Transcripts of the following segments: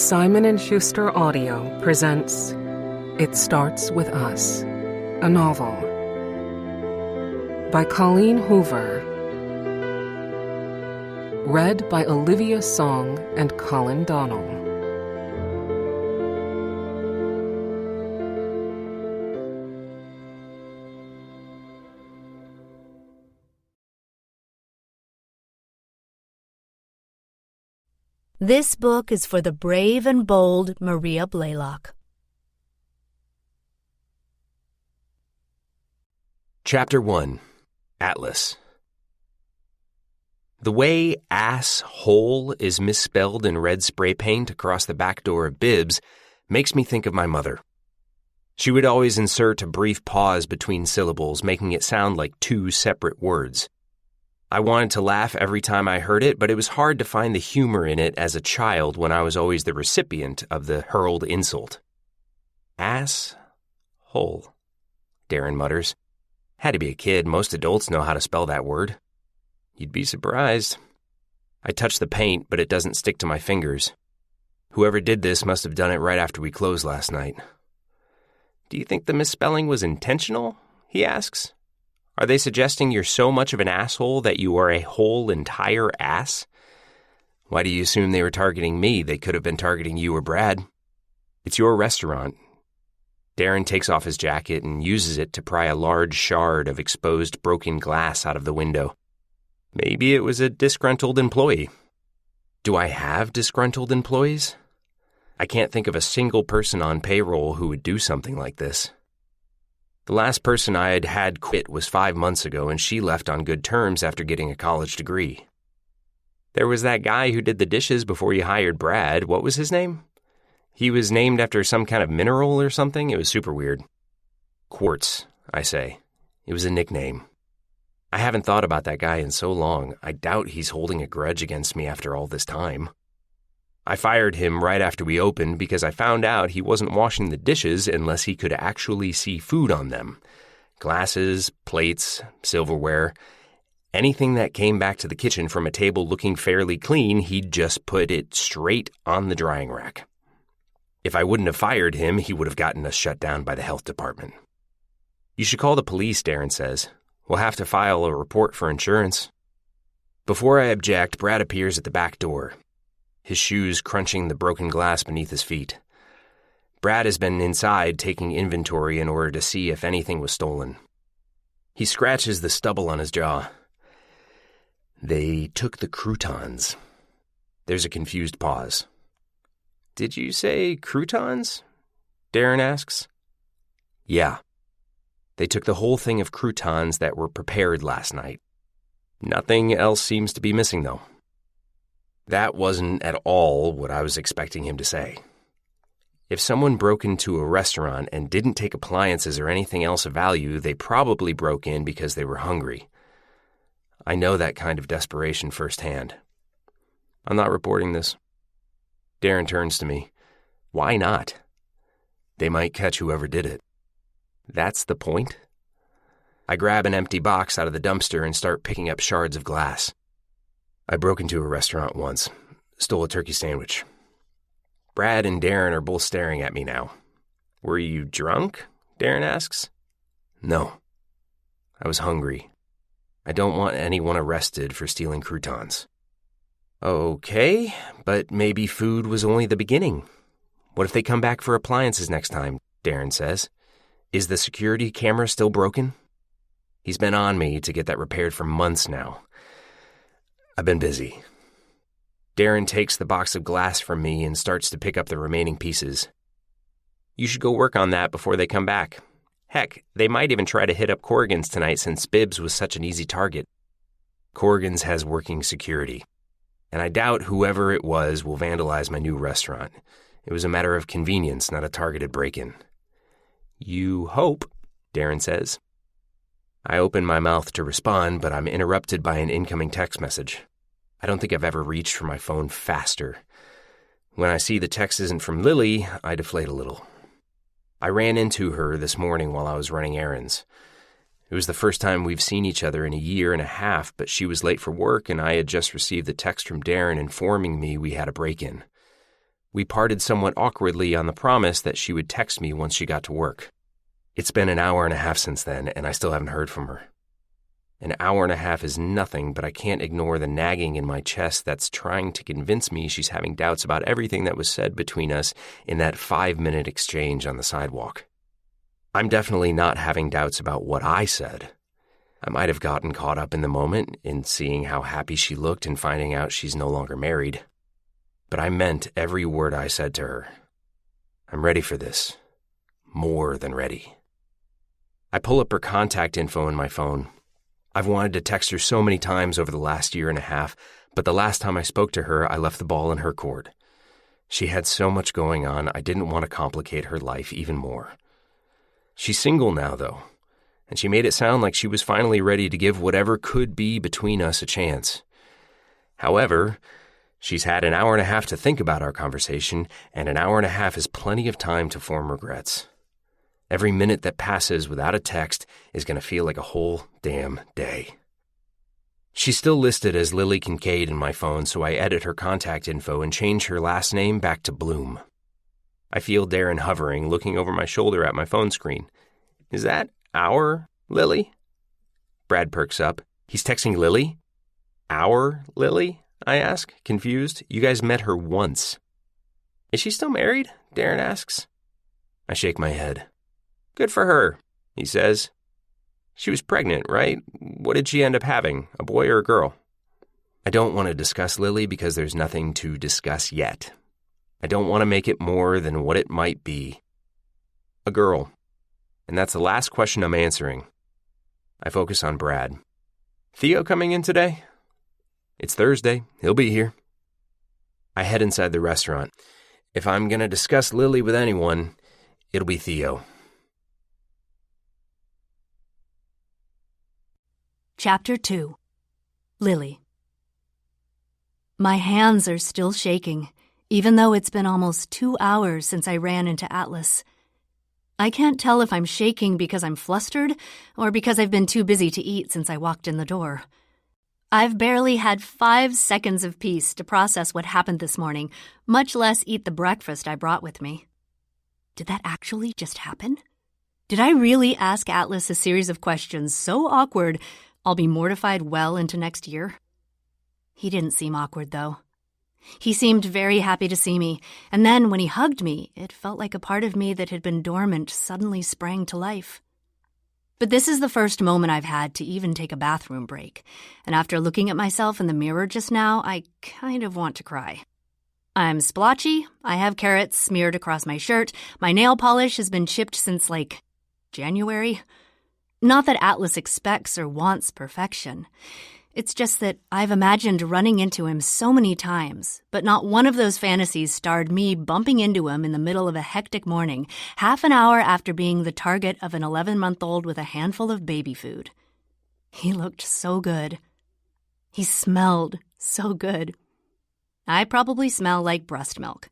Simon & Schuster Audio presents It Starts With Us, a novel by Colleen Hoover, read by Olivia Song and Colin Donnell. This book is for the brave and bold Maria Blaylock. Chapter 1. Atlas. The way asshole is misspelled in red spray paint across the back door of Bibbs makes me think of my mother. She would always insert a brief pause between syllables, making it sound like two separate words. I wanted to laugh every time I heard it, but it was hard to find the humor in it as a child when I was always the recipient of the hurled insult. Ass-hole, Darren mutters. Had to be a kid. Most adults know how to spell that word. You'd be surprised. I touch the paint, but it doesn't stick to my fingers. Whoever did this must have done it right after we closed last night. Do you think the misspelling was intentional? He asks. Are they suggesting you're so much of an asshole that you are a whole entire ass? Why do you assume they were targeting me? They could have been targeting you or Brad. It's your restaurant. Darren takes off his jacket and uses it to pry a large shard of exposed broken glass out of the window. Maybe it was a disgruntled employee. Do I have disgruntled employees? I can't think of a single person on payroll who would do something like this. The last person I had had quit was 5 months ago, and she left on good terms after getting a college degree. There was that guy who did the dishes before you hired Brad. What was his name? He was named after some kind of mineral or something. It was super weird. Quartz, I say. It was a nickname. I haven't thought about that guy in so long. I doubt he's holding a grudge against me after all this time. I fired him right after we opened because I found out he wasn't washing the dishes unless he could actually see food on them. Glasses, plates, silverware, anything that came back to the kitchen from a table looking fairly clean, he'd just put it straight on the drying rack. If I wouldn't have fired him, he would have gotten us shut down by the health department. You should call the police, Darren says. We'll have to file a report for insurance. Before I object, Brad appears at the back door, his shoes crunching the broken glass beneath his feet. Brad has been inside taking inventory in order to see if anything was stolen. He scratches the stubble on his jaw. They took the croutons. There's a confused pause. Did you say croutons? Darren asks. Yeah. They took the whole thing of croutons that were prepared last night. Nothing else seems to be missing, though. That wasn't at all what I was expecting him to say. If someone broke into a restaurant and didn't take appliances or anything else of value, they probably broke in because they were hungry. I know that kind of desperation firsthand. I'm not reporting this. Darren turns to me. Why not? They might catch whoever did it. That's the point? I grab an empty box out of the dumpster and start picking up shards of glass. I broke into a restaurant once, stole a turkey sandwich. Brad and Darren are both staring at me now. Were you drunk? Darren asks. No. I was hungry. I don't want anyone arrested for stealing croutons. Okay, but maybe food was only the beginning. What if they come back for appliances next time? Darren says. Is the security camera still broken? He's been on me to get that repaired for months now. I've been busy. Darren takes the box of glass from me and starts to pick up the remaining pieces. You should go work on that before they come back. Heck, they might even try to hit up Corrigan's tonight since Bibbs was such an easy target. Corrigan's has working security, and I doubt whoever it was will vandalize my new restaurant. It was a matter of convenience, not a targeted break-in. You hope, Darren says. I open my mouth to respond, but I'm interrupted by an incoming text message. I don't think I've ever reached for my phone faster. When I see the text isn't from Lily, I deflate a little. I ran into her this morning while I was running errands. It was the first time we've seen each other in a year and a half, but she was late for work and I had just received the text from Darren informing me we had a break-in. We parted somewhat awkwardly on the promise that she would text me once she got to work. It's been an hour and a half since then, and I still haven't heard from her. An hour and a half is nothing, but I can't ignore the nagging in my chest that's trying to convince me she's having doubts about everything that was said between us in that 5-minute exchange on the sidewalk. I'm definitely not having doubts about what I said. I might have gotten caught up in the moment, in seeing how happy she looked and finding out she's no longer married. But I meant every word I said to her. I'm ready for this. More than ready. I pull up her contact info in my phone. I've wanted to text her so many times over the last year and a half, but the last time I spoke to her, I left the ball in her court. She had so much going on, I didn't want to complicate her life even more. She's single now, though, and she made it sound like she was finally ready to give whatever could be between us a chance. However, she's had an hour and a half to think about our conversation, and an hour and a half is plenty of time to form regrets. Every minute that passes without a text is going to feel like a whole damn day. She's still listed as Lily Kincaid in my phone, so I edit her contact info and change her last name back to Bloom. I feel Darren hovering, looking over my shoulder at my phone screen. Is that our Lily? Brad perks up. He's texting Lily? Our Lily? I ask, confused. You guys met her once. Is she still married? Darren asks. I shake my head. Good for her, he says. She was pregnant, right? What did she end up having, a boy or a girl? I don't want to discuss Lily because there's nothing to discuss yet. I don't want to make it more than what it might be. A girl. And that's the last question I'm answering. I focus on Brad. Theo coming in today? It's Thursday. He'll be here. I head inside the restaurant. If I'm going to discuss Lily with anyone, it'll be Theo. Chapter 2. Lily. My hands are still shaking, even though it's been almost 2 hours since I ran into Atlas. I can't tell if I'm shaking because I'm flustered or because I've been too busy to eat since I walked in the door. I've barely had 5 seconds of peace to process what happened this morning, much less eat the breakfast I brought with me. Did that actually just happen? Did I really ask Atlas a series of questions so awkward I'll be mortified well into next year? He didn't seem awkward, though. He seemed very happy to see me, and then when he hugged me, it felt like a part of me that had been dormant suddenly sprang to life. But this is the first moment I've had to even take a bathroom break, and after looking at myself in the mirror just now, I kind of want to cry. I'm splotchy, I have carrots smeared across my shirt, my nail polish has been chipped since, January. Not that Atlas expects or wants perfection. It's just that I've imagined running into him so many times, but not one of those fantasies starred me bumping into him in the middle of a hectic morning, half an hour after being the target of an 11-month-old with a handful of baby food. He looked so good. He smelled so good. I probably smell like breast milk.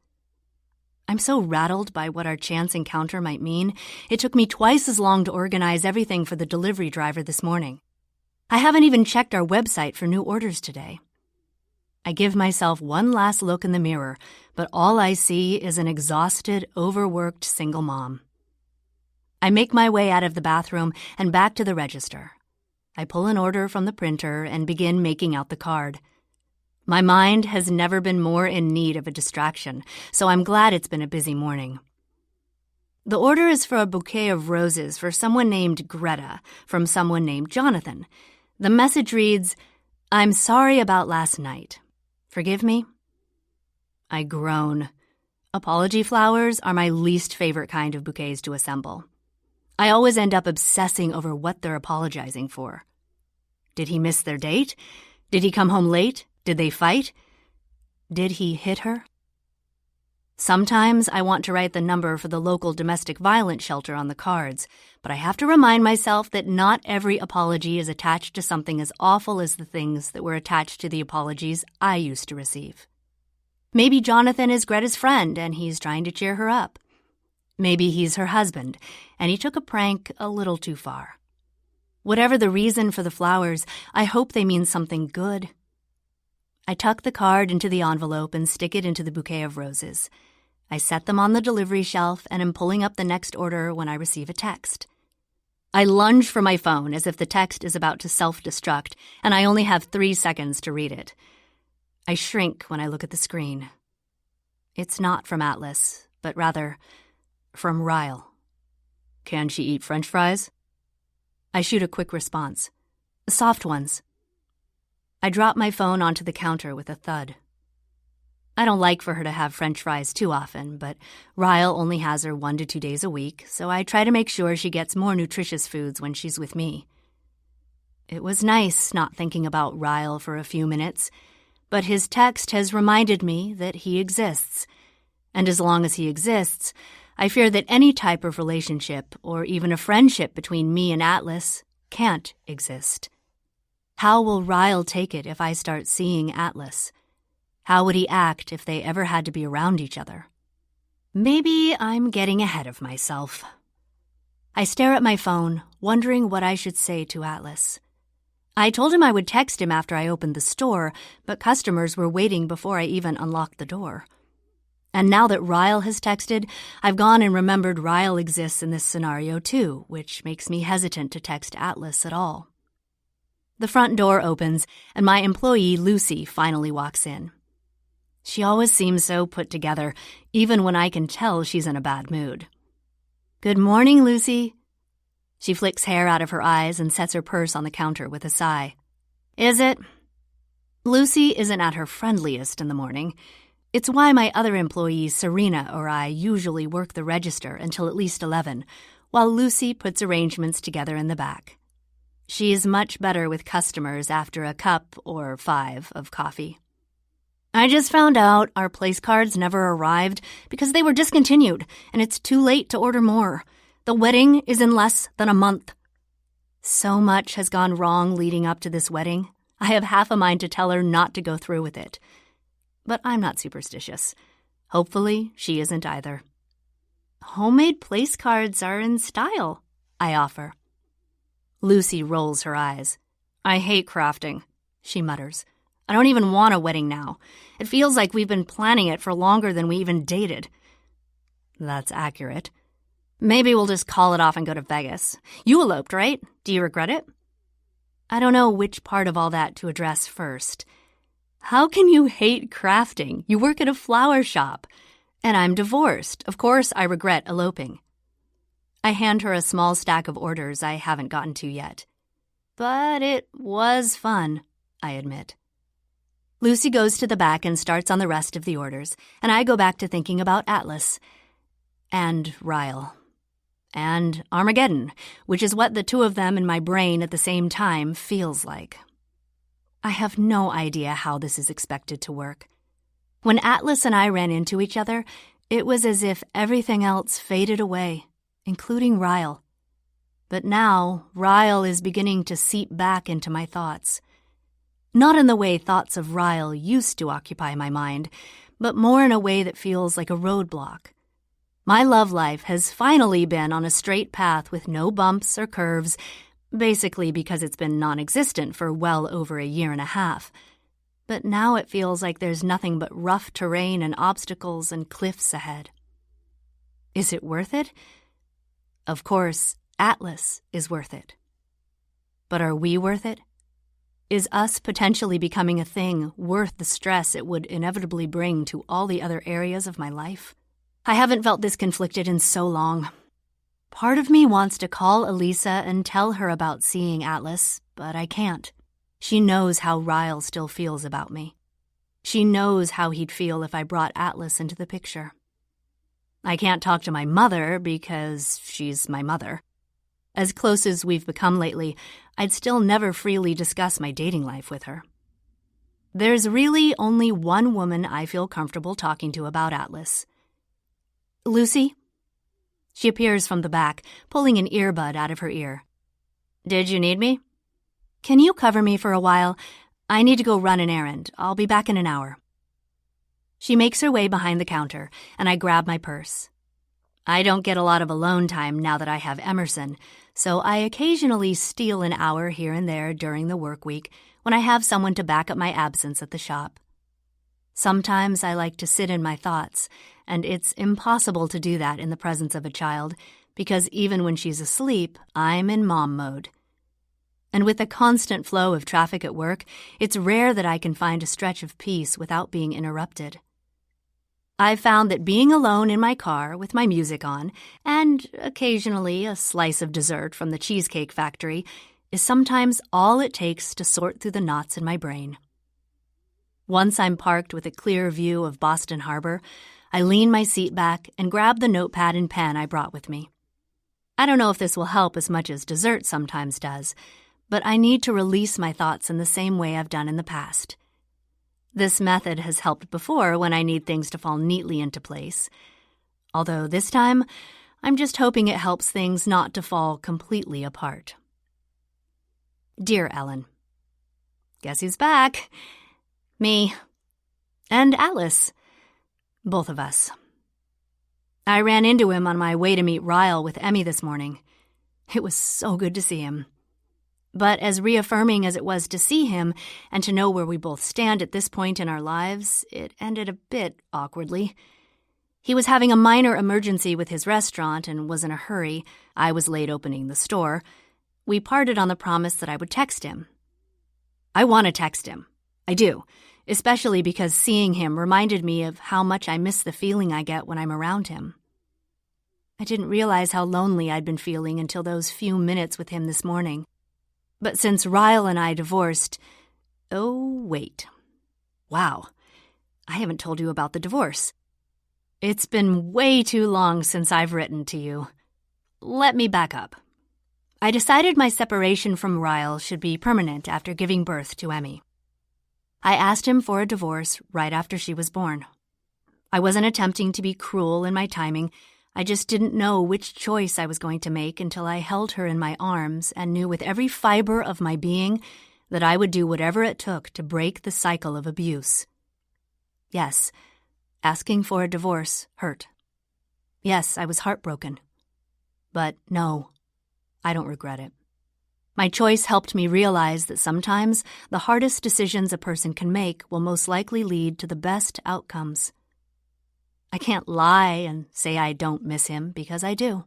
I'm so rattled by what our chance encounter might mean, it took me twice as long to organize everything for the delivery driver this morning. I haven't even checked our website for new orders today. I give myself one last look in the mirror, but all I see is an exhausted, overworked single mom. I make my way out of the bathroom and back to the register. I pull an order from the printer and begin making out the card. My mind has never been more in need of a distraction, so I'm glad it's been a busy morning. The order is for a bouquet of roses for someone named Greta from someone named Jonathan. The message reads, "I'm sorry about last night. Forgive me?" I groan. Apology flowers are my least favorite kind of bouquets to assemble. I always end up obsessing over what they're apologizing for. Did he miss their date? Did he come home late? Did they fight? Did he hit her? Sometimes I want to write the number for the local domestic violence shelter on the cards, but I have to remind myself that not every apology is attached to something as awful as the things that were attached to the apologies I used to receive. Maybe Jonathan is Greta's friend and he's trying to cheer her up. Maybe he's her husband and he took a prank a little too far. Whatever the reason for the flowers, I hope they mean something good. I tuck the card into the envelope and stick it into the bouquet of roses. I set them on the delivery shelf and am pulling up the next order when I receive a text. I lunge for my phone as if the text is about to self-destruct, and I only have 3 seconds to read it. I shrink when I look at the screen. It's not from Atlas, but rather from Ryle. Can she eat French fries? I shoot a quick response. Soft ones. I drop my phone onto the counter with a thud. I don't like for her to have French fries too often, but Ryle only has her 1 to 2 days a week, so I try to make sure she gets more nutritious foods when she's with me. It was nice not thinking about Ryle for a few minutes, but his text has reminded me that he exists. And as long as he exists, I fear that any type of relationship, or even a friendship between me and Atlas, can't exist. How will Ryle take it if I start seeing Atlas? How would he act if they ever had to be around each other? Maybe I'm getting ahead of myself. I stare at my phone, wondering what I should say to Atlas. I told him I would text him after I opened the store, but customers were waiting before I even unlocked the door. And now that Ryle has texted, I've gone and remembered Ryle exists in this scenario too, which makes me hesitant to text Atlas at all. The front door opens, and my employee, Lucy, finally walks in. She always seems so put together, even when I can tell she's in a bad mood. Good morning, Lucy. She flicks hair out of her eyes and sets her purse on the counter with a sigh. Is it? Lucy isn't at her friendliest in the morning. It's why my other employees, Serena or I, usually work the register until at least 11, while Lucy puts arrangements together in the back. She is much better with customers after a cup or 5 of coffee. I just found out our place cards never arrived because they were discontinued, and it's too late to order more. The wedding is in less than a month. So much has gone wrong leading up to this wedding. I have half a mind to tell her not to go through with it. But I'm not superstitious. Hopefully, she isn't either. Homemade place cards are in style, I offer. Lucy rolls her eyes. I hate crafting, she mutters. I don't even want a wedding now. It feels like we've been planning it for longer than we even dated. That's accurate. Maybe we'll just call it off and go to Vegas. You eloped, right? Do you regret it? I don't know which part of all that to address first. How can you hate crafting? You work at a flower shop. And I'm divorced. Of course I regret eloping. I hand her a small stack of orders I haven't gotten to yet. But it was fun, I admit. Lucy goes to the back and starts on the rest of the orders, and I go back to thinking about Atlas. And Ryle. And Armageddon, which is what the two of them in my brain at the same time feels like. I have no idea how this is expected to work. When Atlas and I ran into each other, it was as if everything else faded away, including Ryle. But now, Ryle is beginning to seep back into my thoughts. Not in the way thoughts of Ryle used to occupy my mind, but more in a way that feels like a roadblock. My love life has finally been on a straight path with no bumps or curves, basically because it's been non-existent for well over a year and a half. But now it feels like there's nothing but rough terrain and obstacles and cliffs ahead. Is it worth it? Of course, Atlas is worth it. But are we worth it? Is us potentially becoming a thing worth the stress it would inevitably bring to all the other areas of my life? I haven't felt this conflicted in so long. Part of me wants to call Elisa and tell her about seeing Atlas, but I can't. She knows how Ryle still feels about me. She knows how he'd feel if I brought Atlas into the picture. I can't talk to my mother because she's my mother. As close as we've become lately, I'd still never freely discuss my dating life with her. There's really only one woman I feel comfortable talking to about Atlas. Lucy? She appears from the back, pulling an earbud out of her ear. Did you need me? Can you cover me for a while? I need to go run an errand. I'll be back in an hour. She makes her way behind the counter, and I grab my purse. I don't get a lot of alone time now that I have Emerson, so I occasionally steal an hour here and there during the work week when I have someone to back up my absence at the shop. Sometimes I like to sit in my thoughts and it's impossible to do that in the presence of a child, because even when she's asleep, I'm in mom mode. And with the constant flow of traffic at work, it's rare that I can find a stretch of peace without being interrupted. I've found that being alone in my car with my music on, and occasionally a slice of dessert from the Cheesecake Factory, is sometimes all it takes to sort through the knots in my brain. Once I'm parked with a clear view of Boston Harbor, I lean my seat back and grab the notepad and pen I brought with me. I don't know if this will help as much as dessert sometimes does, but I need to release my thoughts in the same way I've done in the past. This method has helped before when I need things to fall neatly into place. Although this time, I'm just hoping it helps things not to fall completely apart. Dear Ellen, guess who's back? Me. And Alice. Both of us. I ran into him on my way to meet Ryle with Emmy this morning. It was so good to see him. But as reaffirming as it was to see him and to know where we both stand at this point in our lives, it ended a bit awkwardly. He was having a minor emergency with his restaurant and was in a hurry. I was late opening the store. We parted on the promise that I would text him. I want to text him. I do, especially because seeing him reminded me of how much I miss the feeling I get when I'm around him. I didn't realize how lonely I'd been feeling until those few minutes with him this morning. But since Ryle and I divorced... Oh, wait. Wow. I haven't told you about the divorce. It's been way too long since I've written to you. Let me back up. I decided my separation from Ryle should be permanent after giving birth to Emmy. I asked him for a divorce right after she was born. I wasn't attempting to be cruel in my timing. I just didn't know which choice I was going to make until I held her in my arms and knew with every fiber of my being that I would do whatever it took to break the cycle of abuse. Yes, asking for a divorce hurt. Yes, I was heartbroken. But no, I don't regret it. My choice helped me realize that sometimes the hardest decisions a person can make will most likely lead to the best outcomes. I can't lie and say I don't miss him, because I do.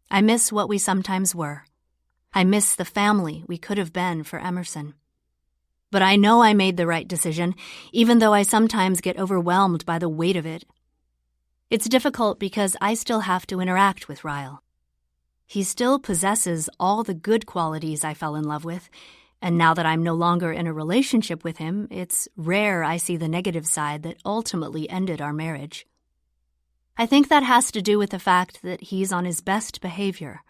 I miss what we sometimes were. I miss the family we could have been for Emerson. But I know I made the right decision, even though I sometimes get overwhelmed by the weight of it. It's difficult because I still have to interact with Ryle. He still possesses all the good qualities I fell in love with, and now that I'm no longer in a relationship with him, it's rare I see the negative side that ultimately ended our marriage. I think that has to do with the fact that he's on his best behavior.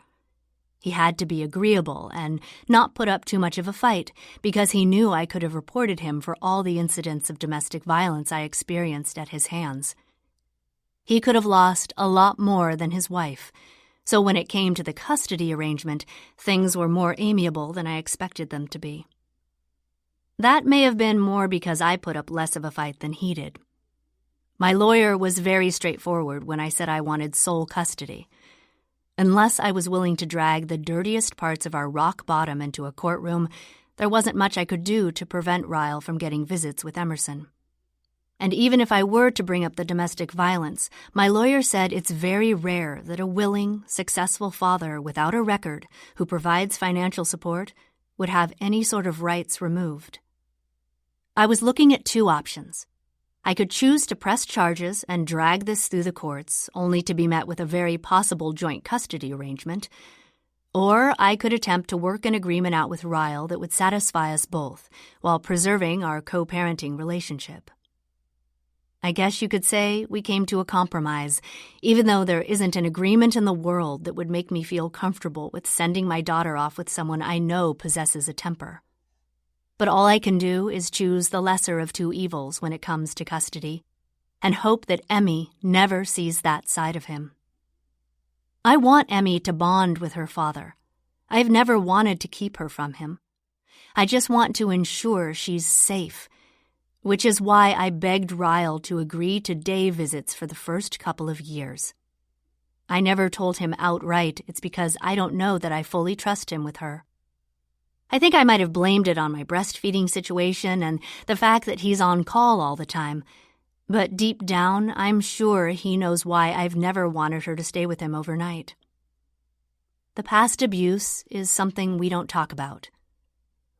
He had to be agreeable and not put up too much of a fight because he knew I could have reported him for all the incidents of domestic violence I experienced at his hands. He could have lost a lot more than his wife, so when it came to the custody arrangement, things were more amiable than I expected them to be. That may have been more because I put up less of a fight than he did. My lawyer was very straightforward when I said I wanted sole custody. Unless I was willing to drag the dirtiest parts of our rock bottom into a courtroom, there wasn't much I could do to prevent Ryle from getting visits with Emerson. And even if I were to bring up the domestic violence, my lawyer said it's very rare that a willing, successful father without a record who provides financial support would have any sort of rights removed. I was looking at two options. I could choose to press charges and drag this through the courts, only to be met with a very possible joint custody arrangement, or I could attempt to work an agreement out with Ryle that would satisfy us both while preserving our co-parenting relationship. I guess you could say we came to a compromise, even though there isn't an agreement in the world that would make me feel comfortable with sending my daughter off with someone I know possesses a temper. But all I can do is choose the lesser of two evils when it comes to custody, and hope that Emmy never sees that side of him. I want Emmy to bond with her father. I've never wanted to keep her from him. I just want to ensure she's safe, which is why I begged Ryle to agree to day visits for the first couple of years. I never told him outright it's because I don't know that I fully trust him with her. I think I might have blamed it on my breastfeeding situation and the fact that he's on call all the time, But deep down, I'm sure he knows why I've never wanted her to stay with him overnight. The past abuse is something we don't talk about.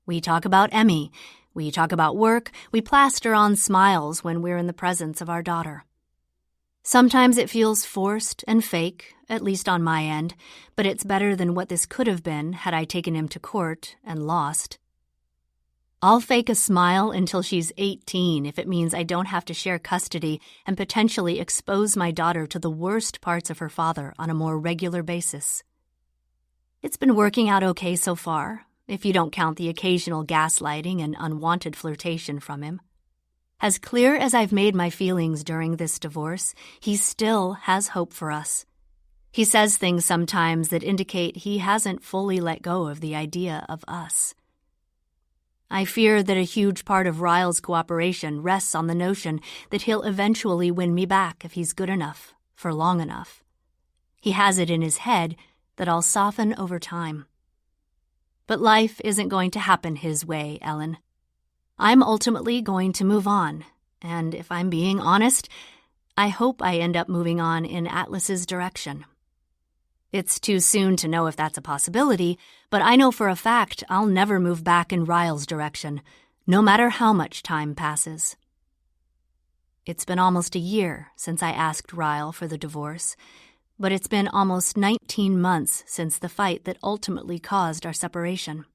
We talk about Emmy, we talk about work, we plaster on smiles when we're in the presence of our daughter. Sometimes it feels forced and fake, at least on my end, but it's better than what this could have been had I taken him to court and lost. I'll fake a smile until she's 18 if it means I don't have to share custody and potentially expose my daughter to the worst parts of her father on a more regular basis. It's been working out okay so far, if you don't count the occasional gaslighting and unwanted flirtation from him. As clear as I've made my feelings during this divorce, he still has hope for us. He says things sometimes that indicate he hasn't fully let go of the idea of us. I fear that a huge part of Ryle's cooperation rests on the notion that he'll eventually win me back if he's good enough, for long enough. He has it in his head that I'll soften over time. But life isn't going to happen his way, Ellen. I'm ultimately going to move on, and if I'm being honest, I hope I end up moving on in Atlas's direction. It's too soon to know if that's a possibility, but I know for a fact I'll never move back in Ryle's direction, no matter how much time passes. It's been almost a year since I asked Ryle for the divorce, but it's been almost 19 months since the fight that ultimately caused our separation.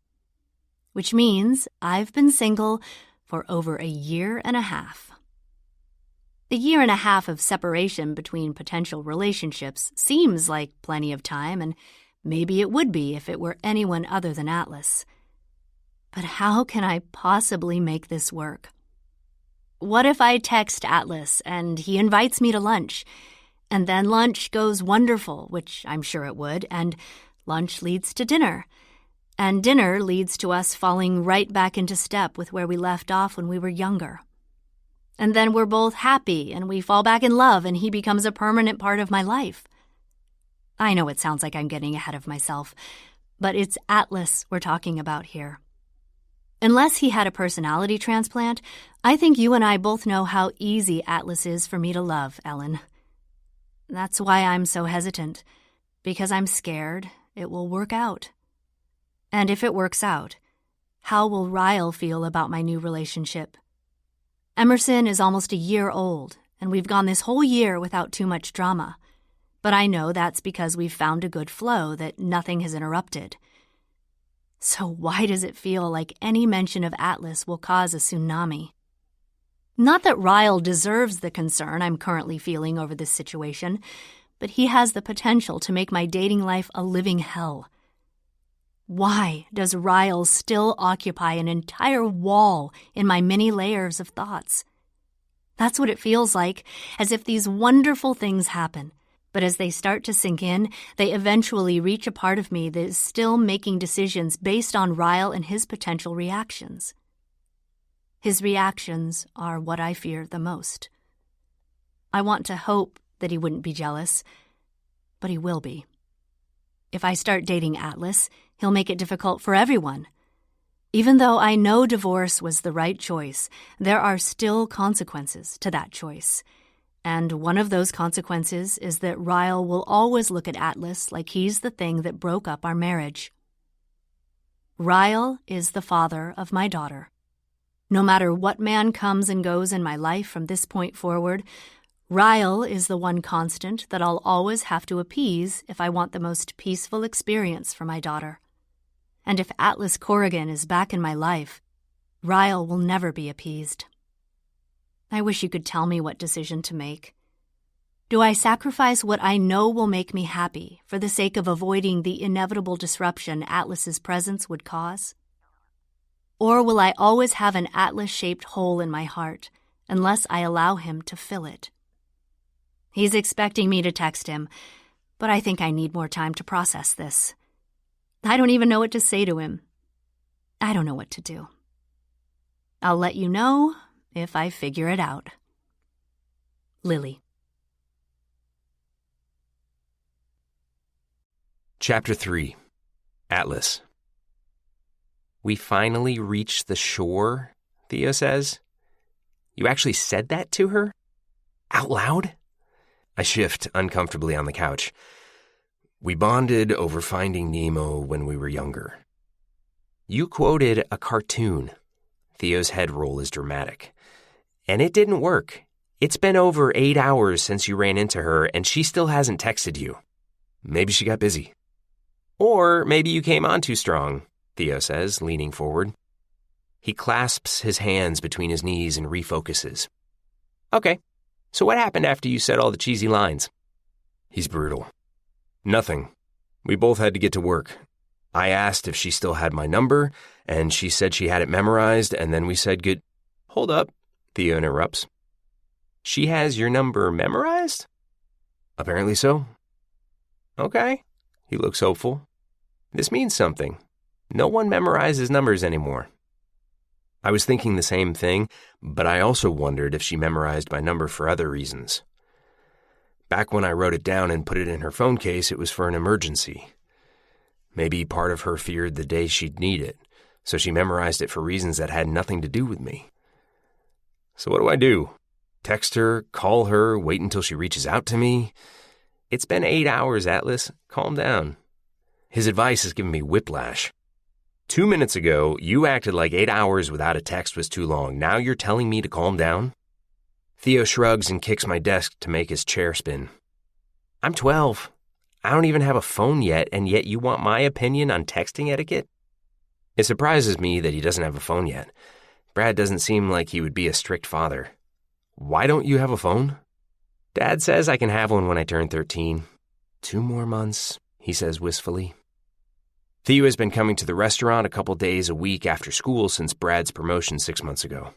Which means I've been single for over a year and a half. The year and a half of separation between potential relationships seems like plenty of time, and maybe it would be if it were anyone other than Atlas. But how can I possibly make this work? What if I text Atlas and he invites me to lunch, and then lunch goes wonderful, which I'm sure it would, and lunch leads to dinner, and dinner leads to us falling right back into step with where we left off when we were younger. And then we're both happy and we fall back in love and he becomes a permanent part of my life. I know it sounds like I'm getting ahead of myself, but it's Atlas we're talking about here. Unless he had a personality transplant, I think you and I both know how easy Atlas is for me to love, Ellen. That's why I'm so hesitant, because I'm scared it will work out. And if it works out, how will Ryle feel about my new relationship? Emerson is almost a year old, and we've gone this whole year without too much drama. But I know that's because we've found a good flow that nothing has interrupted. So why does it feel like any mention of Atlas will cause a tsunami? Not that Ryle deserves the concern I'm currently feeling over this situation, but he has the potential to make my dating life a living hell. Why does Ryle still occupy an entire wall in my many layers of thoughts? That's what it feels like, as if these wonderful things happen, but as they start to sink in, they eventually reach a part of me that is still making decisions based on Ryle and his potential reactions. His reactions are what I fear the most. I want to hope that he wouldn't be jealous, but he will be. If I start dating Atlas, he'll make it difficult for everyone. Even though I know divorce was the right choice, there are still consequences to that choice. And one of those consequences is that Ryle will always look at Atlas like he's the thing that broke up our marriage. Ryle is the father of my daughter. No matter what man comes and goes in my life from this point forward, Ryle is the one constant that I'll always have to appease if I want the most peaceful experience for my daughter. And if Atlas Corrigan is back in my life, Ryle will never be appeased. I wish you could tell me what decision to make. Do I sacrifice what I know will make me happy for the sake of avoiding the inevitable disruption Atlas's presence would cause? Or will I always have an Atlas-shaped hole in my heart unless I allow him to fill it? He's expecting me to text him, but I think I need more time to process this. I don't even know what to say to him. I don't know what to do. I'll let you know if I figure it out. Lily. Chapter 3. Atlas. We finally reached the shore, Theo says. You actually said that to her? Out loud? I shift uncomfortably on the couch. We bonded over Finding Nemo when we were younger. You quoted a cartoon. Theo's head roll is dramatic. And it didn't work. It's been over 8 hours since you ran into her, and she still hasn't texted you. Maybe she got busy. Or maybe you came on too strong, Theo says, leaning forward. He clasps his hands between his knees and refocuses. Okay, so what happened after you said all the cheesy lines? He's brutal. Nothing. We both had to get to work. I asked if she still had my number, and she said she had it memorized, and then we said good... Hold up, Theo interrupts. She has your number memorized? Apparently so. Okay. He looks hopeful. This means something. No one memorizes numbers anymore. I was thinking the same thing, but I also wondered if she memorized my number for other reasons. Back when I wrote it down and put it in her phone case, it was for an emergency. Maybe part of her feared the day she'd need it, so she memorized it for reasons that had nothing to do with me. So what do I do? Text her, call her, wait until she reaches out to me? It's been 8 hours, Atlas. Calm down. His advice has given me whiplash. 2 minutes ago, you acted like 8 hours without a text was too long. Now you're telling me to calm down? Theo shrugs and kicks my desk to make his chair spin. I'm 12. I don't even have a phone yet, and yet you want my opinion on texting etiquette? It surprises me that he doesn't have a phone yet. Brad doesn't seem like he would be a strict father. Why don't you have a phone? Dad says I can have one when I turn 13. 2 more months, he says wistfully. Theo has been coming to the restaurant a couple days a week after school since Brad's promotion 6 months ago.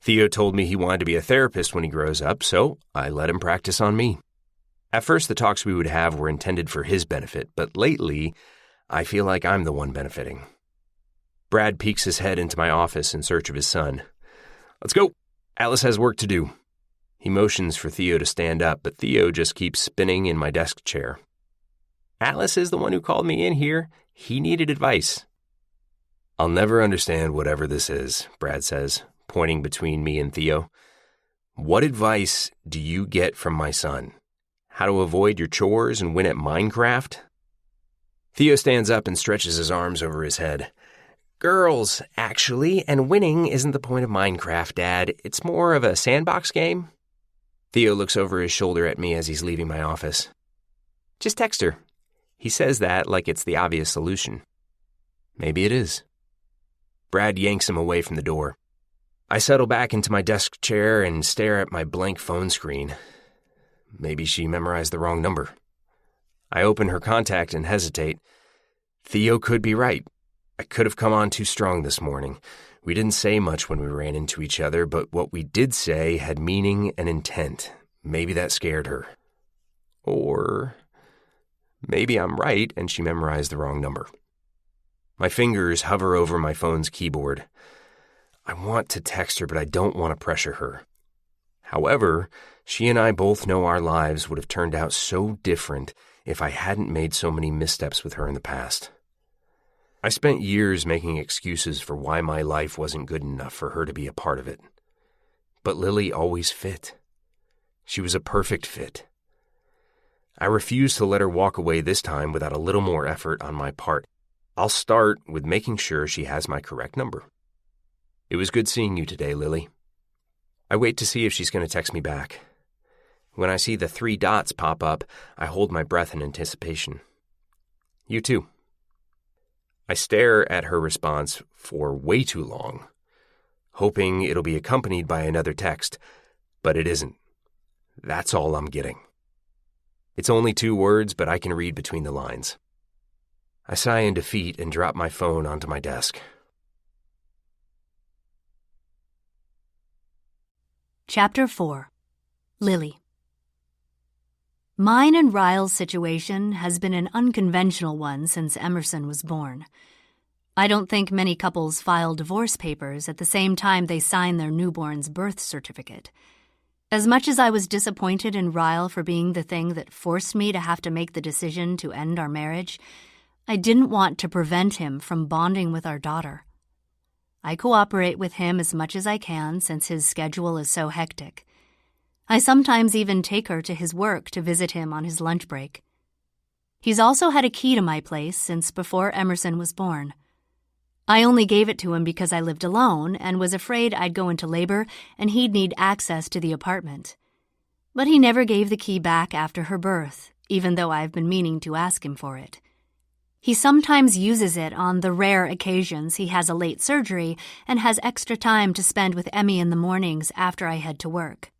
Theo told me he wanted to be a therapist when he grows up, so I let him practice on me. At first, the talks we would have were intended for his benefit, but lately, I feel like I'm the one benefiting. Brad peeks his head into my office in search of his son. Let's go. Atlas has work to do. He motions for Theo to stand up, but Theo just keeps spinning in my desk chair. Atlas is the one who called me in here. He needed advice. I'll never understand whatever this is, Brad says, pointing between me and Theo. What advice do you get from my son? How to avoid your chores and win at Minecraft? Theo stands up and stretches his arms over his head. Girls, actually, and winning isn't the point of Minecraft, Dad. It's more of a sandbox game. Theo looks over his shoulder at me as he's leaving my office. Just text her. He says that like it's the obvious solution. Maybe it is. Brad yanks him away from the door. I settle back into my desk chair and stare at my blank phone screen. Maybe she memorized the wrong number. I open her contact and hesitate. Theo could be right. I could have come on too strong this morning. We didn't say much when we ran into each other, but what we did say had meaning and intent. Maybe that scared her. Or maybe I'm right and she memorized the wrong number. My fingers hover over my phone's keyboard. I want to text her, but I don't want to pressure her. However, she and I both know our lives would have turned out so different if I hadn't made so many missteps with her in the past. I spent years making excuses for why my life wasn't good enough for her to be a part of it. But Lily always fit. She was a perfect fit. I refuse to let her walk away this time without a little more effort on my part. I'll start with making sure she has my correct number. It was good seeing you today, Lily. I wait to see if she's going to text me back. When I see the 3 dots pop up, I hold my breath in anticipation. You too. I stare at her response for way too long, hoping it'll be accompanied by another text, but it isn't. That's all I'm getting. It's only 2 words, but I can read between the lines. I sigh in defeat and drop my phone onto my desk. Chapter 4. Lily. Mine and Ryle's situation has been an unconventional one since Emerson was born. I don't think many couples file divorce papers at the same time they sign their newborn's birth certificate. As much as I was disappointed in Ryle for being the thing that forced me to have to make the decision to end our marriage, I didn't want to prevent him from bonding with our daughter. I cooperate with him as much as I can since his schedule is so hectic. I sometimes even take her to his work to visit him on his lunch break. He's also had a key to my place since before Emerson was born. I only gave it to him because I lived alone and was afraid I'd go into labor and he'd need access to the apartment. But he never gave the key back after her birth, even though I've been meaning to ask him for it. He sometimes uses it on the rare occasions he has a late surgery and has extra time to spend with Emmy in the mornings after I head to work.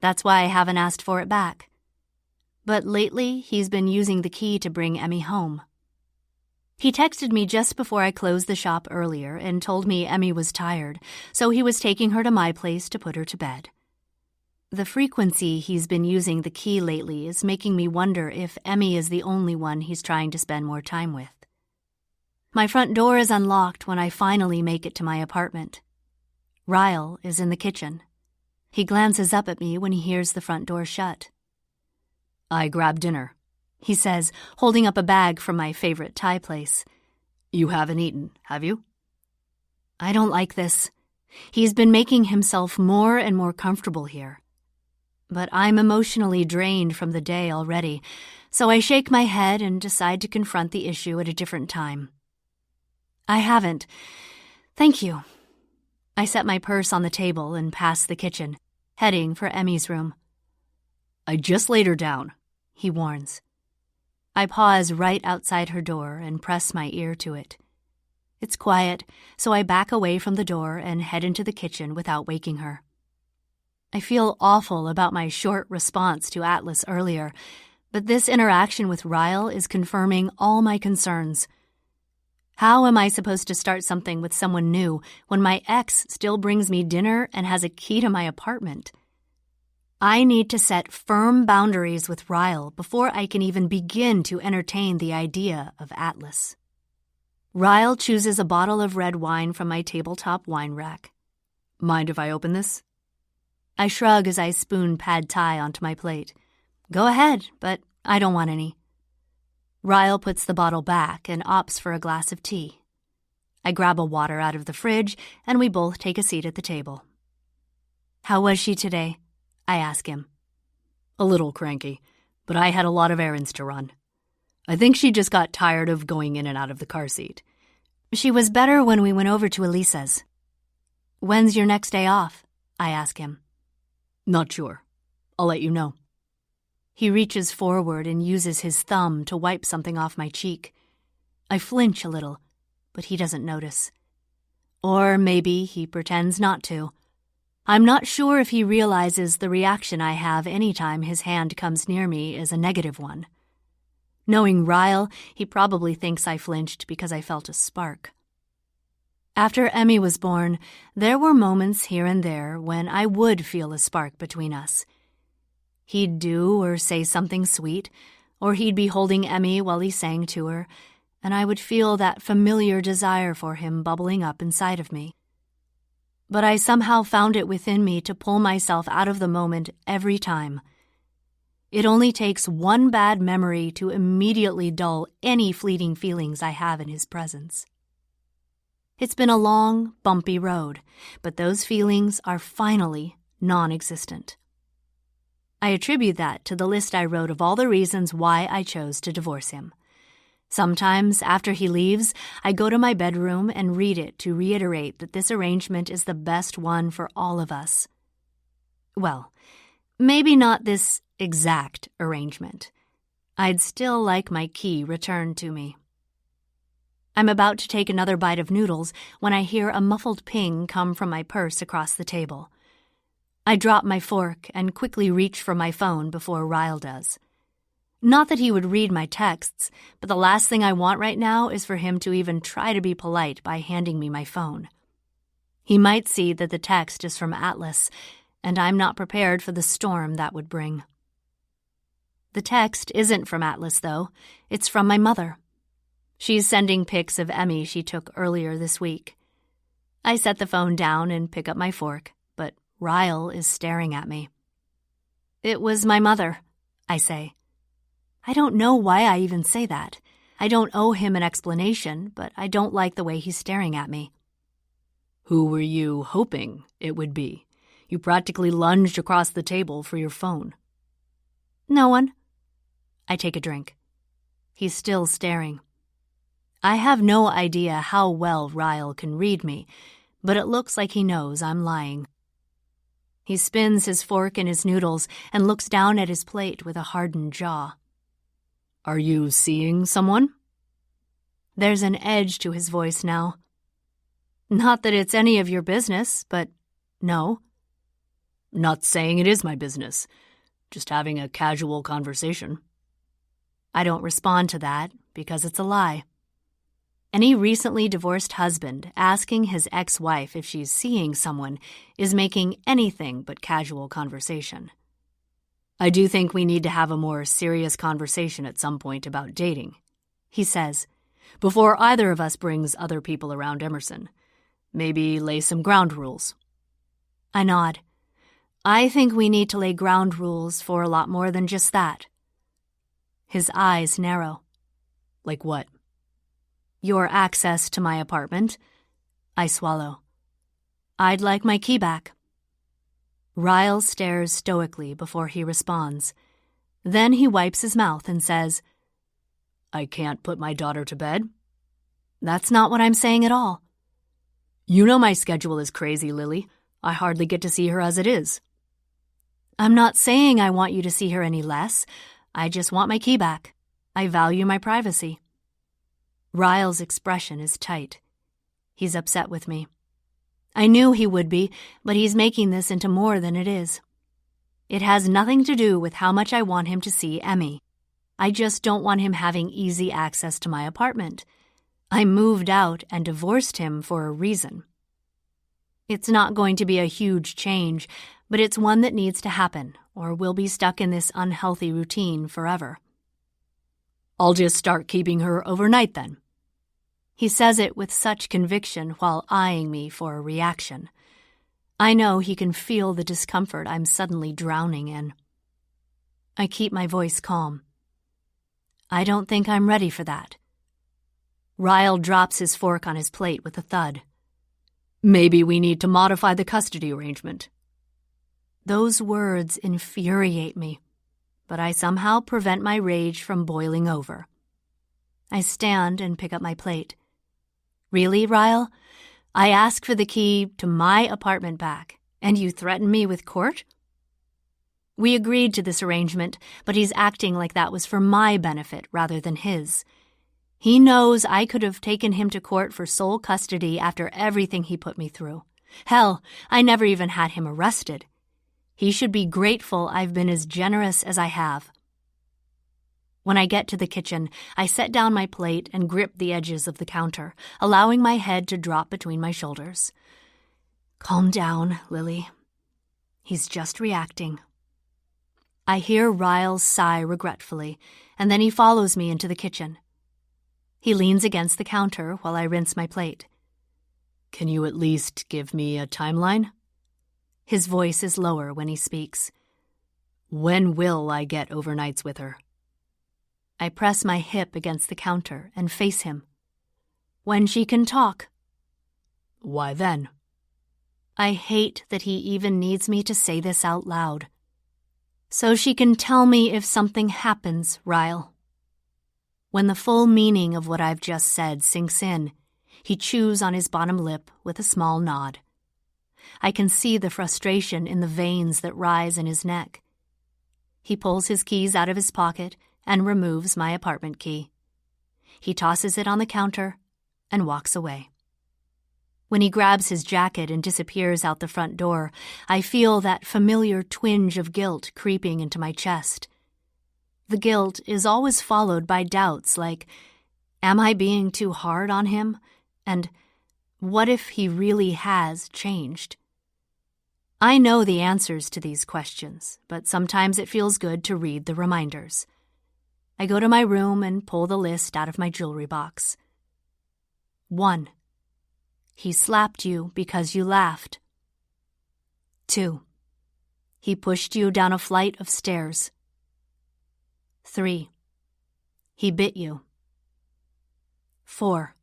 That's why I haven't asked for it back. But lately, he's been using the key to bring Emmy home. He texted me just before I closed the shop earlier and told me Emmy was tired, so he was taking her to my place to put her to bed. The frequency he's been using the key lately is making me wonder if Emmy is the only one he's trying to spend more time with. My front door is unlocked when I finally make it to my apartment. Ryle is in the kitchen. He glances up at me when he hears the front door shut. "I grabbed dinner," he says, holding up a bag from my favorite Thai place. "You haven't eaten, have you?" I don't like this. He's been making himself more and more comfortable here. But I'm emotionally drained from the day already, so I shake my head and decide to confront the issue at a different time. "I haven't. Thank you." I set my purse on the table and pass the kitchen, heading for Emmy's room. "I just laid her down," he warns. I pause right outside her door and press my ear to it. It's quiet, so I back away from the door and head into the kitchen without waking her. I feel awful about my short response to Atlas earlier, but this interaction with Ryle is confirming all my concerns. How am I supposed to start something with someone new when my ex still brings me dinner and has a key to my apartment? I need to set firm boundaries with Ryle before I can even begin to entertain the idea of Atlas. Ryle chooses a bottle of red wine from my tabletop wine rack. "Mind if I open this?" I shrug as I spoon pad thai onto my plate. "Go ahead, but I don't want any." Ryle puts the bottle back and opts for a glass of tea. I grab a water out of the fridge, and we both take a seat at the table. "How was she today?" I ask him. "A little cranky, but I had a lot of errands to run. I think she just got tired of going in and out of the car seat." "She was better when we went over to Elisa's." "When's your next day off?" I ask him. "Not sure. I'll let you know." He reaches forward and uses his thumb to wipe something off my cheek. I flinch a little, but he doesn't notice. Or maybe he pretends not to. I'm not sure if he realizes the reaction I have anytime his hand comes near me is a negative one. Knowing Ryle, he probably thinks I flinched because I felt a spark. After Emmy was born, there were moments here and there when I would feel a spark between us. He'd do or say something sweet, or he'd be holding Emmy while he sang to her, and I would feel that familiar desire for him bubbling up inside of me. But I somehow found it within me to pull myself out of the moment every time. It only takes one bad memory to immediately dull any fleeting feelings I have in his presence. It's been a long, bumpy road, but those feelings are finally non-existent. I attribute that to the list I wrote of all the reasons why I chose to divorce him. Sometimes, after he leaves, I go to my bedroom and read it to reiterate that this arrangement is the best one for all of us. Well, maybe not this exact arrangement. I'd still like my key returned to me. I'm about to take another bite of noodles when I hear a muffled ping come from my purse across the table. I drop my fork and quickly reach for my phone before Ryle does. Not that he would read my texts, but the last thing I want right now is for him to even try to be polite by handing me my phone. He might see that the text is from Atlas, and I'm not prepared for the storm that would bring. The text isn't from Atlas, though. It's from my mother. She's sending pics of Emmy she took earlier this week. I set the phone down and pick up my fork, but Ryle is staring at me. "It was my mother," I say. I don't know why I even say that. I don't owe him an explanation, but I don't like the way he's staring at me. "Who were you hoping it would be? You practically lunged across the table for your phone. No one. I take a drink. He's still staring. I have no idea how well Ryle can read me, but it looks like he knows I'm lying. He spins his fork in his noodles and looks down at his plate with a hardened jaw. Are you seeing someone? There's an edge to his voice now. Not that it's any of your business, but no. Not saying it is my business. Just having a casual conversation. I don't respond to that because it's a lie. Any recently divorced husband asking his ex-wife if she's seeing someone is making anything but casual conversation. I do think we need to have a more serious conversation at some point about dating, he says, before either of us brings other people around Emerson. Maybe lay some ground rules. I nod. I think we need to lay ground rules for a lot more than just that. His eyes narrow. Like what? Your access to my apartment. I swallow. I'd like my key back. Ryle stares stoically before he responds. Then he wipes his mouth and says, I can't put my daughter to bed. That's not what I'm saying at all. You know my schedule is crazy, Lily. I hardly get to see her as it is. I'm not saying I want you to see her any less. I just want my key back. I value my privacy. Ryle's expression is tight. He's upset with me. I knew he would be, but he's making this into more than it is. It has nothing to do with how much I want him to see Emmy. I just don't want him having easy access to my apartment. I moved out and divorced him for a reason. It's not going to be a huge change, but it's one that needs to happen, or we'll be stuck in this unhealthy routine forever. I'll just start keeping her overnight then. He says it with such conviction while eyeing me for a reaction. I know he can feel the discomfort I'm suddenly drowning in. I keep my voice calm. I don't think I'm ready for that. Ryle drops his fork on his plate with a thud. Maybe we need to modify the custody arrangement. Those words infuriate me, but I somehow prevent my rage from boiling over. I stand and pick up my plate. Really, Ryle? I ask for the key to my apartment back, and you threaten me with court? We agreed to this arrangement, but he's acting like that was for my benefit rather than his. He knows I could have taken him to court for sole custody after everything he put me through. Hell, I never even had him arrested. He should be grateful I've been as generous as I have. When I get to the kitchen, I set down my plate and grip the edges of the counter, allowing my head to drop between my shoulders. Calm down, Lily. He's just reacting. I hear Ryle's sigh regretfully, and then he follows me into the kitchen. He leans against the counter while I rinse my plate. Can you at least give me a timeline? His voice is lower when he speaks. When will I get overnights with her? I press my hip against the counter and face him. When she can talk. Why then? I hate that he even needs me to say this out loud. So she can tell me if something happens, Ryle. When the full meaning of what I've just said sinks in, he chews on his bottom lip with a small nod. I can see the frustration in the veins that rise in his neck. He pulls his keys out of his pocket and removes my apartment key. He tosses it on the counter and walks away. When he grabs his jacket and disappears out the front door, I feel that familiar twinge of guilt creeping into my chest. The guilt is always followed by doubts like, am I being too hard on him? And what if he really has changed? I know the answers to these questions, but sometimes it feels good to read the reminders. I go to my room and pull the list out of my jewelry box. 1. He slapped you because you laughed. 2. He pushed you down a flight of stairs. 3. He bit you. 4.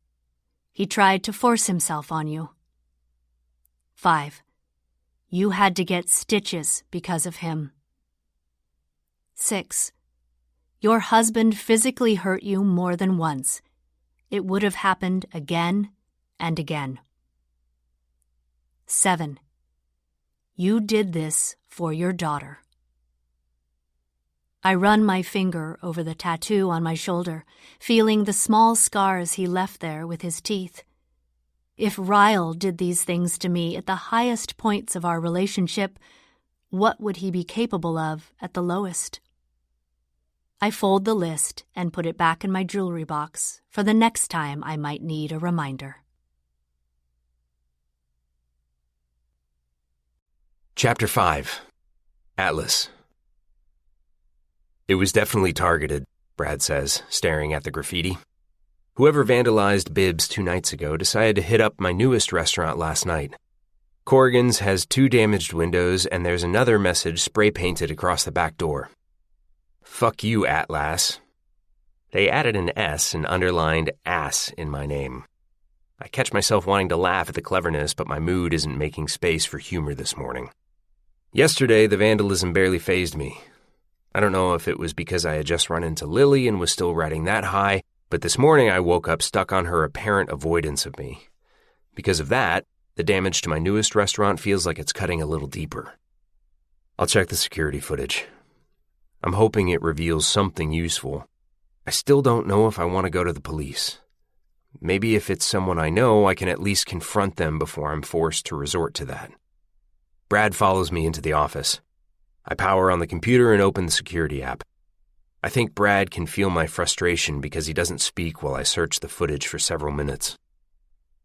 He tried to force himself on you. 5. You had to get stitches because of him. 6. Your husband physically hurt you more than once. It would have happened again and again. 7. You did this for your daughter. I run my finger over the tattoo on my shoulder, feeling the small scars he left there with his teeth. If Ryle did these things to me at the highest points of our relationship, what would he be capable of at the lowest? I fold the list and put it back in my jewelry box for the next time I might need a reminder. Chapter 5. Atlas. It was definitely targeted, Brad says, staring at the graffiti. Whoever vandalized Bibbs 2 nights ago decided to hit up my newest restaurant last night. Corrigan's has 2 damaged windows, and there's another message spray-painted across the back door. Fuck you, Atlas. They added an S and underlined ass in my name. I catch myself wanting to laugh at the cleverness, but my mood isn't making space for humor this morning. Yesterday, the vandalism barely fazed me. I don't know if it was because I had just run into Lily and was still riding that high, but this morning I woke up stuck on her apparent avoidance of me. Because of that, the damage to my newest restaurant feels like it's cutting a little deeper. I'll check the security footage. I'm hoping it reveals something useful. I still don't know if I want to go to the police. Maybe if it's someone I know, I can at least confront them before I'm forced to resort to that. Brad follows me into the office. I power on the computer and open the security app. I think Brad can feel my frustration because he doesn't speak while I search the footage for several minutes.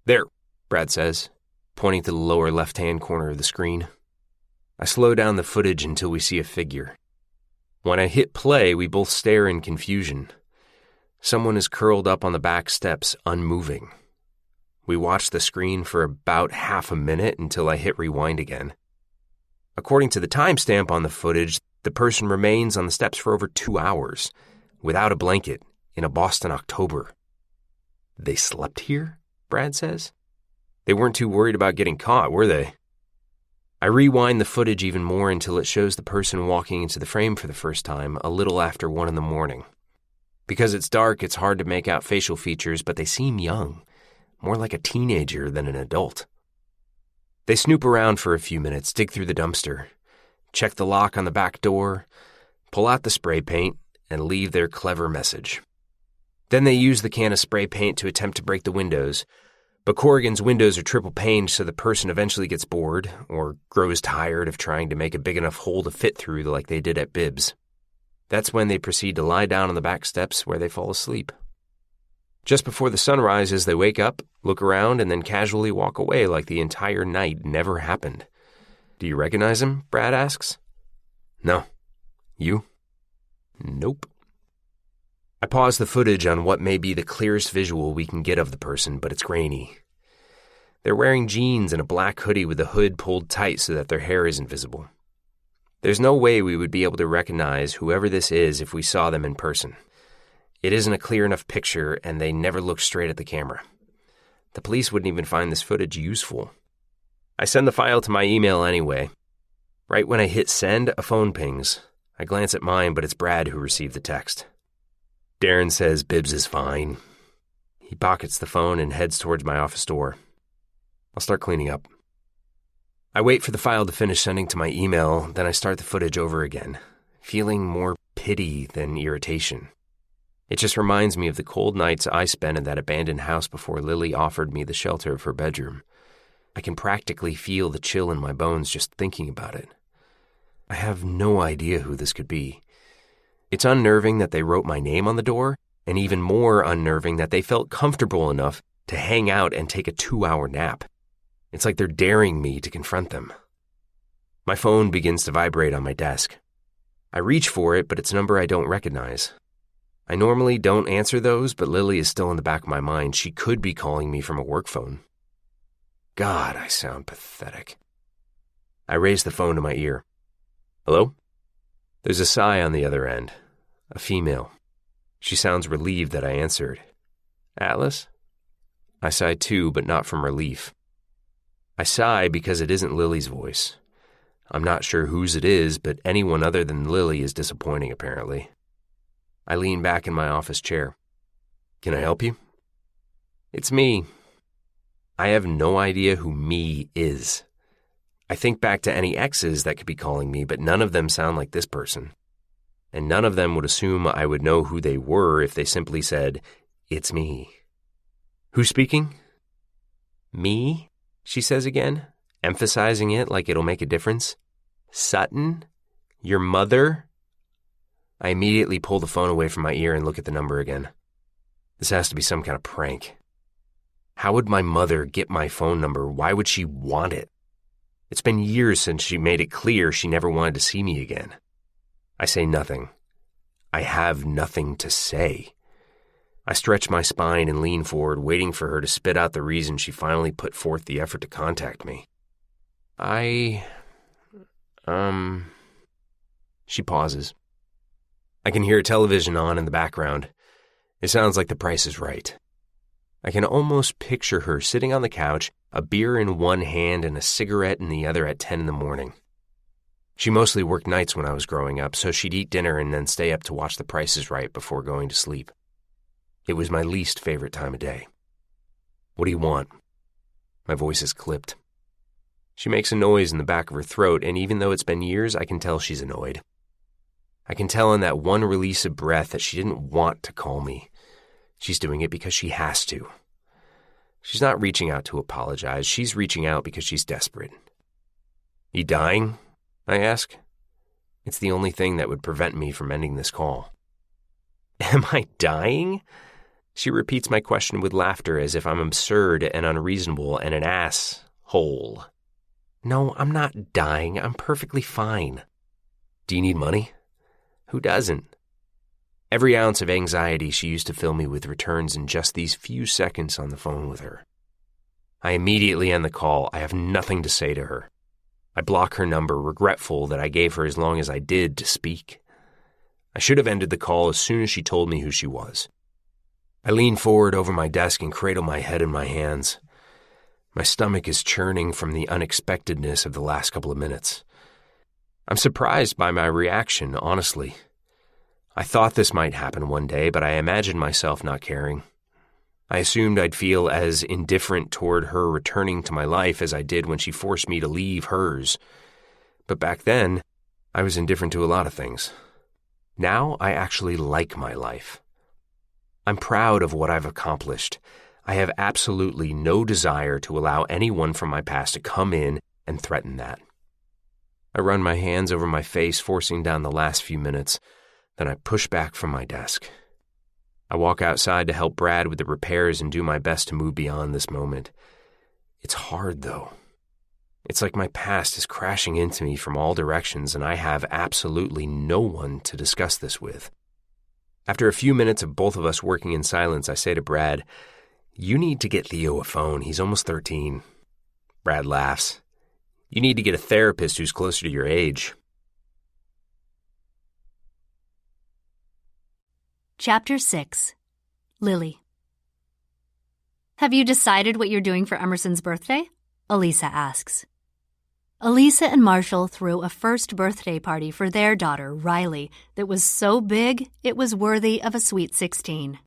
There, Brad says, pointing to the lower left-hand corner of the screen. I slow down the footage until we see a figure. When I hit play, we both stare in confusion. Someone is curled up on the back steps, unmoving. We watch the screen for about half a minute until I hit rewind again. According to the timestamp on the footage, the person remains on the steps for over 2 hours, without a blanket, in a Boston October. They slept here, Brad says. They weren't too worried about getting caught, were they? I rewind the footage even more until it shows the person walking into the frame for the first time a little after 1 a.m. Because it's dark, it's hard to make out facial features, but they seem young, more like a teenager than an adult. They snoop around for a few minutes, dig through the dumpster, check the lock on the back door, pull out the spray paint, and leave their clever message. Then they use the can of spray paint to attempt to break the windows, but Corrigan's windows are triple-paned, so the person eventually gets bored or grows tired of trying to make a big enough hole to fit through like they did at Bibbs. That's when they proceed to lie down on the back steps where they fall asleep. Just before the sun rises, they wake up, look around, and then casually walk away like the entire night never happened. Do you recognize him? Brad asks. No. You? Nope. I pause the footage on what may be the clearest visual we can get of the person, but it's grainy. They're wearing jeans and a black hoodie with the hood pulled tight so that their hair isn't visible. There's no way we would be able to recognize whoever this is if we saw them in person. It isn't a clear enough picture, and they never look straight at the camera. The police wouldn't even find this footage useful. I send the file to my email anyway. Right when I hit send, a phone pings. I glance at mine, but it's Brad who received the text. Darren says Bibbs is fine. He pockets the phone and heads towards my office door. I'll start cleaning up. I wait for the file to finish sending to my email, then I start the footage over again, feeling more pity than irritation. It just reminds me of the cold nights I spent in that abandoned house before Lily offered me the shelter of her bedroom. I can practically feel the chill in my bones just thinking about it. I have no idea who this could be. It's unnerving that they wrote my name on the door, and even more unnerving that they felt comfortable enough to hang out and take a 2-hour nap. It's like they're daring me to confront them. My phone begins to vibrate on my desk. I reach for it, but it's a number I don't recognize. I normally don't answer those, but Lily is still in the back of my mind. She could be calling me from a work phone. God, I sound pathetic. I raise the phone to my ear. Hello? There's a sigh on the other end. A female. She sounds relieved that I answered. Atlas? I sigh too, but not from relief. I sigh because it isn't Lily's voice. I'm not sure whose it is, but anyone other than Lily is disappointing, apparently. I lean back in my office chair. Can I help you? It's me. I have no idea who me is. I think back to any exes that could be calling me, but none of them sound like this person. And none of them would assume I would know who they were if they simply said, "It's me." Who's speaking? Me, she says again, emphasizing it like it'll make a difference. Sutton? Your mother? I immediately pull the phone away from my ear and look at the number again. This has to be some kind of prank. How would my mother get my phone number? Why would she want it? It's been years since she made it clear she never wanted to see me again. I say nothing. I have nothing to say. I stretch my spine and lean forward, waiting for her to spit out the reason she finally put forth the effort to contact me. She pauses. I can hear television on in the background. It sounds like The Price is Right. I can almost picture her sitting on the couch, a beer in one hand and a cigarette in the other at 10 in the morning. She mostly worked nights when I was growing up, so she'd eat dinner and then stay up to watch The Price is Right before going to sleep. It was my least favorite time of day. What do you want? My voice is clipped. She makes a noise in the back of her throat, and even though it's been years, I can tell she's annoyed. I can tell in that one release of breath that she didn't want to call me. She's doing it because she has to. She's not reaching out to apologize. She's reaching out because she's desperate. You dying? I ask. It's the only thing that would prevent me from ending this call. Am I dying? She repeats my question with laughter as if I'm absurd and unreasonable and an asshole. No, I'm not dying. I'm perfectly fine. Do you need money? Who doesn't? Every ounce of anxiety she used to fill me with returns in just these few seconds on the phone with her. I immediately end the call. I have nothing to say to her. I block her number, regretful that I gave her as long as I did to speak. I should have ended the call as soon as she told me who she was. I lean forward over my desk and cradle my head in my hands. My stomach is churning from the unexpectedness of the last couple of minutes. I'm surprised by my reaction, honestly. I thought this might happen one day, but I imagined myself not caring. I assumed I'd feel as indifferent toward her returning to my life as I did when she forced me to leave hers. But back then, I was indifferent to a lot of things. Now I actually like my life. I'm proud of what I've accomplished. I have absolutely no desire to allow anyone from my past to come in and threaten that. I run my hands over my face, forcing down the last few minutes. Then I push back from my desk. I walk outside to help Brad with the repairs and do my best to move beyond this moment. It's hard, though. It's like my past is crashing into me from all directions, and I have absolutely no one to discuss this with. After a few minutes of both of us working in silence, I say to Brad, "You need to get Theo a phone. He's almost 13. Brad laughs. "You need to get a therapist who's closer to your age." Chapter 6. Lily. Have you decided what you're doing for Emerson's birthday? Elisa asks. Elisa and Marshall threw a first birthday party for their daughter, Riley, that was so big it was worthy of a sweet 16.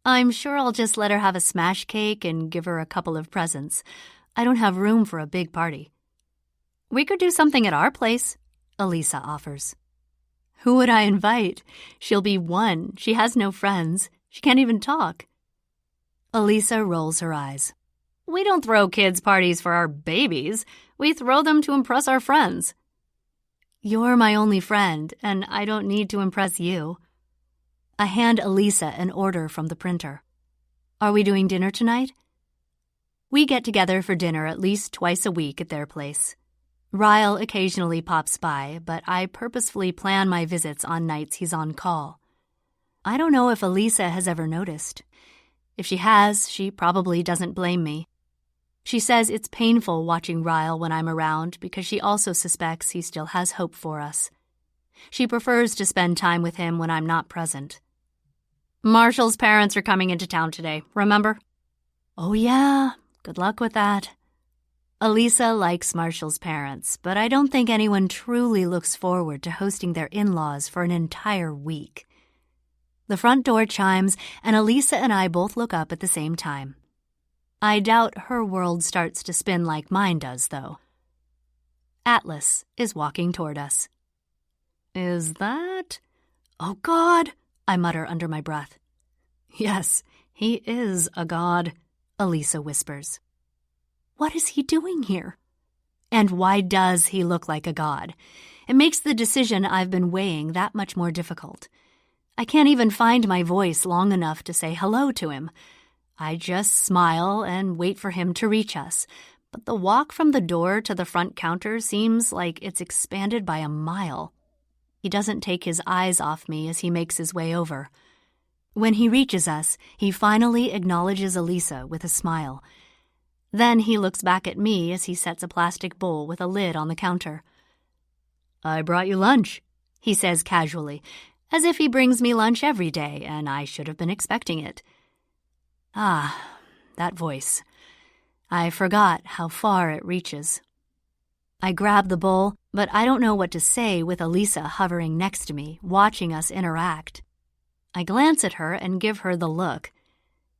I'm sure I'll just let her have a smash cake and give her a couple of presents. I don't have room for a big party. We could do something at our place, Elisa offers. Who would I invite? She'll be 1. She has no friends. She can't even talk. Elisa rolls her eyes. We don't throw kids' parties for our babies. We throw them to impress our friends. You're my only friend, and I don't need to impress you. I hand Elisa an order from the printer. Are we doing dinner tonight? We get together for dinner at least twice a week at their place. Ryle occasionally pops by, but I purposefully plan my visits on nights he's on call. I don't know if Elisa has ever noticed. If she has, she probably doesn't blame me. She says it's painful watching Ryle when I'm around because she also suspects he still has hope for us. She prefers to spend time with him when I'm not present. Marshall's parents are coming into town today, remember? Oh yeah, good luck with that. Elisa likes Marshall's parents, but I don't think anyone truly looks forward to hosting their in-laws for an entire week. The front door chimes, and Elisa and I both look up at the same time. I doubt her world starts to spin like mine does, though. Atlas is walking toward us. Is that... Oh, God, I mutter under my breath. Yes, he is a god, Elisa whispers. What is he doing here? And why does he look like a god? It makes the decision I've been weighing that much more difficult. I can't even find my voice long enough to say hello to him. I just smile and wait for him to reach us, but the walk from the door to the front counter seems like it's expanded by a mile. He doesn't take his eyes off me as he makes his way over. When he reaches us, he finally acknowledges Elisa with a smile. Then he looks back at me as he sets a plastic bowl with a lid on the counter. I brought you lunch, he says casually, as if he brings me lunch every day and I should have been expecting it. Ah, that voice. I forgot how far it reaches. I grab the bowl, but I don't know what to say with Elisa hovering next to me, watching us interact. I glance at her and give her the look.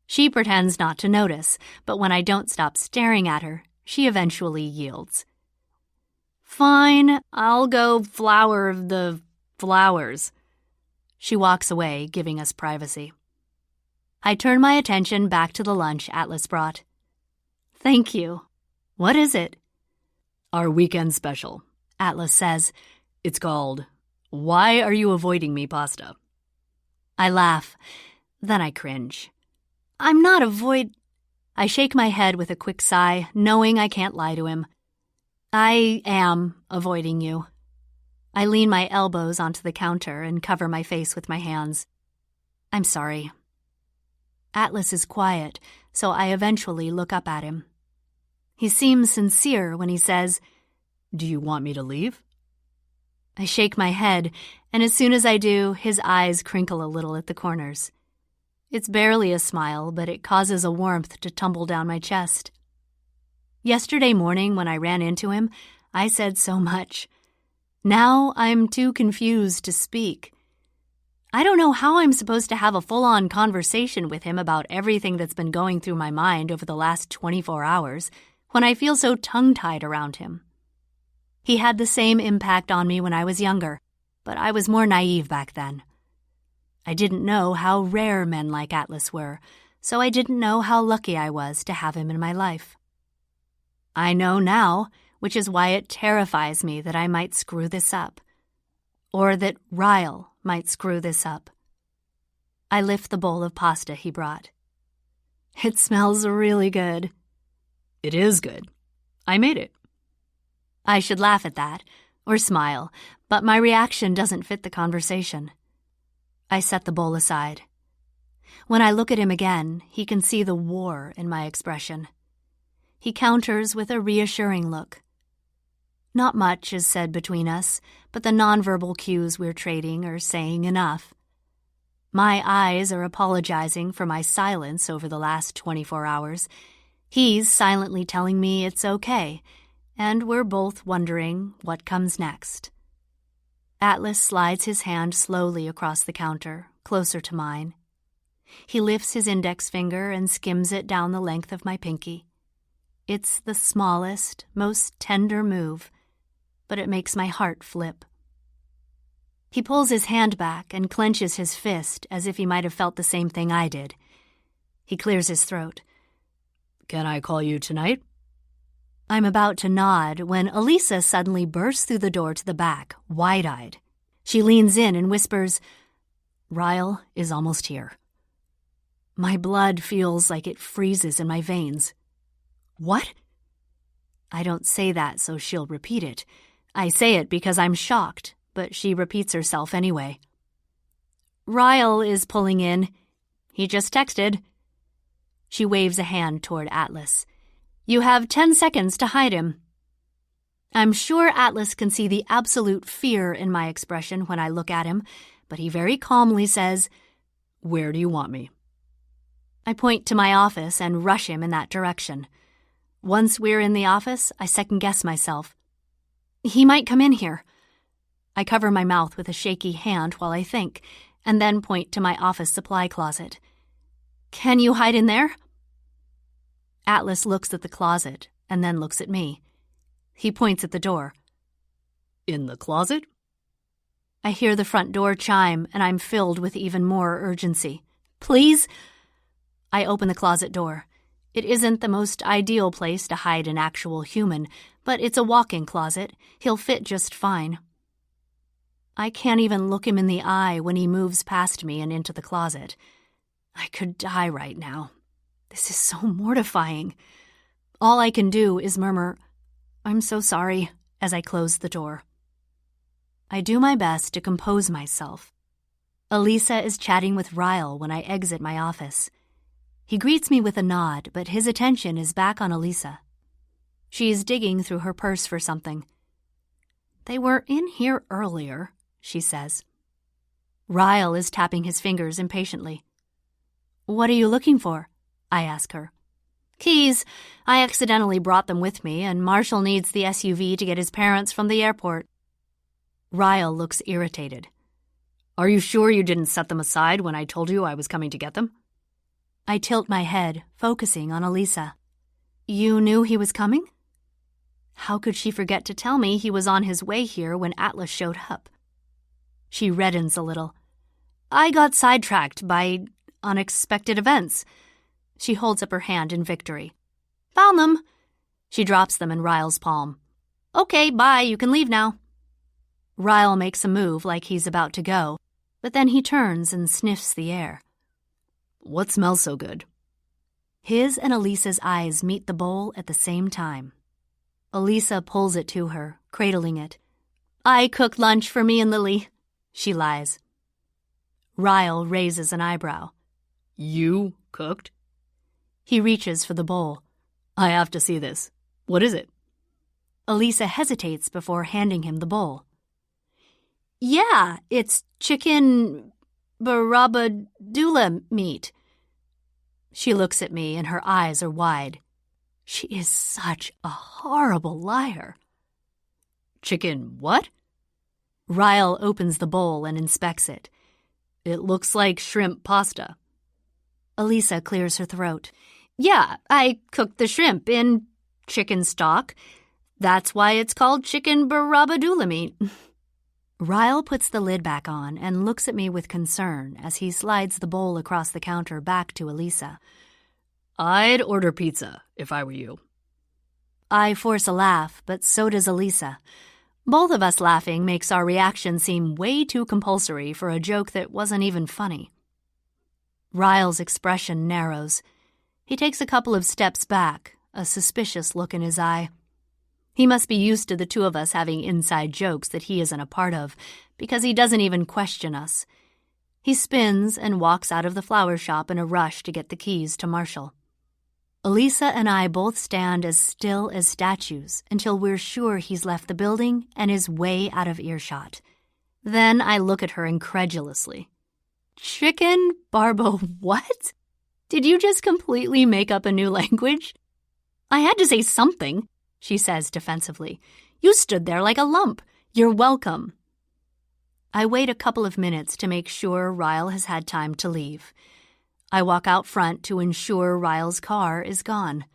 She pretends not to notice, but when I don't stop staring at her, she eventually yields. Fine, I'll go flower of the flowers. She walks away, giving us privacy. I turn my attention back to the lunch Atlas brought. Thank you. What is it? Our weekend special, Atlas says. It's called, Why Are You Avoiding Me Pasta? I laugh. Then I cringe. I'm not I shake my head with a quick sigh, knowing I can't lie to him. I am avoiding you. I lean my elbows onto the counter and cover my face with my hands. I'm sorry. Atlas is quiet, so I eventually look up at him. He seems sincere when he says, Do you want me to leave? I shake my head, and as soon as I do, his eyes crinkle a little at the corners. It's barely a smile, but it causes a warmth to tumble down my chest. Yesterday morning, when I ran into him, I said so much. Now I'm too confused to speak. I don't know how I'm supposed to have a full-on conversation with him about everything that's been going through my mind over the last 24 hours when I feel so tongue-tied around him. He had the same impact on me when I was younger, but I was more naive back then. I didn't know how rare men like Atlas were, so I didn't know how lucky I was to have him in my life. I know now, which is why it terrifies me that I might screw this up, or that Ryle might screw this up. I lift the bowl of pasta he brought. It smells really good. It is good. I made it. I should laugh at that, or smile, but my reaction doesn't fit the conversation. I set the bowl aside. When I look at him again, he can see the war in my expression. He counters with a reassuring look. Not much is said between us, but the nonverbal cues we're trading are saying enough. My eyes are apologizing for my silence over the last 24 hours. He's silently telling me it's okay, and we're both wondering what comes next. Atlas slides his hand slowly across the counter, closer to mine. He lifts his index finger and skims it down the length of my pinky. It's the smallest, most tender move, but it makes my heart flip. He pulls his hand back and clenches his fist as if he might have felt the same thing I did. He clears his throat. Can I call you tonight? I'm about to nod when Elisa suddenly bursts through the door to the back, wide-eyed. She leans in and whispers, Ryle is almost here. My blood feels like it freezes in my veins. What? I don't say that so she'll repeat it. I say it because I'm shocked, but she repeats herself anyway. Ryle is pulling in. He just texted. She waves a hand toward Atlas. You have 10 seconds to hide him. I'm sure Atlas can see the absolute fear in my expression when I look at him, but he very calmly says, Where do you want me? I point to my office and rush him in that direction. Once we're in the office, I second-guess myself. He might come in here. I cover my mouth with a shaky hand while I think, and then point to my office supply closet. Can you hide in there? Atlas looks at the closet and then looks at me. He points at the door. In the closet? I hear the front door chime, and I'm filled with even more urgency. Please? I open the closet door. It isn't the most ideal place to hide an actual human, but it's a walk-in closet. He'll fit just fine. I can't even look him in the eye when he moves past me and into the closet. I could die right now. This is so mortifying. All I can do is murmur, "I'm so sorry," as I close the door. I do my best to compose myself. Elisa is chatting with Ryle when I exit my office. He greets me with a nod, but his attention is back on Elisa. She's digging through her purse for something. "They were in here earlier," she says. Ryle is tapping his fingers impatiently. "What are you looking for?" I ask her. "Keys. I accidentally brought them with me, and Marshall needs the SUV to get his parents from the airport." Ryle looks irritated. "Are you sure you didn't set them aside when I told you I was coming to get them?" I tilt my head, focusing on Elisa. "You knew he was coming?" How could she forget to tell me he was on his way here when Atlas showed up? She reddens a little. "I got sidetracked by unexpected events." She holds up her hand in victory. "Found them." She drops them in Ryle's palm. "Okay, bye, you can leave now." Ryle makes a move like he's about to go, but then he turns and sniffs the air. "What smells so good?" His and Elisa's eyes meet the bowl at the same time. Elisa pulls it to her, cradling it. "I cooked lunch for me and Lily," she lies. Ryle raises an eyebrow. "You cooked?" He reaches for the bowl. "I have to see this. What is it?" Elisa hesitates before handing him the bowl. "Yeah, it's chicken barabadula meat." She looks at me and her eyes are wide. She is such a horrible liar. "Chicken what?" Ryle opens the bowl and inspects it. "It looks like shrimp pasta." Elisa clears her throat. "Yeah, I cooked the shrimp in chicken stock. That's why it's called chicken barabadula meat." Ryle puts the lid back on and looks at me with concern as he slides the bowl across the counter back to Elisa. "I'd order pizza if I were you." I force a laugh, but so does Elisa. Both of us laughing makes our reaction seem way too compulsory for a joke that wasn't even funny. Ryle's expression narrows. He takes a couple of steps back, a suspicious look in his eye. He must be used to the two of us having inside jokes that he isn't a part of, because he doesn't even question us. He spins and walks out of the flower shop in a rush to get the keys to Marshall. Elisa and I both stand as still as statues until we're sure he's left the building and is way out of earshot. Then I look at her incredulously. "Chicken barbo what? Did you just completely make up a new language?" "I had to say something," she says defensively. "You stood there like a lump. You're welcome." I wait a couple of minutes to make sure Ryle has had time to leave. I walk out front to ensure Ryle's car is gone.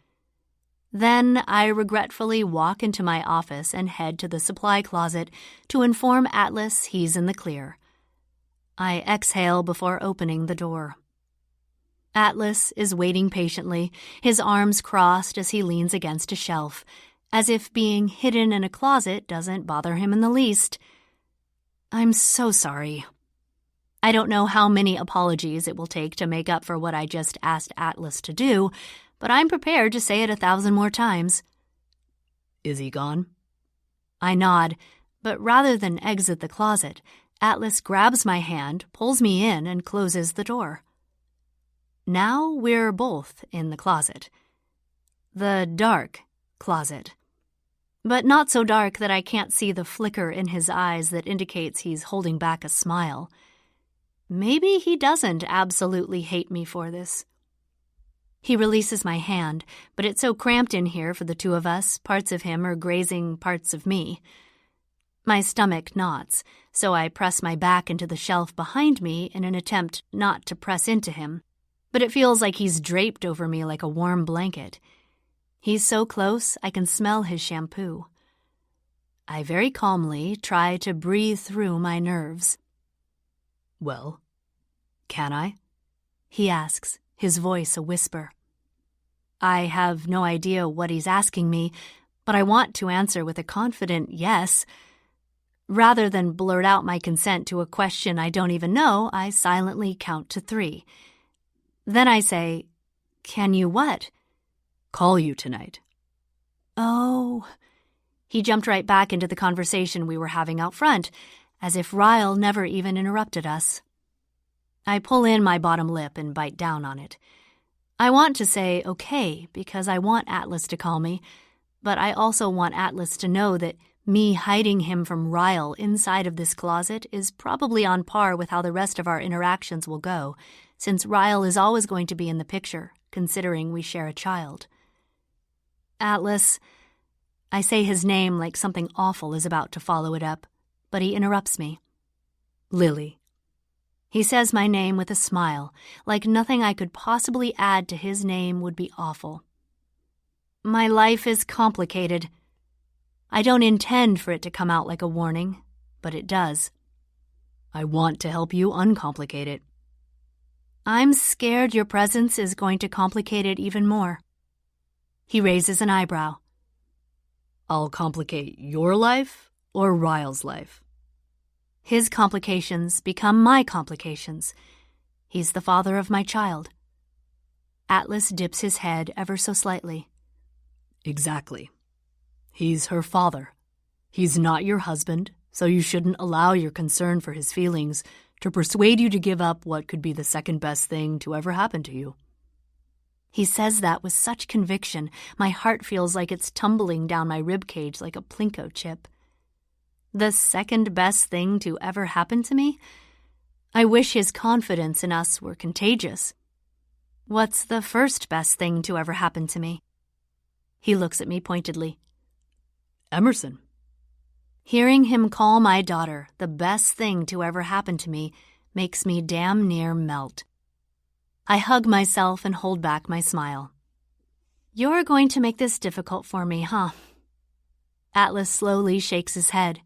Then I regretfully walk into my office and head to the supply closet to inform Atlas he's in the clear. I exhale before opening the door. Atlas is waiting patiently, his arms crossed as he leans against a shelf, as if being hidden in a closet doesn't bother him in the least. "I'm so sorry." I don't know how many apologies it will take to make up for what I just asked Atlas to do, but I'm prepared to say it 1,000 more times. "Is he gone?" I nod, but rather than exit the closet, Atlas grabs my hand, pulls me in, and closes the door. Now we're both in the closet. The dark closet. But not so dark that I can't see the flicker in his eyes that indicates he's holding back a smile. Maybe he doesn't absolutely hate me for this. He releases my hand, but it's so cramped in here for the two of us, parts of him are grazing parts of me. My stomach knots, so I press my back into the shelf behind me in an attempt not to press into him, but it feels like he's draped over me like a warm blanket. He's so close I can smell his shampoo. I very calmly try to breathe through my nerves. "Well, can I?" he asks, his voice a whisper. I have no idea what he's asking me, but I want to answer with a confident yes. Rather than blurt out my consent to a question I don't even know, I silently count to 3. Then I say, "Can you what?" "Call you tonight." "Oh." He jumped right back into the conversation we were having out front, as if Ryle never even interrupted us. I pull in my bottom lip and bite down on it. I want to say okay because I want Atlas to call me, but I also want Atlas to know that me hiding him from Ryle inside of this closet is probably on par with how the rest of our interactions will go, since Ryle is always going to be in the picture, considering we share a child. "Atlas," I say his name like something awful is about to follow it up, but he interrupts me. "Lily." He says my name with a smile, like nothing I could possibly add to his name would be awful. My life is complicated. I don't intend for it to come out like a warning, but it does. I want to help you uncomplicate it. I'm scared your presence is going to complicate it even more. He raises an eyebrow. I'll complicate your life or Ryle's life? His complications become my complications. He's the father of my child. Atlas dips his head ever so slightly. Exactly. He's her father. He's not your husband, so you shouldn't allow your concern for his feelings to persuade you to give up what could be the second best thing to ever happen to you. He says that with such conviction, my heart feels like it's tumbling down my ribcage like a Plinko chip. The second best thing to ever happen to me? I wish his confidence in us were contagious. What's the first best thing to ever happen to me? He looks at me pointedly. Emerson. Hearing him call my daughter the best thing to ever happen to me makes me damn near melt. I hug myself and hold back my smile. You're going to make this difficult for me, huh? Atlas slowly shakes his head.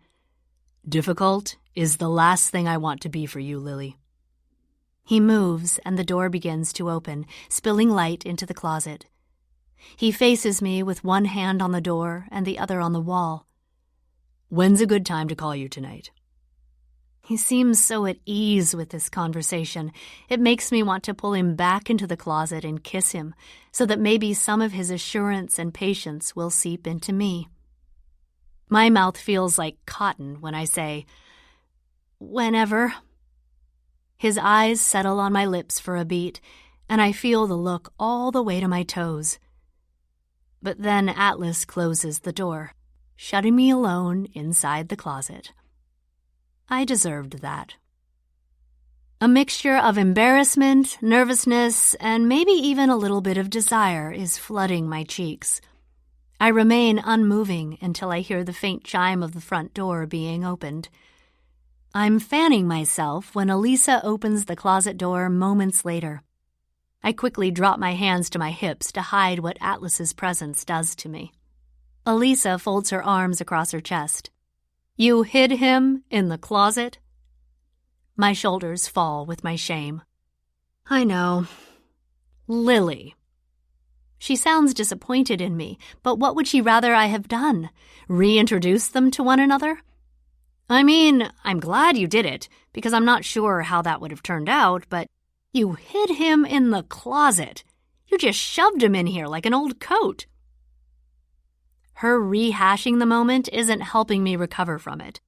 Difficult is the last thing I want to be for you, Lily. He moves and the door begins to open, spilling light into the closet. He faces me with one hand on the door and the other on the wall. When's a good time to call you tonight? He seems so at ease with this conversation. It makes me want to pull him back into the closet and kiss him, so that maybe some of his assurance and patience will seep into me. My mouth feels like cotton when I say, whenever. His eyes settle on my lips for a beat, and I feel the look all the way to my toes. But then Atlas closes the door, shutting me alone inside the closet. I deserved that. A mixture of embarrassment, nervousness, and maybe even a little bit of desire is flooding my cheeks. I remain unmoving until I hear the faint chime of the front door being opened. I'm fanning myself when Elisa opens the closet door moments later. I quickly drop my hands to my hips to hide what Atlas's presence does to me. Elisa folds her arms across her chest. You hid him in the closet? My shoulders fall with my shame. I know. Lily. She sounds disappointed in me, but what would she rather I have done? Reintroduce them to one another? I mean, I'm glad you did it, because I'm not sure how that would have turned out, but you hid him in the closet. You just shoved him in here like an old coat. Her rehashing the moment isn't helping me recover from it.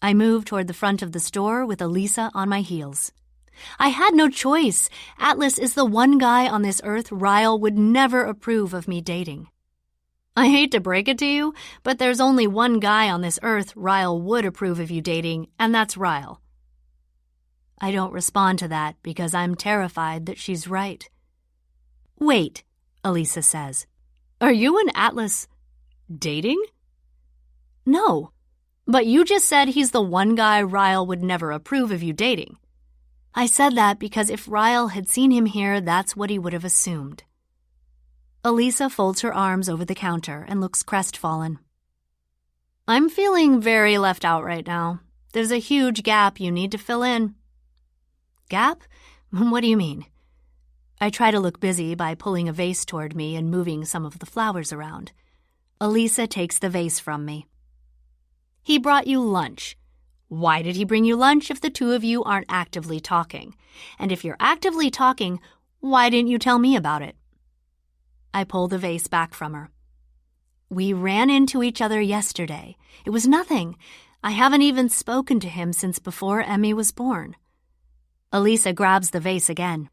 I move toward the front of the store with Elisa on my heels. I had no choice. Atlas is the one guy on this earth Ryle would never approve of me dating. I hate to break it to you, but there's only one guy on this earth Ryle would approve of you dating, and that's Ryle. I don't respond to that because I'm terrified that she's right. Wait, Elisa says. Are you and Atlas dating? No, but you just said he's the one guy Ryle would never approve of you dating. I said that because if Ryle had seen him here, that's what he would have assumed. Elisa folds her arms over the counter and looks crestfallen. I'm feeling very left out right now. There's a huge gap you need to fill in. Gap? What do you mean? I try to look busy by pulling a vase toward me and moving some of the flowers around. Elisa takes the vase from me. He brought you lunch. Why did he bring you lunch if the two of you aren't actively talking? And if you're actively talking, why didn't you tell me about it? I pull the vase back from her. We ran into each other yesterday. It was nothing. I haven't even spoken to him since before Emmy was born. Elisa grabs the vase again.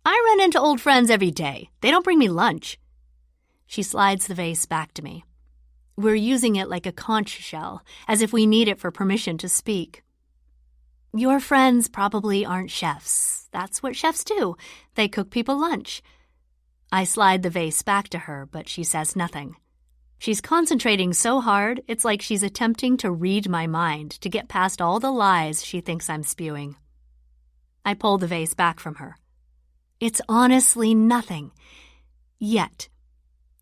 I run into old friends every day. They don't bring me lunch. She slides the vase back to me. We're using it like a conch shell, as if we need it for permission to speak. Your friends probably aren't chefs. That's what chefs do. They cook people lunch. I slide the vase back to her, but she says nothing. She's concentrating so hard, it's like she's attempting to read my mind to get past all the lies she thinks I'm spewing. I pull the vase back from her. It's honestly nothing. Yet.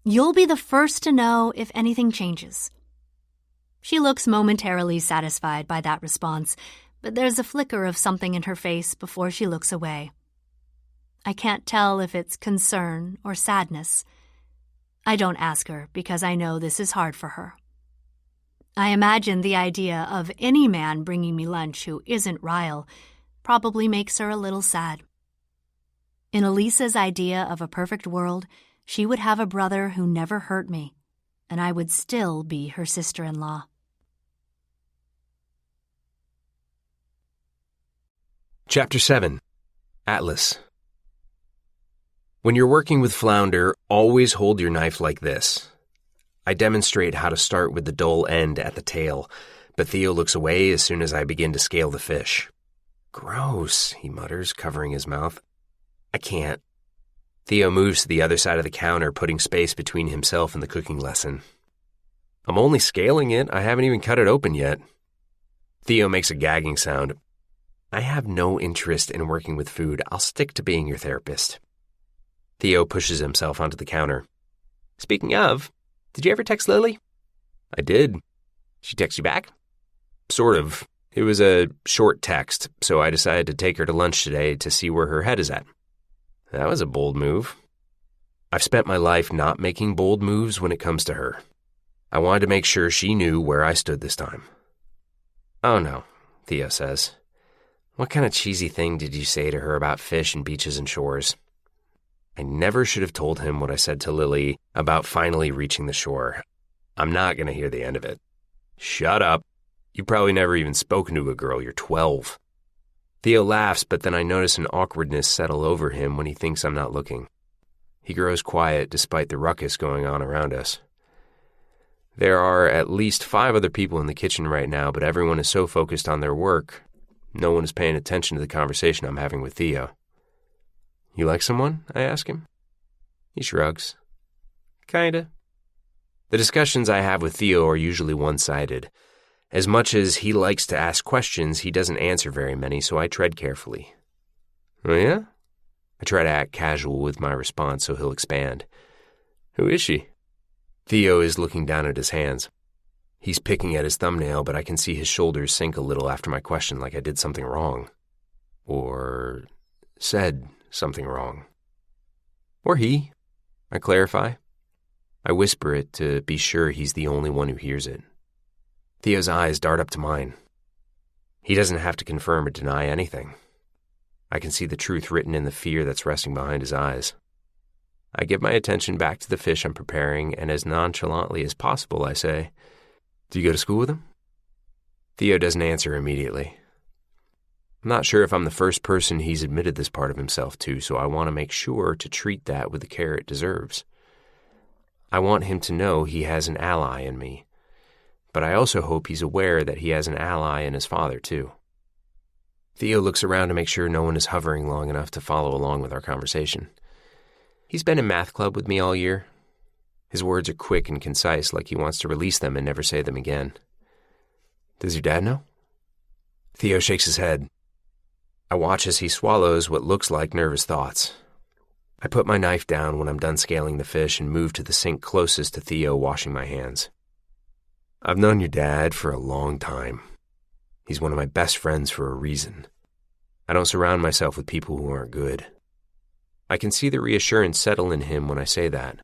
You'll be the first to know if anything changes. She looks momentarily satisfied by that response, but there's a flicker of something in her face before she looks away. I can't tell if it's concern or sadness. I don't ask her because I know this is hard for her. I imagine the idea of any man bringing me lunch who isn't Ryle probably makes her a little sad. In Elisa's idea of a perfect world, she would have a brother who never hurt me, and I would still be her sister-in-law. Chapter 7. Atlas. When you're working with flounder, always hold your knife like this. I demonstrate how to start with the dull end at the tail, but Theo looks away as soon as I begin to scale the fish. Gross, he mutters, covering his mouth. I can't. Theo moves to the other side of the counter, putting space between himself and the cooking lesson. I'm only scaling it. I haven't even cut it open yet. Theo makes a gagging sound. I have no interest in working with food. I'll stick to being your therapist. Theo pushes himself onto the counter. Speaking of, did you ever text Lily? I did. She text you back? Sort of. It was a short text, so I decided to take her to lunch today to see where her head is at. That was a bold move. I've spent my life not making bold moves when it comes to her. I wanted to make sure she knew where I stood this time. Oh no, Theo says. What kind of cheesy thing did you say to her about fish and beaches and shores? I never should have told him what I said to Lily about finally reaching the shore. I'm not going to hear the end of it. Shut up. You've probably never even spoken to a girl. You're 12. Theo laughs, but then I notice an awkwardness settle over him when he thinks I'm not looking. He grows quiet despite the ruckus going on around us. There are at least 5 other people in the kitchen right now, but everyone is so focused on their work, no one is paying attention to the conversation I'm having with Theo. You like someone? I ask him. He shrugs. Kinda. The discussions I have with Theo are usually one-sided. As much as he likes to ask questions, he doesn't answer very many, so I tread carefully. Oh yeah? I try to act casual with my response so he'll expand. Who is she? Theo is looking down at his hands. He's picking at his thumbnail, but I can see his shoulders sink a little after my question, like I did something wrong. Or said something wrong. Or he, I clarify. I whisper it to be sure he's the only one who hears it. Theo's eyes dart up to mine. He doesn't have to confirm or deny anything. I can see the truth written in the fear that's resting behind his eyes. I give my attention back to the fish I'm preparing, and as nonchalantly as possible, I say, Do you go to school with him? Theo doesn't answer immediately. I'm not sure if I'm the first person he's admitted this part of himself to, so I want to make sure to treat that with the care it deserves. I want him to know he has an ally in me, but I also hope he's aware that he has an ally in his father, too. Theo looks around to make sure no one is hovering long enough to follow along with our conversation. He's been in math club with me all year. His words are quick and concise, like he wants to release them and never say them again. Does your dad know? Theo shakes his head. I watch as he swallows what looks like nervous thoughts. I put my knife down when I'm done scaling the fish and move to the sink closest to Theo, washing my hands. I've known your dad for a long time. He's one of my best friends for a reason. I don't surround myself with people who aren't good. I can see the reassurance settle in him when I say that.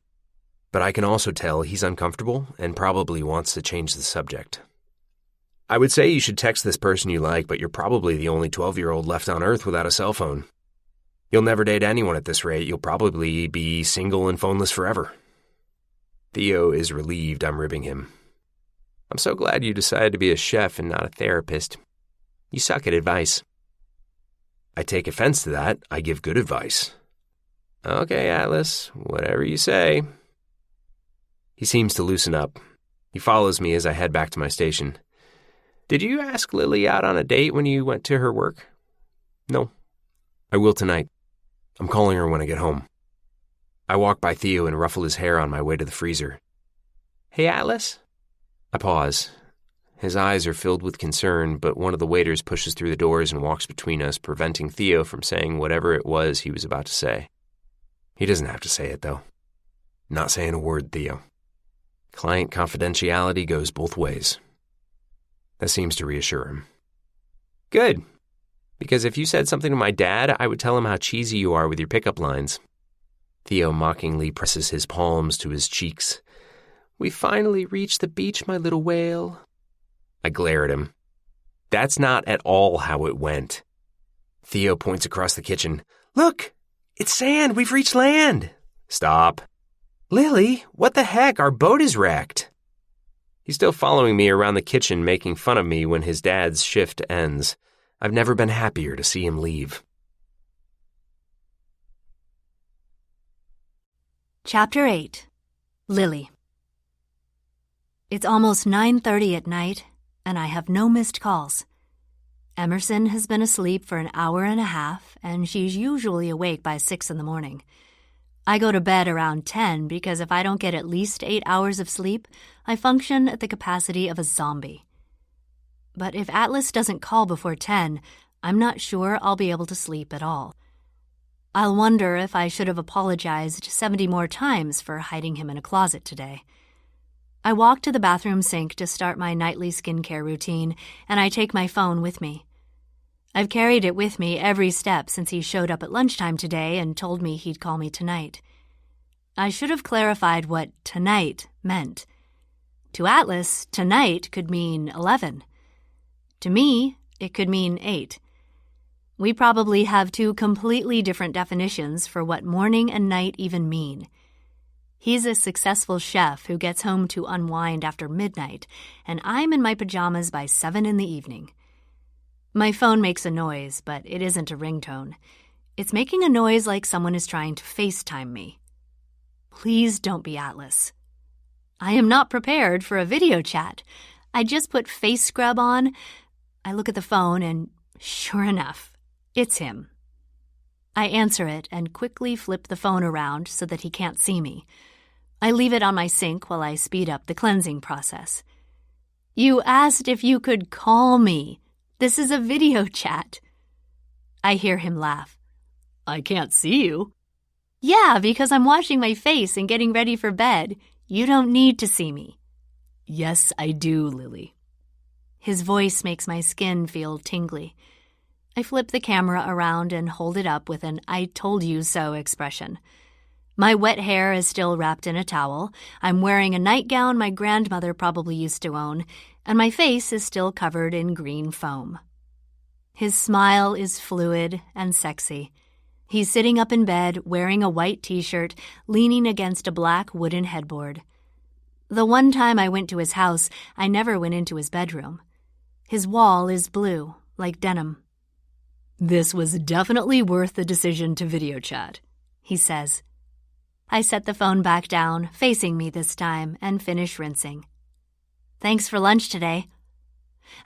But I can also tell he's uncomfortable and probably wants to change the subject. I would say you should text this person you like, but you're probably the only 12-year-old left on Earth without a cell phone. You'll never date anyone at this rate. You'll probably be single and phoneless forever. Theo is relieved I'm ribbing him. I'm so glad you decided to be a chef and not a therapist. You suck at advice. I take offense to that. I give good advice. Okay, Atlas, whatever you say. He seems to loosen up. He follows me as I head back to my station. Did you ask Lily out on a date when you went to her work? No. I will tonight. I'm calling her when I get home. I walk by Theo and ruffle his hair on my way to the freezer. Hey, Atlas? I pause. His eyes are filled with concern, but one of the waiters pushes through the doors and walks between us, preventing Theo from saying whatever it was he was about to say. He doesn't have to say it, though. Not saying a word, Theo. Client confidentiality goes both ways. That seems to reassure him. Good. Because if you said something to my dad, I would tell him how cheesy you are with your pickup lines. Theo mockingly presses his palms to his cheeks. We finally reached the beach, my little whale. I glare at him. That's not at all how it went. Theo points across the kitchen. Look! It's sand! We've reached land! Stop. Lily, what the heck? Our boat is wrecked. He's still following me around the kitchen, making fun of me when his dad's shift ends. I've never been happier to see him leave. Chapter 8. Lily. It's almost 9:30 at night, and I have no missed calls. Emerson has been asleep for an hour and a half, and she's usually awake by 6 in the morning. I go to bed around 10 because if I don't get at least 8 hours of sleep, I function at the capacity of a zombie. But if Atlas doesn't call before 10, I'm not sure I'll be able to sleep at all. I'll wonder if I should have apologized 70 more times for hiding him in a closet today. I walk to the bathroom sink to start my nightly skincare routine, and I take my phone with me. I've carried it with me every step since he showed up at lunchtime today and told me he'd call me tonight. I should have clarified what tonight meant. To Atlas, tonight could mean 11. To me, it could mean 8. We probably have two completely different definitions for what morning and night even mean. He's a successful chef who gets home to unwind after midnight, and I'm in my pajamas by 7 in the evening. My phone makes a noise, but it isn't a ringtone. It's making a noise like someone is trying to FaceTime me. Please don't be Atlas. I am not prepared for a video chat. I just put face scrub on. I look at the phone and, sure enough, it's him. I answer it and quickly flip the phone around so that he can't see me. I leave it on my sink while I speed up the cleansing process. You asked if you could call me. This is a video chat. I hear him laugh. I can't see you. Yeah, because I'm washing my face and getting ready for bed. You don't need to see me. Yes, I do, Lily. His voice makes my skin feel tingly. I flip the camera around and hold it up with an I told you so expression. My wet hair is still wrapped in a towel. I'm wearing a nightgown my grandmother probably used to own, and my face is still covered in green foam. His smile is fluid and sexy. He's sitting up in bed, wearing a white t-shirt, leaning against a black wooden headboard. The one time I went to his house, I never went into his bedroom. His wall is blue, like denim. This was definitely worth the decision to video chat, he says. I set the phone back down, facing me this time, and finish rinsing. Thanks for lunch today.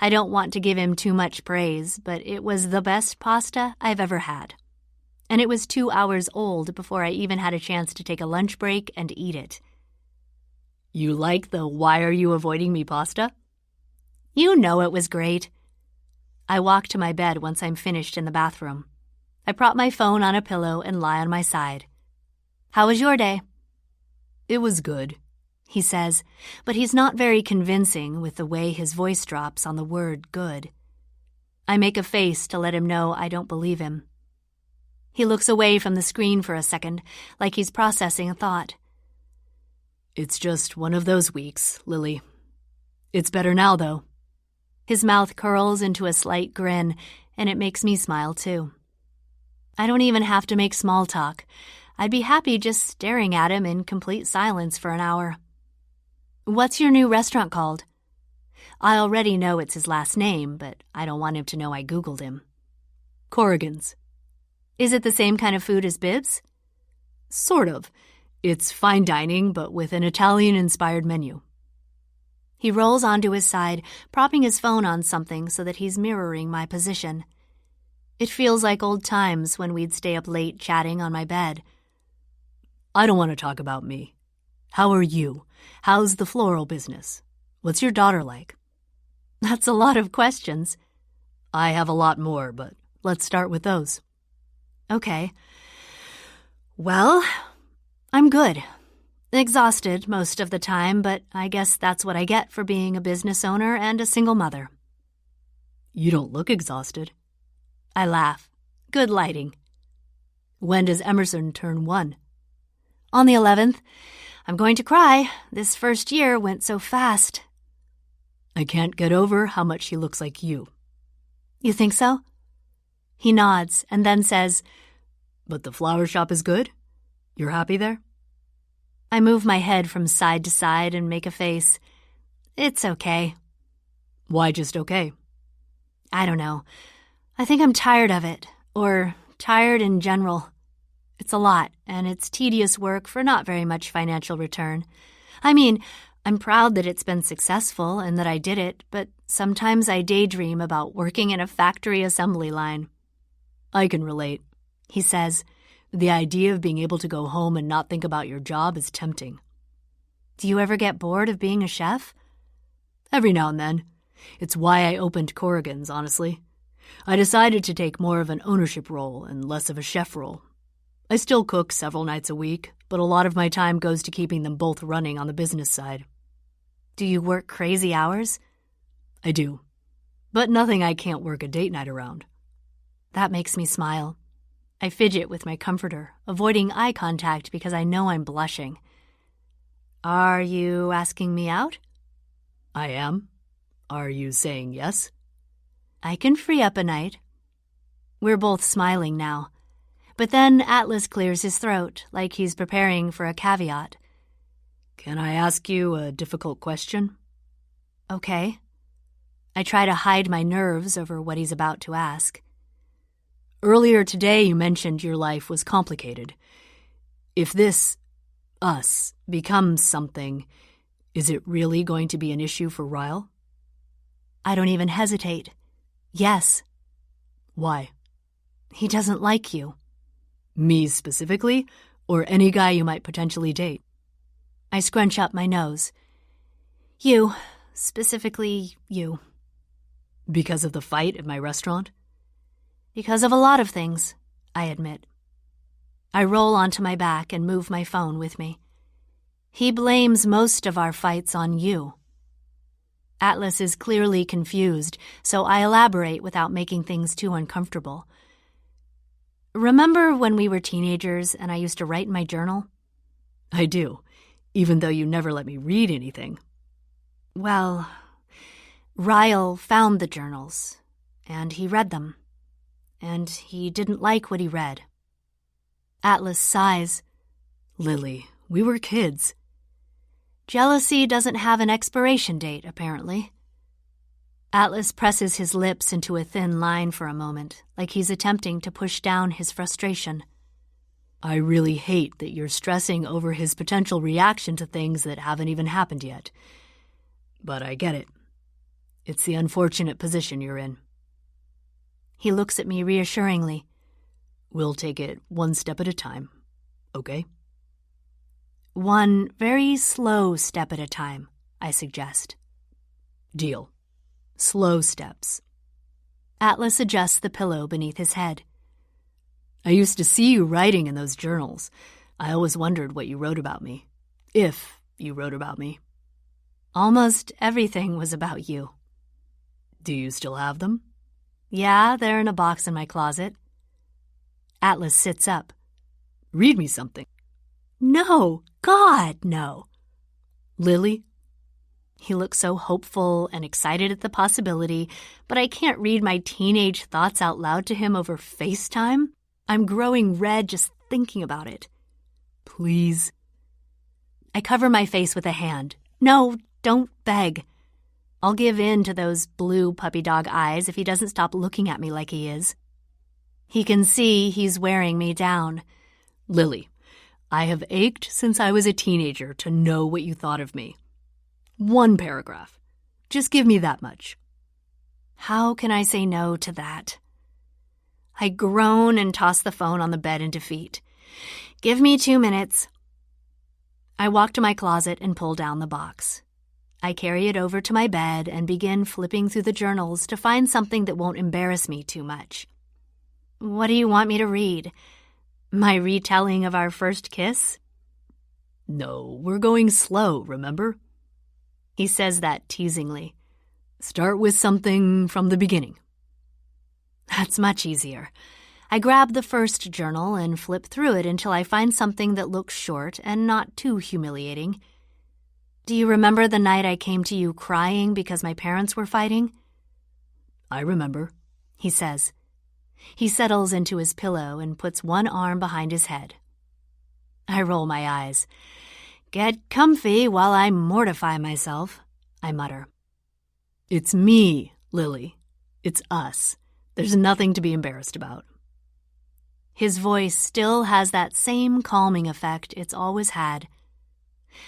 I don't want to give him too much praise, but it was the best pasta I've ever had. and it was 2 hours old before I even had a chance to take a lunch break and eat it. You like the "why are you avoiding me" pasta? You know it was great. I walk to my bed once I'm finished in the bathroom. I prop my phone on a pillow and lie on my side. How was your day? It was good, he says, but he's not very convincing with the way his voice drops on the word good. I make a face to let him know I don't believe him. He looks away from the screen for a second, like he's processing a thought. It's just one of those weeks, Lily. It's better now, though. His mouth curls into a slight grin, and it makes me smile, too. I don't even have to make small talk. I'd be happy just staring at him in complete silence for an hour. What's your new restaurant called? I already know it's his last name, but I don't want him to know I Googled him. Corrigan's. Is it the same kind of food as Bibbs? Sort of. It's fine dining, but with an Italian-inspired menu. He rolls onto his side, propping his phone on something so that he's mirroring my position. It feels like old times when we'd stay up late chatting on my bed. I don't want to talk about me. How are you? How's the floral business? What's your daughter like? That's a lot of questions. I have a lot more, but let's start with those. Okay. Well, I'm good. Exhausted most of the time, but I guess that's what I get for being a business owner and a single mother. You don't look exhausted. I laugh. Good lighting. When does Emerson turn 1? On the 11th. I'm going to cry. This first year went so fast. I can't get over how much he looks like you. You think so? He nods and then says, But the flower shop is good? You're happy there? I move my head from side to side and make a face. It's okay. Why just okay? I don't know. I think I'm tired of it, or tired in general. It's a lot, and it's tedious work for not very much financial return. I mean, I'm proud that it's been successful and that I did it, but sometimes I daydream about working in a factory assembly line. I can relate, he says. The idea of being able to go home and not think about your job is tempting. Do you ever get bored of being a chef? Every now and then. It's why I opened Corrigan's, honestly. I decided to take more of an ownership role and less of a chef role. I still cook several nights a week, but a lot of my time goes to keeping them both running on the business side. Do you work crazy hours? I do, but nothing I can't work a date night around. That makes me smile. I fidget with my comforter, avoiding eye contact because I know I'm blushing. Are you asking me out? I am. Are you saying yes? I can free up a night. We're both smiling now. But then Atlas clears his throat, like he's preparing for a caveat. Can I ask you a difficult question? Okay. I try to hide my nerves over what he's about to ask. Earlier today you mentioned your life was complicated. If this, us, becomes something, is it really going to be an issue for Ryle? I don't even hesitate. Yes. Why? He doesn't like you. Me specifically, or any guy you might potentially date? I scrunch up my nose. You. Specifically, you. Because of the fight at my restaurant? Because of a lot of things, I admit. I roll onto my back and move my phone with me. He blames most of our fights on you. Atlas is clearly confused, so I elaborate without making things too uncomfortable. Remember when we were teenagers and I used to write in my journal? I do, even though you never let me read anything. Well, Ryle found the journals, and he read them, and he didn't like what he read. Atlas sighs. Lily, we were kids. Jealousy doesn't have an expiration date, apparently. Atlas presses his lips into a thin line for a moment, like he's attempting to push down his frustration. I really hate that you're stressing over his potential reaction to things that haven't even happened yet. But I get it. It's the unfortunate position you're in. He looks at me reassuringly. We'll take it one step at a time, okay? One very slow step at a time, I suggest. Deal. Slow steps. Atlas adjusts the pillow beneath his head. I used to see you writing in those journals. I always wondered what you wrote about me. If you wrote about me. Almost everything was about you. Do you still have them? Yeah, they're in a box in my closet. Atlas sits up. Read me something. No, God, no. Lily? He looks so hopeful and excited at the possibility, but I can't read my teenage thoughts out loud to him over FaceTime. I'm growing red just thinking about it. Please. I cover my face with a hand. No, don't beg. I'll give in to those blue puppy dog eyes if he doesn't stop looking at me like he is. He can see he's wearing me down. Lily, I have ached since I was a teenager to know what you thought of me. One paragraph. Just give me that much. How can I say no to that? I groan and toss the phone on the bed in defeat. Give me 2 minutes. I walk to my closet and pull down the box. I carry it over to my bed and begin flipping through the journals to find something that won't embarrass me too much. What do you want me to read? My retelling of our first kiss? No, we're going slow, remember? He says that teasingly. Start with something from the beginning. That's much easier. I grab the first journal and flip through it until I find something that looks short and not too humiliating. Do you remember the night I came to you crying because my parents were fighting? I remember, he says. He settles into his pillow and puts one arm behind his head. I roll my eyes. Get comfy while I mortify myself, I mutter. It's me, Lily. It's us. There's nothing to be embarrassed about. His voice still has that same calming effect it's always had.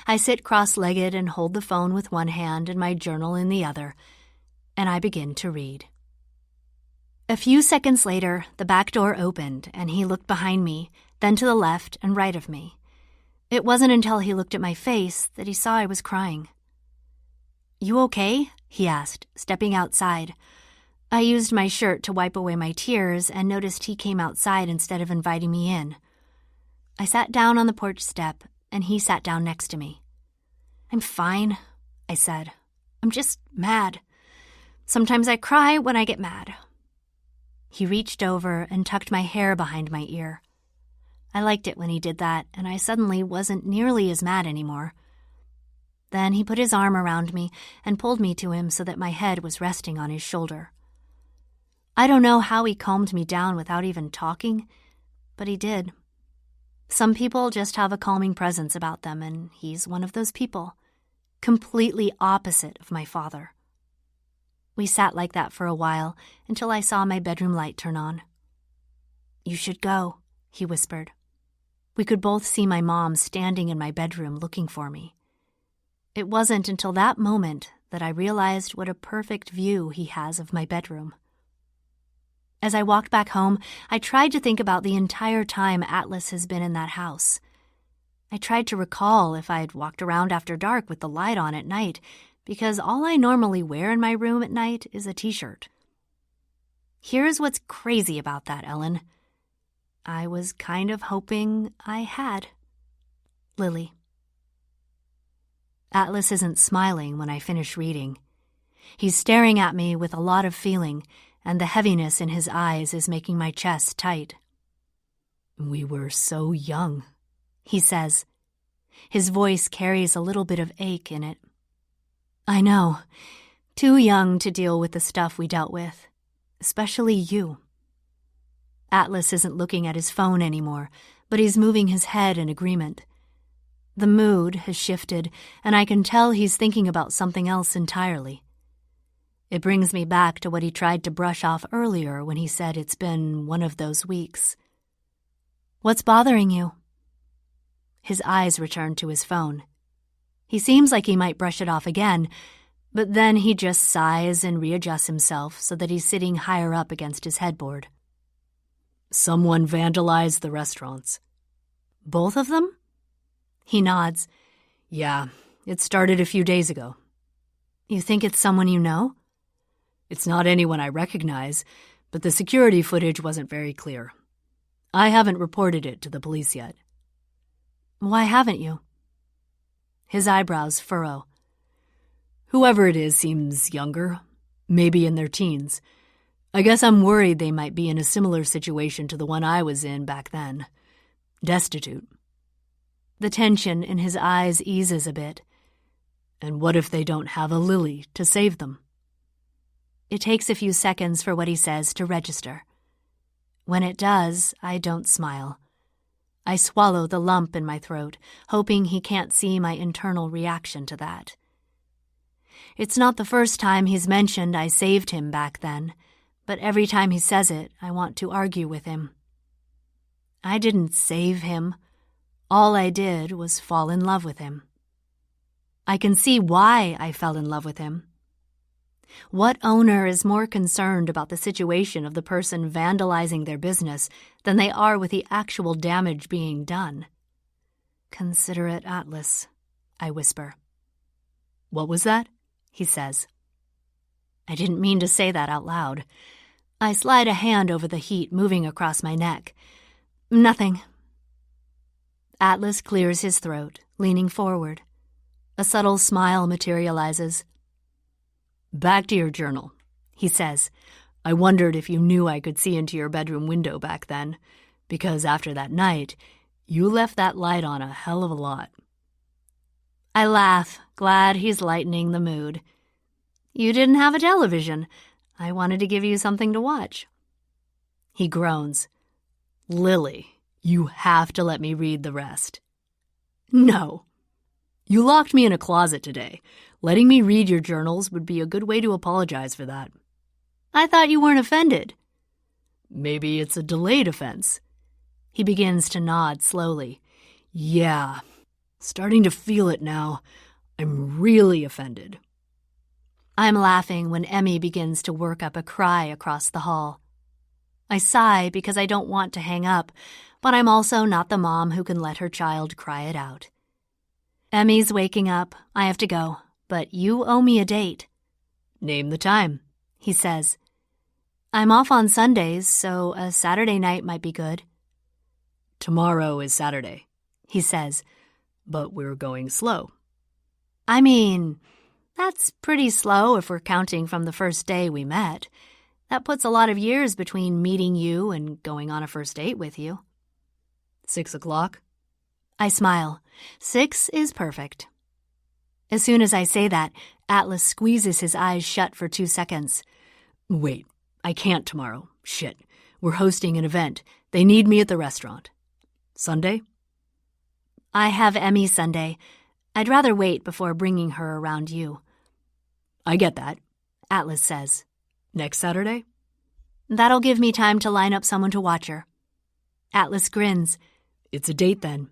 I sit cross-legged and hold the phone with one hand and my journal in the other, and I begin to read. A few seconds later, the back door opened, and he looked behind me, then to the left and right of me. It wasn't until he looked at my face that he saw I was crying. You okay? He asked, stepping outside. I used my shirt to wipe away my tears and noticed he came outside instead of inviting me in. I sat down on the porch step, and he sat down next to me. I'm fine, I said. I'm just mad. Sometimes I cry when I get mad. He reached over and tucked my hair behind my ear. I liked it when he did that, and I suddenly wasn't nearly as mad anymore. Then he put his arm around me and pulled me to him so that my head was resting on his shoulder. I don't know how he calmed me down without even talking, but he did. Some people just have a calming presence about them, and he's one of those people, completely opposite of my father. We sat like that for a while until I saw my bedroom light turn on. You should go, he whispered. We could both see my mom standing in my bedroom looking for me. It wasn't until that moment that I realized what a perfect view he has of my bedroom. As I walked back home, I tried to think about the entire time Atlas has been in that house. I tried to recall if I'd walked around after dark with the light on at night, because all I normally wear in my room at night is a t-shirt. Here's what's crazy about that, Ellen. I was kind of hoping I had. Lily. Atlas isn't smiling when I finish reading. He's staring at me with a lot of feeling, and the heaviness in his eyes is making my chest tight. We were so young, he says. His voice carries a little bit of ache in it. I know, too young to deal with the stuff we dealt with, especially you. Atlas isn't looking at his phone anymore, but he's moving his head in agreement. The mood has shifted, and I can tell he's thinking about something else entirely. It brings me back to what he tried to brush off earlier when he said it's been one of those weeks. What's bothering you? His eyes return to his phone. He seems like he might brush it off again, but then he just sighs and readjusts himself so that he's sitting higher up against his headboard. Someone vandalized the restaurants. Both of them? He nods. Yeah, it started a few days ago. You think it's someone you know? It's not anyone I recognize, but the security footage wasn't very clear. I haven't reported it to the police yet. Why haven't you? His eyebrows furrow. Whoever it is seems younger, maybe in their teens. I guess I'm worried they might be in a similar situation to the one I was in back then. Destitute. The tension in his eyes eases a bit. And what if they don't have a Lily to save them? It takes a few seconds for what he says to register. When it does, I don't smile. I swallow the lump in my throat, hoping he can't see my internal reaction to that. It's not the first time he's mentioned I saved him back then, but every time he says it, I want to argue with him. I didn't save him. All I did was fall in love with him. I can see why I fell in love with him. What owner is more concerned about the situation of the person vandalizing their business than they are with the actual damage being done? Considerate Atlas, I whisper. What was that? He says. I didn't mean to say that out loud. I slide a hand over the heat moving across my neck. Nothing. Atlas clears his throat, leaning forward. A subtle smile materializes. Back to your journal, he says. I wondered if you knew I could see into your bedroom window back then, because after that night, you left that light on a hell of a lot. I laugh, glad he's lightening the mood. You didn't have a television. I wanted to give you something to watch. He groans. Lily, you have to let me read the rest. No. You locked me in a closet today. Letting me read your journals would be a good way to apologize for that. I thought you weren't offended. Maybe it's a delayed offense. He begins to nod slowly. Yeah, starting to feel it now. I'm really offended. I'm laughing when Emmy begins to work up a cry across the hall. I sigh because I don't want to hang up, but I'm also not the mom who can let her child cry it out. Emmy's waking up. I have to go, but you owe me a date. Name the time, he says. I'm off on Sundays, so a Saturday night might be good. Tomorrow is Saturday, he says, but we're going slow. I mean, that's pretty slow if we're counting from the first day we met. That puts a lot of years between meeting you and going on a first date with you. 6 o'clock? I smile. 6 is perfect. As soon as I say that, Atlas squeezes his eyes shut for 2 seconds. Wait, I can't tomorrow. Shit. We're hosting an event. They need me at the restaurant. Sunday? I have Emmy Sunday. I'd rather wait before bringing her around you. I get that, Atlas says. Next Saturday? That'll give me time to line up someone to watch her. Atlas grins. It's a date then.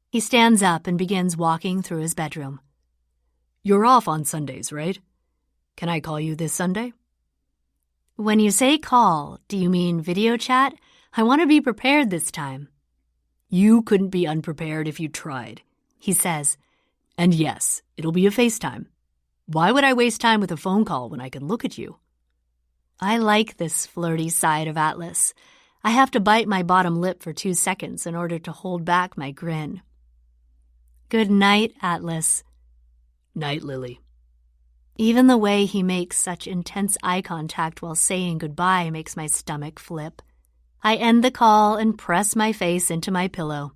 He stands up and begins walking through his bedroom. You're off on Sundays, right? Can I call you this Sunday? When you say call, do you mean video chat? I want to be prepared this time. You couldn't be unprepared if you tried, he says. And yes, it'll be a FaceTime. Why would I waste time with a phone call when I can look at you? I like this flirty side of Atlas. I have to bite my bottom lip for 2 seconds in order to hold back my grin. Good night, Atlas. Night, Lily. Even the way he makes such intense eye contact while saying goodbye makes my stomach flip. I end the call and press my face into my pillow.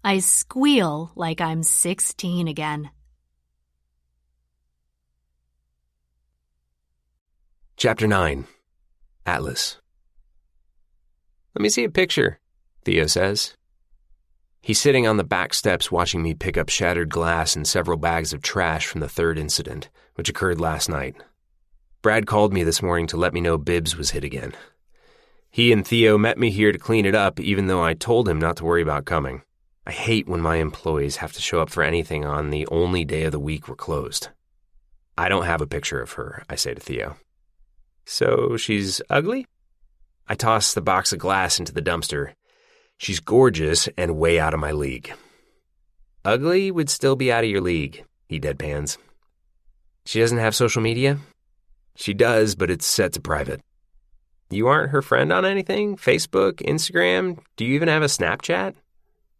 I squeal like I'm 16 again. Chapter 9. Atlas. Let me see a picture, Theo says. He's sitting on the back steps watching me pick up shattered glass and several bags of trash from the third incident, which occurred last night. Brad called me this morning to let me know Bibbs was hit again. He and Theo met me here to clean it up, even though I told him not to worry about coming. I hate when my employees have to show up for anything on the only day of the week we're closed. I don't have a picture of her, I say to Theo. So she's ugly? I toss the box of glass into the dumpster. She's gorgeous and way out of my league. Ugly would still be out of your league, he deadpans. She doesn't have social media? She does, but it's set to private. You aren't her friend on anything? Facebook, Instagram? Do you even have a Snapchat?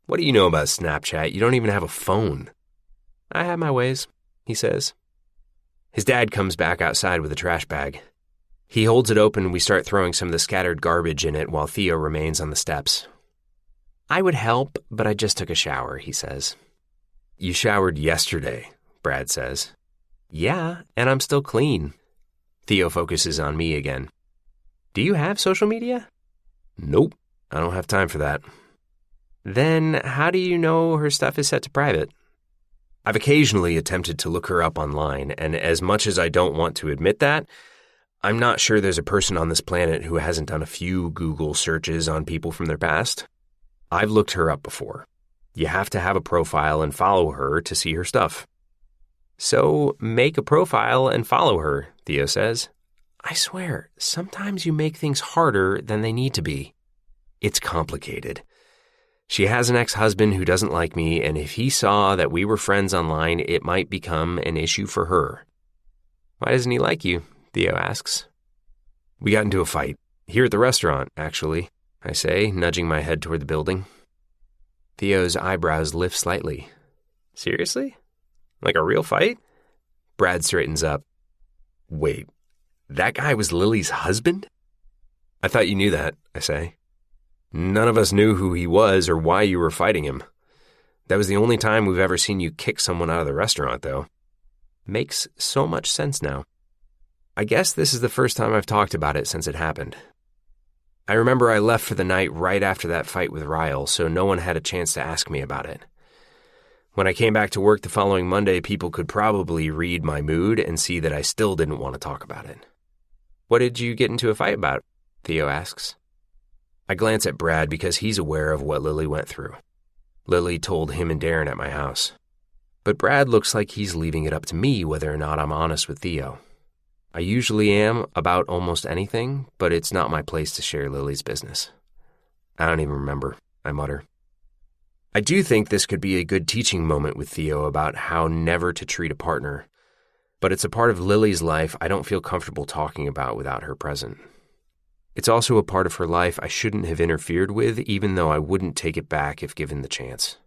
What do you know about Snapchat? You don't even have a phone. I have my ways, he says. His dad comes back outside with a trash bag. He holds it open and we start throwing some of the scattered garbage in it while Theo remains on the steps. I would help, but I just took a shower, he says. You showered yesterday, Brad says. Yeah, and I'm still clean. Theo focuses on me again. Do you have social media? Nope, I don't have time for that. Then how do you know her stuff is set to private? I've occasionally attempted to look her up online, and as much as I don't want to admit that, I'm not sure there's a person on this planet who hasn't done a few Google searches on people from their past. I've looked her up before. You have to have a profile and follow her to see her stuff. So make a profile and follow her, Theo says. I swear, sometimes you make things harder than they need to be. It's complicated. She has an ex-husband who doesn't like me, and if he saw that we were friends online, it might become an issue for her. Why doesn't he like you? Theo asks. We got into a fight. Here at the restaurant, actually, I say, nudging my head toward the building. Theo's eyebrows lift slightly. Seriously? Like a real fight? Brad straightens up. Wait, that guy was Lily's husband? I thought you knew that, I say. None of us knew who he was or why you were fighting him. That was the only time we've ever seen you kick someone out of the restaurant, though. Makes so much sense now. I guess this is the first time I've talked about it since it happened. I remember I left for the night right after that fight with Ryle, so no one had a chance to ask me about it. When I came back to work the following Monday, people could probably read my mood and see that I still didn't want to talk about it. What did you get into a fight about? Theo asks. I glance at Brad because he's aware of what Lily went through. Lily told him and Darren at my house. But Brad looks like he's leaving it up to me whether or not I'm honest with Theo. I usually am about almost anything, but it's not my place to share Lily's business. I don't even remember, I mutter. I do think this could be a good teaching moment with Theo about how never to treat a partner, but it's a part of Lily's life I don't feel comfortable talking about without her present. It's also a part of her life I shouldn't have interfered with, even though I wouldn't take it back if given the chance.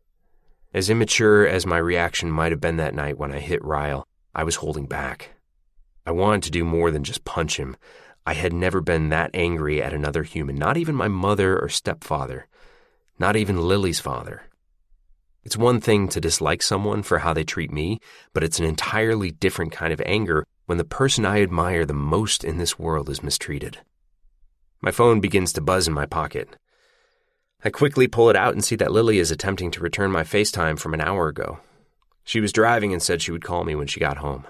As immature as my reaction might have been that night when I hit Ryle, I was holding back. I wanted to do more than just punch him. I had never been that angry at another human, not even my mother or stepfather, not even Lily's father. It's one thing to dislike someone for how they treat me, but it's an entirely different kind of anger when the person I admire the most in this world is mistreated. My phone begins to buzz in my pocket. I quickly pull it out and see that Lily is attempting to return my FaceTime from an hour ago. She was driving and said she would call me when she got home.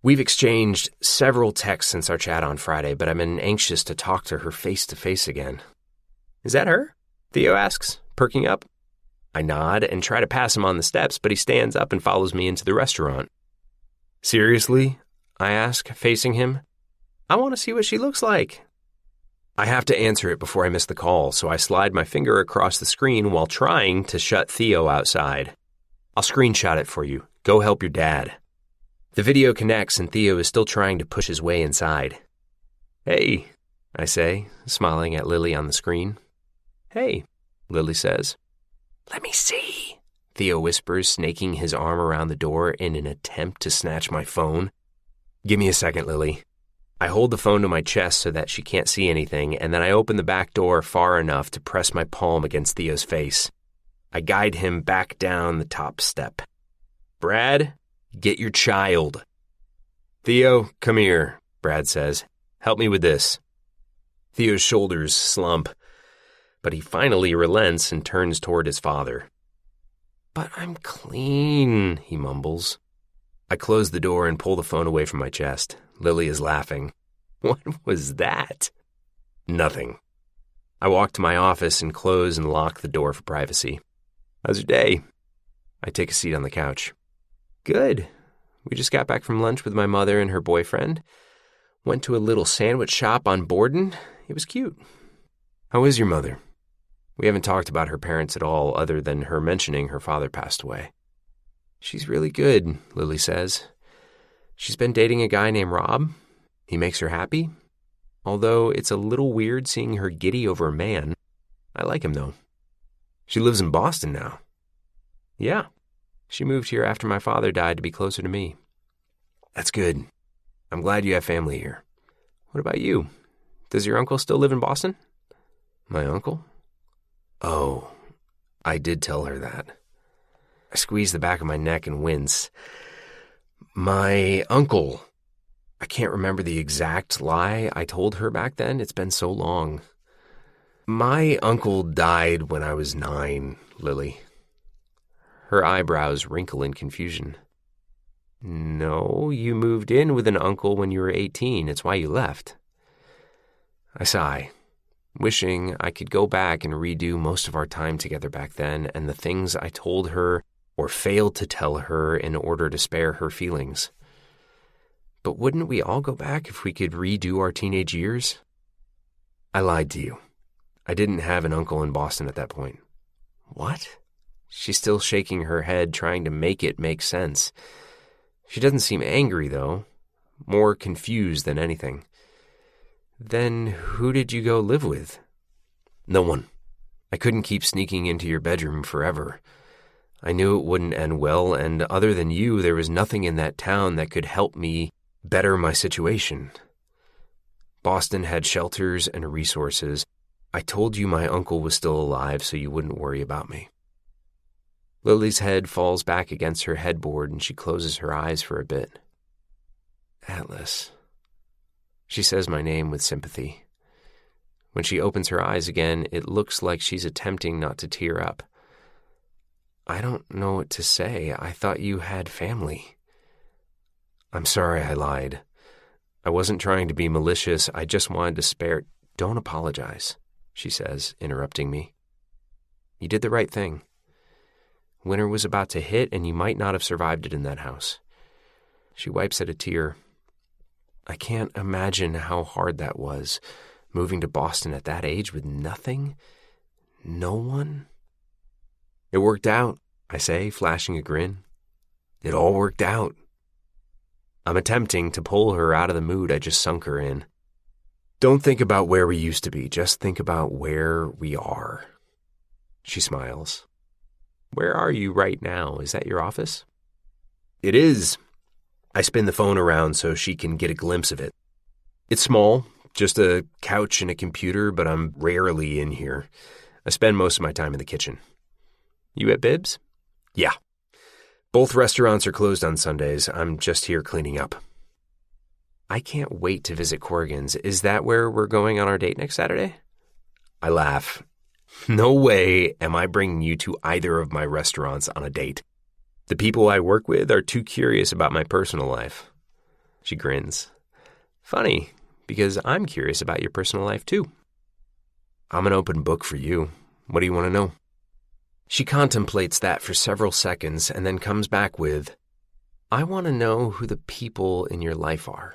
We've exchanged several texts since our chat on Friday, but I've been anxious to talk to her face-to-face again. Is that her? Theo asks, perking up. I nod and try to pass him on the steps, but he stands up and follows me into the restaurant. Seriously? I ask, facing him. I want to see what she looks like. I have to answer it before I miss the call, so I slide my finger across the screen while trying to shut Theo outside. I'll screenshot it for you. Go help your dad. The video connects and Theo is still trying to push his way inside. Hey, I say, smiling at Lily on the screen. Hey, Lily says. Let me see, Theo whispers, snaking his arm around the door in an attempt to snatch my phone. Give me a second, Lily. I hold the phone to my chest so that she can't see anything, and then I open the back door far enough to press my palm against Theo's face. I guide him back down the top step. Brad, get your child. Theo, come here, Brad says. Help me with this. Theo's shoulders slump, but he finally relents and turns toward his father. But I'm clean, he mumbles. I close the door and pull the phone away from my chest. Lily is laughing. What was that? Nothing. I walk to my office and close and lock the door for privacy. How's your day? I take a seat on the couch. Good. We just got back from lunch with my mother and her boyfriend. Went to a little sandwich shop on Borden. It was cute. How is your mother? We haven't talked about her parents at all other than her mentioning her father passed away. She's really good, Lily says. She's been dating a guy named Rob. He makes her happy. Although it's a little weird seeing her giddy over a man. I like him, though. She lives in Boston now. Yeah. She moved here after my father died to be closer to me. That's good. I'm glad you have family here. What about you? Does your uncle still live in Boston? My uncle? Oh, I did tell her that. I squeeze the back of my neck and wince. My uncle. I can't remember the exact lie I told her back then. It's been so long. My uncle died when I was 9, Lily. Her eyebrows wrinkle in confusion. No, you moved in with an uncle when you were 18. It's why you left. I sigh, wishing I could go back and redo most of our time together back then and the things I told her or failed to tell her in order to spare her feelings. But wouldn't we all go back if we could redo our teenage years? I lied to you. I didn't have an uncle in Boston at that point. What? She's still shaking her head, trying to make it make sense. She doesn't seem angry, though. More confused than anything. Then who did you go live with? No one. I couldn't keep sneaking into your bedroom forever. I knew it wouldn't end well, and other than you, there was nothing in that town that could help me better my situation. Boston had shelters and resources. I told you my uncle was still alive so you wouldn't worry about me. Lily's head falls back against her headboard and she closes her eyes for a bit. Atlas. She says my name with sympathy. When she opens her eyes again, it looks like she's attempting not to tear up. I don't know what to say. I thought you had family. I'm sorry I lied. I wasn't trying to be malicious. I just wanted to spare... Don't apologize, she says, interrupting me. You did the right thing. Winter was about to hit, and you might not have survived it in that house. She wipes at a tear. I can't imagine how hard that was, moving to Boston at that age with nothing, no one. It worked out, I say, flashing a grin. It all worked out. I'm attempting to pull her out of the mood I just sunk her in. Don't think about where we used to be, just think about where we are. She smiles. Where are you right now? Is that your office? It is. I spin the phone around so she can get a glimpse of it. It's small, just a couch and a computer, but I'm rarely in here. I spend most of my time in the kitchen. You at Bibbs? Yeah. Both restaurants are closed on Sundays. I'm just here cleaning up. I can't wait to visit Corrigan's. Is that where we're going on our date next Saturday? I laugh. No way am I bringing you to either of my restaurants on a date. The people I work with are too curious about my personal life. She grins. Funny, because I'm curious about your personal life too. I'm an open book for you. What do you want to know? She contemplates that for several seconds and then comes back with, I want to know who the people in your life are.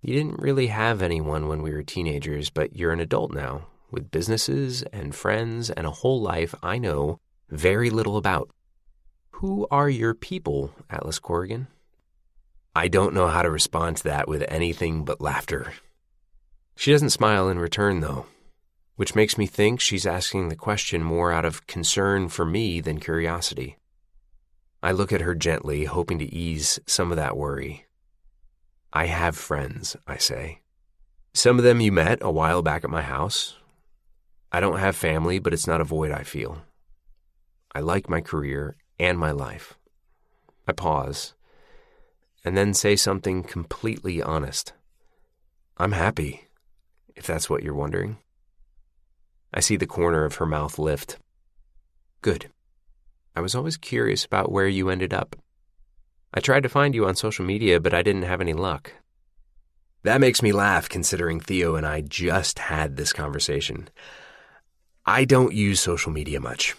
You didn't really have anyone when we were teenagers, but you're an adult now, with businesses and friends and a whole life I know very little about. Who are your people, Atlas Corrigan? I don't know how to respond to that with anything but laughter. She doesn't smile in return, though, which makes me think she's asking the question more out of concern for me than curiosity. I look at her gently, hoping to ease some of that worry. I have friends, I say. Some of them you met a while back at my house. I don't have family, but it's not a void I feel. I like my career and my life. I pause, and then say something completely honest. I'm happy, if that's what you're wondering. I see the corner of her mouth lift. Good. I was always curious about where you ended up. I tried to find you on social media, but I didn't have any luck. That makes me laugh, considering Theo and I just had this conversation. I don't use social media much.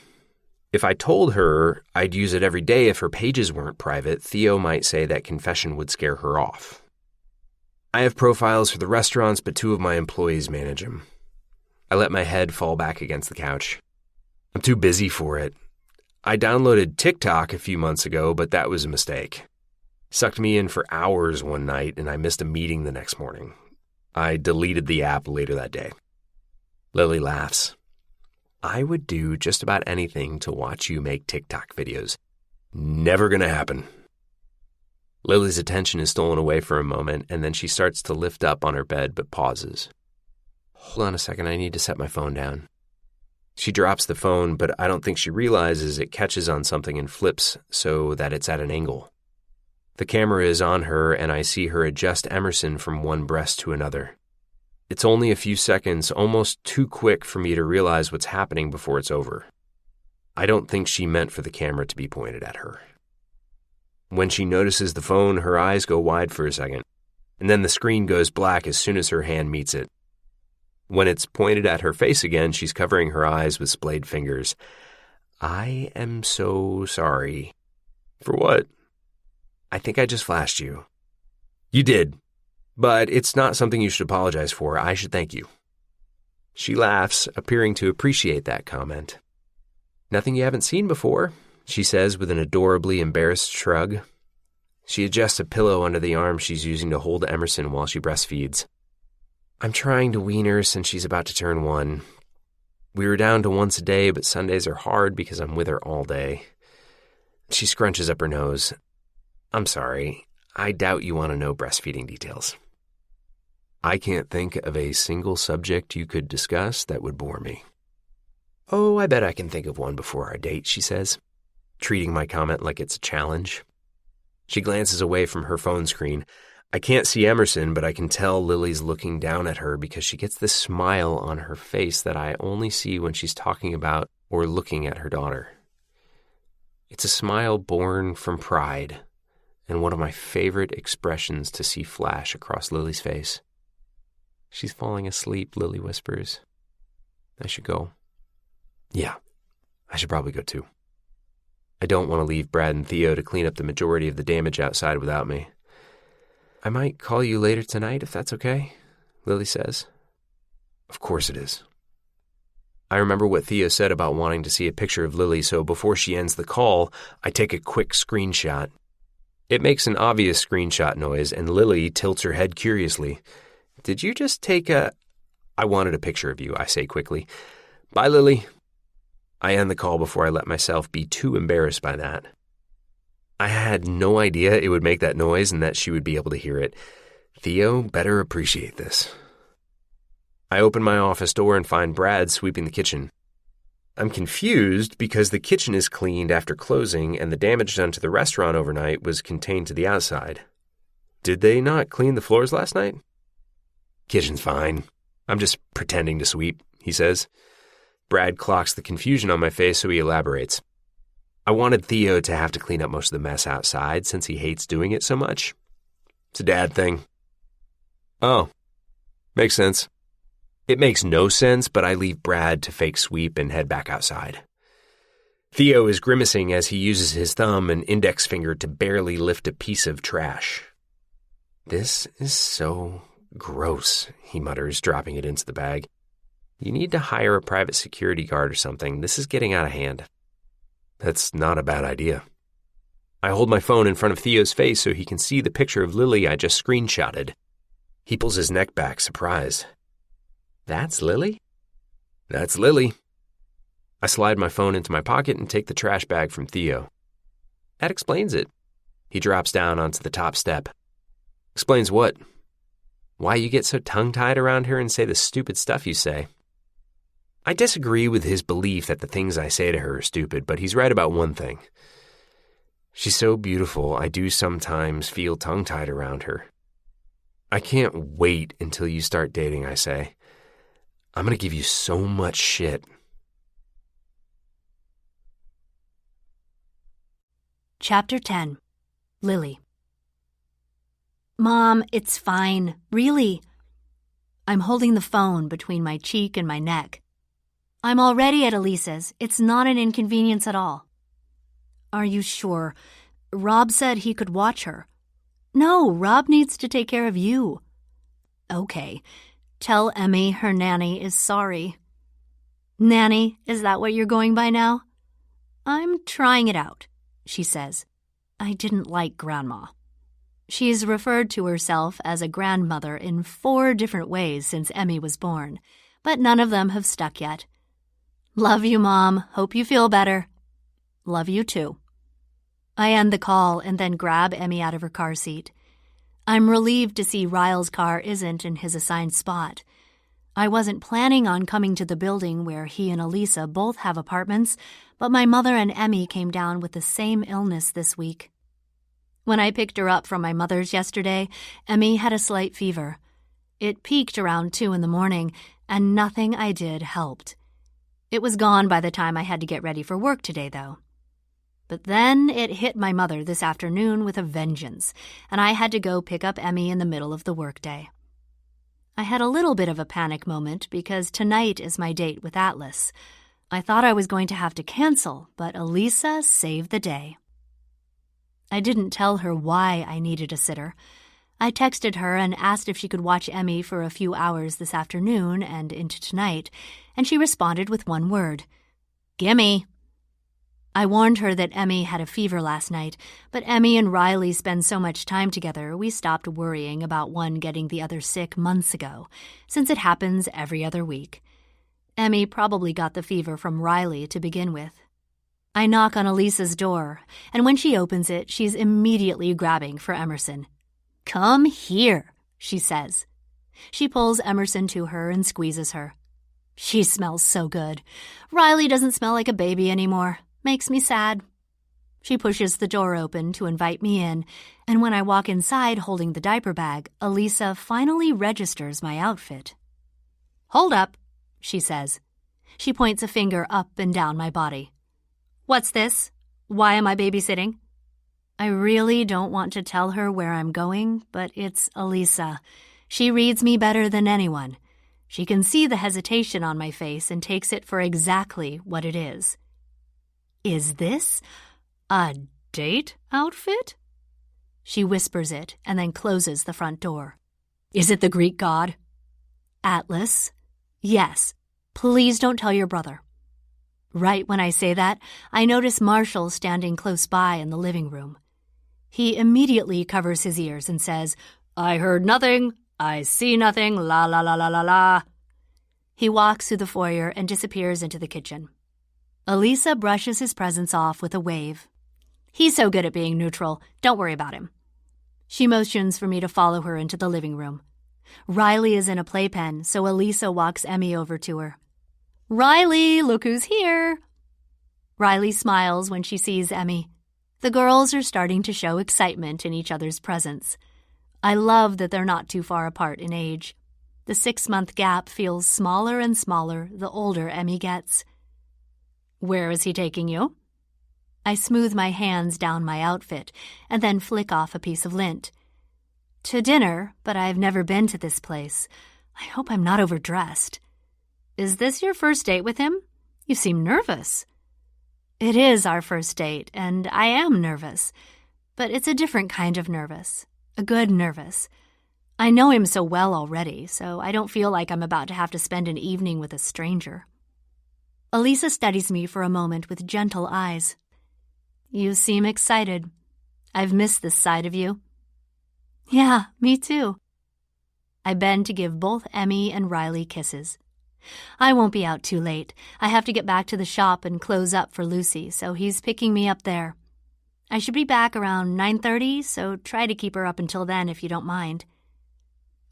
If I told her I'd use it every day if her pages weren't private, Theo might say that confession would scare her off. I have profiles for the restaurants, but 2 of my employees manage them. I let my head fall back against the couch. I'm too busy for it. I downloaded TikTok a few months ago, but that was a mistake. Sucked me in for hours one night, and I missed a meeting the next morning. I deleted the app later that day. Lily laughs. I would do just about anything to watch you make TikTok videos. Never gonna happen. Lily's attention is stolen away for a moment, and then she starts to lift up on her bed, but pauses. Hold on a second, I need to set my phone down. She drops the phone, but I don't think she realizes it catches on something and flips so that it's at an angle. The camera is on her, and I see her adjust Emerson from one breast to another. It's only a few seconds, almost too quick for me to realize what's happening before it's over. I don't think she meant for the camera to be pointed at her. When she notices the phone, her eyes go wide for a second, and then the screen goes black as soon as her hand meets it. When it's pointed at her face again, she's covering her eyes with splayed fingers. I am so sorry. For what? I think I just flashed you. You did, but it's not something you should apologize for. I should thank you. She laughs, appearing to appreciate that comment. Nothing you haven't seen before, she says with an adorably embarrassed shrug. She adjusts a pillow under the arm she's using to hold Emerson while she breastfeeds. I'm trying to wean her since she's about to turn 1. We were down to once a day, but Sundays are hard because I'm with her all day. She scrunches up her nose. I'm sorry. I doubt you want to know breastfeeding details. I can't think of a single subject you could discuss that would bore me. Oh, I bet I can think of one before our date, she says, treating my comment like it's a challenge. She glances away from her phone screen. I can't see Emerson, but I can tell Lily's looking down at her because she gets this smile on her face that I only see when she's talking about or looking at her daughter. It's a smile born from pride, and one of my favorite expressions to see flash across Lily's face. She's falling asleep, Lily whispers. I should go. Yeah, I should probably go too. I don't want to leave Brad and Theo to clean up the majority of the damage outside without me. I might call you later tonight if that's okay, Lily says. Of course it is. I remember what Theo said about wanting to see a picture of Lily, so before she ends the call, I take a quick screenshot. It makes an obvious screenshot noise, and Lily tilts her head curiously. Did you just take a... I wanted a picture of you, I say quickly. Bye, Lily. I end the call before I let myself be too embarrassed by that. I had no idea it would make that noise and that she would be able to hear it. Theo better appreciate this. I open my office door and find Brad sweeping the kitchen. I'm confused because the kitchen is cleaned after closing and the damage done to the restaurant overnight was contained to the outside. Did they not clean the floors last night? Kitchen's fine. I'm just pretending to sweep, he says. Brad clocks the confusion on my face, so he elaborates. I wanted Theo to have to clean up most of the mess outside since he hates doing it so much. It's a dad thing. Oh, makes sense. It makes no sense, but I leave Brad to fake sweep and head back outside. Theo is grimacing as he uses his thumb and index finger to barely lift a piece of trash. This is so gross, he mutters, dropping it into the bag. You need to hire a private security guard or something. This is getting out of hand. That's not a bad idea. I hold my phone in front of Theo's face so he can see the picture of Lily I just screenshotted. He pulls his neck back, surprised. That's Lily? That's Lily. I slide my phone into my pocket and take the trash bag from Theo. That explains it. He drops down onto the top step. Explains what? Why you get so tongue-tied around her and say the stupid stuff you say. I disagree with his belief that the things I say to her are stupid, but he's right about one thing. She's so beautiful, I do sometimes feel tongue-tied around her. I can't wait until you start dating, I say. I'm going to give you so much shit. Chapter 10. Lily. Mom, it's fine. Really. I'm holding the phone between my cheek and my neck. I'm already at Elisa's. It's not an inconvenience at all. Are you sure? Rob said he could watch her. No, Rob needs to take care of you. Okay, tell Emmy her nanny is sorry. Nanny, is that what you're going by now? I'm trying it out, she says. I didn't like Grandma. She's referred to herself as a grandmother in 4 different ways since Emmy was born, but none of them have stuck yet. Love you, Mom. Hope you feel better. Love you, too. I end the call and then grab Emmy out of her car seat. I'm relieved to see Ryle's car isn't in his assigned spot. I wasn't planning on coming to the building where he and Elisa both have apartments, but my mother and Emmy came down with the same illness this week. When I picked her up from my mother's yesterday, Emmy had a slight fever. It peaked around 2 in the morning, and nothing I did helped. It was gone by the time I had to get ready for work today, though. But then it hit my mother this afternoon with a vengeance, and I had to go pick up Emmy in the middle of the workday. I had a little bit of a panic moment because tonight is my date with Atlas. I thought I was going to have to cancel, but Elisa saved the day. I didn't tell her why I needed a sitter. I texted her and asked if she could watch Emmy for a few hours this afternoon and into tonight, and she responded with one word: "Gimme." I warned her that Emmy had a fever last night, but Emmy and Riley spend so much time together we stopped worrying about one getting the other sick months ago, since it happens every other week. Emmy probably got the fever from Riley to begin with. I knock on Elisa's door, and when she opens it, she's immediately grabbing for Emerson. "Come here," she says. She pulls Emerson to her and squeezes her. She smells so good. Riley doesn't smell like a baby anymore. Makes me sad. She pushes the door open to invite me in, and when I walk inside holding the diaper bag, Elisa finally registers my outfit. "Hold up," she says. She points a finger up and down my body. "What's this? Why am I babysitting?" I really don't want to tell her where I'm going, but it's Elisa. She reads me better than anyone. She can see the hesitation on my face and takes it for exactly what it is. "Is this a date outfit?" She whispers it and then closes the front door. "Is it the Greek god?" "Atlas?" "Yes. Please don't tell your brother." Right when I say that, I notice Marshall standing close by in the living room. He immediately covers his ears and says, "I heard nothing. I see nothing. La la la la la la." He walks through the foyer and disappears into the kitchen. Elisa brushes his presence off with a wave. "He's so good at being neutral. Don't worry about him." She motions for me to follow her into the living room. Riley is in a playpen, so Elisa walks Emmy over to her. "Riley, look who's here." Riley smiles when she sees Emmy. The girls are starting to show excitement in each other's presence. I love that they're not too far apart in age. The 6-month gap feels smaller and smaller the older Emmy gets. "Where is he taking you?" I smooth my hands down my outfit and then flick off a piece of lint. "To dinner, but I've never been to this place. I hope I'm not overdressed." "Is this your first date with him? You seem nervous." It is our first date, and I am nervous. But it's a different kind of nervous. A good nervous. I know him so well already, so I don't feel like I'm about to have to spend an evening with a stranger. Elisa studies me for a moment with gentle eyes. "You seem excited. I've missed this side of you." "Yeah, me too." I bend to give both Emmy and Riley kisses. I won't be out too late. I have to get back to the shop and close up for Lucy, so he's picking me up there. I should be back around 9:30, so try to keep her up until then if you don't mind.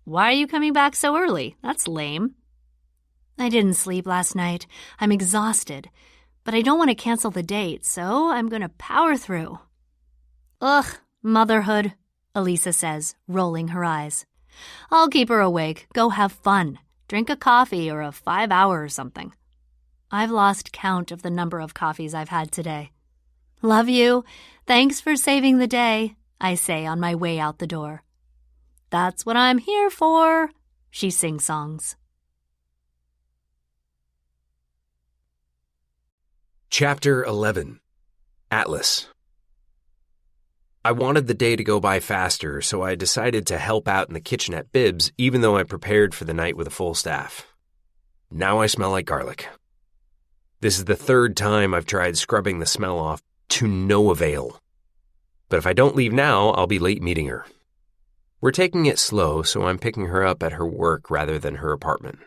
"Why are you coming back so early? That's lame." "I didn't sleep last night. I'm exhausted. But I don't want to cancel the date, so I'm going to power through." "Ugh, motherhood," Elisa says, rolling her eyes. "I'll keep her awake. Go have fun. Drink a coffee or a 5-hour or something." I've lost count of the number of coffees I've had today. "Love you. Thanks for saving the day," I say on my way out the door. "That's what I'm here for," she sing-songs. Chapter 11. Atlas. I wanted the day to go by faster, so I decided to help out in the kitchen at Bibbs, even though I prepared for the night with a full staff. Now I smell like garlic. This is the third time I've tried scrubbing the smell off, to no avail. But if I don't leave now, I'll be late meeting her. We're taking it slow, so I'm picking her up at her work rather than her apartment.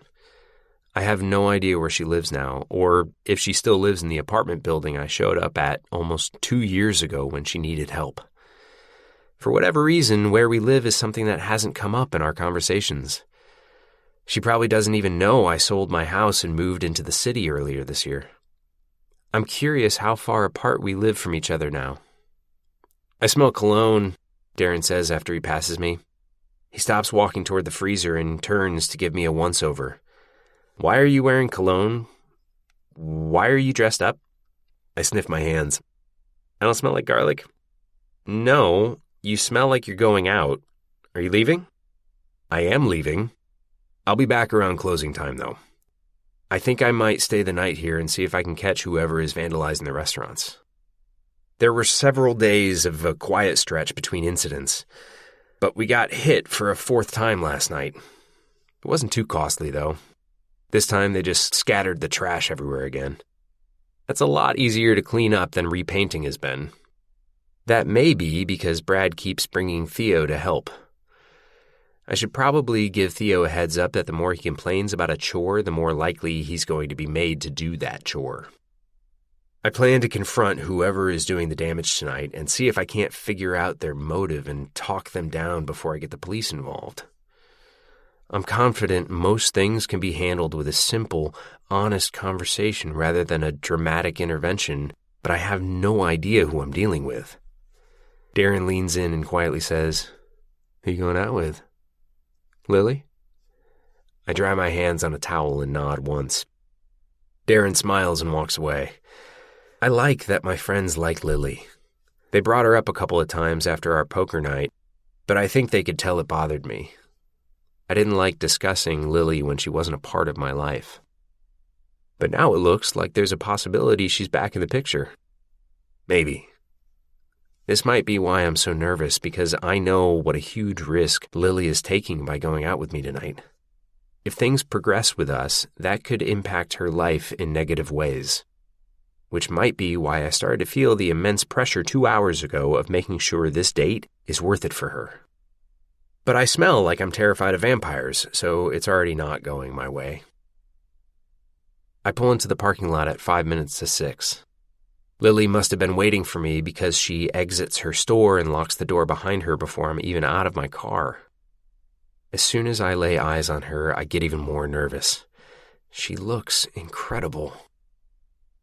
I have no idea where she lives now, or if she still lives in the apartment building I showed up at almost 2 years ago when she needed help. For whatever reason, where we live is something that hasn't come up in our conversations. She probably doesn't even know I sold my house and moved into the city earlier this year. I'm curious how far apart we live from each other now. I smell cologne, Darren says after he passes me. He stops walking toward the freezer and turns to give me a once-over. Why are you wearing cologne? Why are you dressed up? I sniff my hands. I don't smell like garlic? No, you smell like you're going out. Are you leaving? I am leaving. I'll be back around closing time, though. I think I might stay the night here and see if I can catch whoever is vandalizing the restaurants. There were several days of a quiet stretch between incidents, but we got hit for a fourth time last night. It wasn't too costly, though. This time they just scattered the trash everywhere again. That's a lot easier to clean up than repainting has been. That may be because Brad keeps bringing Theo to help. I should probably give Theo a heads up that the more he complains about a chore, the more likely he's going to be made to do that chore. I plan to confront whoever is doing the damage tonight and see if I can't figure out their motive and talk them down before I get the police involved. I'm confident most things can be handled with a simple, honest conversation rather than a dramatic intervention, but I have no idea who I'm dealing with. Darren leans in and quietly says, "Who you going out with? Lily?" I dry my hands on a towel and nod once. Darren smiles and walks away. I like that my friends like Lily. They brought her up a couple of times after our poker night, but I think they could tell it bothered me. I didn't like discussing Lily when she wasn't a part of my life. But now it looks like there's a possibility she's back in the picture. Maybe. This might be why I'm so nervous, because I know what a huge risk Lily is taking by going out with me tonight. If things progress with us, that could impact her life in negative ways. Which might be why I started to feel the immense pressure 2 hours ago of making sure this date is worth it for her. But I smell like I'm terrified of vampires, so it's already not going my way. I pull into the parking lot at 5 minutes to 6. Lily must have been waiting for me because she exits her store and locks the door behind her before I'm even out of my car. As soon as I lay eyes on her, I get even more nervous. She looks incredible.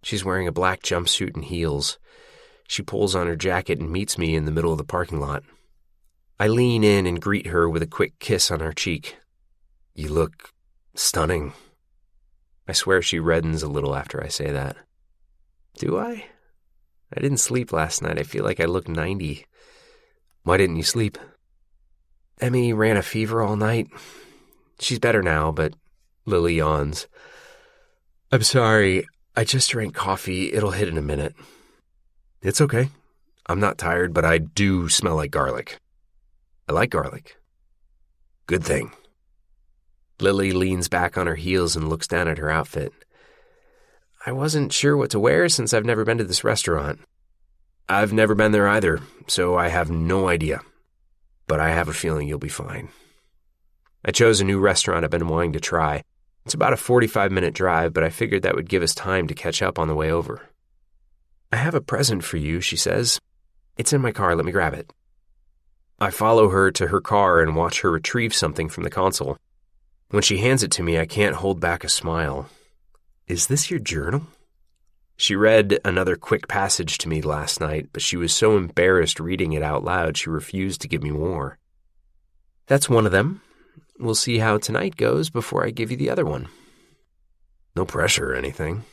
She's wearing a black jumpsuit and heels. She pulls on her jacket and meets me in the middle of the parking lot. I lean in and greet her with a quick kiss on her cheek. "You look stunning." I swear she reddens a little after I say that. Do I? I didn't sleep last night. I feel like I look 90. Why didn't you sleep? Emmy ran a fever all night. She's better now, but Lily yawns. I'm sorry. I just drank coffee. It'll hit in a minute. It's okay. I'm not tired, but I do smell like garlic. I like garlic. Good thing. Lily leans back on her heels and looks down at her outfit. I wasn't sure what to wear since I've never been to this restaurant. I've never been there either, so I have no idea. But I have a feeling you'll be fine. I chose a new restaurant I've been wanting to try. It's about a 45-minute drive, but I figured that would give us time to catch up on the way over. I have a present for you, she says. It's in my car. Let me grab it. I follow her to her car and watch her retrieve something from the console. When she hands it to me, I can't hold back a smile. Is this your journal? She read another quick passage to me last night, but she was so embarrassed reading it out loud she refused to give me more. That's one of them. We'll see how tonight goes before I give you the other one. No pressure or anything.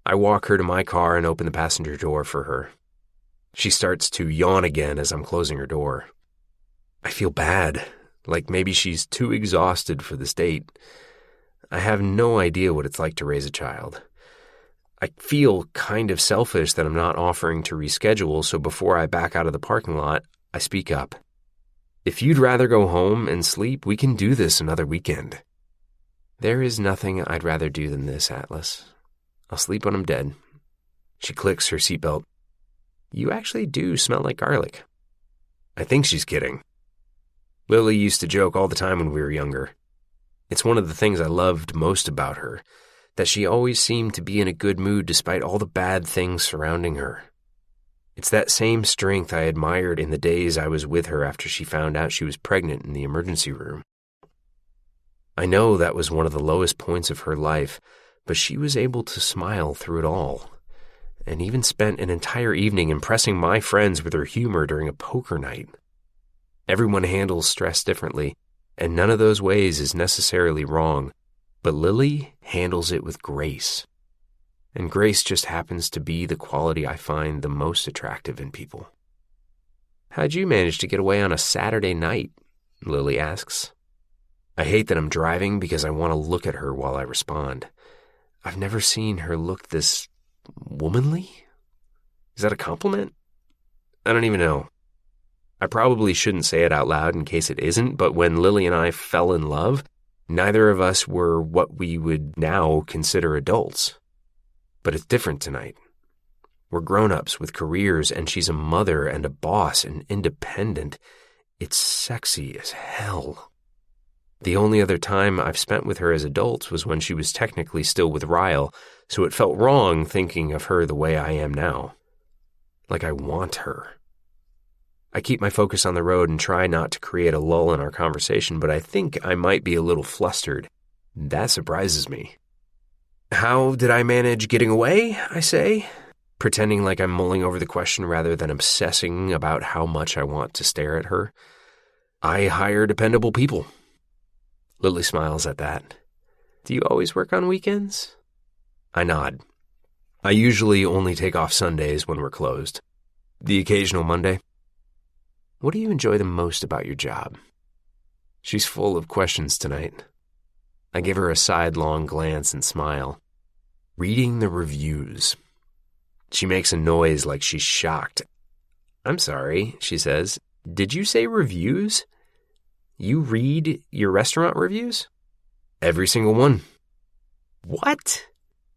I walk her to my car and open the passenger door for her. She starts to yawn again as I'm closing her door. I feel bad, like maybe she's too exhausted for this date. I have no idea what it's like to raise a child. I feel kind of selfish that I'm not offering to reschedule, so before I back out of the parking lot, I speak up. If you'd rather go home and sleep, we can do this another weekend. There is nothing I'd rather do than this, Atlas. I'll sleep when I'm dead. She clicks her seatbelt. You actually do smell like garlic. I think she's kidding. Lily used to joke all the time when we were younger. It's one of the things I loved most about her, that she always seemed to be in a good mood despite all the bad things surrounding her. It's that same strength I admired in the days I was with her after she found out she was pregnant in the emergency room. I know that was one of the lowest points of her life, but she was able to smile through it all, and even spent an entire evening impressing my friends with her humor during a poker night. Everyone handles stress differently, and none of those ways is necessarily wrong, but Lily handles it with grace. And grace just happens to be the quality I find the most attractive in people. How'd you manage to get away on a Saturday night? Lily asks. I hate that I'm driving because I want to look at her while I respond. I've never seen her look this womanly? Is that a compliment? I don't even know. I probably shouldn't say it out loud in case it isn't, but when Lily and I fell in love, neither of us were what we would now consider adults. But it's different tonight. We're grown-ups with careers, and she's a mother and a boss and independent. It's sexy as hell. The only other time I've spent with her as adults was when she was technically still with Ryle, so it felt wrong thinking of her the way I am now. Like I want her. I keep my focus on the road and try not to create a lull in our conversation, but I think I might be a little flustered. That surprises me. How did I manage getting away, I say, pretending like I'm mulling over the question rather than obsessing about how much I want to stare at her. I hire dependable people. Lily smiles at that. Do you always work on weekends? I nod. I usually only take off Sundays when we're closed. The occasional Monday. What do you enjoy the most about your job? She's full of questions tonight. I give her a sidelong glance and smile. Reading the reviews. She makes a noise like she's shocked. I'm sorry, she says. Did you say reviews? You read your restaurant reviews? Every single one. What?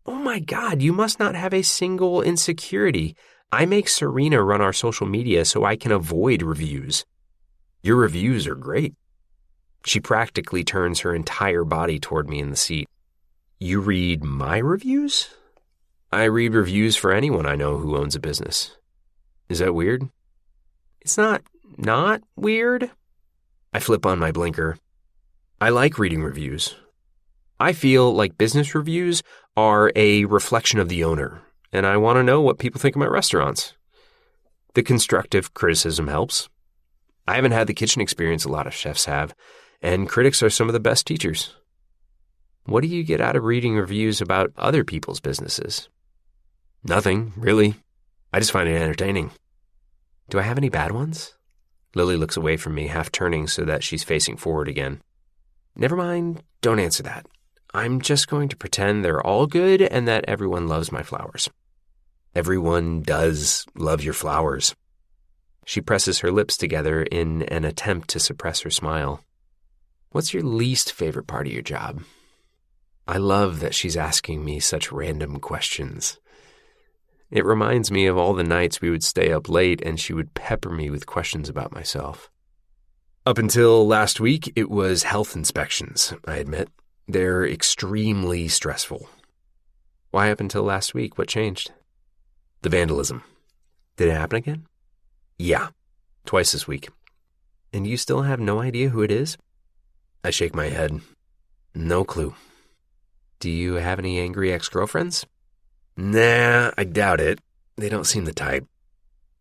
Oh my God, you must not have a single insecurity. I make Serena run our social media so I can avoid reviews. Your reviews are great. She practically turns her entire body toward me in the seat. You read my reviews? I read reviews for anyone I know who owns a business. Is that weird? It's not weird. I flip on my blinker. I like reading reviews. I feel like business reviews are a reflection of the owner, and I want to know what people think of my restaurants. The constructive criticism helps. I haven't had the kitchen experience a lot of chefs have, and critics are some of the best teachers. What do you get out of reading reviews about other people's businesses? Nothing, really. I just find it entertaining. Do I have any bad ones? Lily looks away from me, half turning so that she's facing forward again. Never mind, don't answer that. I'm just going to pretend they're all good and that everyone loves my flowers. Everyone does love your flowers. She presses her lips together in an attempt to suppress her smile. What's your least favorite part of your job? I love that she's asking me such random questions. It reminds me of all the nights we would stay up late and she would pepper me with questions about myself. Up until last week, it was health inspections, I admit. They're extremely stressful. Why up until last week? What changed? The vandalism. Did it happen again? Yeah, twice this week. And you still have no idea who it is? I shake my head. No clue. Do you have any angry ex-girlfriends? Nah, I doubt it. They don't seem the type.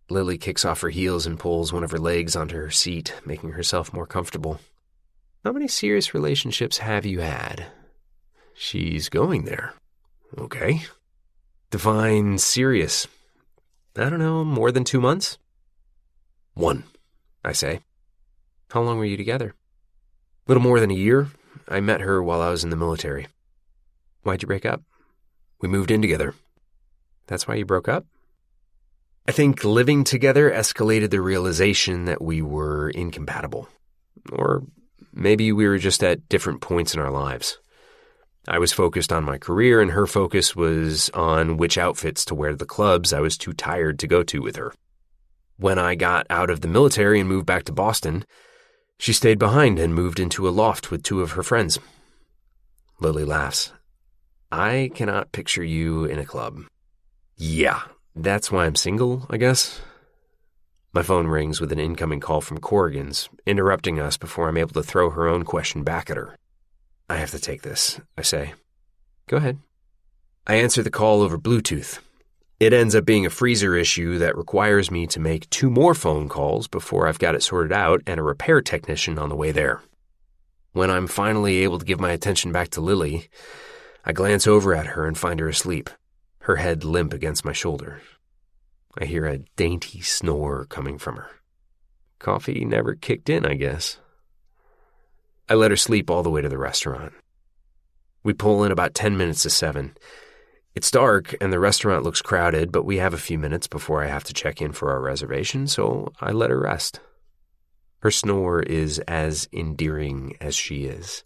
Lily kicks off her heels and pulls one of her legs onto her seat, making herself more comfortable. How many serious relationships have you had? She's going there. Okay. Define serious. I don't know, more than 2 months? 1, I say. How long were you together? Little more than a year. I met her while I was in the military. Why'd you break up? We moved in together. That's why you broke up? I think living together escalated the realization that we were incompatible. Or maybe we were just at different points in our lives. I was focused on my career, and her focus was on which outfits to wear to the clubs I was too tired to go to with her. When I got out of the military and moved back to Boston, she stayed behind and moved into a loft with 2 of her friends. Lily laughs. I cannot picture you in a club. Yeah, that's why I'm single, I guess. My phone rings with an incoming call from Corrigan's, interrupting us before I'm able to throw her own question back at her. I have to take this, I say. Go ahead. I answer the call over Bluetooth. It ends up being a freezer issue that requires me to make 2 more phone calls before I've got it sorted out and a repair technician on the way there. When I'm finally able to give my attention back to Lily, I glance over at her and find her asleep, her head limp against my shoulder. I hear a dainty snore coming from her. Coffee never kicked in, I guess. I let her sleep all the way to the restaurant. We pull in about 10 minutes to 7. It's dark and the restaurant looks crowded, but we have a few minutes before I have to check in for our reservation, so I let her rest. Her snore is as endearing as she is.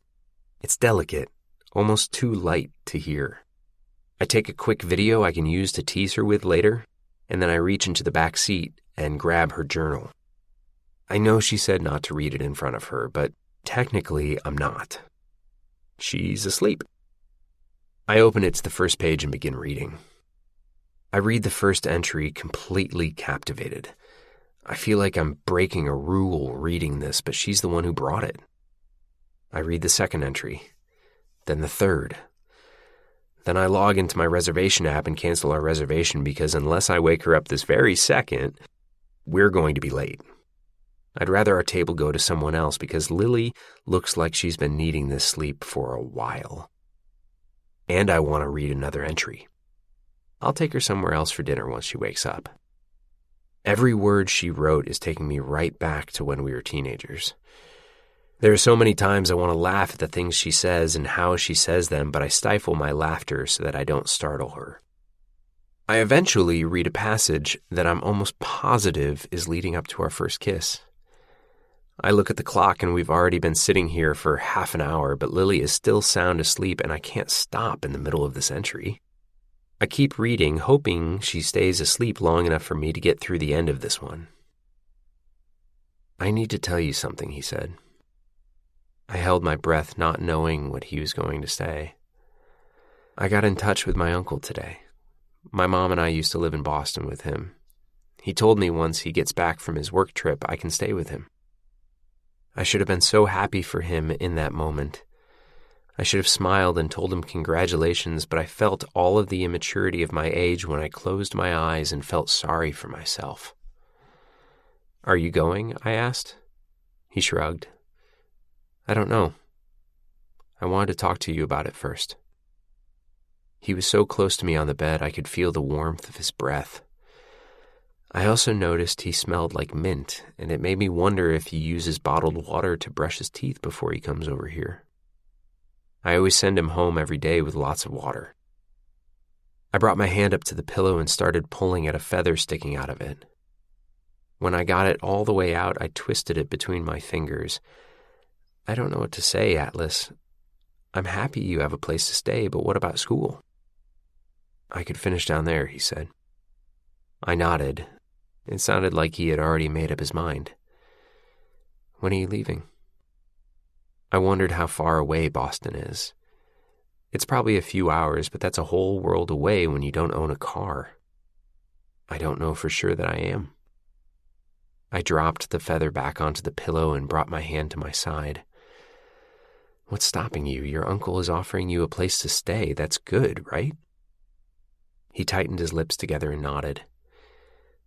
It's delicate, almost too light to hear. I take a quick video I can use to tease her with later, and then I reach into the back seat and grab her journal. I know she said not to read it in front of her, but technically I'm not. She's asleep. I open it to the first page and begin reading. I read the first entry completely captivated. I feel like I'm breaking a rule reading this, but she's the one who brought it. I read the second entry, then the third. Then I log into my reservation app and cancel our reservation because unless I wake her up this very second, we're going to be late. I'd rather our table go to someone else because Lily looks like she's been needing this sleep for a while. And I want to read another entry. I'll take her somewhere else for dinner once she wakes up. Every word she wrote is taking me right back to when we were teenagers. There are so many times I want to laugh at the things she says and how she says them, but I stifle my laughter so that I don't startle her. I eventually read a passage that I'm almost positive is leading up to our first kiss. I look at the clock and we've already been sitting here for half an hour, but Lily is still sound asleep and I can't stop in the middle of this entry. I keep reading, hoping she stays asleep long enough for me to get through the end of this one. I need to tell you something, he said. I held my breath, not knowing what he was going to say. I got in touch with my uncle today. My mom and I used to live in Boston with him. He told me once he gets back from his work trip, I can stay with him. I should have been so happy for him in that moment. I should have smiled and told him congratulations, but I felt all of the immaturity of my age when I closed my eyes and felt sorry for myself. Are you going? I asked. He shrugged. I don't know. I wanted to talk to you about it first. He was so close to me on the bed I could feel the warmth of his breath. I also noticed he smelled like mint, and it made me wonder if he uses bottled water to brush his teeth before he comes over here. I always send him home every day with lots of water. I brought my hand up to the pillow and started pulling at a feather sticking out of it. When I got it all the way out, I twisted it between my fingers. I don't know what to say, Atlas. I'm happy you have a place to stay, but what about school? I could finish down there, he said. I nodded. It sounded like he had already made up his mind. When are you leaving? I wondered how far away Boston is. It's probably a few hours, but that's a whole world away when you don't own a car. I don't know for sure that I am. I dropped the feather back onto the pillow and brought my hand to my side. What's stopping you? Your uncle is offering you a place to stay. That's good, right? He tightened his lips together and nodded.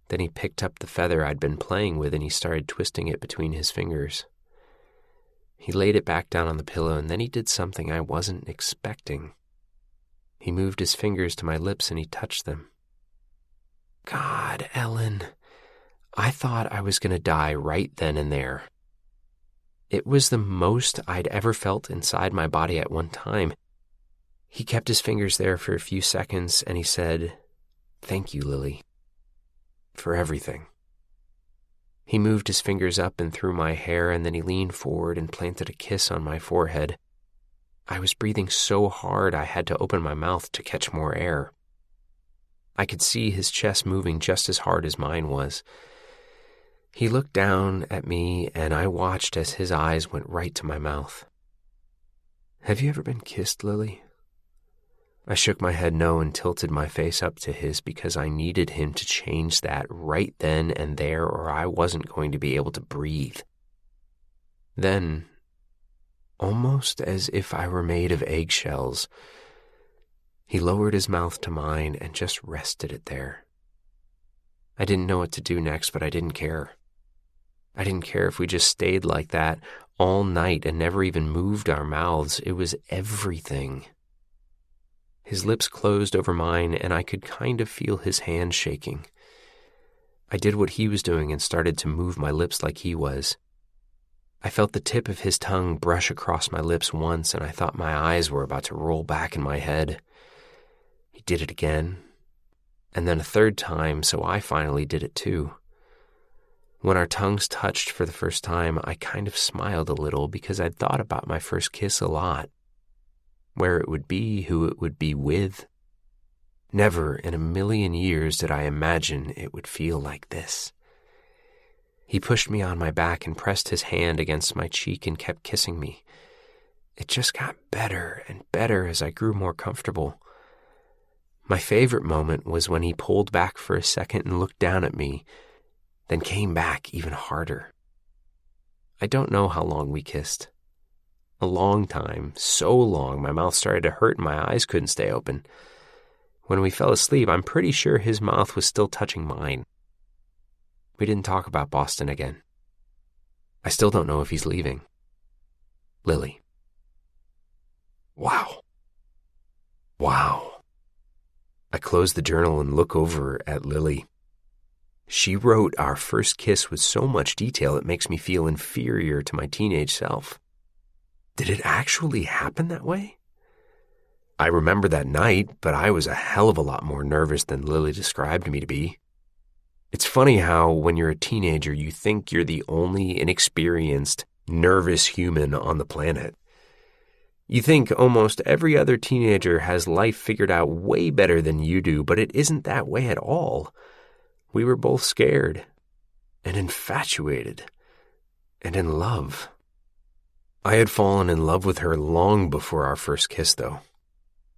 Then he picked up the feather I'd been playing with and he started twisting it between his fingers. He laid it back down on the pillow and then he did something I wasn't expecting. He moved his fingers to my lips and he touched them. God, Ellen, I thought I was going to die right then and there. It was the most I'd ever felt inside my body at one time. He kept his fingers there for a few seconds and he said, Thank you, Lily. For everything. He moved his fingers up and through my hair, and then he leaned forward and planted a kiss on my forehead. I was breathing so hard I had to open my mouth to catch more air. I could see his chest moving just as hard as mine was. He looked down at me, and I watched as his eyes went right to my mouth. Have you ever been kissed, Lily? I shook my head no and tilted my face up to his because I needed him to change that right then and there, or I wasn't going to be able to breathe. Then, almost as if I were made of eggshells, he lowered his mouth to mine and just rested it there. I didn't know what to do next, but I didn't care. I didn't care if we just stayed like that all night and never even moved our mouths. It was everything. His lips closed over mine, and I could kind of feel his hand shaking. I did what he was doing and started to move my lips like he was. I felt the tip of his tongue brush across my lips once, and I thought my eyes were about to roll back in my head. He did it again, and then a third time, so I finally did it too. When our tongues touched for the first time, I kind of smiled a little because I'd thought about my first kiss a lot. Where it would be, who it would be with. Never in a million years did I imagine it would feel like this. He pushed me on my back and pressed his hand against my cheek and kept kissing me. It just got better and better as I grew more comfortable. My favorite moment was when he pulled back for a second and looked down at me, then came back even harder. I don't know how long we kissed. A long time, so long my mouth started to hurt and my eyes couldn't stay open. When we fell asleep, I'm pretty sure his mouth was still touching mine. We didn't talk about Boston again. I still don't know if he's leaving. Lily. Wow. I close the journal and look over at Lily. She wrote our first kiss with so much detail it makes me feel inferior to my teenage self. Did it actually happen that way? I remember that night, but I was a hell of a lot more nervous than Lily described me to be. It's funny how, when you're a teenager, you think you're the only inexperienced, nervous human on the planet. You think almost every other teenager has life figured out way better than you do, but it isn't that way at all. We were both scared, and infatuated, and in love. I had fallen in love with her long before our first kiss, though.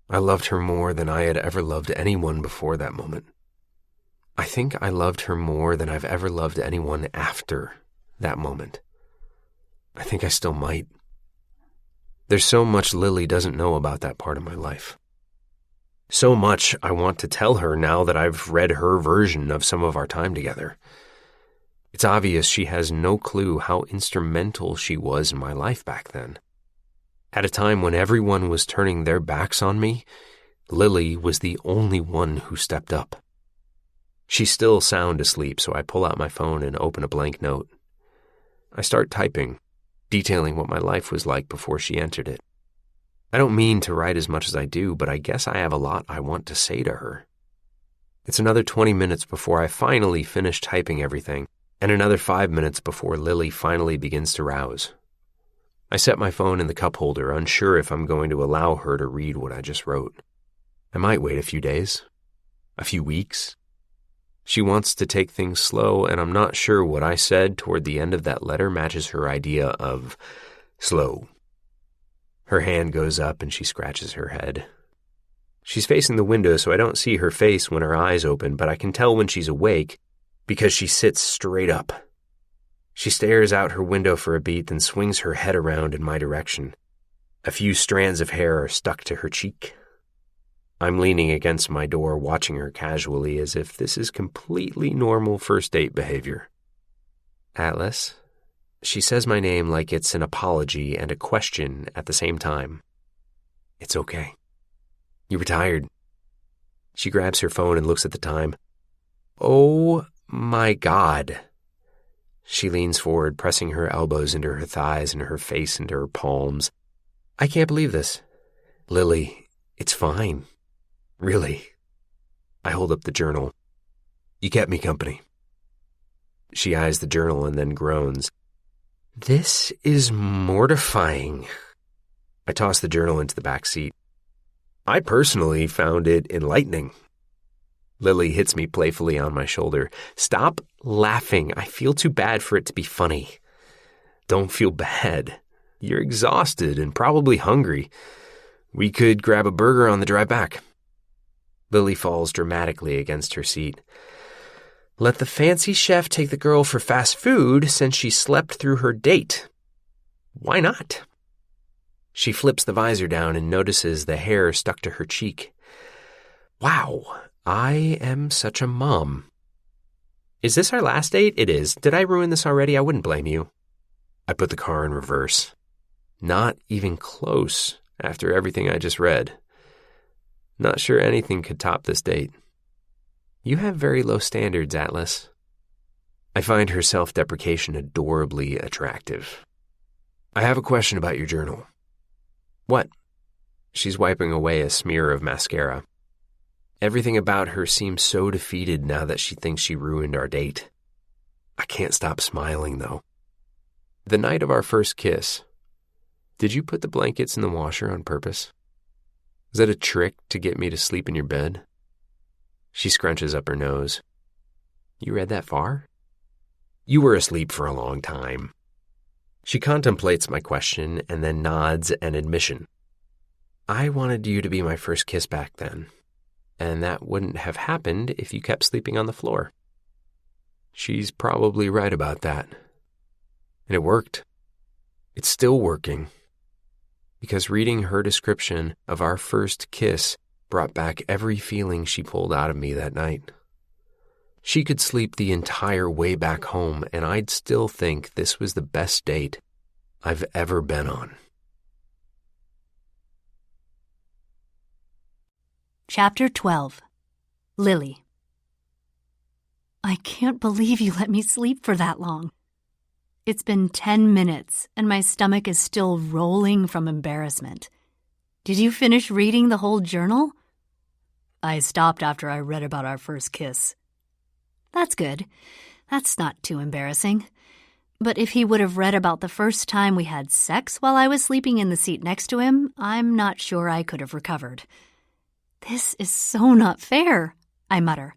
I loved her more than I had ever loved anyone before that moment. I think I loved her more than I've ever loved anyone after that moment. I think I still might. There's so much Lily doesn't know about that part of my life. So much I want to tell her now that I've read her version of some of our time together. It's obvious she has no clue how instrumental she was in my life back then. At a time when everyone was turning their backs on me, Lily was the only one who stepped up. She's still sound asleep, so I pull out my phone and open a blank note. I start typing, detailing what my life was like before she entered it. I don't mean to write as much as I do, but I guess I have a lot I want to say to her. It's another 20 minutes before I finally finish typing everything, and another 5 minutes before Lily finally begins to rouse. I set my phone in the cup holder, unsure if I'm going to allow her to read what I just wrote. I might wait a few days, a few weeks. She wants to take things slow, and I'm not sure what I said toward the end of that letter matches her idea of slow. Her hand goes up and she scratches her head. She's facing the window, so I don't see her face when her eyes open, but I can tell when she's awake because she sits straight up. She stares out her window for a beat, then swings her head around in my direction. A few strands of hair are stuck to her cheek. I'm leaning against my door, watching her casually as if this is completely normal first date behavior. Atlas? She says my name like it's an apology and a question at the same time. It's okay. You were tired. She grabs her phone and looks at the time. Oh my God. She leans forward, pressing her elbows into her thighs and her face into her palms. I can't believe this. Lily, it's fine. Really. I hold up the journal. You kept me company. She eyes the journal and then groans. This is mortifying. I toss the journal into the back seat. I personally found it enlightening. Lily hits me playfully on my shoulder. Stop laughing. I feel too bad for it to be funny. Don't feel bad. You're exhausted and probably hungry. We could grab a burger on the drive back. Lily falls dramatically against her seat. Let the fancy chef take the girl for fast food since she slept through her date. Why not? She flips the visor down and notices the hair stuck to her cheek. Wow, I am such a mom. Is this our last date? It is. Did I ruin this already? I wouldn't blame you. I put the car in reverse. Not even close after everything I just read. Not sure anything could top this date. You have very low standards, Atlas. I find her self-deprecation adorably attractive. I have a question about your journal. What? She's wiping away a smear of mascara. Everything about her seems so defeated now that she thinks she ruined our date. I can't stop smiling, though. The night of our first kiss, did you put the blankets in the washer on purpose? Was that a trick to get me to sleep in your bed? She scrunches up her nose. You read that far? You were asleep for a long time. She contemplates my question and then nods an admission. I wanted you to be my first kiss back then, and that wouldn't have happened if you kept sleeping on the floor. She's probably right about that. And it worked. It's still working. Because reading her description of our first kiss brought back every feeling she pulled out of me that night. She could sleep the entire way back home, and I'd still think this was the best date I've ever been on. Chapter 12. Lily. I can't believe you let me sleep for that long. It's been 10 minutes, and my stomach is still rolling from embarrassment. Did you finish reading the whole journal? I stopped after I read about our first kiss. That's good. That's not too embarrassing. But if he would have read about the first time we had sex while I was sleeping in the seat next to him, I'm not sure I could have recovered. This is so not fair, I mutter.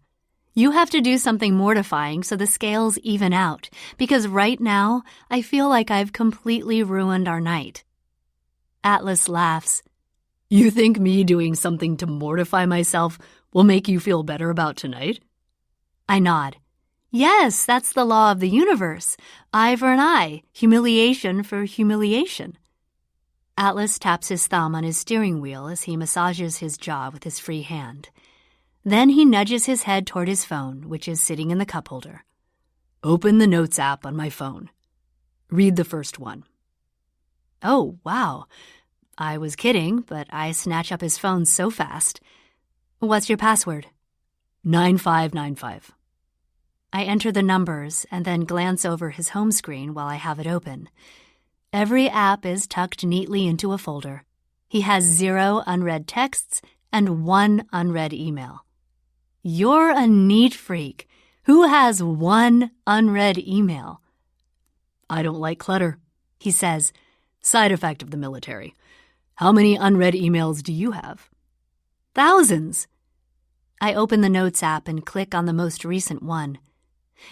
You have to do something mortifying so the scales even out, because right now I feel like I've completely ruined our night. Atlas laughs. You think me doing something to mortify myself will make you feel better about tonight? I nod. Yes, that's the law of the universe. Eye for an eye, humiliation for humiliation. Atlas taps his thumb on his steering wheel as he massages his jaw with his free hand. Then he nudges his head toward his phone, which is sitting in the cup holder. Open the Notes app on my phone. Read the first one. Oh, wow. I was kidding, but I snatch up his phone so fast. What's your password? 9595. I enter the numbers and then glance over his home screen while I have it open. Every app is tucked neatly into a folder. He has 0 unread texts and 1 unread email. You're a neat freak. Who has 1 unread email? I don't like clutter, he says. Side effect of the military. How many unread emails do you have? Thousands. I open the Notes app and click on the most recent one.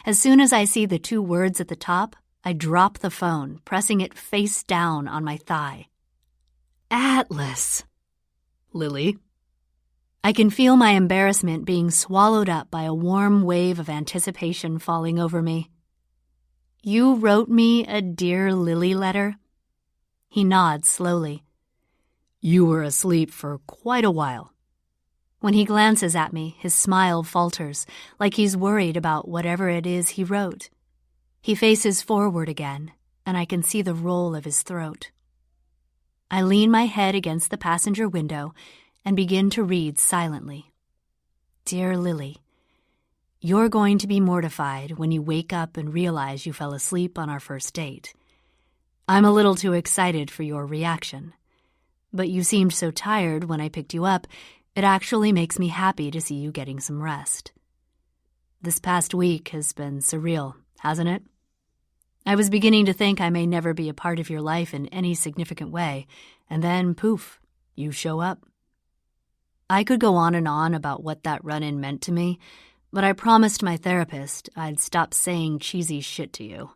As soon as I see the 2 words at the top, I drop the phone, pressing it face down on my thigh. Atlas. Lily. I can feel my embarrassment being swallowed up by a warm wave of anticipation falling over me. You wrote me a Dear Lily letter? He nods slowly. You were asleep for quite a while. When he glances at me, his smile falters, like he's worried about whatever it is he wrote. He faces forward again, and I can see the roll of his throat. I lean my head against the passenger window and begin to read silently. Dear Lily, you're going to be mortified when you wake up and realize you fell asleep on our first date. I'm a little too excited for your reaction. But you seemed so tired when I picked you up, It actually makes me happy to see you getting some rest. This past week has been surreal, hasn't it? I was beginning to think I may never be a part of your life in any significant way, and then, poof, you show up. I could go on and on about what that run-in meant to me, but I promised my therapist I'd stop saying cheesy shit to you.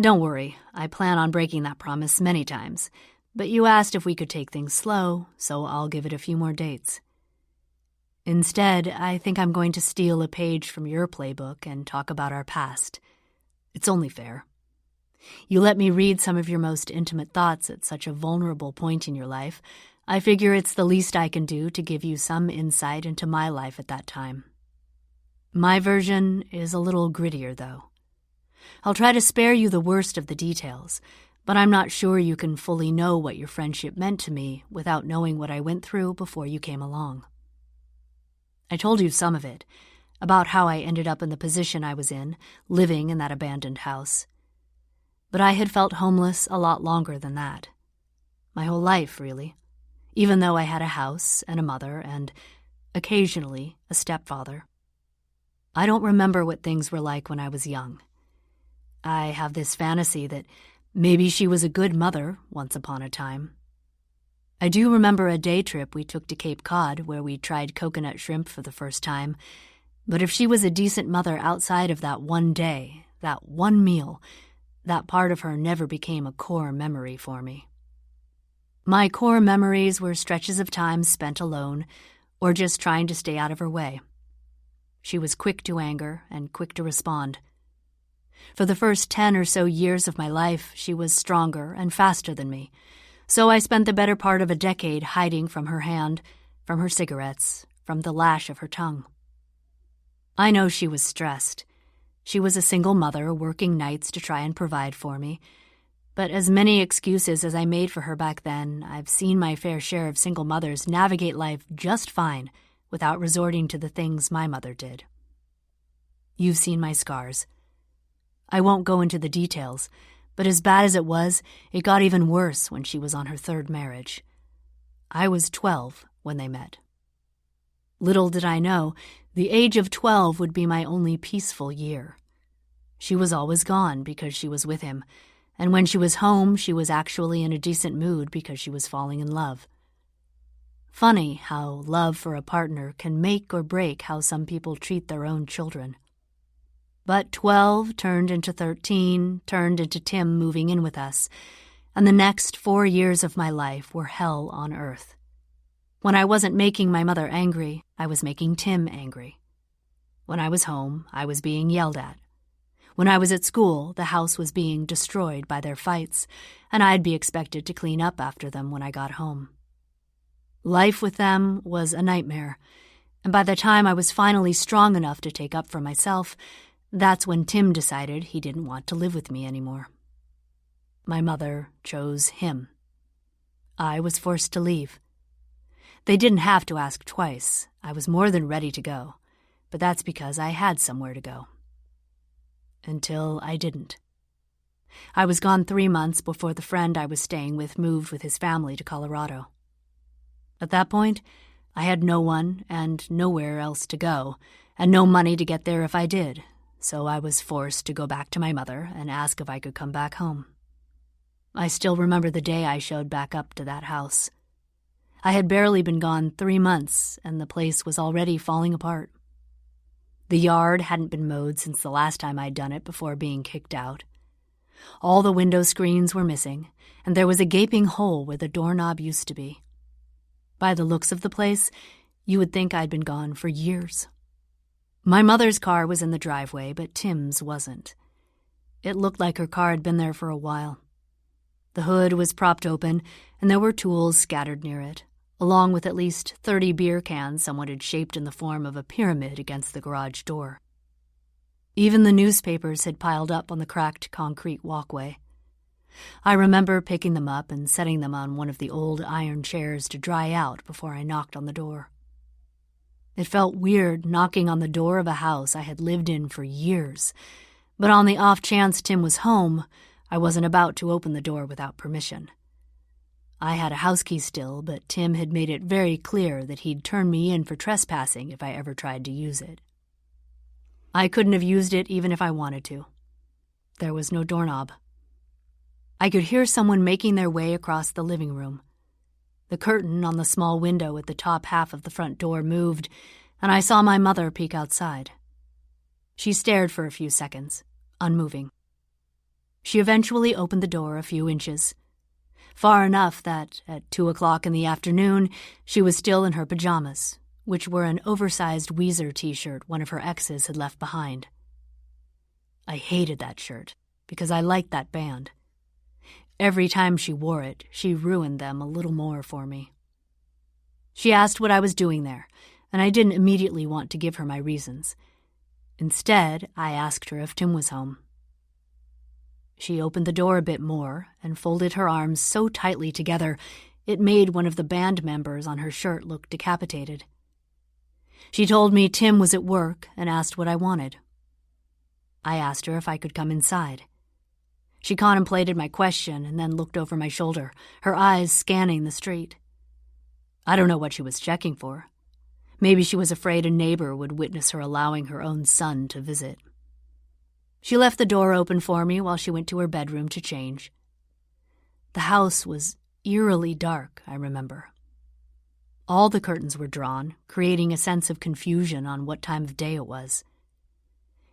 Don't worry, I plan on breaking that promise many times, but you asked if we could take things slow, so I'll give it a few more dates. Instead, I think I'm going to steal a page from your playbook and talk about our past. It's only fair. You let me read some of your most intimate thoughts at such a vulnerable point in your life. I figure it's the least I can do to give you some insight into my life at that time. My version is a little grittier, though. I'll try to spare you the worst of the details, but I'm not sure you can fully know what your friendship meant to me without knowing what I went through before you came along. I told you some of it, about how I ended up in the position I was in, living in that abandoned house. But I had felt homeless a lot longer than that. My whole life, really, even though I had a house and a mother and, occasionally, a stepfather. I don't remember what things were like when I was young. I have this fantasy that maybe she was a good mother once upon a time. I do remember a day trip we took to Cape Cod where we tried coconut shrimp for the first time, but if she was a decent mother outside of that one day, that one meal, that part of her never became a core memory for me. My core memories were stretches of time spent alone or just trying to stay out of her way. She was quick to anger and quick to respond. For the first 10 or so years of my life, she was stronger and faster than me, so I spent the better part of a decade hiding from her hand, from her cigarettes, from the lash of her tongue. I know she was stressed. She was a single mother working nights to try and provide for me, but as many excuses as I made for her back then, I've seen my fair share of single mothers navigate life just fine without resorting to the things my mother did. You've seen my scars. I won't go into the details, but as bad as it got even worse when she was on her third marriage. I was 12 when they met. Little did I know, the age of 12 would be my only peaceful year. She was always gone because she was with him, and when she was home, she was actually in a decent mood because she was falling in love. Funny how love for a partner can make or break how some people treat their own children. But 12 turned into 13, turned into Tim moving in with us, and the next 4 years of my life were hell on earth. When I wasn't making my mother angry, I was making Tim angry. When I was home, I was being yelled at. When I was at school, the house was being destroyed by their fights, and I'd be expected to clean up after them when I got home. Life with them was a nightmare, and by the time I was finally strong enough to take up for myself, that's when Tim decided he didn't want to live with me anymore. My mother chose him. I was forced to leave. They didn't have to ask twice. I was more than ready to go, but that's because I had somewhere to go. Until I didn't. I was gone 3 months before the friend I was staying with moved with his family to Colorado. At that point, I had no one and nowhere else to go, and no money to get there if I did, so I was forced to go back to my mother and ask if I could come back home. I still remember the day I showed back up to that house. I had barely been gone 3 months, and the place was already falling apart. The yard hadn't been mowed since the last time I'd done it before being kicked out. All the window screens were missing, and there was a gaping hole where the doorknob used to be. By the looks of the place, you would think I'd been gone for years. My mother's car was in the driveway, but Tim's wasn't. It looked like her car had been there for a while. The hood was propped open, and there were tools scattered near it, along with at least 30 beer cans someone had shaped in the form of a pyramid against the garage door. Even the newspapers had piled up on the cracked concrete walkway. I remember picking them up and setting them on one of the old iron chairs to dry out before I knocked on the door. It felt weird knocking on the door of a house I had lived in for years, but on the off chance Tim was home, I wasn't about to open the door without permission. I had a house key still, but Tim had made it very clear that he'd turn me in for trespassing if I ever tried to use it. I couldn't have used it even if I wanted to. There was no doorknob. I could hear someone making their way across the living room. The curtain on the small window at the top half of the front door moved, and I saw my mother peek outside. She stared for a few seconds, unmoving. She eventually opened the door a few inches, far enough that, at 2:00 in the afternoon, she was still in her pajamas, which were an oversized Weezer t-shirt one of her exes had left behind. I hated that shirt, because I liked that band. Every time she wore it, she ruined them a little more for me. She asked what I was doing there, and I didn't immediately want to give her my reasons. Instead, I asked her if Tim was home. She opened the door a bit more and folded her arms so tightly together it made one of the band members on her shirt look decapitated. She told me Tim was at work and asked what I wanted. I asked her if I could come inside. She contemplated my question and then looked over my shoulder, her eyes scanning the street. I don't know what she was checking for. Maybe she was afraid a neighbor would witness her allowing her own son to visit. She left the door open for me while she went to her bedroom to change. The house was eerily dark, I remember. All the curtains were drawn, creating a sense of confusion on what time of day it was.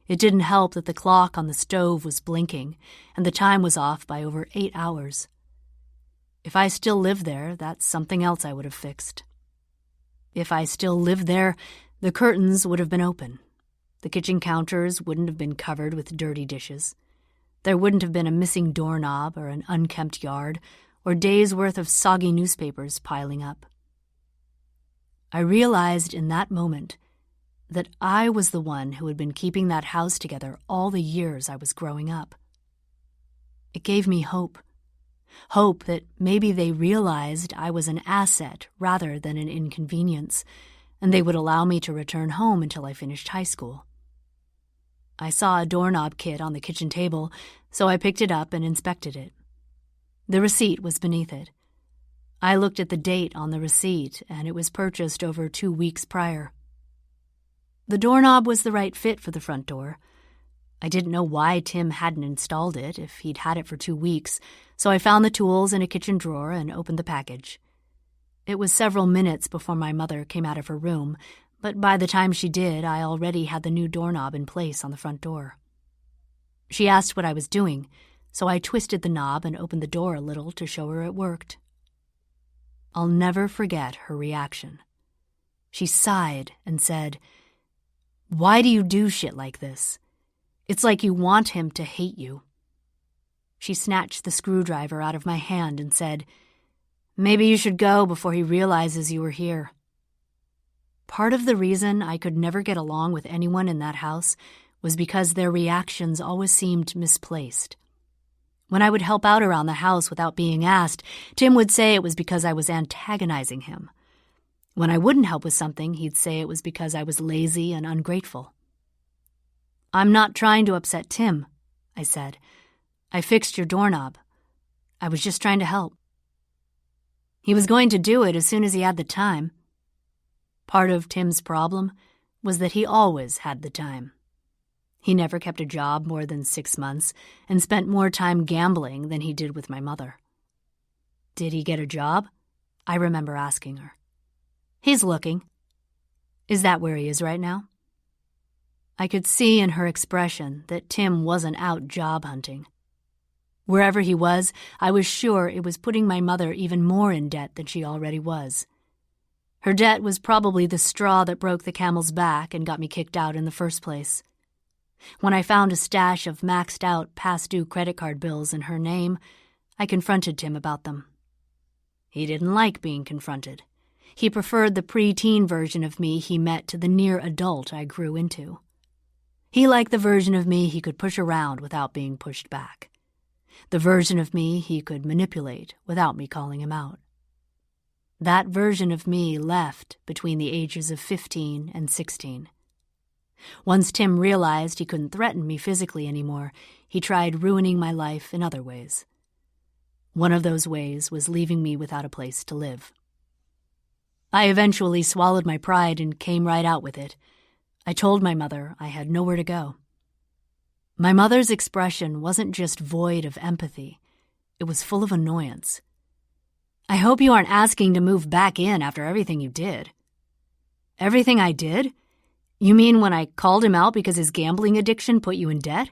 It didn't help that the clock on the stove was blinking, and the time was off by over 8 hours. If I still lived there, that's something else I would have fixed. If I still lived there, the curtains would have been open. The kitchen counters wouldn't have been covered with dirty dishes. There wouldn't have been a missing doorknob or an unkempt yard, or days' worth of soggy newspapers piling up. I realized in that moment that I was the one who had been keeping that house together all the years I was growing up. It gave me hope. Hope that maybe they realized I was an asset rather than an inconvenience, and they would allow me to return home until I finished high school. I saw a doorknob kit on the kitchen table, so I picked it up and inspected it. The receipt was beneath it. I looked at the date on the receipt, and it was purchased over 2 weeks prior. The doorknob was the right fit for the front door. I didn't know why Tim hadn't installed it if he'd had it for 2 weeks, so I found the tools in a kitchen drawer and opened the package. It was several minutes before my mother came out of her room, but by the time she did, I already had the new doorknob in place on the front door. She asked what I was doing, so I twisted the knob and opened the door a little to show her it worked. I'll never forget her reaction. She sighed and said, "Why do you do shit like this? It's like you want him to hate you." She snatched the screwdriver out of my hand and said, "Maybe you should go before he realizes you were here." Part of the reason I could never get along with anyone in that house was because their reactions always seemed misplaced. When I would help out around the house without being asked, Tim would say it was because I was antagonizing him. When I wouldn't help with something, he'd say it was because I was lazy and ungrateful. "I'm not trying to upset Tim," I said. "I fixed your doorknob. I was just trying to help." He was going to do it as soon as he had the time. Part of Tim's problem was that he always had the time. He never kept a job more than 6 months and spent more time gambling than he did with my mother. "Did he get a job?" I remember asking her. "He's looking." "Is that where he is right now?" I could see in her expression that Tim wasn't out job hunting. Wherever he was, I was sure it was putting my mother even more in debt than she already was. Her debt was probably the straw that broke the camel's back and got me kicked out in the first place. When I found a stash of maxed-out past-due credit card bills in her name, I confronted Tim about them. He didn't like being confronted. He preferred the pre-teen version of me he met to the near-adult I grew into. He liked the version of me he could push around without being pushed back. The version of me he could manipulate without me calling him out. That version of me left between the ages of 15 and 16. Once Tim realized he couldn't threaten me physically anymore, he tried ruining my life in other ways. One of those ways was leaving me without a place to live. I eventually swallowed my pride and came right out with it. I told my mother I had nowhere to go. My mother's expression wasn't just void of empathy. It was full of annoyance. "I hope you aren't asking to move back in after everything you did." "Everything I did? You mean when I called him out because his gambling addiction put you in debt?"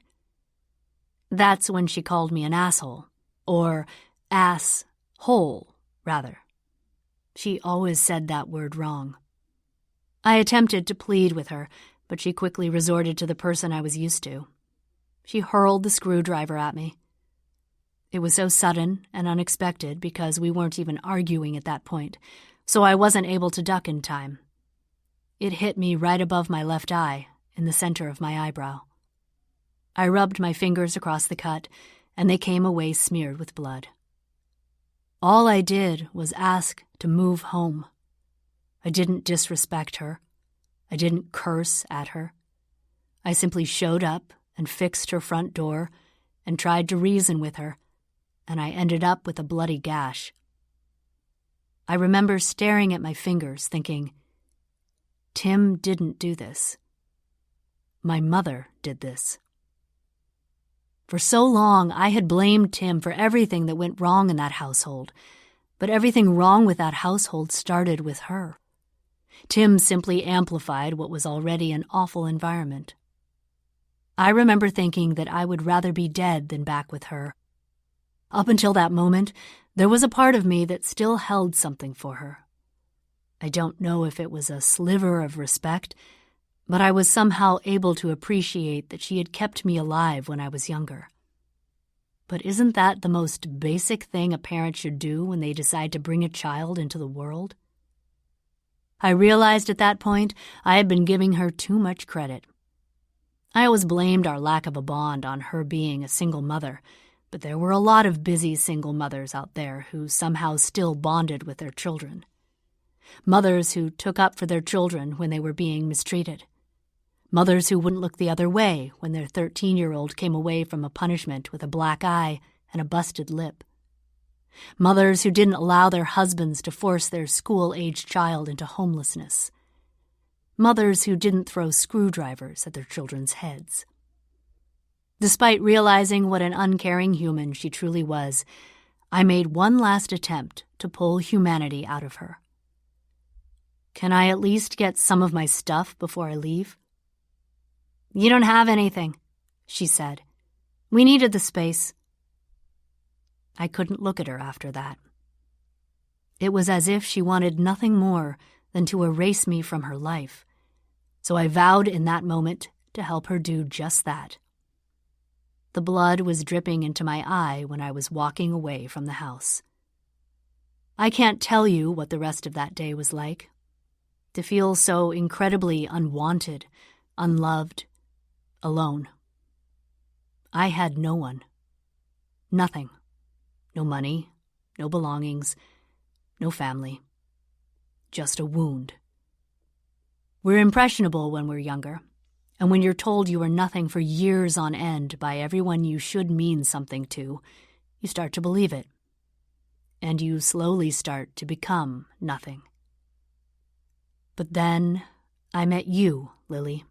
That's when she called me an asshole. Or ass-hole, rather. She always said that word wrong. I attempted to plead with her, but she quickly resorted to the person I was used to. She hurled the screwdriver at me. It was so sudden and unexpected because we weren't even arguing at that point, so I wasn't able to duck in time. It hit me right above my left eye, in the center of my eyebrow. I rubbed my fingers across the cut, and they came away smeared with blood. All I did was ask to move home. I didn't disrespect her. I didn't curse at her. I simply showed up and fixed her front door and tried to reason with her, and I ended up with a bloody gash. I remember staring at my fingers, thinking, Tim didn't do this. My mother did this. For so long, I had blamed Tim for everything that went wrong in that household, but everything wrong with that household started with her. Tim simply amplified what was already an awful environment. I remember thinking that I would rather be dead than back with her. Up until that moment, there was a part of me that still held something for her. I don't know if it was a sliver of respect, but I was somehow able to appreciate that she had kept me alive when I was younger. But isn't that the most basic thing a parent should do when they decide to bring a child into the world? I realized at that point I had been giving her too much credit. I always blamed our lack of a bond on her being a single mother, but there were a lot of busy single mothers out there who somehow still bonded with their children. Mothers who took up for their children when they were being mistreated. Mothers who wouldn't look the other way when their 13-year-old came away from a punishment with a black eye and a busted lip. Mothers who didn't allow their husbands to force their school-aged child into homelessness. Mothers who didn't throw screwdrivers at their children's heads. Despite realizing what an uncaring human she truly was, I made one last attempt to pull humanity out of her. "Can I at least get some of my stuff before I leave?" "You don't have anything," she said. "We needed the space." I couldn't look at her after that. It was as if she wanted nothing more than to erase me from her life, so I vowed in that moment to help her do just that. The blood was dripping into my eye when I was walking away from the house. I can't tell you what the rest of that day was like. To feel so incredibly unwanted, unloved, alone. I had no one. Nothing. No money, no belongings, no family. Just a wound. We're impressionable when we're younger, and when you're told you are nothing for years on end by everyone you should mean something to, you start to believe it. And you slowly start to become nothing. But then I met you, Lily.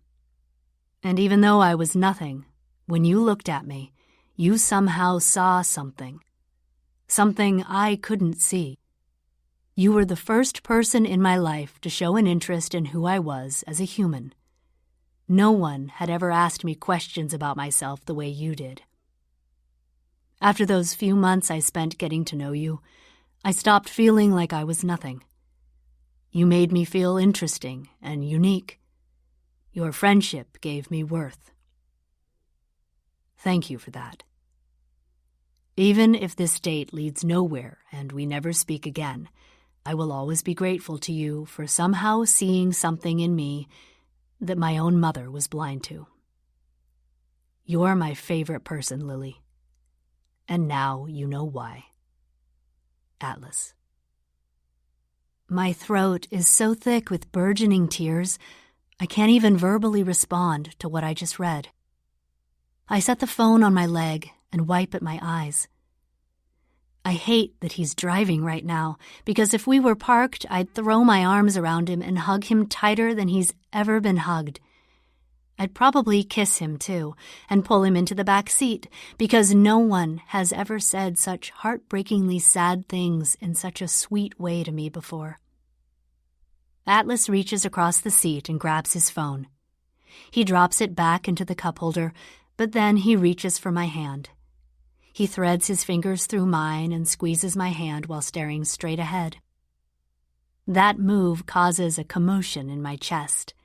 And even though I was nothing, when you looked at me, you somehow saw something. Something I couldn't see. You were the first person in my life to show an interest in who I was as a human. No one had ever asked me questions about myself the way you did. After those few months I spent getting to know you, I stopped feeling like I was nothing. You made me feel interesting and unique. Your friendship gave me worth. Thank you for that. Even if this date leads nowhere and we never speak again, I will always be grateful to you for somehow seeing something in me that my own mother was blind to. You're my favorite person, Lily. And now you know why. Atlas. My throat is so thick with burgeoning tears, I can't even verbally respond to what I just read. I set the phone on my leg and wipe at my eyes. I hate that he's driving right now, because if we were parked, I'd throw my arms around him and hug him tighter than he's ever been hugged. I'd probably kiss him, too, and pull him into the back seat, because no one has ever said such heartbreakingly sad things in such a sweet way to me before. Atlas reaches across the seat and grabs his phone. He drops it back into the cup holder, but then he reaches for my hand. He threads his fingers through mine and squeezes my hand while staring straight ahead. That move causes a commotion in my chest.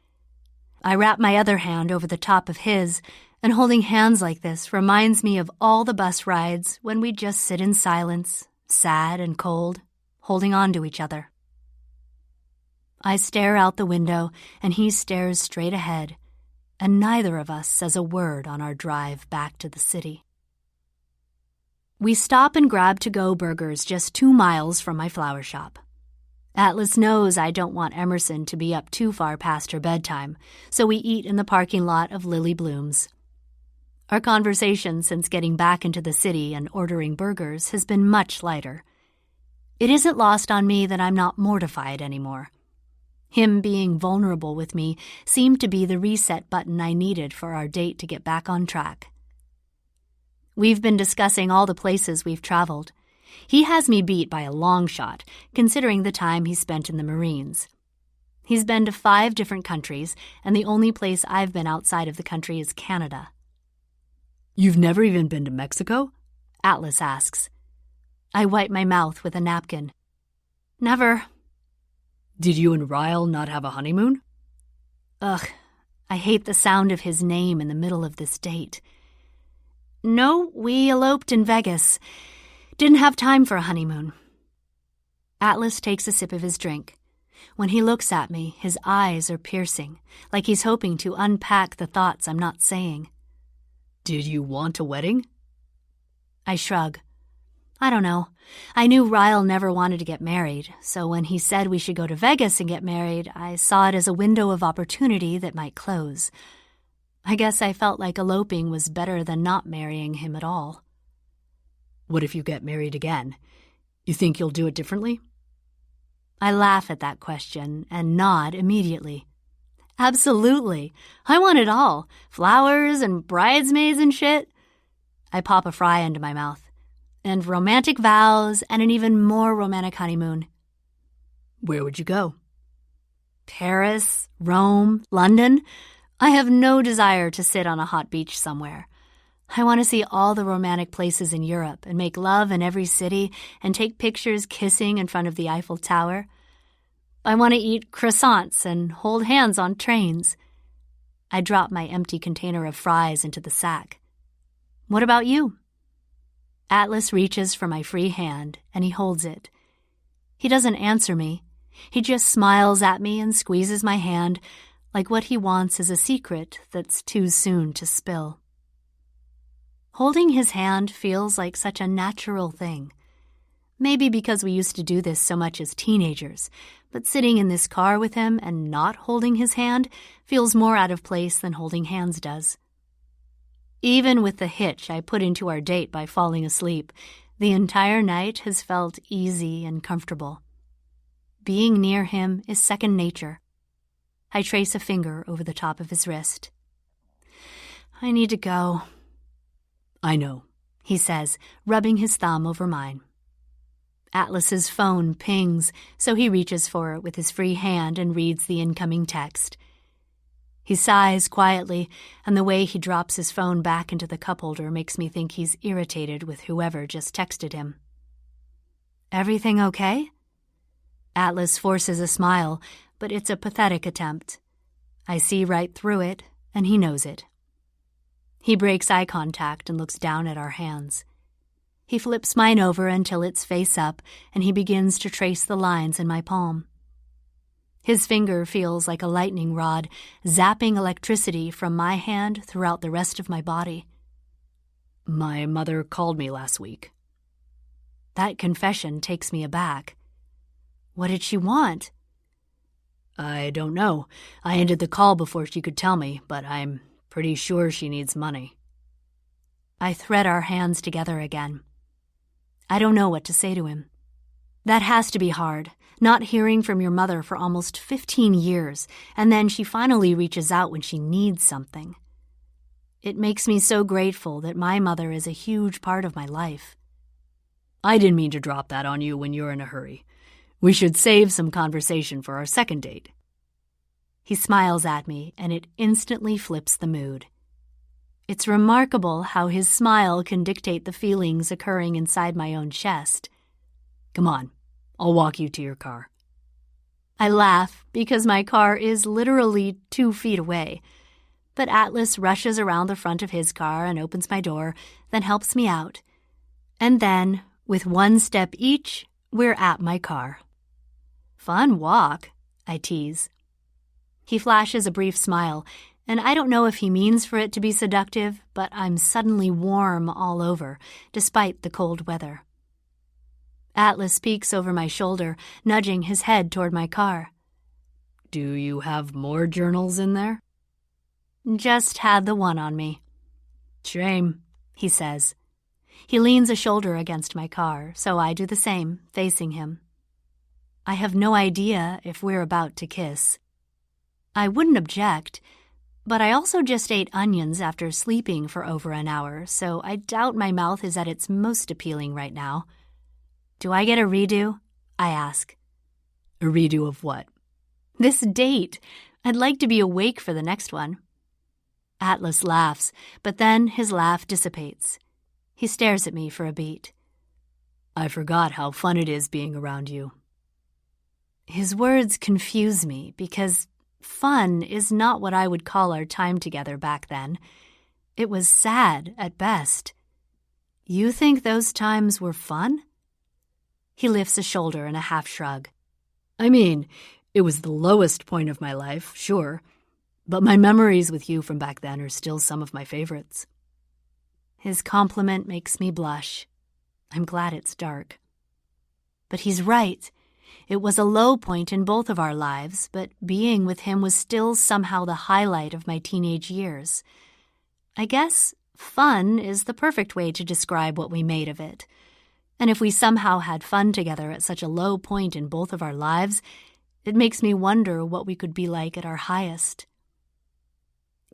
I wrap my other hand over the top of his, and holding hands like this reminds me of all the bus rides when we just sit in silence, sad and cold, holding on to each other. I stare out the window, and he stares straight ahead, and neither of us says a word on our drive back to the city. We stop and grab to-go burgers just 2 miles from my flower shop. Atlas knows I don't want Emerson to be up too far past her bedtime, so we eat in the parking lot of Lily Bloom's. Our conversation since getting back into the city and ordering burgers has been much lighter. It isn't lost on me that I'm not mortified anymore. Him being vulnerable with me seemed to be the reset button I needed for our date to get back on track. We've been discussing all the places we've traveled. He has me beat by a long shot, considering the time he spent in the Marines. He's been to 5 different countries, and the only place I've been outside of the country is Canada. You've never even been to Mexico? Atlas asks. I wipe my mouth with a napkin. Never. Did you and Ryle not have a honeymoon? Ugh, I hate the sound of his name in the middle of this date. No, we eloped in Vegas. Didn't have time for a honeymoon. Atlas takes a sip of his drink. When he looks at me, his eyes are piercing, like he's hoping to unpack the thoughts I'm not saying. Did you want a wedding? I shrug. I don't know. I knew Ryle never wanted to get married, so when he said we should go to Vegas and get married, I saw it as a window of opportunity that might close. I guess I felt like eloping was better than not marrying him at all. What if you get married again? You think you'll do it differently? I laugh at that question and nod immediately. Absolutely. I want it all. Flowers and bridesmaids and shit. I pop a fry into my mouth. And romantic vows and an even more romantic honeymoon. Where would you go? Paris, Rome, London. I have no desire to sit on a hot beach somewhere. I want to see all the romantic places in Europe and make love in every city and take pictures kissing in front of the Eiffel Tower. I want to eat croissants and hold hands on trains. I drop my empty container of fries into the sack. What about you? Atlas reaches for my free hand, and he holds it. He doesn't answer me. He just smiles at me and squeezes my hand, like what he wants is a secret that's too soon to spill. Holding his hand feels like such a natural thing. Maybe because we used to do this so much as teenagers, but sitting in this car with him and not holding his hand feels more out of place than holding hands does. Even with the hitch I put into our date by falling asleep, the entire night has felt easy and comfortable. Being near him is second nature. I trace a finger over the top of his wrist. I need to go. I know, he says, rubbing his thumb over mine. Atlas's phone pings, so he reaches for it with his free hand and reads the incoming text. He sighs quietly, and the way he drops his phone back into the cup holder makes me think he's irritated with whoever just texted him. Everything okay? Atlas forces a smile, but it's a pathetic attempt. I see right through it, and he knows it. He breaks eye contact and looks down at our hands. He flips mine over until it's face up, and he begins to trace the lines in my palm. His finger feels like a lightning rod, zapping electricity from my hand throughout the rest of my body. My mother called me last week. That confession takes me aback. What did she want? I don't know. I ended the call before she could tell me, but I'm pretty sure she needs money. I thread our hands together again. I don't know what to say to him. That has to be hard, not hearing from your mother for almost 15 years, and then she finally reaches out when she needs something. It makes me so grateful that my mother is a huge part of my life. I didn't mean to drop that on you when you're in a hurry. We should save some conversation for our second date. He smiles at me, and it instantly flips the mood. It's remarkable how his smile can dictate the feelings occurring inside my own chest. Come on, I'll walk you to your car. I laugh because my car is literally 2 feet away, but Atlas rushes around the front of his car and opens my door, then helps me out. And then, with 1 step each, we're at my car. Fun walk, I tease. He flashes a brief smile, and I don't know if he means for it to be seductive, but I'm suddenly warm all over, despite the cold weather. Atlas peeks over my shoulder, nudging his head toward my car. Do you have more journals in there? Just had the one on me. Shame, he says. He leans a shoulder against my car, so I do the same, facing him. I have no idea if we're about to kiss. I wouldn't object, but I also just ate onions after sleeping for over an hour, so I doubt my mouth is at its most appealing right now. Do I get a redo? I ask. A redo of what? This date. I'd like to be awake for the next one. Atlas laughs, but then his laugh dissipates. He stares at me for a beat. I forgot how fun it is being around you. His words confuse me because fun is not what I would call our time together back then. It was sad at best. You think those times were fun? He lifts a shoulder in a half shrug. I mean, it was the lowest point of my life, sure, but my memories with you from back then are still some of my favorites. His compliment makes me blush. I'm glad it's dark. But he's right. It was a low point in both of our lives, but being with him was still somehow the highlight of my teenage years. I guess fun is the perfect way to describe what we made of it. And if we somehow had fun together at such a low point in both of our lives, it makes me wonder what we could be like at our highest.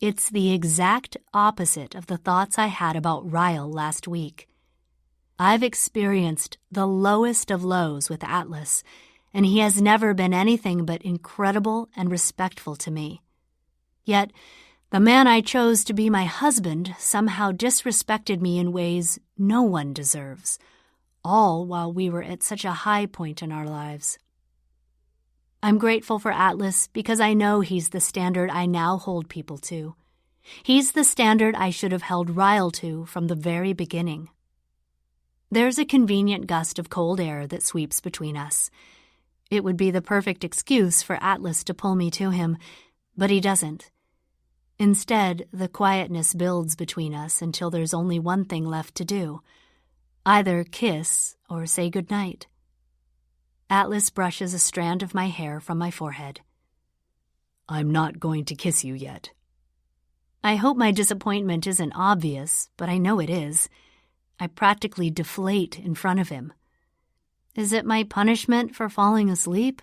It's the exact opposite of the thoughts I had about Ryle last week. I've experienced the lowest of lows with Atlas, and he has never been anything but incredible and respectful to me. Yet, the man I chose to be my husband somehow disrespected me in ways no one deserves, all while we were at such a high point in our lives. I'm grateful for Atlas because I know he's the standard I now hold people to. He's the standard I should have held Ryle to from the very beginning. There's a convenient gust of cold air that sweeps between us. It would be the perfect excuse for Atlas to pull me to him, but he doesn't. Instead, the quietness builds between us until there's only one thing left to do. Either kiss or say goodnight. Atlas brushes a strand of my hair from my forehead. I'm not going to kiss you yet. I hope my disappointment isn't obvious, but I know it is. I practically deflate in front of him. Is it my punishment for falling asleep?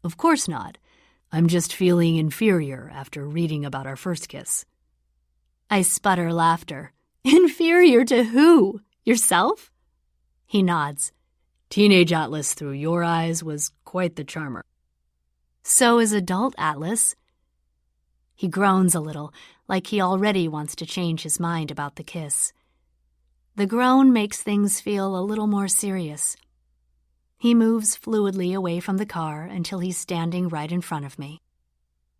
Of course not. I'm just feeling inferior after reading about our first kiss. I sputter laughter. Inferior to who? Yourself? He nods. Teenage Atlas through your eyes was quite the charmer. So is adult Atlas. He groans a little, like he already wants to change his mind about the kiss. The groan makes things feel a little more serious. He moves fluidly away from the car until he's standing right in front of me.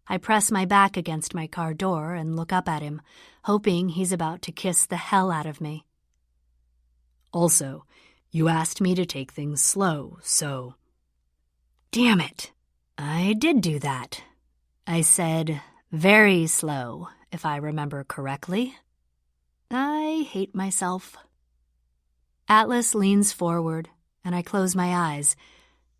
I press my back against my car door and look up at him, hoping he's about to kiss the hell out of me. Also, you asked me to take things slow, so... Damn it. I did do that. I said very slow, if I remember correctly. I hate myself. Atlas leans forward, and I close my eyes.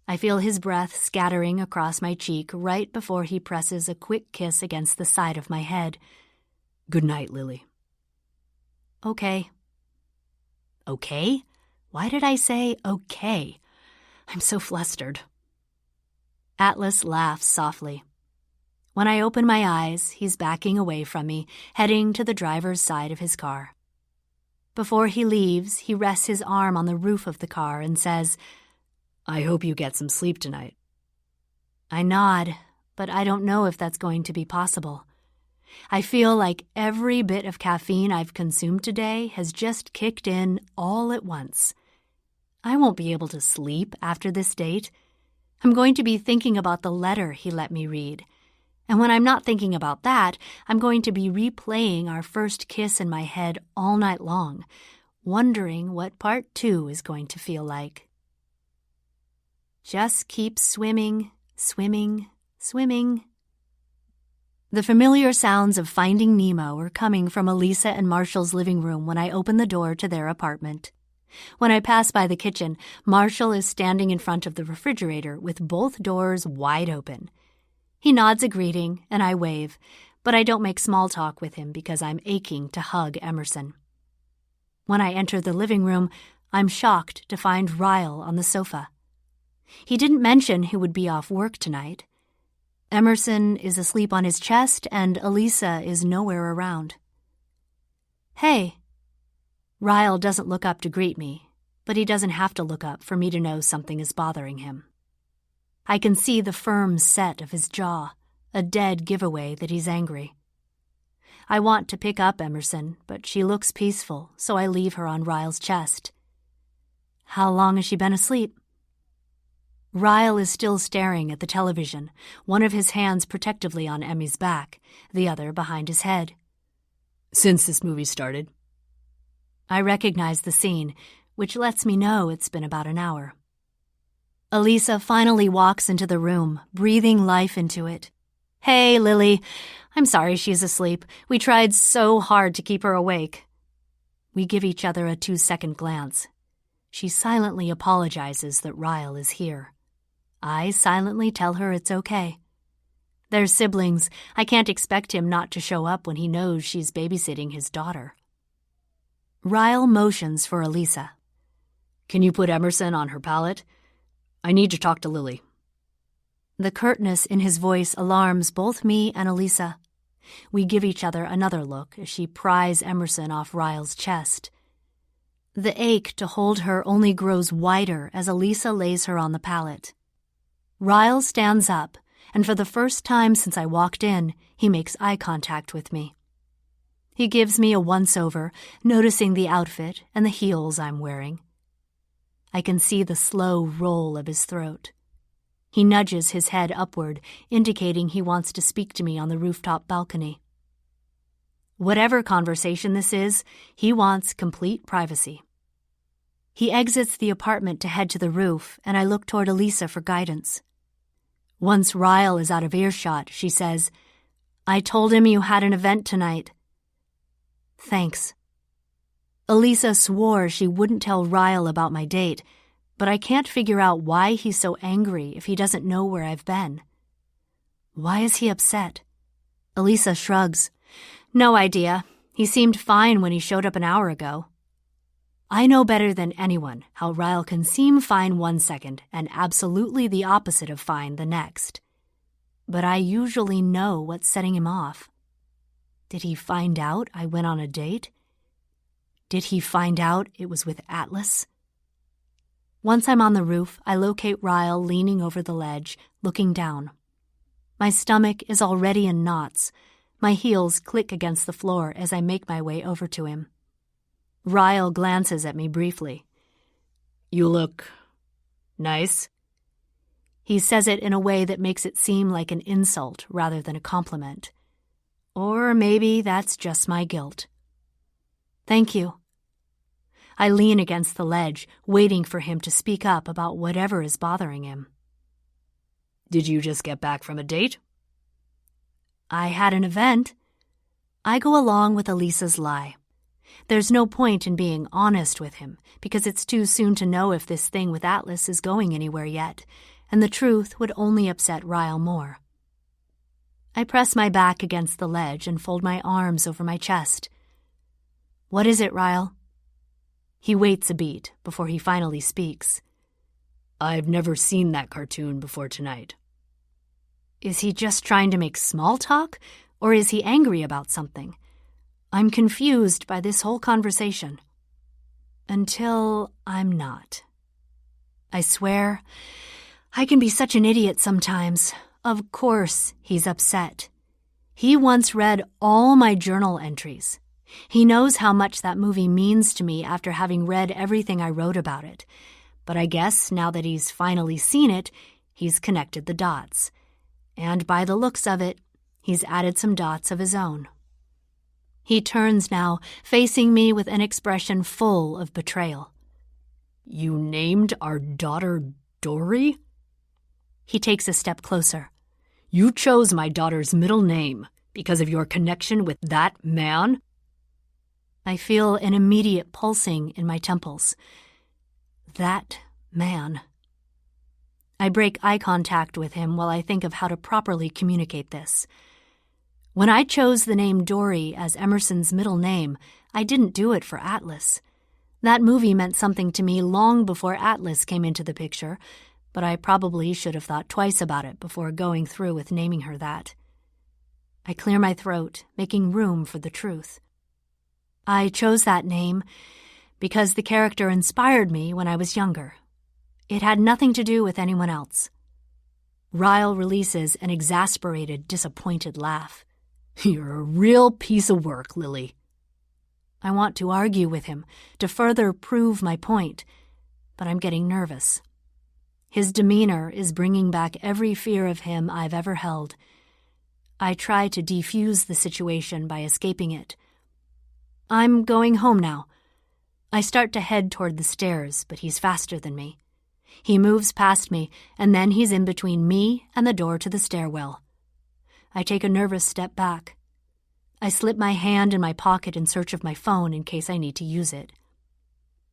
I feel his breath scattering across my cheek right before he presses a quick kiss against the side of my head. Good night, Lily. Okay. Okay? Why did I say okay? I'm so flustered. Atlas laughs softly. When I open my eyes, he's backing away from me, heading to the driver's side of his car. Before he leaves, he rests his arm on the roof of the car and says, "I hope you get some sleep tonight." I nod, but I don't know if that's going to be possible. I feel like every bit of caffeine I've consumed today has just kicked in all at once. I won't be able to sleep after this date. I'm going to be thinking about the letter he let me read. And when I'm not thinking about that, I'm going to be replaying our first kiss in my head all night long, wondering what part 2 is going to feel like. Just keep swimming, swimming, swimming. The familiar sounds of Finding Nemo are coming from Elisa and Marshall's living room when I open the door to their apartment. When I pass by the kitchen, Marshall is standing in front of the refrigerator with both doors wide open. He nods a greeting, and I wave, but I don't make small talk with him because I'm aching to hug Emerson. When I enter the living room, I'm shocked to find Ryle on the sofa. He didn't mention he would be off work tonight. Emerson is asleep on his chest, and Elisa is nowhere around. "Hey." Ryle doesn't look up to greet me, but he doesn't have to look up for me to know something is bothering him. I can see the firm set of his jaw, a dead giveaway that he's angry. I want to pick up Emerson, but she looks peaceful, so I leave her on Ryle's chest. "How long has she been asleep?" Ryle is still staring at the television, one of his hands protectively on Emmy's back, the other behind his head. "Since this movie started." I recognize the scene, which lets me know it's been about an hour. Elisa finally walks into the room, breathing life into it. "Hey, Lily. I'm sorry she's asleep. We tried so hard to keep her awake." We give each other a 2-second glance. She silently apologizes that Ryle is here. I silently tell her it's okay. They're siblings. I can't expect him not to show up when he knows she's babysitting his daughter. Ryle motions for Elisa. "Can you put Emerson on her pallet? I need to talk to Lily." The curtness in his voice alarms both me and Elisa. We give each other another look as she pries Emerson off Ryle's chest. The ache to hold her only grows wider as Elisa lays her on the pallet. Ryle stands up, and for the first time since I walked in, he makes eye contact with me. He gives me a once-over, noticing the outfit and the heels I'm wearing. I can see the slow roll of his throat. He nudges his head upward, indicating he wants to speak to me on the rooftop balcony. Whatever conversation this is, he wants complete privacy. He exits the apartment to head to the roof, and I look toward Elisa for guidance. Once Ryle is out of earshot, she says, "I told him you had an event tonight." "Thanks." Elisa swore she wouldn't tell Ryle about my date, but I can't figure out why he's so angry if he doesn't know where I've been. Why is he upset? Elisa shrugs. "No idea. He seemed fine when he showed up an hour ago." I know better than anyone how Ryle can seem fine one second and absolutely the opposite of fine the next. But I usually know what's setting him off. Did he find out I went on a date? Did he find out it was with Atlas? Once I'm on the roof, I locate Ryle leaning over the ledge, looking down. My stomach is already in knots. My heels click against the floor as I make my way over to him. Ryle glances at me briefly. "You look nice." He says it in a way that makes it seem like an insult rather than a compliment. Or maybe that's just my guilt. "Thank you." I lean against the ledge, waiting for him to speak up about whatever is bothering him. "Did you just get back from a date?" "I had an event." I go along with Elisa's lie. There's no point in being honest with him, because it's too soon to know if this thing with Atlas is going anywhere yet, and the truth would only upset Ryle more. I press my back against the ledge and fold my arms over my chest. "What is it, Ryle?" He waits a beat before he finally speaks. I've never seen that cartoon before tonight. Is he just trying to make small talk, or is he angry about something? I'm confused by this whole conversation. Until I'm not. I swear, I can be such an idiot sometimes. Of course he's upset. He once read all my journal entries. He knows how much that movie means to me after having read everything I wrote about it. But I guess now that he's finally seen it, he's connected the dots. And by the looks of it, he's added some dots of his own. He turns now, facing me with an expression full of betrayal. You named our daughter Dory? He takes a step closer. You chose my daughter's middle name because of your connection with that man? I feel an immediate pulsing in my temples. That man. I break eye contact with him while I think of how to properly communicate this. When I chose the name Dory as Emerson's middle name, I didn't do it for Atlas. That movie meant something to me long before Atlas came into the picture, but I probably should have thought twice about it before going through with naming her that. I clear my throat, making room for the truth. I chose that name because the character inspired me when I was younger. It had nothing to do with anyone else. Ryle releases an exasperated, disappointed laugh. You're a real piece of work, Lily. I want to argue with him, to further prove my point, but I'm getting nervous. His demeanor is bringing back every fear of him I've ever held. I try to defuse the situation by escaping it. I'm going home now. I start to head toward the stairs, but he's faster than me. He moves past me, and then he's in between me and the door to the stairwell. I take a nervous step back. I slip my hand in my pocket in search of my phone in case I need to use it.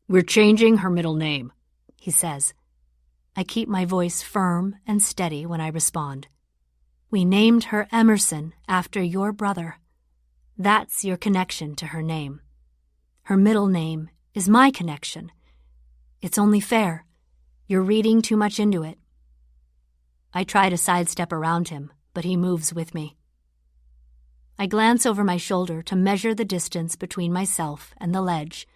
We're changing her middle name, he says. I keep my voice firm and steady when I respond. We named her Emerson after your brother. That's your connection to her name. Her middle name is my connection. It's only fair. You're reading too much into it. I try to sidestep around him, but he moves with me. I glance over my shoulder to measure the distance between myself and the ledge.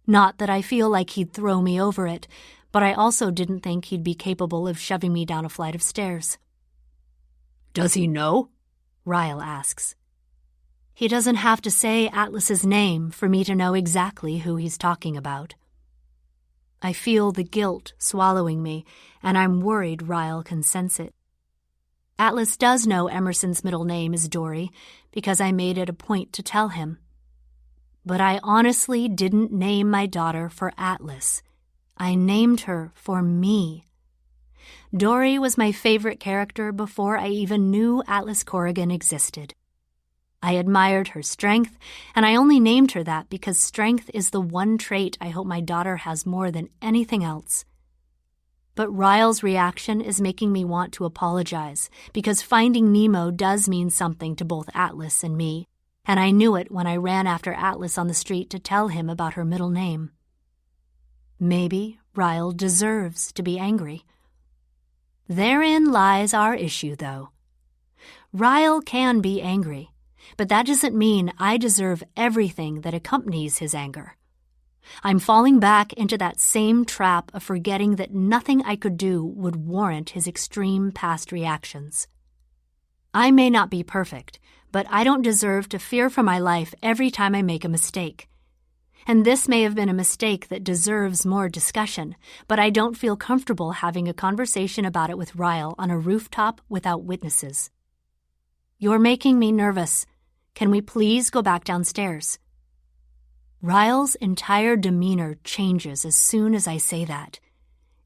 Not that I feel like he'd throw me over it, but I also didn't think he'd be capable of shoving me down a flight of stairs. Does he know? Ryle asks. He doesn't have to say Atlas's name for me to know exactly who he's talking about. I feel the guilt swallowing me, and I'm worried Ryle can sense it. Atlas does know Emerson's middle name is Dory because I made it a point to tell him. But I honestly didn't name my daughter for Atlas. I named her for me. Dory was my favorite character before I even knew Atlas Corrigan existed. I admired her strength, and I only named her that because strength is the one trait I hope my daughter has more than anything else. But Ryle's reaction is making me want to apologize because finding Nemo does mean something to both Atlas and me, and I knew it when I ran after Atlas on the street to tell him about her middle name. Maybe Ryle deserves to be angry. Therein lies our issue, though. Ryle can be angry, but that doesn't mean I deserve everything that accompanies his anger. I'm falling back into that same trap of forgetting that nothing I could do would warrant his extreme past reactions. I may not be perfect, but I don't deserve to fear for my life every time I make a mistake. And this may have been a mistake that deserves more discussion, but I don't feel comfortable having a conversation about it with Ryle on a rooftop without witnesses. You're making me nervous. Can we please go back downstairs? Ryle's entire demeanor changes as soon as I say that.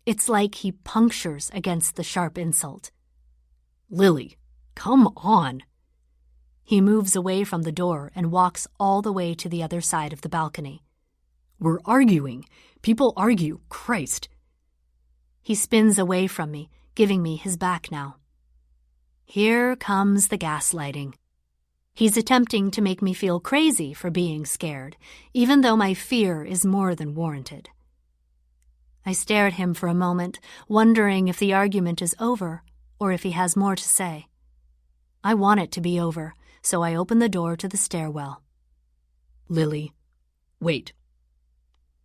It's like he punctures against the sharp insult. Lily, come on. He moves away from the door and walks all the way to the other side of the balcony. We're arguing. People argue. Christ. He spins away from me, giving me his back now. Here comes the gaslighting. He's attempting to make me feel crazy for being scared, even though my fear is more than warranted. I stare at him for a moment, wondering if the argument is over or if he has more to say. I want it to be over, so I open the door to the stairwell. Lily, wait.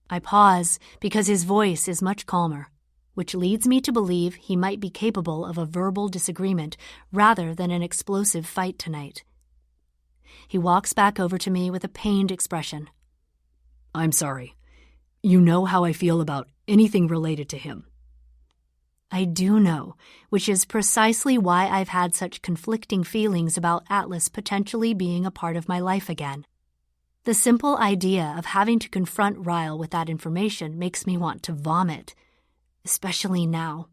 I pause because his voice is much calmer, which leads me to believe he might be capable of a verbal disagreement rather than an explosive fight tonight. He walks back over to me with a pained expression. I'm sorry. You know how I feel about anything related to him. I do know, which is precisely why I've had such conflicting feelings about Atlas potentially being a part of my life again. The simple idea of having to confront Ryle with that information makes me want to vomit, especially now.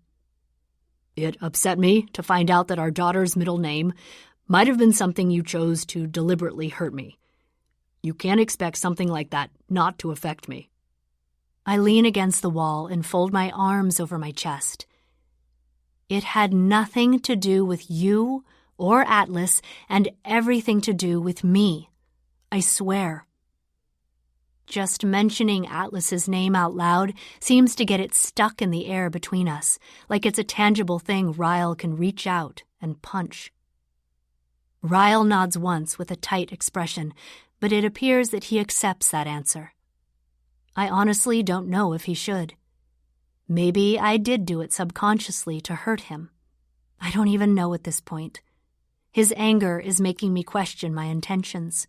It upset me to find out that our daughter's middle name might have been something you chose to deliberately hurt me. You can't expect something like that not to affect me. I lean against the wall and fold my arms over my chest. It had nothing to do with you or Atlas and everything to do with me. I swear. Just mentioning Atlas's name out loud seems to get it stuck in the air between us, like it's a tangible thing Ryle can reach out and punch. Ryle nods once with a tight expression, but it appears that he accepts that answer. I honestly don't know if he should. Maybe I did do it subconsciously to hurt him. I don't even know at this point. His anger is making me question my intentions.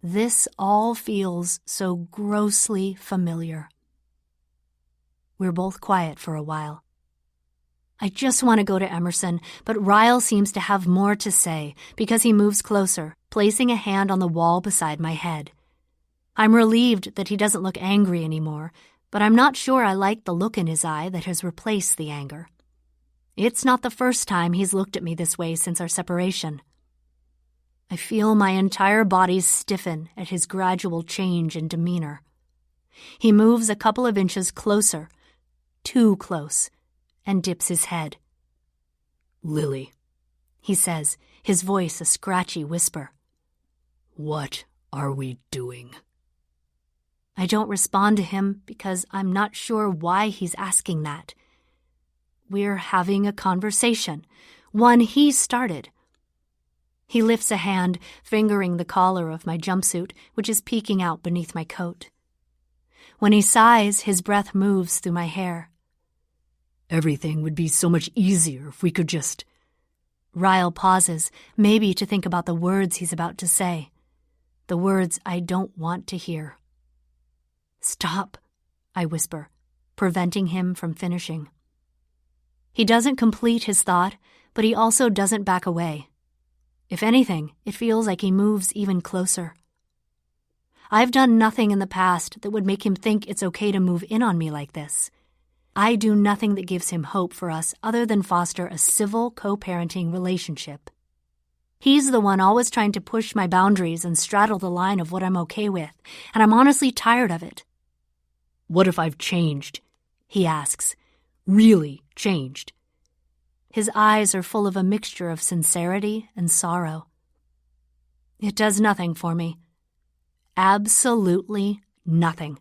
This all feels so grossly familiar. We're both quiet for a while. I just want to go to Emerson, but Ryle seems to have more to say because he moves closer, placing a hand on the wall beside my head. I'm relieved that he doesn't look angry anymore, but I'm not sure I like the look in his eye that has replaced the anger. It's not the first time he's looked at me this way since our separation. I feel my entire body stiffen at his gradual change in demeanor. He moves a couple of inches closer, too close, and dips his head. Lily, he says, his voice a scratchy whisper. What are we doing? I don't respond to him because I'm not sure why he's asking that. We're having a conversation, one he started. He lifts a hand, fingering the collar of my jumpsuit, which is peeking out beneath my coat. When he sighs, his breath moves through my hair. Everything would be so much easier if we could just... Ryle pauses, maybe to think about the words he's about to say. The words I don't want to hear. Stop, I whisper, preventing him from finishing. He doesn't complete his thought, but he also doesn't back away. If anything, it feels like he moves even closer. I've done nothing in the past that would make him think it's okay to move in on me like this. I do nothing that gives him hope for us other than foster a civil co-parenting relationship. He's the one always trying to push my boundaries and straddle the line of what I'm okay with, and I'm honestly tired of it. What if I've changed? He asks. Really changed. His eyes are full of a mixture of sincerity and sorrow. It does nothing for me. Absolutely nothing.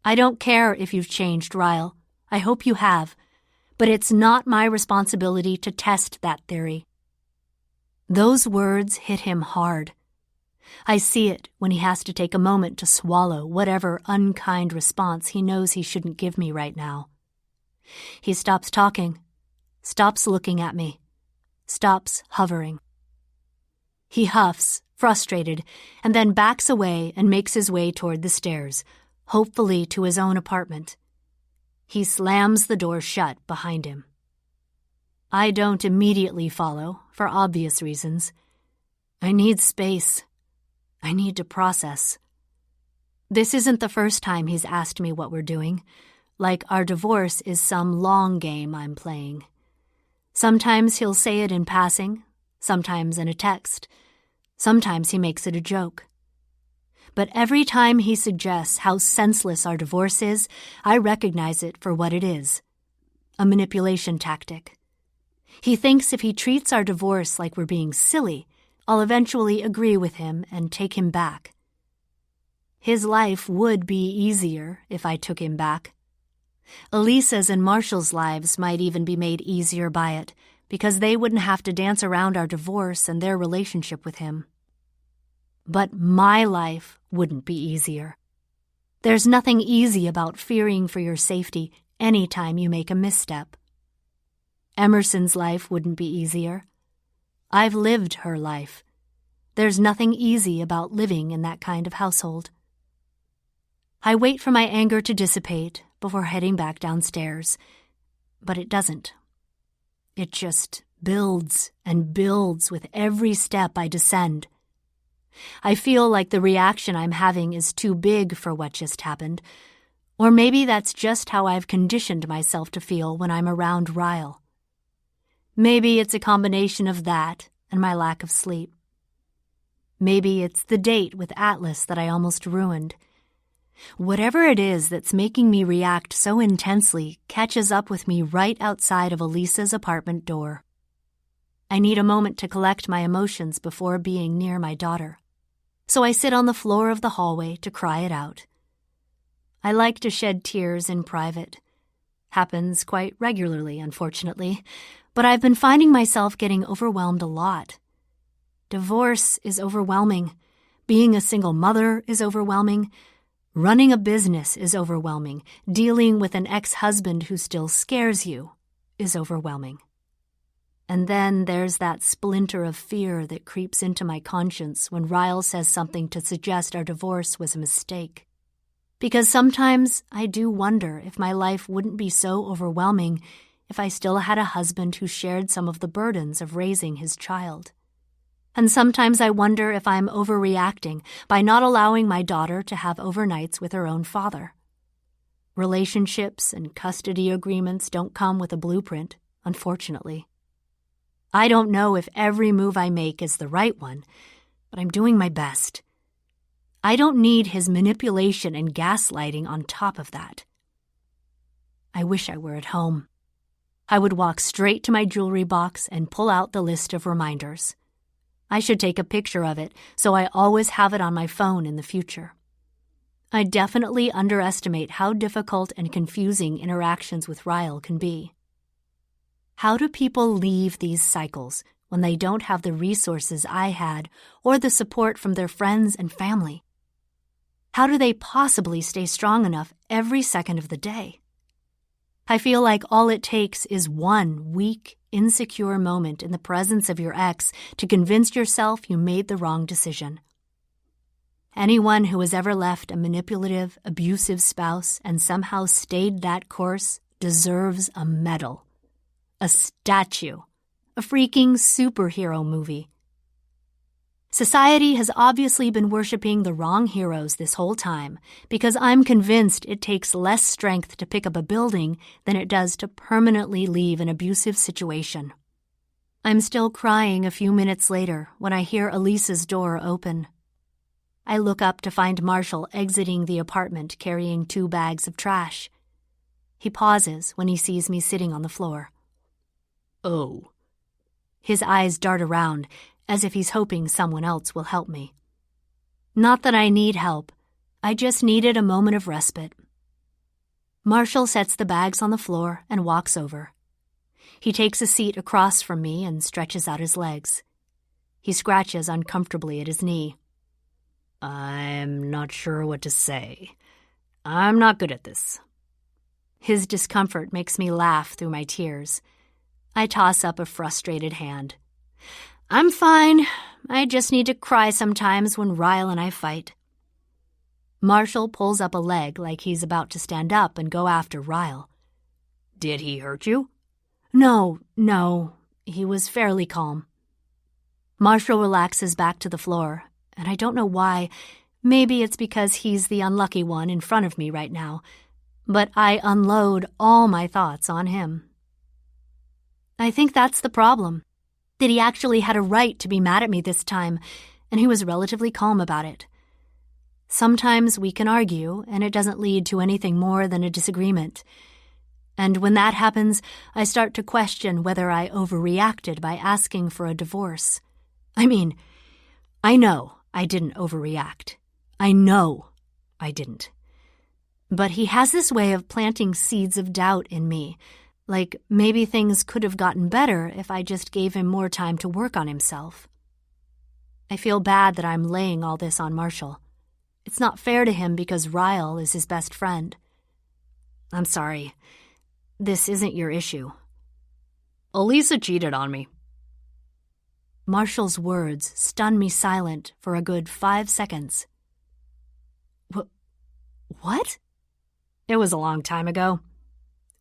I don't care if you've changed, Ryle. I hope you have. But it's not my responsibility to test that theory. Those words hit him hard. I see it when he has to take a moment to swallow whatever unkind response he knows he shouldn't give me right now. He stops talking, stops looking at me, stops hovering. He huffs, frustrated, and then backs away and makes his way toward the stairs, hopefully to his own apartment. He slams the door shut behind him. I don't immediately follow, for obvious reasons. I need space. I need to process. This isn't the first time he's asked me what we're doing, like our divorce is some long game I'm playing. Sometimes he'll say it in passing, sometimes in a text, sometimes he makes it a joke. But every time he suggests how senseless our divorce is, I recognize it for what it is, a manipulation tactic. He thinks if he treats our divorce like we're being silly, I'll eventually agree with him and take him back. His life would be easier if I took him back. Elisa's and Marshall's lives might even be made easier by it, because they wouldn't have to dance around our divorce and their relationship with him. But my life wouldn't be easier. There's nothing easy about fearing for your safety any time you make a misstep. Emerson's life wouldn't be easier. I've lived her life. There's nothing easy about living in that kind of household. I wait for my anger to dissipate before heading back downstairs, but it doesn't. It just builds and builds with every step I descend. I feel like the reaction I'm having is too big for what just happened, or maybe that's just how I've conditioned myself to feel when I'm around Ryle. Maybe it's a combination of that and my lack of sleep. Maybe it's the date with Atlas that I almost ruined. Whatever it is that's making me react so intensely catches up with me right outside of Elisa's apartment door. I need a moment to collect my emotions before being near my daughter, so I sit on the floor of the hallway to cry it out. I like to shed tears in private. Happens quite regularly, unfortunately, but I've been finding myself getting overwhelmed a lot. Divorce is overwhelming. Being a single mother is overwhelming. Running a business is overwhelming. Dealing with an ex-husband who still scares you is overwhelming. And then there's that splinter of fear that creeps into my conscience when Ryle says something to suggest our divorce was a mistake. Because sometimes I do wonder if my life wouldn't be so overwhelming if I still had a husband who shared some of the burdens of raising his child. And sometimes I wonder if I'm overreacting by not allowing my daughter to have overnights with her own father. Relationships and custody agreements don't come with a blueprint, unfortunately. I don't know if every move I make is the right one, but I'm doing my best. I don't need his manipulation and gaslighting on top of that. I wish I were at home. I would walk straight to my jewelry box and pull out the list of reminders. I should take a picture of it so I always have it on my phone in the future. I definitely underestimate how difficult and confusing interactions with Ryle can be. How do people leave these cycles when they don't have the resources I had or the support from their friends and family? How do they possibly stay strong enough every second of the day? I feel like all it takes is one weak, insecure moment in the presence of your ex to convince yourself you made the wrong decision. Anyone who has ever left a manipulative, abusive spouse and somehow stayed that course deserves a medal, a statue, a freaking superhero movie. Society has obviously been worshiping the wrong heroes this whole time because I'm convinced it takes less strength to pick up a building than it does to permanently leave an abusive situation. I'm still crying a few minutes later when I hear Elisa's door open. I look up to find Marshall exiting the apartment carrying 2 bags of trash. He pauses when he sees me sitting on the floor. "Oh." His eyes dart around, as if he's hoping someone else will help me. Not that I need help. I just needed a moment of respite. Marshall sets the bags on the floor and walks over. He takes a seat across from me and stretches out his legs. He scratches uncomfortably at his knee. "I'm not sure what to say. I'm not good at this." His discomfort makes me laugh through my tears. I toss up a frustrated hand. "I'm fine. I just need to cry sometimes when Ryle and I fight." Marshall pulls up a leg like he's about to stand up and go after Ryle. "Did he hurt you?" No. He was fairly calm." Marshall relaxes back to the floor, and I don't know why. Maybe it's because he's the unlucky one in front of me right now, but I unload all my thoughts on him. I think that's the problem. That he actually had a right to be mad at me this time, and he was relatively calm about it. Sometimes we can argue, and it doesn't lead to anything more than a disagreement. And when that happens, I start to question whether I overreacted by asking for a divorce. I mean, I know I didn't overreact. I know I didn't. But he has this way of planting seeds of doubt in me, like maybe things could have gotten better if I just gave him more time to work on himself. I feel bad that I'm laying all this on Marshall. It's not fair to him because Ryle is his best friend. I'm sorry. This isn't your issue. Elisa cheated on me. Marshall's words stunned me silent for a good 5 seconds. What? It was a long time ago.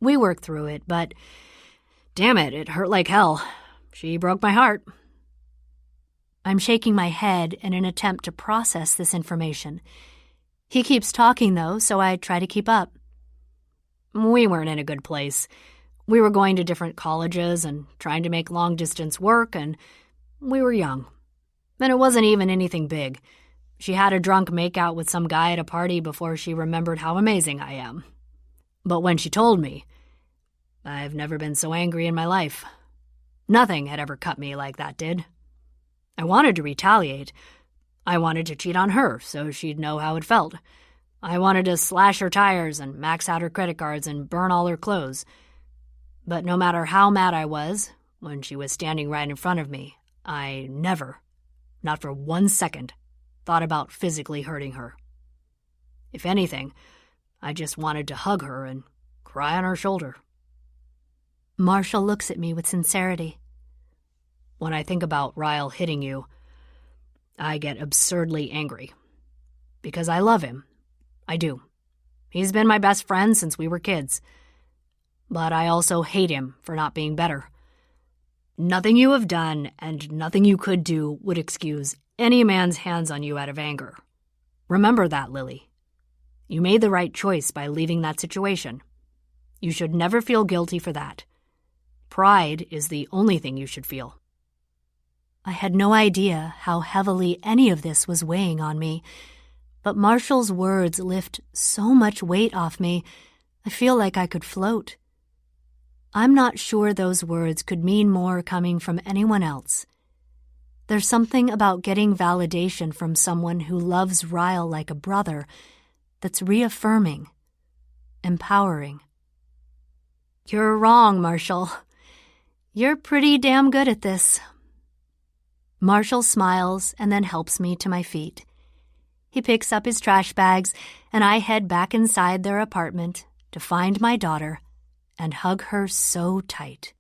We worked through it, but damn it hurt like hell. She broke my heart. I'm shaking my head in an attempt to process this information. He keeps talking, though, so I try to keep up. We weren't in a good place. We were going to different colleges and trying to make long-distance work, and we were young. And it wasn't even anything big. She had a drunk makeout with some guy at a party before she remembered how amazing I am. But when she told me, I've never been so angry in my life. Nothing had ever cut me like that did. I wanted to retaliate. I wanted to cheat on her so she'd know how it felt. I wanted to slash her tires and max out her credit cards and burn all her clothes. But no matter how mad I was, when she was standing right in front of me, I never, not for 1 second, thought about physically hurting her. If anything, I just wanted to hug her and cry on her shoulder. Marshall looks at me with sincerity. When I think about Ryle hitting you, I get absurdly angry. Because I love him. I do. He's been my best friend since we were kids. But I also hate him for not being better. Nothing you have done and nothing you could do would excuse any man's hands on you out of anger. Remember that, Lily. You made the right choice by leaving that situation. You should never feel guilty for that. Pride is the only thing you should feel. I had no idea how heavily any of this was weighing on me, but Marshall's words lift so much weight off me, I feel like I could float. I'm not sure those words could mean more coming from anyone else. There's something about getting validation from someone who loves Ryle like a brother that's reaffirming, empowering. You're wrong, Marshall. You're pretty damn good at this. Marshall smiles and then helps me to my feet. He picks up his trash bags, and I head back inside their apartment to find my daughter and hug her so tight.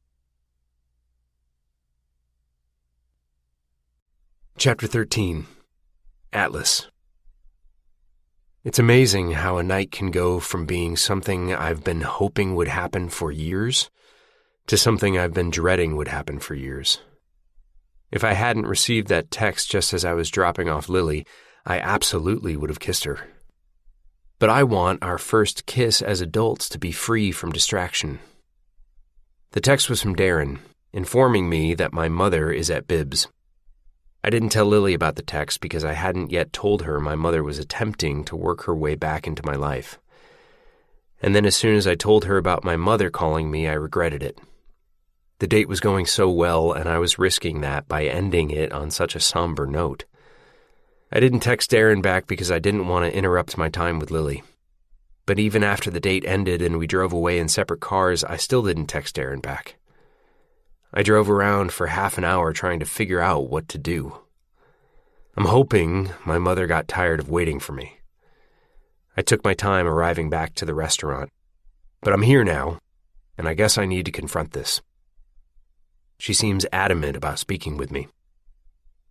Chapter 13. Atlas. It's amazing how a night can go from being something I've been hoping would happen for years to something I've been dreading would happen for years. If I hadn't received that text just as I was dropping off Lily, I absolutely would have kissed her. But I want our first kiss as adults to be free from distraction. The text was from Darren, informing me that my mother is at Bibbs. I didn't tell Lily about the text because I hadn't yet told her my mother was attempting to work her way back into my life. And then as soon as I told her about my mother calling me, I regretted it. The date was going so well, and I was risking that by ending it on such a somber note. I didn't text Darren back because I didn't want to interrupt my time with Lily. But even after the date ended and we drove away in separate cars, I still didn't text Darren back. I drove around for half an hour trying to figure out what to do. I'm hoping my mother got tired of waiting for me. I took my time arriving back to the restaurant. But I'm here now, and I guess I need to confront this. She seems adamant about speaking with me.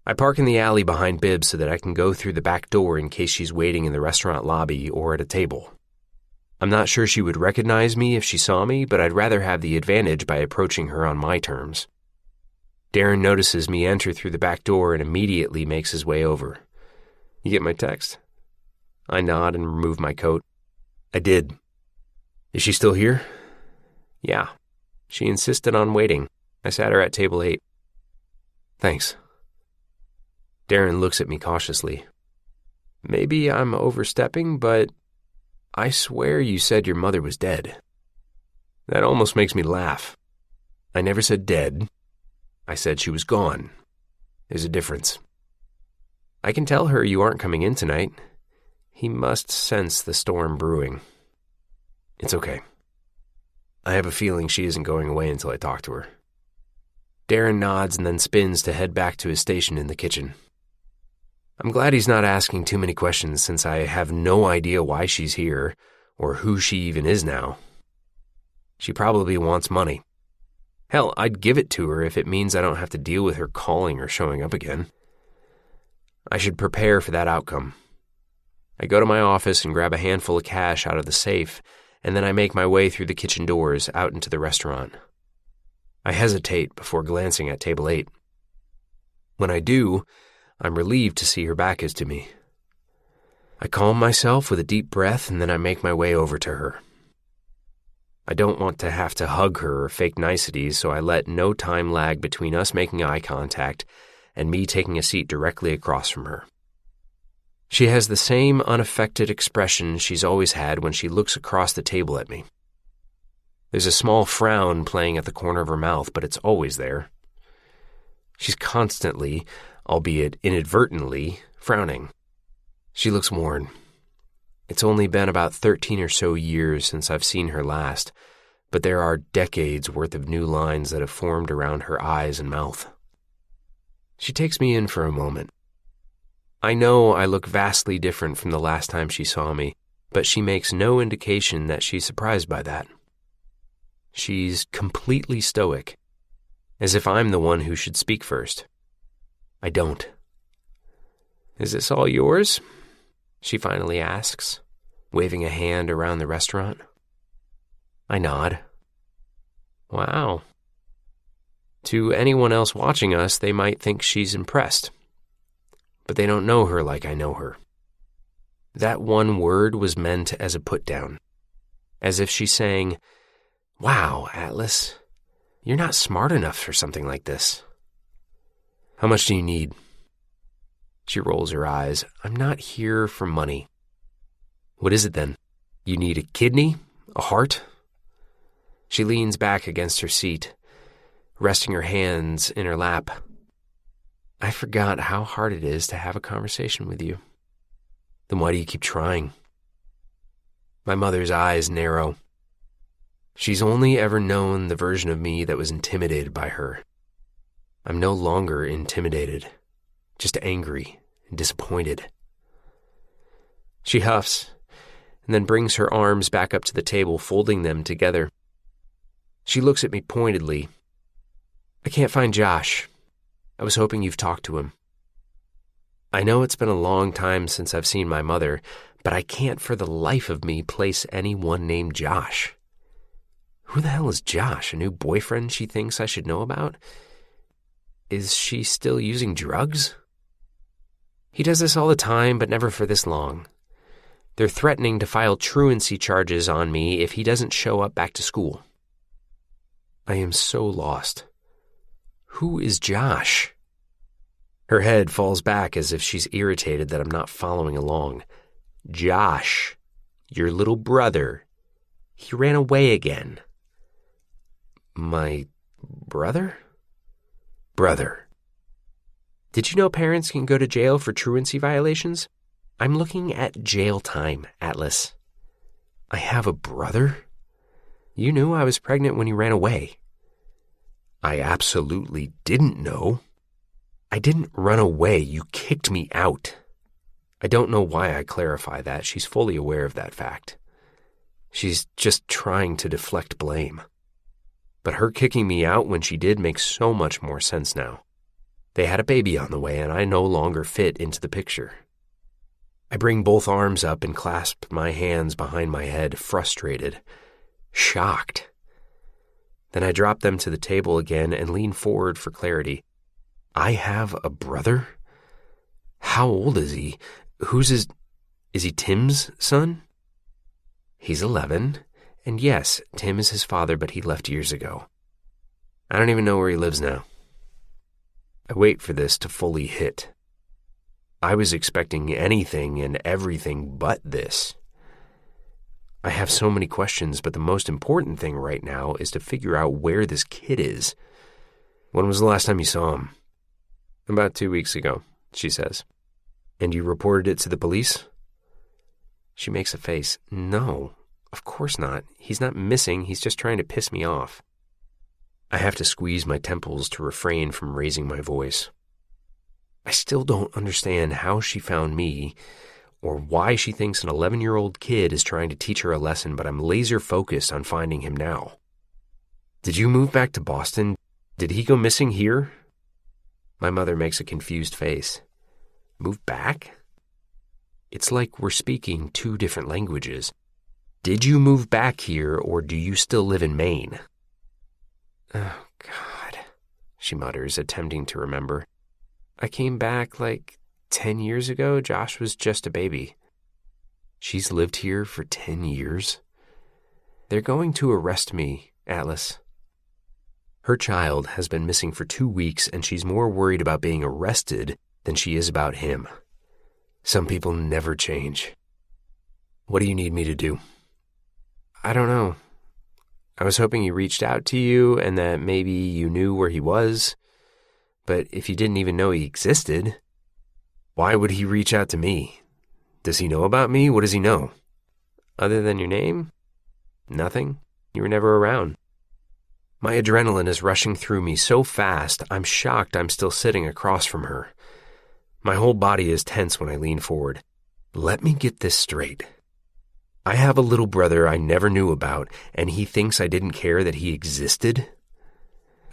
I park in the alley behind Bibbs so that I can go through the back door in case she's waiting in the restaurant lobby or at a table. I'm not sure she would recognize me if she saw me, but I'd rather have the advantage by approaching her on my terms. Darren notices me enter through the back door and immediately makes his way over. You get my text? I nod and remove my coat. I did. Is she still here? Yeah. She insisted on waiting. I sat her at table 8. Thanks. Darren looks at me cautiously. Maybe I'm overstepping, but I swear you said your mother was dead. That almost makes me laugh. I never said dead. I said she was gone. There's a difference. I can tell her you aren't coming in tonight. He must sense the storm brewing. It's okay. I have a feeling she isn't going away until I talk to her. Darren nods and then spins to head back to his station in the kitchen. I'm glad he's not asking too many questions since I have no idea why she's here or who she even is now. She probably wants money. Hell, I'd give it to her if it means I don't have to deal with her calling or showing up again. I should prepare for that outcome. I go to my office and grab a handful of cash out of the safe, and then I make my way through the kitchen doors out into the restaurant. I hesitate before glancing at table 8. When I do, I'm relieved to see her back is to me. I calm myself with a deep breath, and then I make my way over to her. I don't want to have to hug her or fake niceties, so I let no time lag between us making eye contact and me taking a seat directly across from her. She has the same unaffected expression she's always had when she looks across the table at me. There's a small frown playing at the corner of her mouth, but it's always there. She's constantly, albeit inadvertently, frowning. She looks worn. It's only been about 13 or so years since I've seen her last, but there are decades worth of new lines that have formed around her eyes and mouth. She takes me in for a moment. I know I look vastly different from the last time she saw me, but she makes no indication that she's surprised by that. She's completely stoic, as if I'm the one who should speak first. I don't. Is this all yours? She finally asks, waving a hand around the restaurant. I nod. Wow. To anyone else watching us, they might think she's impressed. But they don't know her like I know her. That one word was meant as a put-down, as if she's saying, "Wow, Atlas, you're not smart enough for something like this." How much do you need? She rolls her eyes. I'm not here for money. What is it then? You need a kidney? A heart? She leans back against her seat, resting her hands in her lap. I forgot how hard it is to have a conversation with you. Then why do you keep trying? My mother's eyes narrow. She's only ever known the version of me that was intimidated by her. I'm no longer intimidated, just angry and disappointed. She huffs and then brings her arms back up to the table, folding them together. She looks at me pointedly. I can't find Josh. I was hoping you've talked to him. I know it's been a long time since I've seen my mother, but I can't for the life of me place anyone named Josh. Who the hell is Josh? A new boyfriend she thinks I should know about? Is she still using drugs? He does this all the time, but never for this long. They're threatening to file truancy charges on me if he doesn't show up back to school. I am so lost. Who is Josh? Her head falls back as if she's irritated that I'm not following along. Josh, your little brother. He ran away again. My brother? Brother. Did you know parents can go to jail for truancy violations? I'm looking at jail time, Atlas. I have a brother? You knew I was pregnant when he ran away. I absolutely didn't know. I didn't run away. You kicked me out. I don't know why I clarify that. She's fully aware of that fact. She's just trying to deflect blame. But her kicking me out when she did makes so much more sense now. They had a baby on the way, and I no longer fit into the picture. I bring both arms up and clasp my hands behind my head, frustrated, shocked. Then I drop them to the table again and lean forward for clarity. I have a brother? How old is he? Is he Tim's son? He's 11, and yes, Tim is his father, but he left years ago. I don't even know where he lives now. I wait for this to fully hit. I was expecting anything and everything but this. I have so many questions, but the most important thing right now is to figure out where this kid is. When was the last time you saw him? About 2 weeks ago, she says. And you reported it to the police? She makes a face. No, of course not. He's not missing. He's just trying to piss me off. I have to squeeze my temples to refrain from raising my voice. I still don't understand how she found me or why she thinks an 11-year-old kid is trying to teach her a lesson, but I'm laser focused on finding him now. Did you move back to Boston? Did he go missing here? My mother makes a confused face. Move back? It's like we're speaking two different languages. Did you move back here, or do you still live in Maine? Oh, God, she mutters, attempting to remember. I came back like 10 years ago. Josh was just a baby. She's lived here for 10 years? They're going to arrest me, Atlas. Her child has been missing for 2 weeks, and she's more worried about being arrested than she is about him. Some people never change. What do you need me to do? I don't know. I was hoping he reached out to you and that maybe you knew where he was. But if you didn't even know he existed, why would he reach out to me? Does he know about me? What does he know? Other than your name? Nothing. You were never around. My adrenaline is rushing through me so fast, I'm shocked I'm still sitting across from her. My whole body is tense when I lean forward. Let me get this straight. I have a little brother I never knew about, and he thinks I didn't care that he existed?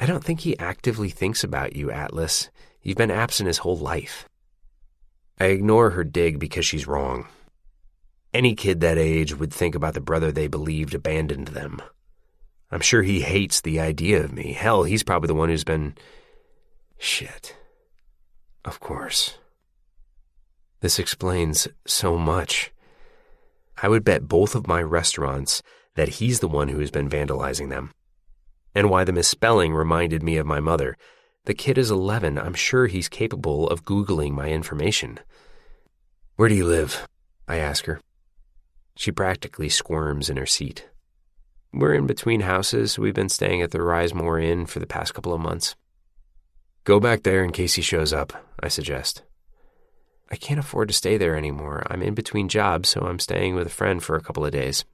I don't think he actively thinks about you, Atlas. You've been absent his whole life. I ignore her dig because she's wrong. Any kid that age would think about the brother they believed abandoned them. I'm sure he hates the idea of me. Hell, he's probably the one who's been... Shit. Of course. This explains so much. I would bet both of my restaurants that he's the one who has been vandalizing them. And why the misspelling reminded me of my mother. The kid is 11. I'm sure he's capable of Googling my information. Where do you live? I ask her. She practically squirms in her seat. We're in between houses. We've been staying at the Risemore Inn for the past couple of months. Go back there in case he shows up, I suggest. I can't afford to stay there anymore. I'm in between jobs, so I'm staying with a friend for a couple of days.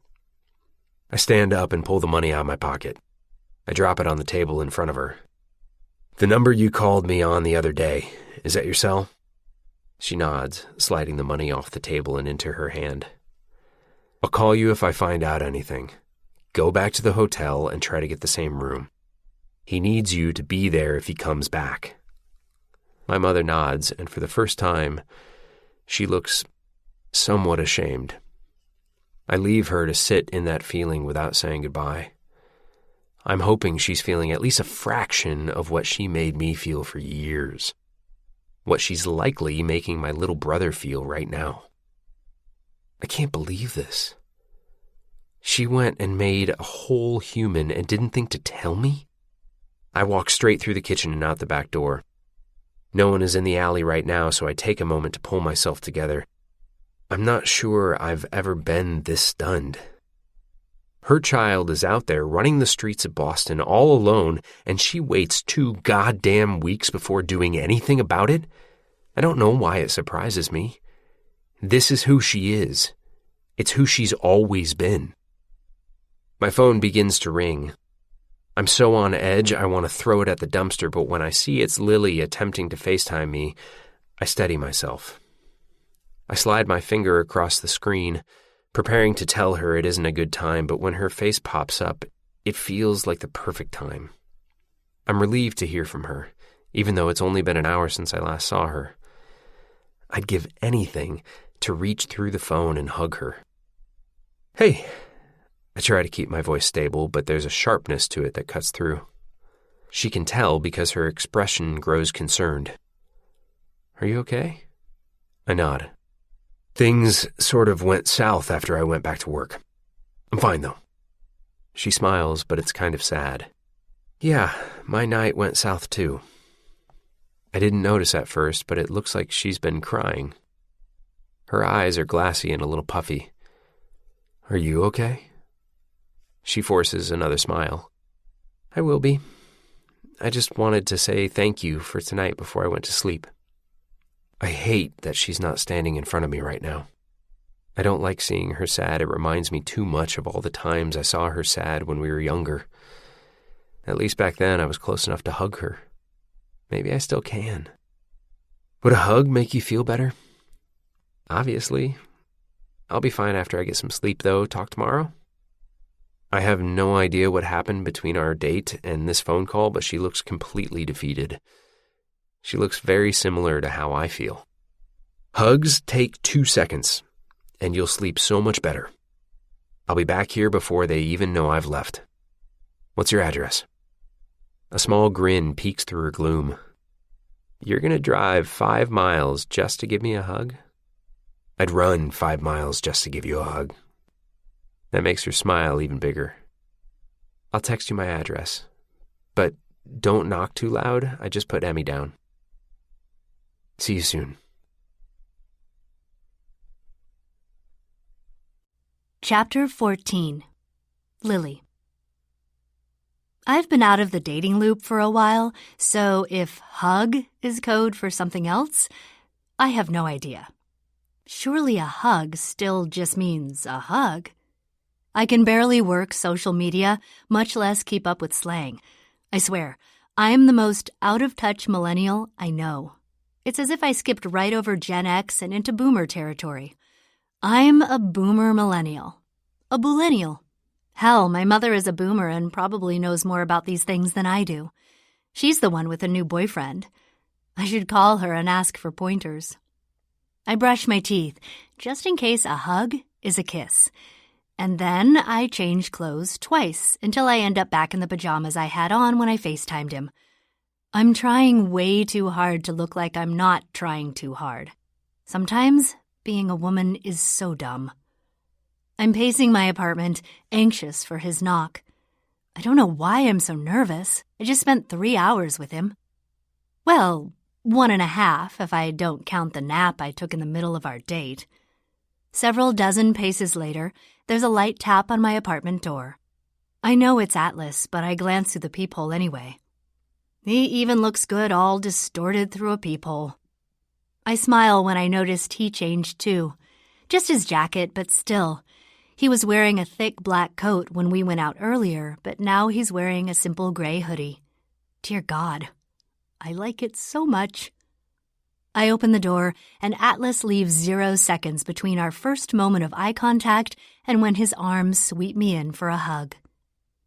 I stand up and pull the money out of my pocket. I drop it on the table in front of her. The number you called me on the other day, is that your cell? She nods, sliding the money off the table and into her hand. I'll call you if I find out anything. Go back to the hotel and try to get the same room. He needs you to be there if he comes back. My mother nods, and for the first time, she looks somewhat ashamed. I leave her to sit in that feeling without saying goodbye. I'm hoping she's feeling at least a fraction of what she made me feel for years. What she's likely making my little brother feel right now. I can't believe this. She went and made a whole human and didn't think to tell me? I walk straight through the kitchen and out the back door. No one is in the alley right now, so I take a moment to pull myself together. I'm not sure I've ever been this stunned. Her child is out there running the streets of Boston all alone, and she waits 2 goddamn weeks before doing anything about it? I don't know why it surprises me. This is who she is. It's who she's always been. My phone begins to ring. I'm so on edge I want to throw it at the dumpster, but when I see it's Lily attempting to FaceTime me, I steady myself. I slide my finger across the screen, preparing to tell her it isn't a good time, but when her face pops up, it feels like the perfect time. I'm relieved to hear from her, even though it's only been an hour since I last saw her. I'd give anything to reach through the phone and hug her. Hey. I try to keep my voice stable, but there's a sharpness to it that cuts through. She can tell because her expression grows concerned. Are you okay? I nod. Things sort of went south after I went back to work. I'm fine, though. She smiles, but it's kind of sad. Yeah, my night went south, too. I didn't notice at first, but it looks like she's been crying. Her eyes are glassy and a little puffy. Are you okay? She forces another smile. I will be. I just wanted to say thank you for tonight before I went to sleep. I hate that she's not standing in front of me right now. I don't like seeing her sad. It reminds me too much of all the times I saw her sad when we were younger. At least back then I was close enough to hug her. Maybe I still can. Would a hug make you feel better? Obviously. I'll be fine after I get some sleep, though. Talk tomorrow? I have no idea what happened between our date and this phone call, but she looks completely defeated. She looks very similar to how I feel. Hugs take 2 seconds, and you'll sleep so much better. I'll be back here before they even know I've left. What's your address? A small grin peeks through her gloom. You're going to drive 5 miles just to give me a hug? I'd run 5 miles just to give you a hug. That makes her smile even bigger. I'll text you my address. But don't knock too loud. I just put Emmy down. See you soon. Chapter 14. Lily. I've been out of the dating loop for a while, so if hug is code for something else, I have no idea. Surely a hug still just means a hug. I can barely work social media, much less keep up with slang. I swear, I am the most out-of-touch millennial I know. It's as if I skipped right over Gen X and into boomer territory. I'm a boomer millennial. A boolenial. Hell, my mother is a boomer and probably knows more about these things than I do. She's the one with a new boyfriend. I should call her and ask for pointers. I brush my teeth, just in case a hug is a kiss. And then I change clothes twice until I end up back in the pajamas I had on when I FaceTimed him. I'm trying way too hard to look like I'm not trying too hard. Sometimes being a woman is so dumb. I'm pacing my apartment, anxious for his knock. I don't know why I'm so nervous. I just spent 3 hours with him. Well, 1.5 if I don't count the nap I took in the middle of our date. Several dozen paces later, there's a light tap on my apartment door. I know it's Atlas, but I glance through the peephole anyway. He even looks good all distorted through a peephole. I smile when I noticed he changed too. Just his jacket, but still. He was wearing a thick black coat when we went out earlier, but now he's wearing a simple gray hoodie. Dear God, I like it so much. I open the door, and Atlas leaves 0 seconds between our first moment of eye contact and when his arms sweep me in for a hug.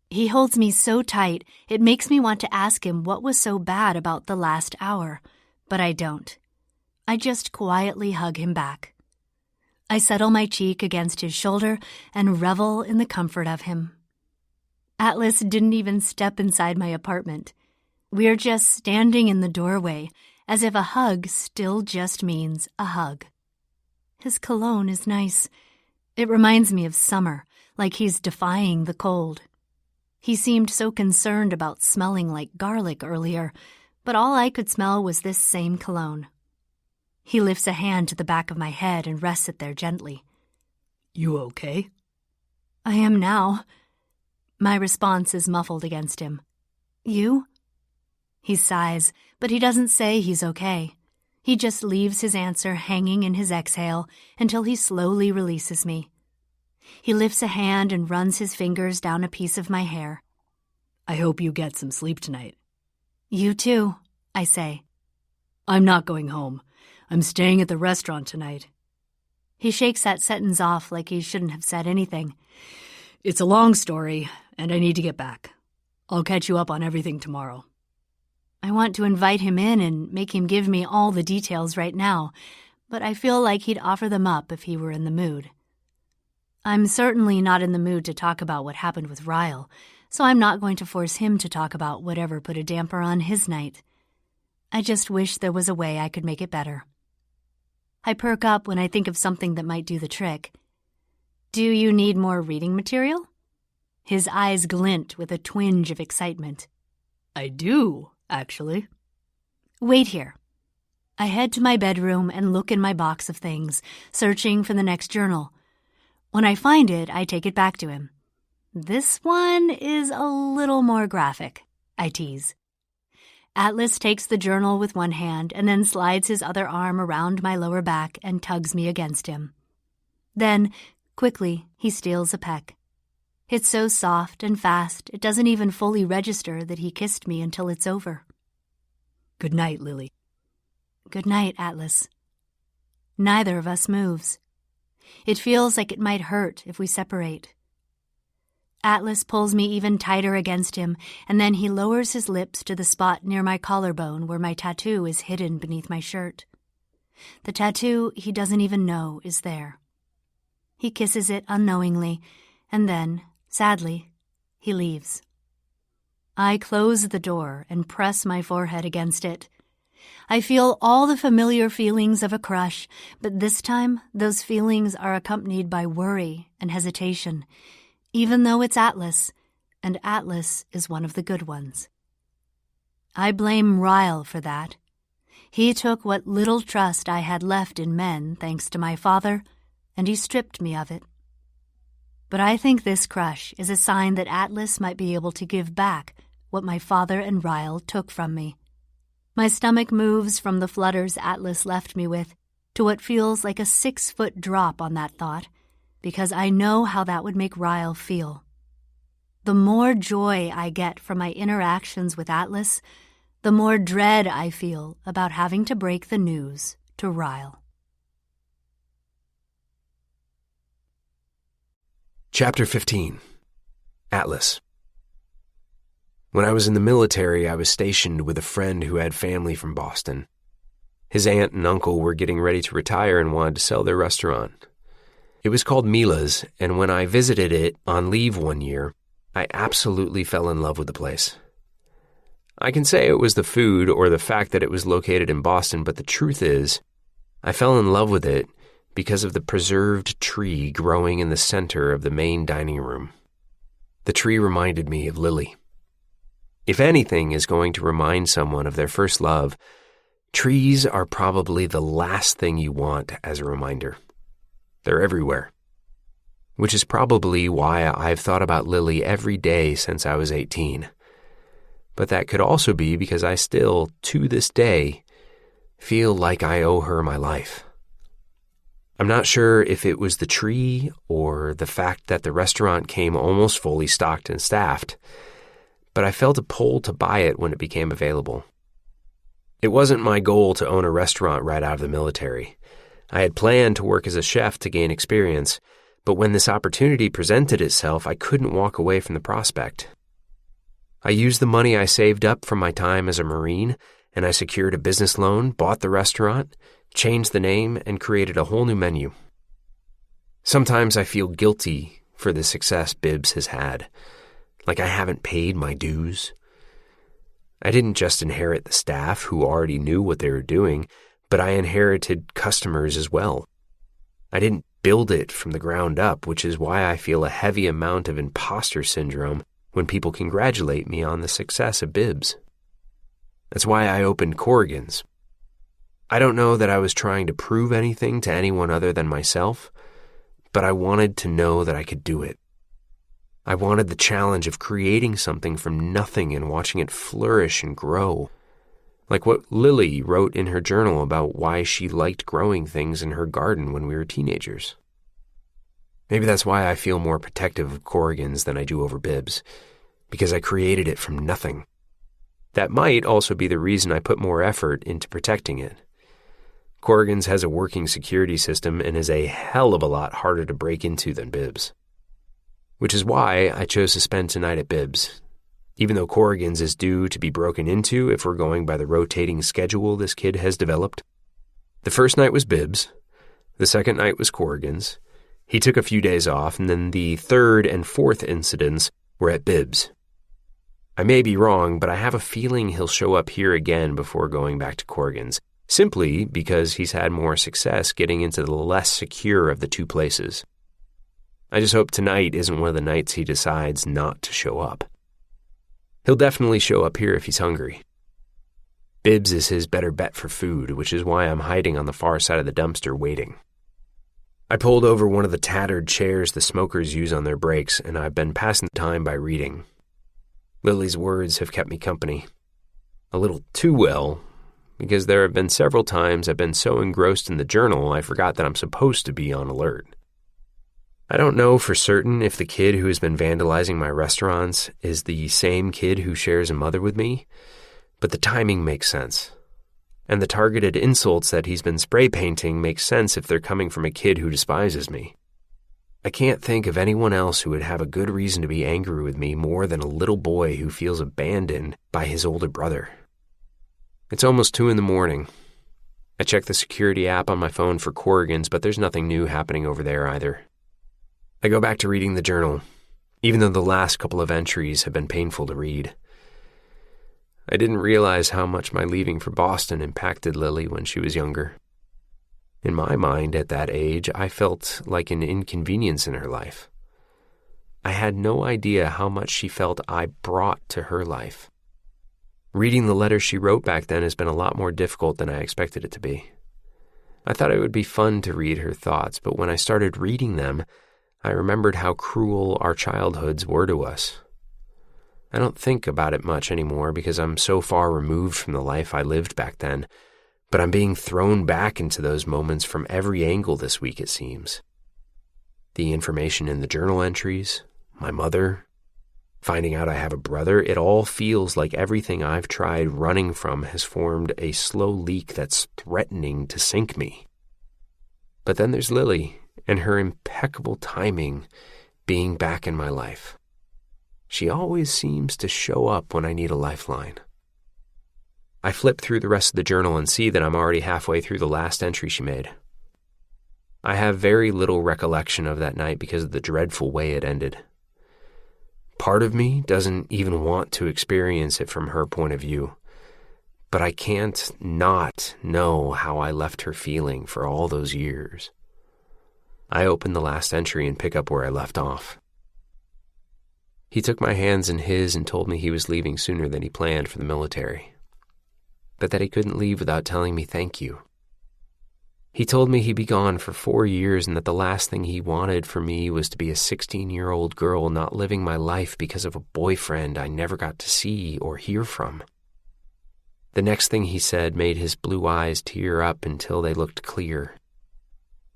He holds me so tight, it makes me want to ask him what was so bad about the last hour, but I don't. I just quietly hug him back. I settle my cheek against his shoulder and revel in the comfort of him. Atlas didn't even step inside my apartment. We're just standing in the doorway, as if a hug still just means a hug. His cologne is nice. It reminds me of summer, like he's defying the cold. He seemed so concerned about smelling like garlic earlier, but all I could smell was this same cologne. He lifts a hand to the back of my head and rests it there gently. You okay? I am now. My response is muffled against him. You? He sighs, but he doesn't say he's okay. He just leaves his answer hanging in his exhale until he slowly releases me. He lifts a hand and runs his fingers down a piece of my hair. I hope you get some sleep tonight. You too, I say. I'm not going home. I'm staying at the restaurant tonight. He shakes that sentence off like he shouldn't have said anything. It's a long story, and I need to get back. I'll catch you up on everything tomorrow. I want to invite him in and make him give me all the details right now, but I feel like he'd offer them up if he were in the mood. I'm certainly not in the mood to talk about what happened with Ryle, so I'm not going to force him to talk about whatever put a damper on his night. I just wish there was a way I could make it better. I perk up when I think of something that might do the trick. Do you need more reading material? His eyes glint with a twinge of excitement. I do, actually. Wait here. I head to my bedroom and look in my box of things, searching for the next journal. When I find it, I take it back to him. This one is a little more graphic, I tease. Atlas takes the journal with one hand and then slides his other arm around my lower back and tugs me against him. Then, quickly, he steals a peck. It's so soft and fast, it doesn't even fully register that he kissed me until it's over. Good night, Lily. Good night, Atlas. Neither of us moves. It feels like it might hurt if we separate. Atlas pulls me even tighter against him, and then he lowers his lips to the spot near my collarbone where my tattoo is hidden beneath my shirt. The tattoo he doesn't even know is there. He kisses it unknowingly, and then, sadly, he leaves. I close the door and press my forehead against it. I feel all the familiar feelings of a crush, but this time those feelings are accompanied by worry and hesitation, even though it's Atlas, and Atlas is one of the good ones. I blame Ryle for that. He took what little trust I had left in men thanks to my father, and he stripped me of it. But I think this crush is a sign that Atlas might be able to give back what my father and Ryle took from me. My stomach moves from the flutters Atlas left me with to what feels like a 6-foot drop on that thought, because I know how that would make Ryle feel. The more joy I get from my interactions with Atlas, the more dread I feel about having to break the news to Ryle. Chapter 15. Atlas. When I was in the military, I was stationed with a friend who had family from Boston. His aunt and uncle were getting ready to retire and wanted to sell their restaurant. It was called Mila's, and when I visited it on leave one year, I absolutely fell in love with the place. I can say it was the food or the fact that it was located in Boston, but the truth is, I fell in love with it because of the preserved tree growing in the center of the main dining room. The tree reminded me of Lily. If anything is going to remind someone of their first love, trees are probably the last thing you want as a reminder. They're everywhere. Which is probably why I've thought about Lily every day since I was 18. But that could also be because I still, to this day, feel like I owe her my life. I'm not sure if it was the tree or the fact that the restaurant came almost fully stocked and staffed, but I felt a pull to buy it when it became available. It wasn't my goal to own a restaurant right out of the military. I had planned to work as a chef to gain experience, but when this opportunity presented itself, I couldn't walk away from the prospect. I used the money I saved up from my time as a Marine, and I secured a business loan, bought the restaurant, changed the name, and created a whole new menu. Sometimes I feel guilty for the success Bibbs has had, like I haven't paid my dues. I didn't just inherit the staff who already knew what they were doing, but I inherited customers as well. I didn't build it from the ground up, which is why I feel a heavy amount of imposter syndrome when people congratulate me on the success of Bibbs. That's why I opened Corrigan's. I don't know that I was trying to prove anything to anyone other than myself, but I wanted to know that I could do it. I wanted the challenge of creating something from nothing and watching it flourish and grow. Like what Lily wrote in her journal about why she liked growing things in her garden when we were teenagers. Maybe that's why I feel more protective of Corrigan's than I do over Bibbs, because I created it from nothing. That might also be the reason I put more effort into protecting it. Corrigan's has a working security system and is a hell of a lot harder to break into than Bibbs. Which is why I chose to spend tonight at Bibbs, even though Corrigan's is due to be broken into if we're going by the rotating schedule this kid has developed. The first night was Bibbs, the second night was Corrigan's. He took a few days off, and then the third and fourth incidents were at Bibbs. I may be wrong, but I have a feeling he'll show up here again before going back to Corrigan's, simply because he's had more success getting into the less secure of the two places. I just hope tonight isn't one of the nights he decides not to show up. He'll definitely show up here if he's hungry. Bibbs is his better bet for food, which is why I'm hiding on the far side of the dumpster waiting. I pulled over one of the tattered chairs the smokers use on their breaks, and I've been passing the time by reading. Lily's words have kept me company. A little too well, because there have been several times I've been so engrossed in the journal I forgot that I'm supposed to be on alert. I don't know for certain if the kid who has been vandalizing my restaurants is the same kid who shares a mother with me, but the timing makes sense. And the targeted insults that he's been spray painting make sense if they're coming from a kid who despises me. I can't think of anyone else who would have a good reason to be angry with me more than a little boy who feels abandoned by his older brother. It's almost 2 a.m. I check the security app on my phone for Corrigan's, but there's nothing new happening over there either. I go back to reading the journal, even though the last couple of entries have been painful to read. I didn't realize how much my leaving for Boston impacted Lily when she was younger. In my mind, at that age, I felt like an inconvenience in her life. I had no idea how much she felt I brought to her life. Reading the letters she wrote back then has been a lot more difficult than I expected it to be. I thought it would be fun to read her thoughts, but when I started reading them, I remembered how cruel our childhoods were to us. I don't think about it much anymore because I'm so far removed from the life I lived back then, but I'm being thrown back into those moments from every angle this week, it seems. The information in the journal entries, my mother, finding out I have a brother, it all feels like everything I've tried running from has formed a slow leak that's threatening to sink me. But then there's Lily and her impeccable timing being back in my life. She always seems to show up when I need a lifeline. I flip through the rest of the journal and see that I'm already halfway through the last entry she made. I have very little recollection of that night because of the dreadful way it ended. Part of me doesn't even want to experience it from her point of view, but I can't not know how I left her feeling for all those years. I open the last entry and pick up where I left off. He took my hands in his and told me he was leaving sooner than he planned for the military, but that he couldn't leave without telling me thank you. He told me he'd be gone for 4 years and that the last thing he wanted for me was to be a 16-year-old girl not living my life because of a boyfriend I never got to see or hear from. The next thing he said made his blue eyes tear up until they looked clear.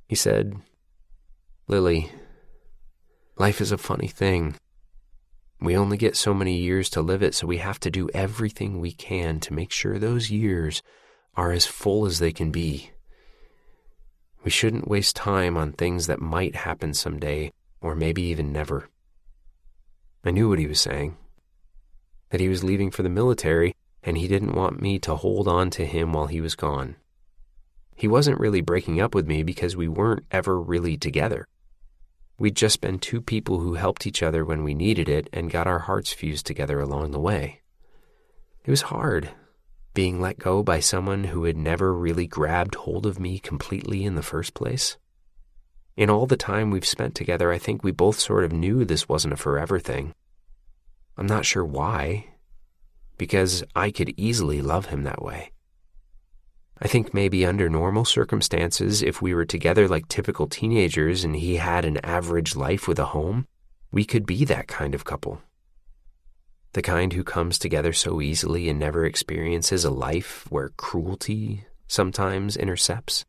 He said, "Lily, life is a funny thing. We only get so many years to live it, so we have to do everything we can to make sure those years are as full as they can be. We shouldn't waste time on things that might happen someday, or maybe even never." I knew what he was saying, that he was leaving for the military, and he didn't want me to hold on to him while he was gone. He wasn't really breaking up with me because we weren't ever really together. We'd just been two people who helped each other when we needed it and got our hearts fused together along the way. It was hard, being let go by someone who had never really grabbed hold of me completely in the first place. In all the time we've spent together, I think we both sort of knew this wasn't a forever thing. I'm not sure why, because I could easily love him that way. I think maybe under normal circumstances, if we were together like typical teenagers and he had an average life with a home, we could be that kind of couple. The kind who comes together so easily and never experiences a life where cruelty sometimes intercepts.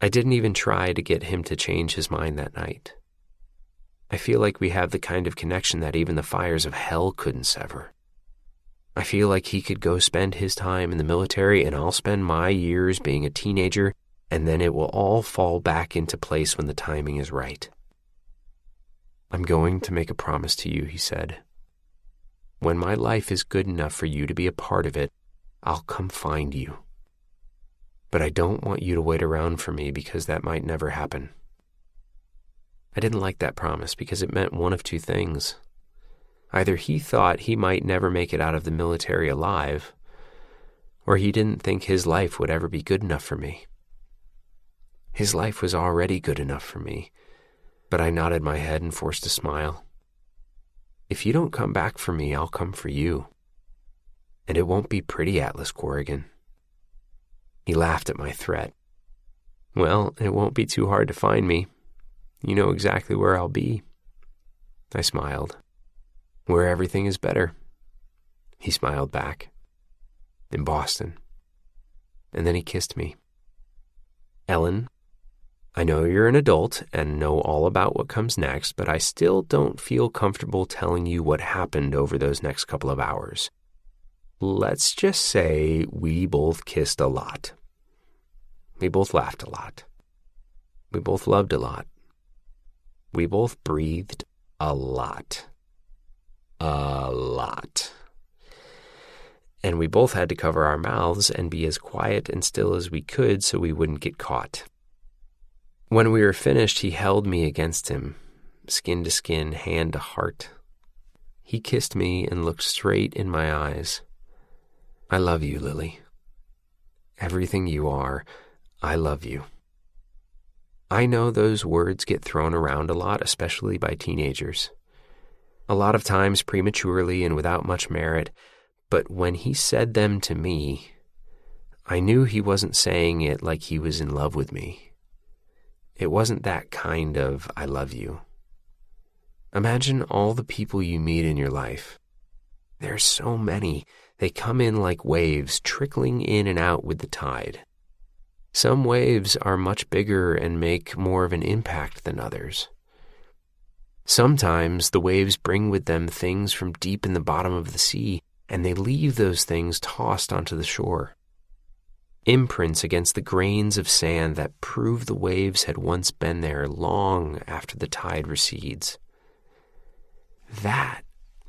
I didn't even try to get him to change his mind that night. I feel like we have the kind of connection that even the fires of hell couldn't sever. I feel like he could go spend his time in the military and I'll spend my years being a teenager, and then it will all fall back into place when the timing is right. "I'm going to make a promise to you," he said. "When my life is good enough for you to be a part of it, I'll come find you. But I don't want you to wait around for me because that might never happen." I didn't like that promise because it meant one of two things. Either he thought he might never make it out of the military alive, or he didn't think his life would ever be good enough for me. His life was already good enough for me, but I nodded my head and forced a smile. "If you don't come back for me, I'll come for you. And it won't be pretty, Atlas Corrigan." He laughed at my threat. "Well, it won't be too hard to find me. You know exactly where I'll be." I smiled. "Where everything is better." He smiled back. in Boston. And then he kissed me. Ellen, I know you're an adult and know all about what comes next, but I still don't feel comfortable telling you what happened over those next couple of hours. Let's just say we both kissed a lot. We both laughed a lot. We both loved a lot. We both breathed a lot. A lot. And we both had to cover our mouths and be as quiet and still as we could so we wouldn't get caught. When we were finished, he held me against him, skin to skin, hand to heart. He kissed me and looked straight in my eyes. I love you, Lily. Everything you are, I love you. I know those words get thrown around a lot, especially by teenagers. A lot of times prematurely and without much merit, but when he said them to me, I knew he wasn't saying it like he was in love with me. It wasn't that kind of I love you. Imagine all the people you meet in your life. There's so many. They come in like waves, trickling in and out with the tide. Some waves are much bigger and make more of an impact than others. Sometimes the waves bring with them things from deep in the bottom of the sea, and they leave those things tossed onto the shore. Imprints against the grains of sand that prove the waves had once been there long after the tide recedes. That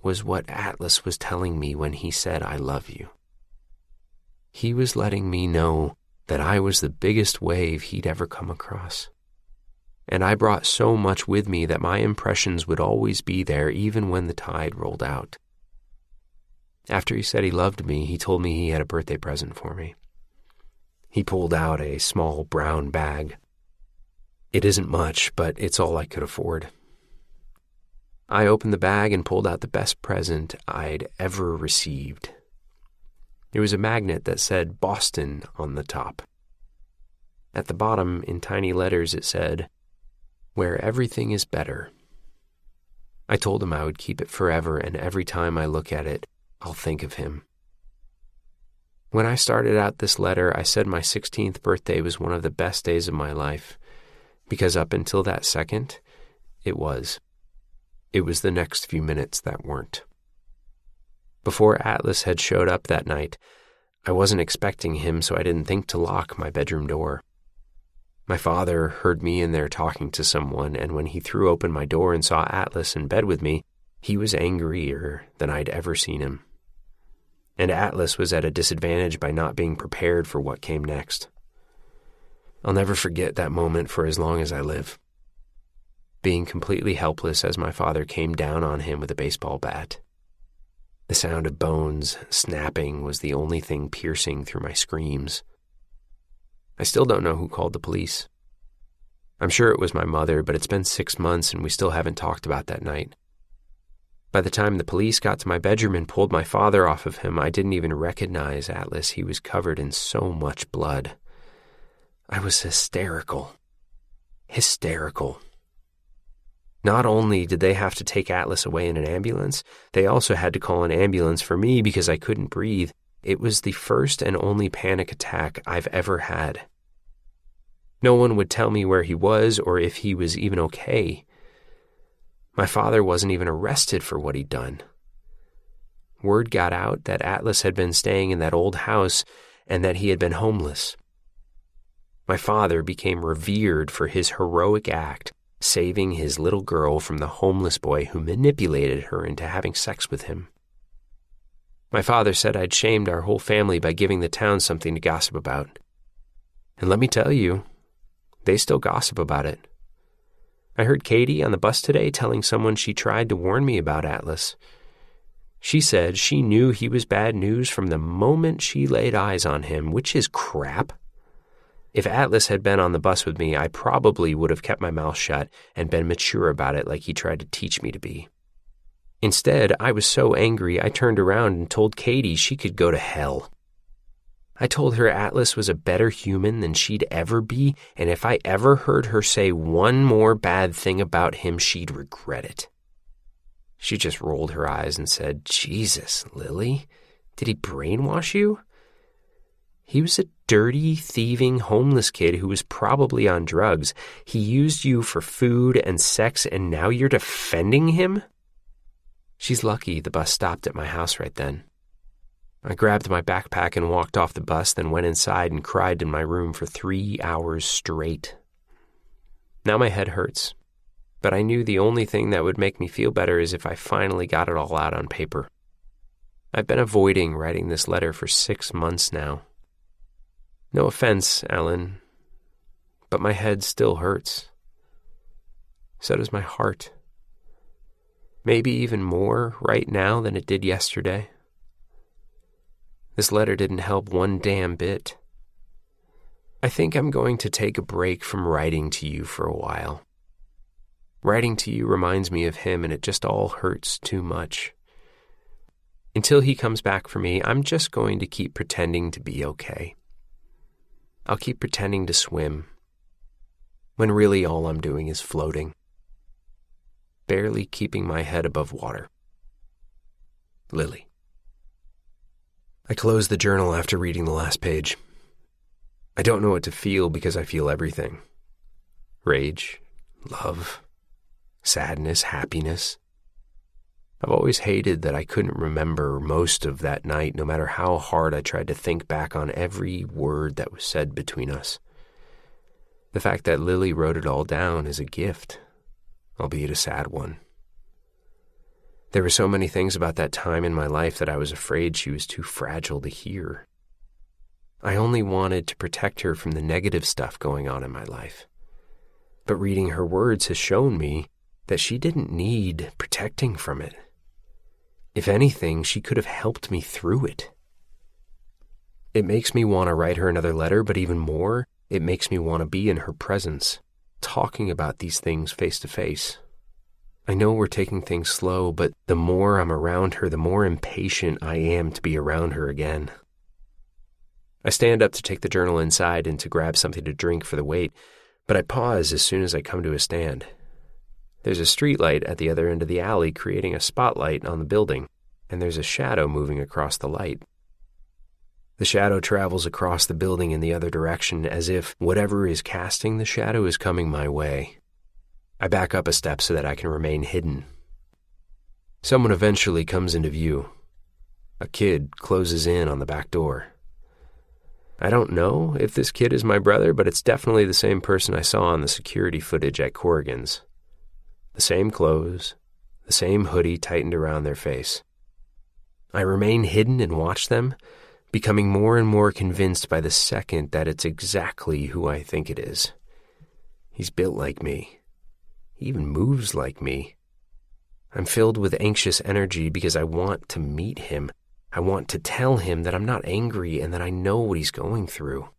was what Atlas was telling me when he said, I love you. He was letting me know that I was the biggest wave he'd ever come across. And I brought so much with me that my impressions would always be there even when the tide rolled out. After he said he loved me, he told me he had a birthday present for me. He pulled out a small brown bag. It isn't much, but it's all I could afford. I opened the bag and pulled out the best present I'd ever received. It was a magnet that said Boston on the top. At the bottom, in tiny letters, it said, Where everything is better. I told him I would keep it forever, and every time I look at it, I'll think of him. When I started out this letter, I said my 16th birthday was one of the best days of my life, because up until that second, it was. It was the next few minutes that weren't. Before Atlas had showed up that night, I wasn't expecting him, so I didn't think to lock my bedroom door. My father heard me in there talking to someone, and when he threw open my door and saw Atlas in bed with me, he was angrier than I'd ever seen him. And Atlas was at a disadvantage by not being prepared for what came next. I'll never forget that moment for as long as I live. Being completely helpless as my father came down on him with a baseball bat. The sound of bones snapping was the only thing piercing through my screams. I still don't know who called the police. I'm sure it was my mother, but it's been 6 months and we still haven't talked about that night. By the time the police got to my bedroom and pulled my father off of him, I didn't even recognize Atlas. He was covered in so much blood. I was hysterical. Hysterical. Not only did they have to take Atlas away in an ambulance, they also had to call an ambulance for me because I couldn't breathe. It was the first and only panic attack I've ever had. No one would tell me where he was or if he was even okay. My father wasn't even arrested for what he'd done. Word got out that Atlas had been staying in that old house and that he had been homeless. My father became revered for his heroic act, saving his little girl from the homeless boy who manipulated her into having sex with him. My father said I'd shamed our whole family by giving the town something to gossip about. And let me tell you, they still gossip about it. I heard Katie on the bus today telling someone she tried to warn me about Atlas. She said she knew he was bad news from the moment she laid eyes on him, which is crap. If Atlas had been on the bus with me, I probably would have kept my mouth shut and been mature about it like he tried to teach me to be. Instead, I was so angry I turned around and told Katie she could go to hell. I told her Atlas was a better human than she'd ever be, and if I ever heard her say one more bad thing about him, she'd regret it. She just rolled her eyes and said, Jesus, Lily, did he brainwash you? He was a dirty, thieving, homeless kid who was probably on drugs. He used you for food and sex, and now you're defending him? She's lucky the bus stopped at my house right then. I grabbed my backpack and walked off the bus, then went inside and cried in my room for 3 hours straight. Now my head hurts, but I knew the only thing that would make me feel better is if I finally got it all out on paper. I've been avoiding writing this letter for 6 months now. No offense, Ellen, but my head still hurts. So does my heart. Maybe even more right now than it did yesterday. This letter didn't help one damn bit. I think I'm going to take a break from writing to you for a while. Writing to you reminds me of him, and it just all hurts too much. Until he comes back for me, I'm just going to keep pretending to be okay. I'll keep pretending to swim, when really all I'm doing is floating, barely keeping my head above water. Lily. I closed the journal after reading the last page. I don't know what to feel because I feel everything. Rage, love, sadness, happiness. I've always hated that I couldn't remember most of that night, no matter how hard I tried to think back on every word that was said between us. The fact that Lily wrote it all down is a gift, albeit a sad one. There were so many things about that time in my life that I was afraid she was too fragile to hear. I only wanted to protect her from the negative stuff going on in my life. But reading her words has shown me that she didn't need protecting from it. If anything, she could have helped me through it. It makes me want to write her another letter, but even more, it makes me want to be in her presence, talking about these things face to face. I know we're taking things slow, but the more I'm around her, the more impatient I am to be around her again. I stand up to take the journal inside and to grab something to drink for the wait, but I pause as soon as I come to a stand. There's a streetlight at the other end of the alley creating a spotlight on the building, and there's a shadow moving across the light. The shadow travels across the building in the other direction as if whatever is casting the shadow is coming my way. I back up a step so that I can remain hidden. Someone eventually comes into view. A kid closes in on the back door. I don't know if this kid is my brother, but it's definitely the same person I saw on the security footage at Corrigan's. The same clothes, the same hoodie tightened around their face. I remain hidden and watch them, becoming more and more convinced by the second that it's exactly who I think it is. He's built like me. He even moves like me. I'm filled with anxious energy because I want to meet him. I want to tell him that I'm not angry and that I know what he's going through.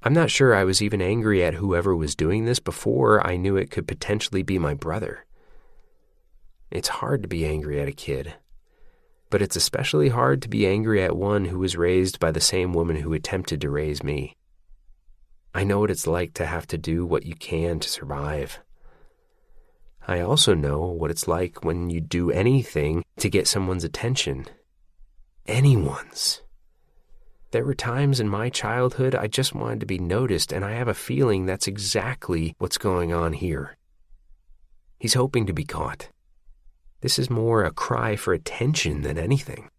I'm not sure I was even angry at whoever was doing this before I knew it could potentially be my brother. It's hard to be angry at a kid, but it's especially hard to be angry at one who was raised by the same woman who attempted to raise me. I know what it's like to have to do what you can to survive. I also know what it's like when you do anything to get someone's attention. Anyone's. There were times in my childhood I just wanted to be noticed, and I have a feeling that's exactly what's going on here. He's hoping to be caught. This is more a cry for attention than anything.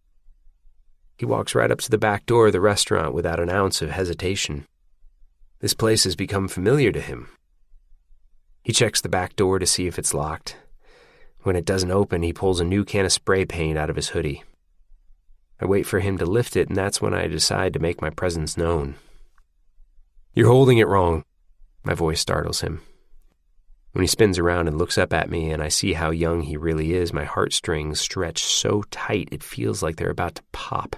He walks right up to the back door of the restaurant without an ounce of hesitation. This place has become familiar to him. He checks the back door to see if it's locked. When it doesn't open, he pulls a new can of spray paint out of his hoodie. I wait for him to lift it, and that's when I decide to make my presence known. "You're holding it wrong." My voice startles him. When he spins around and looks up at me and I see how young he really is, my heartstrings stretch so tight it feels like they're about to pop.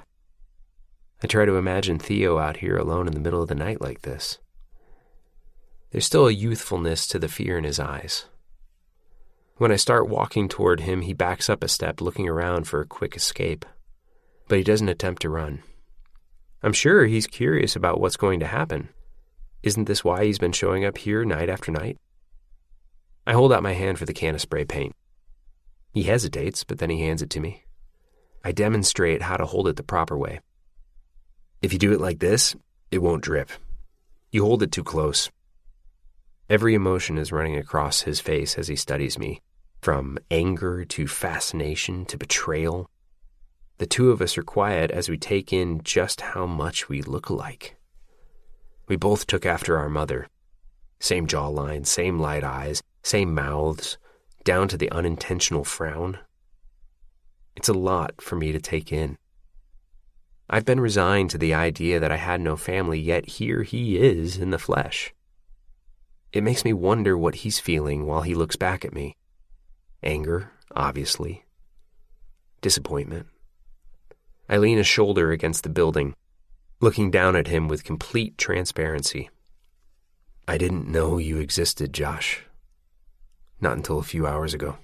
I try to imagine Theo out here alone in the middle of the night like this. There's still a youthfulness to the fear in his eyes. When I start walking toward him, he backs up a step, looking around for a quick escape. But he doesn't attempt to run. I'm sure he's curious about what's going to happen. Isn't this why he's been showing up here night after night? I hold out my hand for the can of spray paint. He hesitates, but then he hands it to me. I demonstrate how to hold it the proper way. If you do it like this, it won't drip. You hold it too close. Every emotion is running across his face as he studies me, from anger to fascination to betrayal. The two of us are quiet as we take in just how much we look alike. We both took after our mother. Same jawline, same light eyes, same mouths, down to the unintentional frown. It's a lot for me to take in. I've been resigned to the idea that I had no family, yet here he is in the flesh. It makes me wonder what he's feeling while he looks back at me. Anger, obviously. Disappointment. I lean a shoulder against the building, looking down at him with complete transparency. I didn't know you existed, Josh. Not until a few hours ago.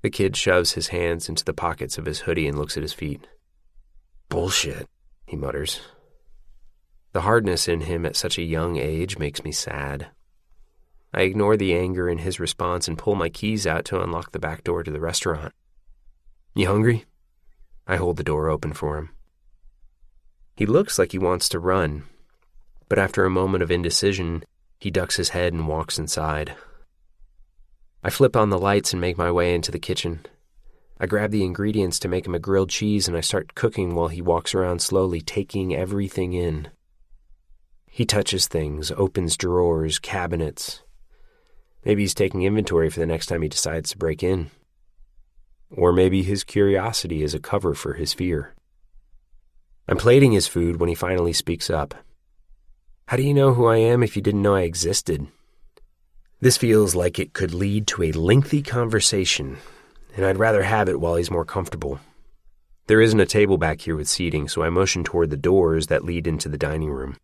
The kid shoves his hands into the pockets of his hoodie and looks at his feet. Bullshit, he mutters. The hardness in him at such a young age makes me sad. I ignore the anger in his response and pull my keys out to unlock the back door to the restaurant. You hungry? I hold the door open for him. He looks like he wants to run, but after a moment of indecision, he ducks his head and walks inside. I flip on the lights and make my way into the kitchen. I grab the ingredients to make him a grilled cheese and I start cooking while he walks around slowly, taking everything in. He touches things, opens drawers, cabinets. Maybe he's taking inventory for the next time he decides to break in. Or maybe his curiosity is a cover for his fear. I'm plating his food when he finally speaks up. How do you know who I am if you didn't know I existed? This feels like it could lead to a lengthy conversation, and I'd rather have it while he's more comfortable. There isn't a table back here with seating, so I motion toward the doors that lead into the dining room.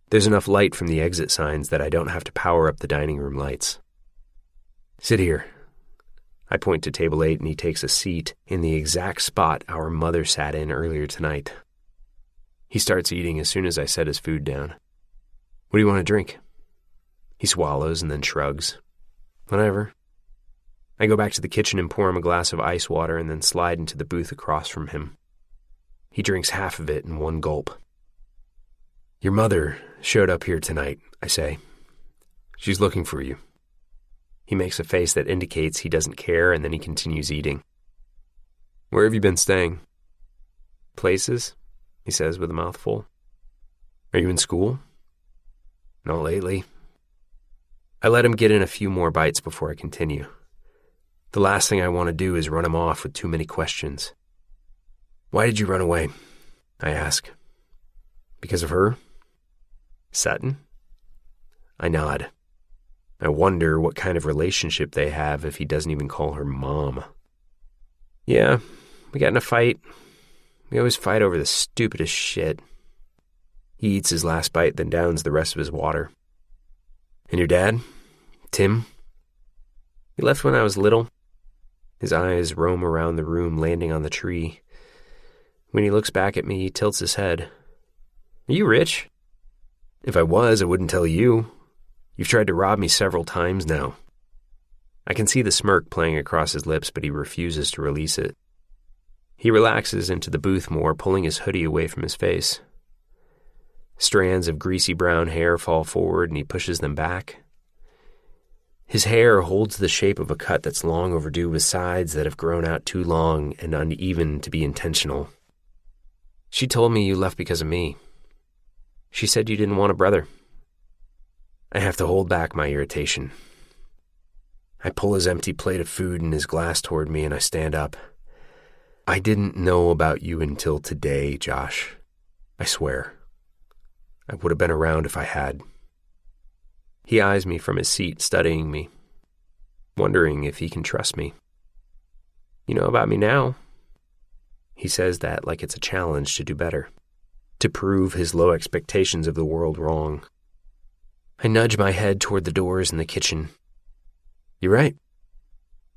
There's enough light from the exit signs that I don't have to power up the dining room lights. Sit here. I point to table 8 and he takes a seat in the exact spot our mother sat in earlier tonight. He starts eating as soon as I set his food down. What do you want to drink? He swallows and then shrugs. Whatever. I go back to the kitchen and pour him a glass of ice water and then slide into the booth across from him. He drinks half of it in one gulp. Your mother showed up here tonight, I say. She's looking for you. He makes a face that indicates he doesn't care, and then he continues eating. Where have you been staying? Places, he says with a mouthful. Are you in school? Not lately. I let him get in a few more bites before I continue. The last thing I want to do is run him off with too many questions. Why did you run away? I ask. Because of her? Sutton? I nod. I wonder what kind of relationship they have if he doesn't even call her Mom. Yeah, we got in a fight. We always fight over the stupidest shit. He eats his last bite, then downs the rest of his water. And your dad? Tim? He left when I was little. His eyes roam around the room, landing on the tree. When he looks back at me, he tilts his head. Are you rich? If I was, I wouldn't tell you. You've tried to rob me several times now. I can see the smirk playing across his lips, but he refuses to release it. He relaxes into the booth more, pulling his hoodie away from his face. Strands of greasy brown hair fall forward, and he pushes them back. His hair holds the shape of a cut that's long overdue, with sides that have grown out too long and uneven to be intentional. She told me you left because of me. She said you didn't want a brother. I have to hold back my irritation. I pull his empty plate of food and his glass toward me, and I stand up. I didn't know about you until today, Josh. I swear. I would have been around if I had. He eyes me from his seat, studying me, wondering if he can trust me. You know about me now? He says that like it's a challenge to do better, to prove his low expectations of the world wrong. I nudge my head toward the doors in the kitchen. You're right.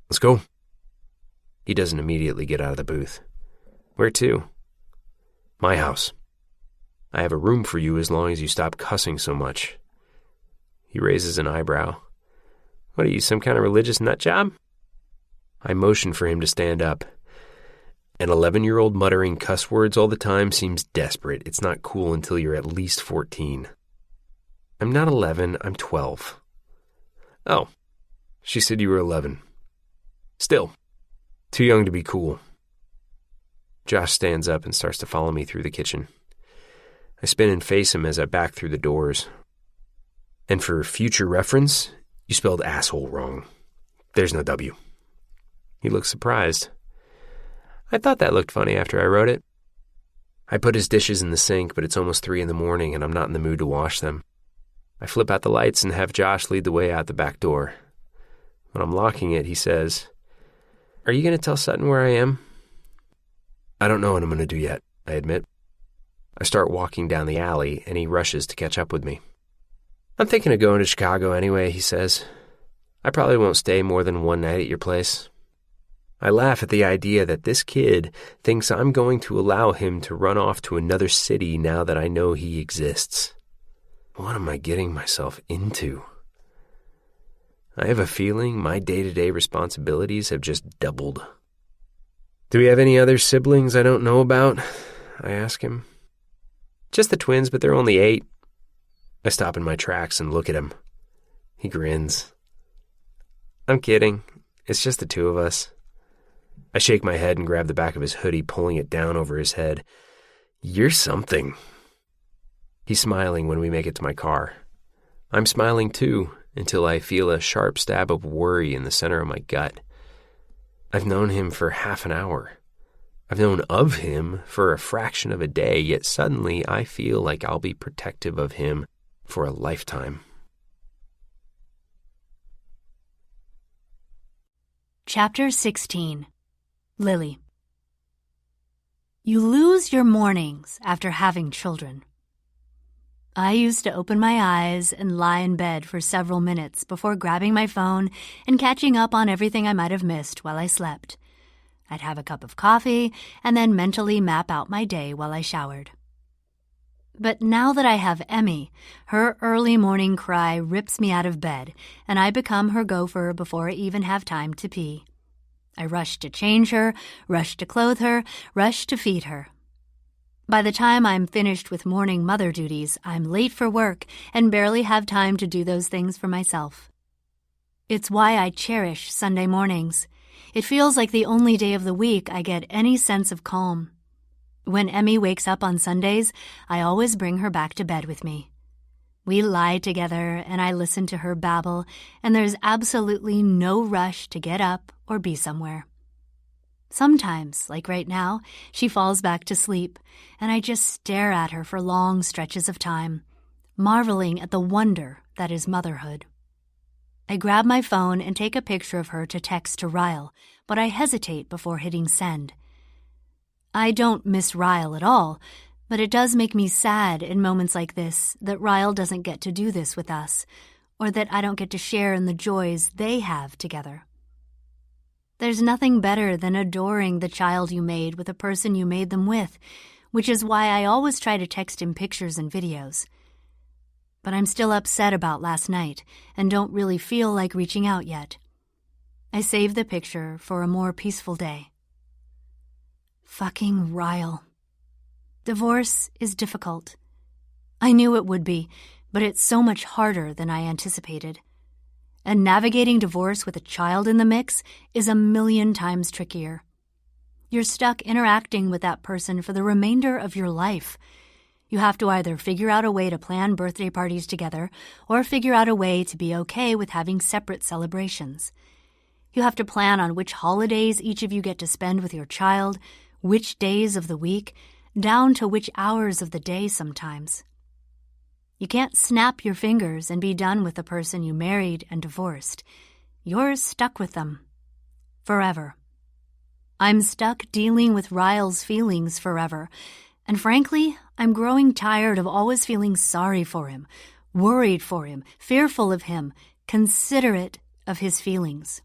Let's go. He doesn't immediately get out of the booth. Where to? My house. I have a room for you as long as you stop cussing so much. He raises an eyebrow. What are you, some kind of religious nut job? I motion for him to stand up. An 11-year-old muttering cuss words all the time seems desperate. It's not cool until you're at least 14. I'm not 11, I'm 12. Oh, she said you were 11. Still, too young to be cool. Josh stands up and starts to follow me through the kitchen. I spin and face him as I back through the doors. And for future reference, you spelled asshole wrong. There's no W. He looks surprised. I thought that looked funny after I wrote it. I put his dishes in the sink, but it's almost 3 a.m. and I'm not in the mood to wash them. I flip out the lights and have Josh lead the way out the back door. When I'm locking it, he says, "Are you going to tell Sutton where I am?" "I don't know what I'm going to do yet," I admit. I start walking down the alley, and he rushes to catch up with me. "I'm thinking of going to Chicago anyway," he says. "I probably won't stay more than one night at your place." I laugh at the idea that this kid thinks I'm going to allow him to run off to another city now that I know he exists. What am I getting myself into? I have a feeling my day-to-day responsibilities have just doubled. "Do we have any other siblings I don't know about?" I ask him. "Just the twins, but they're only 8. I stop in my tracks and look at him. He grins. "I'm kidding. It's just the 2 of us." I shake my head and grab the back of his hoodie, pulling it down over his head. "You're something." He's smiling when we make it to my car. I'm smiling too, until I feel a sharp stab of worry in the center of my gut. I've known him for half an hour. I've known of him for a fraction of a day, yet suddenly I feel like I'll be protective of him for a lifetime. Chapter 16. Lily. You lose your mornings after having children. I used to open my eyes and lie in bed for several minutes before grabbing my phone and catching up on everything I might have missed while I slept. I'd have a cup of coffee and then mentally map out my day while I showered. But now that I have Emmy, her early morning cry rips me out of bed, and I become her gopher before I even have time to pee. I rush to change her, rush to clothe her, rush to feed her. By the time I'm finished with morning mother duties, I'm late for work and barely have time to do those things for myself. It's why I cherish Sunday mornings. It feels like the only day of the week I get any sense of calm. When Emmy wakes up on Sundays, I always bring her back to bed with me. We lie together and I listen to her babble, and there's absolutely no rush to get up or be somewhere. Sometimes, like right now, she falls back to sleep, and I just stare at her for long stretches of time, marveling at the wonder that is motherhood. I grab my phone and take a picture of her to text to Ryle, but I hesitate before hitting send. I don't miss Ryle at all, but it does make me sad in moments like this that Ryle doesn't get to do this with us, or that I don't get to share in the joys they have together. There's nothing better than adoring the child you made with a person you made them with, which is why I always try to text him pictures and videos. But I'm still upset about last night and don't really feel like reaching out yet. I save the picture for a more peaceful day. Fucking Ryle. Divorce is difficult. I knew it would be, but it's so much harder than I anticipated. And navigating divorce with a child in the mix is a million times trickier. You're stuck interacting with that person for the remainder of your life. You have to either figure out a way to plan birthday parties together or figure out a way to be okay with having separate celebrations. You have to plan on which holidays each of you get to spend with your child, which days of the week, down to which hours of the day sometimes. You can't snap your fingers and be done with the person you married and divorced. You're stuck with them. Forever. I'm stuck dealing with Ryle's feelings forever, and frankly, I'm growing tired of always feeling sorry for him, worried for him, fearful of him, considerate of his feelings.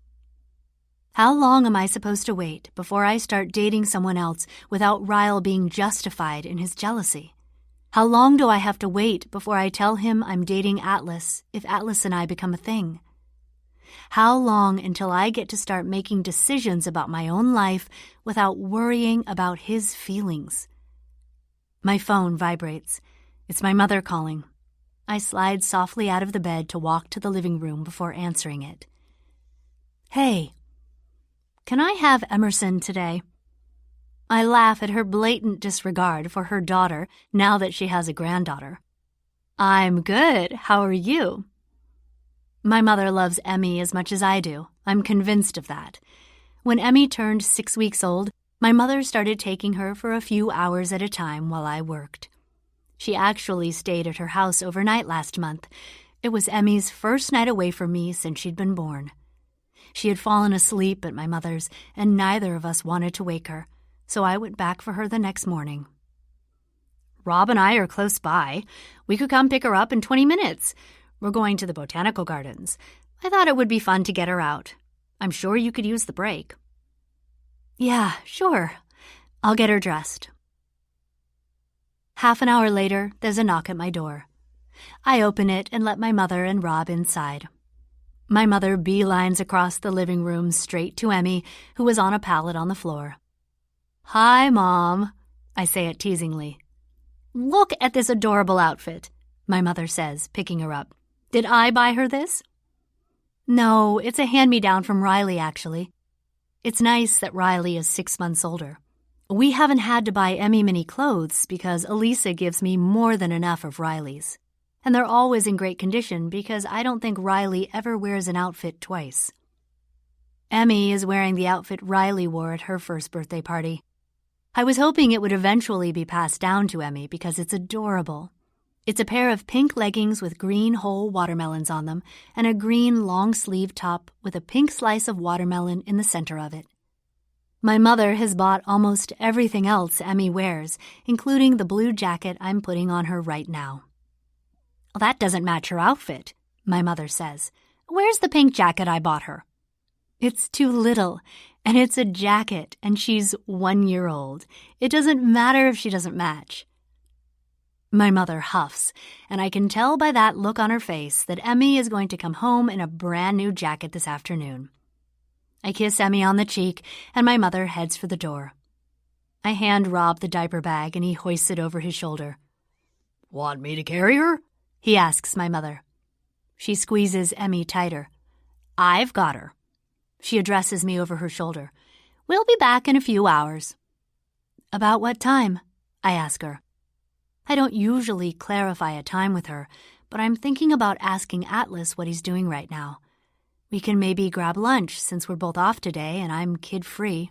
How long am I supposed to wait before I start dating someone else without Ryle being justified in his jealousy? How long do I have to wait before I tell him I'm dating Atlas if Atlas and I become a thing? How long until I get to start making decisions about my own life without worrying about his feelings? My phone vibrates. It's my mother calling. I slide softly out of the bed to walk to the living room before answering it. Hey, can I have Emerson today? I laugh at her blatant disregard for her daughter now that she has a granddaughter. I'm good. How are you? My mother loves Emmy as much as I do. I'm convinced of that. When Emmy turned 6 weeks old, my mother started taking her for a few hours at a time while I worked. She actually stayed at her house overnight last month. It was Emmy's first night away from me since she'd been born. She had fallen asleep at my mother's, and neither of us wanted to wake her, so I went back for her the next morning. Rob and I are close by. We could come pick her up in 20 minutes. We're going to the botanical gardens. I thought it would be fun to get her out. I'm sure you could use the break. Yeah, sure. I'll get her dressed. Half an hour later, there's a knock at my door. I open it and let my mother and Rob inside. My mother beelines across the living room straight to Emmy, who was on a pallet on the floor. Hi, Mom, I say it teasingly. Look at this adorable outfit, my mother says, picking her up. Did I buy her this? No, it's a hand-me-down from Riley, actually. It's nice that Riley is 6 months older. We haven't had to buy Emmy many clothes because Elisa gives me more than enough of Riley's. And they're always in great condition because I don't think Riley ever wears an outfit twice. Emmy is wearing the outfit Riley wore at her first birthday party. I was hoping it would eventually be passed down to Emmy because it's adorable. It's a pair of pink leggings with green whole watermelons on them and a green long-sleeve top with a pink slice of watermelon in the center of it. My mother has bought almost everything else Emmy wears, including the blue jacket I'm putting on her right now. Well, that doesn't match her outfit, my mother says. Where's the pink jacket I bought her? It's too little, and it's a jacket, and she's 1 year old. It doesn't matter if she doesn't match. My mother huffs, and I can tell by that look on her face that Emmy is going to come home in a brand new jacket this afternoon. I kiss Emmy on the cheek, and my mother heads for the door. I hand Rob the diaper bag, and he hoists it over his shoulder. Want me to carry her? He asks my mother. She squeezes Emmy tighter. I've got her. She addresses me over her shoulder. We'll be back in a few hours. About what time? I ask her. I don't usually clarify a time with her, but I'm thinking about asking Atlas what he's doing right now. We can maybe grab lunch since we're both off today and I'm kid-free.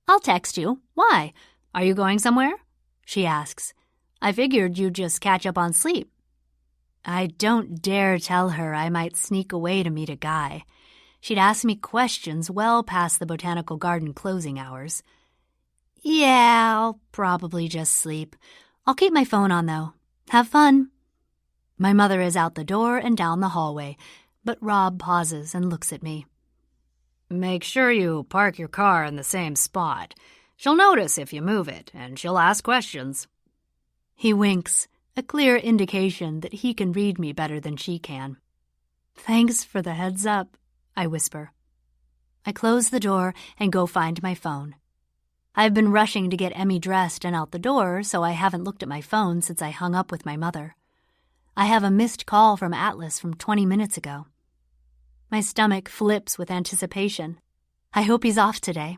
I'll text you. Why? Are you going somewhere? She asks. I figured you'd just catch up on sleep. I don't dare tell her I might sneak away to meet a guy. She'd ask me questions well past the botanical garden closing hours. Yeah, I'll probably just sleep. I'll keep my phone on, though. Have fun. My mother is out the door and down the hallway, but Rob pauses and looks at me. Make sure you park your car in the same spot. She'll notice if you move it, and she'll ask questions. He winks, a clear indication that he can read me better than she can. Thanks for the heads up, I whisper. I close the door and go find my phone. I've been rushing to get Emmy dressed and out the door, so I haven't looked at my phone since I hung up with my mother. I have a missed call from Atlas from 20 minutes ago. My stomach flips with anticipation. I hope he's off today.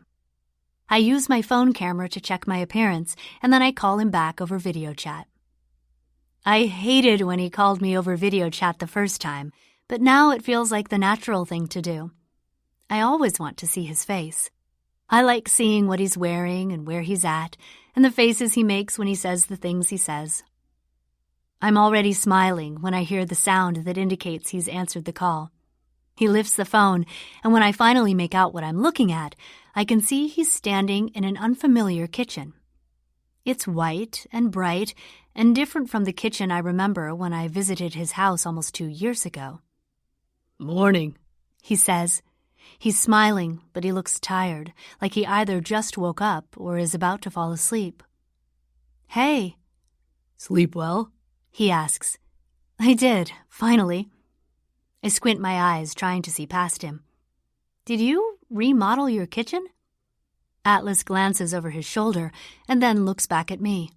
I use my phone camera to check my appearance, and then I call him back over video chat. I hated when he called me over video chat the first time, but now it feels like the natural thing to do. I always want to see his face. I like seeing what he's wearing and where he's at, and the faces he makes when he says the things he says. I'm already smiling when I hear the sound that indicates he's answered the call. He lifts the phone, and when I finally make out what I'm looking at, I can see he's standing in an unfamiliar kitchen. It's white and bright and different from the kitchen I remember when I visited his house almost 2 years ago. Morning, he says. He's smiling, but he looks tired, like he either just woke up or is about to fall asleep. Hey. Sleep well? He asks. I did, finally. I squint my eyes, trying to see past him. Did you remodel your kitchen? Atlas glances over his shoulder and then looks back at me.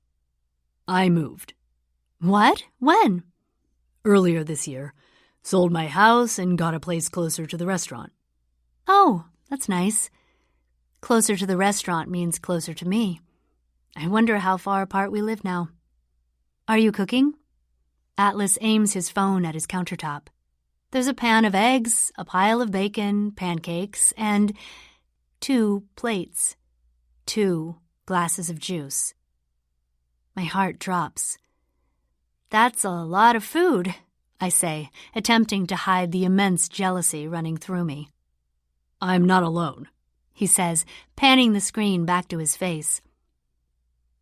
I moved. What? When? Earlier this year. Sold my house and got a place closer to the restaurant. Oh, that's nice. Closer to the restaurant means closer to me. I wonder how far apart we live now. Are you cooking? Atlas aims his phone at his countertop. There's a pan of eggs, a pile of bacon, pancakes, and 2 plates. 2 glasses of juice. My heart drops. That's a lot of food, I say, attempting to hide the immense jealousy running through me. I'm not alone, he says, panning the screen back to his face.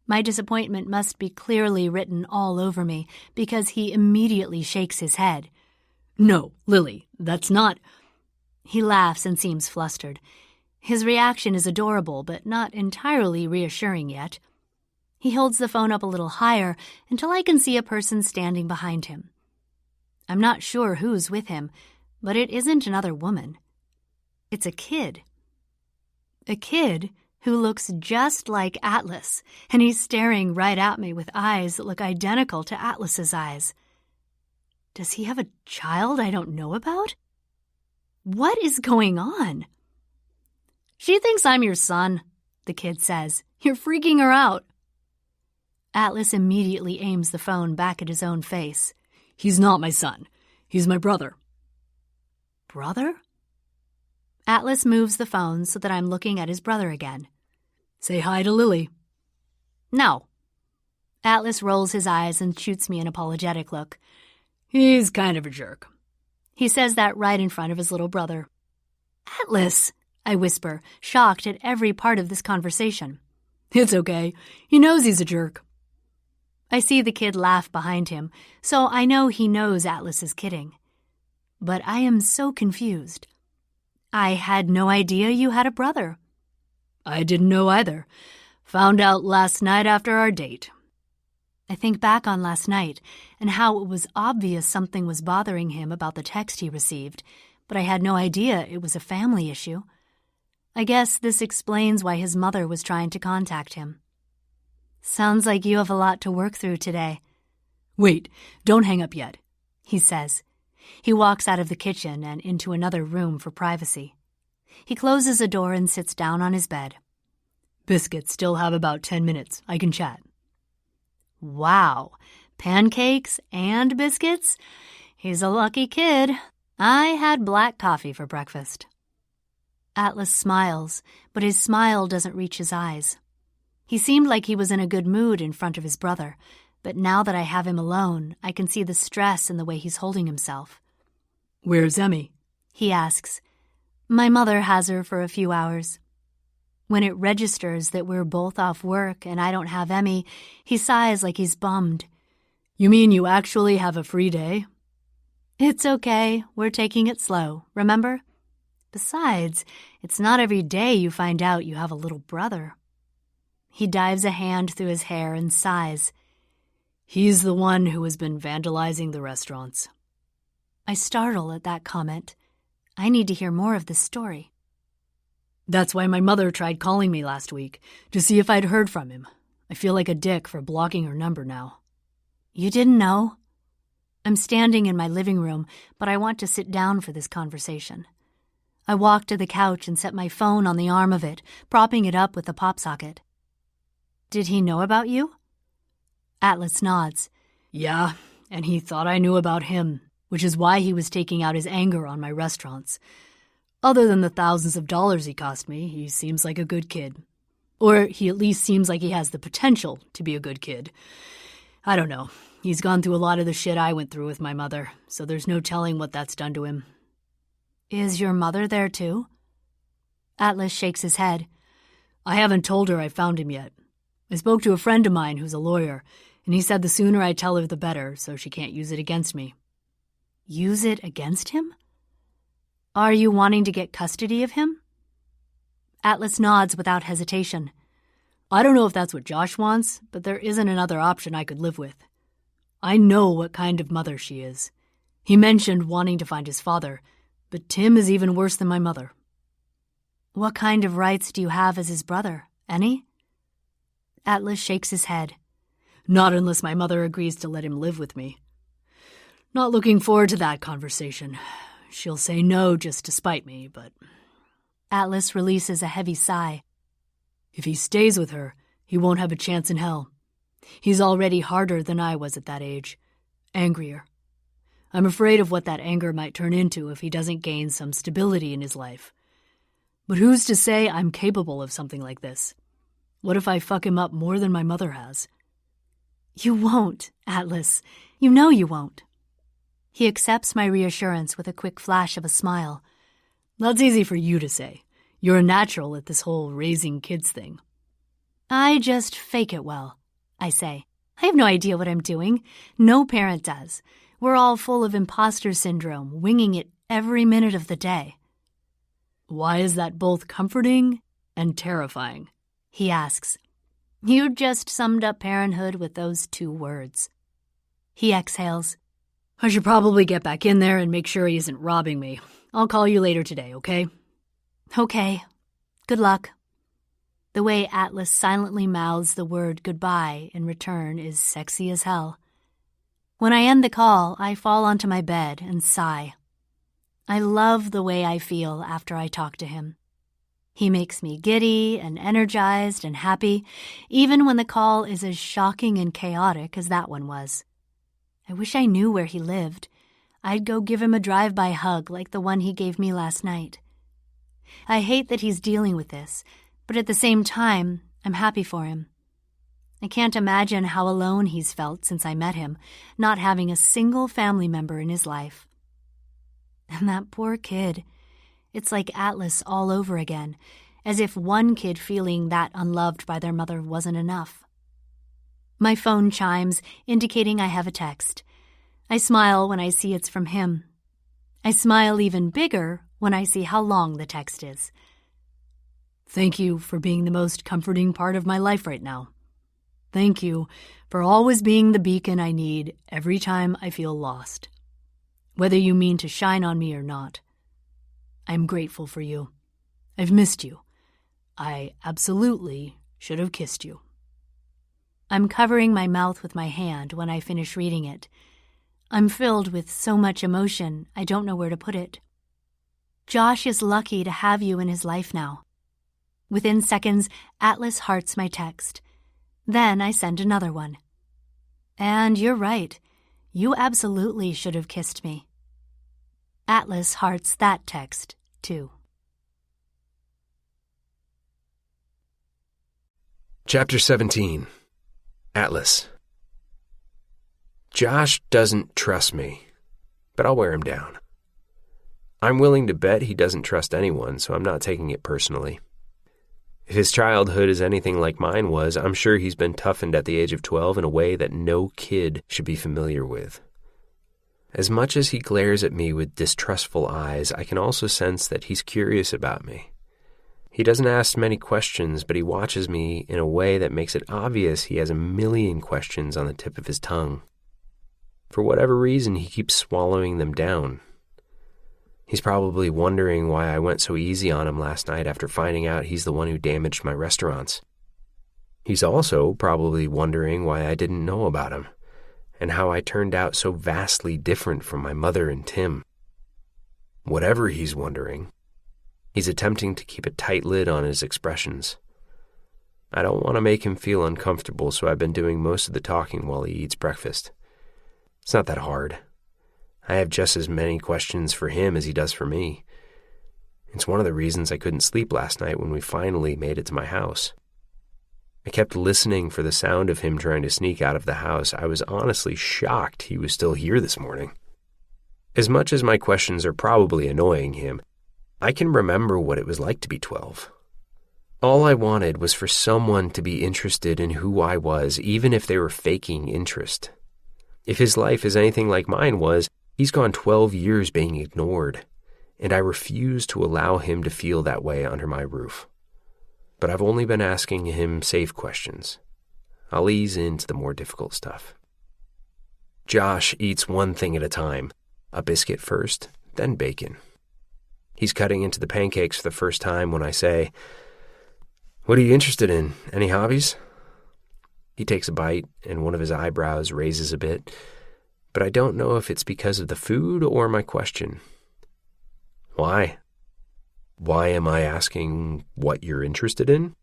My disappointment must be clearly written all over me because he immediately shakes his head. No, Lily, that's not... He laughs and seems flustered. His reaction is adorable, but not entirely reassuring yet. He holds the phone up a little higher until I can see a person standing behind him. I'm not sure who's with him, but it isn't another woman. It's a kid. A kid who looks just like Atlas, and he's staring right at me with eyes that look identical to Atlas's eyes. Does he have a child I don't know about? What is going on? She thinks I'm your son, the kid says. You're freaking her out. Atlas immediately aims the phone back at his own face. He's not my son. He's my brother. Brother? Atlas moves the phone so that I'm looking at his brother again. Say hi to Lily. No. Atlas rolls his eyes and shoots me an apologetic look. He's kind of a jerk. He says that right in front of his little brother. Atlas, I whisper, shocked at every part of this conversation. It's okay. He knows he's a jerk. I see the kid laugh behind him, so I know he knows Atlas is kidding. But I am so confused. I had no idea you had a brother. I didn't know either. Found out last night after our date. I think back on last night and how it was obvious something was bothering him about the text he received, but I had no idea it was a family issue. I guess this explains why his mother was trying to contact him. Sounds like you have a lot to work through today. Wait, don't hang up yet, he says. He walks out of the kitchen and into another room for privacy. He closes a door and sits down on his bed. Biscuits still have about 10 minutes. I can chat. Wow, pancakes and biscuits? He's a lucky kid. I had black coffee for breakfast. Atlas smiles, but his smile doesn't reach his eyes. He seemed like he was in a good mood in front of his brother, but now that I have him alone, I can see the stress in the way he's holding himself. Where's Emmy? He asks. My mother has her for a few hours. When it registers that we're both off work and I don't have Emmy, he sighs like he's bummed. You mean you actually have a free day? It's okay. We're taking it slow, remember? Besides, it's not every day you find out you have a little brother. He dives a hand through his hair and sighs. He's the one who has been vandalizing the restaurants. I startle at that comment. I need to hear more of this story. That's why my mother tried calling me last week, to see if I'd heard from him. I feel like a dick for blocking her number now. You didn't know? I'm standing in my living room, but I want to sit down for this conversation. I walk to the couch and set my phone on the arm of it, propping it up with the pop socket. Did he know about you? Atlas nods. Yeah, and he thought I knew about him, which is why he was taking out his anger on my restaurants. Other than the thousands of dollars he cost me, he seems like a good kid. Or he at least seems like he has the potential to be a good kid. I don't know. He's gone through a lot of the shit I went through with my mother, so there's no telling what that's done to him. Is your mother there too? Atlas shakes his head. I haven't told her I found him yet. I spoke to a friend of mine who's a lawyer, and he said the sooner I tell her the better, so she can't use it against me. Use it against him? Are you wanting to get custody of him? Atlas nods without hesitation. I don't know if that's what Josh wants, but there isn't another option I could live with. I know what kind of mother she is. He mentioned wanting to find his father, but Tim is even worse than my mother. What kind of rights do you have as his brother? Any? Atlas shakes his head. Not unless my mother agrees to let him live with me. Not looking forward to that conversation. She'll say no just to spite me, but... Atlas releases a heavy sigh. If he stays with her, he won't have a chance in hell. He's already harder than I was at that age. Angrier. I'm afraid of what that anger might turn into if he doesn't gain some stability in his life. But who's to say I'm capable of something like this? What if I fuck him up more than my mother has? You won't, Atlas. You know you won't. He accepts my reassurance with a quick flash of a smile. That's easy for you to say. You're a natural at this whole raising kids thing. I just fake it well, I say. I have no idea what I'm doing. No parent does. We're all full of imposter syndrome, winging it every minute of the day. Why is that both comforting and terrifying? He asks. You just summed up parenthood with those 2 words. He exhales. I should probably get back in there and make sure he isn't robbing me. I'll call you later today, okay? Okay. Good luck. The way Atlas silently mouths the word goodbye in return is sexy as hell. When I end the call, I fall onto my bed and sigh. I love the way I feel after I talk to him. He makes me giddy and energized and happy, even when the call is as shocking and chaotic as that one was. I wish I knew where he lived. I'd go give him a drive-by hug like the one he gave me last night. I hate that he's dealing with this, but at the same time, I'm happy for him. I can't imagine how alone he's felt since I met him, not having a single family member in his life. And that poor kid. It's like Atlas all over again, as if one kid feeling that unloved by their mother wasn't enough. My phone chimes, indicating I have a text. I smile when I see it's from him. I smile even bigger when I see how long the text is. Thank you for being the most comforting part of my life right now. Thank you for always being the beacon I need every time I feel lost. Whether you mean to shine on me or not. I'm grateful for you. I've missed you. I absolutely should have kissed you. I'm covering my mouth with my hand when I finish reading it. I'm filled with so much emotion, I don't know where to put it. Josh is lucky to have you in his life now. Within seconds, Atlas hearts my text. Then I send another one. And you're right. You absolutely should have kissed me. Atlas hearts that text, too. Chapter 17. Atlas. Josh doesn't trust me, but I'll wear him down. I'm willing to bet he doesn't trust anyone, so I'm not taking it personally. If his childhood is anything like mine was, I'm sure he's been toughened at the age of 12 in a way that no kid should be familiar with. As much as he glares at me with distrustful eyes, I can also sense that he's curious about me. He doesn't ask many questions, but he watches me in a way that makes it obvious he has a million questions on the tip of his tongue. For whatever reason, he keeps swallowing them down. He's probably wondering why I went so easy on him last night after finding out he's the one who damaged my restaurants. He's also probably wondering why I didn't know about him, and how I turned out so vastly different from my mother and Tim. Whatever he's wondering, he's attempting to keep a tight lid on his expressions. I don't want to make him feel uncomfortable, so I've been doing most of the talking while he eats breakfast. It's not that hard. I have just as many questions for him as he does for me. It's one of the reasons I couldn't sleep last night when we finally made it to my house. I kept listening for the sound of him trying to sneak out of the house. I was honestly shocked he was still here this morning. As much as my questions are probably annoying him, I can remember what it was like to be 12. All I wanted was for someone to be interested in who I was, even if they were faking interest. If his life is anything like mine was, he's gone 12 years being ignored, and I refuse to allow him to feel that way under my roof. But I've only been asking him safe questions. I'll ease into the more difficult stuff. Josh eats one thing at a time, A biscuit first, then bacon. He's cutting into the pancakes for the first time when I say, "What are you interested in? Any hobbies?" He takes a bite, and one of his eyebrows raises a bit, but I don't know if it's because of the food or my question. Why? Why am I asking what you're interested in?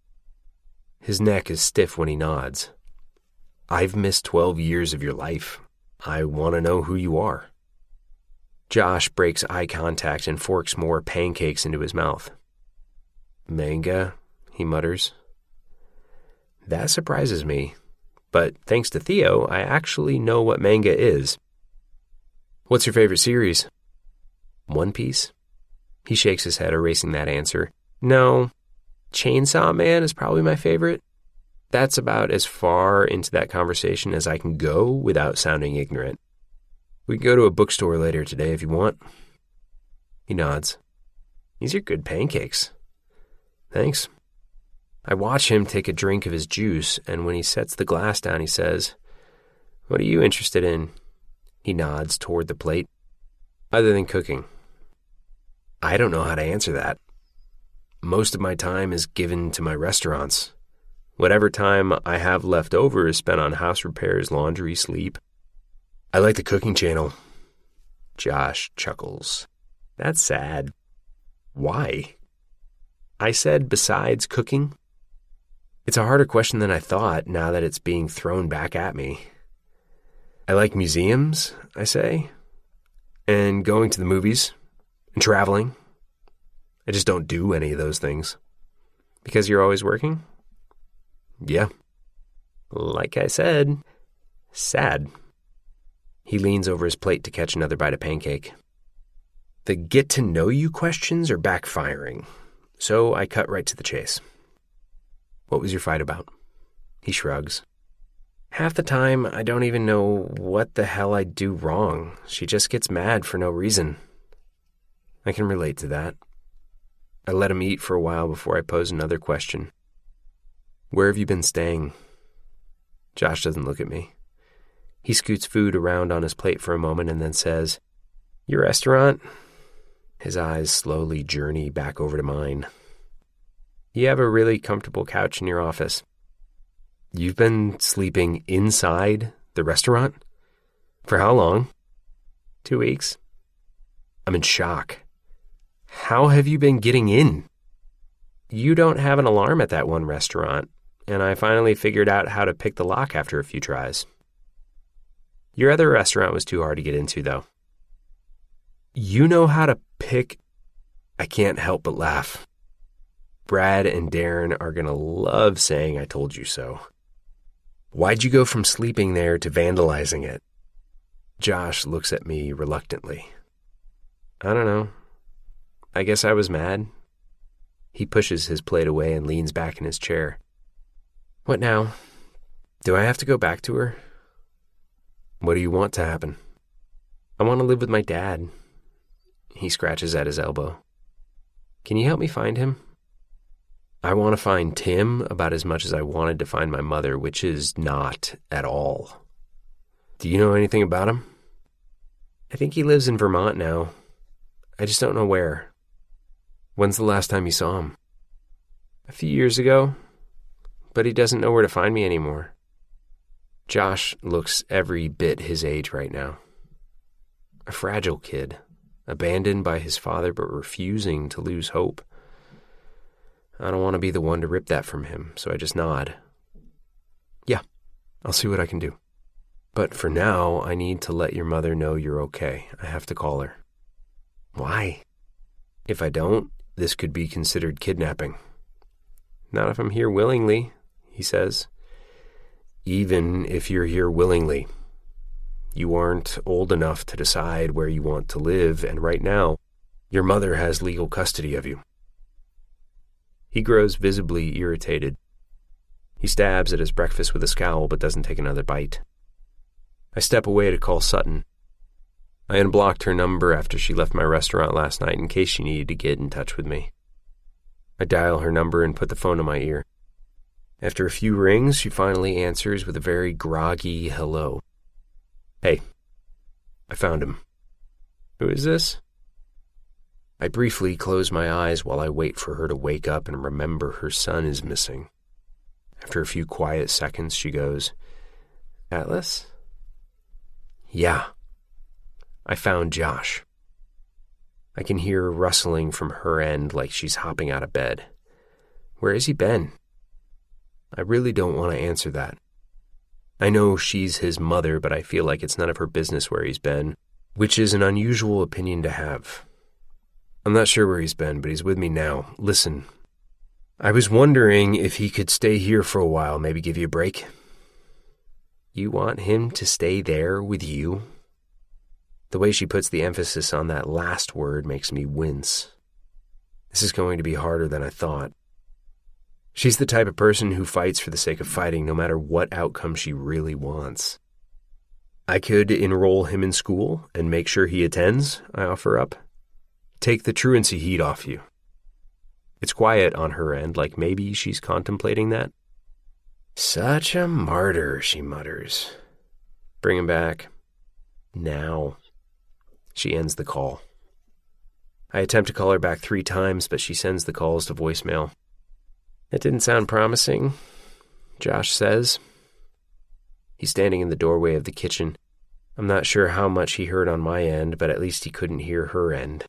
His neck is stiff when he nods. I've missed 12 years of your life. I want to know who you are. Josh breaks eye contact and forks more pancakes into his mouth. Manga, he mutters. That surprises me, but thanks to Theo, I actually know what manga is. What's your favorite series? One Piece? He shakes his head, erasing that answer. No, Chainsaw Man is probably my favorite. That's about as far into that conversation as I can go without sounding ignorant. We can go to a bookstore later today if you want. He nods. These are good pancakes. Thanks. I watch him take a drink of his juice, and when he sets the glass down, he says, "What are you interested in?" He nods toward the plate. Other than cooking. I don't know how to answer that. Most of my time is given to my restaurants. Whatever time I have left over is spent on house repairs, laundry, sleep. I like the cooking channel. Josh chuckles. That's sad. Why? I said besides cooking. It's a harder question than I thought now that it's being thrown back at me. I like museums, I say, and going to the movies, and traveling. I just don't do any of those things. Because you're always working? Yeah. Like I said, sad. He leans over his plate to catch another bite of pancake. The get-to-know-you questions are backfiring, so I cut right to the chase. What was your fight about? He shrugs. Half the time, I don't even know what the hell I do wrong. She just gets mad for no reason. I can relate to that. I let him eat for a while before I pose another question. Where have you been staying? Josh doesn't look at me. He scoots food around on his plate for a moment and then says, Your restaurant? His eyes slowly journey back over to mine. You have a really comfortable couch in your office. You've been sleeping inside the restaurant? For how long? 2 weeks. I'm in shock. How have you been getting in? You don't have an alarm at that one restaurant, and I finally figured out how to pick the lock after a few tries. Your other restaurant was too hard to get into, though. You know how to pick... I can't help but laugh. Brad and Darren are going to love saying I told you so. Why'd you go from sleeping there to vandalizing it? Josh looks at me reluctantly. I don't know. I guess I was mad. He pushes his plate away and leans back in his chair. What now? Do I have to go back to her? What do you want to happen? I want to live with my dad. He scratches at his elbow. Can you help me find him? I want to find Tim about as much as I wanted to find my mother, which is not at all. Do you know anything about him? I think he lives in Vermont now. I just don't know where. When's the last time you saw him? A few years ago, but he doesn't know where to find me anymore. Josh looks every bit his age right now. A fragile kid, abandoned by his father but refusing to lose hope. I don't want to be the one to rip that from him, so I just nod. Yeah, I'll see what I can do. But for now, I need to let your mother know you're okay. I have to call her. Why? If I don't, this could be considered kidnapping. Not if I'm here willingly, he says. Even if you're here willingly. You aren't old enough to decide where you want to live, and right now, your mother has legal custody of you. He grows visibly irritated. He stabs at his breakfast with a scowl but doesn't take another bite. I step away to call Sutton. I unblocked her number after she left my restaurant last night in case she needed to get in touch with me. I dial her number and put the phone to my ear. After a few rings, she finally answers with a very groggy hello. Hey, I found him. Who is this? I briefly close my eyes while I wait for her to wake up and remember her son is missing. After a few quiet seconds, she goes, Atlas? Yeah. I found Josh. I can hear rustling from her end like she's hopping out of bed. Where has he been? I really don't want to answer that. I know she's his mother, but I feel like it's none of her business where he's been, which is an unusual opinion to have. I'm not sure where he's been, but he's with me now. Listen, I was wondering if he could stay here for a while, maybe give you a break. You want him to stay there with you? The way she puts the emphasis on that last word makes me wince. This is going to be harder than I thought. She's the type of person who fights for the sake of fighting, no matter what outcome she really wants. I could enroll him in school and make sure he attends, I offer up. Take the truancy heat off you. It's quiet on her end, like maybe she's contemplating that. Such a martyr, she mutters. Bring him back. Now. She ends the call. I attempt to call her back 3 times, but she sends the calls to voicemail. That didn't sound promising, Josh says. He's standing in the doorway of the kitchen. I'm not sure how much he heard on my end, but at least he couldn't hear her end.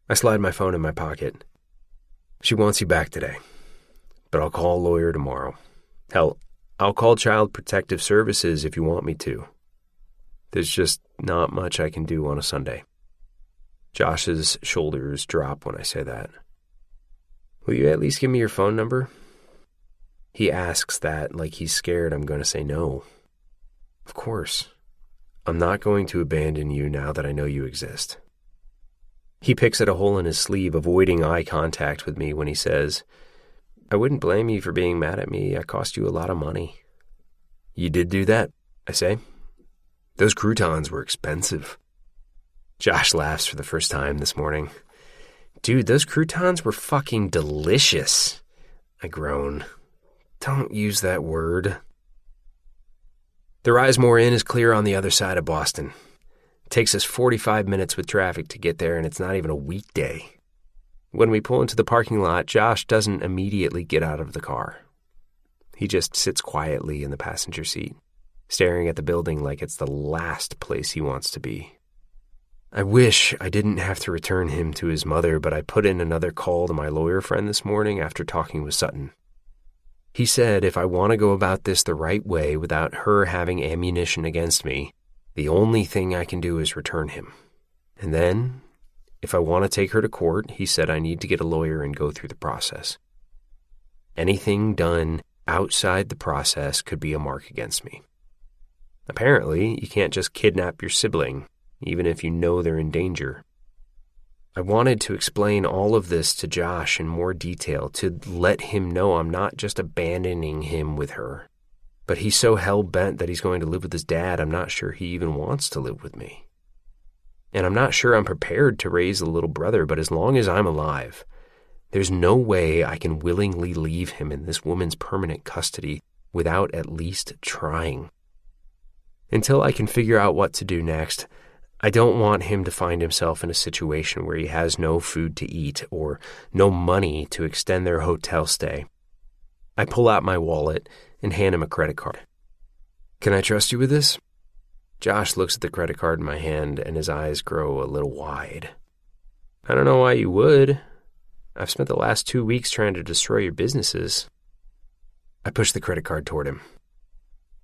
I slide my phone in my pocket. She wants you back today, but I'll call a lawyer tomorrow. Hell, I'll call Child Protective Services if you want me to. There's just not much I can do on a Sunday. Josh's shoulders drop when I say that. Will you at least give me your phone number? He asks that like he's scared I'm going to say no. Of course. I'm not going to abandon you now that I know you exist. He picks at a hole in his sleeve, avoiding eye contact with me when he says, I wouldn't blame you for being mad at me. I cost you a lot of money. You did do that, I say. Those croutons were expensive. Josh laughs for the first time this morning. Dude, those croutons were fucking delicious. I groan. Don't use that word. The Rizemore Inn is clear on the other side of Boston. It takes us 45 minutes with traffic to get there, and it's not even a weekday. When we pull into the parking lot, Josh doesn't immediately get out of the car. He just sits quietly in the passenger seat, staring at the building like it's the last place he wants to be. I wish I didn't have to return him to his mother, but I put in another call to my lawyer friend this morning after talking with Sutton. He said if I want to go about this the right way without her having ammunition against me, the only thing I can do is return him. And then, if I want to take her to court, he said I need to get a lawyer and go through the process. Anything done outside the process could be a mark against me. Apparently, you can't just kidnap your sibling, even if you know they're in danger. I wanted to explain all of this to Josh in more detail, to let him know I'm not just abandoning him with her. But he's so hell-bent that he's going to live with his dad, I'm not sure he even wants to live with me. And I'm not sure I'm prepared to raise a little brother, but as long as I'm alive, there's no way I can willingly leave him in this woman's permanent custody without at least trying. Until I can figure out what to do next, I don't want him to find himself in a situation where he has no food to eat or no money to extend their hotel stay. I pull out my wallet and hand him a credit card. Can I trust you with this? Josh looks at the credit card in my hand and his eyes grow a little wide. I don't know why you would. I've spent the last 2 weeks trying to destroy your businesses. I push the credit card toward him.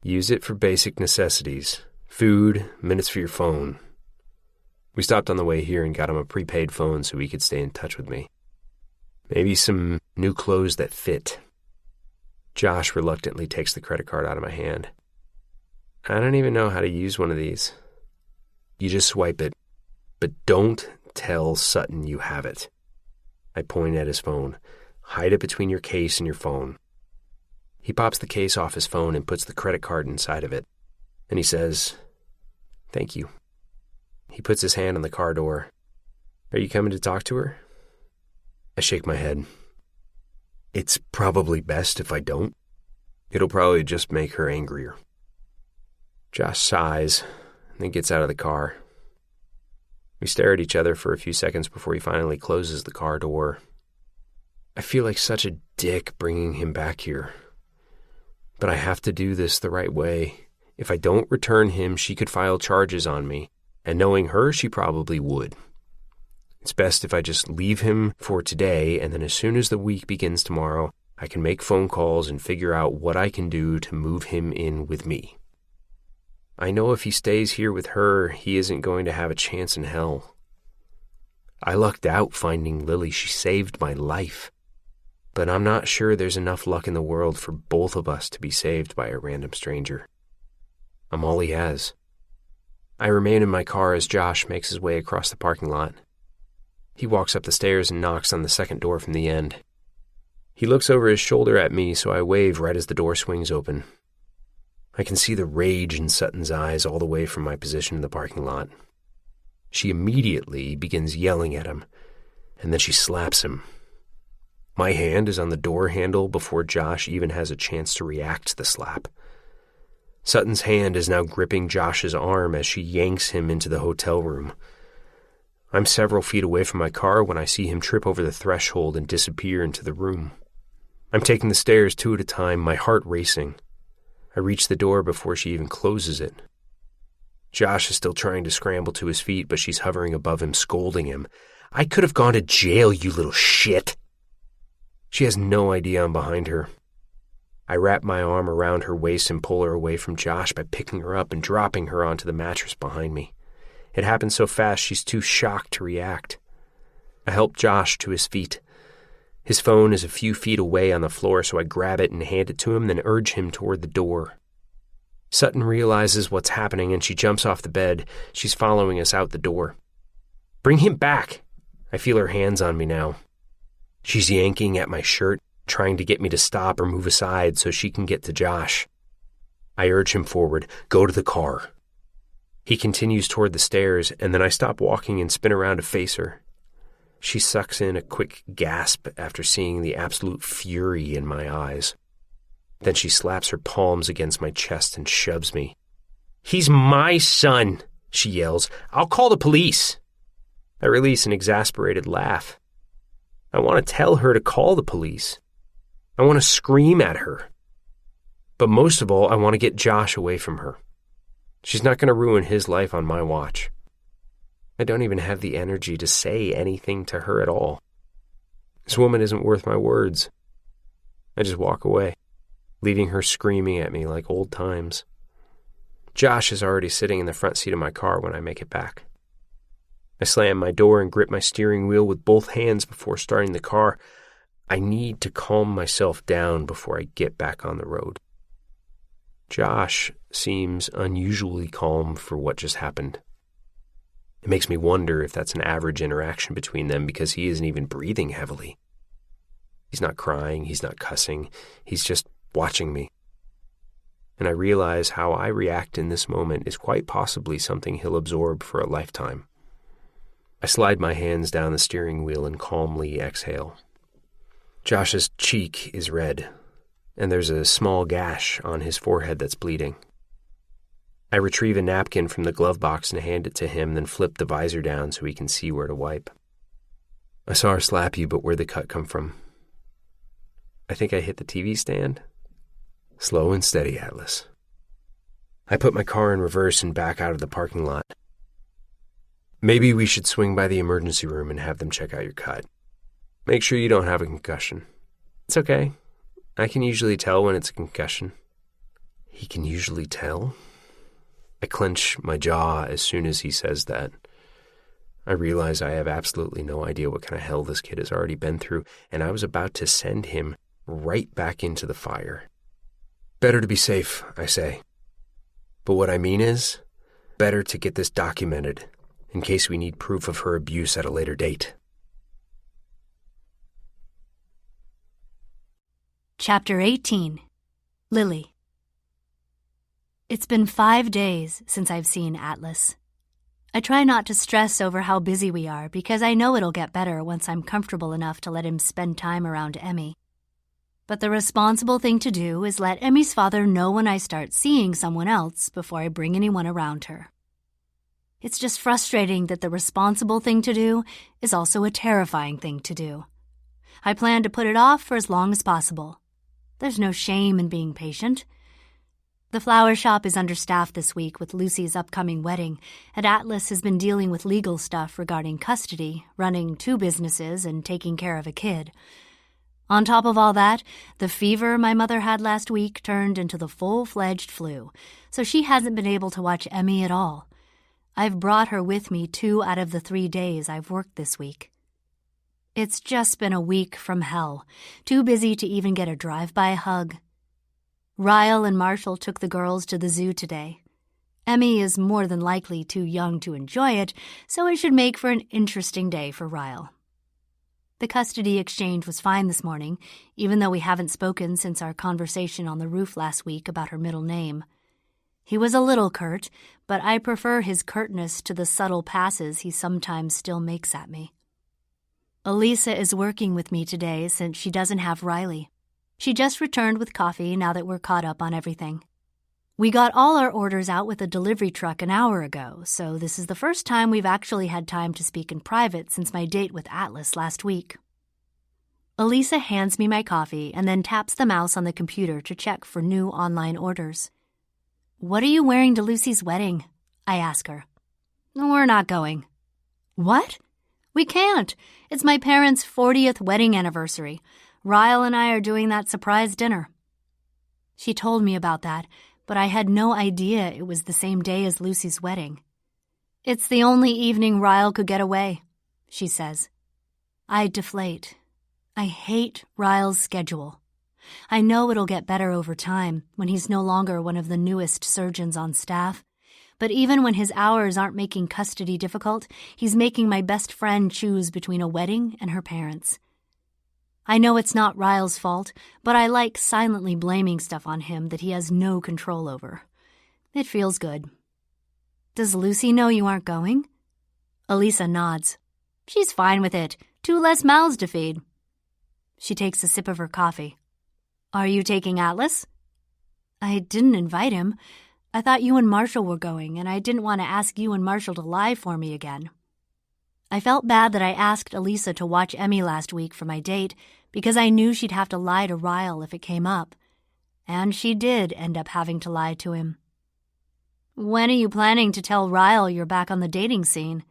Use it for basic necessities. Food, minutes for your phone. We stopped on the way here and got him a prepaid phone so he could stay in touch with me. Maybe some new clothes that fit. Josh reluctantly takes the credit card out of my hand. I don't even know how to use one of these. You just swipe it, but don't tell Sutton you have it. I point at his phone. Hide it between your case and your phone. He pops the case off his phone and puts the credit card inside of it. And he says, "Thank you." He puts his hand on the car door. Are you coming to talk to her? I shake my head. It's probably best if I don't. It'll probably just make her angrier. Josh sighs and then gets out of the car. We stare at each other for a few seconds before he finally closes the car door. I feel like such a dick bringing him back here. But I have to do this the right way. If I don't return him, she could file charges on me, and knowing her, she probably would. It's best if I just leave him for today, and then as soon as the week begins tomorrow, I can make phone calls and figure out what I can do to move him in with me. I know if he stays here with her, he isn't going to have a chance in hell. I lucked out finding Lily. She saved my life. But I'm not sure there's enough luck in the world for both of us to be saved by a random stranger. I'm all he has. I remain in my car as Josh makes his way across the parking lot. He walks up the stairs and knocks on the second door from the end. He looks over his shoulder at me, so I wave right as the door swings open. I can see the rage in Sutton's eyes all the way from my position in the parking lot. She immediately begins yelling at him, and then she slaps him. My hand is on the door handle before Josh even has a chance to react to the slap. Sutton's hand is now gripping Josh's arm as she yanks him into the hotel room. I'm several feet away from my car when I see him trip over the threshold and disappear into the room. I'm taking the stairs 2 at a time, my heart racing. I reach the door before she even closes it. Josh is still trying to scramble to his feet, but she's hovering above him, scolding him. "I could have gone to jail, you little shit!" She has no idea I'm behind her. I wrap my arm around her waist and pull her away from Josh by picking her up and dropping her onto the mattress behind me. It happens so fast she's too shocked to react. I help Josh to his feet. His phone is a few feet away on the floor, so I grab it and hand it to him, then urge him toward the door. Sutton realizes what's happening and she jumps off the bed. She's following us out the door. "Bring him back!" I feel her hands on me now. She's yanking at my shirt, trying to get me to stop or move aside so she can get to Josh. I urge him forward. "Go to the car." He continues toward the stairs, and then I stop walking and spin around to face her. She sucks in a quick gasp after seeing the absolute fury in my eyes. Then she slaps her palms against my chest and shoves me. "He's my son," she yells. "I'll call the police." I release an exasperated laugh. I want to tell her to call the police. I want to scream at her. But most of all, I want to get Josh away from her. She's not going to ruin his life on my watch. I don't even have the energy to say anything to her at all. This woman isn't worth my words. I just walk away, leaving her screaming at me like old times. Josh is already sitting in the front seat of my car when I make it back. I slam my door and grip my steering wheel with both hands before starting the car. I need to calm myself down before I get back on the road. Josh seems unusually calm for what just happened. It makes me wonder if that's an average interaction between them because he isn't even breathing heavily. He's not crying, he's not cussing, he's just watching me. And I realize how I react in this moment is quite possibly something he'll absorb for a lifetime. I slide my hands down the steering wheel and calmly exhale. Josh's cheek is red, and there's a small gash on his forehead that's bleeding. I retrieve a napkin from the glove box and hand it to him, then flip the visor down so he can see where to wipe. "I saw her slap you, but where'd the cut come from?" "I think I hit the TV stand." "Slow and steady, Atlas." I put my car in reverse and back out of the parking lot. "Maybe we should swing by the emergency room and have them check out your cut. Make sure you don't have a concussion." "It's okay. I can usually tell when it's a concussion." He can usually tell? I clench my jaw as soon as he says that. I realize I have absolutely no idea what kind of hell this kid has already been through, and I was about to send him right back into the fire. "Better to be safe," I say. But what I mean is, better to get this documented in case we need proof of her abuse at a later date. Chapter 18. Lily. It's been 5 days since I've seen Atlas. I try not to stress over how busy we are because I know it'll get better once I'm comfortable enough to let him spend time around Emmy. But the responsible thing to do is let Emmy's father know when I start seeing someone else before I bring anyone around her. It's just frustrating that the responsible thing to do is also a terrifying thing to do. I plan to put it off for as long as possible. There's no shame in being patient. The flower shop is understaffed this week with Lucy's upcoming wedding, and Atlas has been dealing with legal stuff regarding custody, running 2 businesses, and taking care of a kid. On top of all that, the fever my mother had last week turned into the full-fledged flu, so she hasn't been able to watch Emmy at all. I've brought her with me 2 out of the 3 days I've worked this week. It's just been a week from hell, too busy to even get a drive-by hug. Ryle and Marshall took the girls to the zoo today. Emmy is more than likely too young to enjoy it, so it should make for an interesting day for Ryle. The custody exchange was fine this morning, even though we haven't spoken since our conversation on the roof last week about her middle name. He was a little curt, but I prefer his curtness to the subtle passes he sometimes still makes at me. Elisa is working with me today since she doesn't have Riley. She just returned with coffee now that we're caught up on everything. We got all our orders out with a delivery truck an hour ago, so this is the first time we've actually had time to speak in private since my date with Atlas last week. Elisa hands me my coffee and then taps the mouse on the computer to check for new online orders. "What are you wearing to Lucy's wedding?" I ask her. "We're not going." "What?" "We can't. It's my parents' 40th wedding anniversary. Ryle and I are doing that surprise dinner." She told me about that, but I had no idea it was the same day as Lucy's wedding. "It's the only evening Ryle could get away," she says. I deflate. I hate Ryle's schedule. I know it'll get better over time when he's no longer one of the newest surgeons on staff, but even when his hours aren't making custody difficult, he's making my best friend choose between a wedding and her parents. I know it's not Ryle's fault, but I like silently blaming stuff on him that he has no control over. It feels good. "Does Lucy know you aren't going?" Elisa nods. "She's fine with it. 2 less mouths to feed." She takes a sip of her coffee. "Are you taking Atlas?" "I didn't invite him. I thought you and Marshall were going, and I didn't want to ask you and Marshall to lie for me again." I felt bad that I asked Elisa to watch Emmy last week for my date because I knew she'd have to lie to Ryle if it came up. And she did end up having to lie to him. "When are you planning to tell Ryle you're back on the dating scene?"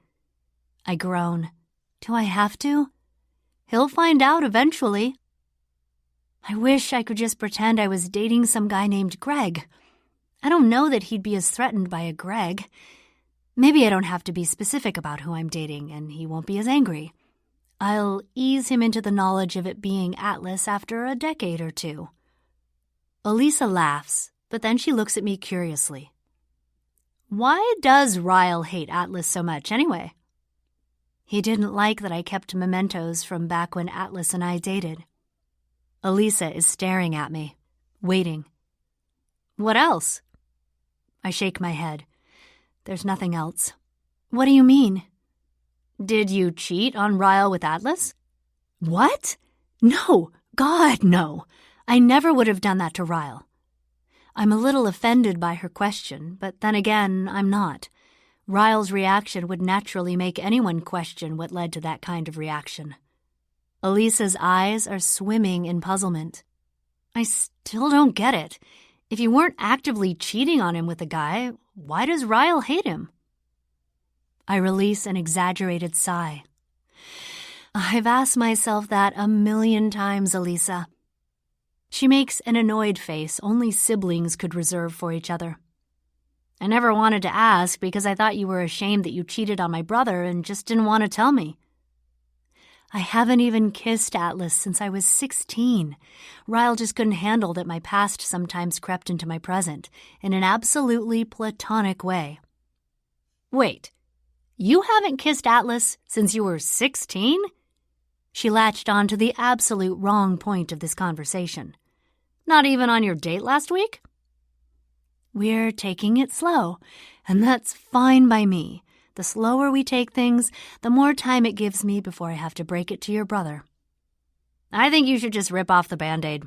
I groan. "Do I have to?" "He'll find out eventually." I wish I could just pretend I was dating some guy named Greg. I don't know that he'd be as threatened by a Greg. Maybe I don't have to be specific about who I'm dating, and he won't be as angry. I'll ease him into the knowledge of it being Atlas after a decade or 2. Elisa laughs, but then she looks at me curiously. "Why does Ryle hate Atlas so much anyway?" "He didn't like that I kept mementos from back when Atlas and I dated." Elisa is staring at me, waiting. "What else?" I shake my head. "There's nothing else." "What do you mean?" "Did you cheat on Ryle with Atlas?" "What? No, God, no. I never would have done that to Ryle." I'm a little offended by her question, but then again, I'm not. Ryle's reaction would naturally make anyone question what led to that kind of reaction. Elisa's eyes are swimming in puzzlement. "I still don't get it. If you weren't actively cheating on him with a guy, why does Ryle hate him?" I release an exaggerated sigh. "I've asked myself that a million times, Elisa." She makes an annoyed face only siblings could reserve for each other. "I never wanted to ask because I thought you were ashamed that you cheated on my brother and just didn't want to tell me." I haven't even kissed Atlas since I was 16. Ryle just couldn't handle that my past sometimes crept into my present in an absolutely platonic way. "Wait, you haven't kissed Atlas since you were 16? She latched on to the absolute wrong point of this conversation. "Not even on your date last week?" "We're taking it slow, and that's fine by me. The slower we take things, the more time it gives me before I have to break it to your brother." "I think you should just rip off the Band-Aid."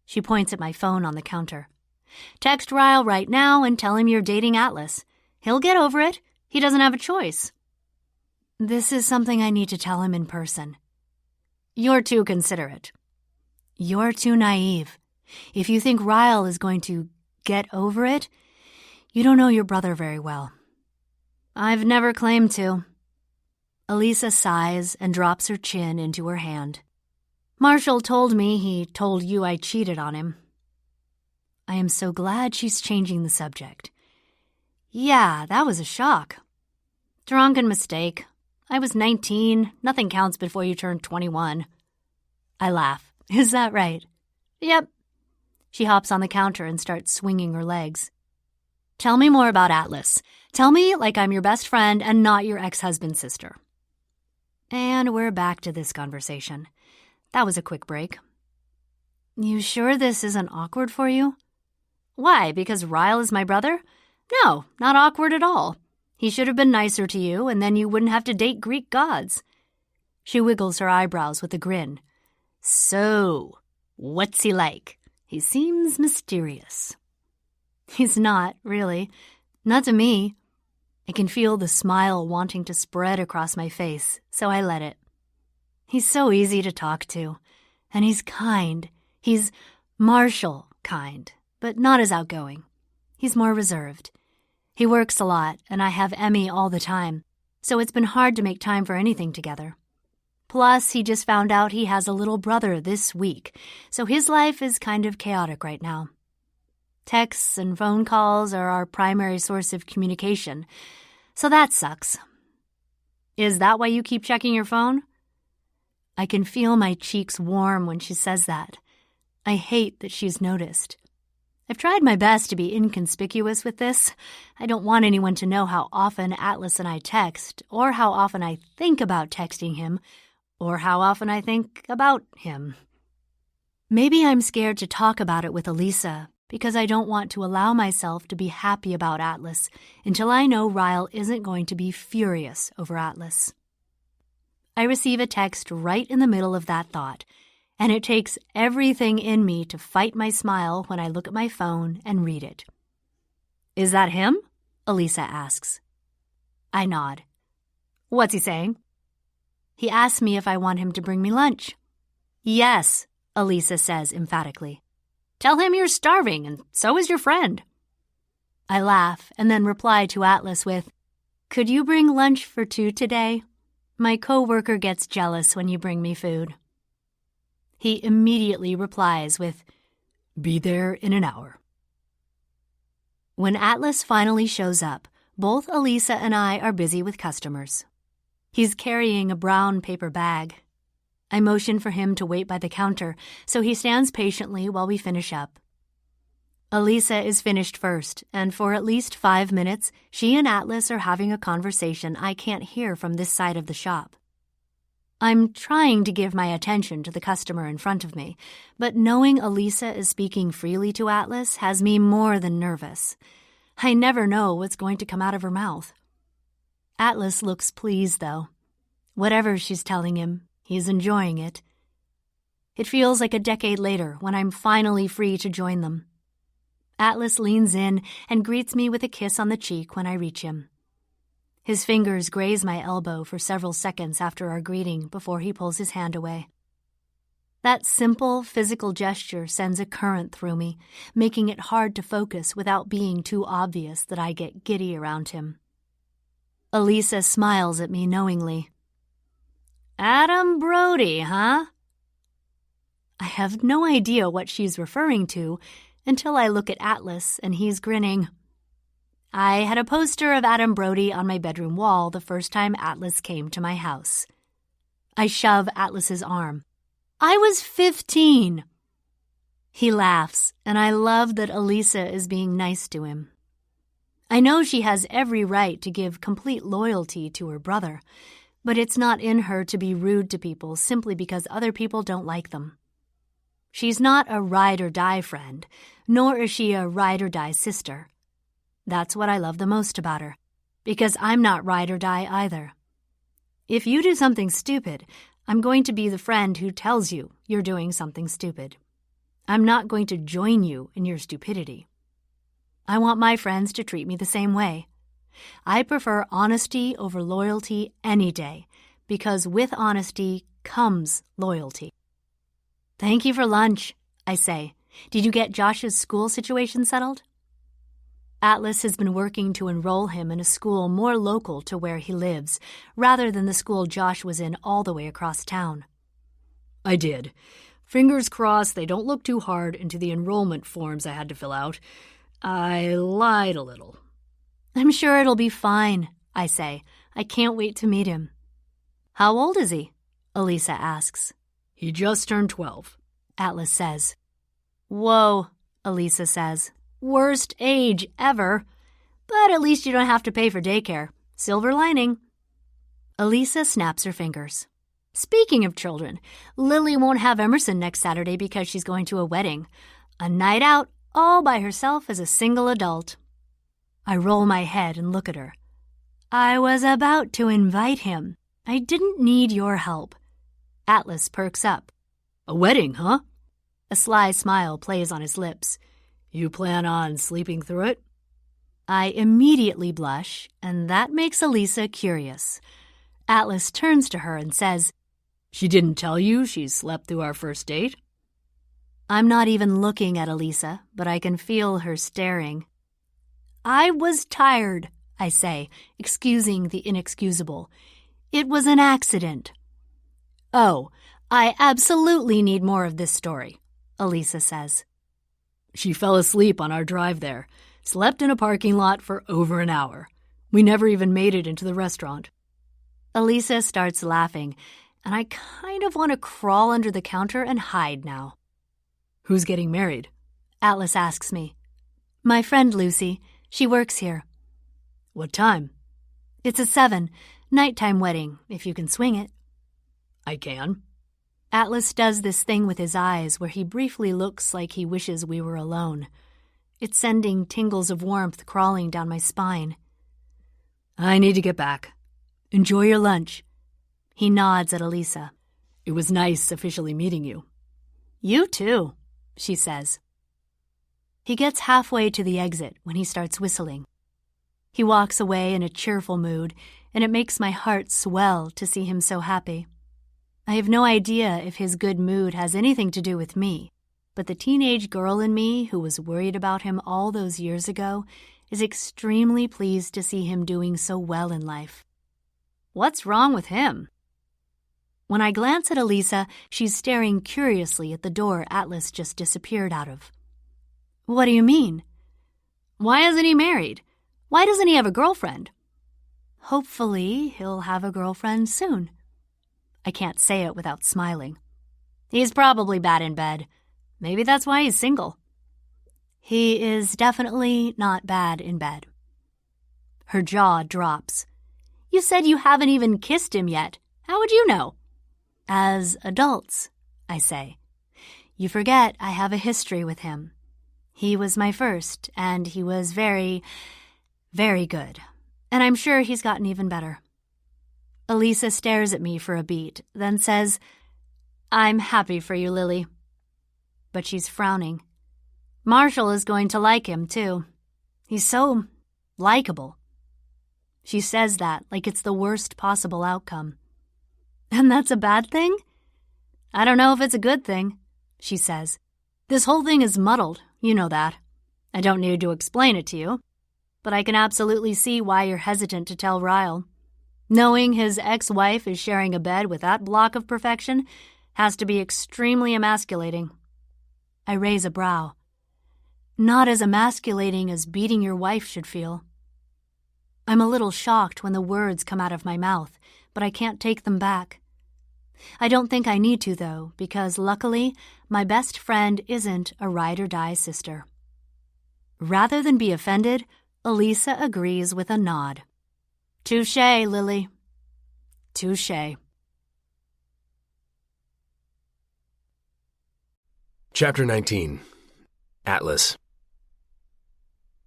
She points at my phone on the counter. "Text Ryle right now and tell him you're dating Atlas. He'll get over it. He doesn't have a choice. This is something I need to tell him in person. You're too considerate. You're too naive. If you think Ryle is going to get over it, you don't know your brother very well. I've never claimed to. Elisa sighs and drops her chin into her hand. Marshall told me he told you I cheated on him. I am so glad she's changing the subject. Yeah, that was a shock. Drunken mistake. I was 19. Nothing counts before you turn 21. I laugh. Is that right? Yep. She hops on the counter and starts swinging her legs. Tell me more about Atlas. Tell me like I'm your best friend and not your ex-husband's sister. And we're back to this conversation. That was a quick break. You sure this isn't awkward for you? Why, because Ryle is my brother? No, not awkward at all. He should have been nicer to you, and then you wouldn't have to date Greek gods. She wiggles her eyebrows with a grin. So, what's he like? He seems mysterious. He's not, really. Not to me. I can feel the smile wanting to spread across my face, so I let it. He's so easy to talk to, and he's kind. He's Marshall kind, but not as outgoing. He's more reserved. He works a lot, and I have Emmy all the time, so it's been hard to make time for anything together. Plus, he just found out he has a little brother this week, so his life is kind of chaotic right now. Texts and phone calls are our primary source of communication, so that sucks. Is that why you keep checking your phone? I can feel my cheeks warm when she says that. I hate that she's noticed. I've tried my best to be inconspicuous with this. I don't want anyone to know how often Atlas and I text, or how often I think about texting him, or how often I think about him. Maybe I'm scared to talk about it with Elisa, because I don't want to allow myself to be happy about Atlas until I know Ryle isn't going to be furious over Atlas. I receive a text right in the middle of that thought, and it takes everything in me to fight my smile when I look at my phone and read it. Is that him? Elisa asks. I nod. What's he saying? He asks me if I want him to bring me lunch. Yes, Elisa says emphatically. Tell him you're starving, and so is your friend. I laugh and then reply to Atlas with, "Could you bring lunch for 2 today? My coworker gets jealous when you bring me food." He immediately replies with, "Be there in an hour." When Atlas finally shows up, both Elisa and I are busy with customers. He's carrying a brown paper bag. I motion for him to wait by the counter, so he stands patiently while we finish up. Elisa is finished first, and for at least 5 minutes, she and Atlas are having a conversation I can't hear from this side of the shop. I'm trying to give my attention to the customer in front of me, but knowing Elisa is speaking freely to Atlas has me more than nervous. I never know what's going to come out of her mouth. Atlas looks pleased, though. Whatever she's telling him, he's enjoying it. It feels like a decade later when I'm finally free to join them. Atlas leans in and greets me with a kiss on the cheek when I reach him. His fingers graze my elbow for several seconds after our greeting before he pulls his hand away. That simple physical gesture sends a current through me, making it hard to focus without being too obvious that I get giddy around him. Elisa smiles at me knowingly. Adam Brody, huh? I have no idea what she's referring to until I look at Atlas and he's grinning. I had a poster of Adam Brody on my bedroom wall the first time Atlas came to my house. I shove Atlas's arm. I was 15. He laughs, and I love that Elisa is being nice to him. I know she has every right to give complete loyalty to her brother, but it's not in her to be rude to people simply because other people don't like them. She's not a ride-or-die friend, nor is she a ride-or-die sister. That's what I love the most about her, because I'm not ride or die either. If you do something stupid, I'm going to be the friend who tells you you're doing something stupid. I'm not going to join you in your stupidity. I want my friends to treat me the same way. I prefer honesty over loyalty any day, because with honesty comes loyalty. Thank you for lunch, I say. Did you get Josh's school situation settled? Atlas has been working to enroll him in a school more local to where he lives, rather than the school Josh was in all the way across town. I did. Fingers crossed they don't look too hard into the enrollment forms I had to fill out. I lied a little. I'm sure it'll be fine, I say. I can't wait to meet him. How old is he? Elisa asks. He just turned 12. Atlas says. Whoa, Elisa says. Worst age ever. But at least you don't have to pay for daycare. Silver lining. Elisa snaps her fingers. Speaking of children, Lily won't have Emerson next Saturday because she's going to a wedding. A night out all by herself as a single adult. I roll my head and look at her. I was about to invite him. I didn't need your help. Atlas perks up. A wedding, huh? A sly smile plays on his lips. You plan on sleeping through it? I immediately blush, and that makes Elisa curious. Atlas turns to her and says, She didn't tell you she slept through our first date? I'm not even looking at Elisa, but I can feel her staring. I was tired, I say, excusing the inexcusable. It was an accident. Oh, I absolutely need more of this story, Elisa says. She fell asleep on our drive there, slept in a parking lot for over an hour. We never even made it into the restaurant. Elisa starts laughing, and I kind of want to crawl under the counter and hide now. Who's getting married? Atlas asks me. My friend Lucy. She works here. What time? It's a 7, nighttime wedding, if you can swing it. I can. Atlas does this thing with his eyes where he briefly looks like he wishes we were alone. It's sending tingles of warmth crawling down my spine. I need to get back. Enjoy your lunch. He nods at Elisa. It was nice officially meeting you. You too, she says. He gets halfway to the exit when he starts whistling. He walks away in a cheerful mood, and it makes my heart swell to see him so happy. I have no idea if his good mood has anything to do with me, but the teenage girl in me who was worried about him all those years ago is extremely pleased to see him doing so well in life. What's wrong with him? When I glance at Elisa, she's staring curiously at the door Atlas just disappeared out of. What do you mean? Why isn't he married? Why doesn't he have a girlfriend? Hopefully, he'll have a girlfriend soon. I can't say it without smiling. He's probably bad in bed. Maybe that's why he's single. He is definitely not bad in bed. Her jaw drops. You said you haven't even kissed him yet. How would you know? As adults, I say. You forget I have a history with him. He was my first, and he was very, very good. And I'm sure he's gotten even better. Elisa stares at me for a beat, then says, I'm happy for you, Lily. But she's frowning. Marshall is going to like him, too. He's so likable. She says that like it's the worst possible outcome. And that's a bad thing? I don't know if it's a good thing, she says. This whole thing is muddled, you know that. I don't need to explain it to you. But I can absolutely see why you're hesitant to tell Ryle. Knowing his ex-wife is sharing a bed with that block of perfection has to be extremely emasculating. I raise a brow. Not as emasculating as beating your wife should feel. I'm a little shocked when the words come out of my mouth, but I can't take them back. I don't think I need to, though, because luckily, my best friend isn't a ride-or-die sister. Rather than be offended, Elisa agrees with a nod. Touché, Lily. Touché. Chapter 19. Atlas.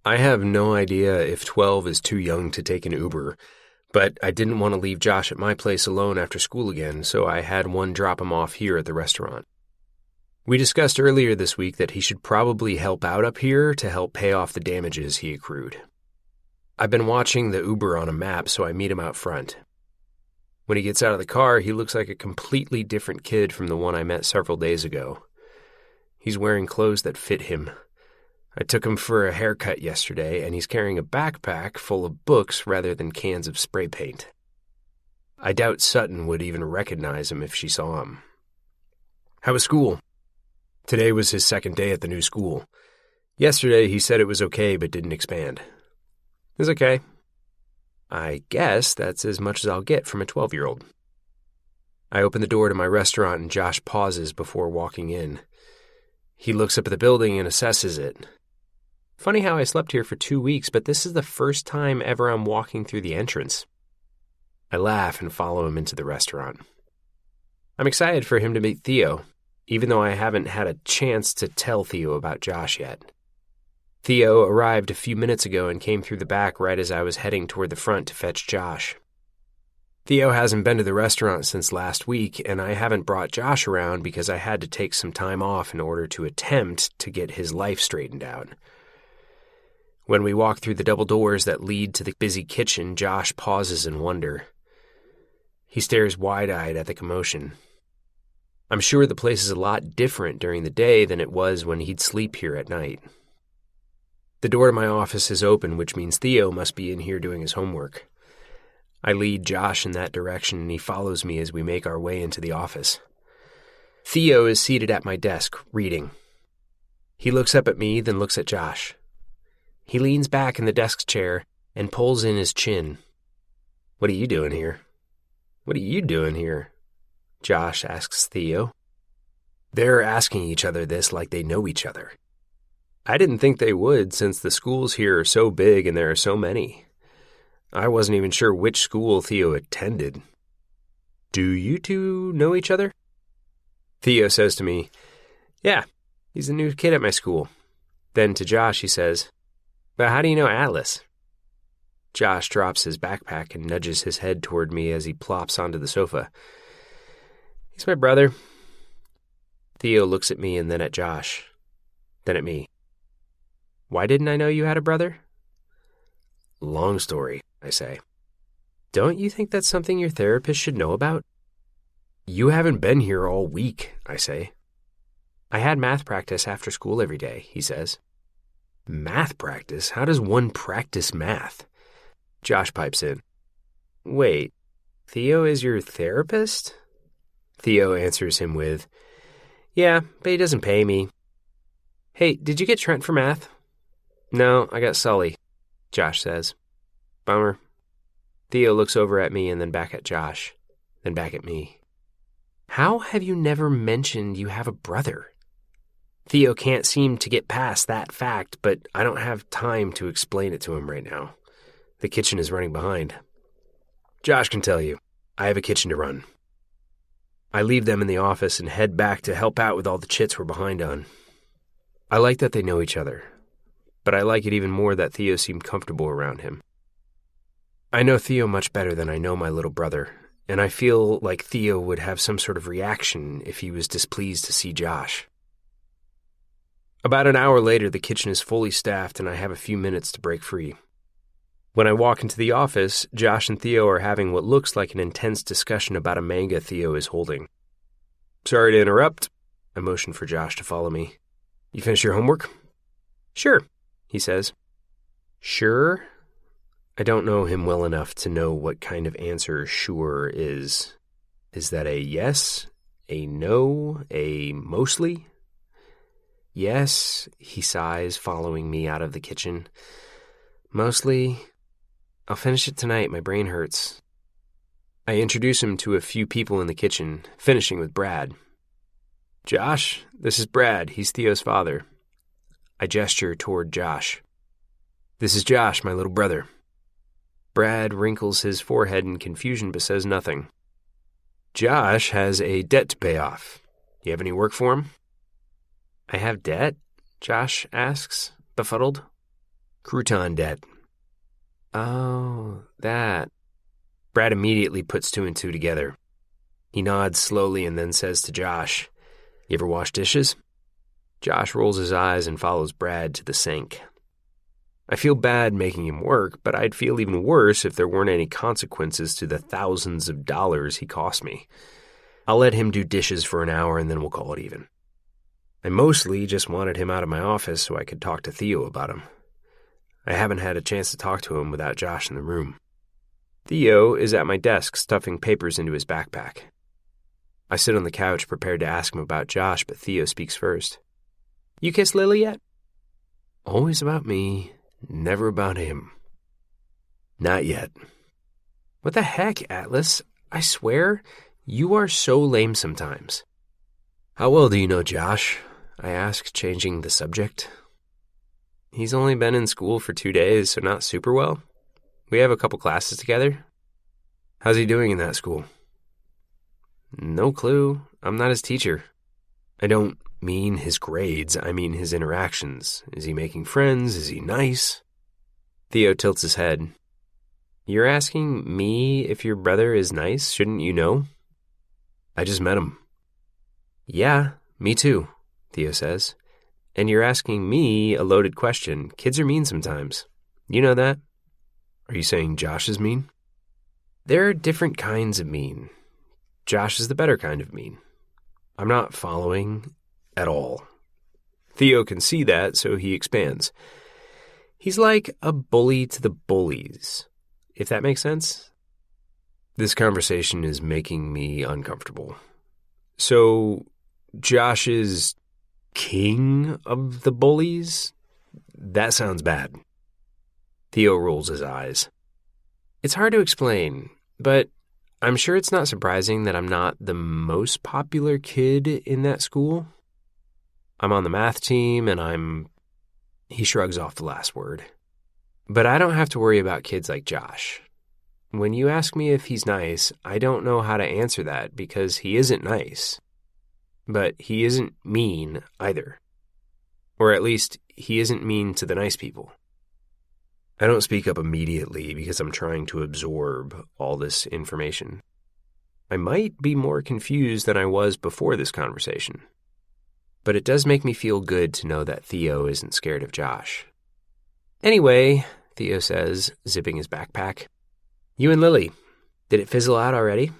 I have no idea if 12 is too young to take an Uber, but I didn't want to leave Josh at my place alone after school again, so I had one drop him off here at the restaurant. We discussed earlier this week that he should probably help out up here to help pay off the damages he accrued. I've been watching the Uber on a map, so I meet him out front. When he gets out of the car, he looks like a completely different kid from the one I met several days ago. He's wearing clothes that fit him. I took him for a haircut yesterday, and he's carrying a backpack full of books rather than cans of spray paint. I doubt Sutton would even recognize him if she saw him. How was school? Today was his second day at the new school. Yesterday, he said it was okay but didn't expand. It was okay. I guess that's as much as I'll get from a 12-year-old. I open the door to my restaurant and Josh pauses before walking in. He looks up at the building and assesses it. Funny how I slept here for 2 weeks, but this is the first time ever I'm walking through the entrance. I laugh and follow him into the restaurant. I'm excited for him to meet Theo, even though I haven't had a chance to tell Theo about Josh yet. Theo arrived a few minutes ago and came through the back right as I was heading toward the front to fetch Josh. Theo hasn't been to the restaurant since last week, and I haven't brought Josh around because I had to take some time off in order to attempt to get his life straightened out. When we walk through the double doors that lead to the busy kitchen, Josh pauses in wonder. He stares wide-eyed at the commotion. I'm sure the place is a lot different during the day than it was when he'd sleep here at night. The door to my office is open, which means Theo must be in here doing his homework. I lead Josh in that direction, and he follows me as we make our way into the office. Theo is seated at my desk, reading. He looks up at me, then looks at Josh. He leans back in the desk chair and pulls in his chin. "What are you doing here?" "What are you doing here?" Josh asks Theo. They're asking each other this like they know each other. I didn't think they would, since the schools here are so big and there are so many. I wasn't even sure which school Theo attended. "Do you two know each other?" Theo says to me, "Yeah, he's a new kid at my school." Then to Josh he says, "But how do you know Atlas?" Josh drops his backpack and nudges his head toward me as he plops onto the sofa. "He's my brother." Theo looks at me and then at Josh, then at me. "Why didn't I know you had a brother?" "Long story," I say. "Don't you think that's something your therapist should know about?" "You haven't been here all week," I say. "I had math practice after school every day," he says. "Math practice? How does one practice math?" Josh pipes in. "Wait, Theo is your therapist?" Theo answers him with, "Yeah, but he doesn't pay me." "Hey, did you get Trent for math?" "No, I got Sully," Josh says. "Bummer." Theo looks over at me and then back at Josh, then back at me. "How have you never mentioned you have a brother?" Theo can't seem to get past that fact, but I don't have time to explain it to him right now. The kitchen is running behind. Josh can tell you, I have a kitchen to run. I leave them in the office and head back to help out with all the chits we're behind on. I like that they know each other, but I like it even more that Theo seemed comfortable around him. I know Theo much better than I know my little brother, and I feel like Theo would have some sort of reaction if he was displeased to see Josh. About an hour later, the kitchen is fully staffed and I have a few minutes to break free. When I walk into the office, Josh and Theo are having what looks like an intense discussion about a manga Theo is holding. "Sorry to interrupt." I motion for Josh to follow me. "You finish your homework?" "Sure," he says. "Sure?" I don't know him well enough to know what kind of answer sure is. Is that a yes, a no, a mostly? "Yes," he sighs, following me out of the kitchen. "Mostly. I'll finish it tonight, my brain hurts." I introduce him to a few people in the kitchen, finishing with Brad. "Josh, this is Brad. He's Theo's father." I gesture toward Josh. "This is Josh, my little brother." Brad wrinkles his forehead in confusion but says nothing. "Josh has a debt to pay off. You have any work for him?" "I have debt?" Josh asks, befuddled. "Crouton debt." "Oh, that." Brad immediately puts two and two together. He nods slowly and then says to Josh, "You ever wash dishes?" Josh rolls his eyes and follows Brad to the sink. I feel bad making him work, but I'd feel even worse if there weren't any consequences to the thousands of dollars he cost me. I'll let him do dishes for an hour and then we'll call it even. I mostly just wanted him out of my office so I could talk to Theo about him. I haven't had a chance to talk to him without Josh in the room. Theo is at my desk stuffing papers into his backpack. I sit on the couch prepared to ask him about Josh, but Theo speaks first. You kissed Lily yet? Always about me, never about him. Not yet. What the heck, Atlas? I swear, you are so lame sometimes. How well do you know Josh? I ask, changing the subject. He's only been in school for 2 days, so not super well. We have a couple classes together. How's he doing in that school? No clue. I'm not his teacher. I don't mean his grades, I mean his interactions. Is he making friends? Is he nice? Theo tilts his head. You're asking me if your brother is nice? Shouldn't you know? I just met him. Yeah, me too, Theo says. And you're asking me a loaded question. Kids are mean sometimes. You know that? Are you saying Josh is mean? There are different kinds of mean. Josh is the better kind of mean. I'm not following at all. Theo can see that, so he expands. He's like a bully to the bullies, if that makes sense. This conversation is making me uncomfortable. So, Josh is king of the bullies? That sounds bad. Theo rolls his eyes. It's hard to explain, but I'm sure it's not surprising that I'm not the most popular kid in that school. I'm on the math team and He shrugs off the last word. But I don't have to worry about kids like Josh. When you ask me if he's nice, I don't know how to answer that because he isn't nice. But he isn't mean either. Or at least, he isn't mean to the nice people. I don't speak up immediately because I'm trying to absorb all this information. I might be more confused than I was before this conversation. But it does make me feel good to know that Theo isn't scared of Josh. Anyway, Theo says, zipping his backpack. You and Lily, did it fizzle out already?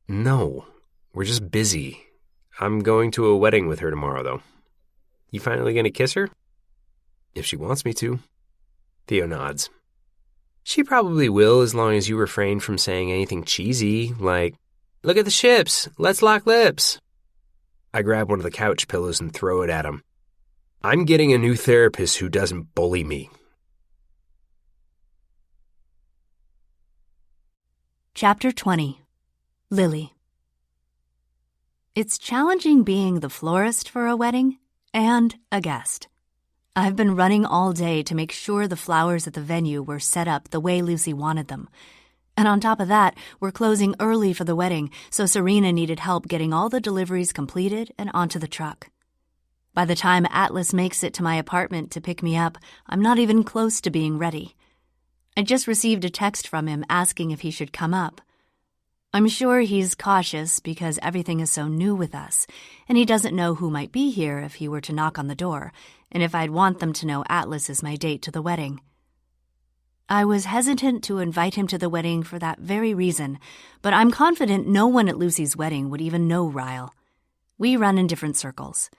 No, we're just busy. I'm going to a wedding with her tomorrow, though. You finally gonna kiss her? If she wants me to. Theo nods. She probably will as long as you refrain from saying anything cheesy, like, look at the ships, let's lock lips. I grab one of the couch pillows and throw it at him. I'm getting a new therapist who doesn't bully me. Chapter 20. Lily. It's challenging being the florist for a wedding and a guest. I've been running all day to make sure the flowers at the venue were set up the way Lucy wanted them. And on top of that, we're closing early for the wedding, so Serena needed help getting all the deliveries completed and onto the truck. By the time Atlas makes it to my apartment to pick me up, I'm not even close to being ready. I just received a text from him asking if he should come up. I'm sure he's cautious because everything is so new with us, and he doesn't know who might be here if he were to knock on the door, and if I'd want them to know Atlas is my date to the wedding. I was hesitant to invite him to the wedding for that very reason, but I'm confident no one at Lucy's wedding would even know Ryle. We run in different circles.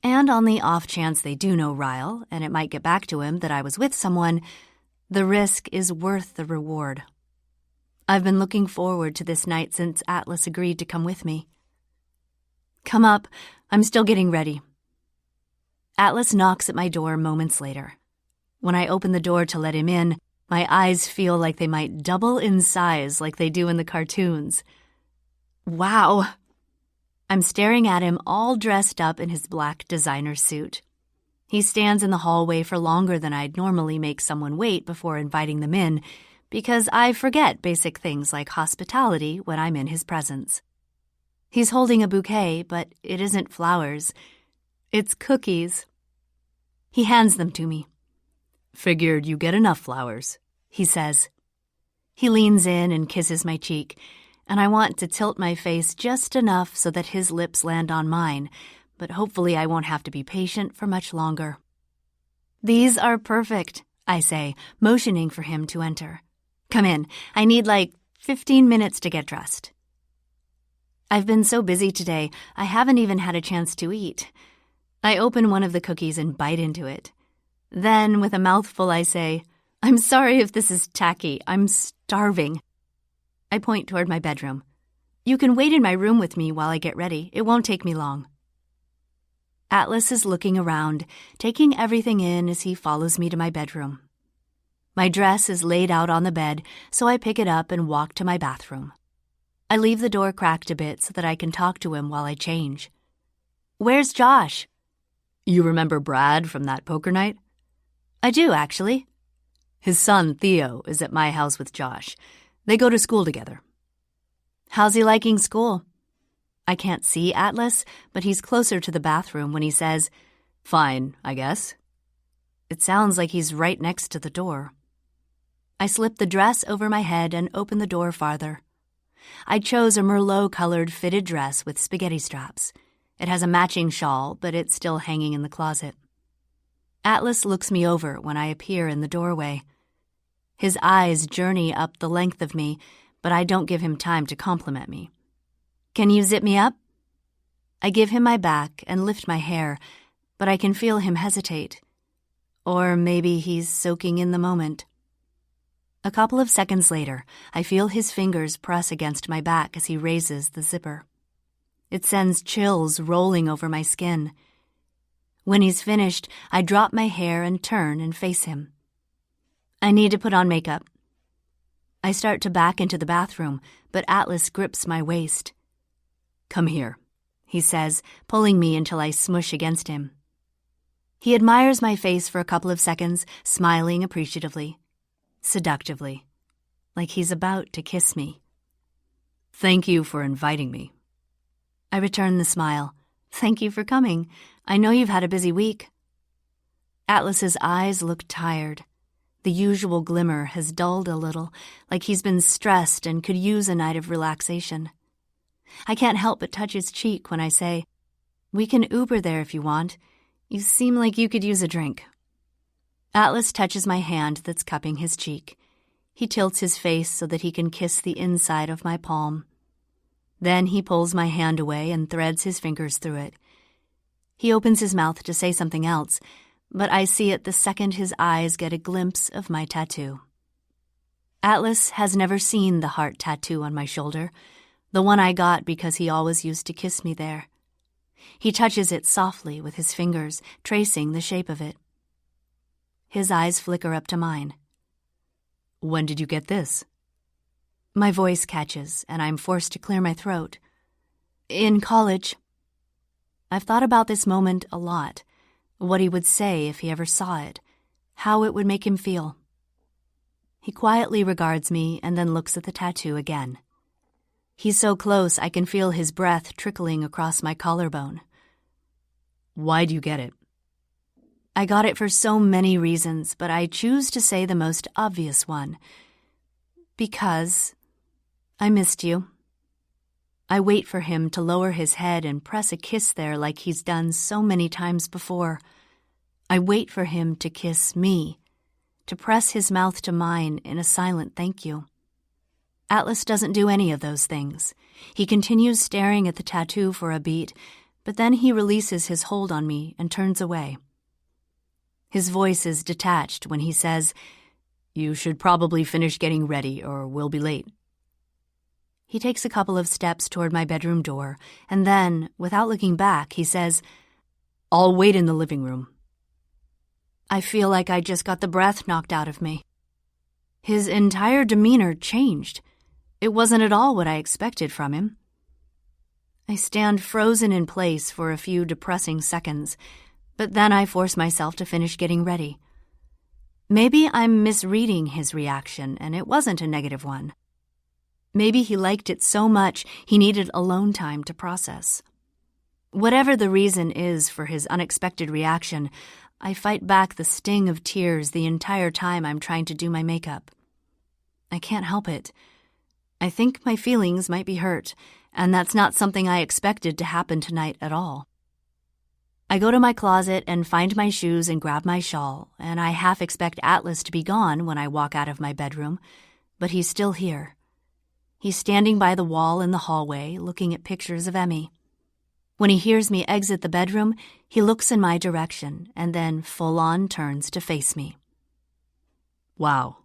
And on the off chance they do know Ryle, and it might get back to him that I was with someone, the risk is worth the reward. I've been looking forward to this night since Atlas agreed to come with me. Come up, I'm still getting ready. Atlas knocks at my door moments later. When I open the door to let him in, my eyes feel like they might double in size like they do in the cartoons. Wow! I'm staring at him all dressed up in his black designer suit. He stands in the hallway for longer than I'd normally make someone wait before inviting them in, because I forget basic things like hospitality when I'm in his presence. He's holding a bouquet, but it isn't flowers. It's cookies. He hands them to me. Figured you get enough flowers, he says. He leans in and kisses my cheek, and I want to tilt my face just enough so that his lips land on mine, but hopefully I won't have to be patient for much longer. "These are perfect," I say, motioning for him to enter. "Come in. I need 15 minutes to get dressed." I've been so busy today, I haven't even had a chance to eat. I open one of the cookies and bite into it. Then, with a mouthful, I say, "I'm sorry if this is tacky. I'm starving." I point toward my bedroom. "You can wait in my room with me while I get ready. It won't take me long." Atlas is looking around, taking everything in as he follows me to my bedroom. My dress is laid out on the bed, so I pick it up and walk to my bathroom. I leave the door cracked a bit so that I can talk to him while I change. "Where's Josh?" You remember Brad from that poker night? "I do, actually." His son, Theo, is at my house with Josh. They go to school together. "How's he liking school?" I can't see Atlas, but he's closer to the bathroom when he says, "Fine, I guess." It sounds like he's right next to the door. I slip the dress over my head and open the door farther. I chose a Merlot-colored fitted dress with spaghetti straps. It has a matching shawl, but it's still hanging in the closet. Atlas looks me over when I appear in the doorway. His eyes journey up the length of me, but I don't give him time to compliment me. "Can you zip me up?" I give him my back and lift my hair, but I can feel him hesitate. Or maybe he's soaking in the moment. A couple of seconds later, I feel his fingers press against my back as he raises the zipper. It sends chills rolling over my skin. When he's finished, I drop my hair and turn and face him. "I need to put on makeup." I start to back into the bathroom, but Atlas grips my waist. "Come here," he says, pulling me until I smush against him. He admires my face for a couple of seconds, smiling appreciatively. Seductively, like he's about to kiss me. "Thank you for inviting me." I return the smile. "Thank you for coming. I know you've had a busy week." Atlas's eyes look tired. The usual glimmer has dulled a little, like he's been stressed and could use a night of relaxation. I can't help but touch his cheek when I say, "We can Uber there if you want. You seem like you could use a drink." Atlas touches my hand that's cupping his cheek. He tilts his face so that he can kiss the inside of my palm. Then he pulls my hand away and threads his fingers through it. He opens his mouth to say something else, but I see it the second his eyes get a glimpse of my tattoo. Atlas has never seen the heart tattoo on my shoulder, the one I got because he always used to kiss me there. He touches it softly with his fingers, tracing the shape of it. His eyes flicker up to mine. "When did you get this?" My voice catches, and I'm forced to clear my throat. "In college." I've thought about this moment a lot, what he would say if he ever saw it, how it would make him feel. He quietly regards me and then looks at the tattoo again. He's so close I can feel his breath trickling across my collarbone. "Why'd you get it?" I got it for so many reasons, but I choose to say the most obvious one. Because I missed you. I wait for him to lower his head and press a kiss there like he's done so many times before. I wait for him to kiss me, to press his mouth to mine in a silent thank you. Atlas doesn't do any of those things. He continues staring at the tattoo for a beat, but then he releases his hold on me and turns away. His voice is detached when he says, "You should probably finish getting ready or we'll be late." He takes a couple of steps toward my bedroom door, and then, without looking back, he says, "I'll wait in the living room." I feel like I just got the breath knocked out of me. His entire demeanor changed. It wasn't at all what I expected from him. I stand frozen in place for a few depressing seconds, but then I force myself to finish getting ready. Maybe I'm misreading his reaction, and it wasn't a negative one. Maybe he liked it so much he needed alone time to process. Whatever the reason is for his unexpected reaction, I fight back the sting of tears the entire time I'm trying to do my makeup. I can't help it. I think my feelings might be hurt, and that's not something I expected to happen tonight at all. I go to my closet and find my shoes and grab my shawl, and I half expect Atlas to be gone when I walk out of my bedroom, but he's still here. He's standing by the wall in the hallway, looking at pictures of Emmy. When he hears me exit the bedroom, he looks in my direction and then full-on turns to face me. Wow.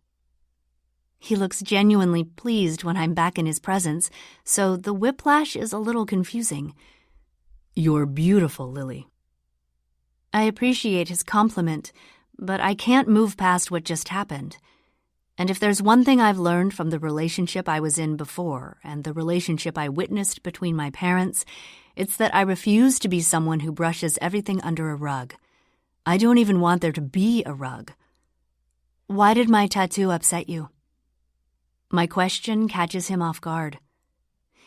He looks genuinely pleased when I'm back in his presence, so the whiplash is a little confusing. You're beautiful, Lily. I appreciate his compliment, but I can't move past what just happened. And if there's one thing I've learned from the relationship I was in before and the relationship I witnessed between my parents, it's that I refuse to be someone who brushes everything under a rug. I don't even want there to be a rug. Why did my tattoo upset you? My question catches him off guard.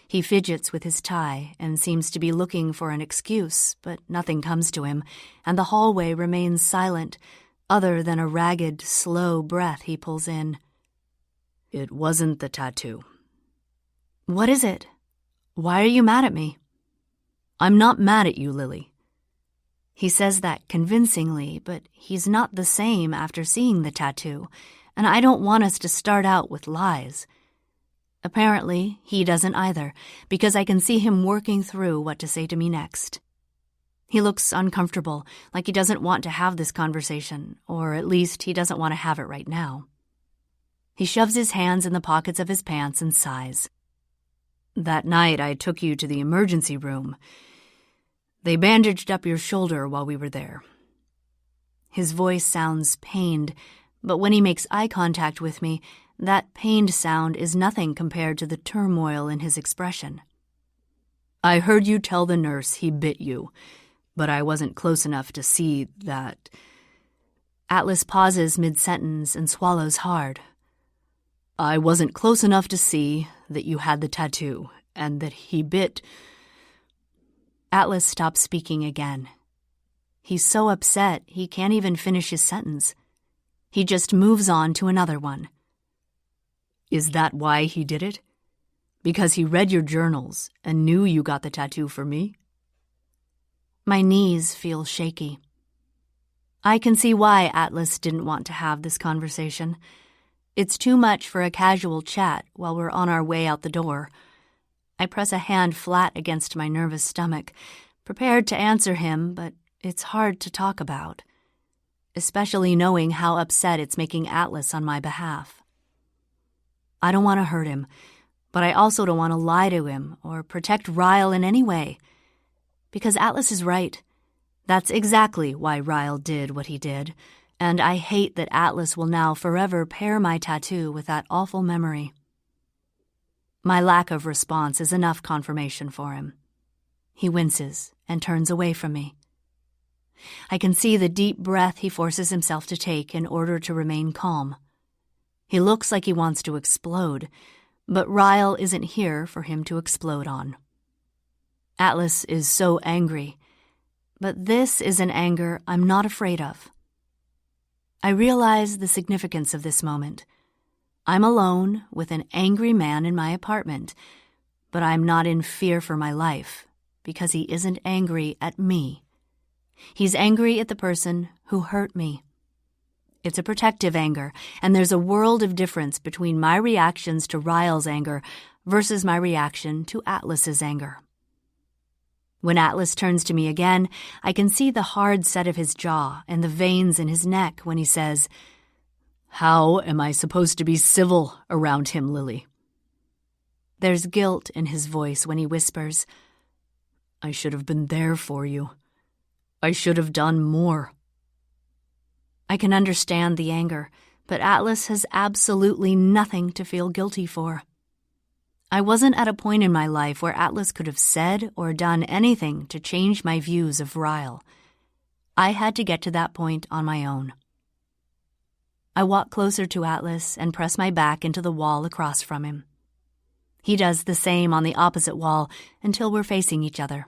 He fidgets with his tie and seems to be looking for an excuse, but nothing comes to him, and the hallway remains silent, other than a ragged, slow breath he pulls in. It wasn't the tattoo. What is it? Why are you mad at me? I'm not mad at you, Lily. He says that convincingly, but he's not the same after seeing the tattoo, and I don't want us to start out with lies. Apparently, he doesn't either, because I can see him working through what to say to me next. He looks uncomfortable, like he doesn't want to have this conversation, or at least he doesn't want to have it right now. He shoves his hands in the pockets of his pants and sighs. That night I took you to the emergency room. They bandaged up your shoulder while we were there. His voice sounds pained, but when he makes eye contact with me, that pained sound is nothing compared to the turmoil in his expression. I heard you tell the nurse he bit you, but I wasn't close enough to see that. Atlas pauses mid-sentence and swallows hard. I wasn't close enough to see that you had the tattoo, and that he bit. Atlas stops speaking again. He's so upset he can't even finish his sentence. He just moves on to another one. Is that why he did it? Because he read your journals and knew you got the tattoo for me? My knees feel shaky. I can see why Atlas didn't want to have this conversation. It's too much for a casual chat while we're on our way out the door. I press a hand flat against my nervous stomach, prepared to answer him, but it's hard to talk about, especially knowing how upset it's making Atlas on my behalf. I don't want to hurt him, but I also don't want to lie to him or protect Ryle in any way. Because Atlas is right. That's exactly why Ryle did what he did, and I hate that Atlas will now forever pair my tattoo with that awful memory. My lack of response is enough confirmation for him. He winces and turns away from me. I can see the deep breath he forces himself to take in order to remain calm. He looks like he wants to explode, but Ryle isn't here for him to explode on. Atlas is so angry, but this is an anger I'm not afraid of. I realize the significance of this moment. I'm alone with an angry man in my apartment, but I'm not in fear for my life because he isn't angry at me. He's angry at the person who hurt me. It's a protective anger, and there's a world of difference between my reactions to Ryle's anger versus my reaction to Atlas's anger. When Atlas turns to me again, I can see the hard set of his jaw and the veins in his neck when he says, How am I supposed to be civil around him, Lily? There's guilt in his voice when he whispers, I should have been there for you. I should have done more. I can understand the anger, but Atlas has absolutely nothing to feel guilty for. I wasn't at a point in my life where Atlas could have said or done anything to change my views of Ryle. I had to get to that point on my own. I walk closer to Atlas and press my back into the wall across from him. He does the same on the opposite wall until we're facing each other.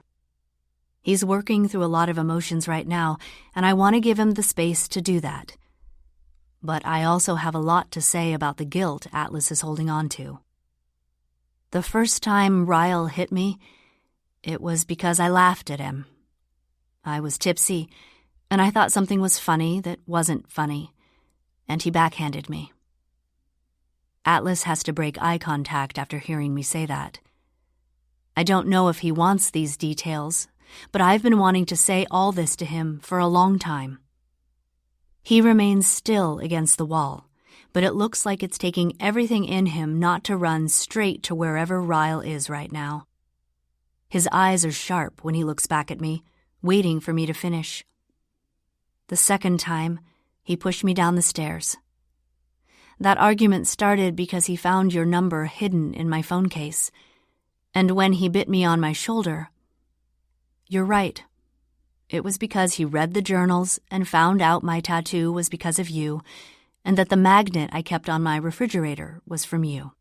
He's working through a lot of emotions right now, and I want to give him the space to do that. But I also have a lot to say about the guilt Atlas is holding on to. The first time Ryle hit me, it was because I laughed at him. I was tipsy, and I thought something was funny that wasn't funny, and he backhanded me. Atlas has to break eye contact after hearing me say that. I don't know if he wants these details, but I've been wanting to say all this to him for a long time. He remains still against the wall, but it looks like it's taking everything in him not to run straight to wherever Ryle is right now. His eyes are sharp when he looks back at me, waiting for me to finish. The second time, he pushed me down the stairs. That argument started because he found your number hidden in my phone case, and when he bit me on my shoulder, you're right. It was because he read the journals and found out my tattoo was because of you, and that the magnet I kept on my refrigerator was from you.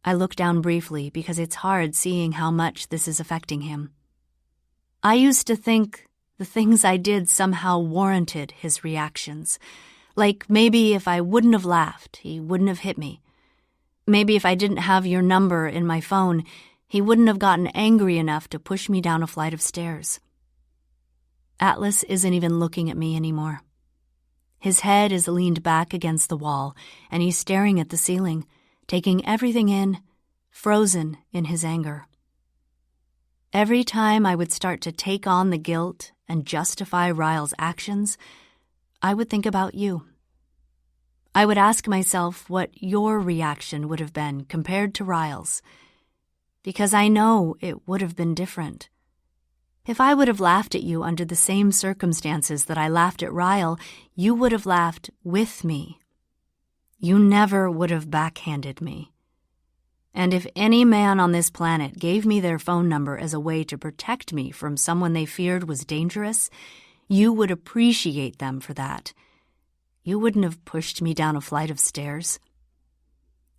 I look down briefly because it's hard seeing how much this is affecting him. I used to think the things I did somehow warranted his reactions. Like maybe if I wouldn't have laughed, he wouldn't have hit me. Maybe if I didn't have your number in my phone, he wouldn't have gotten angry enough to push me down a flight of stairs. Atlas isn't even looking at me anymore. His head is leaned back against the wall, and he's staring at the ceiling, taking everything in, frozen in his anger. Every time I would start to take on the guilt and justify Ryle's actions, I would think about you. I would ask myself what your reaction would have been compared to Ryle's, because I know it would have been different. If I would have laughed at you under the same circumstances that I laughed at Ryle, you would have laughed with me. You never would have backhanded me. And if any man on this planet gave me their phone number as a way to protect me from someone they feared was dangerous, you would appreciate them for that. You wouldn't have pushed me down a flight of stairs.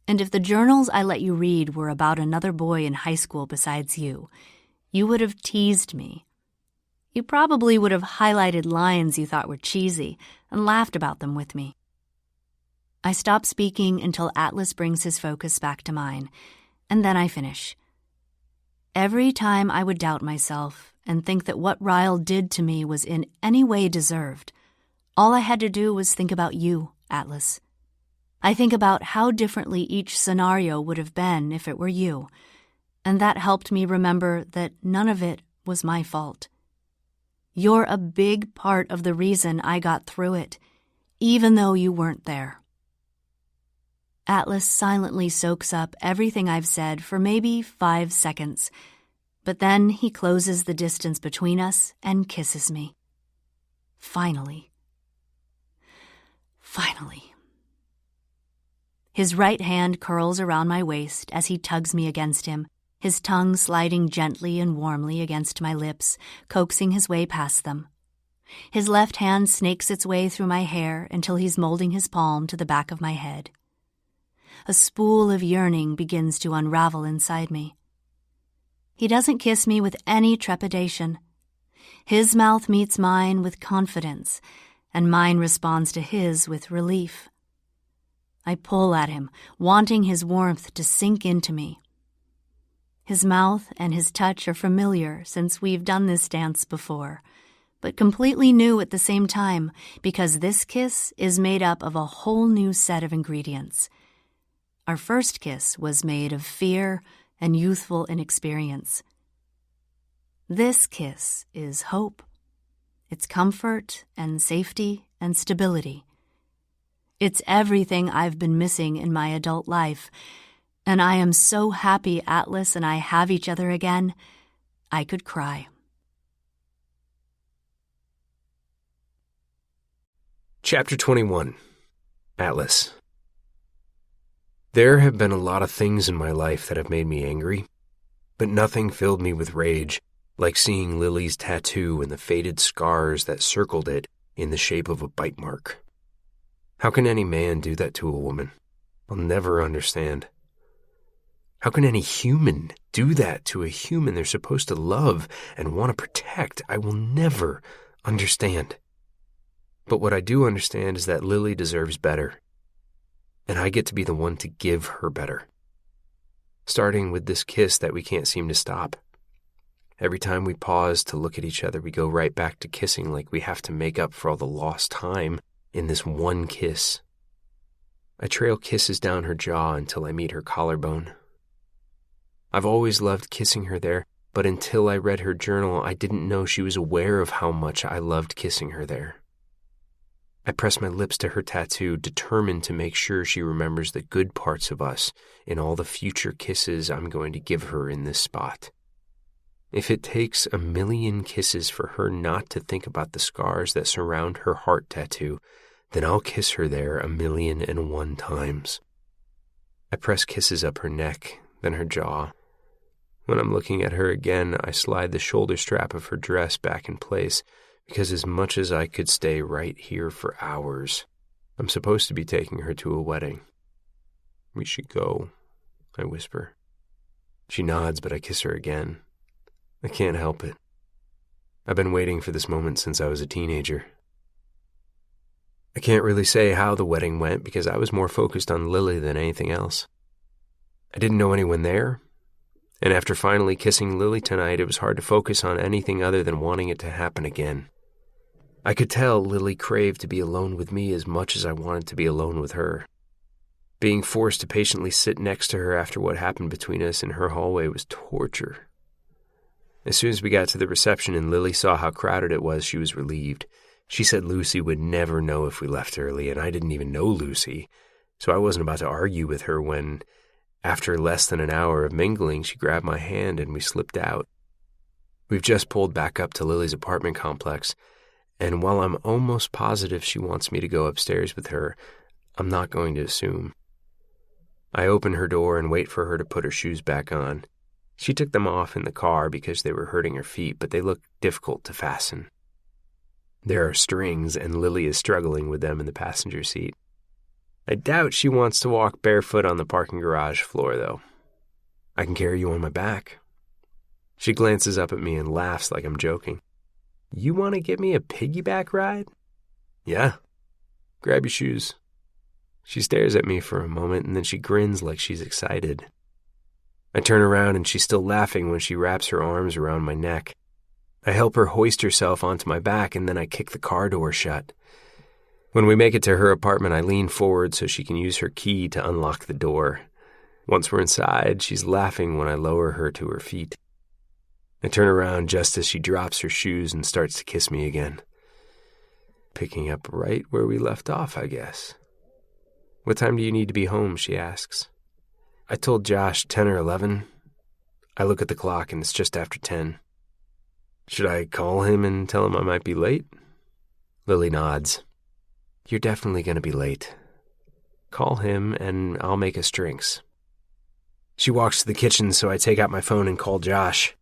And if the journals I let you read were about another boy in high school besides you would have teased me. You probably would have highlighted lines you thought were cheesy and laughed about them with me. I stop speaking until Atlas brings his focus back to mine, and then I finish. Every time I would doubt myself and think that what Ryle did to me was in any way deserved, all I had to do was think about you, Atlas. I think about how differently each scenario would have been if it were you, and that helped me remember that none of it was my fault. You're a big part of the reason I got through it, even though you weren't there. Atlas silently soaks up everything I've said for maybe 5 seconds, but then he closes the distance between us and kisses me. Finally. Finally. His right hand curls around my waist as he tugs me against him, his tongue sliding gently and warmly against my lips, coaxing his way past them. His left hand snakes its way through my hair until he's molding his palm to the back of my head. A spool of yearning begins to unravel inside me. He doesn't kiss me with any trepidation. His mouth meets mine with confidence, and mine responds to his with relief. I pull at him, wanting his warmth to sink into me. His mouth and his touch are familiar since we've done this dance before, but completely new at the same time because this kiss is made up of a whole new set of ingredients. Our first kiss was made of fear and youthful inexperience. This kiss is hope. It's comfort and safety and stability. It's everything I've been missing in my adult life, and I am so happy Atlas and I have each other again, I could cry. Chapter 21. Atlas. There have been a lot of things in my life that have made me angry, but nothing filled me with rage like seeing Lily's tattoo and the faded scars that circled it in the shape of a bite mark. How can any man do that to a woman? I'll never understand. How can any human do that to a human they're supposed to love and want to protect? I will never understand. But what I do understand is that Lily deserves better, and I get to be the one to give her better. Starting with this kiss that we can't seem to stop. Every time we pause to look at each other, we go right back to kissing like we have to make up for all the lost time in this one kiss. I trail kisses down her jaw until I meet her collarbone. I've always loved kissing her there, but until I read her journal, I didn't know she was aware of how much I loved kissing her there. I press my lips to her tattoo, determined to make sure she remembers the good parts of us in all the future kisses I'm going to give her in this spot. If it takes 1,000,000 kisses for her not to think about the scars that surround her heart tattoo, then I'll kiss her there 1,000,001 times. I press kisses up her neck, then her jaw. When I'm looking at her again, I slide the shoulder strap of her dress back in place, because as much as I could stay right here for hours, I'm supposed to be taking her to a wedding. We should go, I whisper. She nods, but I kiss her again. I can't help it. I've been waiting for this moment since I was a teenager. I can't really say how the wedding went because I was more focused on Lily than anything else. I didn't know anyone there, and after finally kissing Lily tonight, it was hard to focus on anything other than wanting it to happen again. I could tell Lily craved to be alone with me as much as I wanted to be alone with her. Being forced to patiently sit next to her after what happened between us in her hallway was torture. As soon as we got to the reception and Lily saw how crowded it was, she was relieved. She said Lucy would never know if we left early, and I didn't even know Lucy, so I wasn't about to argue with her when, after less than an hour of mingling, she grabbed my hand and we slipped out. We've just pulled back up to Lily's apartment complex, and while I'm almost positive she wants me to go upstairs with her, I'm not going to assume. I open her door and wait for her to put her shoes back on. She took them off in the car because they were hurting her feet, but they look difficult to fasten. There are strings, and Lily is struggling with them in the passenger seat. I doubt she wants to walk barefoot on the parking garage floor, though. I can carry you on my back. She glances up at me and laughs like I'm joking. You want to give me a piggyback ride? Yeah. Grab your shoes. She stares at me for a moment, and then she grins like she's excited. I turn around and she's still laughing when she wraps her arms around my neck. I help her hoist herself onto my back, and then I kick the car door shut. When we make it to her apartment, I lean forward so she can use her key to unlock the door. Once we're inside, she's laughing when I lower her to her feet. I turn around just as she drops her shoes and starts to kiss me again. Picking up right where we left off, I guess. What time do you need to be home, she asks. I told Josh 10 or 11. I look at the clock and it's just after 10. Should I call him and tell him I might be late? Lily nods. You're definitely going to be late. Call him and I'll make us drinks. She walks to the kitchen, so I take out my phone and call Josh.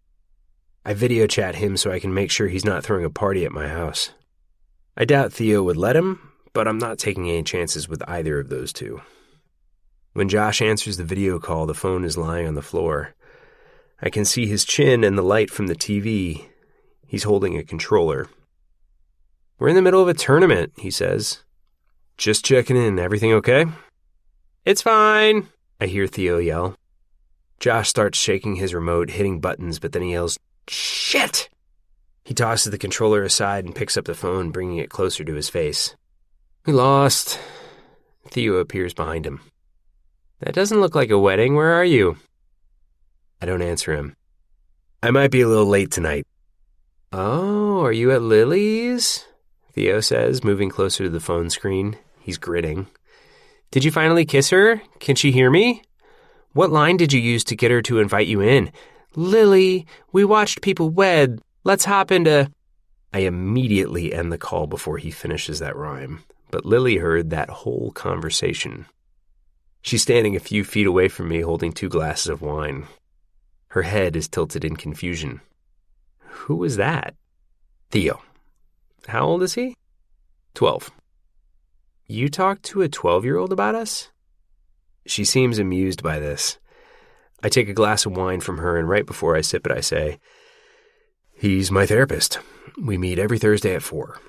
I video chat him so I can make sure he's not throwing a party at my house. I doubt Theo would let him, but I'm not taking any chances with either of those two. When Josh answers the video call, the phone is lying on the floor. I can see his chin and the light from the TV. He's holding a controller. We're in the middle of a tournament, he says. Just checking in. Everything okay? It's fine, I hear Theo yell. Josh starts shaking his remote, hitting buttons, but then he yells, Shit! He tosses the controller aside and picks up the phone, bringing it closer to his face. We lost. Theo appears behind him. That doesn't look like a wedding. Where are you? I don't answer him. I might be a little late tonight. Oh, are you at Lily's? Theo says, moving closer to the phone screen. He's grinning. Did you finally kiss her? Can she hear me? What line did you use to get her to invite you in? Lily, we watched people wed. Let's hop into... I immediately end the call before he finishes that rhyme, but Lily heard that whole conversation. She's standing a few feet away from me holding 2 glasses of wine. Her head is tilted in confusion. Who was that? Theo. How old is he? 12. You talked to a 12-year-old about us? She seems amused by this. I take a glass of wine from her, and right before I sip it, I say, He's my therapist. We meet every Thursday at 4.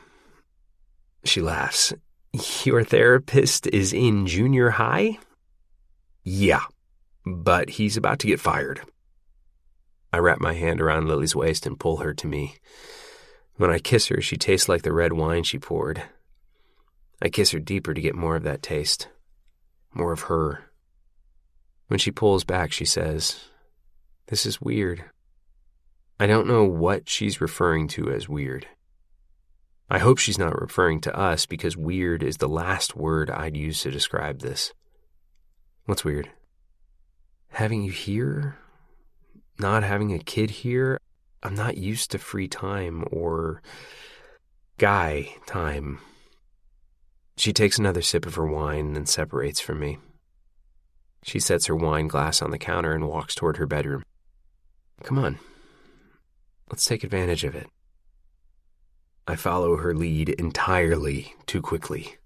She laughs. Your therapist is in junior high? Yeah, but he's about to get fired. I wrap my hand around Lily's waist and pull her to me. When I kiss her, she tastes like the red wine she poured. I kiss her deeper to get more of that taste, more of her. When she pulls back, she says, "This is weird." I don't know what she's referring to as weird. I hope she's not referring to us, because weird is the last word I'd use to describe this. What's weird? Having you here? Not having a kid here? I'm not used to free time or guy time. She takes another sip of her wine and then separates from me. She sets her wine glass on the counter and walks toward her bedroom. Come on, let's take advantage of it. I follow her lead entirely too quickly.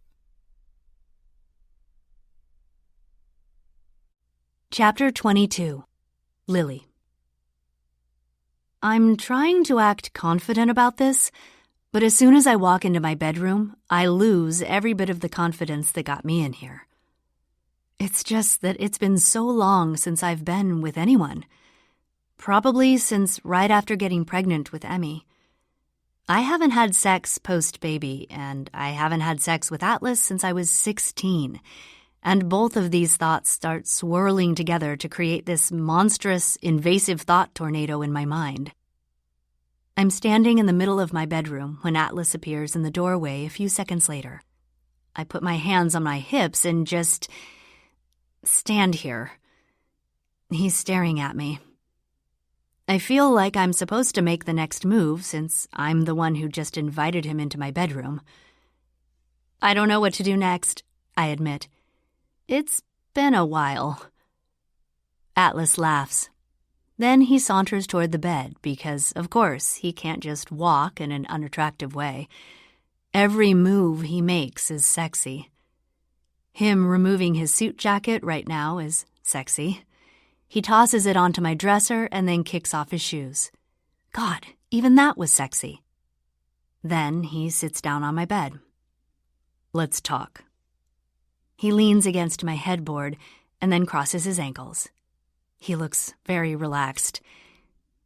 Chapter 22. Lily. I'm trying to act confident about this, but as soon as I walk into my bedroom, I lose every bit of the confidence that got me in here. It's just that it's been so long since I've been with anyone. Probably since right after getting pregnant with Emmy. I haven't had sex post-baby, and I haven't had sex with Atlas since I was 16. And both of these thoughts start swirling together to create this monstrous, invasive thought tornado in my mind. I'm standing in the middle of my bedroom when Atlas appears in the doorway a few seconds later. I put my hands on my hips and just stand here. He's staring at me. I feel like I'm supposed to make the next move since I'm the one who just invited him into my bedroom. I don't know what to do next, I admit. It's been a while. Atlas laughs. Then he saunters toward the bed because, of course, he can't just walk in an unattractive way. Every move he makes is sexy. Him removing his suit jacket right now is sexy. He tosses it onto my dresser and then kicks off his shoes. God, even that was sexy. Then he sits down on my bed. Let's talk. He leans against my headboard and then crosses his ankles. He looks very relaxed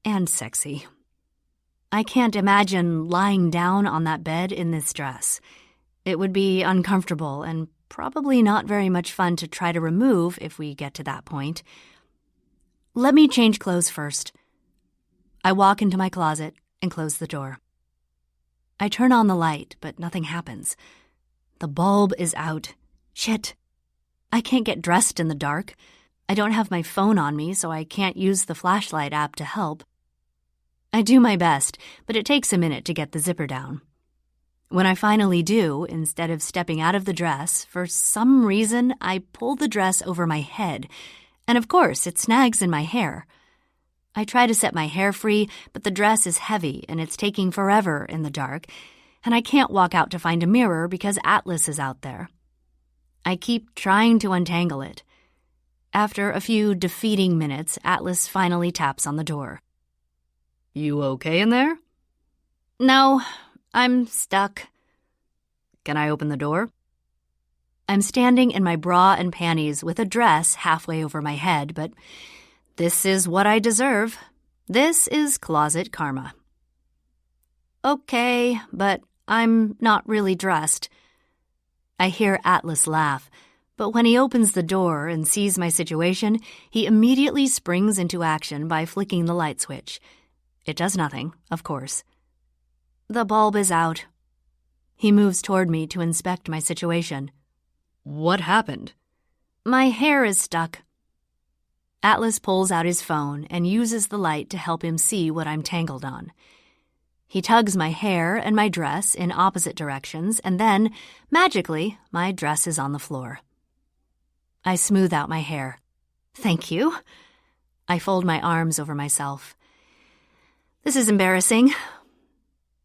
and sexy. I can't imagine lying down on that bed in this dress. It would be uncomfortable and probably not very much fun to try to remove if we get to that point. Let me change clothes first. I walk into my closet and close the door. I turn on the light, but nothing happens. The bulb is out. Shit. I can't get dressed in the dark. I don't have my phone on me, so I can't use the flashlight app to help. I do my best, but it takes a minute to get the zipper down. When I finally do, instead of stepping out of the dress, for some reason I pull the dress over my head, and of course it snags in my hair. I try to set my hair free, but the dress is heavy and it's taking forever in the dark, and I can't walk out to find a mirror because Atlas is out there. I keep trying to untangle it. After a few defeating minutes, Atlas finally taps on the door. You okay in there? No, I'm stuck. Can I open the door? I'm standing in my bra and panties with a dress halfway over my head, but this is what I deserve. This is closet karma. Okay, but I'm not really dressed. I hear Atlas laugh, but when he opens the door and sees my situation, he immediately springs into action by flicking the light switch. It does nothing, of course. The bulb is out. He moves toward me to inspect my situation. What happened? My hair is stuck. Atlas pulls out his phone and uses the light to help him see what I'm tangled on. He tugs my hair and my dress in opposite directions, and then, magically, my dress is on the floor. I smooth out my hair. Thank you. I fold my arms over myself. This is embarrassing.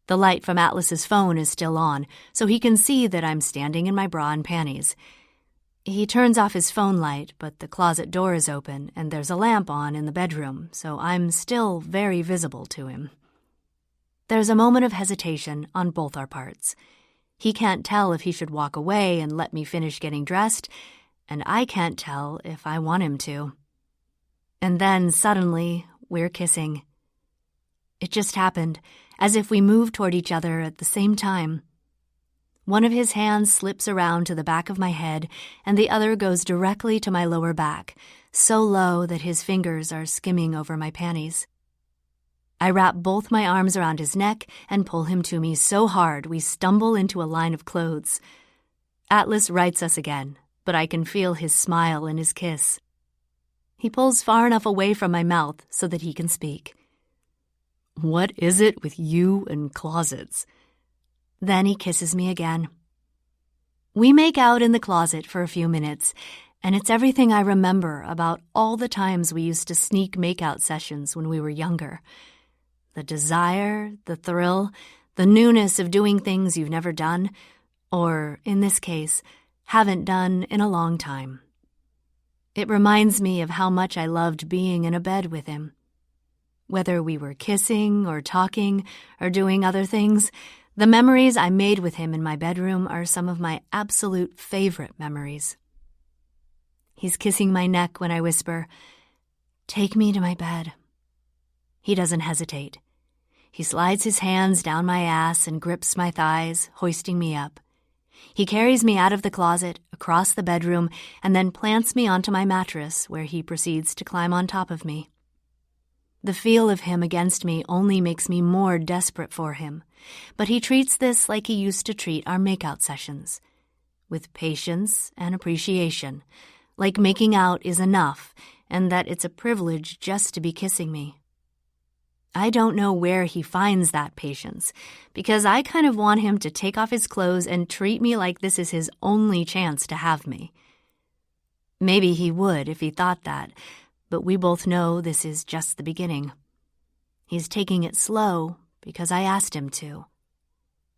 The light from Atlas's phone is still on, so he can see that I'm standing in my bra and panties. He turns off his phone light, but the closet door is open, and there's a lamp on in the bedroom, so I'm still very visible to him. There's a moment of hesitation on both our parts. He can't tell if he should walk away and let me finish getting dressed, and I can't tell if I want him to. And then, suddenly, we're kissing. It just happened, as if we moved toward each other at the same time. One of his hands slips around to the back of my head, and the other goes directly to my lower back, so low that his fingers are skimming over my panties. I wrap both my arms around his neck and pull him to me so hard we stumble into a line of clothes. Atlas rights us again, but I can feel his smile in his kiss. He pulls far enough away from my mouth so that he can speak. "What is it with you and closets?" Then he kisses me again. We make out in the closet for a few minutes, and it's everything I remember about all the times we used to sneak make-out sessions when we were younger. The desire, the thrill, the newness of doing things you've never done, or, in this case, haven't done in a long time. It reminds me of how much I loved being in a bed with him. Whether we were kissing or talking or doing other things, the memories I made with him in my bedroom are some of my absolute favorite memories. He's kissing my neck when I whisper, "Take me to my bed." He doesn't hesitate. He slides his hands down my ass and grips my thighs, hoisting me up. He carries me out of the closet, across the bedroom, and then plants me onto my mattress, where he proceeds to climb on top of me. The feel of him against me only makes me more desperate for him, but he treats this like he used to treat our makeout sessions, with patience and appreciation, like making out is enough and that it's a privilege just to be kissing me. I don't know where he finds that patience, because I kind of want him to take off his clothes and treat me like this is his only chance to have me. Maybe he would if he thought that, but we both know this is just the beginning. He's taking it slow because I asked him to.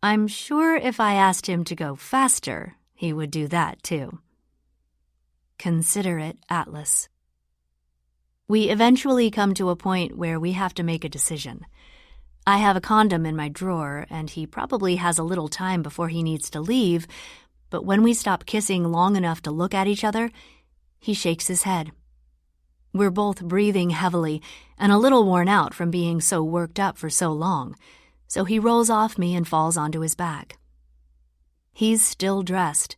I'm sure if I asked him to go faster, he would do that too. Consider it, Atlas. We eventually come to a point where we have to make a decision. I have a condom in my drawer, and he probably has a little time before he needs to leave, but when we stop kissing long enough to look at each other, he shakes his head. We're both breathing heavily and a little worn out from being so worked up for so long, so he rolls off me and falls onto his back. He's still dressed.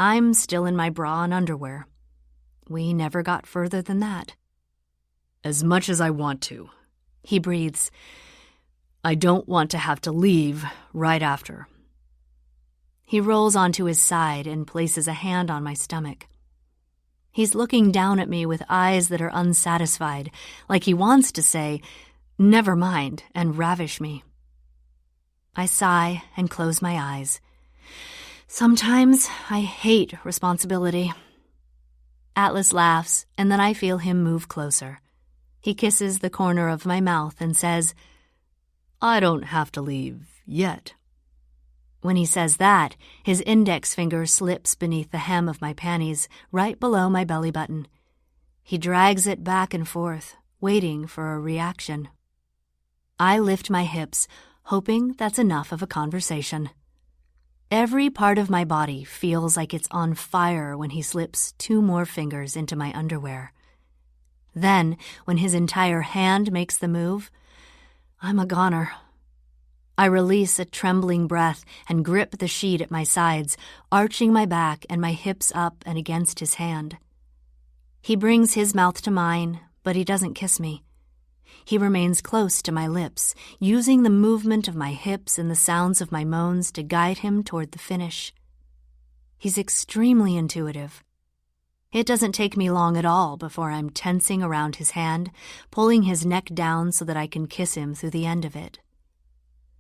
I'm still in my bra and underwear. We never got further than that. "As much as I want to," he breathes. "I don't want to have to leave right after." He rolls onto his side and places a hand on my stomach. He's looking down at me with eyes that are unsatisfied, like he wants to say, "Never mind," and ravish me. I sigh and close my eyes. Sometimes I hate responsibility. Atlas laughs, and then I feel him move closer. He kisses the corner of my mouth and says, "I don't have to leave yet." When he says that, his index finger slips beneath the hem of my panties, right below my belly button. He drags it back and forth, waiting for a reaction. I lift my hips, hoping that's enough of a conversation. Every part of my body feels like it's on fire when he slips 2 more fingers into my underwear. Then, when his entire hand makes the move, I'm a goner. I release a trembling breath and grip the sheet at my sides, arching my back and my hips up and against his hand. He brings his mouth to mine, but he doesn't kiss me. He remains close to my lips, using the movement of my hips and the sounds of my moans to guide him toward the finish. He's extremely intuitive. It doesn't take me long at all before I'm tensing around his hand, pulling his neck down so that I can kiss him through the end of it.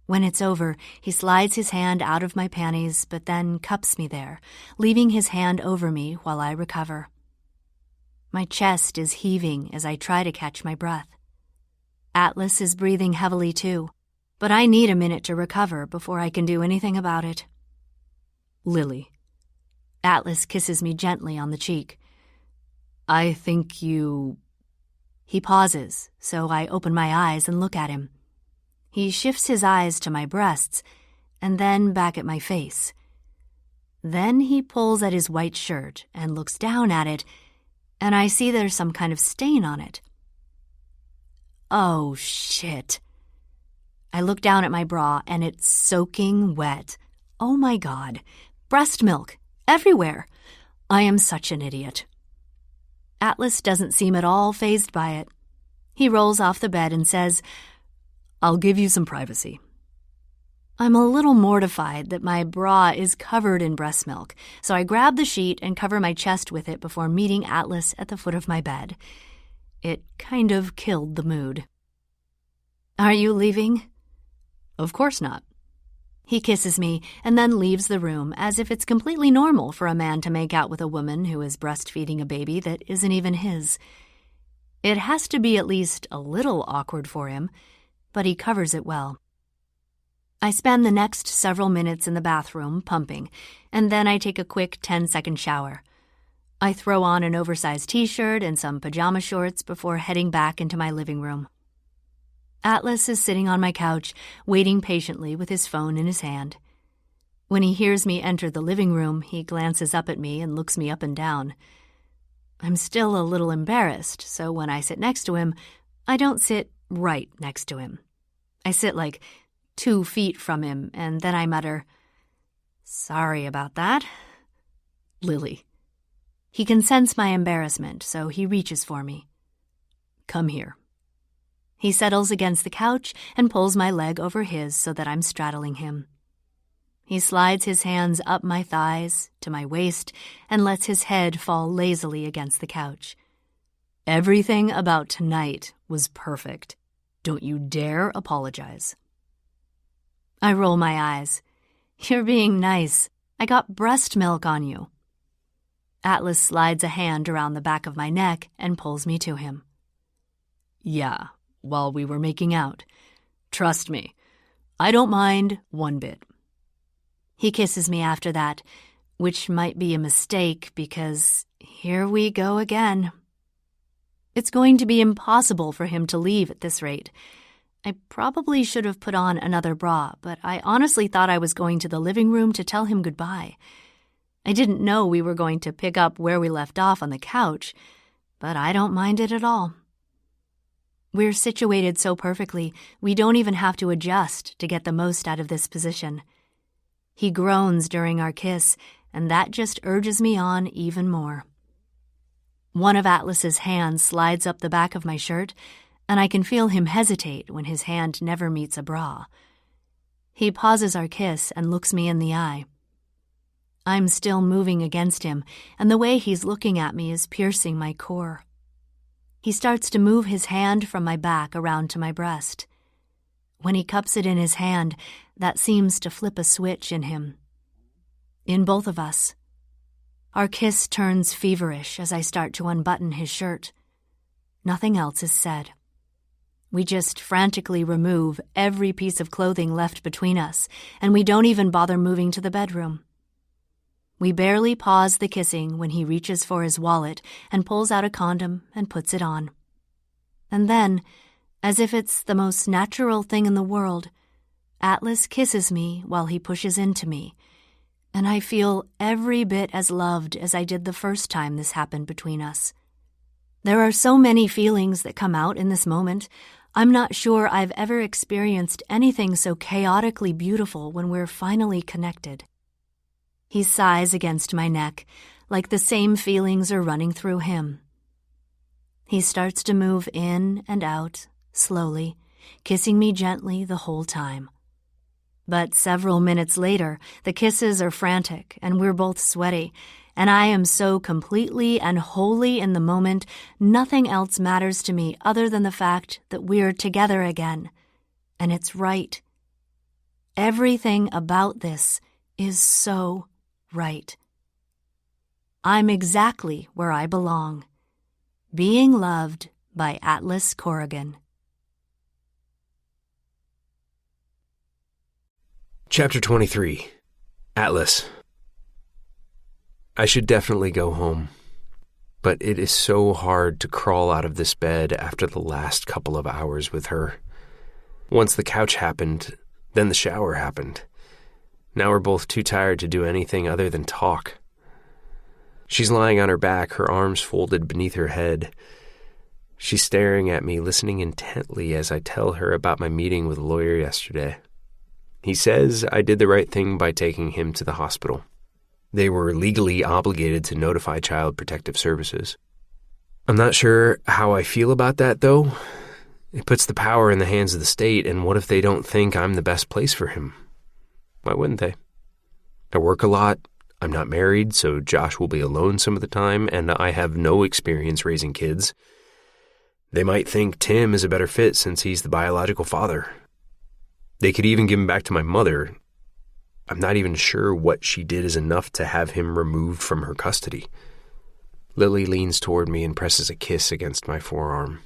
When it's over, he slides his hand out of my panties, but then cups me there, leaving his hand over me while I recover. My chest is heaving as I try to catch my breath. Atlas is breathing heavily too, but I need a minute to recover before I can do anything about it. "Lily." Atlas kisses me gently on the cheek. "I think you—" He pauses, so I open my eyes and look at him. He shifts his eyes to my breasts, and then back at my face. Then he pulls at his white shirt and looks down at it, and I see there's some kind of stain on it. Oh, shit. I look down at my bra and it's soaking wet. Oh my God. Breast milk. Everywhere. I am such an idiot. Atlas doesn't seem at all fazed by it. He rolls off the bed and says, "I'll give you some privacy." I'm a little mortified that my bra is covered in breast milk, so I grab the sheet and cover my chest with it before meeting Atlas at the foot of my bed. It kind of killed the mood. "Are you leaving?" "Of course not." He kisses me and then leaves the room as if it's completely normal for a man to make out with a woman who is breastfeeding a baby that isn't even his. It has to be at least a little awkward for him, but he covers it well. I spend the next several minutes in the bathroom pumping, and then I take a quick 10-second shower. I throw on an oversized t-shirt and some pajama shorts before heading back into my living room. Atlas is sitting on my couch, waiting patiently with his phone in his hand. When he hears me enter the living room, he glances up at me and looks me up and down. I'm still a little embarrassed, so when I sit next to him, I don't sit right next to him. I sit like 2 feet from him, and then I mutter, "Sorry about that. Lily." He can sense my embarrassment, so he reaches for me. "Come here." He settles against the couch and pulls my leg over his so that I'm straddling him. He slides his hands up my thighs, to my waist, and lets his head fall lazily against the couch. "Everything about tonight was perfect. Don't you dare apologize." I roll my eyes. "You're being nice. I got breast milk on you." Atlas slides a hand around the back of my neck and pulls me to him. "Yeah, while we were making out. Trust me, I don't mind one bit." He kisses me after that, which might be a mistake because here we go again. It's going to be impossible for him to leave at this rate. I probably should have put on another bra, but I honestly thought I was going to the living room to tell him goodbye. I didn't know we were going to pick up where we left off on the couch, but I don't mind it at all. We're situated so perfectly, we don't even have to adjust to get the most out of this position. He groans during our kiss, and that just urges me on even more. One of Atlas's hands slides up the back of my shirt, and I can feel him hesitate when his hand never meets a bra. He pauses our kiss and looks me in the eye. I'm still moving against him, and the way he's looking at me is piercing my core. He starts to move his hand from my back around to my breast. When he cups it in his hand, that seems to flip a switch in him. In both of us. Our kiss turns feverish as I start to unbutton his shirt. Nothing else is said. We just frantically remove every piece of clothing left between us, and we don't even bother moving to the bedroom. We barely pause the kissing when he reaches for his wallet and pulls out a condom and puts it on. And then, as if it's the most natural thing in the world, Atlas kisses me while he pushes into me, and I feel every bit as loved as I did the first time this happened between us. There are so many feelings that come out in this moment. I'm not sure I've ever experienced anything so chaotically beautiful when we're finally connected. He sighs against my neck, like the same feelings are running through him. He starts to move in and out, slowly, kissing me gently the whole time. But several minutes later, the kisses are frantic and we're both sweaty, and I am so completely and wholly in the moment, nothing else matters to me other than the fact that we're together again. And it's right. Everything about this is so right. I'm exactly where I belong, being loved by Atlas Corrigan. Chapter 23. Atlas. I should definitely go home, but it is so hard to crawl out of this bed after the last couple of hours with her. Once the couch happened, then the shower happened. Now we're both too tired to do anything other than talk. She's lying on her back, her arms folded beneath her head. She's staring at me, listening intently as I tell her about my meeting with a lawyer yesterday. He says I did the right thing by taking him to the hospital. They were legally obligated to notify Child Protective Services. I'm not sure how I feel about that, though. It puts the power in the hands of the state, and what if they don't think I'm the best place for him? Why wouldn't they? I work a lot. I'm not married, so Josh will be alone some of the time, and I have no experience raising kids. They might think Tim is a better fit since he's the biological father. They could even give him back to my mother. I'm not even sure what she did is enough to have him removed from her custody. Lily leans toward me and presses a kiss against my forearm.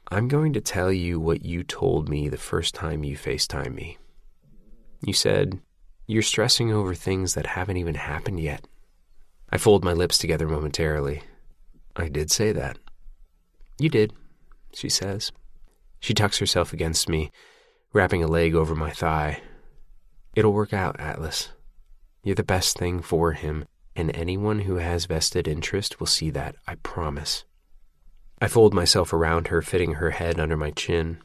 I'm going to tell you what you told me the first time you FaceTimed me. You said, "You're stressing over things that haven't even happened yet." I fold my lips together momentarily. I did say that. You did, she says. She tucks herself against me, wrapping a leg over my thigh. It'll work out, Atlas. You're the best thing for him, and anyone who has vested interest will see that, I promise. I fold myself around her, fitting her head under my chin.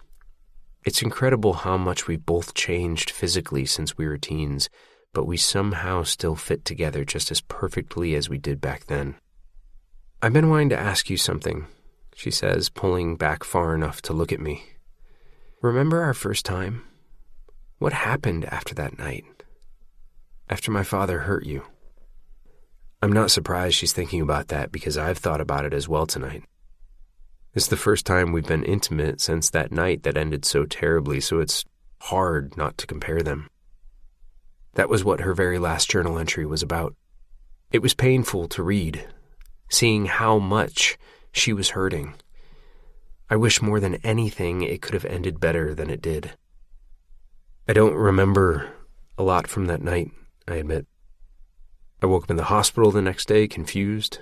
It's incredible how much we've both changed physically since we were teens, but we somehow still fit together just as perfectly as we did back then. I've been wanting to ask you something, she says, pulling back far enough to look at me. Remember our first time? What happened after that night? After my father hurt you? I'm not surprised she's thinking about that because I've thought about it as well tonight. It's the first time we've been intimate since that night that ended so terribly, so it's hard not to compare them. That was what her very last journal entry was about. It was painful to read, seeing how much she was hurting. I wish more than anything it could have ended better than it did. I don't remember a lot from that night, I admit. I woke up in the hospital the next day, confused.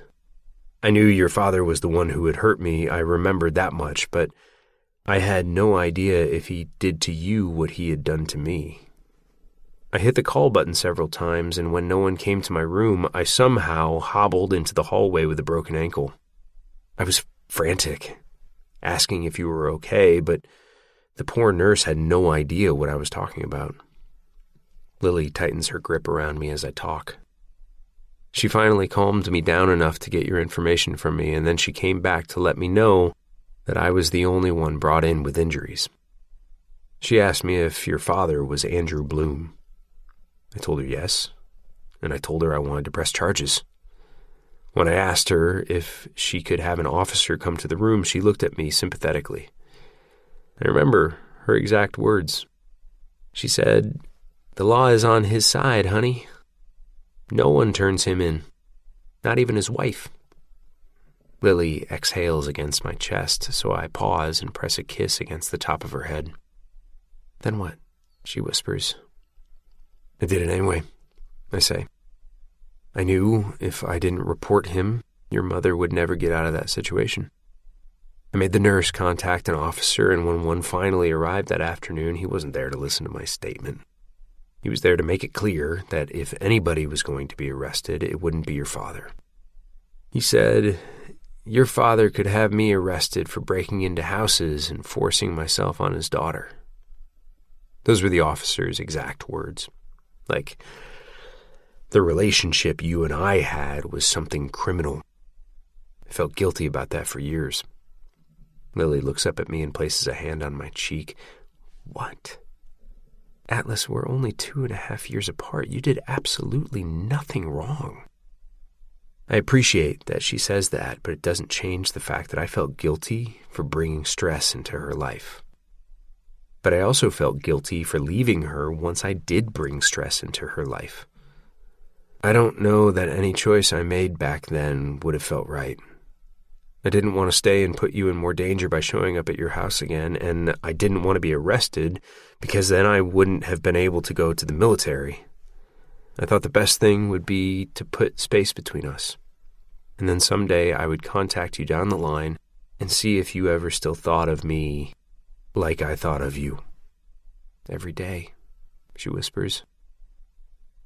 I knew your father was the one who had hurt me, I remembered that much, but I had no idea if he did to you what he had done to me. I hit the call button several times, and when no one came to my room, I somehow hobbled into the hallway with a broken ankle. I was frantic, asking if you were okay, but the poor nurse had no idea what I was talking about. Lily tightens her grip around me as I talk. She finally calmed me down enough to get your information from me, and then she came back to let me know that I was the only one brought in with injuries. She asked me if your father was Andrew Bloom. I told her yes, and I told her I wanted to press charges. When I asked her if she could have an officer come to the room, she looked at me sympathetically. I remember her exact words. She said, "The law is on his side, honey. No one turns him in, not even his wife." Lily exhales against my chest, so I pause and press a kiss against the top of her head. "Then what?" she whispers. "I did it anyway," I say. I knew if I didn't report him, your mother would never get out of that situation. I made the nurse contact an officer, and when one finally arrived that afternoon, he wasn't there to listen to my statement. He was there to make it clear that if anybody was going to be arrested, it wouldn't be your father. He said, "Your father could have me arrested for breaking into houses and forcing myself on his daughter." Those were the officer's exact words. Like, the relationship you and I had was something criminal. I felt guilty about that for years. Lily looks up at me and places a hand on my cheek. "What? Atlas, we're only 2.5 years apart. You did absolutely nothing wrong." I appreciate that she says that, but it doesn't change the fact that I felt guilty for bringing stress into her life. But I also felt guilty for leaving her once I did bring stress into her life. I don't know that any choice I made back then would have felt right. I didn't want to stay and put you in more danger by showing up at your house again, and I didn't want to be arrested because then I wouldn't have been able to go to the military. I thought the best thing would be to put space between us. And then someday I would contact you down the line and see if you ever still thought of me like I thought of you. "Every day," she whispers.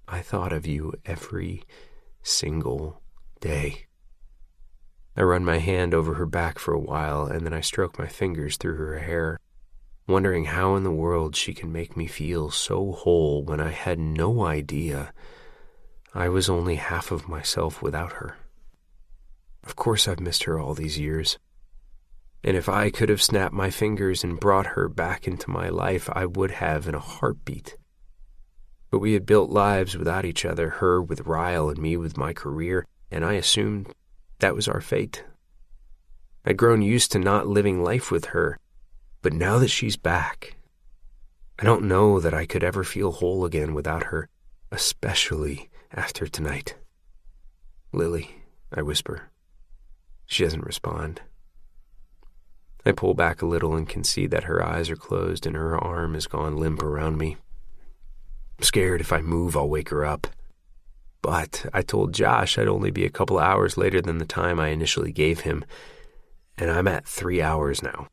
"I thought of you every single day." I run my hand over her back for a while, and then I stroke my fingers through her hair, wondering how in the world she can make me feel so whole when I had no idea I was only half of myself without her. Of course I've missed her all these years. And if I could have snapped my fingers and brought her back into my life, I would have in a heartbeat. But we had built lives without each other, her with Ryle and me with my career, and I assumed that was our fate. I'd grown used to not living life with her, but now that she's back, I don't know that I could ever feel whole again without her, especially after tonight. "Lily," I whisper. She doesn't respond. I pull back a little and can see that her eyes are closed and her arm has gone limp around me. I'm scared if I move, I'll wake her up. But I told Josh I'd only be a couple hours later than the time I initially gave him, and I'm at 3 hours now.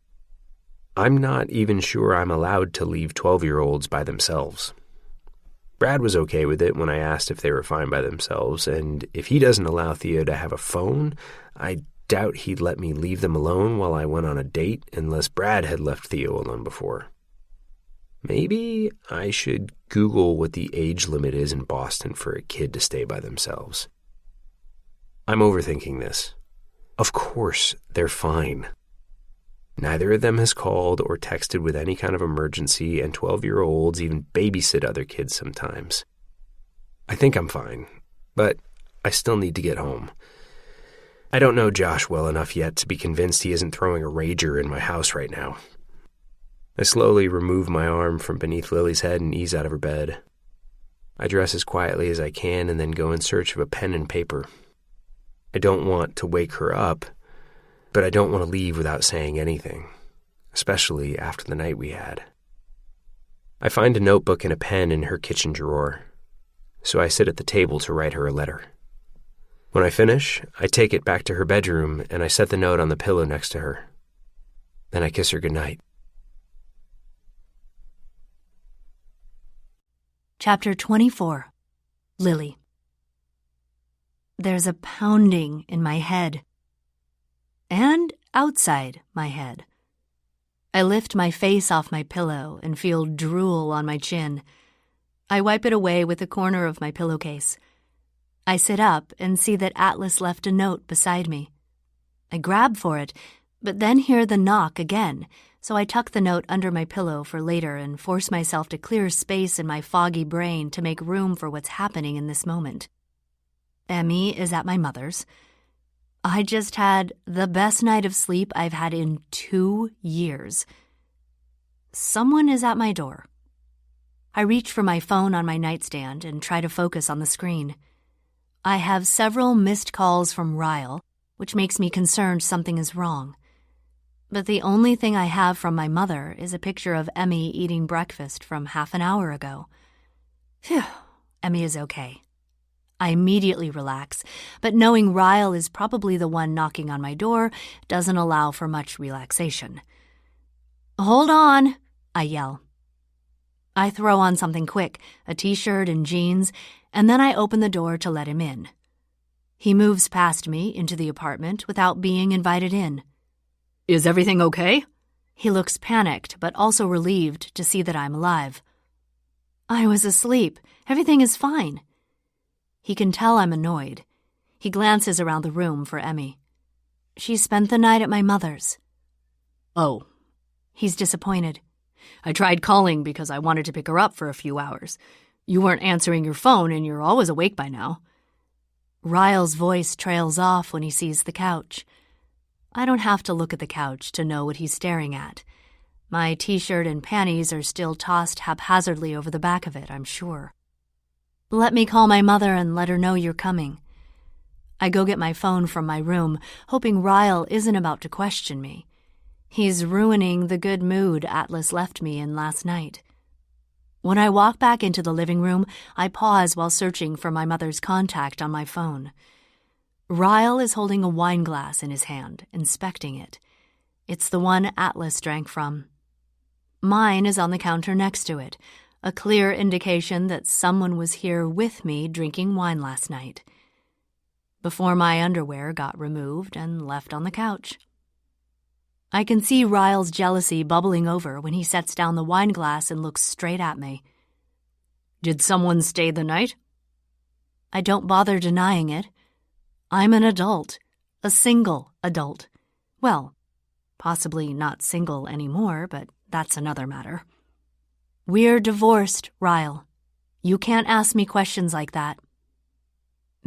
I'm not even sure I'm allowed to leave 12-year-olds by themselves. Brad was okay with it when I asked if they were fine by themselves, and if he doesn't allow Theo to have a phone, I doubt he'd let me leave them alone while I went on a date unless Brad had left Theo alone before. Maybe I should Google what the age limit is in Boston for a kid to stay by themselves. I'm overthinking this. Of course, they're fine. Neither of them has called or texted with any kind of emergency, and 12-year-olds even babysit other kids sometimes. I think I'm fine, but I still need to get home. I don't know Josh well enough yet to be convinced he isn't throwing a rager in my house right now. I slowly remove my arm from beneath Lily's head and ease out of her bed. I dress as quietly as I can and then go in search of a pen and paper. I don't want to wake her up, but I don't want to leave without saying anything, especially after the night we had. I find a notebook and a pen in her kitchen drawer, so I sit at the table to write her a letter. When I finish, I take it back to her bedroom and I set the note on the pillow next to her. Then I kiss her goodnight. Chapter 24. Lily. There's a pounding in my head. And outside my head. I lift my face off my pillow and feel drool on my chin. I wipe it away with the corner of my pillowcase. I sit up and see that Atlas left a note beside me. I grab for it, but then hear the knock again, so I tuck the note under my pillow for later and force myself to clear space in my foggy brain to make room for what's happening in this moment. Emmy is at my mother's. I just had the best night of sleep I've had in 2 years. Someone is at my door. I reach for my phone on my nightstand and try to focus on the screen. I have several missed calls from Ryle, which makes me concerned something is wrong. But the only thing I have from my mother is a picture of Emmy eating breakfast from half an hour ago. Phew, Emmy is okay. I immediately relax, but knowing Ryle is probably the one knocking on my door doesn't allow for much relaxation. "Hold on," I yell. I throw on something quick, a t-shirt and jeans, and then I open the door to let him in. He moves past me into the apartment without being invited in. "Is everything okay?" He looks panicked, but also relieved to see that I'm alive. "I was asleep. Everything is fine." He can tell I'm annoyed. He glances around the room for Emmy. "She spent the night at my mother's." "Oh." He's disappointed. "I tried calling because I wanted to pick her up for a few hours. You weren't answering your phone and you're always awake by now." Ryle's voice trails off when he sees the couch. I don't have to look at the couch to know what he's staring at. My t-shirt and panties are still tossed haphazardly over the back of it, I'm sure. "Let me call my mother and let her know you're coming." I go get my phone from my room, hoping Ryle isn't about to question me. He's ruining the good mood Atlas left me in last night. When I walk back into the living room, I pause while searching for my mother's contact on my phone. Ryle is holding a wine glass in his hand, inspecting it. It's the one Atlas drank from. Mine is on the counter next to it, a clear indication that someone was here with me drinking wine last night. before my underwear got removed and left on the couch. I can see Ryle's jealousy bubbling over when he sets down the wine glass and looks straight at me. Did someone stay the night? I don't bother denying it. I'm an adult, a single adult. Well, possibly not single anymore, but that's another matter. We're divorced, Ryle. You can't ask me questions like that.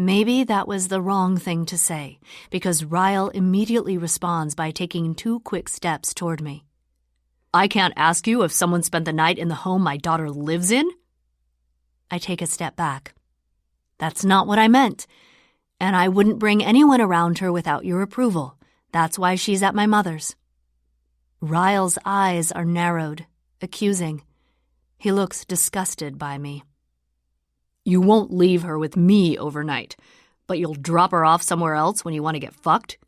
Maybe that was the wrong thing to say, because Ryle immediately responds by taking 2 quick steps toward me. I can't ask you if someone spent the night in the home my daughter lives in? I take a step back. That's not what I meant, and I wouldn't bring anyone around her without your approval. That's why she's at my mother's. Ryle's eyes are narrowed, accusing. He looks disgusted by me. You won't leave her with me overnight, but you'll drop her off somewhere else when you want to get fucked?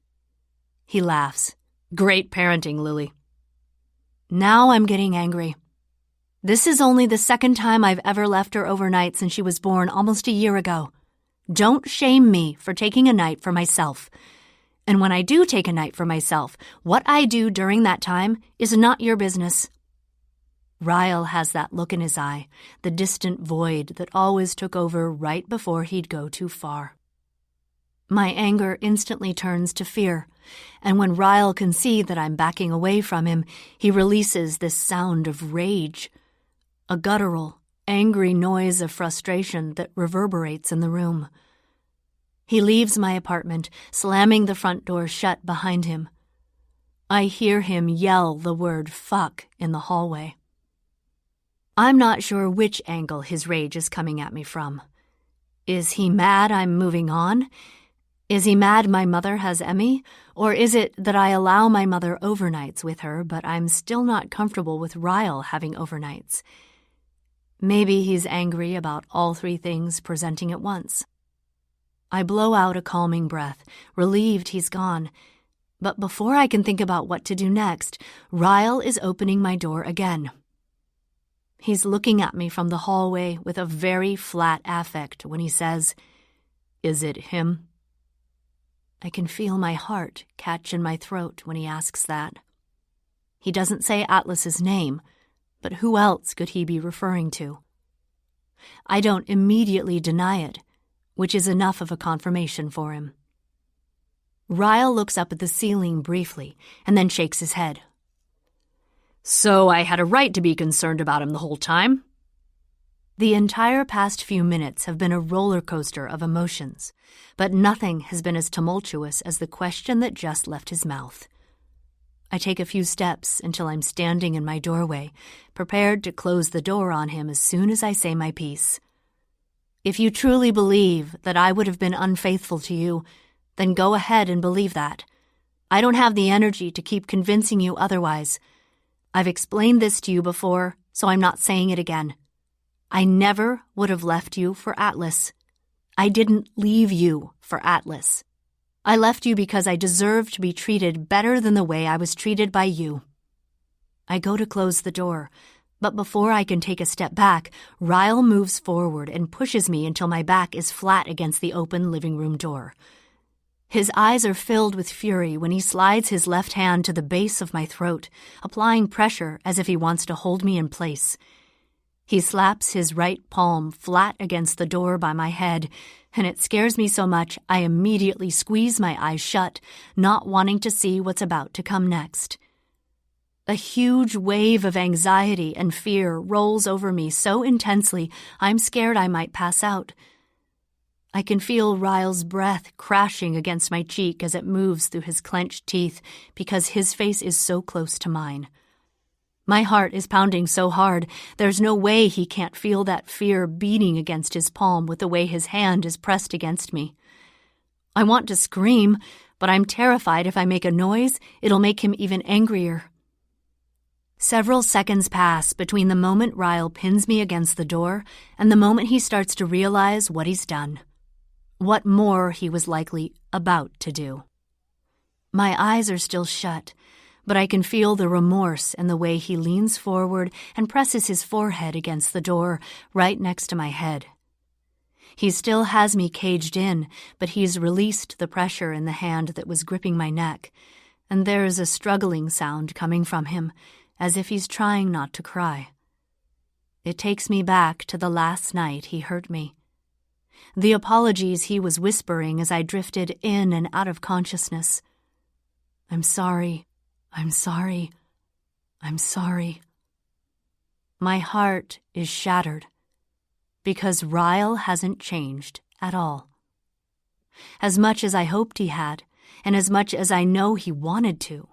He laughs. Great parenting, Lily. Now I'm getting angry. This is only the second time I've ever left her overnight since she was born almost a year ago. Don't shame me for taking a night for myself. And when I do take a night for myself, what I do during that time is not your business. Ryle has that look in his eye, the distant void that always took over right before he'd go too far. My anger instantly turns to fear, and when Ryle can see that I'm backing away from him, he releases this sound of rage, a guttural, angry noise of frustration that reverberates in the room. He leaves my apartment, slamming the front door shut behind him. I hear him yell the word fuck in the hallway. I'm not sure which angle his rage is coming at me from. Is he mad I'm moving on? Is he mad my mother has Emmy? Or is it that I allow my mother overnights with her, but I'm still not comfortable with Ryle having overnights? Maybe he's angry about all 3 things presenting at once. I blow out a calming breath, relieved he's gone. But before I can think about what to do next, Ryle is opening my door again. He's looking at me from the hallway with a very flat affect when he says, "Is it him?" I can feel my heart catch in my throat when he asks that. He doesn't say Atlas's name, but who else could he be referring to? I don't immediately deny it, which is enough of a confirmation for him. Ryle looks up at the ceiling briefly and then shakes his head. So I had a right to be concerned about him the whole time? The entire past few minutes have been a roller coaster of emotions, but nothing has been as tumultuous as the question that just left his mouth. I take a few steps until I'm standing in my doorway, prepared to close the door on him as soon as I say my piece. If you truly believe that I would have been unfaithful to you, then go ahead and believe that. I don't have the energy to keep convincing you otherwise. I've explained this to you before, so I'm not saying it again. I never would have left you for Atlas. I didn't leave you for Atlas. I left you because I deserved to be treated better than the way I was treated by you. I go to close the door, but before I can take a step back, Ryle moves forward and pushes me until my back is flat against the open living room door. His eyes are filled with fury when he slides his left hand to the base of my throat, applying pressure as if he wants to hold me in place. He slaps his right palm flat against the door by my head, and it scares me so much I immediately squeeze my eyes shut, not wanting to see what's about to come next. A huge wave of anxiety and fear rolls over me so intensely I'm scared I might pass out. I can feel Ryle's breath crashing against my cheek as it moves through his clenched teeth because his face is so close to mine. My heart is pounding so hard, there's no way he can't feel that fear beating against his palm with the way his hand is pressed against me. I want to scream, but I'm terrified if I make a noise, it'll make him even angrier. Several seconds pass between the moment Ryle pins me against the door and the moment he starts to realize what he's done. What more he was likely about to do. My eyes are still shut, but I can feel the remorse in the way he leans forward and presses his forehead against the door right next to my head. He still has me caged in, but he's released the pressure in the hand that was gripping my neck, and there is a struggling sound coming from him, as if he's trying not to cry. It takes me back to the last night he hurt me. The apologies he was whispering as I drifted in and out of consciousness. I'm sorry. I'm sorry. I'm sorry. My heart is shattered because Ryle hasn't changed at all. As much as I hoped he had, and as much as I know he wanted to,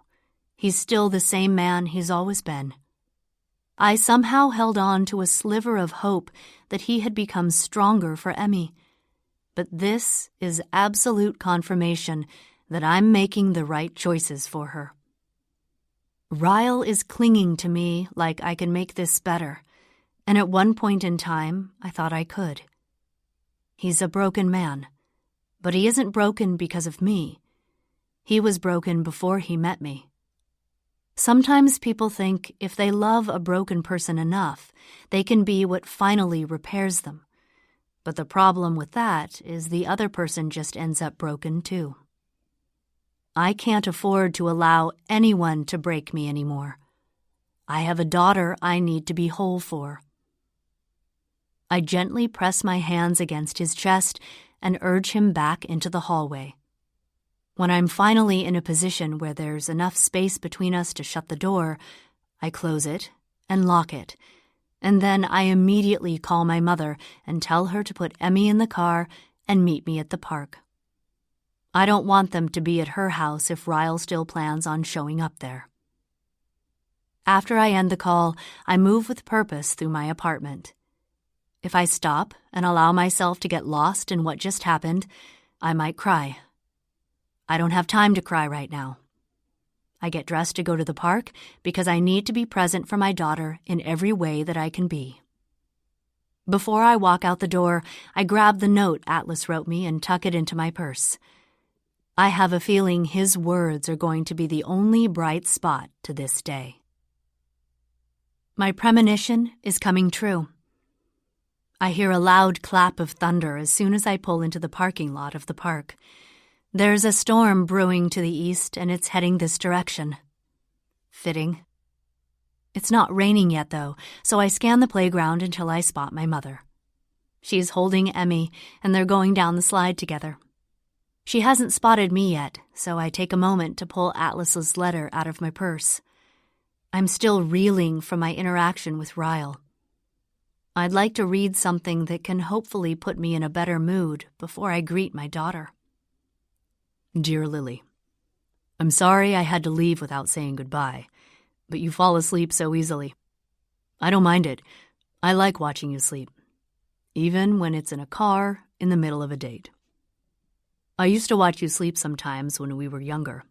he's still the same man he's always been. I somehow held on to a sliver of hope that he had become stronger for Emmy, but this is absolute confirmation that I'm making the right choices for her. Ryle is clinging to me like I can make this better, and at one point in time, I thought I could. He's a broken man, but he isn't broken because of me. He was broken before he met me. Sometimes people think if they love a broken person enough, they can be what finally repairs them. But the problem with that is the other person just ends up broken too. I can't afford to allow anyone to break me anymore. I have a daughter I need to be whole for. I gently press my hands against his chest and urge him back into the hallway. When I'm finally in a position where there's enough space between us to shut the door, I close it and lock it, and then I immediately call my mother and tell her to put Emmy in the car and meet me at the park. I don't want them to be at her house if Ryle still plans on showing up there. After I end the call, I move with purpose through my apartment. If I stop and allow myself to get lost in what just happened, I might cry. I don't have time to cry right now. I get dressed to go to the park because I need to be present for my daughter in every way that I can be. Before I walk out the door, I grab the note Atlas wrote me and tuck it into my purse. I have a feeling his words are going to be the only bright spot to this day. My premonition is coming true. I hear a loud clap of thunder as soon as I pull into the parking lot of the park. There's a storm brewing to the east, and it's heading this direction. Fitting. It's not raining yet, though, so I scan the playground until I spot my mother. She's holding Emmy, and they're going down the slide together. She hasn't spotted me yet, so I take a moment to pull Atlas's letter out of my purse. I'm still reeling from my interaction with Ryle. I'd like to read something that can hopefully put me in a better mood before I greet my daughter. Dear Lily, I'm sorry I had to leave without saying goodbye, but you fall asleep so easily. I don't mind it. I like watching you sleep, even when it's in a car in the middle of a date. I used to watch you sleep sometimes when we were younger.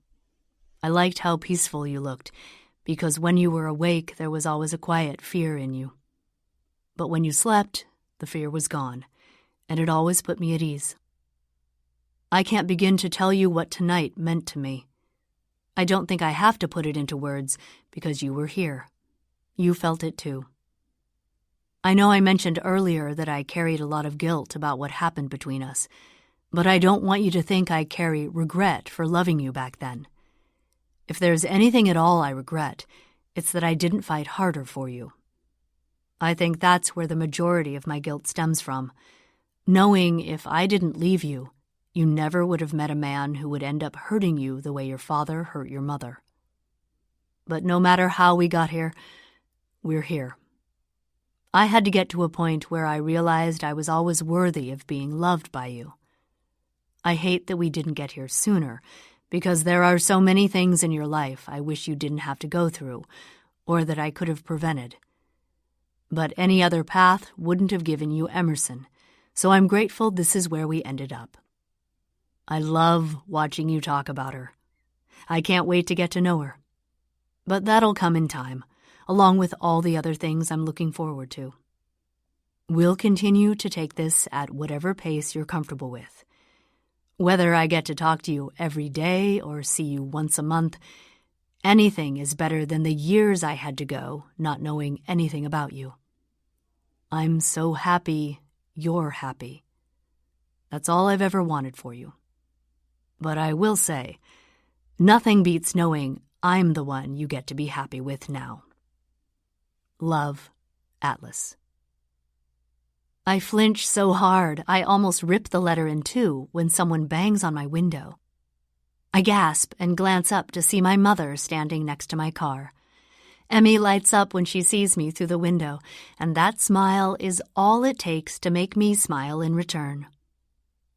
I liked how peaceful you looked, because when you were awake there was always a quiet fear in you. But when you slept, the fear was gone, and it always put me at ease. I can't begin to tell you what tonight meant to me. I don't think I have to put it into words because you were here. You felt it too. I know I mentioned earlier that I carried a lot of guilt about what happened between us, but I don't want you to think I carry regret for loving you back then. If there's anything at all I regret, it's that I didn't fight harder for you. I think that's where the majority of my guilt stems from, knowing if I didn't leave you, you never would have met a man who would end up hurting you the way your father hurt your mother. But no matter how we got here, we're here. I had to get to a point where I realized I was always worthy of being loved by you. I hate that we didn't get here sooner, because there are so many things in your life I wish you didn't have to go through, or that I could have prevented. But any other path wouldn't have given you Emerson, so I'm grateful this is where we ended up. I love watching you talk about her. I can't wait to get to know her. But that'll come in time, along with all the other things I'm looking forward to. We'll continue to take this at whatever pace you're comfortable with. Whether I get to talk to you every day or see you once a month, anything is better than the years I had to go not knowing anything about you. I'm so happy you're happy. That's all I've ever wanted for you. But I will say, nothing beats knowing I'm the one you get to be happy with now. Love, Atlas. I flinch so hard I almost rip the letter in two when someone bangs on my window. I gasp and glance up to see my mother standing next to my car. Emmy lights up when she sees me through the window, and that smile is all it takes to make me smile in return.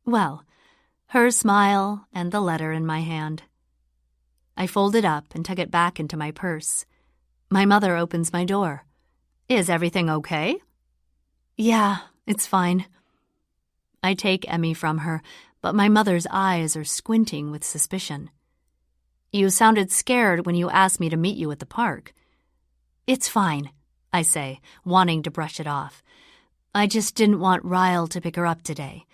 Well, her smile and the letter in my hand. I fold it up and tuck it back into my purse. My mother opens my door. Is everything okay? Yeah, it's fine. I take Emmy from her, but my mother's eyes are squinting with suspicion. You sounded scared when you asked me to meet you at the park. It's fine, I say, wanting to brush it off. I just didn't want Ryle to pick her up today.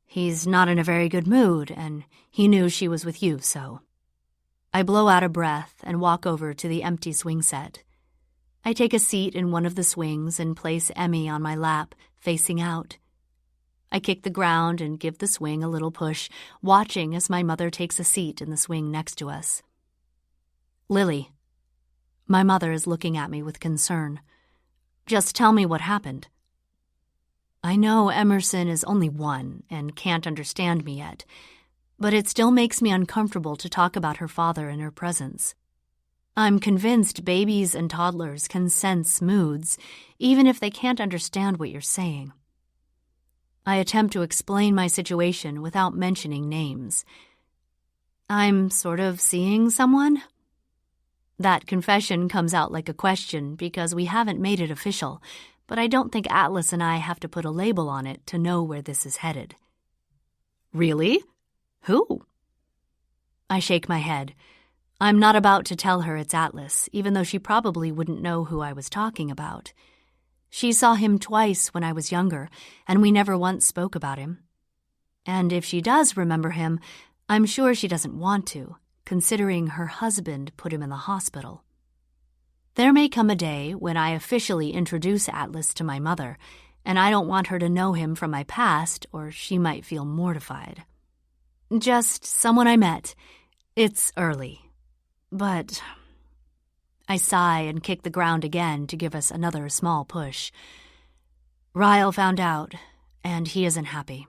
He's not in a very good mood, and he knew she was with you, so. I blow out a breath and walk over to the empty swing set. I take a seat in one of the swings and place Emmy on my lap, facing out. I kick the ground and give the swing a little push, watching as my mother takes a seat in the swing next to us. Lily. My mother is looking at me with concern. Just tell me what happened. I know Emerson is only 1 and can't understand me yet, but it still makes me uncomfortable to talk about her father in her presence. I'm convinced babies and toddlers can sense moods, even if they can't understand what you're saying. I attempt to explain my situation without mentioning names. I'm sort of seeing someone? That confession comes out like a question because we haven't made it official, but I don't think Atlas and I have to put a label on it to know where this is headed. Really? Who? I shake my head. I'm not about to tell her it's Atlas, even though she probably wouldn't know who I was talking about. She saw him twice when I was younger, and we never once spoke about him. And if she does remember him, I'm sure she doesn't want to, considering her husband put him in the hospital. There may come a day when I officially introduce Atlas to my mother, and I don't want her to know him from my past, or she might feel mortified. Just someone I met. It's early. But I sigh and kick the ground again to give us another small push. Ryle found out, and he isn't happy.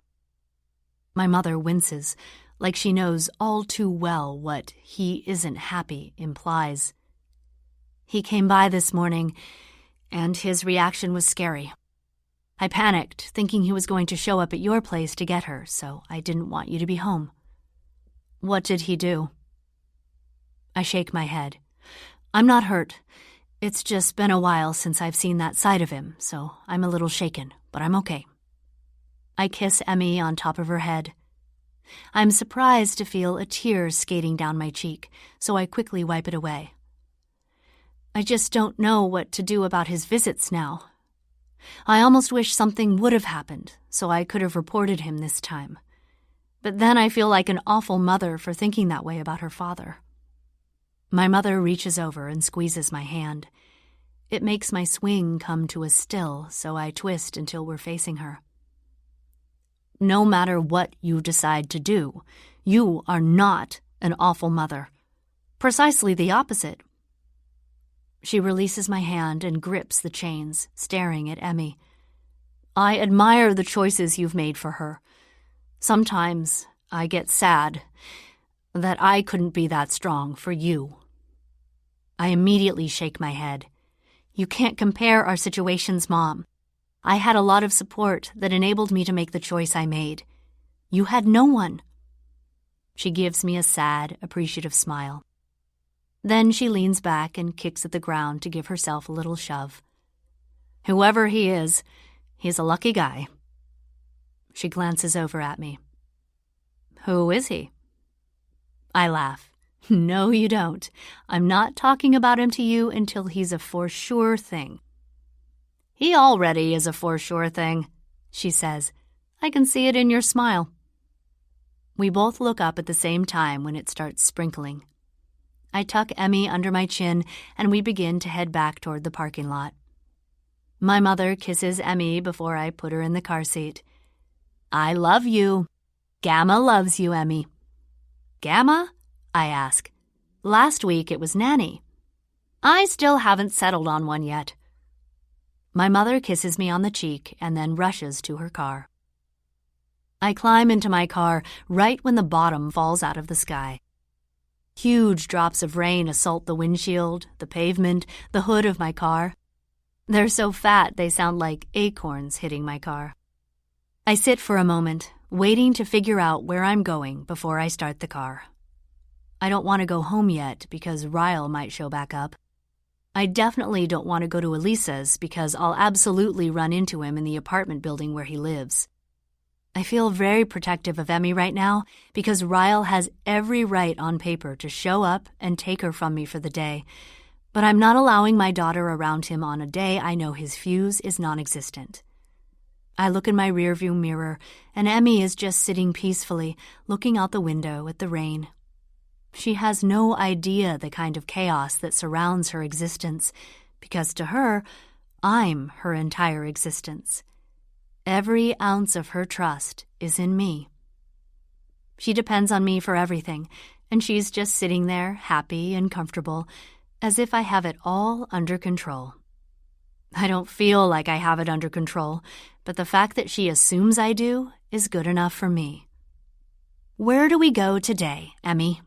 My mother winces, like she knows all too well what "he isn't happy" implies. He came by this morning, and his reaction was scary. I panicked, thinking he was going to show up at your place to get her, so I didn't want you to be home. What did he do? I shake my head. I'm not hurt. It's just been a while since I've seen that side of him, so I'm a little shaken, but I'm okay. I kiss Emmy on top of her head. I'm surprised to feel a tear skating down my cheek, so I quickly wipe it away. I just don't know what to do about his visits now. I almost wish something would have happened, so I could have reported him this time. But then I feel like an awful mother for thinking that way about her father. My mother reaches over and squeezes my hand. It makes my swing come to a still, so I twist until we're facing her. No matter what you decide to do, you are not an awful mother. Precisely the opposite. She releases my hand and grips the chains, staring at Emmy. I admire the choices you've made for her. Sometimes I get sad that I couldn't be that strong for you. I immediately shake my head. You can't compare our situations, Mom. I had a lot of support that enabled me to make the choice I made. You had no one. She gives me a sad, appreciative smile. Then she leans back and kicks at the ground to give herself a little shove. Whoever he is, he's a lucky guy. She glances over at me. Who is he? I laugh. No, you don't. I'm not talking about him to you until he's a for sure thing. He already is a for sure thing, she says. I can see it in your smile. We both look up at the same time when it starts sprinkling. I tuck Emmy under my chin, and we begin to head back toward the parking lot. My mother kisses Emmy before I put her in the car seat. I love you, Gamma loves you, Emmy. Gamma? I ask. Last week it was Nanny. I still haven't settled on one yet. My mother kisses me on the cheek and then rushes to her car. I climb into my car right when the bottom falls out of the sky. Huge drops of rain assault the windshield, the pavement, the hood of my car. They're so fat they sound like acorns hitting my car. I sit for a moment, waiting to figure out where I'm going before I start the car. I don't want to go home yet because Ryle might show back up. I definitely don't want to go to Elisa's because I'll absolutely run into him in the apartment building where he lives. I feel very protective of Emmy right now because Ryle has every right on paper to show up and take her from me for the day, but I'm not allowing my daughter around him on a day I know his fuse is non-existent. I look in my rearview mirror, and Emmy is just sitting peacefully, looking out the window at the rain. She has no idea the kind of chaos that surrounds her existence, because to her, I'm her entire existence. Every ounce of her trust is in me. She depends on me for everything, and she's just sitting there, happy and comfortable, as if I have it all under control. I don't feel like I have it under control, but the fact that she assumes I do is good enough for me. Where do we go today, Emmy?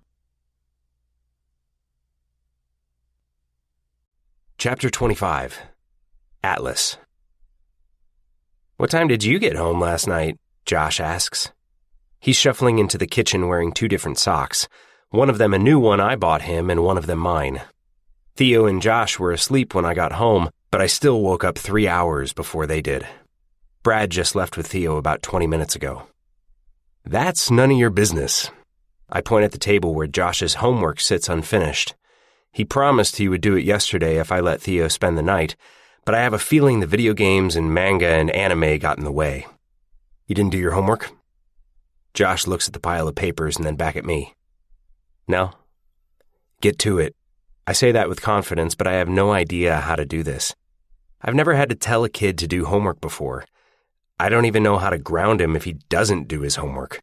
Chapter 25. Atlas. "What time did you get home last night?" Josh asks. He's shuffling into the kitchen wearing 2 different socks, one of them a new one I bought him and one of them mine. Theo and Josh were asleep when I got home, but I still woke up 3 hours before they did. Brad just left with Theo about 20 minutes ago. "That's none of your business." I point at the table where Josh's homework sits unfinished. He promised he would do it yesterday if I let Theo spend the night, but I have a feeling the video games and manga and anime got in the way. "You didn't do your homework?" Josh looks at the pile of papers and then back at me. "No." "Get to it." I say that with confidence, but I have no idea how to do this. I've never had to tell a kid to do homework before. I don't even know how to ground him if he doesn't do his homework.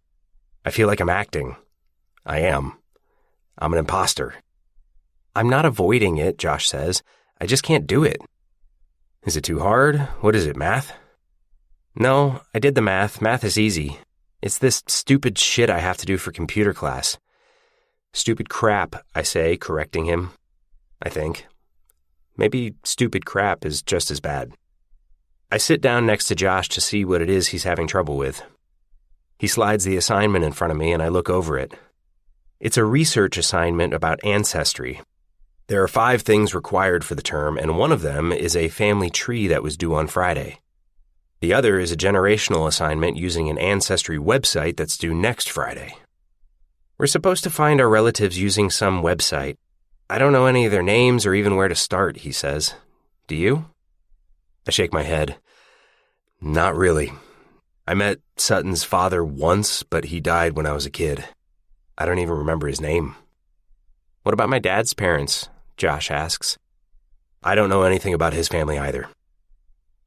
I feel like I'm acting. I am. I'm an imposter. "I'm not avoiding it," Josh says. "I just can't do it." "Is it too hard? What is it, math?" "No, I did the math. Math is easy. It's this stupid shit I have to do for computer class." "Stupid crap," I say, correcting him. I think. Maybe stupid crap is just as bad. I sit down next to Josh to see what it is he's having trouble with. He slides the assignment in front of me and I look over it. It's a research assignment about ancestry. There are 5 things required for the term, and one of them is a family tree that was due on Friday. The other is a generational assignment using an ancestry website that's due next Friday. We're supposed to find our relatives using some website. I don't know any of their names or even where to start, he says. Do you? I shake my head. Not really. I met Sutton's father once, but he died when I was a kid. I don't even remember his name. What about my dad's parents? Josh asks. I don't know anything about his family either.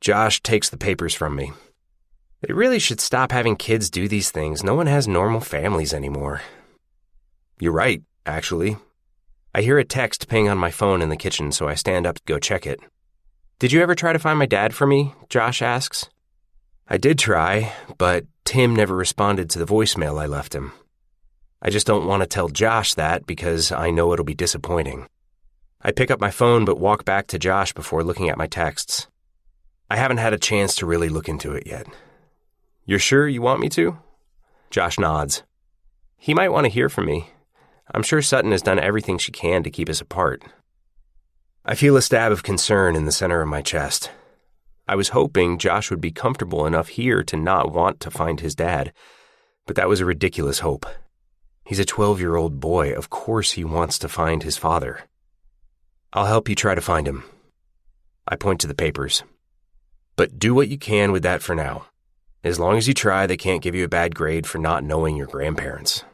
Josh takes the papers from me. They really should stop having kids do these things. No one has normal families anymore. You're right, actually. I hear a text ping on my phone in the kitchen, so I stand up to go check it. Did you ever try to find my dad for me? Josh asks. I did try, but Tim never responded to the voicemail I left him. I just don't want to tell Josh that because I know it'll be disappointing. I pick up my phone but walk back to Josh before looking at my texts. I haven't had a chance to really look into it yet. You're sure you want me to? Josh nods. He might want to hear from me. I'm sure Sutton has done everything she can to keep us apart. I feel a stab of concern in the center of my chest. I was hoping Josh would be comfortable enough here to not want to find his dad, but that was a ridiculous hope. He's a 12-year-old boy. Of course he wants to find his father. I'll help you try to find him. I point to the papers. But do what you can with that for now. As long as you try, they can't give you a bad grade for not knowing your grandparents.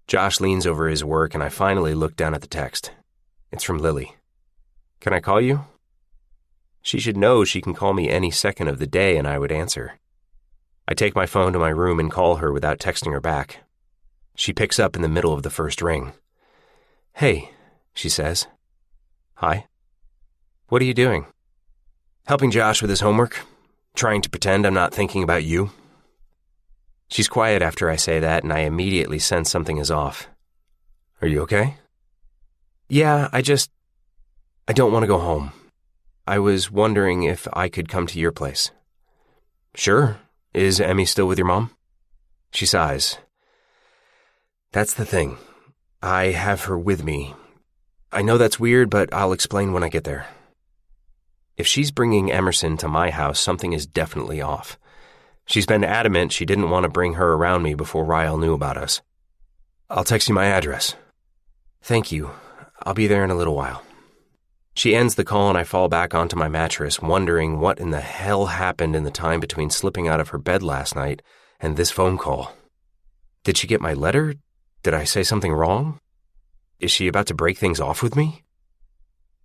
Josh leans over his work and I finally look down at the text. It's from Lily. Can I call you? She should know she can call me any second of the day and I would answer. I take my phone to my room and call her without texting her back. She picks up in the middle of the first ring. "Hey," she says. "Hi." "What are you doing?" "Helping Josh with his homework. Trying to pretend I'm not thinking about you." She's quiet after I say that, and I immediately sense something is off. "Are you okay?" "Yeah, I don't want to go home. I was wondering if I could come to your place." "Sure. Is Emmy still with your mom?" She sighs. "That's the thing. I have her with me. I know that's weird, but I'll explain when I get there." If she's bringing Emerson to my house, something is definitely off. She's been adamant she didn't want to bring her around me before Ryle knew about us. "I'll text you my address." "Thank you. I'll be there in a little while." She ends the call and I fall back onto my mattress, wondering what in the hell happened in the time between slipping out of her bed last night and this phone call. Did she get my letter? Did I say something wrong? Is she about to break things off with me?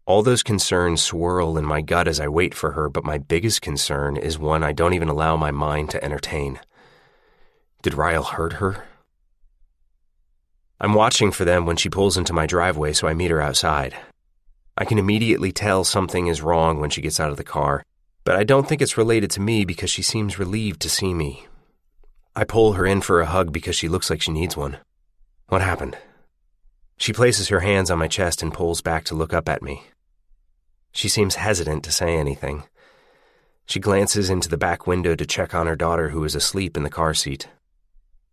All those concerns swirl in my gut as I wait for her, but my biggest concern is one I don't even allow my mind to entertain. Did Ryle hurt her? I'm watching for them when she pulls into my driveway, so I meet her outside. I can immediately tell something is wrong when she gets out of the car, but I don't think it's related to me because she seems relieved to see me. I pull her in for a hug because she looks like she needs one. "What happened?" She places her hands on my chest and pulls back to look up at me. She seems hesitant to say anything. She glances into the back window to check on her daughter who is asleep in the car seat.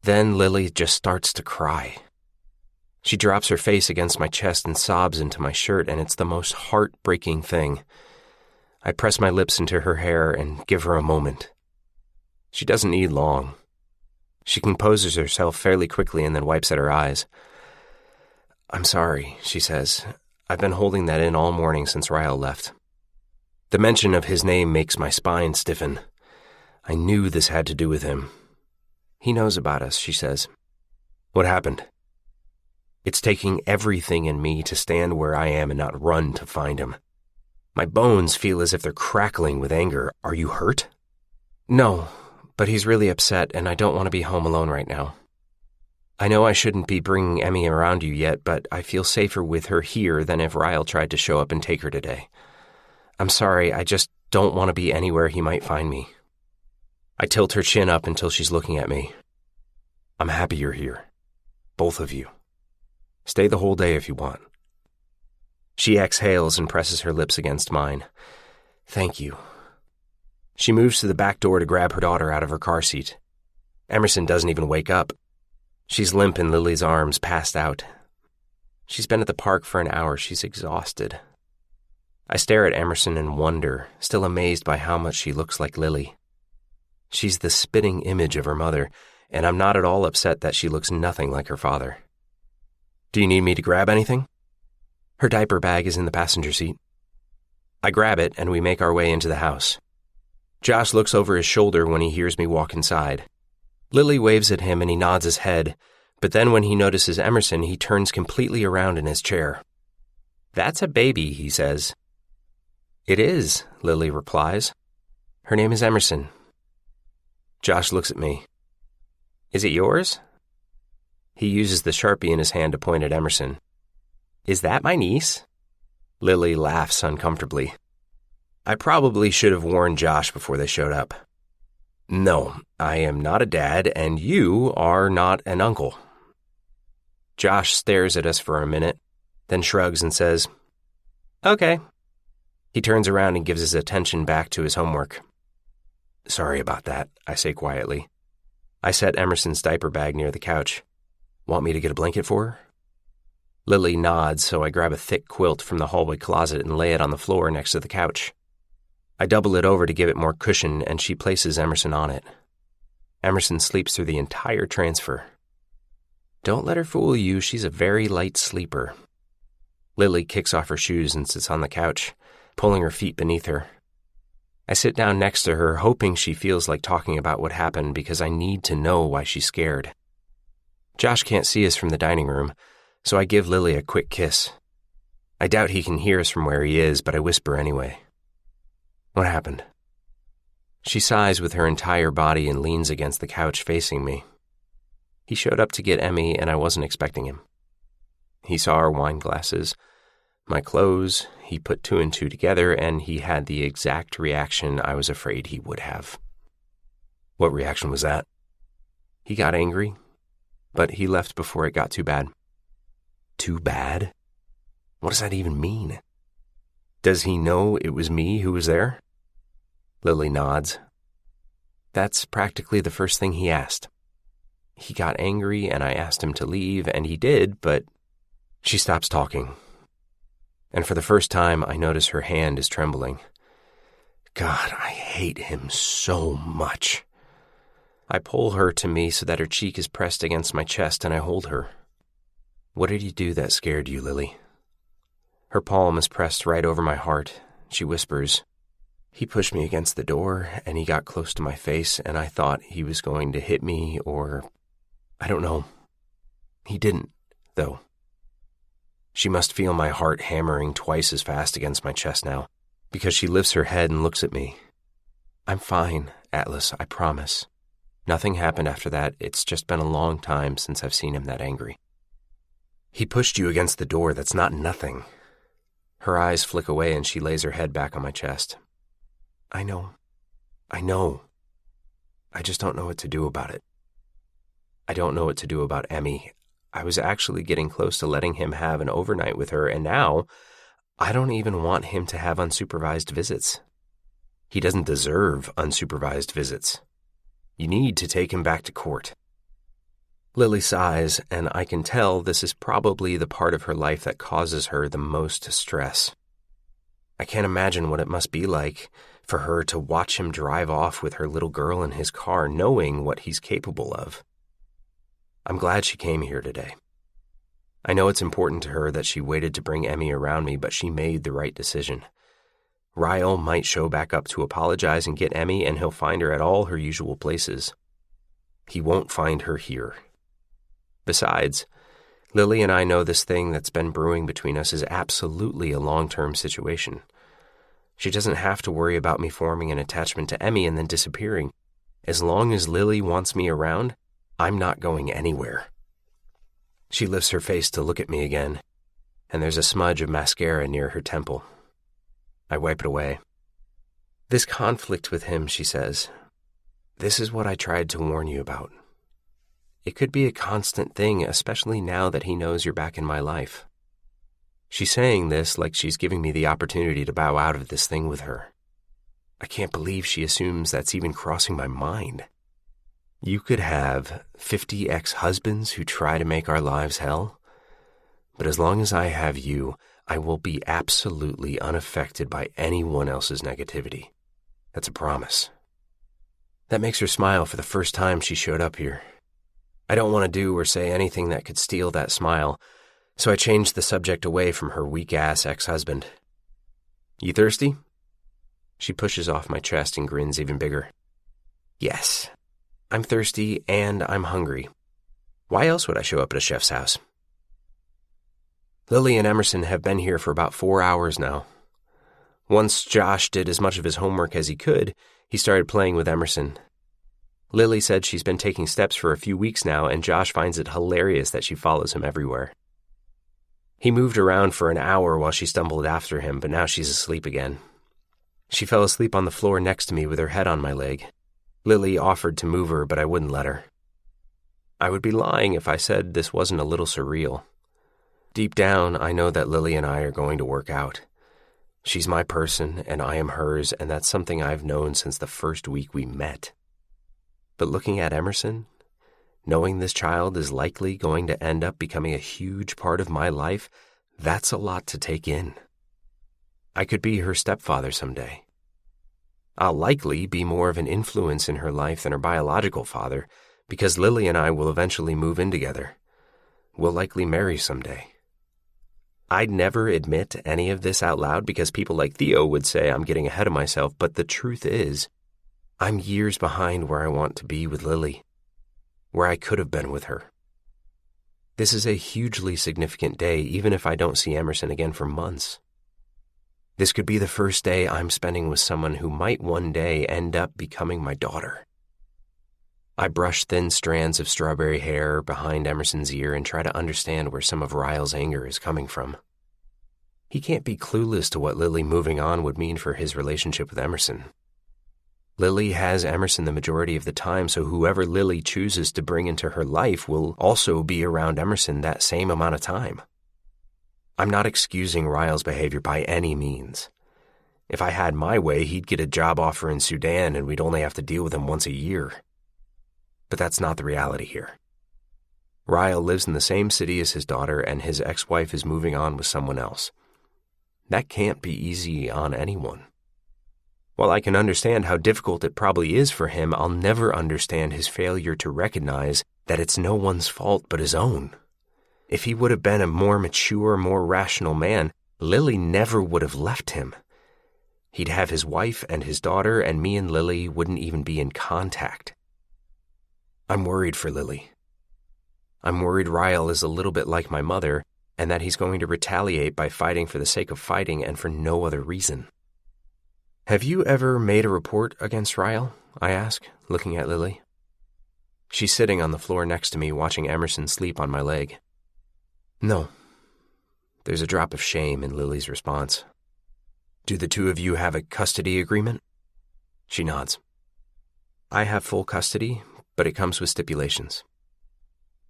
Then Lily just starts to cry. She drops her face against my chest and sobs into my shirt, and it's the most heartbreaking thing. I press my lips into her hair and give her a moment. She doesn't need long. She composes herself fairly quickly and then wipes at her eyes. "I'm sorry," she says. "I've been holding that in all morning since Ryle left." The mention of his name makes my spine stiffen. I knew this had to do with him. "He knows about us," she says. "What happened?" It's taking everything in me to stand where I am and not run to find him. My bones feel as if they're crackling with anger. "Are you hurt?" "No, but he's really upset and I don't want to be home alone right now. I know I shouldn't be bringing Emmy around you yet, but I feel safer with her here than if Ryle tried to show up and take her today. I'm sorry, I just don't want to be anywhere he might find me." I tilt her chin up until she's looking at me. "I'm happy you're here. Both of you. Stay the whole day if you want." She exhales and presses her lips against mine. "Thank you." She moves to the back door to grab her daughter out of her car seat. Emerson doesn't even wake up. She's limp in Lily's arms, passed out. She's been at the park for an hour. She's exhausted. I stare at Emerson in wonder, still amazed by how much she looks like Lily. She's the spitting image of her mother, and I'm not at all upset that she looks nothing like her father. "Do you need me to grab anything?" Her diaper bag is in the passenger seat. I grab it, and we make our way into the house. Josh looks over his shoulder when he hears me walk inside. Lily waves at him and he nods his head, but then when he notices Emerson, he turns completely around in his chair. "That's a baby," he says. "It is," Lily replies. "Her name is Emerson." Josh looks at me. "Is it yours?" He uses the Sharpie in his hand to point at Emerson. "Is that my niece?" Lily laughs uncomfortably. I probably should have warned Josh before they showed up. "No, I am not a dad, and you are not an uncle." Josh stares at us for a minute, then shrugs and says, "Okay." He turns around and gives his attention back to his homework. "Sorry about that," I say quietly. I set Emerson's diaper bag near the couch. "Want me to get a blanket for her?" Lily nods, so I grab a thick quilt from the hallway closet and lay it on the floor next to the couch. I double it over to give it more cushion, and she places Emerson on it. Emerson sleeps through the entire transfer. Don't let her fool you, she's a very light sleeper. Lily kicks off her shoes and sits on the couch, pulling her feet beneath her. I sit down next to her, hoping she feels like talking about what happened because I need to know why she's scared. Josh can't see us from the dining room, so I give Lily a quick kiss. I doubt he can hear us from where he is, but I whisper anyway. "What happened?" She sighs with her entire body and leans against the couch facing me. He showed up to get Emmy, and I wasn't expecting him. He saw our wine glasses, my clothes, he put two and two together, and he had the exact reaction I was afraid he would have. What reaction was that? He got angry, but he left before it got too bad. Too bad? What does that even mean? Does he know it was me who was there? Lily nods. That's practically the first thing he asked. He got angry and I asked him to leave, and he did, but she stops talking. And for the first time, I notice her hand is trembling. God, I hate him so much. I pull her to me so that her cheek is pressed against my chest, and I hold her. What did he do that scared you, Lily? Her palm is pressed right over my heart. She whispers, he pushed me against the door, and he got close to my face, and I thought he was going to hit me, or I don't know. He didn't, though. She must feel my heart hammering twice as fast against my chest now, because she lifts her head and looks at me. I'm fine, Atlas, I promise. Nothing happened after that. It's just been a long time since I've seen him that angry. He pushed you against the door. That's not nothing. Her eyes flick away and she lays her head back on my chest. I know. I just don't know what to do about it. I don't know what to do about Emmy. I was actually getting close to letting him have an overnight with her, and now I don't even want him to have unsupervised visits. He doesn't deserve unsupervised visits. You need to take him back to court. Lily sighs, and I can tell this is probably the part of her life that causes her the most stress. I can't imagine what it must be like for her to watch him drive off with her little girl in his car, knowing what he's capable of. I'm glad she came here today. I know it's important to her that she waited to bring Emmy around me, but she made the right decision. Ryle might show back up to apologize and get Emmy, and he'll find her at all her usual places. He won't find her here. Besides, Lily and I know this thing that's been brewing between us is absolutely a long-term situation. She doesn't have to worry about me forming an attachment to Emmy and then disappearing. As long as Lily wants me around, I'm not going anywhere. She lifts her face to look at me again, and there's a smudge of mascara near her temple. I wipe it away. This conflict with him, she says, this is what I tried to warn you about. It could be a constant thing, especially now that he knows you're back in my life. She's saying this like she's giving me the opportunity to bow out of this thing with her. I can't believe she assumes that's even crossing my mind. You could have 50 ex-husbands who try to make our lives hell, but as long as I have you, I will be absolutely unaffected by anyone else's negativity. That's a promise. That makes her smile for the first time she showed up here. I don't want to do or say anything that could steal that smile, so I changed the subject away from her weak-ass ex-husband. You thirsty? She pushes off my chest and grins even bigger. Yes. I'm thirsty and I'm hungry. Why else would I show up at a chef's house? Lily and Emerson have been here for about 4 hours now. Once Josh did as much of his homework as he could, he started playing with Emerson. Lily said she's been taking steps for a few weeks now, and Josh finds it hilarious that she follows him everywhere. He moved around for an hour while she stumbled after him, but now she's asleep again. She fell asleep on the floor next to me with her head on my leg. Lily offered to move her, but I wouldn't let her. I would be lying if I said this wasn't a little surreal. Deep down, I know that Lily and I are going to work out. She's my person, and I am hers, and that's something I've known since the first week we met. But looking at Emerson, knowing this child is likely going to end up becoming a huge part of my life, that's a lot to take in. I could be her stepfather someday. I'll likely be more of an influence in her life than her biological father, because Lily and I will eventually move in together. We'll likely marry someday. I'd never admit any of this out loud because people like Theo would say I'm getting ahead of myself, but the truth is, I'm years behind where I want to be with Lily, where I could have been with her. This is a hugely significant day, even if I don't see Emerson again for months. This could be the first day I'm spending with someone who might one day end up becoming my daughter. I brush thin strands of strawberry hair behind Emerson's ear and try to understand where some of Ryle's anger is coming from. He can't be clueless to what Lily moving on would mean for his relationship with Emerson. Lily has Emerson the majority of the time, so whoever Lily chooses to bring into her life will also be around Emerson that same amount of time. I'm not excusing Ryle's behavior by any means. If I had my way, he'd get a job offer in Sudan and we'd only have to deal with him once a year. But that's not the reality here. Ryle lives in the same city as his daughter, and his ex-wife is moving on with someone else. That can't be easy on anyone. While I can understand how difficult it probably is for him, I'll never understand his failure to recognize that it's no one's fault but his own. If he would have been a more mature, more rational man, Lily never would have left him. He'd have his wife and his daughter, and me and Lily wouldn't even be in contact. I'm worried for Lily. I'm worried Ryle is a little bit like my mother, and that he's going to retaliate by fighting for the sake of fighting and for no other reason. Have you ever made a report against Ryle? I ask, looking at Lily. She's sitting on the floor next to me, watching Emerson sleep on my leg. No. There's a drop of shame in Lily's response. Do the two of you have a custody agreement? She nods. I have full custody, but it comes with stipulations.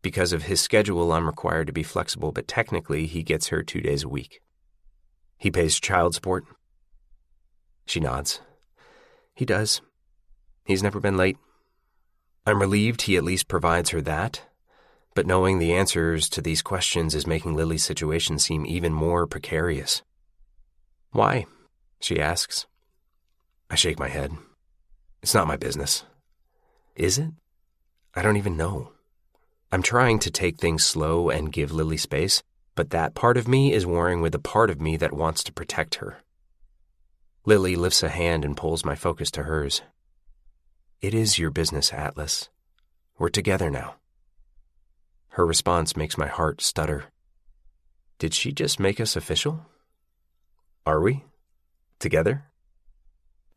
Because of his schedule, I'm required to be flexible, but technically he gets her 2 days a week. He pays child support? She nods. He does. He's never been late. I'm relieved he at least provides her that, but knowing the answers to these questions is making Lily's situation seem even more precarious. Why? She asks. I shake my head. It's not my business. Is it? I don't even know. I'm trying to take things slow and give Lily space, but that part of me is warring with the part of me that wants to protect her. Lily lifts a hand and pulls my focus to hers. It is your business, Atlas. We're together now. Her response makes my heart stutter. Did she just make us official? Are we? Together?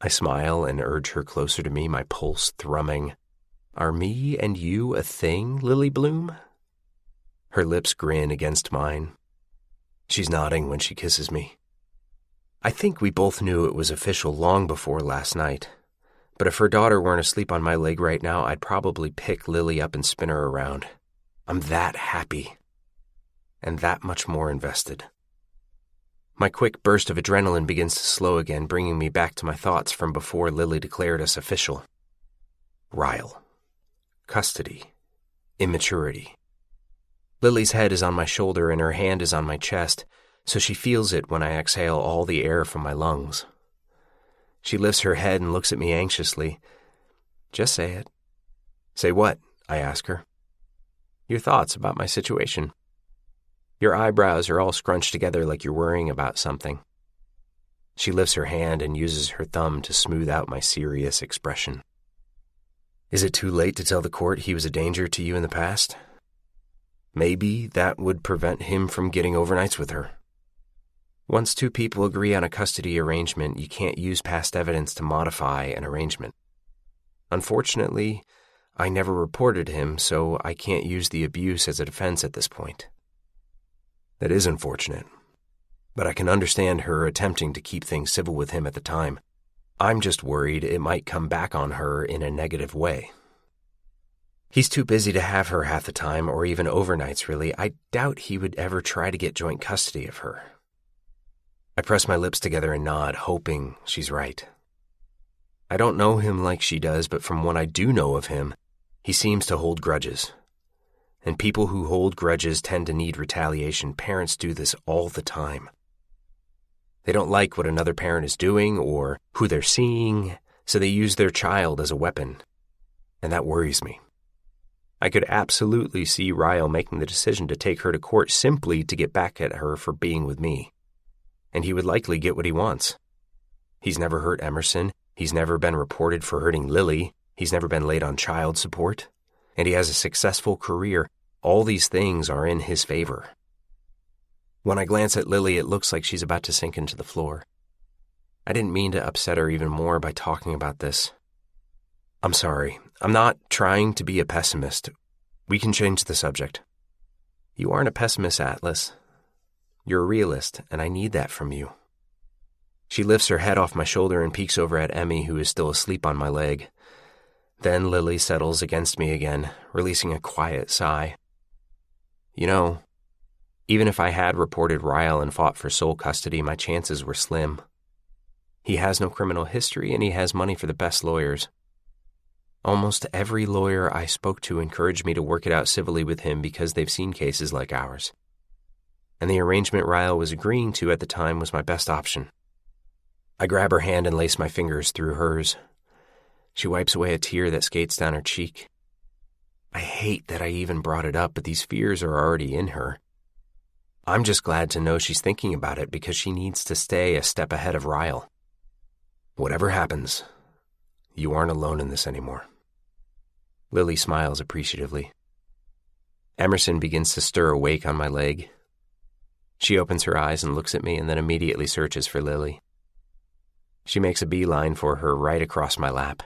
I smile and urge her closer to me, my pulse thrumming. Are me and you a thing, Lily Bloom? Her lips grin against mine. She's nodding when she kisses me. I think we both knew it was official long before last night. But if her daughter weren't asleep on my leg right now, I'd probably pick Lily up and spin her around. I'm that happy. And that much more invested. My quick burst of adrenaline begins to slow again, bringing me back to my thoughts from before Lily declared us official. Ryle. Custody. Immaturity. Lily's head is on my shoulder and her hand is on my chest, so she feels it when I exhale all the air from my lungs. She lifts her head and looks at me anxiously. Just say it. Say what? I ask her. Your thoughts about my situation. Your eyebrows are all scrunched together like you're worrying about something. She lifts her hand and uses her thumb to smooth out my serious expression. Is it too late to tell the court he was a danger to you in the past? Maybe that would prevent him from getting overnights with her. Once two people agree on a custody arrangement, you can't use past evidence to modify an arrangement. Unfortunately, I never reported him, so I can't use the abuse as a defense at this point. That is unfortunate, but I can understand her attempting to keep things civil with him at the time. I'm just worried it might come back on her in a negative way. He's too busy to have her half the time, or even overnights, really. I doubt he would ever try to get joint custody of her. I press my lips together and nod, hoping she's right. I don't know him like she does, but from what I do know of him, he seems to hold grudges. And people who hold grudges tend to need retaliation. Parents do this all the time. They don't like what another parent is doing or who they're seeing, so they use their child as a weapon. And that worries me. I could absolutely see Ryle making the decision to take her to court simply to get back at her for being with me. And he would likely get what he wants. He's never hurt Emerson. He's never been reported for hurting Lily. He's never been late on child support. And he has a successful career. All these things are in his favor. When I glance at Lily, it looks like she's about to sink into the floor. I didn't mean to upset her even more by talking about this. I'm sorry. I'm not trying to be a pessimist. We can change the subject. You aren't a pessimist, Atlas. You're a realist, and I need that from you. She lifts her head off my shoulder and peeks over at Emmy, who is still asleep on my leg. Then Lily settles against me again, releasing a quiet sigh. You know, even if I had reported Ryle and fought for sole custody, my chances were slim. He has no criminal history, and he has money for the best lawyers. Almost every lawyer I spoke to encouraged me to work it out civilly with him because they've seen cases like ours. And the arrangement Ryle was agreeing to at the time was my best option. I grab her hand and lace my fingers through hers. She wipes away a tear that skates down her cheek. I hate that I even brought it up, but these fears are already in her. I'm just glad to know she's thinking about it because she needs to stay a step ahead of Ryle. Whatever happens, you aren't alone in this anymore. Lily smiles appreciatively. Emerson begins to stir awake on my leg. She opens her eyes and looks at me and then immediately searches for Lily. She makes a beeline for her right across my lap.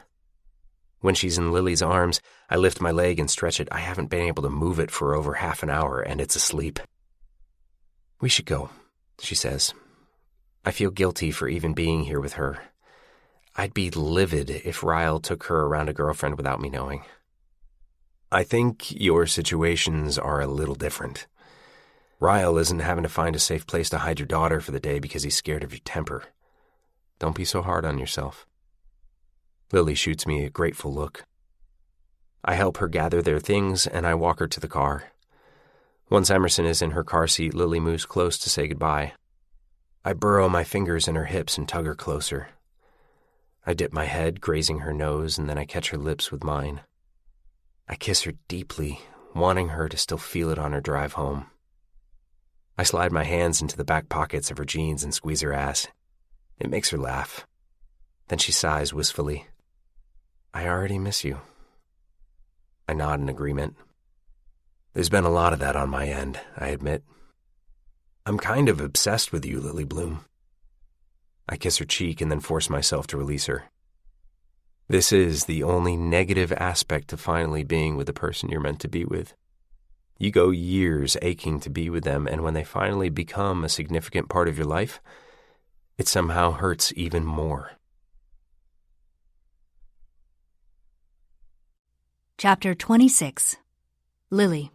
When she's in Lily's arms, I lift my leg and stretch it. I haven't been able to move it for over half an hour, and it's asleep. We should go, she says. I feel guilty for even being here with her. I'd be livid if Ryle took her around a girlfriend without me knowing. I think your situations are a little different. Ryle isn't having to find a safe place to hide your daughter for the day because he's scared of your temper. Don't be so hard on yourself. Lily shoots me a grateful look. I help her gather their things, and I walk her to the car. Once Emerson is in her car seat, Lily moves close to say goodbye. I burrow my fingers in her hips and tug her closer. I dip my head, grazing her nose, and then I catch her lips with mine. I kiss her deeply, wanting her to still feel it on her drive home. I slide my hands into the back pockets of her jeans and squeeze her ass. It makes her laugh. Then she sighs wistfully. I already miss you. I nod in agreement. There's been a lot of that on my end, I admit. I'm kind of obsessed with you, Lily Bloom. I kiss her cheek and then force myself to release her. This is the only negative aspect of finally being with the person you're meant to be with. You go years aching to be with them, and when they finally become a significant part of your life, it somehow hurts even more. Chapter 26. Lily.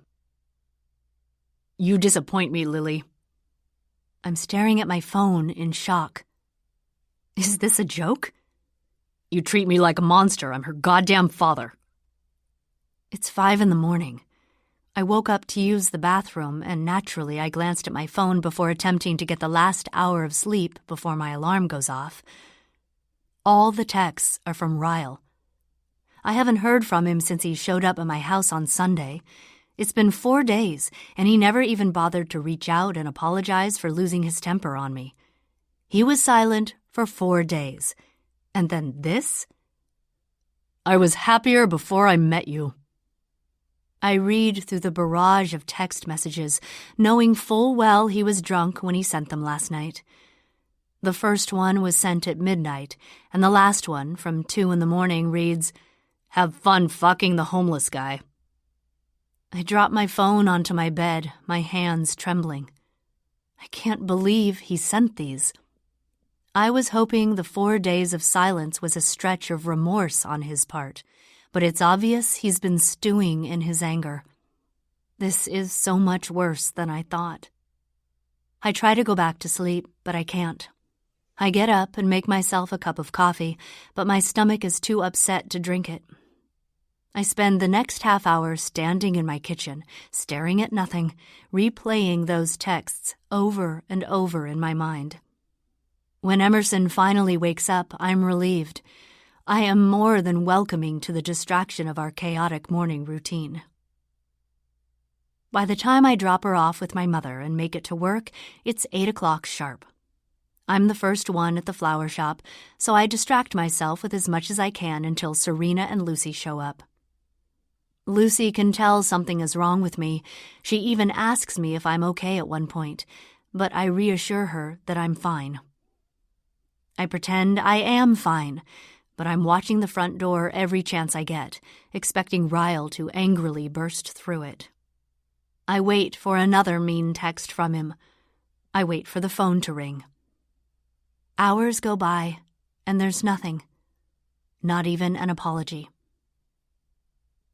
You disappoint me, Lily. I'm staring at my phone in shock. Is this a joke? You treat me like a monster. I'm her goddamn father. It's 5 a.m. I woke up to use the bathroom, and naturally I glanced at my phone before attempting to get the last hour of sleep before my alarm goes off. All the texts are from Ryle. I haven't heard from him since he showed up at my house on Sunday. It's been 4 days, and he never even bothered to reach out and apologize for losing his temper on me. He was silent for 4 days. And then this? I was happier before I met you. I read through the barrage of text messages, knowing full well he was drunk when he sent them last night. The first one was sent at midnight, and the last one, from 2 a.m, reads, "Have fun fucking the homeless guy." I drop my phone onto my bed, my hands trembling. I can't believe he sent these. I was hoping the 4 days of silence was a stretch of remorse on his part, but it's obvious he's been stewing in his anger. This is so much worse than I thought. I try to go back to sleep, but I can't. I get up and make myself a cup of coffee, but my stomach is too upset to drink it. I spend the next half hour standing in my kitchen, staring at nothing, replaying those texts over and over in my mind. When Emerson finally wakes up, I'm relieved. I am more than welcoming to the distraction of our chaotic morning routine. By the time I drop her off with my mother and make it to work, it's 8 o'clock sharp. I'm the first one at the flower shop, so I distract myself with as much as I can until Serena and Lucy show up. Lucy can tell something is wrong with me. She even asks me if I'm okay at one point, but I reassure her that I'm fine. I pretend I am fine, but I'm watching the front door every chance I get, expecting Ryle to angrily burst through it. I wait for another mean text from him. I wait for the phone to ring. Hours go by, and there's nothing. Not even an apology.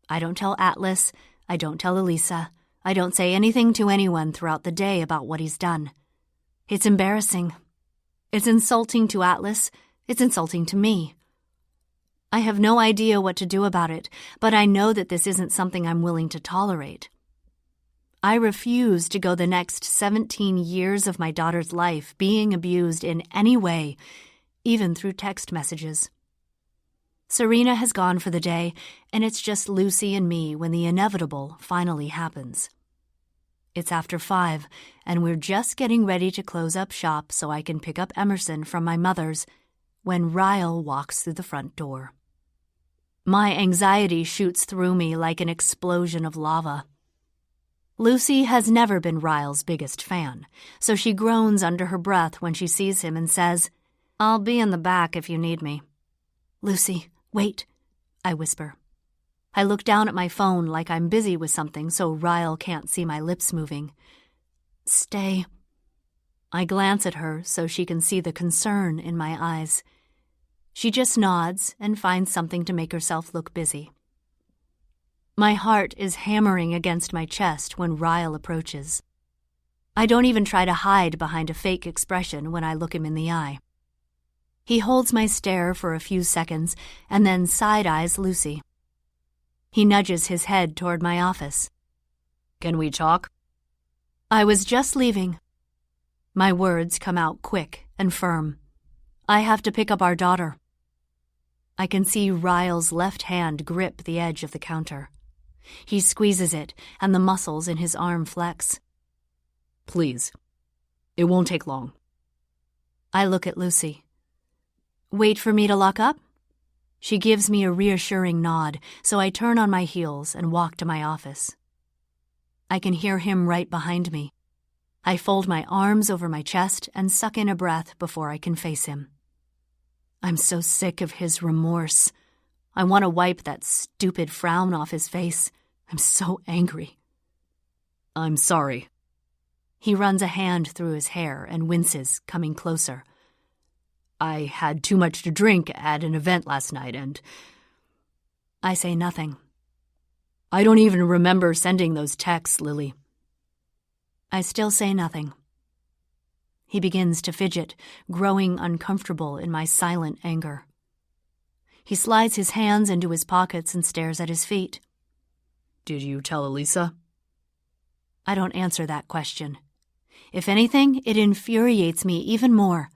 I don't tell Atlas, I don't tell Elisa, I don't say anything to anyone throughout the day about what he's done. It's embarrassing. It's insulting to Atlas, it's insulting to me. I have no idea what to do about it, but I know that this isn't something I'm willing to tolerate. I refuse to go the next 17 years of my daughter's life being abused in any way, even through text messages. Serena has gone for the day, and it's just Lucy and me when the inevitable finally happens. It's after 5, and we're just getting ready to close up shop so I can pick up Emerson from my mother's when Ryle walks through the front door. My anxiety shoots through me like an explosion of lava. Lucy has never been Ryle's biggest fan, so she groans under her breath when she sees him and says, "I'll be in the back if you need me." "Lucy, wait," I whisper. I look down at my phone like I'm busy with something so Ryle can't see my lips moving. "Stay." I glance at her so she can see the concern in my eyes. She just nods and finds something to make herself look busy. My heart is hammering against my chest when Ryle approaches. I don't even try to hide behind a fake expression when I look him in the eye. He holds my stare for a few seconds and then side-eyes Lucy. He nudges his head toward my office. "Can we talk?" "I was just leaving." My words come out quick and firm. "I have to pick up our daughter." I can see Ryle's left hand grip the edge of the counter. He squeezes it, and the muscles in his arm flex. "Please. It won't take long." I look at Lucy. "Wait for me to lock up?" She gives me a reassuring nod, so I turn on my heels and walk to my office. I can hear him right behind me. I fold my arms over my chest and suck in a breath before I can face him. I'm so sick of his remorse. I want to wipe that stupid frown off his face. I'm so angry. "I'm sorry." He runs a hand through his hair and winces, coming closer. "I had too much to drink at an event last night and—" I say nothing. "I don't even remember sending those texts, Lily." I still say nothing. He begins to fidget, growing uncomfortable in my silent anger. He slides his hands into his pockets and stares at his feet. "Did you tell Elisa?" I don't answer that question. If anything, it infuriates me even more.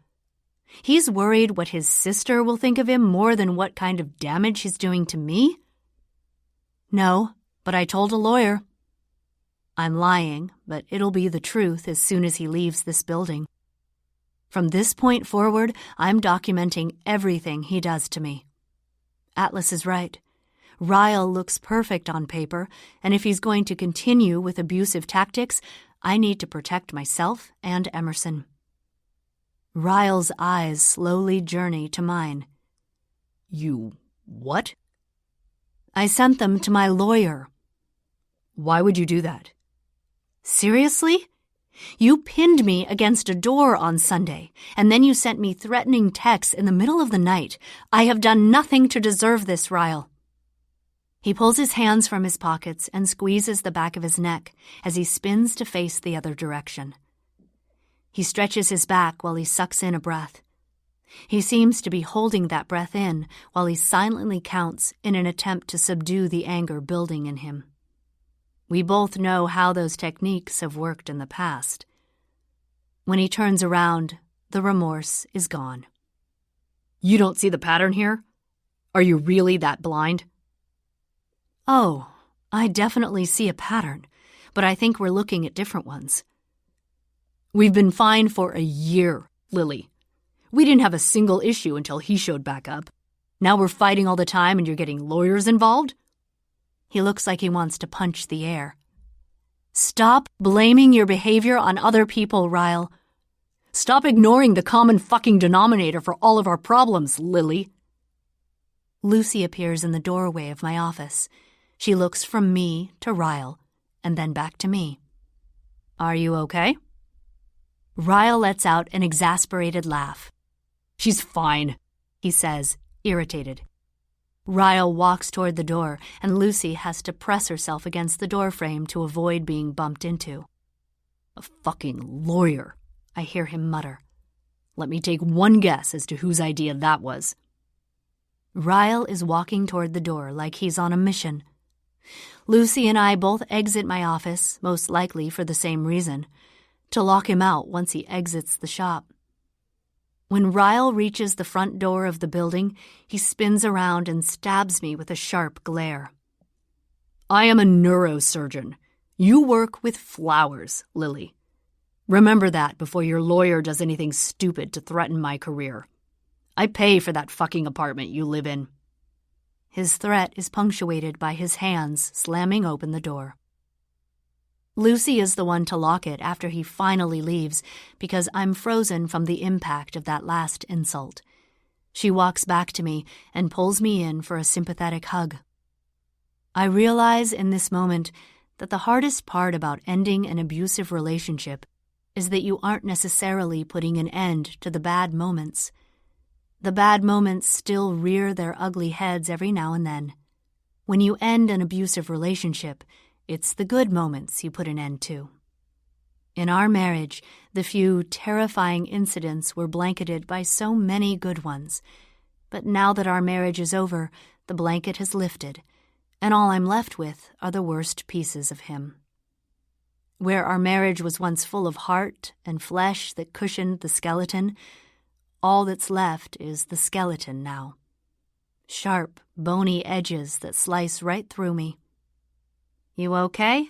He's worried what his sister will think of him more than what kind of damage he's doing to me? No, but I told a lawyer. I'm lying, but it'll be the truth as soon as he leaves this building. From this point forward, I'm documenting everything he does to me. Atlas is right. Ryle looks perfect on paper, and if he's going to continue with abusive tactics, I need to protect myself and Emerson. Ryle's eyes slowly journey to mine. "You what?" "I sent them to my lawyer." "Why would you do that?" "Seriously? You pinned me against a door on Sunday, and then you sent me threatening texts in the middle of the night. I have done nothing to deserve this, Ryle." He pulls his hands from his pockets and squeezes the back of his neck as he spins to face the other direction. He stretches his back while he sucks in a breath. He seems to be holding that breath in while he silently counts in an attempt to subdue the anger building in him. We both know how those techniques have worked in the past. When he turns around, the remorse is gone. "You don't see the pattern here? Are you really that blind?" "Oh, I definitely see a pattern, but I think we're looking at different ones." "We've been fine for a year, Lily. We didn't have a single issue until he showed back up. Now we're fighting all the time and you're getting lawyers involved?" He looks like he wants to punch the air. "Stop blaming your behavior on other people, Ryle." Stop ignoring the common fucking denominator for all of our problems, Lily. Lucy appears in the doorway of my office. She looks from me to Ryle, and then back to me. Are you okay? Ryle lets out an exasperated laugh. She's fine, he says, irritated. Ryle walks toward the door, and Lucy has to press herself against the doorframe to avoid being bumped into. A fucking lawyer, I hear him mutter. Let me take one guess as to whose idea that was. Ryle is walking toward the door like he's on a mission. Lucy and I both exit my office, most likely for the same reason, to lock him out once he exits the shop. When Ryle reaches the front door of the building, he spins around and stabs me with a sharp glare. I am a neurosurgeon. You work with flowers, Lily. Remember that before your lawyer does anything stupid to threaten my career. I pay for that fucking apartment you live in. His threat is punctuated by his hands slamming open the door. Lucy is the one to lock it after he finally leaves because I'm frozen from the impact of that last insult. She walks back to me and pulls me in for a sympathetic hug. I realize in this moment that the hardest part about ending an abusive relationship is that you aren't necessarily putting an end to the bad moments. The bad moments still rear their ugly heads every now and then. When you end an abusive relationship, it's the good moments you put an end to. In our marriage, the few terrifying incidents were blanketed by so many good ones. But now that our marriage is over, the blanket has lifted, and all I'm left with are the worst pieces of him. Where our marriage was once full of heart and flesh that cushioned the skeleton, all that's left is the skeleton now. Sharp, bony edges that slice right through me. You okay?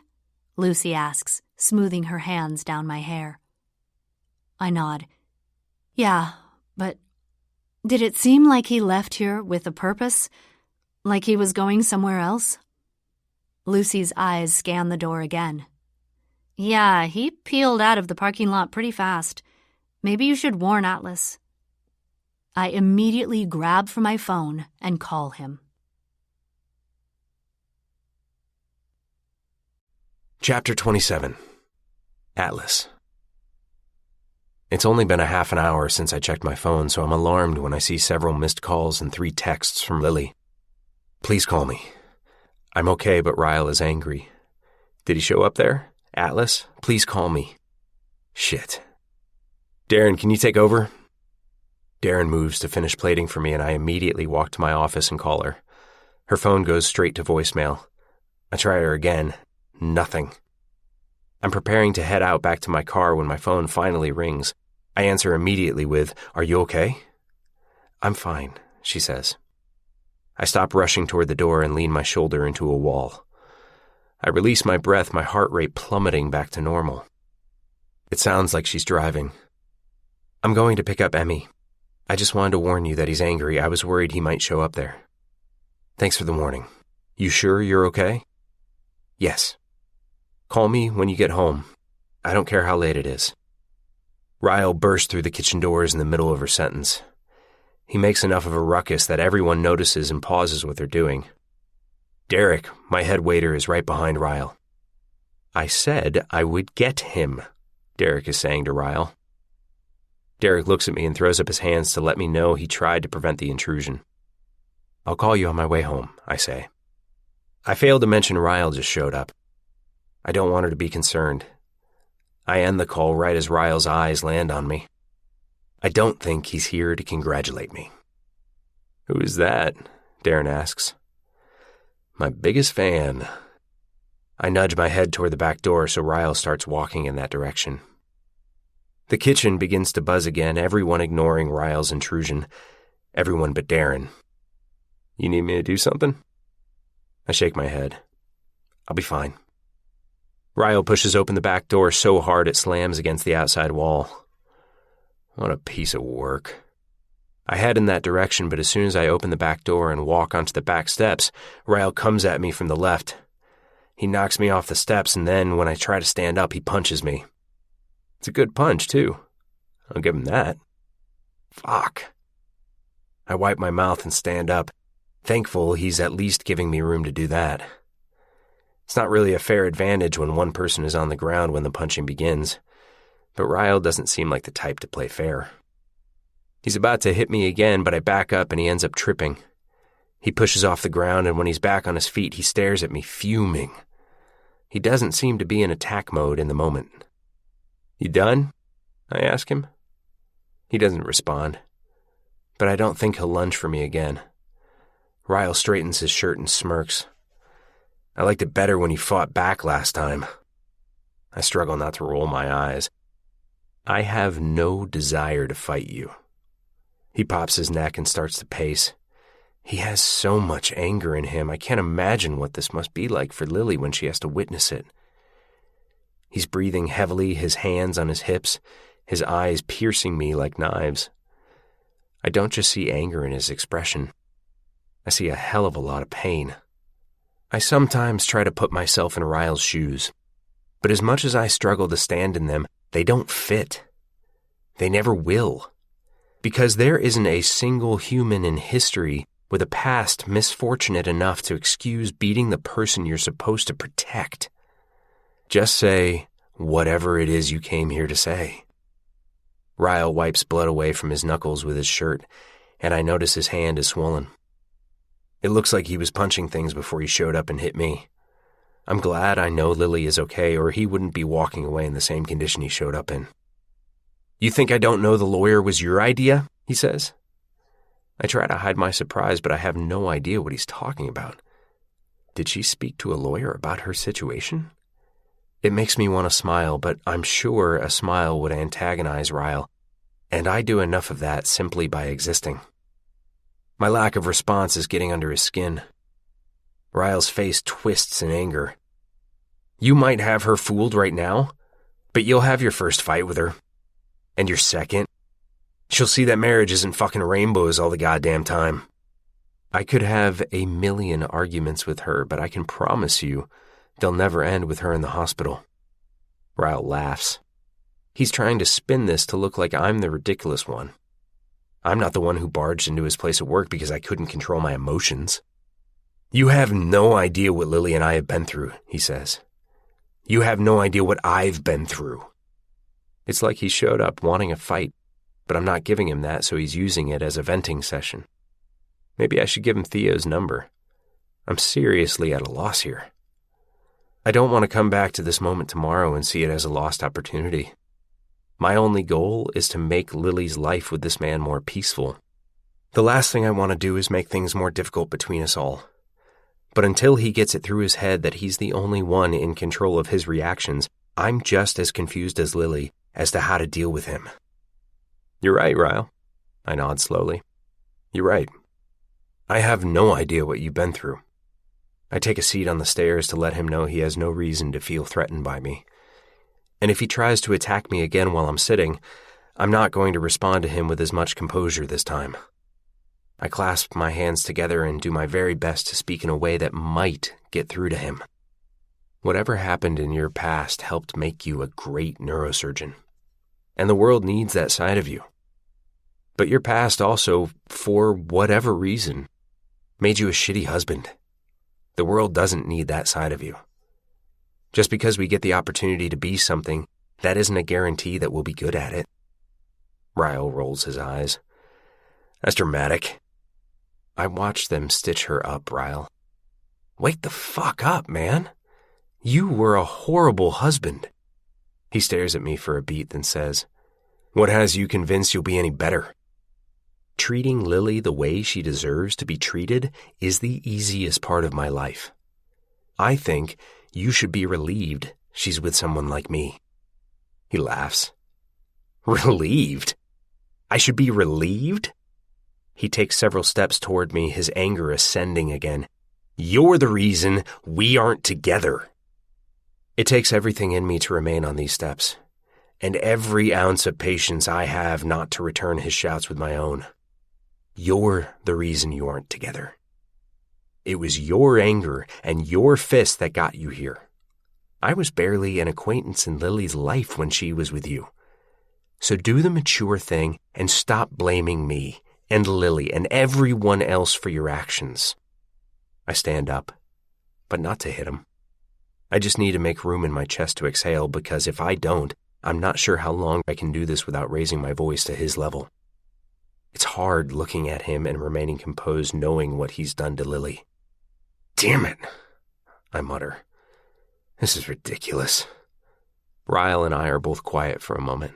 Lucy asks, smoothing her hands down my hair. I nod. Yeah, but did it seem like he left here with a purpose? Like he was going somewhere else? Lucy's eyes scan the door again. Yeah, he peeled out of the parking lot pretty fast. Maybe you should warn Atlas. I immediately grab for my phone and call him. Chapter 27. Atlas. It's only been a half an hour since I checked my phone, so I'm alarmed when I see several missed calls and 3 texts from Lily. Please call me. I'm okay, but Ryle is angry. Did he show up there? Atlas, please call me. Shit. Darren, can you take over? Darren moves to finish plating for me, and I immediately walk to my office and call her. Her phone goes straight to voicemail. I try her again. Nothing. I'm preparing to head out back to my car when my phone finally rings. I answer immediately with, "Are you okay?" "I'm fine," she says. I stop rushing toward the door and lean my shoulder into a wall. I release my breath, my heart rate plummeting back to normal. It sounds like she's driving. "I'm going to pick up Emmy. I just wanted to warn you that he's angry. I was worried he might show up there." "Thanks for the warning. You sure you're okay?" "Yes." "Call me when you get home. I don't care how late it is." Ryle bursts through the kitchen doors in the middle of her sentence. He makes enough of a ruckus that everyone notices and pauses what they're doing. Derek, my head waiter, is right behind Ryle. "I said I would get him," Derek is saying to Ryle. Derek looks at me and throws up his hands to let me know he tried to prevent the intrusion. "I'll call you on my way home," I say. I failed to mention Ryle just showed up. I don't want her to be concerned. I end the call right as Ryle's eyes land on me. I don't think he's here to congratulate me. "Who is that?" Darren asks. "My biggest fan." I nudge my head toward the back door so Ryle starts walking in that direction. The kitchen begins to buzz again, everyone ignoring Ryle's intrusion. Everyone but Darren. "You need me to do something?" I shake my head. "I'll be fine." Ryle pushes open the back door so hard it slams against the outside wall. What a piece of work. I head in that direction, but as soon as I open the back door and walk onto the back steps, Ryle comes at me from the left. He knocks me off the steps, and then when I try to stand up, he punches me. It's a good punch, too. I'll give him that. Fuck. I wipe my mouth and stand up, thankful he's at least giving me room to do that. It's not really a fair advantage when one person is on the ground when the punching begins, but Ryle doesn't seem like the type to play fair. He's about to hit me again, but I back up and he ends up tripping. He pushes off the ground, and when he's back on his feet, he stares at me, fuming. He doesn't seem to be in attack mode in the moment. "You done?" I ask him. He doesn't respond, but I don't think he'll lunge for me again. Ryle straightens his shirt and smirks. "I liked it better when you fought back last time." I struggle not to roll my eyes. "I have no desire to fight you." He pops his neck and starts to pace. He has so much anger in him. I can't imagine what this must be like for Lily when she has to witness it. He's breathing heavily, his hands on his hips, his eyes piercing me like knives. I don't just see anger in his expression. I see a hell of a lot of pain. I sometimes try to put myself in Ryle's shoes, but as much as I struggle to stand in them, they don't fit. They never will. Because there isn't a single human in history with a past misfortunate enough to excuse beating the person you're supposed to protect. Just say whatever it is you came here to say. Ryle wipes blood away from his knuckles with his shirt, and I notice his hand is swollen. It looks like he was punching things before he showed up and hit me. I'm glad I know Lily is okay, or he wouldn't be walking away in the same condition he showed up in. "You think I don't know the lawyer was your idea?" he says. I try to hide my surprise, but I have no idea what he's talking about. Did she speak to a lawyer about her situation? It makes me want to smile, but I'm sure a smile would antagonize Ryle, and I do enough of that simply by existing. My lack of response is getting under his skin. Ryle's face twists in anger. "You might have her fooled right now, but you'll have your first fight with her. And your second. She'll see that marriage isn't fucking rainbows all the goddamn time. I could have a million arguments with her, but I can promise you they'll never end with her in the hospital." Ryle laughs. He's trying to spin this to look like I'm the ridiculous one. I'm not the one who barged into his place of work because I couldn't control my emotions. "You have no idea what Lily and I have been through," he says. "You have no idea what I've been through." It's like he showed up wanting a fight, but I'm not giving him that, so he's using it as a venting session. Maybe I should give him Theo's number. I'm seriously at a loss here. I don't want to come back to this moment tomorrow and see it as a lost opportunity. My only goal is to make Lily's life with this man more peaceful. The last thing I want to do is make things more difficult between us all. But until he gets it through his head that he's the only one in control of his reactions, I'm just as confused as Lily as to how to deal with him. "You're right, Ryle." I nod slowly. "You're right. I have no idea what you've been through." I take a seat on the stairs to let him know he has no reason to feel threatened by me. And if he tries to attack me again while I'm sitting, I'm not going to respond to him with as much composure this time. I clasp my hands together and do my very best to speak in a way that might get through to him. Whatever happened in your past helped make you a great neurosurgeon, and the world needs that side of you. But your past also, for whatever reason, made you a shitty husband. The world doesn't need that side of you. Just because we get the opportunity to be something, that isn't a guarantee that we'll be good at it. Ryle rolls his eyes. "That's dramatic." I watched them stitch her up, Ryle. "Wake the fuck up, man. You were a horrible husband." He stares at me for a beat, then says, "What has you convinced you'll be any better?" Treating Lily the way she deserves to be treated is the easiest part of my life. I think you should be relieved she's with someone like me. He laughs. "Relieved? I should be relieved?" He takes several steps toward me, his anger ascending again. "You're the reason we aren't together." It takes everything in me to remain on these steps, and every ounce of patience I have not to return his shouts with my own. You're the reason you aren't together. It was your anger and your fist that got you here. I was barely an acquaintance in Lily's life when she was with you. So do the mature thing and stop blaming me and Lily and everyone else for your actions. I stand up, but not to hit him. I just need to make room in my chest to exhale, because if I don't, I'm not sure how long I can do this without raising my voice to his level. It's hard looking at him and remaining composed knowing what he's done to Lily. Damn it, I mutter. This is ridiculous. Ryle and I are both quiet for a moment.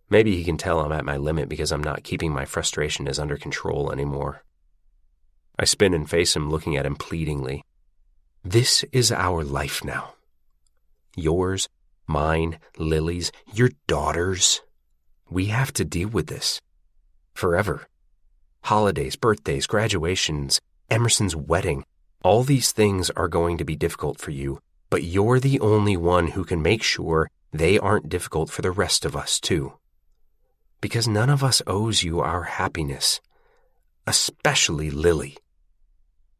Maybe he can tell I'm at my limit because I'm not keeping my frustration as under control anymore. I spin and face him, looking at him pleadingly. This is our life now. Yours, mine, Lily's, your daughter's. We have to deal with this. Forever. Holidays, birthdays, graduations, Emerson's wedding. All these things are going to be difficult for you, but you're the only one who can make sure they aren't difficult for the rest of us, too. Because none of us owes you our happiness. Especially Lily.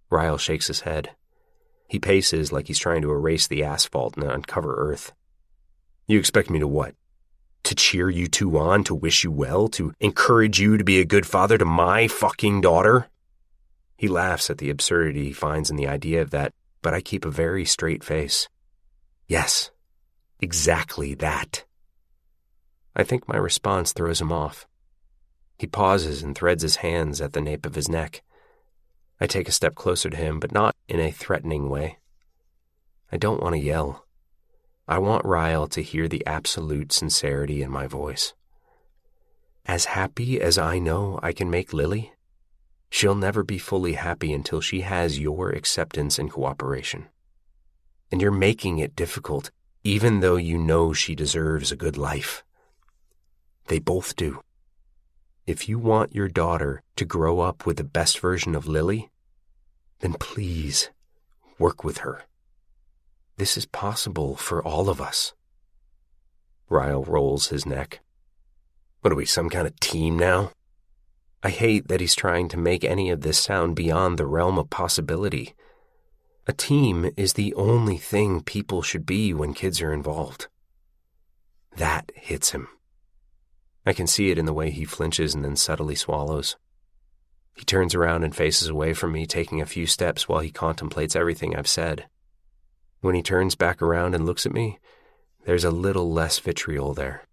Ryle shakes his head. He paces like he's trying to erase the asphalt and uncover earth. You expect me to what? To cheer you two on, to wish you well, to encourage you to be a good father to my fucking daughter? He laughs at the absurdity he finds in the idea of that, but I keep a very straight face. Yes, exactly that. I think my response throws him off. He pauses and threads his hands at the nape of his neck. I take a step closer to him, but not in a threatening way. I don't want to yell. I want Ryle to hear the absolute sincerity in my voice. As happy as I know I can make Lily, she'll never be fully happy until she has your acceptance and cooperation. And you're making it difficult, even though you know she deserves a good life. They both do. If you want your daughter to grow up with the best version of Lily, then please work with her. This is possible for all of us. Ryle rolls his neck. What are we, some kind of team now? I hate that he's trying to make any of this sound beyond the realm of possibility. A team is the only thing people should be when kids are involved. That hits him. I can see it in the way he flinches and then subtly swallows. He turns around and faces away from me, taking a few steps while he contemplates everything I've said. When he turns back around and looks at me, there's a little less vitriol there.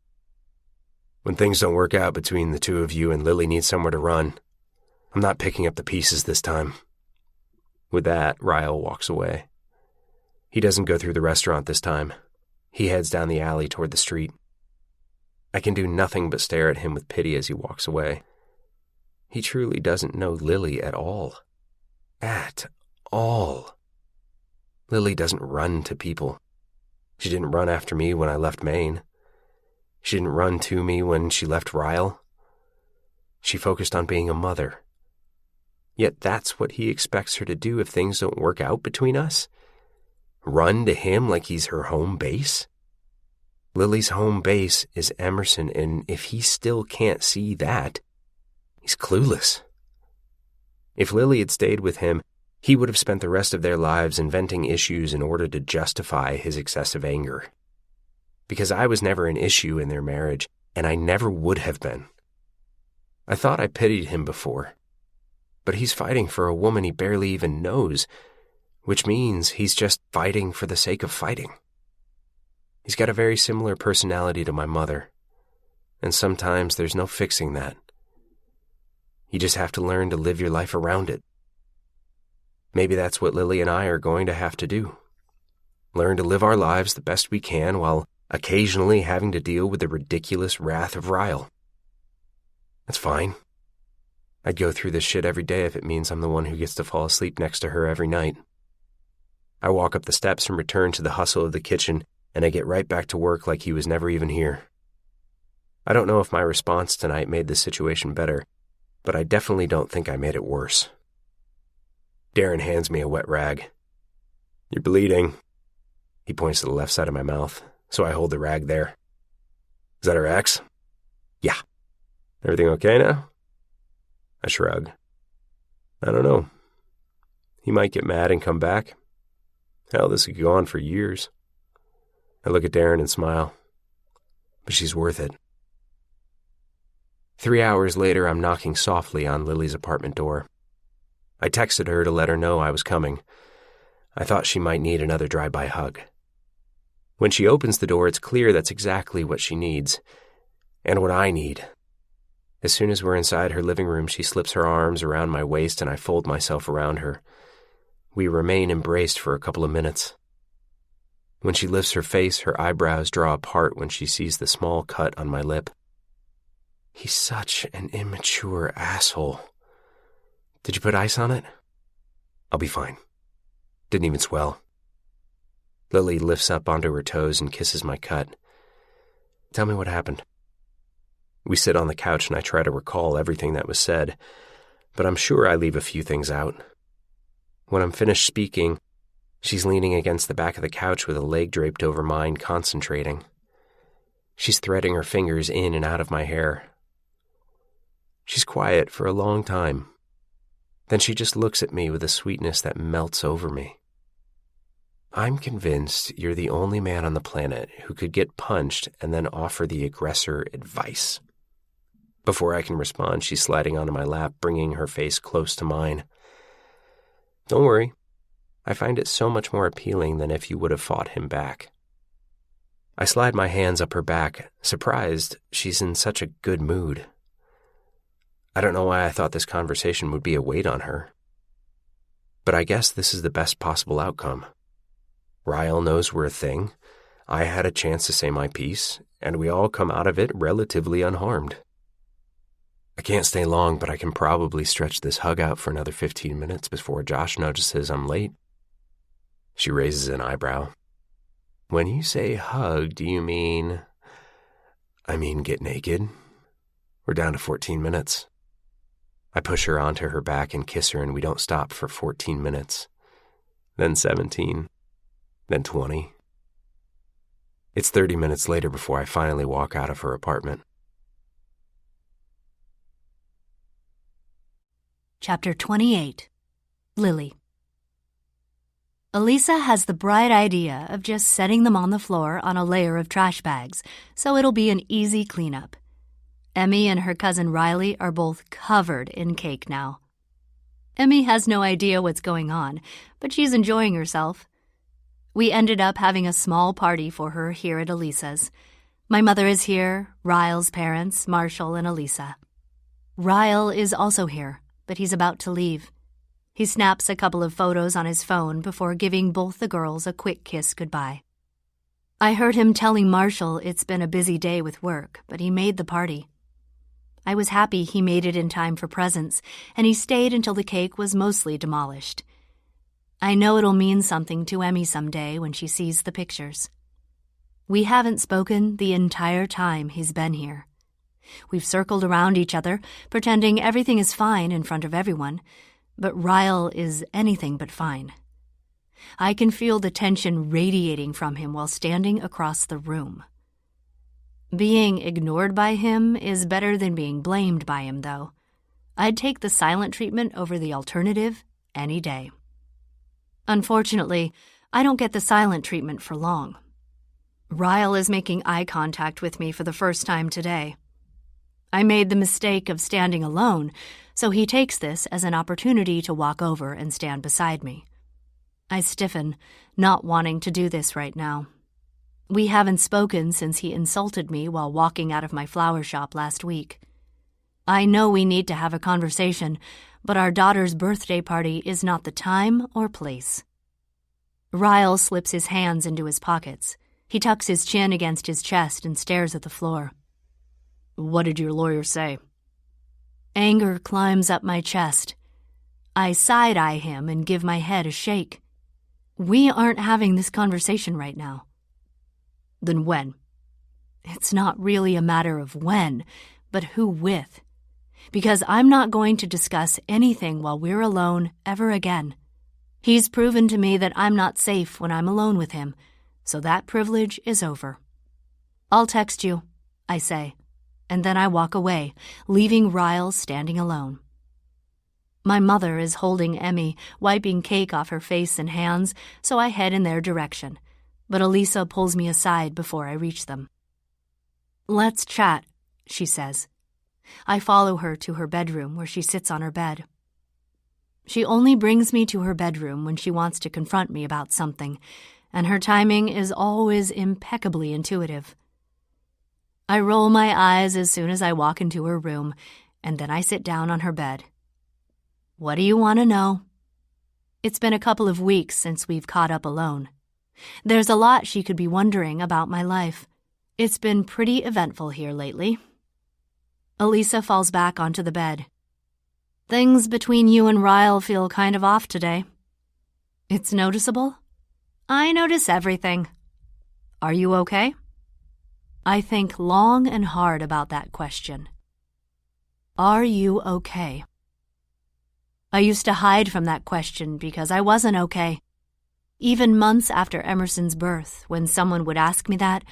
When things don't work out between the two of you and Lily needs somewhere to run, I'm not picking up the pieces this time. With that, Ryle walks away. He doesn't go through the restaurant this time. He heads down the alley toward the street. I can do nothing but stare at him with pity as he walks away. He truly doesn't know Lily at all. At all. Lily doesn't run to people. She didn't run after me when I left Maine. She didn't run to me when she left Ryle. She focused on being a mother. Yet that's what he expects her to do if things don't work out between us? Run to him like he's her home base? Lily's home base is Emerson, and if he still can't see that, he's clueless. If Lily had stayed with him, he would have spent the rest of their lives inventing issues in order to justify his excessive anger. Because I was never an issue in their marriage, and I never would have been. I thought I pitied him before, but he's fighting for a woman he barely even knows, which means he's just fighting for the sake of fighting. He's got a very similar personality to my mother, and sometimes there's no fixing that. You just have to learn to live your life around it. Maybe that's what Lily and I are going to have to do. Learn to live our lives the best we can while occasionally having to deal with the ridiculous wrath of Ryle. That's fine. I'd go through this shit every day if it means I'm the one who gets to fall asleep next to her every night. I walk up the steps and return to the hustle of the kitchen, and I get right back to work like he was never even here. I don't know if my response tonight made the situation better, but I definitely don't think I made it worse. Darren hands me a wet rag. You're bleeding. He points to the left side of my mouth, so I hold the rag there. Is that her ex? Yeah. Everything okay now? I shrug. I don't know. He might get mad and come back. Hell, this could go on for years. I look at Darren and smile. But she's worth it. 3 hours later, I'm knocking softly on Lily's apartment door. I texted her to let her know I was coming. I thought she might need another drive-by hug. When she opens the door, it's clear that's exactly what she needs, and what I need. As soon as we're inside her living room, she slips her arms around my waist and I fold myself around her. We remain embraced for a couple of minutes. When she lifts her face, her eyebrows draw apart when she sees the small cut on my lip. He's such an immature asshole. Did you put ice on it? I'll be fine. Didn't even swell. Lily lifts up onto her toes and kisses my cut. Tell me what happened. We sit on the couch and I try to recall everything that was said, but I'm sure I leave a few things out. When I'm finished speaking, she's leaning against the back of the couch with a leg draped over mine, concentrating. She's threading her fingers in and out of my hair. She's quiet for a long time. Then she just looks at me with a sweetness that melts over me. I'm convinced you're the only man on the planet who could get punched and then offer the aggressor advice. Before I can respond, she's sliding onto my lap, bringing her face close to mine. Don't worry. I find it so much more appealing than if you would have fought him back. I slide my hands up her back, surprised she's in such a good mood. I don't know why I thought this conversation would be a weight on her. But I guess this is the best possible outcome. Ryle knows we're a thing, I had a chance to say my piece, and we all come out of it relatively unharmed. I can't stay long, but I can probably stretch this hug out for another 15 minutes before Josh notices I'm late. She raises an eyebrow. When you say hug, do you mean... I mean get naked? We're down to 14 minutes. I push her onto her back and kiss her, and we don't stop for 14 minutes. Then 17. Then 20. It's 30 minutes later before I finally walk out of her apartment. Chapter 28. Lily. Elisa has the bright idea of just setting them on the floor on a layer of trash bags, so it'll be an easy cleanup. Emmy and her cousin Riley are both covered in cake now. Emmy has no idea what's going on, but she's enjoying herself. We ended up having a small party for her here at Elisa's. My mother is here, Ryle's parents, Marshall and Elisa. Ryle is also here, but he's about to leave. He snaps a couple of photos on his phone before giving both the girls a quick kiss goodbye. I heard him telling Marshall it's been a busy day with work, but he made the party. I was happy he made it in time for presents, and he stayed until the cake was mostly demolished. I know it'll mean something to Emmy someday when she sees the pictures. We haven't spoken the entire time he's been here. We've circled around each other, pretending everything is fine in front of everyone, but Ryle is anything but fine. I can feel the tension radiating from him while standing across the room. Being ignored by him is better than being blamed by him, though. I'd take the silent treatment over the alternative any day. Unfortunately, I don't get the silent treatment for long. Ryle is making eye contact with me for the first time today. I made the mistake of standing alone, so he takes this as an opportunity to walk over and stand beside me. I stiffen, not wanting to do this right now. We haven't spoken since he insulted me while walking out of my flower shop last week. I know we need to have a conversation, but our daughter's birthday party is not the time or place. Ryle slips his hands into his pockets. He tucks his chin against his chest and stares at the floor. What did your lawyer say? Anger climbs up my chest. I side-eye him and give my head a shake. We aren't having this conversation right now. Then when? It's not really a matter of when, but who with. Because I'm not going to discuss anything while we're alone ever again. He's proven to me that I'm not safe when I'm alone with him, so that privilege is over. I'll text you, I say, and then I walk away, leaving Ryle standing alone. My mother is holding Emmy, wiping cake off her face and hands, so I head in their direction, but Elisa pulls me aside before I reach them. Let's chat, she says. I follow her to her bedroom where she sits on her bed. She only brings me to her bedroom when she wants to confront me about something, and her timing is always impeccably intuitive. I roll my eyes as soon as I walk into her room, and then I sit down on her bed. "What do you want to know?" It's been a couple of weeks since we've caught up alone. There's a lot she could be wondering about my life. It's been pretty eventful here lately. Elisa falls back onto the bed. "Things between you and Ryle feel kind of off today." "It's noticeable?" "I notice everything." "Are you okay?" I think long and hard about that question. Are you okay? I used to hide from that question because I wasn't okay. Even months after Emerson's birth, when someone would ask me that,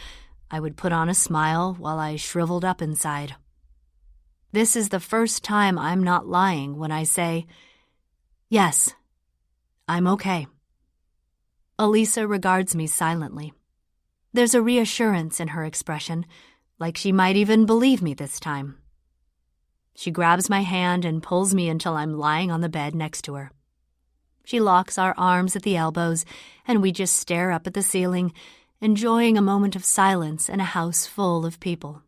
I would put on a smile while I shriveled up inside. This is the first time I'm not lying when I say, "Yes, I'm okay." Elisa regards me silently. There's a reassurance in her expression, like she might even believe me this time. She grabs my hand and pulls me until I'm lying on the bed next to her. She locks our arms at the elbows, and we just stare up at the ceiling, enjoying a moment of silence in a house full of people.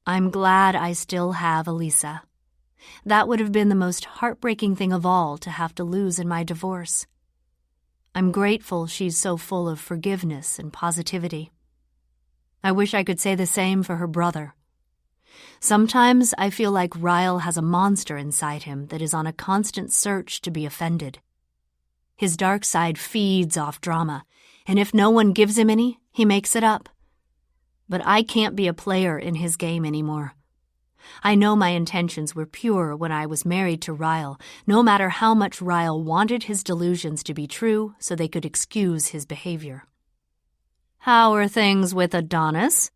I'm glad I still have Elisa. That would have been the most heartbreaking thing of all to have to lose in my divorce. I'm grateful she's so full of forgiveness and positivity. I wish I could say the same for her brother. Sometimes I feel like Ryle has a monster inside him that is on a constant search to be offended. His dark side feeds off drama, and if no one gives him any, he makes it up. But I can't be a player in his game anymore. I know my intentions were pure when I was married to Ryle, no matter how much Ryle wanted his delusions to be true so they could excuse his behavior. "How are things with Adonis?"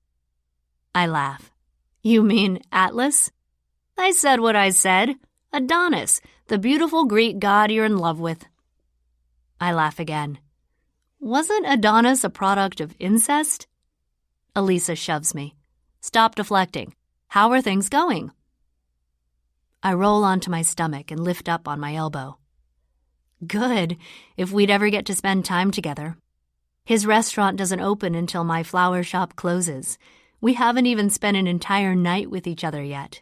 I laugh. "You mean Atlas?" "I said what I said. Adonis, the beautiful Greek god you're in love with." I laugh again. "Wasn't Adonis a product of incest?" Elisa shoves me. "Stop deflecting. How are things going?" I roll onto my stomach and lift up on my elbow. "Good, if we'd ever get to spend time together. His restaurant doesn't open until my flower shop closes. We haven't even spent an entire night with each other yet."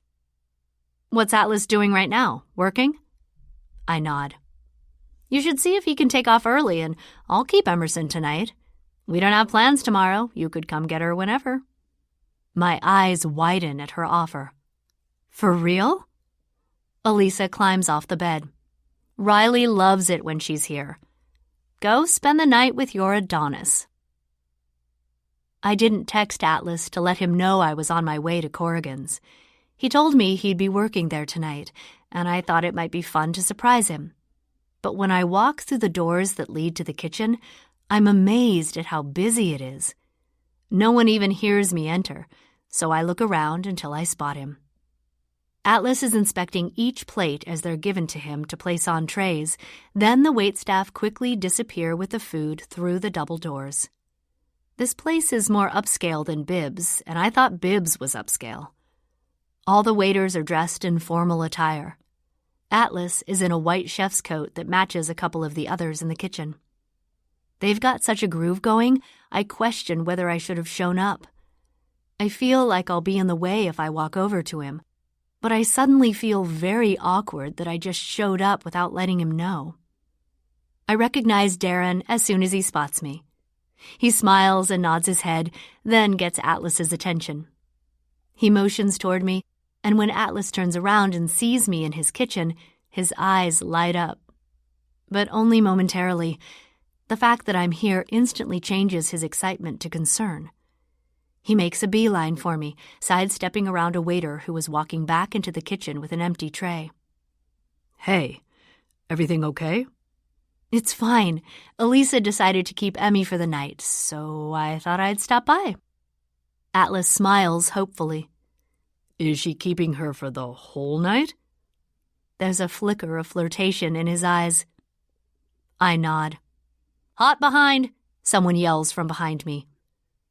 "What's Atlas doing right now? Working?" I nod. "You should see if he can take off early, and I'll keep Emerson tonight. We don't have plans tomorrow. You could come get her whenever." My eyes widen at her offer. "For real?" Elisa climbs off the bed. "Riley loves it when she's here. Go spend the night with your Adonis." I didn't text Atlas to let him know I was on my way to Corrigan's. He told me he'd be working there tonight, and I thought it might be fun to surprise him. But when I walk through the doors that lead to the kitchen, I'm amazed at how busy it is. No one even hears me enter, so I look around until I spot him. Atlas is inspecting each plate as they're given to him to place on trays, then the waitstaff quickly disappear with the food through the double doors. This place is more upscale than Bibbs, and I thought Bibbs was upscale. All the waiters are dressed in formal attire. Atlas is in a white chef's coat that matches a couple of the others in the kitchen. They've got such a groove going, I question whether I should have shown up. I feel like I'll be in the way if I walk over to him, but I suddenly feel very awkward that I just showed up without letting him know. I recognize Darren as soon as he spots me. He smiles and nods his head, then gets Atlas's attention. He motions toward me, and when Atlas turns around and sees me in his kitchen, his eyes light up. But only momentarily. The fact that I'm here instantly changes his excitement to concern. He makes a beeline for me, sidestepping around a waiter who was walking back into the kitchen with an empty tray. "Hey, everything okay?" "It's fine. Elisa decided to keep Emmy for the night, so I thought I'd stop by." Atlas smiles hopefully. "Is she keeping her for the whole night?" There's a flicker of flirtation in his eyes. I nod. "Hot behind!" someone yells from behind me.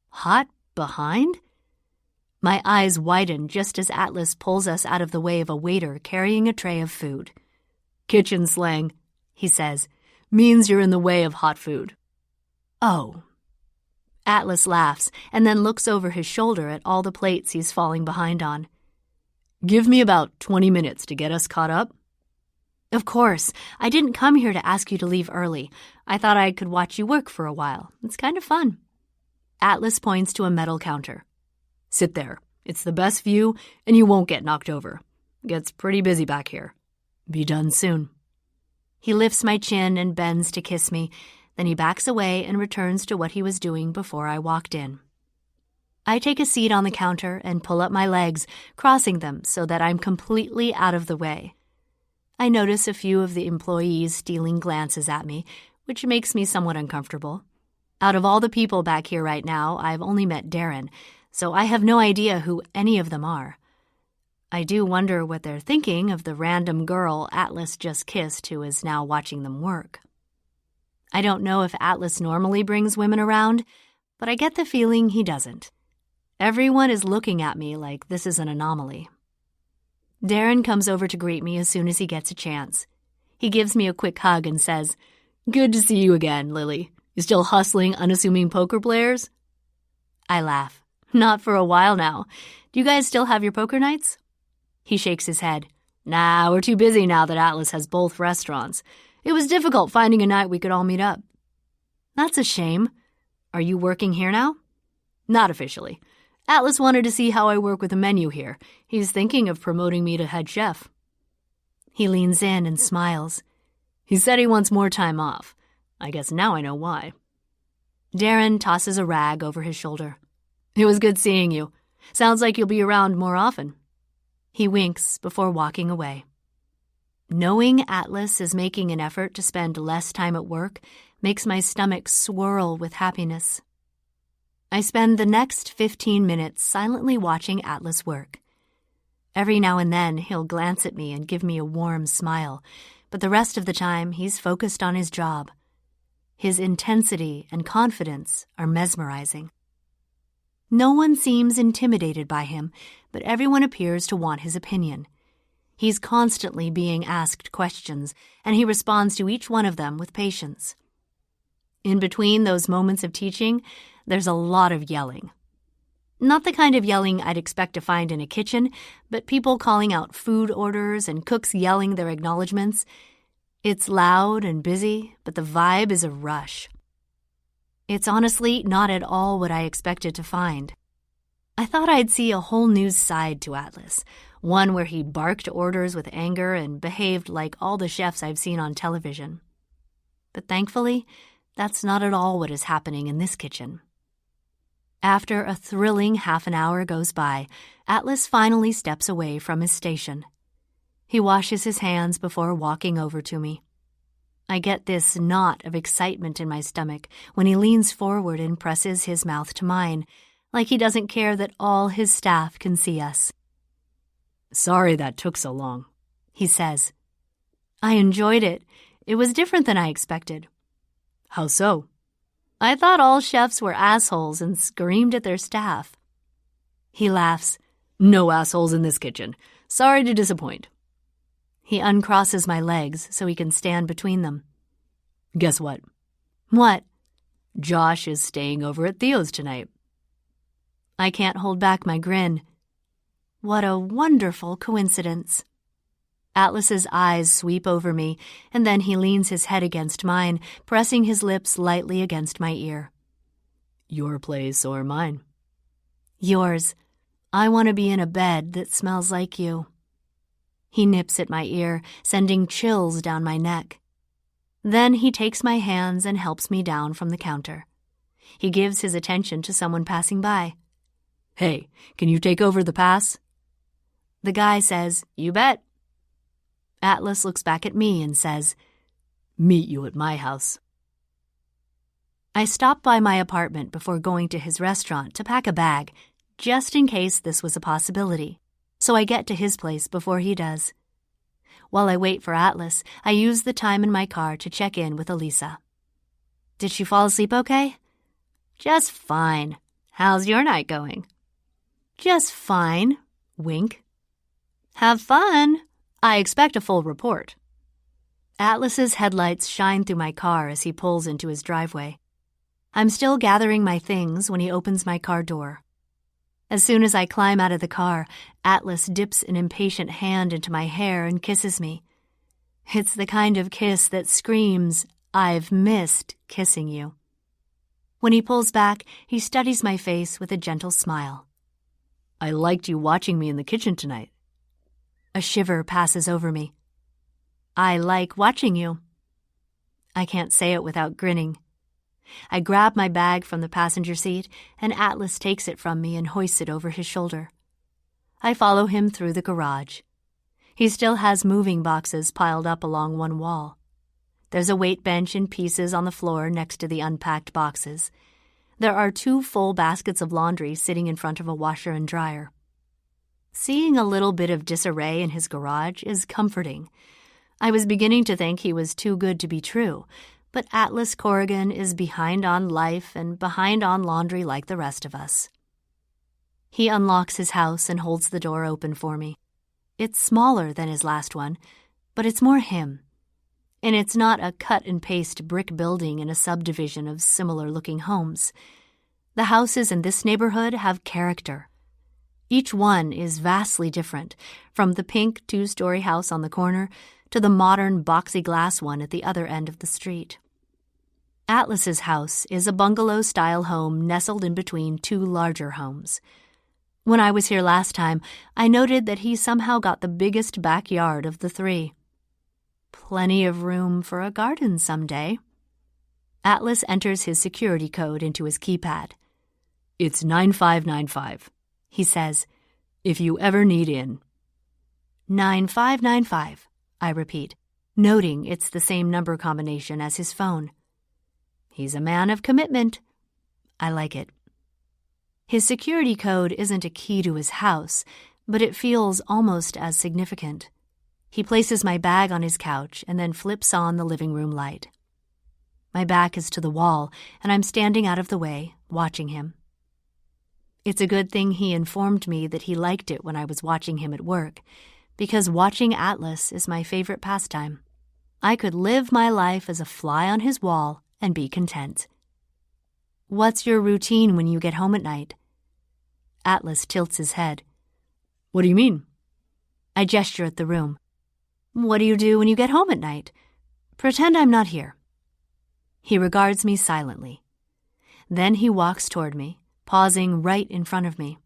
Hot behind? My eyes widen just as Atlas pulls us out of the way of a waiter carrying a tray of food. Kitchen slang, he says, means you're in the way of hot food. Oh. Atlas laughs and then looks over his shoulder at all the plates he's falling behind on. Give me about 20 minutes to get us caught up. Of course. I didn't come here to ask you to leave early. I thought I could watch you work for a while. It's kind of fun. Atlas points to a metal counter. Sit there. It's the best view, and you won't get knocked over. Gets pretty busy back here. Be done soon. He lifts my chin and bends to kiss me. Then he backs away and returns to what he was doing before I walked in. I take a seat on the counter and pull up my legs, crossing them so that I'm completely out of the way. I notice a few of the employees stealing glances at me, which makes me somewhat uncomfortable. Out of all the people back here right now, I've only met Darren, so I have no idea who any of them are. I do wonder what they're thinking of the random girl Atlas just kissed who is now watching them work. I don't know if Atlas normally brings women around, but I get the feeling he doesn't. Everyone is looking at me like this is an anomaly. Darren comes over to greet me as soon as he gets a chance. He gives me a quick hug and says, "Good to see you again, Lily. You still hustling unassuming poker players?" I laugh. Not for a while now. Do you guys still have your poker nights? He shakes his head. Nah, we're too busy now that Atlas has both restaurants. It was difficult finding a night we could all meet up. That's a shame. Are you working here now? Not officially. Atlas wanted to see how I work with a menu here. He's thinking of promoting me to head chef. He leans in and smiles. He said he wants more time off. I guess now I know why. Darren tosses a rag over his shoulder. It was good seeing you. Sounds like you'll be around more often. He winks before walking away. Knowing Atlas is making an effort to spend less time at work makes my stomach swirl with happiness. I spend the next 15 minutes silently watching Atlas work. Every now and then he'll glance at me and give me a warm smile, but the rest of the time he's focused on his job. His intensity and confidence are mesmerizing. No one seems intimidated by him, but everyone appears to want his opinion. He's constantly being asked questions, and he responds to each one of them with patience. In between those moments of teaching, there's a lot of yelling. Not the kind of yelling I'd expect to find in a kitchen, but people calling out food orders and cooks yelling their acknowledgments. It's loud and busy, but the vibe is a rush. It's honestly not at all what I expected to find. I thought I'd see a whole new side to Atlas, one where he barked orders with anger and behaved like all the chefs I've seen on television. But thankfully, that's not at all what is happening in this kitchen. After a thrilling half an hour goes by, Atlas finally steps away from his station. He washes his hands before walking over to me. I get this knot of excitement in my stomach when he leans forward and presses his mouth to mine, like he doesn't care that all his staff can see us. "Sorry that took so long," he says. I enjoyed it. It was different than I expected. "How so?" I thought all chefs were assholes and screamed at their staff. He laughs. "No assholes in this kitchen. Sorry to disappoint." He uncrosses my legs so he can stand between them. "Guess what?" "What?" "Josh is staying over at Theo's tonight." I can't hold back my grin. What a wonderful coincidence. Atlas's eyes sweep over me, and then he leans his head against mine, pressing his lips lightly against my ear. "Your place or mine?" "Yours. I want to be in a bed that smells like you." He nips at my ear, sending chills down my neck. Then he takes my hands and helps me down from the counter. He gives his attention to someone passing by. "Hey, can you take over the pass?" The guy says, "You bet." Atlas looks back at me and says, "Meet you at my house." I stop by my apartment before going to his restaurant to pack a bag, just in case this was a possibility, so I get to his place before he does. While I wait for Atlas, I use the time in my car to check in with Elisa. "Did she fall asleep okay?" "Just fine. How's your night going?" Just fine. Wink. Have fun. I expect a full report. Atlas's headlights shine through my car as he pulls into his driveway. I'm still gathering my things when he opens my car door. As soon as I climb out of the car, Atlas dips an impatient hand into my hair and kisses me. It's the kind of kiss that screams, "I've missed kissing you." When he pulls back, he studies my face with a gentle smile. I liked you watching me in the kitchen tonight. A shiver passes over me. I like watching you. I can't say it without grinning. I grab my bag from the passenger seat, and Atlas takes it from me and hoists it over his shoulder. I follow him through the garage. He still has moving boxes piled up along one wall. There's a weight bench in pieces on the floor next to the unpacked boxes. There are 2 full baskets of laundry sitting in front of a washer and dryer. Seeing a little bit of disarray in his garage is comforting. I was beginning to think he was too good to be true, but Atlas Corrigan is behind on life and behind on laundry like the rest of us. He unlocks his house and holds the door open for me. It's smaller than his last one, but it's more him. And it's not a cut-and-paste brick building in a subdivision of similar-looking homes. The houses in this neighborhood have character. Each one is vastly different, from the pink 2-story house on the corner to the modern boxy glass one at the other end of the street. Atlas's house is a bungalow-style home nestled in between 2 larger homes. When I was here last time, I noted that he somehow got the biggest backyard of the 3. Plenty of room for a garden someday. Atlas enters his security code into his keypad. It's 9595, he says. If you ever need in. 9595, I repeat, noting it's the same number combination as his phone. He's a man of commitment. I like it. His security code isn't a key to his house, but it feels almost as significant. He places my bag on his couch and then flips on the living room light. My back is to the wall, and I'm standing out of the way, watching him. It's a good thing he informed me that he liked it when I was watching him at work, because watching Atlas is my favorite pastime. I could live my life as a fly on his wall and be content. What's your routine when you get home at night? Atlas tilts his head. What do you mean? I gesture at the room. What do you do when you get home at night? Pretend I'm not here. He regards me silently. Then he walks toward me, pausing right in front of me.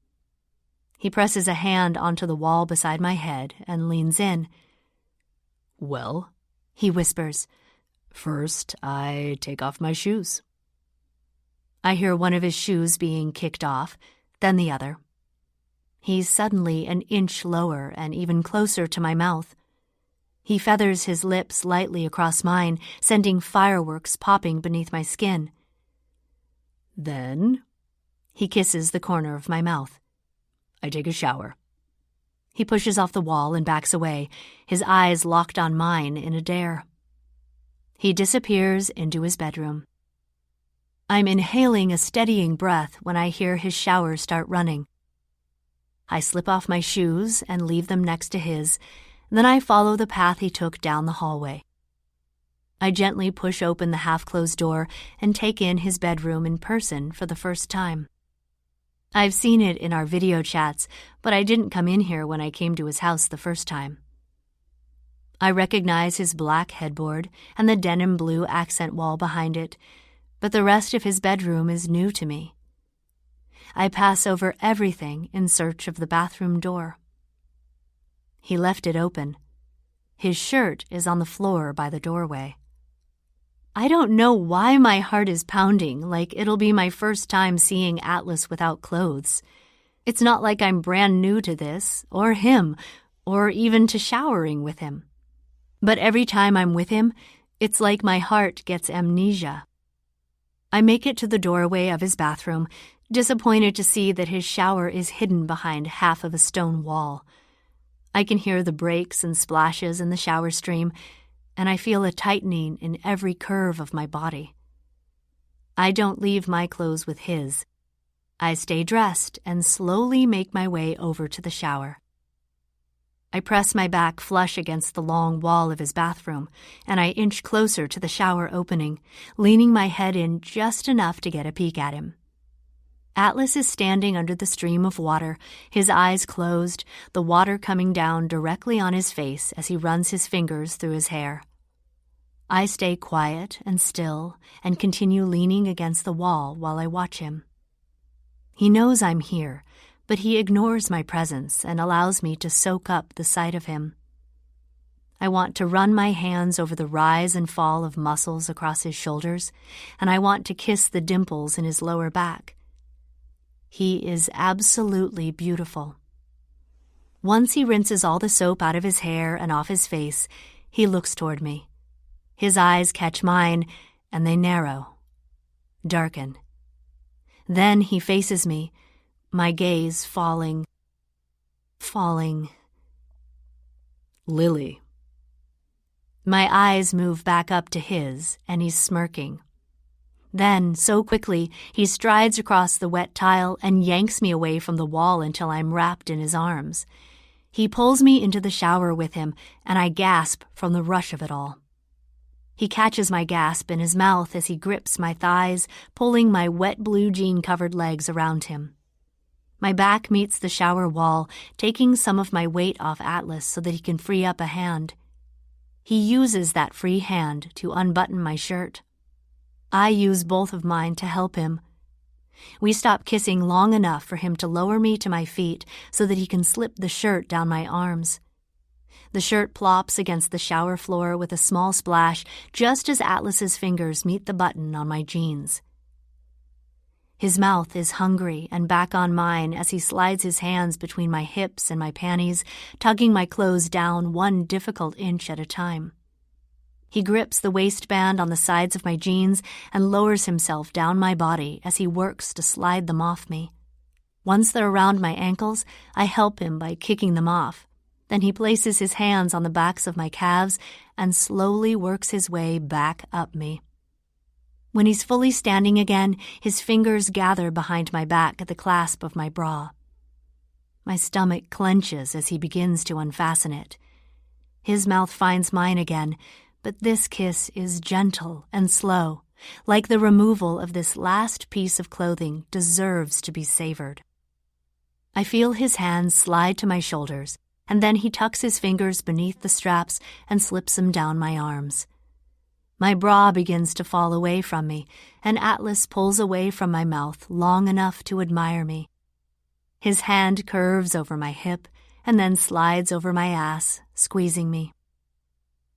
He presses a hand onto the wall beside my head and leans in. Well, he whispers, first I take off my shoes. I hear one of his shoes being kicked off, then the other. He's suddenly an inch lower and even closer to my mouth. He feathers his lips lightly across mine, sending fireworks popping beneath my skin. Then he kisses the corner of my mouth. I take a shower. He pushes off the wall and backs away, his eyes locked on mine in a dare. He disappears into his bedroom. I'm inhaling a steadying breath when I hear his shower start running. I slip off my shoes and leave them next to his, then I follow the path he took down the hallway. I gently push open the half-closed door and take in his bedroom in person for the first time. I've seen it in our video chats, but I didn't come in here when I came to his house the first time. I recognize his black headboard and the denim blue accent wall behind it, but the rest of his bedroom is new to me. I pass over everything in search of the bathroom door. He left it open. His shirt is on the floor by the doorway. I don't know why my heart is pounding like it'll be my first time seeing Atlas without clothes. It's not like I'm brand new to this, or him, or even to showering with him. But every time I'm with him, it's like my heart gets amnesia. I make it to the doorway of his bathroom, disappointed to see that his shower is hidden behind half of a stone wall. I can hear the breaks and splashes in the shower stream, and I feel a tightening in every curve of my body. I don't leave my clothes with his. I stay dressed and slowly make my way over to the shower. I press my back flush against the long wall of his bathroom, and I inch closer to the shower opening, leaning my head in just enough to get a peek at him. Atlas is standing under the stream of water, his eyes closed, the water coming down directly on his face as he runs his fingers through his hair. I stay quiet and still and continue leaning against the wall while I watch him. He knows I'm here, but he ignores my presence and allows me to soak up the sight of him. I want to run my hands over the rise and fall of muscles across his shoulders, and I want to kiss the dimples in his lower back. He is absolutely beautiful. Once he rinses all the soap out of his hair and off his face, he looks toward me. His eyes catch mine, and they narrow, darken. Then he faces me, my gaze falling. Lily. My eyes move back up to his, and he's smirking. Then, so quickly, he strides across the wet tile and yanks me away from the wall until I'm wrapped in his arms. He pulls me into the shower with him, and I gasp from the rush of it all. He catches my gasp in his mouth as he grips my thighs, pulling my wet blue jean-covered legs around him. My back meets the shower wall, taking some of my weight off Atlas so that he can free up a hand. He uses that free hand to unbutton my shirt. I use both of mine to help him. We stop kissing long enough for him to lower me to my feet so that he can slip the shirt down my arms. The shirt plops against the shower floor with a small splash just as Atlas's fingers meet the button on my jeans. His mouth is hungry and back on mine as he slides his hands between my hips and my panties, tugging my clothes down 1 difficult inch at a time. He grips the waistband on the sides of my jeans and lowers himself down my body as he works to slide them off me. Once they're around my ankles, I help him by kicking them off. Then he places his hands on the backs of my calves and slowly works his way back up me. When he's fully standing again, his fingers gather behind my back at the clasp of my bra. My stomach clenches as he begins to unfasten it. His mouth finds mine again, but this kiss is gentle and slow, like the removal of this last piece of clothing deserves to be savored. I feel his hands slide to my shoulders, and then he tucks his fingers beneath the straps and slips them down my arms. My bra begins to fall away from me, and Atlas pulls away from my mouth long enough to admire me. His hand curves over my hip and then slides over my ass, squeezing me.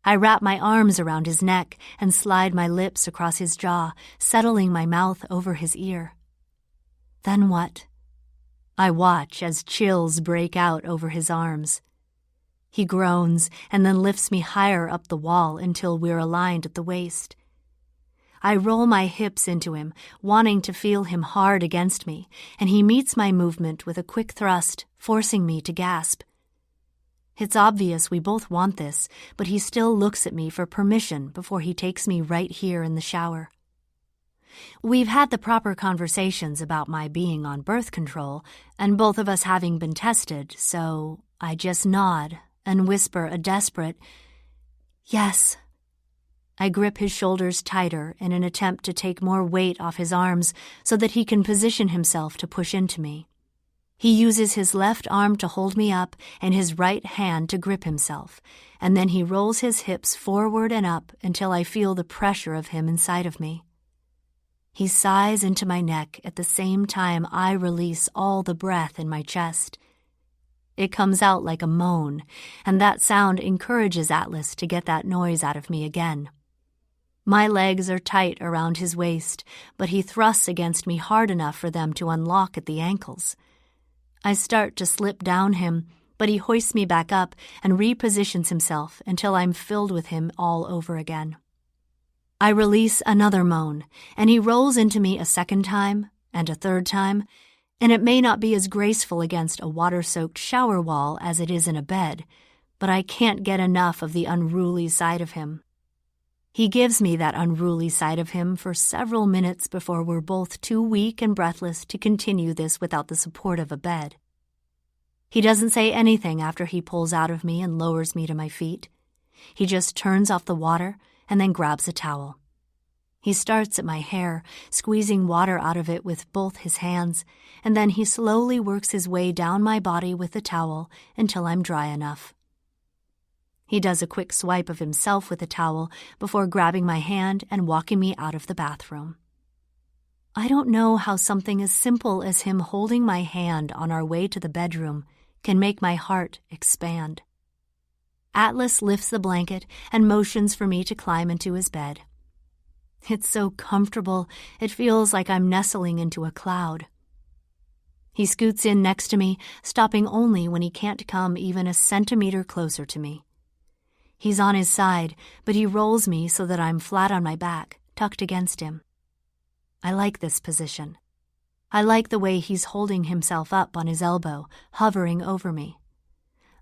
I wrap my arms around his neck and slide my lips across his jaw, settling my mouth over his ear. Then what? I watch as chills break out over his arms. He groans and then lifts me higher up the wall until we're aligned at the waist. I roll my hips into him, wanting to feel him hard against me, and he meets my movement with a quick thrust, forcing me to gasp. It's obvious we both want this, but he still looks at me for permission before he takes me right here in the shower. We've had the proper conversations about my being on birth control, and both of us having been tested, so I just nod and whisper a desperate, "Yes." I grip his shoulders tighter in an attempt to take more weight off his arms so that he can position himself to push into me. He uses his left arm to hold me up and his right hand to grip himself, and then he rolls his hips forward and up until I feel the pressure of him inside of me. He sighs into my neck at the same time I release all the breath in my chest. It comes out like a moan, and that sound encourages Atlas to get that noise out of me again. My legs are tight around his waist, but he thrusts against me hard enough for them to unlock at the ankles. I start to slip down him, but he hoists me back up and repositions himself until I'm filled with him all over again. I release another moan, and he rolls into me a second time and a third time, and it may not be as graceful against a water-soaked shower wall as it is in a bed, but I can't get enough of the unruly side of him. He gives me that unruly side of him for several minutes before we're both too weak and breathless to continue this without the support of a bed. He doesn't say anything after he pulls out of me and lowers me to my feet. He just turns off the water and then grabs a towel. He starts at my hair, squeezing water out of it with both his hands, and then he slowly works his way down my body with the towel until I'm dry enough. He does a quick swipe of himself with the towel before grabbing my hand and walking me out of the bathroom. I don't know how something as simple as him holding my hand on our way to the bedroom can make my heart expand. Atlas lifts the blanket and motions for me to climb into his bed. It's so comfortable, it feels like I'm nestling into a cloud. He scoots in next to me, stopping only when he can't come even a centimeter closer to me. He's on his side, but he rolls me so that I'm flat on my back, tucked against him. I like this position. I like the way he's holding himself up on his elbow, hovering over me.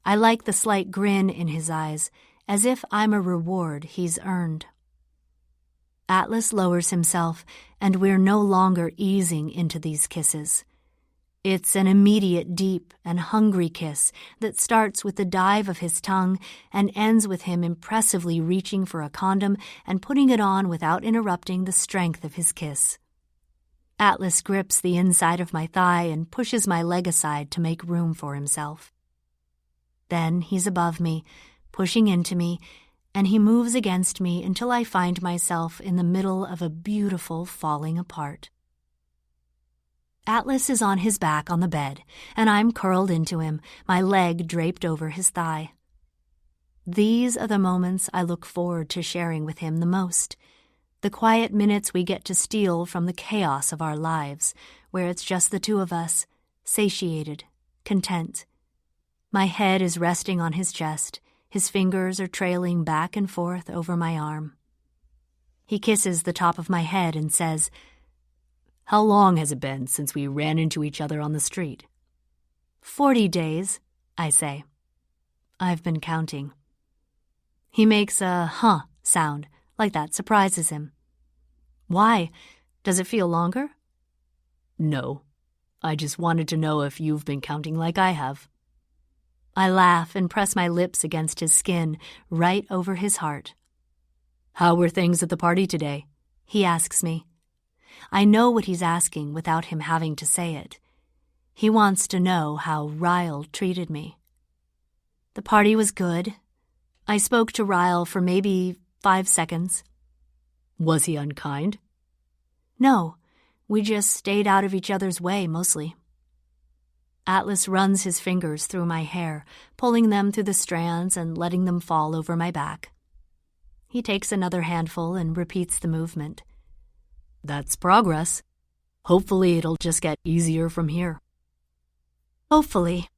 I like the slight grin in his eyes, as if I'm a reward he's earned. Atlas lowers himself, and we're no longer easing into these kisses. It's an immediate, deep, and hungry kiss that starts with the dive of his tongue and ends with him impressively reaching for a condom and putting it on without interrupting the strength of his kiss. Atlas grips the inside of my thigh and pushes my leg aside to make room for himself. Then he's above me, pushing into me, and he moves against me until I find myself in the middle of a beautiful falling apart. Atlas is on his back on the bed, and I'm curled into him, my leg draped over his thigh. These are the moments I look forward to sharing with him the most, the quiet minutes we get to steal from the chaos of our lives, where it's just the two of us, satiated, content. My head is resting on his chest, his fingers are trailing back and forth over my arm. He kisses the top of my head and says, "How long has it been since we ran into each other on the street?" 40 days, I say. I've been counting. He makes a huh sound, like that surprises him. Why? Does it feel longer? No. I just wanted to know if you've been counting like I have. I laugh and press my lips against his skin, right over his heart. How were things at the party today? He asks me. I know what he's asking without him having to say it. He wants to know how Ryle treated me. The party was good. I spoke to Ryle for maybe 5 seconds. Was he unkind? No, we just stayed out of each other's way mostly. Atlas runs his fingers through my hair, pulling them through the strands and letting them fall over my back. He takes another handful and repeats the movement. That's progress. Hopefully it'll just get easier from here. Hopefully.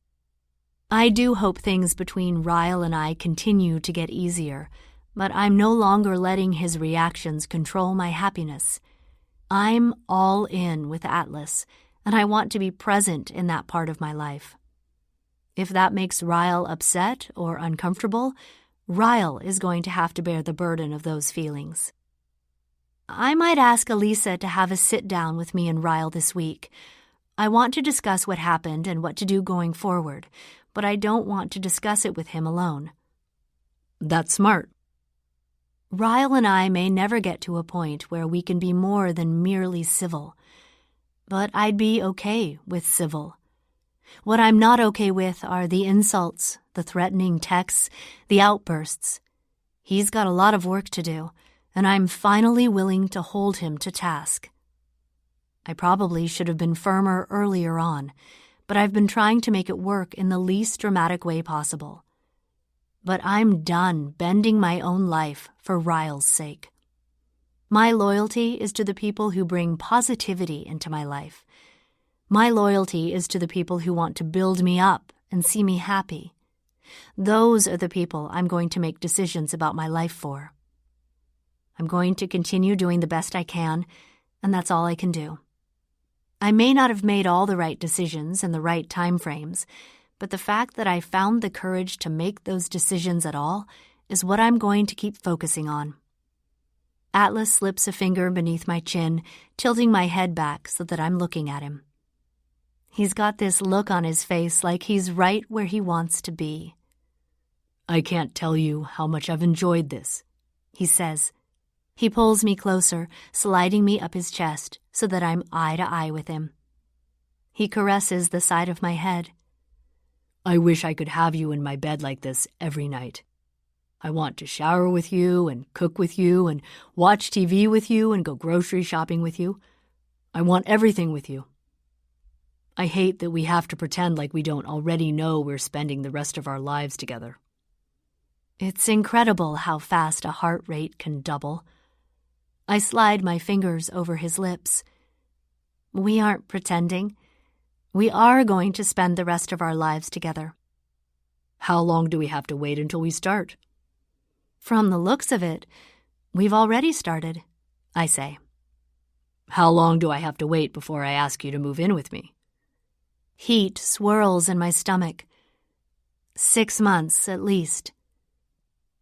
I do hope things between Ryle and I continue to get easier, but I'm no longer letting his reactions control my happiness. I'm all in with Atlas, and I want to be present in that part of my life. If that makes Ryle upset or uncomfortable, Ryle is going to have to bear the burden of those feelings. I might ask Elisa to have a sit-down with me and Ryle this week. I want to discuss what happened and what to do going forward, but I don't want to discuss it with him alone. That's smart. Ryle and I may never get to a point where we can be more than merely civil, but I'd be okay with civil. What I'm not okay with are the insults, the threatening texts, the outbursts. He's got a lot of work to do, and I'm finally willing to hold him to task. I probably should have been firmer earlier on, but I've been trying to make it work in the least dramatic way possible. But I'm done bending my own life for Ryle's sake. My loyalty is to the people who bring positivity into my life. My loyalty is to the people who want to build me up and see me happy. Those are the people I'm going to make decisions about my life for. I'm going to continue doing the best I can, and that's all I can do. I may not have made all the right decisions in the right time frames, but the fact that I found the courage to make those decisions at all is what I'm going to keep focusing on. Atlas slips a finger beneath my chin, tilting my head back so that I'm looking at him. He's got this look on his face like he's right where he wants to be. I can't tell you how much I've enjoyed this, he says. He pulls me closer, sliding me up his chest so that I'm eye to eye with him. He caresses the side of my head. I wish I could have you in my bed like this every night. I want to shower with you and cook with you and watch TV with you and go grocery shopping with you. I want everything with you. I hate that we have to pretend like we don't already know we're spending the rest of our lives together. It's incredible how fast a heart rate can double. I slide my fingers over his lips. We aren't pretending. We are going to spend the rest of our lives together. How long do we have to wait until we start? From the looks of it, we've already started, I say. How long do I have to wait before I ask you to move in with me? Heat swirls in my stomach. 6 months, at least.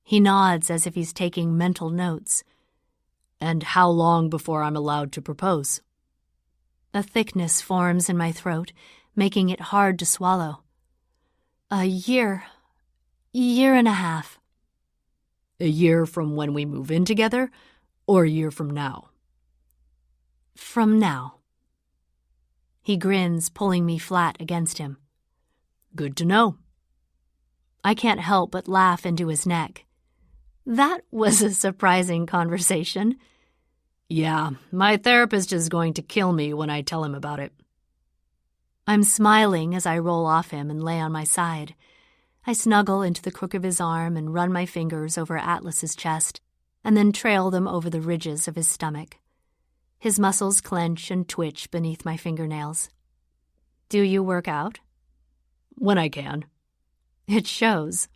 He nods as if he's taking mental notes. And how long before I'm allowed to propose? A thickness forms in my throat, making it hard to swallow. A year and a half. A year from when we move in together, or a year from now? From now. He grins, pulling me flat against him. Good to know. I can't help but laugh into his neck. That was a surprising conversation. Yeah, my therapist is going to kill me when I tell him about it. I'm smiling as I roll off him and lay on my side. I snuggle into the crook of his arm and run my fingers over Atlas's chest, and then trail them over the ridges of his stomach. His muscles clench and twitch beneath my fingernails. Do you work out? When I can. It shows.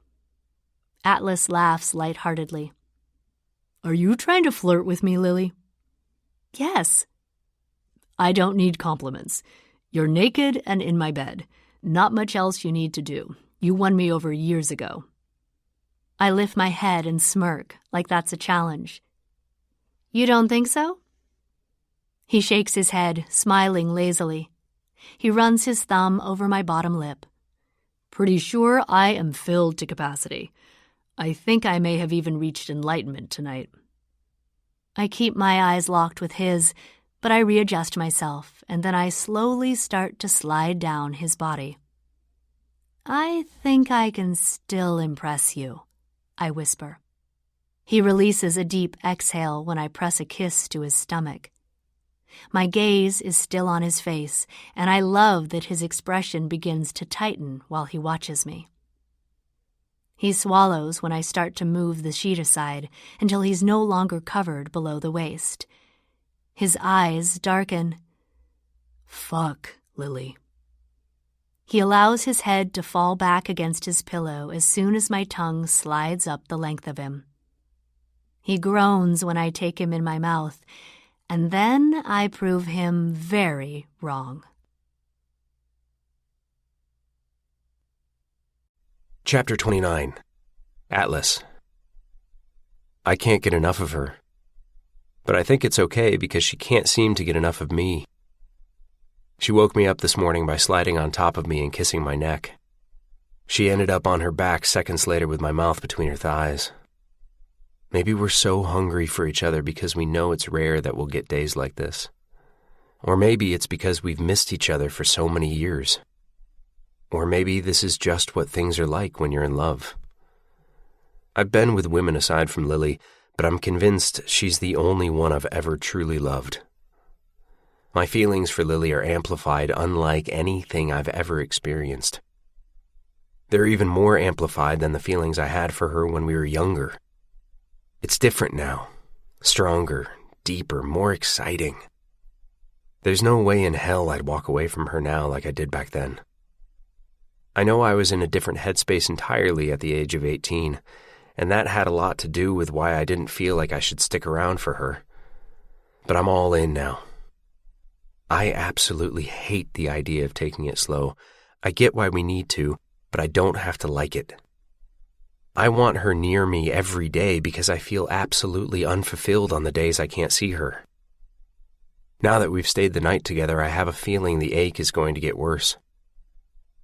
Atlas laughs lightheartedly. Are you trying to flirt with me, Lily? Yes. I don't need compliments. You're naked and in my bed. Not much else you need to do. You won me over years ago. I lift my head and smirk, like that's a challenge. You don't think so? He shakes his head, smiling lazily. He runs his thumb over my bottom lip. Pretty sure I am filled to capacity. I think I may have even reached enlightenment tonight. I keep my eyes locked with his, but I readjust myself, and then I slowly start to slide down his body. I think I can still impress you, I whisper. He releases a deep exhale when I press a kiss to his stomach. My gaze is still on his face, and I love that his expression begins to tighten while he watches me. He swallows when I start to move the sheet aside until he's no longer covered below the waist. His eyes darken. Fuck, Lily. He allows his head to fall back against his pillow as soon as my tongue slides up the length of him. He groans when I take him in my mouth, and then I prove him very wrong. Chapter 29. Atlas. I can't get enough of her. But I think it's okay because she can't seem to get enough of me. She woke me up this morning by sliding on top of me and kissing my neck. She ended up on her back seconds later with my mouth between her thighs. Maybe we're so hungry for each other because we know it's rare that we'll get days like this. Or maybe it's because we've missed each other for so many years. Or maybe this is just what things are like when you're in love. I've been with women aside from Lily, but I'm convinced she's the only one I've ever truly loved. My feelings for Lily are amplified unlike anything I've ever experienced. They're even more amplified than the feelings I had for her when we were younger. It's different now. Stronger, deeper, more exciting. There's no way in hell I'd walk away from her now like I did back then. I know I was in a different headspace entirely at the age of 18, and that had a lot to do with why I didn't feel like I should stick around for her. But I'm all in now. I absolutely hate the idea of taking it slow. I get why we need to, but I don't have to like it. I want her near me every day because I feel absolutely unfulfilled on the days I can't see her. Now that we've stayed the night together, I have a feeling the ache is going to get worse.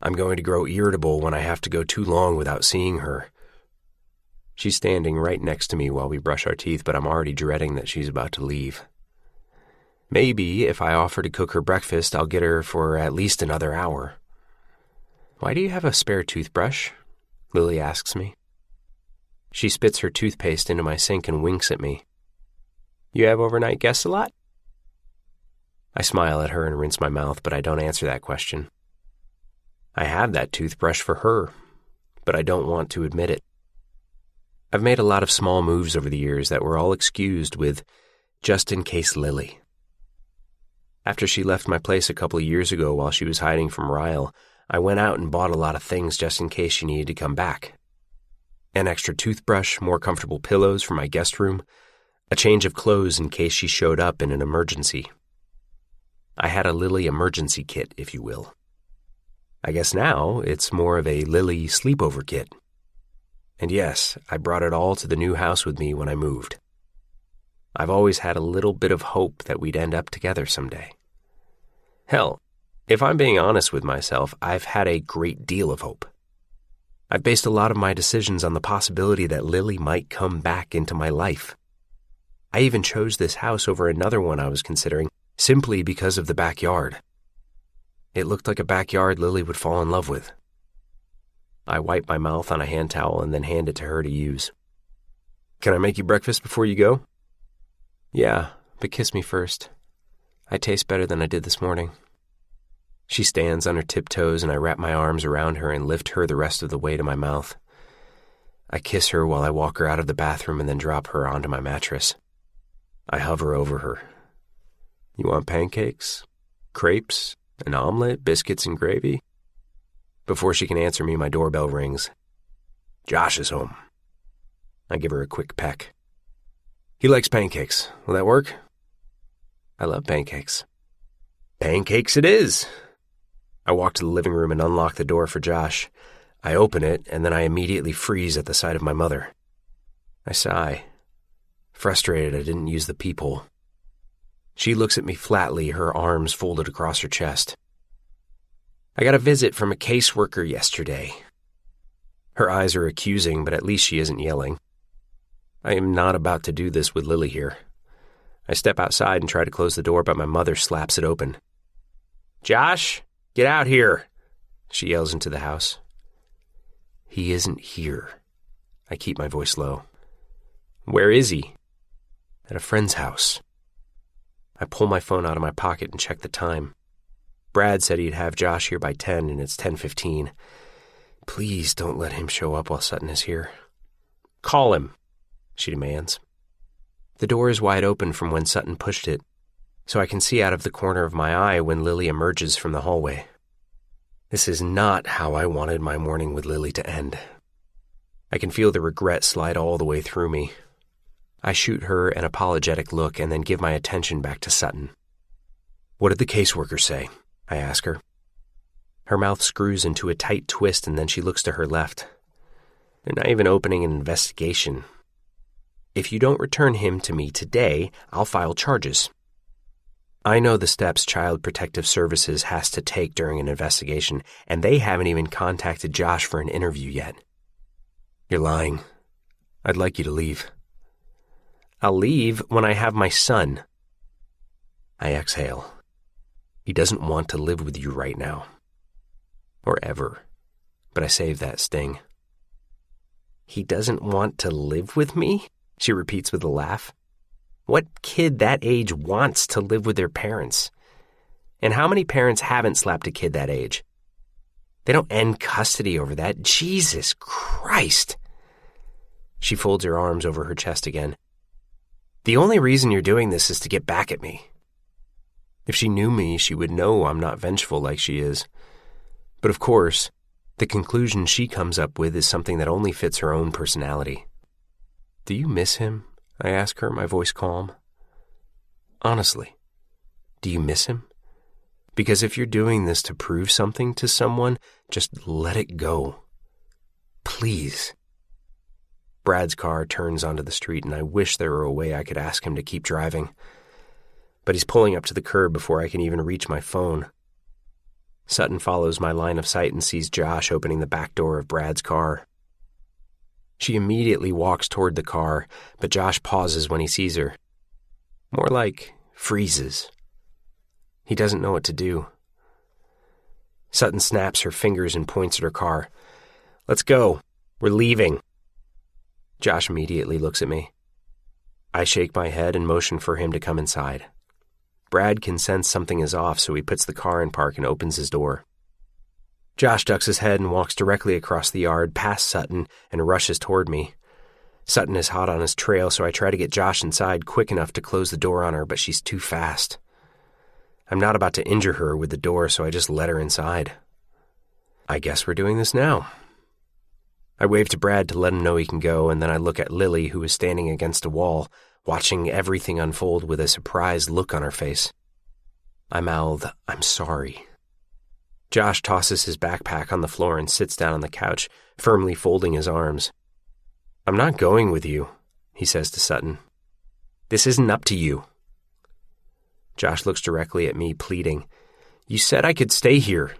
I'm going to grow irritable when I have to go too long without seeing her. She's standing right next to me while we brush our teeth, but I'm already dreading that she's about to leave. Maybe if I offer to cook her breakfast, I'll get her for at least another hour. "Why do you have a spare toothbrush?" Lily asks me. She spits her toothpaste into my sink and winks at me. "You have overnight guests a lot?" I smile at her and rinse my mouth, but I don't answer that question. I have that toothbrush for her, but I don't want to admit it. I've made a lot of small moves over the years that were all excused with "just in case Lily." After she left my place a couple of years ago while she was hiding from Ryle, I went out and bought a lot of things just in case she needed to come back. An extra toothbrush, more comfortable pillows for my guest room, a change of clothes in case she showed up in an emergency. I had a Lily emergency kit, if you will. I guess now it's more of a Lily sleepover kit. And yes, I brought it all to the new house with me when I moved. I've always had a little bit of hope that we'd end up together someday. Hell, if I'm being honest with myself, I've had a great deal of hope. I've based a lot of my decisions on the possibility that Lily might come back into my life. I even chose this house over another one I was considering simply because of the backyard. It looked like a backyard Lily would fall in love with. I wipe my mouth on a hand towel and then hand it to her to use. "Can I make you breakfast before you go?" "Yeah, but kiss me first. I taste better than I did this morning." She stands on her tiptoes and I wrap my arms around her and lift her the rest of the way to my mouth. I kiss her while I walk her out of the bathroom and then drop her onto my mattress. I hover over her. "You want pancakes? Crepes? An omelet? Biscuits and gravy?" Before she can answer me, my doorbell rings. "Josh is home." I give her a quick peck. "He likes pancakes. Will that work?" "I love pancakes." "Pancakes it is." I walk to the living room and unlock the door for Josh. I open it, and then I immediately freeze at the sight of my mother. I sigh. Frustrated I didn't use the peephole. She looks at me flatly, her arms folded across her chest. "I got a visit from a caseworker yesterday." Her eyes are accusing, but at least she isn't yelling. I am not about to do this with Lily here. I step outside and try to close the door, but my mother slaps it open. "Josh, get out here," she yells into the house. "He isn't here." I keep my voice low. "Where is he?" "At a friend's house." I pull my phone out of my pocket and check the time. Brad said he'd have Josh here by 10, and it's 10:15. Please don't let him show up while Sutton is here. "Call him," she demands. The door is wide open from when Sutton pushed it, so I can see out of the corner of my eye when Lily emerges from the hallway. This is not how I wanted my morning with Lily to end. I can feel the regret slide all the way through me. I shoot her an apologetic look and then give my attention back to Sutton. "What did the caseworker say?" I ask her. Her mouth screws into a tight twist and then she looks to her left. "They're not even opening an investigation. If you don't return him to me today, I'll file charges." I know the steps Child Protective Services has to take during an investigation, and they haven't even contacted Josh for an interview yet. "You're lying. I'd like you to leave." "I'll leave when I have my son." I exhale. He doesn't want to live with you right now. Or ever. But I save that sting. "He doesn't want to live with me?" she repeats with a laugh. What kid that age wants to live with their parents? And how many parents haven't slapped a kid that age? They don't end custody over that. Jesus Christ. She folds her arms over her chest again. "The only reason you're doing this is to get back at me." If she knew me, she would know I'm not vengeful like she is. But of course, the conclusion she comes up with is something that only fits her own personality. "Do you miss him?" I ask her, my voice calm. "Honestly, do you miss him? Because if you're doing this to prove something to someone, just let it go. Please." Brad's car turns onto the street, and I wish there were a way I could ask him to keep driving. But he's pulling up to the curb before I can even reach my phone. Sutton follows my line of sight and sees Josh opening the back door of Brad's car. She immediately walks toward the car, but Josh pauses when he sees her. More like freezes. He doesn't know what to do. Sutton snaps her fingers and points at her car. "Let's go. We're leaving." Josh immediately looks at me. I shake my head and motion for him to come inside. Brad can sense something is off, so he puts the car in park and opens his door. Josh ducks his head and walks directly across the yard, past Sutton, and rushes toward me. Sutton is hot on his trail, so I try to get Josh inside quick enough to close the door on her, but she's too fast. I'm not about to injure her with the door, so I just let her inside. I guess we're doing this now. I wave to Brad to let him know he can go, and then I look at Lily, who is standing against a wall, watching everything unfold with a surprised look on her face. I mouth, "I'm sorry." Josh tosses his backpack on the floor and sits down on the couch, firmly folding his arms. "I'm not going with you," he says to Sutton. "This isn't up to you." Josh looks directly at me, pleading, "You said I could stay here."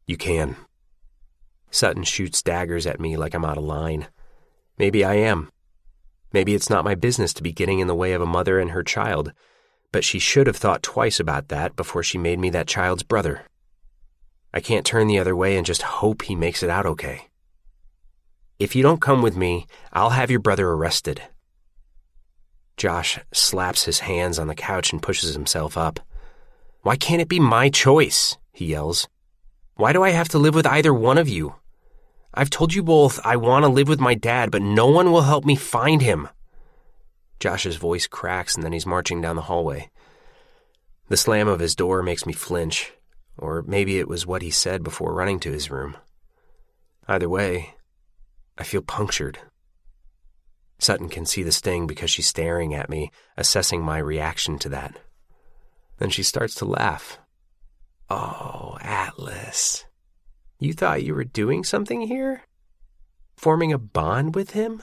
"You can." Sutton shoots daggers at me like I'm out of line. Maybe I am. Maybe it's not my business to be getting in the way of a mother and her child, but she should have thought twice about that before she made me that child's brother. I can't turn the other way and just hope he makes it out okay. "If you don't come with me, I'll have your brother arrested." Josh slaps his hands on the couch and pushes himself up. "Why can't it be my choice?" he yells. "Why do I have to live with either one of you? I've told you both I want to live with my dad, but no one will help me find him." Josh's voice cracks, and then he's marching down the hallway. The slam of his door makes me flinch, or maybe it was what he said before running to his room. Either way, I feel punctured. Sutton can see the sting because she's staring at me, assessing my reaction to that. Then she starts to laugh. "Oh, Atlas. You thought you were doing something here? Forming a bond with him?"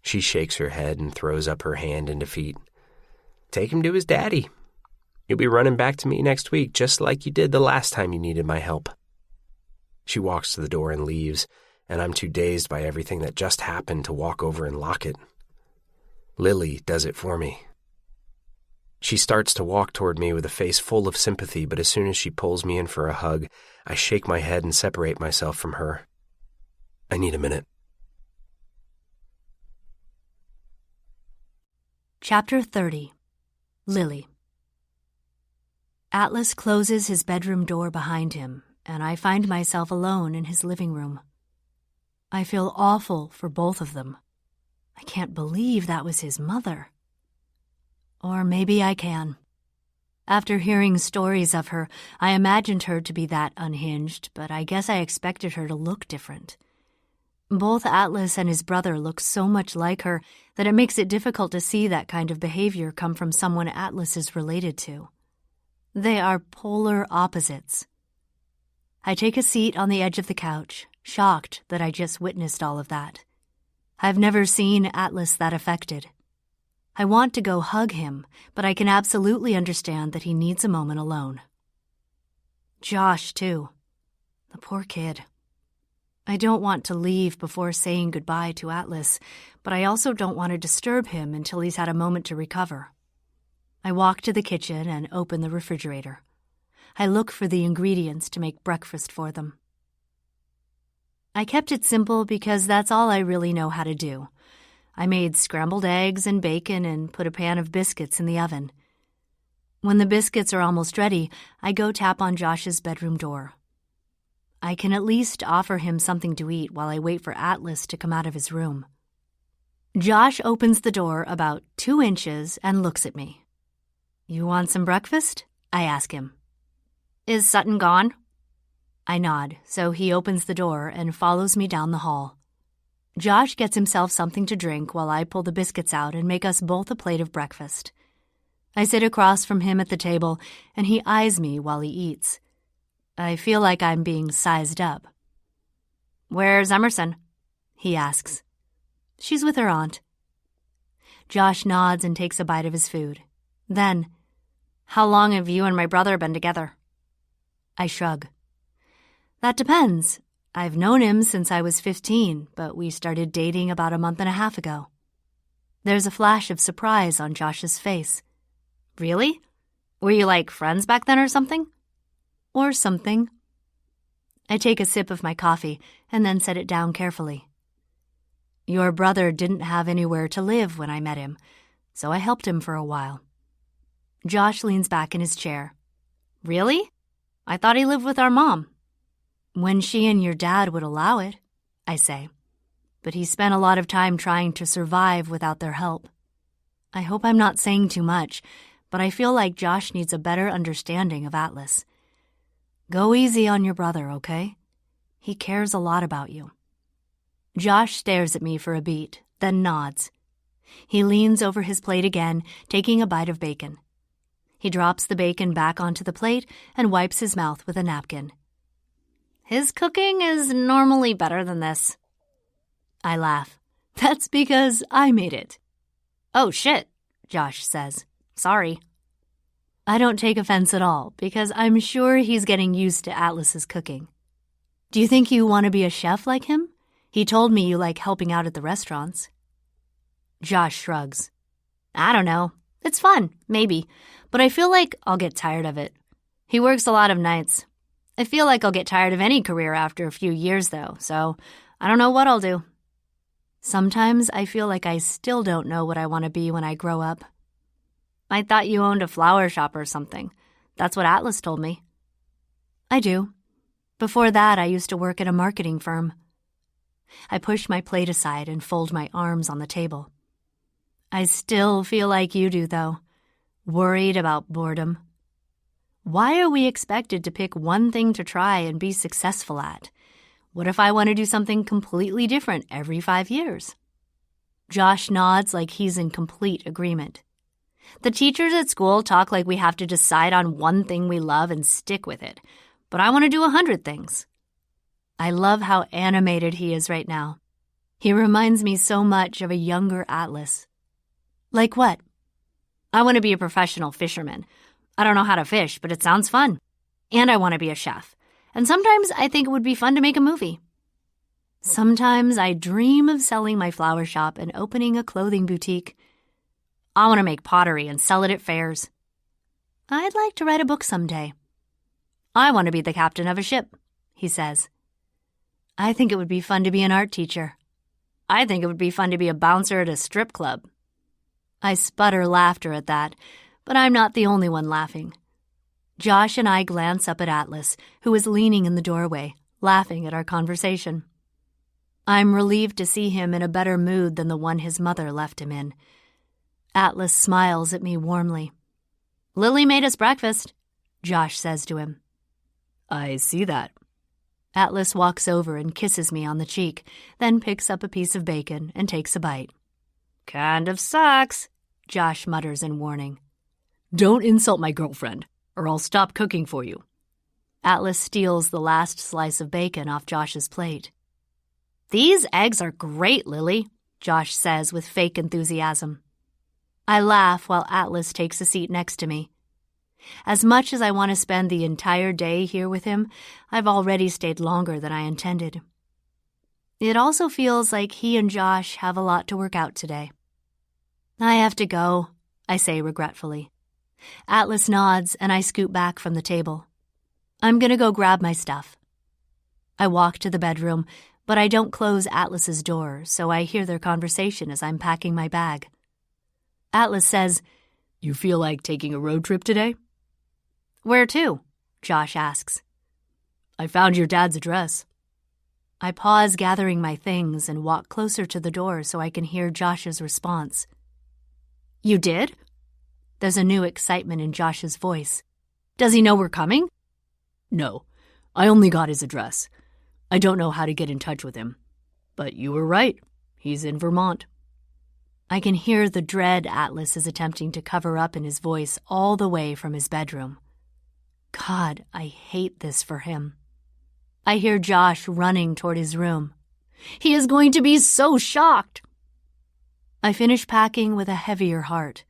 She shakes her head and throws up her hand in defeat. "Take him to his daddy. You'll be running back to me next week, just like you did the last time you needed my help." She walks to the door and leaves, and I'm too dazed by everything that just happened to walk over and lock it. Lily does it for me. She starts to walk toward me with a face full of sympathy, but as soon as she pulls me in for a hug, I shake my head and separate myself from her. I need a minute. Chapter 30. Lily. Atlas closes his bedroom door behind him, and I find myself alone in his living room. I feel awful for both of them. I can't believe that was his mother. Or maybe I can. After hearing stories of her, I imagined her to be that unhinged, but I guess I expected her to look different. Both Atlas and his brother look so much like her that it makes it difficult to see that kind of behavior come from someone Atlas is related to. They are polar opposites. I take a seat on the edge of the couch, shocked that I just witnessed all of that. I've never seen Atlas that affected. I want to go hug him, but I can absolutely understand that he needs a moment alone. Josh, too. The poor kid. I don't want to leave before saying goodbye to Atlas, but I also don't want to disturb him until he's had a moment to recover. I walk to the kitchen and open the refrigerator. I look for the ingredients to make breakfast for them. I kept it simple because that's all I really know how to do. I made scrambled eggs and bacon and put a pan of biscuits in the oven. When the biscuits are almost ready, I go tap on Josh's bedroom door. I can at least offer him something to eat while I wait for Atlas to come out of his room. Josh opens the door about 2 inches and looks at me. "You want some breakfast?" I ask him. "Is Sutton gone?" I nod, so he opens the door and follows me down the hall. Josh gets himself something to drink while I pull the biscuits out and make us both a plate of breakfast. I sit across from him at the table, and he eyes me while he eats. I feel like I'm being sized up. "Where's Emerson?" he asks. She's with her aunt. Josh nods and takes a bite of his food. Then, how long have you and my brother been together? I shrug. That depends. I've known him since I was 15, but we started dating about a month and a half ago. There's a flash of surprise on Josh's face. Really? Were you like friends back then or something? Or something. I take a sip of my coffee and then set it down carefully. Your brother didn't have anywhere to live when I met him, so I helped him for a while. Josh leans back in his chair. Really? I thought he lived with our mom. When she and your dad would allow it, I say. But he spent a lot of time trying to survive without their help. I hope I'm not saying too much, but I feel like Josh needs a better understanding of Atlas. Go easy on your brother, okay? He cares a lot about you. Josh stares at me for a beat, then nods. He leans over his plate again, taking a bite of bacon. He drops the bacon back onto the plate and wipes his mouth with a napkin. His cooking is normally better than this. I laugh. That's because I made it. Oh shit, Josh says. Sorry. I don't take offense at all, because I'm sure he's getting used to Atlas's cooking. Do you think you want to be a chef like him? He told me you like helping out at the restaurants. Josh shrugs. I don't know. It's fun, maybe, but I feel like I'll get tired of it. He works a lot of nights. I feel like I'll get tired of any career after a few years, though, so I don't know what I'll do. Sometimes I feel like I still don't know what I want to be when I grow up. I thought you owned a flower shop or something. That's what Atlas told me. I do. Before that, I used to work at a marketing firm. I push my plate aside and fold my arms on the table. I still feel like you do, though. Worried about boredom. Why are we expected to pick one thing to try and be successful at? What if I want to do something completely different every 5 years? Josh nods like he's in complete agreement. The teachers at school talk like we have to decide on one thing we love and stick with it, but I want to do 100 things. I love how animated he is right now. He reminds me so much of a younger Atlas. Like what? I want to be a professional fisherman. I don't know how to fish, but it sounds fun. And I want to be a chef. And sometimes I think it would be fun to make a movie. Sometimes I dream of selling my flower shop and opening a clothing boutique. I want to make pottery and sell it at fairs. I'd like to write a book someday. I want to be the captain of a ship, he says. I think it would be fun to be an art teacher. I think it would be fun to be a bouncer at a strip club. I sputter laughter at that, but I'm not the only one laughing. Josh and I glance up at Atlas, who is leaning in the doorway, laughing at our conversation. I'm relieved to see him in a better mood than the one his mother left him in. Atlas smiles at me warmly. Lily made us breakfast, Josh says to him. I see that. Atlas walks over and kisses me on the cheek, then picks up a piece of bacon and takes a bite. Kind of sucks, Josh mutters in warning. Don't insult my girlfriend, or I'll stop cooking for you. Atlas steals the last slice of bacon off Josh's plate. These eggs are great, Lily, Josh says with fake enthusiasm. I laugh while Atlas takes a seat next to me. As much as I want to spend the entire day here with him, I've already stayed longer than I intended. It also feels like he and Josh have a lot to work out today. I have to go, I say regretfully. Atlas nods and I scoot back from the table. I'm going to go grab my stuff. I walk to the bedroom, but I don't close Atlas's door, so I hear their conversation as I'm packing my bag. Atlas says, You feel like taking a road trip today? Where to? Josh asks. I found your dad's address. I pause gathering my things and walk closer to the door so I can hear Josh's response. You did? There's a new excitement in Josh's voice. Does he know we're coming? No, I only got his address. I don't know how to get in touch with him. But you were right. He's in Vermont. I can hear the dread Atlas is attempting to cover up in his voice all the way from his bedroom. God, I hate this for him. I hear Josh running toward his room. He is going to be so shocked. I finish packing with a heavier heart.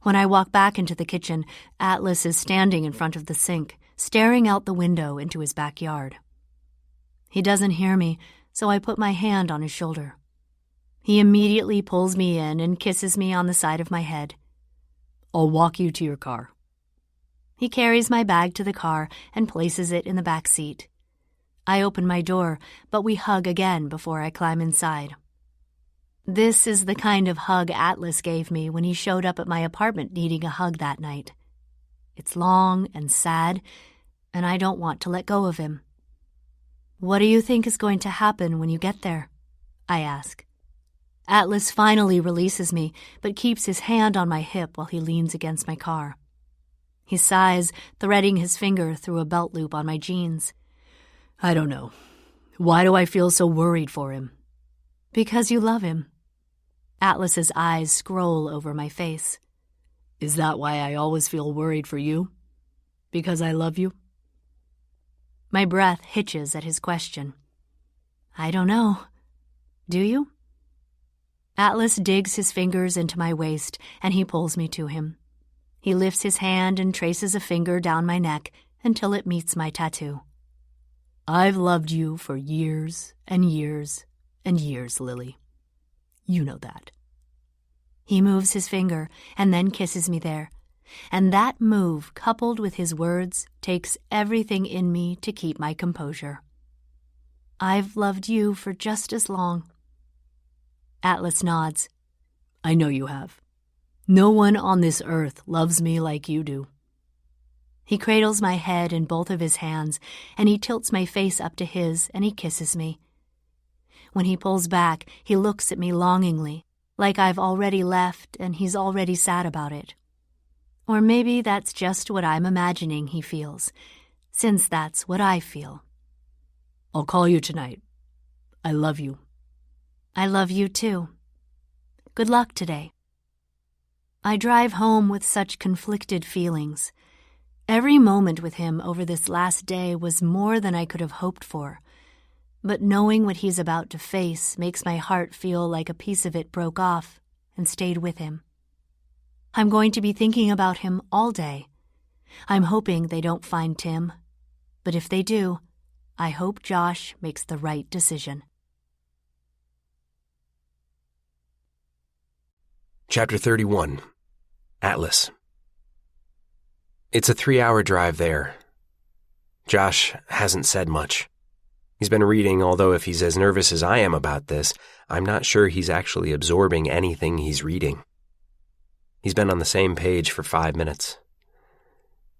When I walk back into the kitchen, Atlas is standing in front of the sink, staring out the window into his backyard. He doesn't hear me, so I put my hand on his shoulder. He immediately pulls me in and kisses me on the side of my head. I'll walk you to your car. He carries my bag to the car and places it in the back seat. I open my door, but we hug again before I climb inside. This is the kind of hug Atlas gave me when he showed up at my apartment needing a hug that night. It's long and sad, and I don't want to let go of him. What do you think is going to happen when you get there? I ask. Atlas finally releases me, but keeps his hand on my hip while he leans against my car. He sighs, threading his finger through a belt loop on my jeans. I don't know. Why do I feel so worried for him? Because you love him. Atlas's eyes scroll over my face. Is that why I always feel worried for you? Because I love you? My breath hitches at his question. I don't know. Do you? Atlas digs his fingers into my waist, and he pulls me to him. He lifts his hand and traces a finger down my neck until it meets my tattoo. I've loved you for years and years and years, Lily. You know that. He moves his finger and then kisses me there, and that move, coupled with his words, takes everything in me to keep my composure. I've loved you for just as long. Atlas nods. I know you have. No one on this earth loves me like you do. He cradles my head in both of his hands, and he tilts my face up to his, and he kisses me. When he pulls back, he looks at me longingly, like I've already left and he's already sad about it. Or maybe that's just what I'm imagining he feels, since that's what I feel. I'll call you tonight. I love you. I love you too. Good luck today. I drive home with such conflicted feelings. Every moment with him over this last day was more than I could have hoped for. But knowing what he's about to face makes my heart feel like a piece of it broke off and stayed with him. I'm going to be thinking about him all day. I'm hoping they don't find Tim. But if they do, I hope Josh makes the right decision. Chapter 31. Atlas. It's a 3-hour drive there. Josh hasn't said much. He's been reading, although if he's as nervous as I am about this, I'm not sure he's actually absorbing anything he's reading. He's been on the same page for 5 minutes.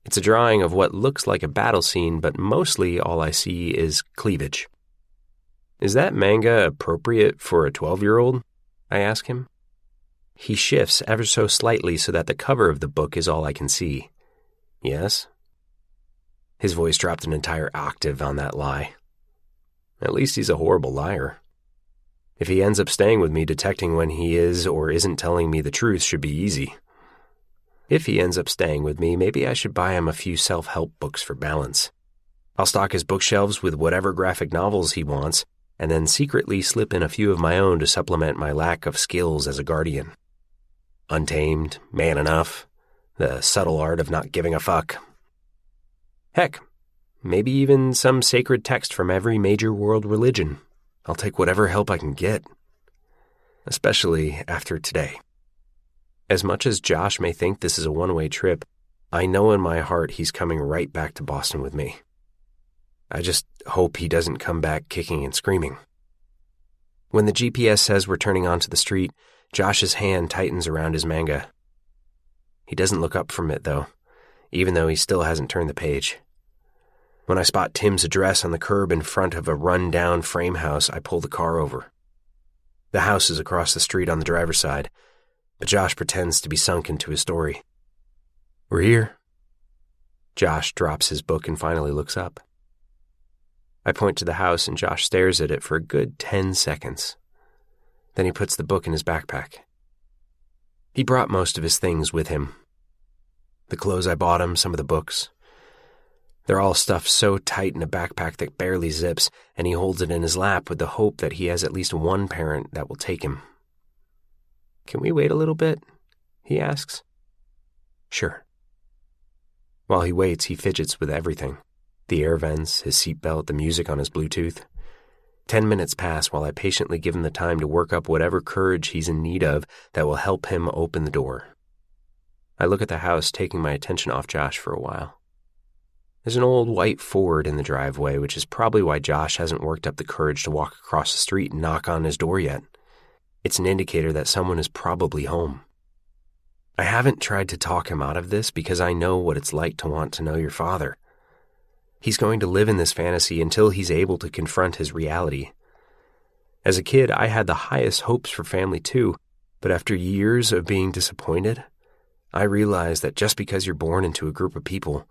It's a drawing of what looks like a battle scene, but mostly all I see is cleavage. Is that manga appropriate for a 12-year-old? I ask him. He shifts ever so slightly so that the cover of the book is all I can see. Yes? His voice dropped an entire octave on that lie. At least he's a horrible liar. If he ends up staying with me, detecting when he is or isn't telling me the truth should be easy. If he ends up staying with me, maybe I should buy him a few self-help books for balance. I'll stock his bookshelves with whatever graphic novels he wants, and then secretly slip in a few of my own to supplement my lack of skills as a guardian. Untamed, Man Enough, The Subtle Art of Not Giving a Fuck. Heck, maybe even some sacred text from every major world religion. I'll take whatever help I can get. Especially after today. As much as Josh may think this is a one-way trip, I know in my heart he's coming right back to Boston with me. I just hope he doesn't come back kicking and screaming. When the GPS says we're turning onto the street, Josh's hand tightens around his manga. He doesn't look up from it, though, even though he still hasn't turned the page. When I spot Tim's address on the curb in front of a run-down frame house, I pull the car over. The house is across the street on the driver's side, but Josh pretends to be sunk into his story. We're here. Josh drops his book and finally looks up. I point to the house and Josh stares at it for a good 10 seconds. Then he puts the book in his backpack. He brought most of his things with him. The clothes I bought him, some of the books. They're all stuffed so tight in a backpack that barely zips, and he holds it in his lap with the hope that he has at least one parent that will take him. "Can we wait a little bit?" he asks. "Sure." While he waits, he fidgets with everything. The air vents, his seatbelt, the music on his Bluetooth. 10 minutes pass while I patiently give him the time to work up whatever courage he's in need of that will help him open the door. I look at the house, taking my attention off Josh for a while. There's an old white Ford in the driveway, which is probably why Josh hasn't worked up the courage to walk across the street and knock on his door yet. It's an indicator that someone is probably home. I haven't tried to talk him out of this because I know what it's like to want to know your father. He's going to live in this fantasy until he's able to confront his reality. As a kid, I had the highest hopes for family too, but after years of being disappointed, I realized that just because you're born into a group of people,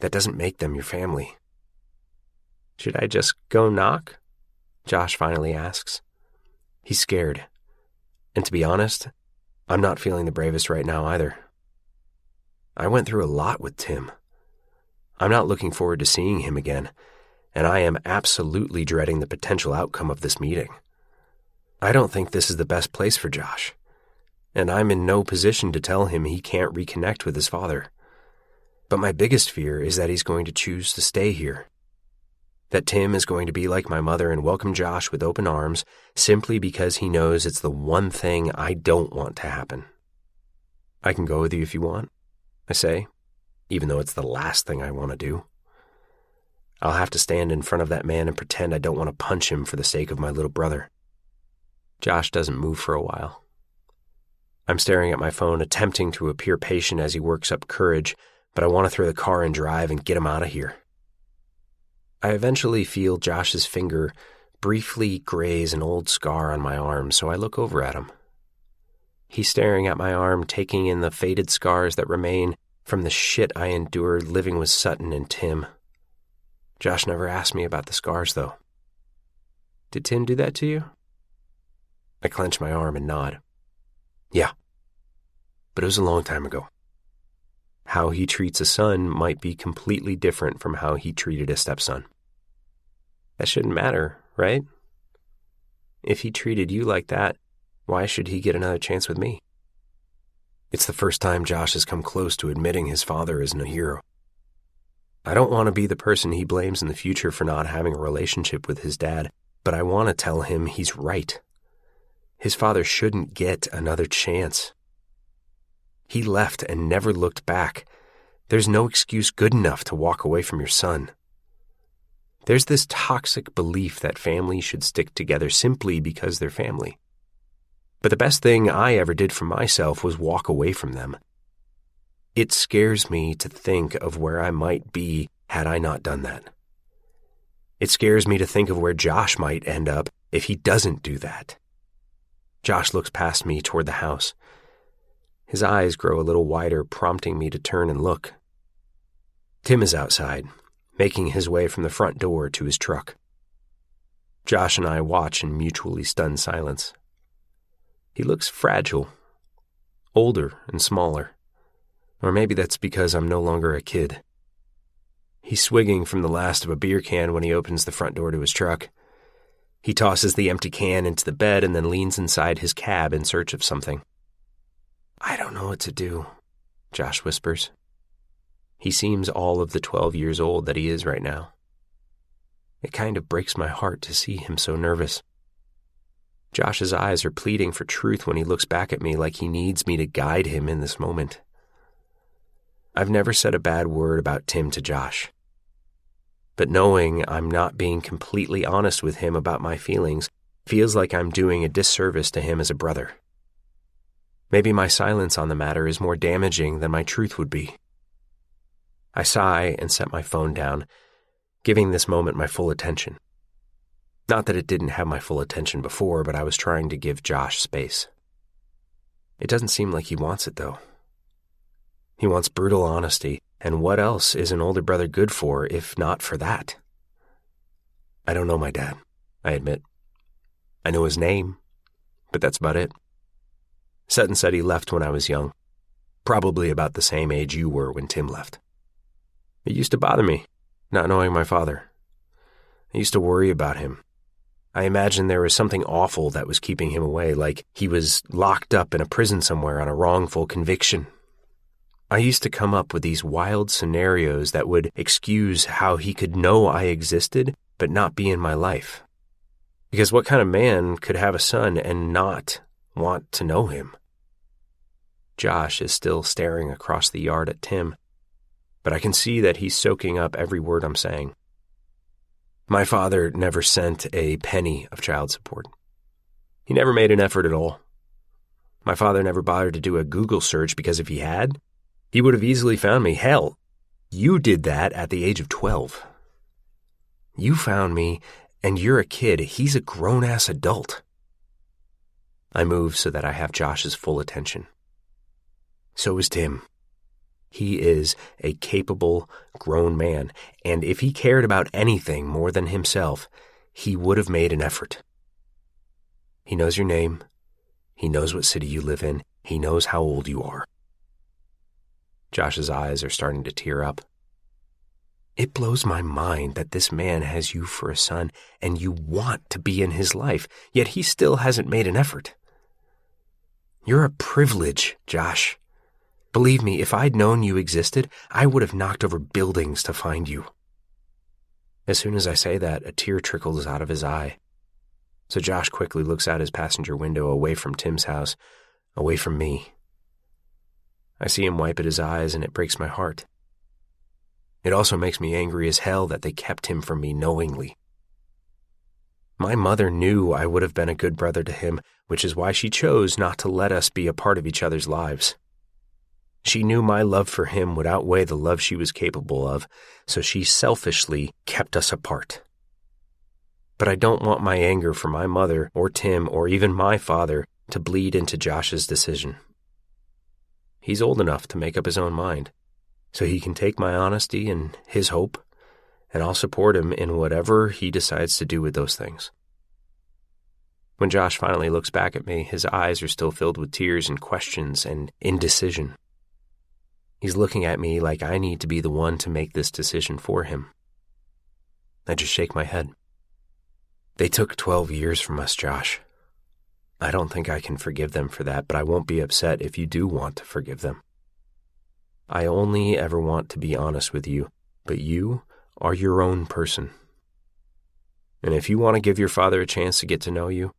that doesn't make them your family. "Should I just go knock?" Josh finally asks. He's scared. And to be honest, I'm not feeling the bravest right now either. I went through a lot with Tim. I'm not looking forward to seeing him again, and I am absolutely dreading the potential outcome of this meeting. I don't think this is the best place for Josh, and I'm in no position to tell him he can't reconnect with his father. But my biggest fear is that he's going to choose to stay here. That Tim is going to be like my mother and welcome Josh with open arms simply because he knows it's the one thing I don't want to happen. "I can go with you if you want," I say, even though it's the last thing I want to do. I'll have to stand in front of that man and pretend I don't want to punch him for the sake of my little brother. Josh doesn't move for a while. I'm staring at my phone, attempting to appear patient as he works up courage, but I want to throw the car in drive and get him out of here. I eventually feel Josh's finger briefly graze an old scar on my arm, so I look over at him. He's staring at my arm, taking in the faded scars that remain from the shit I endured living with Sutton and Tim. Josh never asked me about the scars, though. "Did Tim do that to you?" I clench my arm and nod. "Yeah. But it was a long time ago. How he treats a son might be completely different from how he treated a stepson. That shouldn't matter, right? If he treated you like that, why should he get another chance with me?" It's the first time Josh has come close to admitting his father isn't a hero. I don't want to be the person he blames in the future for not having a relationship with his dad, but I want to tell him he's right. His father shouldn't get another chance. He left and never looked back. There's no excuse good enough to walk away from your son. There's this toxic belief that families should stick together simply because they're family. But the best thing I ever did for myself was walk away from them. It scares me to think of where I might be had I not done that. It scares me to think of where Josh might end up if he doesn't do that. Josh looks past me toward the house. His eyes grow a little wider, prompting me to turn and look. Tim is outside, making his way from the front door to his truck. Josh and I watch in mutually stunned silence. He looks fragile, older and smaller. Or maybe that's because I'm no longer a kid. He's swigging from the last of a beer can when he opens the front door to his truck. He tosses the empty can into the bed and then leans inside his cab in search of something. "I don't know what to do," Josh whispers. He seems all of the 12 years old that he is right now. It kind of breaks my heart to see him so nervous. Josh's eyes are pleading for truth when he looks back at me like he needs me to guide him in this moment. I've never said a bad word about Tim to Josh. But knowing I'm not being completely honest with him about my feelings feels like I'm doing a disservice to him as a brother. Maybe my silence on the matter is more damaging than my truth would be. I sigh and set my phone down, giving this moment my full attention. Not that it didn't have my full attention before, but I was trying to give Josh space. It doesn't seem like he wants it, though. He wants brutal honesty, and what else is an older brother good for if not for that? I don't know my dad, I admit. I know his name, but that's about it. Sutton said he left when I was young, probably about the same age you were when Tim left. It used to bother me, not knowing my father. I used to worry about him. I imagined there was something awful that was keeping him away, like he was locked up in a prison somewhere on a wrongful conviction. I used to come up with these wild scenarios that would excuse how he could know I existed but not be in my life. Because what kind of man could have a son and not want to know him? Josh is still staring across the yard at Tim, but I can see that he's soaking up every word I'm saying. My father never sent a penny of child support. He never made an effort at all. My father never bothered to do a Google search because if he had, he would have easily found me. Hell, you did that at the age of 12. You found me, and you're a kid. He's a grown-ass adult. I move so that I have Josh's full attention. So is Tim. He is a capable, grown man, and if he cared about anything more than himself, he would have made an effort. He knows your name. He knows what city you live in. He knows how old you are. Josh's eyes are starting to tear up. It blows my mind that this man has you for a son and you want to be in his life, yet he still hasn't made an effort. You're a privilege, Josh. Believe me, if I'd known you existed, I would have knocked over buildings to find you. As soon as I say that, a tear trickles out of his eye. So Josh quickly looks out his passenger window away from Tim's house, away from me. I see him wipe at his eyes, and it breaks my heart. It also makes me angry as hell that they kept him from me knowingly. My mother knew I would have been a good brother to him, which is why she chose not to let us be a part of each other's lives. She knew my love for him would outweigh the love she was capable of, so she selfishly kept us apart. But I don't want my anger for my mother or Tim or even my father to bleed into Josh's decision. He's old enough to make up his own mind, so he can take my honesty and his hope, and I'll support him in whatever he decides to do with those things. When Josh finally looks back at me, his eyes are still filled with tears and questions and indecision. He's looking at me like I need to be the one to make this decision for him. I just shake my head. They took 12 years from us, Josh. I don't think I can forgive them for that, but I won't be upset if you do want to forgive them. I only ever want to be honest with you, but you are your own person. And if you want to give your father a chance to get to know you,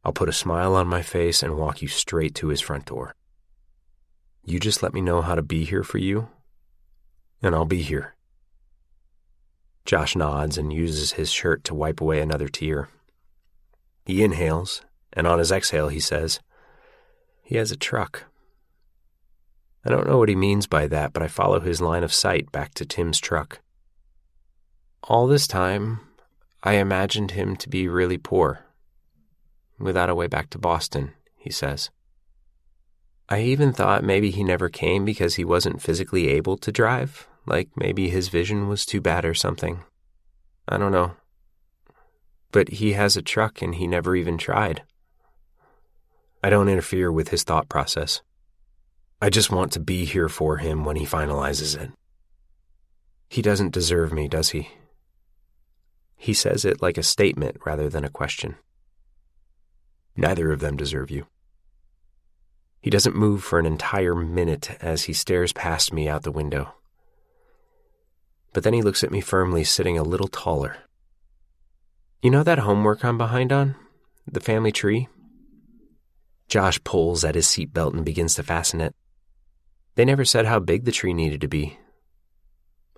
I'll put a smile on my face and walk you straight to his front door. You just let me know how to be here for you, and I'll be here. Josh nods and uses his shirt to wipe away another tear. He inhales, and on his exhale he says, "He has a truck." I don't know what he means by that, but I follow his line of sight back to Tim's truck. All this time, I imagined him to be really poor, without a way back to Boston, he says. I even thought maybe he never came because he wasn't physically able to drive, like maybe his vision was too bad or something. I don't know. But he has a truck and he never even tried. I don't interfere with his thought process. I just want to be here for him when he finalizes it. He doesn't deserve me, does he? He says it like a statement rather than a question. Neither of them deserve you. He doesn't move for an entire minute as he stares past me out the window. But then he looks at me firmly, sitting a little taller. You know that homework I'm behind on? The family tree? Josh pulls at his seatbelt and begins to fasten it. They never said how big the tree needed to be.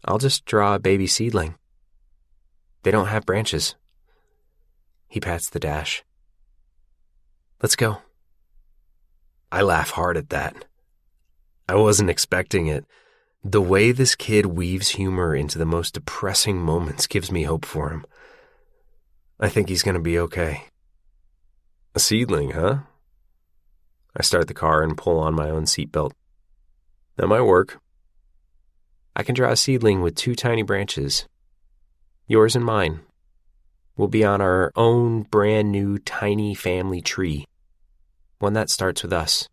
I'll just draw a baby seedling. They don't have branches. He pats the dash. Let's go. I laugh hard at that. I wasn't expecting it. The way this kid weaves humor into the most depressing moments gives me hope for him. I think he's going to be okay. A seedling, huh? I start the car and pull on my own seatbelt. That might work. I can draw a seedling with 2 tiny branches. Yours and mine. We'll be on our own brand new tiny family tree. One that starts with us.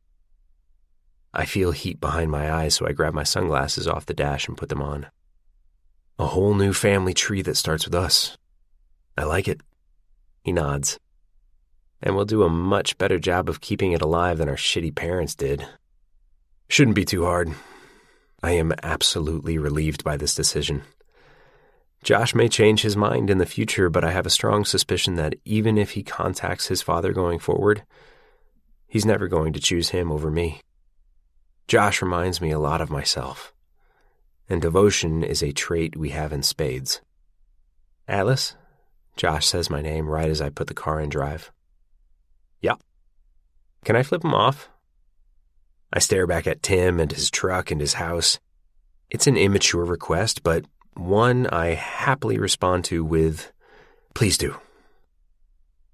I feel heat behind my eyes, so I grab my sunglasses off the dash and put them on. A whole new family tree that starts with us. I like it. He nods. And we'll do a much better job of keeping it alive than our shitty parents did. Shouldn't be too hard. I am absolutely relieved by this decision. Josh may change his mind in the future, but I have a strong suspicion that even if he contacts his father going forward, he's never going to choose him over me. Josh reminds me a lot of myself, and devotion is a trait we have in spades. Atlas? Josh says my name right as I put the car in drive. Yup. Can I flip him off? I stare back at Tim and his truck and his house. It's an immature request, but one I happily respond to with, please do.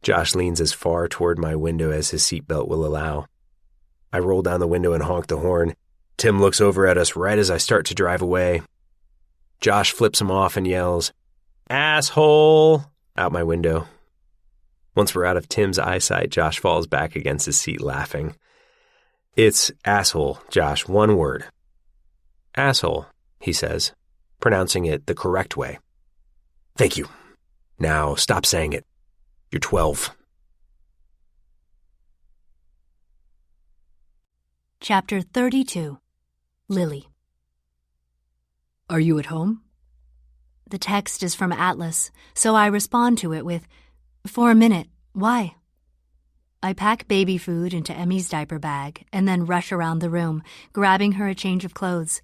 Josh leans as far toward my window as his seatbelt will allow. I roll down the window and honk the horn. Tim looks over at us right as I start to drive away. Josh flips him off and yells, "Asshole!" out my window. Once we're out of Tim's eyesight, Josh falls back against his seat laughing. It's asshole, Josh, one word. Asshole, he says, pronouncing it the correct way. Thank you. Now stop saying it. You're 12. Chapter 32. Lily. Are you at home? The text is from Atlas, so I respond to it with, "For a minute, why?" I pack baby food into Emmy's diaper bag and then rush around the room, grabbing her a change of clothes.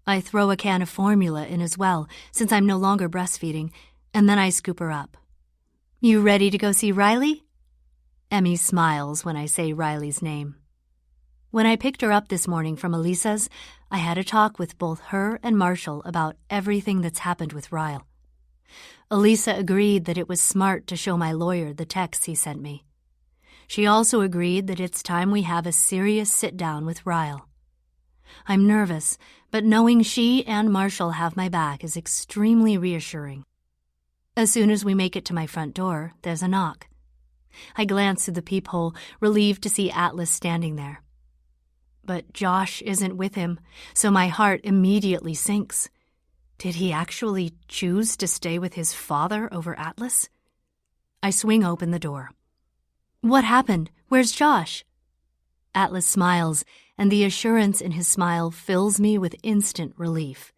I throw a can of formula in as well, since I'm no longer breastfeeding, and then I scoop her up. "You ready to go see Riley?" Emmy smiles when I say Riley's name. When I picked her up this morning from Elisa's, I had a talk with both her and Marshall about everything that's happened with Ryle. Elisa agreed that it was smart to show my lawyer the texts he sent me. She also agreed that it's time we have a serious sit-down with Ryle. I'm nervous, but knowing she and Marshall have my back is extremely reassuring. As soon as we make it to my front door, there's a knock. I glance through the peephole, relieved to see Atlas standing there. But Josh isn't with him, so my heart immediately sinks. Did he actually choose to stay with his father over Atlas? I swing open the door. "What happened? Where's Josh?" Atlas smiles, and the assurance in his smile fills me with instant relief.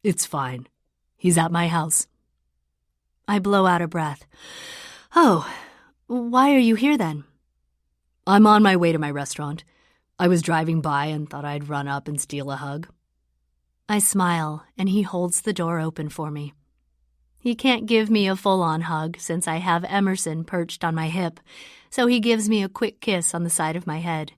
It's fine. He's at my house. I blow out a breath. "Oh, why are you here then?" I'm on my way to my restaurant. I was driving by and thought I'd run up and steal a hug. I smile, and he holds the door open for me. He can't give me a full-on hug since I have Emerson perched on my hip, so he gives me a quick kiss on the side of my head.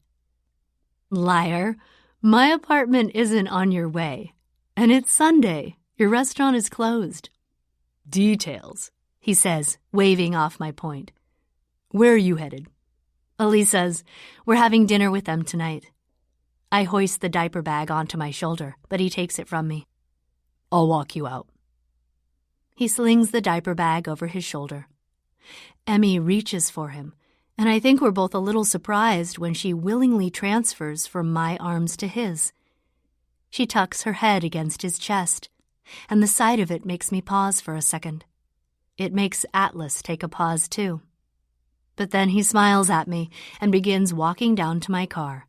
"Liar, my apartment isn't on your way. And it's Sunday. Your restaurant is closed." Details, he says, waving off my point. Where are you headed? Elisa's. We're having dinner with them tonight. I hoist the diaper bag onto my shoulder, but he takes it from me. I'll walk you out. He slings the diaper bag over his shoulder. Emmy reaches for him, and I think we're both a little surprised when she willingly transfers from my arms to his. She tucks her head against his chest, and the sight of it makes me pause for a second. It makes Atlas take a pause too. But then he smiles at me and begins walking down to my car.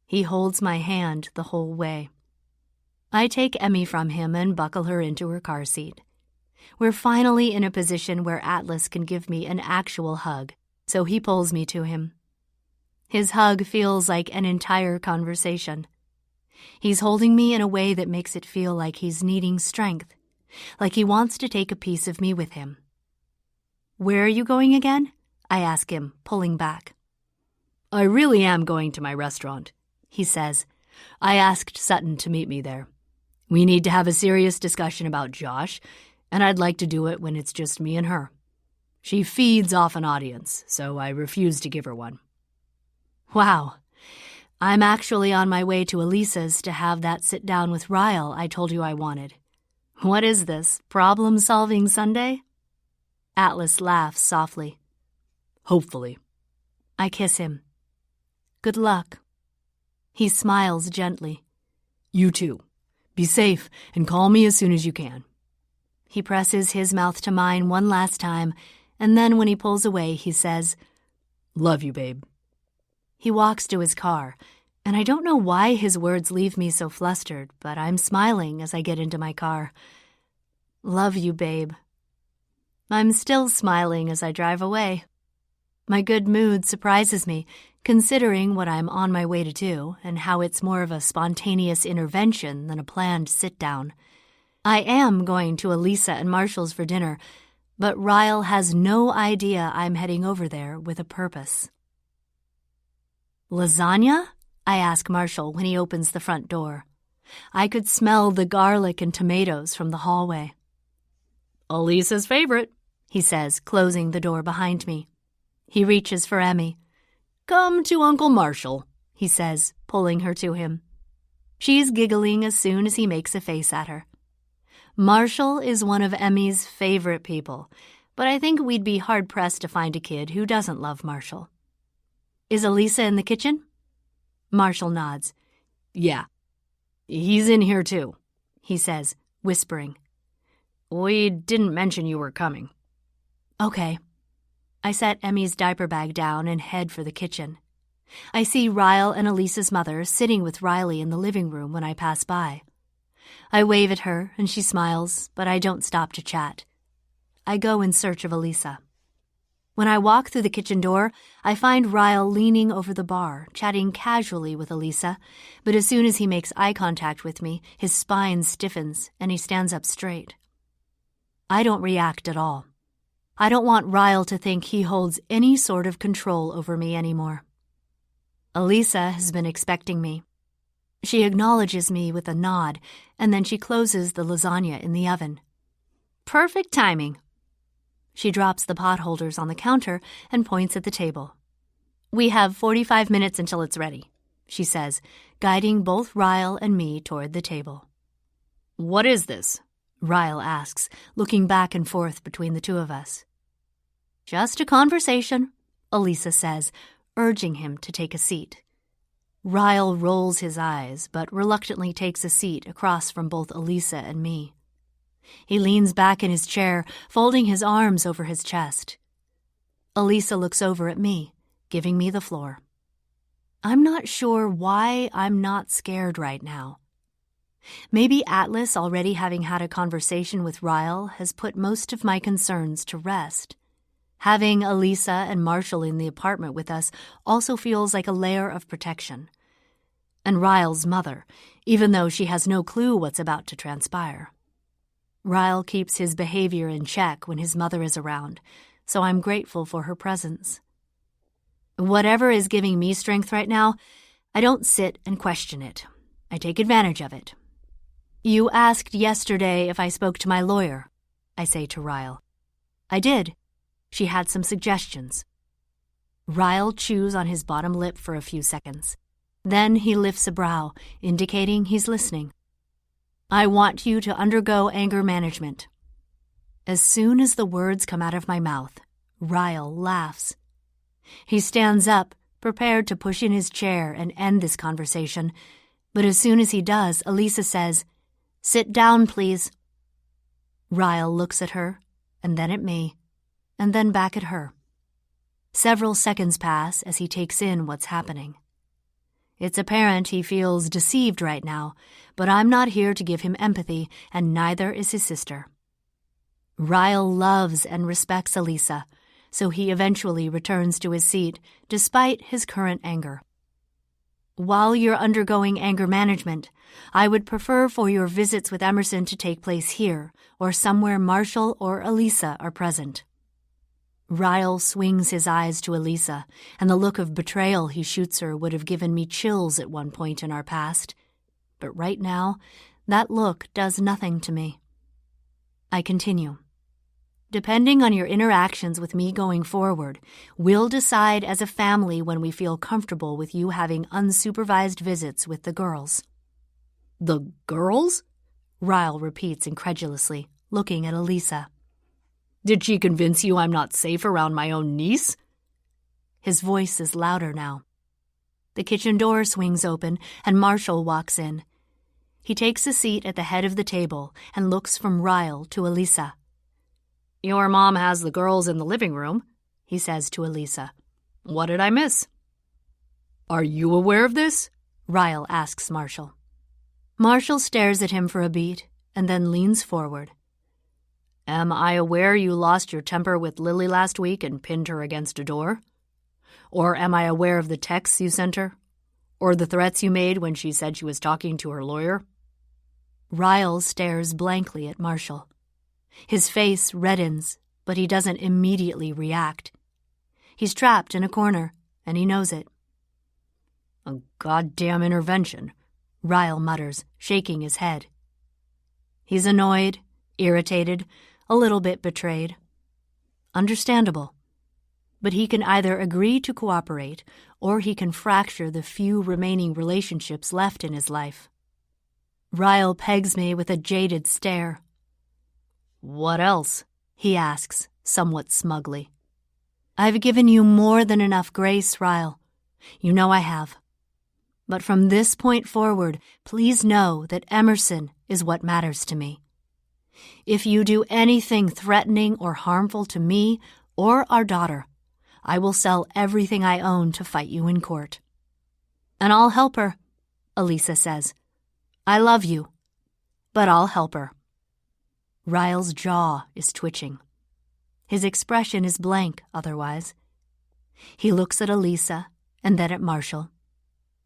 He holds my hand the whole way. I take Emmy from him and buckle her into her car seat. We're finally in a position where Atlas can give me an actual hug, so he pulls me to him. His hug feels like an entire conversation. He's holding me in a way that makes it feel like he's needing strength, like he wants to take a piece of me with him. "Where are you going again?" I ask him, pulling back. "I really am going to my restaurant," he says. "I asked Sutton to meet me there. We need to have a serious discussion about Josh, and I'd like to do it when it's just me and her. She feeds off an audience, so I refuse to give her one." Wow. I'm actually on my way to Elisa's to have that sit down with Ryle I told you I wanted. What is this, problem-solving Sunday? Atlas laughs softly. Hopefully. I kiss him. Good luck. He smiles gently. You too. Be safe and call me as soon as you can. He presses his mouth to mine one last time, and then when he pulls away, he says, "Love you, babe." He walks to his car, and I don't know why his words leave me so flustered, but I'm smiling as I get into my car. Love you, babe. I'm still smiling as I drive away. My good mood surprises me, considering what I'm on my way to do and how it's more of a spontaneous intervention than a planned sit-down. I am going to Elisa and Marshall's for dinner, but Ryle has no idea I'm heading over there with a purpose. "Lasagna?" I ask Marshall when he opens the front door. I could smell the garlic and tomatoes from the hallway. "Elisa's favorite," he says, closing the door behind me. He reaches for Emmy. "Come to Uncle Marshall," he says, pulling her to him. She's giggling as soon as he makes a face at her. Marshall is one of Emmy's favorite people, but I think we'd be hard-pressed to find a kid who doesn't love Marshall. "Is Elisa in the kitchen?" Marshall nods. "Yeah. He's in here too," he says, whispering. "We didn't mention you were coming." Okay. I set Emmy's diaper bag down and head for the kitchen. I see Ryle and Elisa's mother sitting with Riley in the living room when I pass by. I wave at her and she smiles, but I don't stop to chat. I go in search of Elisa. When I walk through the kitchen door, I find Ryle leaning over the bar, chatting casually with Elisa, but as soon as he makes eye contact with me, his spine stiffens and he stands up straight. I don't react at all. I don't want Ryle to think he holds any sort of control over me anymore. Elisa has been expecting me. She acknowledges me with a nod, and then she closes the lasagna in the oven. Perfect timing. She drops the pot holders on the counter and points at the table. "We have 45 minutes until it's ready," she says, guiding both Ryle and me toward the table. "What is this?" Ryle asks, looking back and forth between the two of us. "Just a conversation," Elisa says, urging him to take a seat. Ryle rolls his eyes, but reluctantly takes a seat across from both Elisa and me. He leans back in his chair, folding his arms over his chest. Elisa looks over at me, giving me the floor. I'm not sure why I'm not scared right now. Maybe Atlas, already having had a conversation with Ryle, has put most of my concerns to rest. Having Elisa and Marshall in the apartment with us also feels like a layer of protection. And Ryle's mother, even though she has no clue what's about to transpire. Ryle keeps his behavior in check when his mother is around, so I'm grateful for her presence. Whatever is giving me strength right now, I don't sit and question it. I take advantage of it. "You asked yesterday if I spoke to my lawyer," I say to Ryle. "I did. She had some suggestions." Ryle chews on his bottom lip for a few seconds. Then he lifts a brow, indicating he's listening. "I want you to undergo anger management." As soon as the words come out of my mouth, Ryle laughs. He stands up, prepared to push in his chair and end this conversation, but as soon as he does, Elisa says, "Sit down, please." Ryle looks at her, and then at me, and then back at her. Several seconds pass as he takes in what's happening. It's apparent he feels deceived right now, but I'm not here to give him empathy, and neither is his sister. Ryle loves and respects Elisa, so he eventually returns to his seat, despite his current anger. "While you're undergoing anger management, I would prefer for your visits with Emerson to take place here, or somewhere Marshall or Elisa are present." Ryle swings his eyes to Elisa, and the look of betrayal he shoots her would have given me chills at one point in our past. But right now, that look does nothing to me. I continue. "Depending on your interactions with me going forward, we'll decide as a family when we feel comfortable with you having unsupervised visits with the girls." "The girls?" Ryle repeats incredulously, looking at Elisa. "Did she convince you I'm not safe around my own niece?" His voice is louder now. The kitchen door swings open and Marshall walks in. He takes a seat at the head of the table and looks from Ryle to Elisa. Your mom has the girls in the living room, he says to Elisa. What did I miss? Are you aware of this? Ryle asks Marshall. Marshall stares at him for a beat and then leans forward. Am I aware you lost your temper with Lily last week and pinned her against a door? Or am I aware of the texts you sent her? Or the threats you made when she said she was talking to her lawyer? Ryle stares blankly at Marshall. His face reddens, but he doesn't immediately react. He's trapped in a corner, and he knows it. A goddamn intervention, Ryle mutters, shaking his head. He's annoyed, irritated, a little bit betrayed. Understandable. But he can either agree to cooperate, or he can fracture the few remaining relationships left in his life. Ryle pegs me with a jaded stare. What else? He asks, somewhat smugly. I've given you more than enough grace, Ryle. You know I have. But from this point forward, please know that Emerson is what matters to me. If you do anything threatening or harmful to me or our daughter, I will sell everything I own to fight you in court. And I'll help her, Elisa says. I love you, but I'll help her. Ryle's jaw is twitching. His expression is blank otherwise. He looks at Elisa and then at Marshall.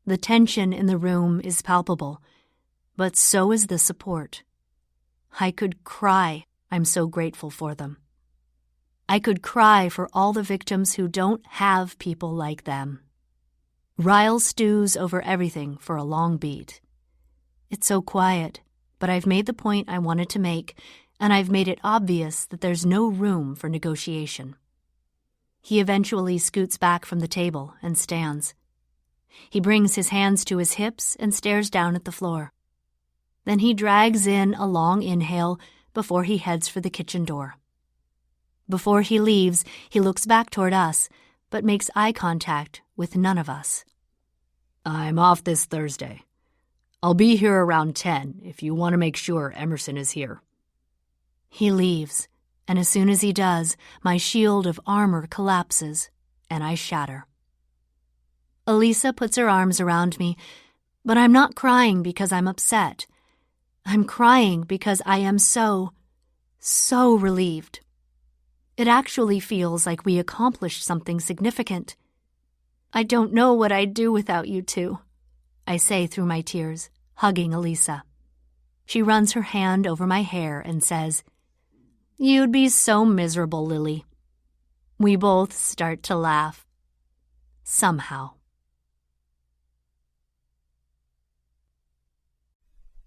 The tension in the room is palpable, but so is the support. I could cry. I'm so grateful for them. I could cry for all the victims who don't have people like them. Ryle stews over everything for a long beat. It's so quiet, but I've made the point I wanted to make, and I've made it obvious that there's no room for negotiation. He eventually scoots back from the table and stands. He brings his hands to his hips and stares down at the floor. Then he drags in a long inhale before he heads for the kitchen door. Before he leaves, he looks back toward us, but makes eye contact with none of us. I'm off this Thursday. I'll be here around 10 if you want to make sure Emerson is here. He leaves, and as soon as he does, my shield of armor collapses, and I shatter. Elisa puts her arms around me, but I'm not crying because I'm upset. I'm crying because I am so relieved. It actually feels like we accomplished something significant. I don't know what I'd do without you two, I say through my tears, hugging Elisa. She runs her hand over my hair and says, You'd be so miserable, Lily. We both start to laugh. Somehow.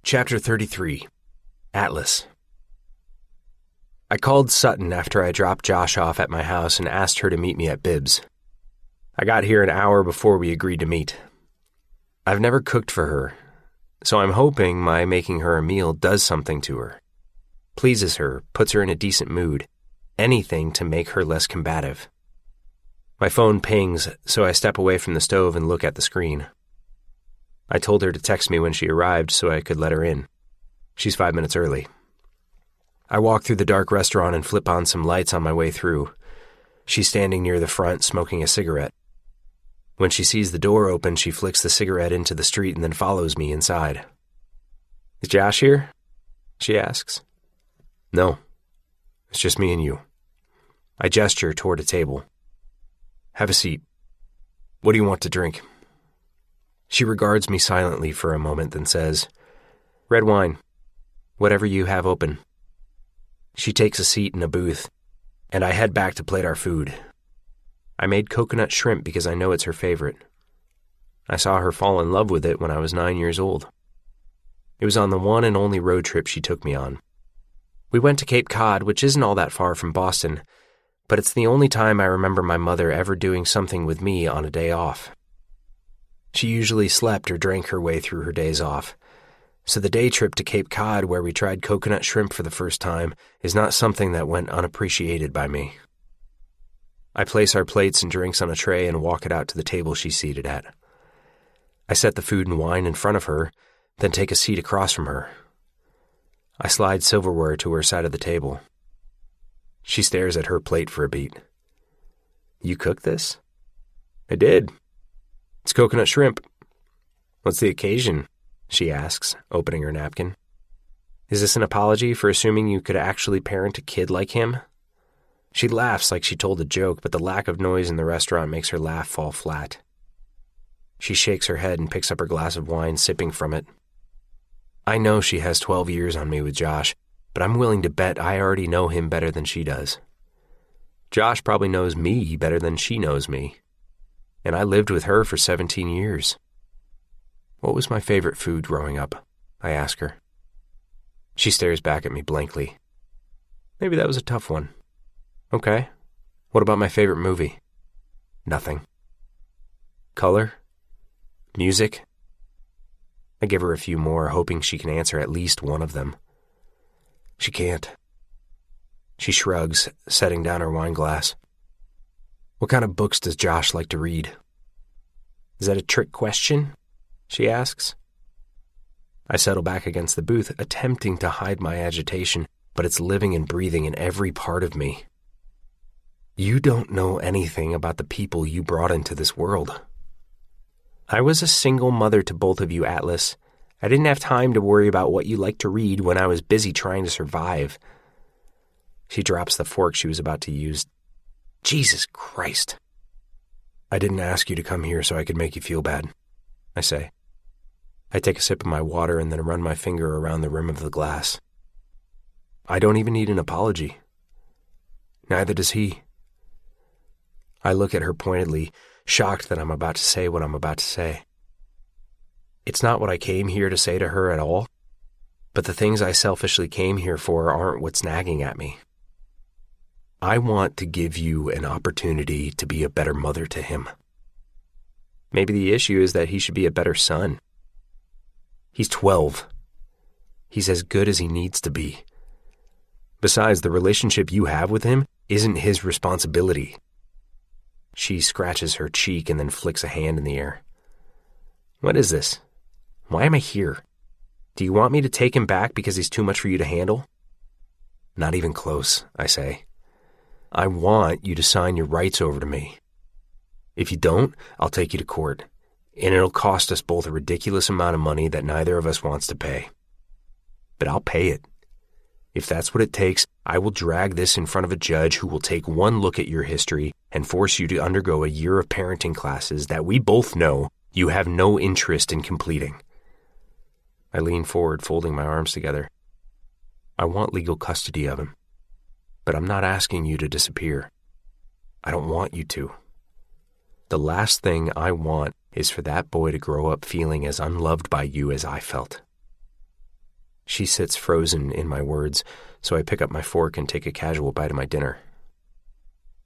Chapter 33. Atlas. I called Sutton after I dropped Josh off at my house and asked her to meet me at Bibbs. I got here an hour before we agreed to meet. I've never cooked for her, so I'm hoping my making her a meal does something to her. Pleases her, puts her in a decent mood, anything to make her less combative. My phone pings, so I step away from the stove and look at the screen. I told her to text me when she arrived so I could let her in. She's 5 minutes early. I walk through the dark restaurant and flip on some lights on my way through. She's standing near the front, smoking a cigarette. When she sees the door open, she flicks the cigarette into the street and then follows me inside. Is Josh here? She asks. No, it's just me and you. I gesture toward a table. Have a seat. What do you want to drink? She regards me silently for a moment, then says, Red wine. Whatever you have open. She takes a seat in a booth, and I head back to plate our food. I made coconut shrimp because I know it's her favorite. I saw her fall in love with it when I was 9 years old. It was on the one and only road trip she took me on. We went to Cape Cod, which isn't all that far from Boston, but it's the only time I remember my mother ever doing something with me on a day off. She usually slept or drank her way through her days off, so the day trip to Cape Cod where we tried coconut shrimp for the first time is not something that went unappreciated by me. I place our plates and drinks on a tray and walk it out to the table she's seated at. I set the food and wine in front of her, then take a seat across from her. I slide silverware to her side of the table. She stares at her plate for a beat. You cooked this? I did. It's coconut shrimp. What's the occasion? She asks, opening her napkin. Is this an apology for assuming you could actually parent a kid like him? She laughs like she told a joke, but the lack of noise in the restaurant makes her laugh fall flat. She shakes her head and picks up her glass of wine, sipping from it. I know she has 12 years on me with Josh, but I'm willing to bet I already know him better than she does. Josh probably knows me better than she knows me. And I lived with her for 17 years. What was my favorite food growing up? I ask her. She stares back at me blankly. Maybe that was a tough one. Okay. What about my favorite movie? Nothing. Color? Music? I give her a few more, hoping she can answer at least one of them. She can't. She shrugs, setting down her wine glass. What kind of books does Josh like to read? Is that a trick question? She asks. I settle back against the booth, attempting to hide my agitation, but it's living and breathing in every part of me. You don't know anything about the people you brought into this world. I was a single mother to both of you, Atlas. I didn't have time to worry about what you liked to read when I was busy trying to survive. She drops the fork she was about to use. Jesus Christ. I didn't ask you to come here so I could make you feel bad, I say. I take a sip of my water and then run my finger around the rim of the glass. I don't even need an apology. Neither does he. I look at her pointedly, shocked that I'm about to say what I'm about to say. It's not what I came here to say to her at all, but the things I selfishly came here for aren't what's nagging at me. I want to give you an opportunity to be a better mother to him. Maybe the issue is that he should be a better son. He's 12. He's as good as he needs to be. Besides, the relationship you have with him isn't his responsibility. She scratches her cheek and then flicks a hand in the air. What is this? Why am I here? Do you want me to take him back because he's too much for you to handle? Not even close, I say. I want you to sign your rights over to me. If you don't, I'll take you to court, and it'll cost us both a ridiculous amount of money that neither of us wants to pay. But I'll pay it. If that's what it takes, I will drag this in front of a judge who will take one look at your history and force you to undergo a year of parenting classes that we both know you have no interest in completing. I lean forward, folding my arms together. I want legal custody of him, but I'm not asking you to disappear. I don't want you to. The last thing I want is for that boy to grow up feeling as unloved by you as I felt. She sits frozen in my words, so I pick up my fork and take a casual bite of my dinner.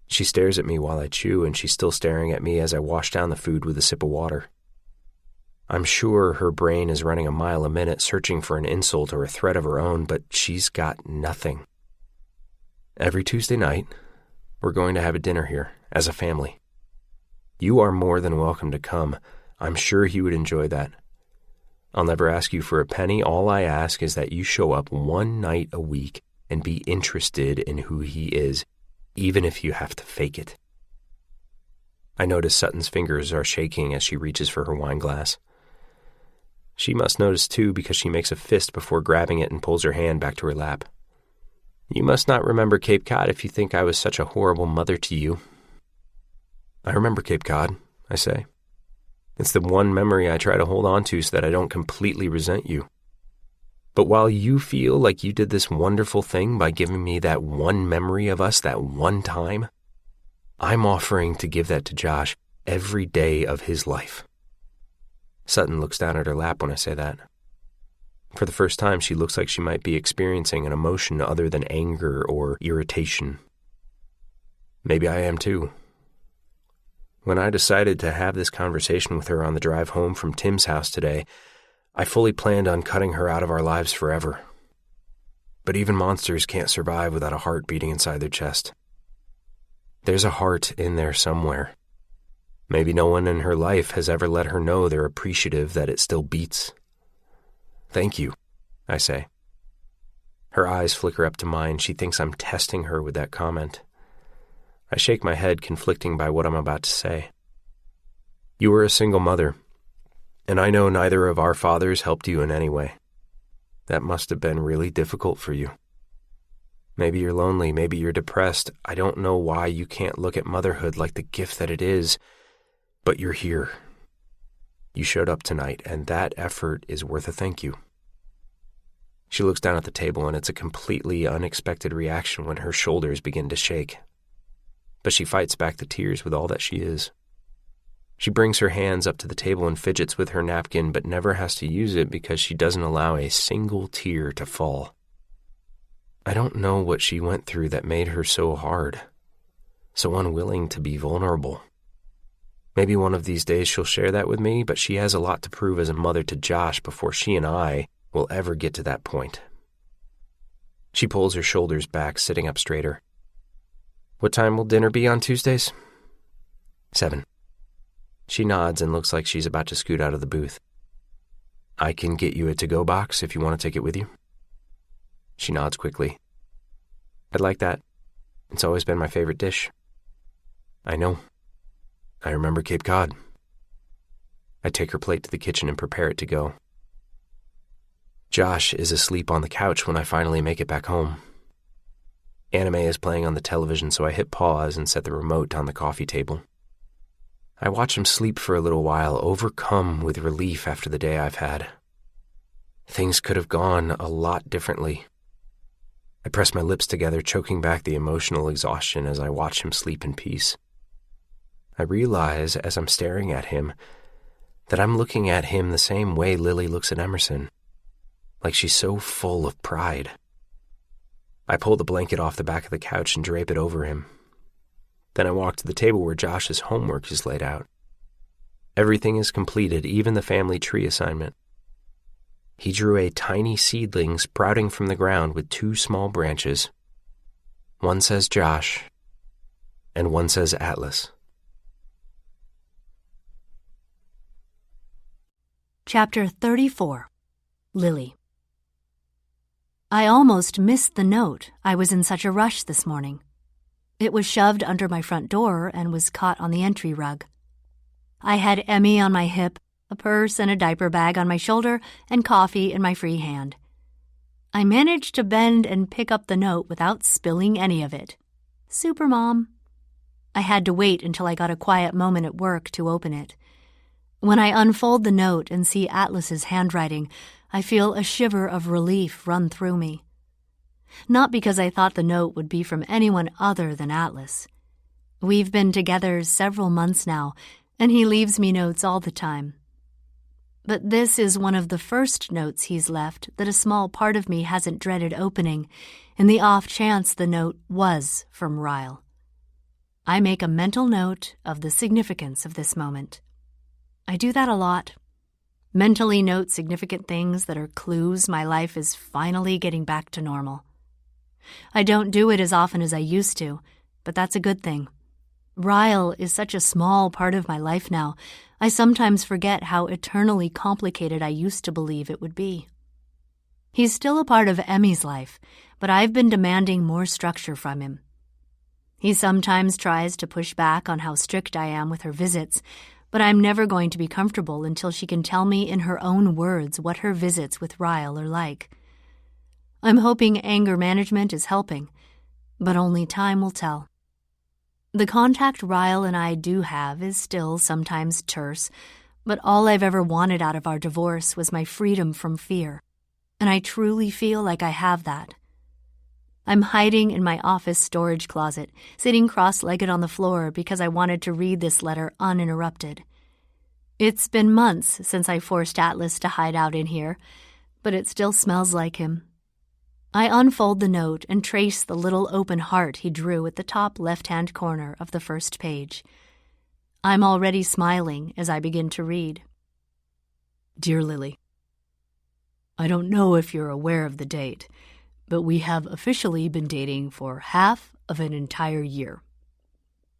She stares at me while I chew, and she's still staring at me as I wash down the food with a sip of water. I'm sure her brain is running a mile a minute searching for an insult or a threat of her own, but she's got nothing. Every Tuesday night, we're going to have a dinner here, as a family. You are more than welcome to come. I'm sure he would enjoy that. I'll never ask you for a penny. All I ask is that you show up one night a week and be interested in who he is, even if you have to fake it. I notice Sutton's fingers are shaking as she reaches for her wine glass. She must notice too, because she makes a fist before grabbing it and pulls her hand back to her lap. You must not remember Cape Cod if you think I was such a horrible mother to you. I remember Cape Cod, I say. It's the one memory I try to hold on to so that I don't completely resent you. But while you feel like you did this wonderful thing by giving me that one memory of us that one time, I'm offering to give that to Josh every day of his life. Sutton looks down at her lap when I say that. For the first time, she looks like she might be experiencing an emotion other than anger or irritation. Maybe I am too. When I decided to have this conversation with her on the drive home from Tim's house today, I fully planned on cutting her out of our lives forever. But even monsters can't survive without a heart beating inside their chest. There's a heart in there somewhere. Maybe no one in her life has ever let her know they're appreciative that it still beats. Thank you, I say. Her eyes flicker up to mine. She thinks I'm testing her with that comment. I shake my head, conflicting by what I'm about to say. You were a single mother, and I know neither of our fathers helped you in any way. That must have been really difficult for you. Maybe you're lonely, maybe you're depressed. I don't know why you can't look at motherhood like the gift that it is, but you're here. You showed up tonight, and that effort is worth a thank you. She looks down at the table, and it's a completely unexpected reaction when her shoulders begin to shake. But she fights back the tears with all that she is. She brings her hands up to the table and fidgets with her napkin, but never has to use it because she doesn't allow a single tear to fall. I don't know what she went through that made her so hard, so unwilling to be vulnerable. Maybe one of these days she'll share that with me, but she has a lot to prove as a mother to Josh before she and I will ever get to that point. She pulls her shoulders back, sitting up straighter. What time will dinner be on Tuesdays? 7. She nods and looks like she's about to scoot out of the booth. I can get you a to-go box if you want to take it with you. She nods quickly. I'd like that. It's always been my favorite dish. I know. I remember Cape Cod. I take her plate to the kitchen and prepare it to go. Josh is asleep on the couch when I finally make it back home. Anime is playing on the television, so I hit pause and set the remote on the coffee table. I watch him sleep for a little while, overcome with relief after the day I've had. Things could have gone a lot differently. I press my lips together, choking back the emotional exhaustion as I watch him sleep in peace. I realize, as I'm staring at him, that I'm looking at him the same way Lily looks at Emerson, like she's so full of pride. I pull the blanket off the back of the couch and drape it over him. Then I walk to the table where Josh's homework is laid out. Everything is completed, even the family tree assignment. He drew a tiny seedling sprouting from the ground with 2 small branches. One says Josh, and one says Atlas. Chapter 34. Lily. I almost missed the note. I was in such a rush this morning. It was shoved under my front door and was caught on the entry rug. I had Emmy on my hip, a purse and a diaper bag on my shoulder, and coffee in my free hand. I managed to bend and pick up the note without spilling any of it. Super Mom. I had to wait until I got a quiet moment at work to open it. When I unfold the note and see Atlas's handwriting, I feel a shiver of relief run through me. Not because I thought the note would be from anyone other than Atlas. We've been together several months now, and he leaves me notes all the time. But this is one of the first notes he's left that a small part of me hasn't dreaded opening, in the off chance the note was from Ryle. I make a mental note of the significance of this moment. I do that a lot. Mentally note significant things that are clues my life is finally getting back to normal. I don't do it as often as I used to, but that's a good thing. Ryle is such a small part of my life now, I sometimes forget how eternally complicated I used to believe it would be. He's still a part of Emmy's life, but I've been demanding more structure from him. He sometimes tries to push back on how strict I am with her visits, but I'm never going to be comfortable until she can tell me in her own words what her visits with Ryle are like. I'm hoping anger management is helping, but only time will tell. The contact Ryle and I do have is still sometimes terse, but all I've ever wanted out of our divorce was my freedom from fear, and I truly feel like I have that. I'm hiding in my office storage closet, sitting cross-legged on the floor because I wanted to read this letter uninterrupted. It's been months since I forced Atlas to hide out in here, but it still smells like him. I unfold the note and trace the little open heart he drew at the top left-hand corner of the first page. I'm already smiling as I begin to read. Dear Lily, I don't know if you're aware of the date, but we have officially been dating for half of an entire year.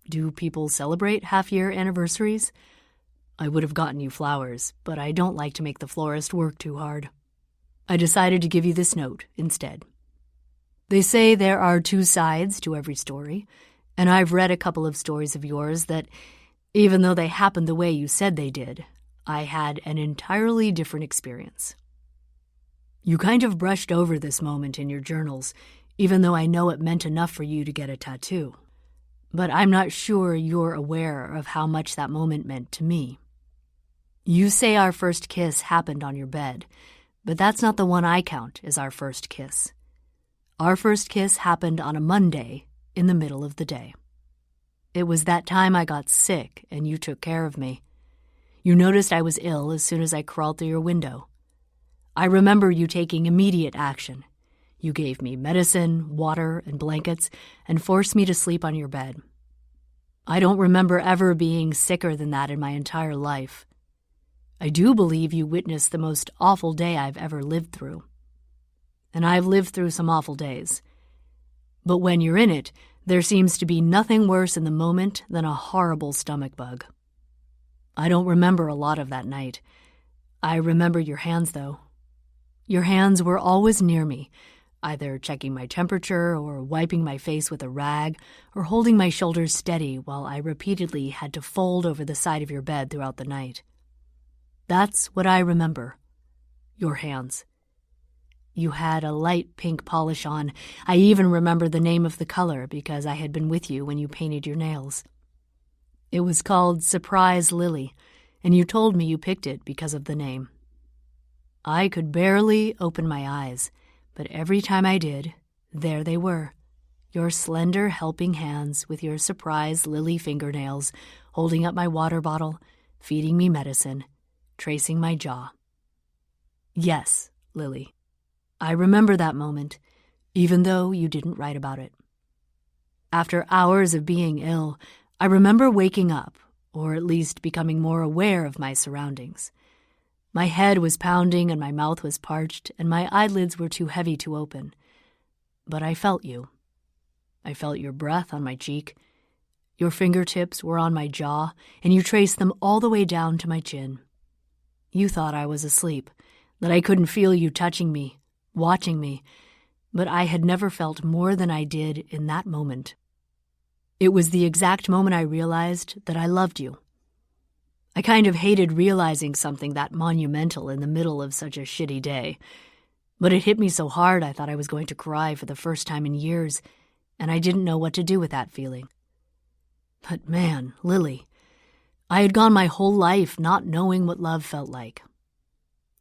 Do people celebrate half-year anniversaries? I would have gotten you flowers, but I don't like to make the florist work too hard. I decided to give you this note instead. They say there are two sides to every story, and I've read a couple of stories of yours that, even though they happened the way you said they did, I had an entirely different experience. You kind of brushed over this moment in your journals, even though I know it meant enough for you to get a tattoo. But I'm not sure you're aware of how much that moment meant to me. You say our first kiss happened on your bed, but that's not the one I count as our first kiss. Our first kiss happened on a Monday in the middle of the day. It was that time I got sick and you took care of me. You noticed I was ill as soon as I crawled through your window. I remember you taking immediate action. You gave me medicine, water, and blankets, and forced me to sleep on your bed. I don't remember ever being sicker than that in my entire life. I do believe you witnessed the most awful day I've ever lived through. And I've lived through some awful days. But when you're in it, there seems to be nothing worse in the moment than a horrible stomach bug. I don't remember a lot of that night. I remember your hands, though. Your hands were always near me, either checking my temperature or wiping my face with a rag or holding my shoulders steady while I repeatedly had to fold over the side of your bed throughout the night. That's what I remember. Your hands. You had a light pink polish on. I even remember the name of the color because I had been with you when you painted your nails. It was called Surprise Lily, and you told me you picked it because of the name. I could barely open my eyes, but every time I did, there they were, your slender helping hands with your surprise lily fingernails, holding up my water bottle, feeding me medicine, tracing my jaw. Yes, Lily. I remember that moment, even though you didn't write about it. After hours of being ill, I remember waking up, or at least becoming more aware of my surroundings. My head was pounding and my mouth was parched and my eyelids were too heavy to open. But I felt you. I felt your breath on my cheek. Your fingertips were on my jaw, and you traced them all the way down to my chin. You thought I was asleep, that I couldn't feel you touching me, watching me, but I had never felt more than I did in that moment. It was the exact moment I realized that I loved you. I kind of hated realizing something that monumental in the middle of such a shitty day, but it hit me so hard I thought I was going to cry for the first time in years, and I didn't know what to do with that feeling. But man, Lily, I had gone my whole life not knowing what love felt like.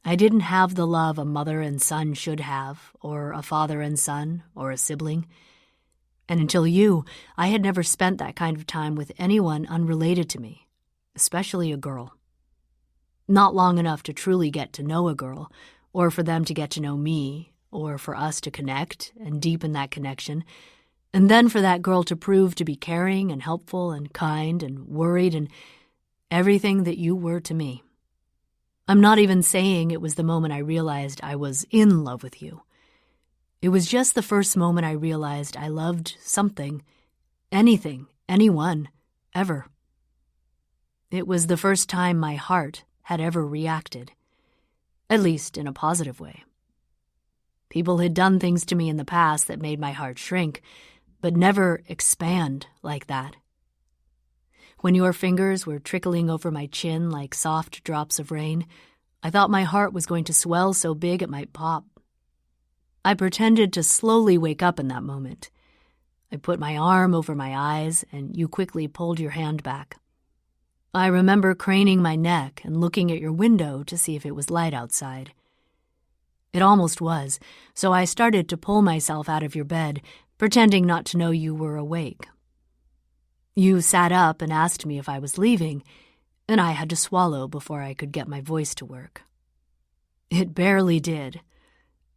I didn't have the love a mother and son should have, or a father and son, or a sibling. And until you, I had never spent that kind of time with anyone unrelated to me, especially a girl. Not long enough to truly get to know a girl, or for them to get to know me, or for us to connect and deepen that connection, and then for that girl to prove to be caring and helpful and kind and worried and everything that you were to me. I'm not even saying it was the moment I realized I was in love with you. It was just the first moment I realized I loved something, anything, anyone, ever. It was the first time my heart had ever reacted, at least in a positive way. People had done things to me in the past that made my heart shrink, but never expand like that. When your fingers were trickling over my chin like soft drops of rain, I thought my heart was going to swell so big it might pop. I pretended to slowly wake up in that moment. I put my arm over my eyes, and you quickly pulled your hand back. I remember craning my neck and looking at your window to see if it was light outside. It almost was, so I started to pull myself out of your bed, pretending not to know you were awake. You sat up and asked me if I was leaving, and I had to swallow before I could get my voice to work. It barely did.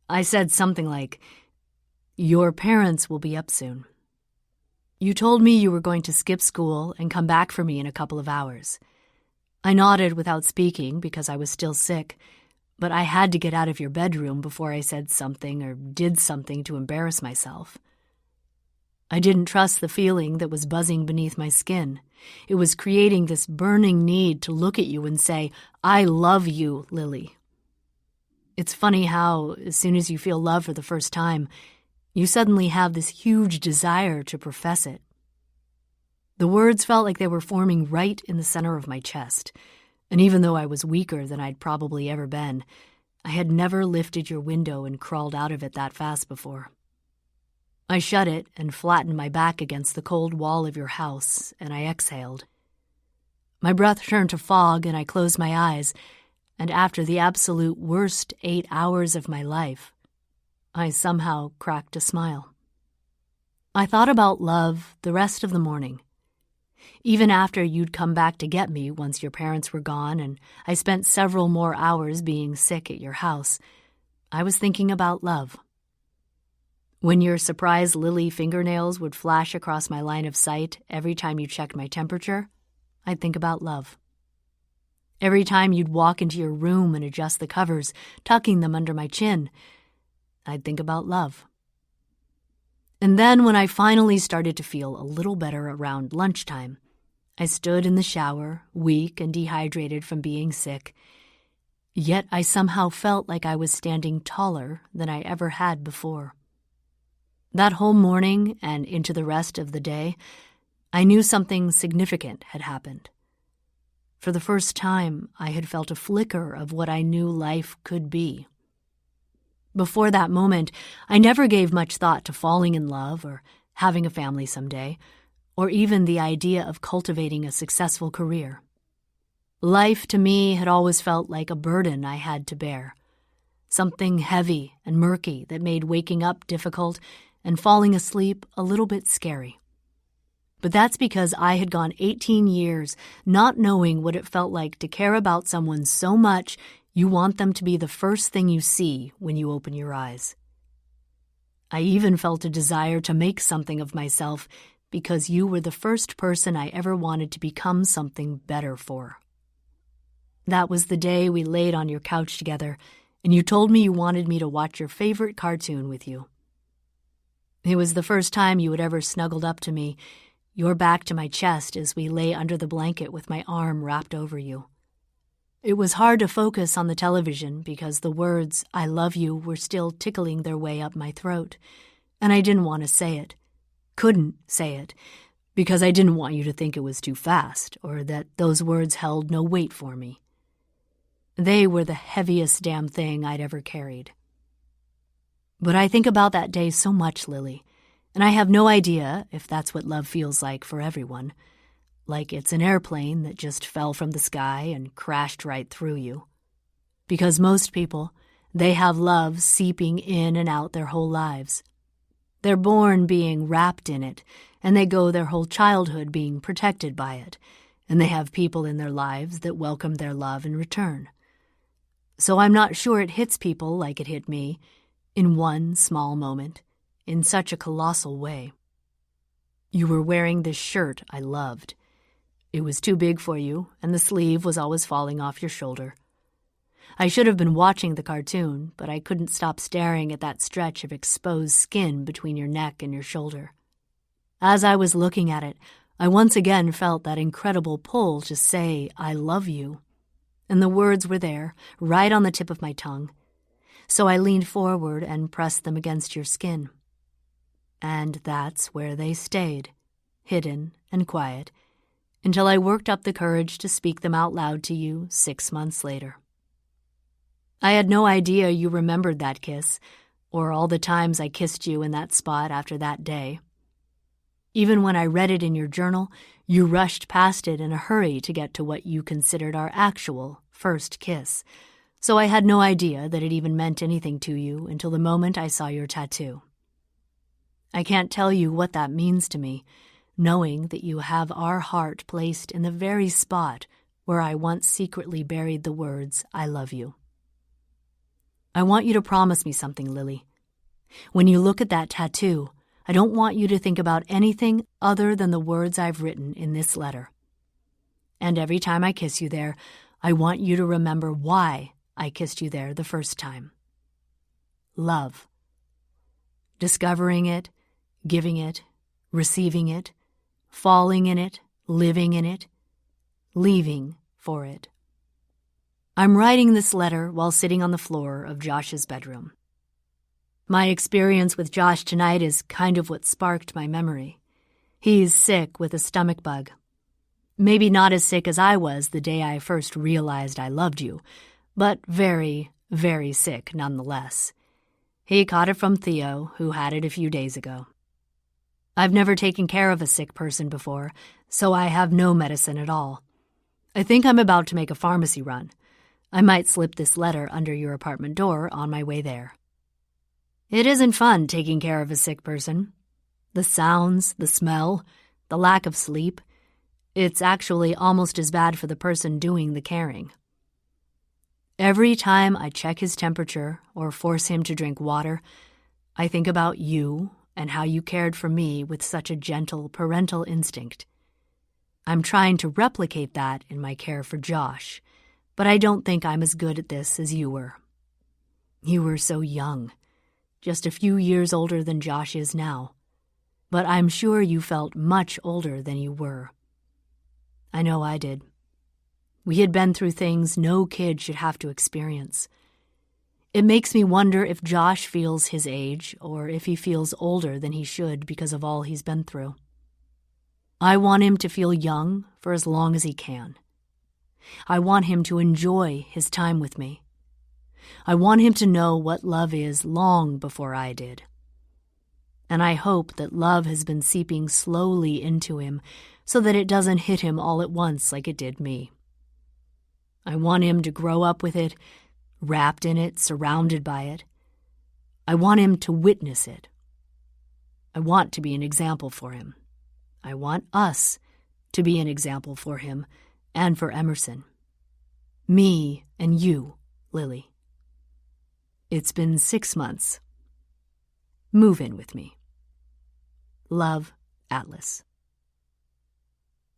I said something like, "Your parents will be up soon." You told me you were going to skip school and come back for me in a couple of hours. I nodded without speaking because I was still sick, but I had to get out of your bedroom before I said something or did something to embarrass myself. I didn't trust the feeling that was buzzing beneath my skin. It was creating this burning need to look at you and say, "I love you, Lily." It's funny how, as soon as you feel love for the first time, You suddenly have this huge desire to profess it. The words felt like they were forming right in the center of my chest, and even though I was weaker than I'd probably ever been, I had never lifted your window and crawled out of it that fast before. I shut it and flattened my back against the cold wall of your house, and I exhaled. My breath turned to fog, and I closed my eyes, and after the absolute worst 8 hours of my life, I somehow cracked a smile. I thought about love the rest of the morning. Even after you'd come back to get me once your parents were gone and I spent several more hours being sick at your house, I was thinking about love. When your surprise lily fingernails would flash across my line of sight every time you checked my temperature, I'd think about love. Every time you'd walk into your room and adjust the covers, tucking them under my chin, I'd think about love. And then when I finally started to feel a little better around lunchtime, I stood in the shower, weak and dehydrated from being sick, yet I somehow felt like I was standing taller than I ever had before. That whole morning and into the rest of the day, I knew something significant had happened. For the first time, I had felt a flicker of what I knew life could be. Before that moment, I never gave much thought to falling in love or having a family someday, or even the idea of cultivating a successful career. Life to me had always felt like a burden I had to bear, something heavy and murky that made waking up difficult and falling asleep a little bit scary. But that's because I had gone 18 years not knowing what it felt like to care about someone so much you want them to be the first thing you see when you open your eyes. I even felt a desire to make something of myself because you were the first person I ever wanted to become something better for. That was the day we laid on your couch together, and you told me you wanted me to watch your favorite cartoon with you. It was the first time you had ever snuggled up to me, your back to my chest as we lay under the blanket with my arm wrapped over you. It was hard to focus on the television because the words, "I love you," were still tickling their way up my throat, and I didn't want to say it. Couldn't say it, because I didn't want you to think it was too fast or that those words held no weight for me. They were the heaviest damn thing I'd ever carried. But I think about that day so much, Lily, and I have no idea if that's what love feels like for everyone. Like it's an airplane that just fell from the sky and crashed right through you. Because most people, they have love seeping in and out their whole lives. They're born being wrapped in it, and they go their whole childhood being protected by it, and they have people in their lives that welcome their love in return. So I'm not sure it hits people like it hit me, in one small moment, in such a colossal way. You were wearing this shirt I loved. It was too big for you, and the sleeve was always falling off your shoulder. I should have been watching the cartoon, but I couldn't stop staring at that stretch of exposed skin between your neck and your shoulder. As I was looking at it, I once again felt that incredible pull to say, "I love you." And the words were there, right on the tip of my tongue. So I leaned forward and pressed them against your skin. And that's where they stayed, hidden and quiet, until I worked up the courage to speak them out loud to you 6 months later. I had no idea you remembered that kiss, or all the times I kissed you in that spot after that day. Even when I read it in your journal, you rushed past it in a hurry to get to what you considered our actual first kiss, so I had no idea that it even meant anything to you until the moment I saw your tattoo. I can't tell you what that means to me, knowing that you have our heart placed in the very spot where I once secretly buried the words, "I love you." I want you to promise me something, Lily. When you look at that tattoo, I don't want you to think about anything other than the words I've written in this letter. And every time I kiss you there, I want you to remember why I kissed you there the first time. Love. Discovering it, giving it, receiving it, falling in it, living in it, leaving for it. I'm writing this letter while sitting on the floor of Josh's bedroom. My experience with Josh tonight is kind of what sparked my memory. He's sick with a stomach bug. Maybe not as sick as I was the day I first realized I loved you, but very, very sick nonetheless. He caught it from Theo, who had it a few days ago. I've never taken care of a sick person before, so I have no medicine at all. I think I'm about to make a pharmacy run. I might slip this letter under your apartment door on my way there. It isn't fun taking care of a sick person. The sounds, the smell, the lack of sleep. It's actually almost as bad for the person doing the caring. Every time I check his temperature or force him to drink water, I think about you and how you cared for me with such a gentle parental instinct. I'm trying to replicate that in my care for Josh, but I don't think I'm as good at this as you were. You were so young, just a few years older than Josh is now, but I'm sure you felt much older than you were. I know I did. We had been through things no kid should have to experience. It makes me wonder if Josh feels his age or if he feels older than he should because of all he's been through. I want him to feel young for as long as he can. I want him to enjoy his time with me. I want him to know what love is long before I did. And I hope that love has been seeping slowly into him so that it doesn't hit him all at once like it did me. I want him to grow up with it, wrapped in it, surrounded by it. I want him to witness it. I want to be an example for him. I want us to be an example for him and for Emerson. Me and you, Lily. It's been 6 months. Move in with me. Love, Atlas.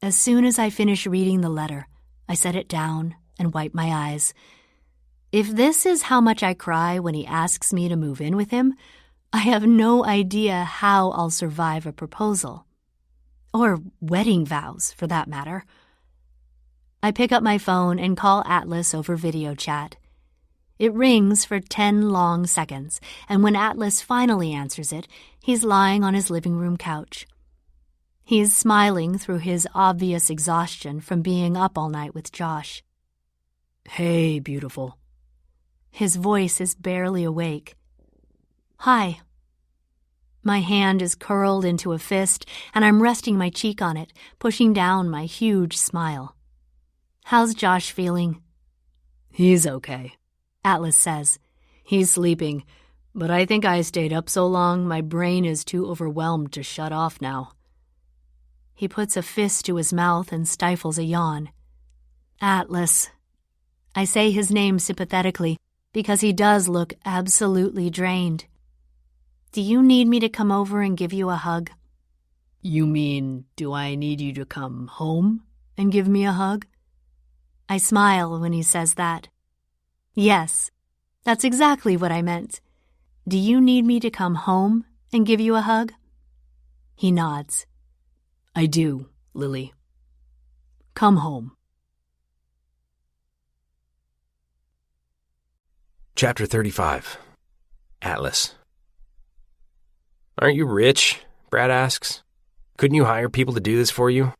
As soon as I finish reading the letter, I set it down and wipe my eyes. If this is how much I cry when he asks me to move in with him, I have no idea how I'll survive a proposal. Or wedding vows, for that matter. I pick up my phone and call Atlas over video chat. It rings for 10 long seconds, and when Atlas finally answers it, he's lying on his living room couch. He's smiling through his obvious exhaustion from being up all night with Josh. Hey, beautiful. His voice is barely awake. Hi. My hand is curled into a fist, and I'm resting my cheek on it, pushing down my huge smile. How's Josh feeling? He's okay, Atlas says. He's sleeping, but I think I stayed up so long my brain is too overwhelmed to shut off now. He puts a fist to his mouth and stifles a yawn. Atlas. I say his name sympathetically because he does look absolutely drained. Do you need me to come over and give you a hug? You mean, do I need you to come home and give me a hug? I smile when he says that. Yes, that's exactly what I meant. Do you need me to come home and give you a hug? He nods. I do, Lily. Come home. Chapter 35. Atlas. Aren't you rich? Brad asks. Couldn't you hire people to do this for you?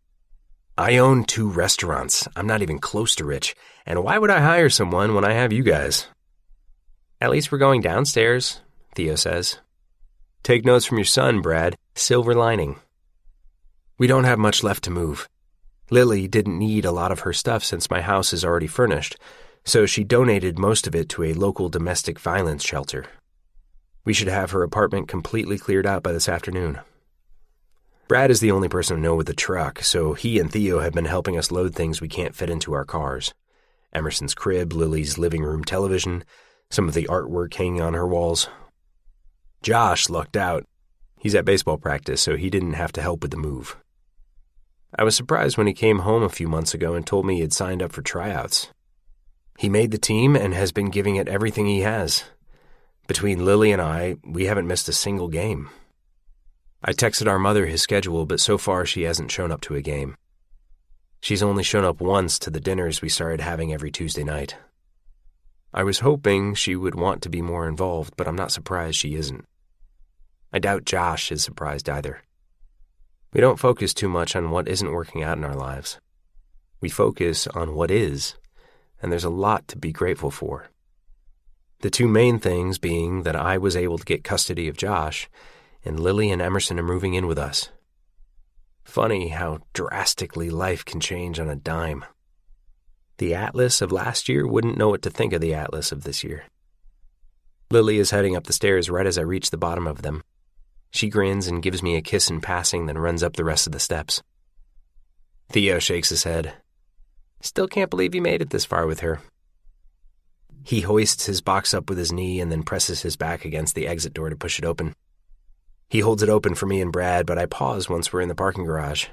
I own 2 restaurants. I'm not even close to rich. And why would I hire someone when I have you guys? At least we're going downstairs, Theo says. Take notes from your son, Brad. Silver lining. We don't have much left to move. Lily didn't need a lot of her stuff since my house is already furnished, so she donated most of it to a local domestic violence shelter. We should have her apartment completely cleared out by this afternoon. Brad is the only person I know with a truck, so he and Theo have been helping us load things we can't fit into our cars. Emerson's crib, Lily's living room television, some of the artwork hanging on her walls. Josh lucked out. He's at baseball practice, so he didn't have to help with the move. I was surprised when he came home a few months ago and told me he had signed up for tryouts. He made the team and has been giving it everything he has. Between Lily and I, we haven't missed a single game. I texted our mother his schedule, but so far she hasn't shown up to a game. She's only shown up once to the dinners we started having every Tuesday night. I was hoping she would want to be more involved, but I'm not surprised she isn't. I doubt Josh is surprised either. We don't focus too much on what isn't working out in our lives. We focus on what is, and there's a lot to be grateful for. The two main things being that I was able to get custody of Josh, and Lily and Emerson are moving in with us. Funny how drastically life can change on a dime. The Atlas of last year wouldn't know what to think of the Atlas of this year. Lily is heading up the stairs right as I reach the bottom of them. She grins and gives me a kiss in passing, then runs up the rest of the steps. Theo shakes his head. Still can't believe you made it this far with her. He hoists his box up with his knee and then presses his back against the exit door to push it open. He holds it open for me and Brad, but I pause once we're in the parking garage.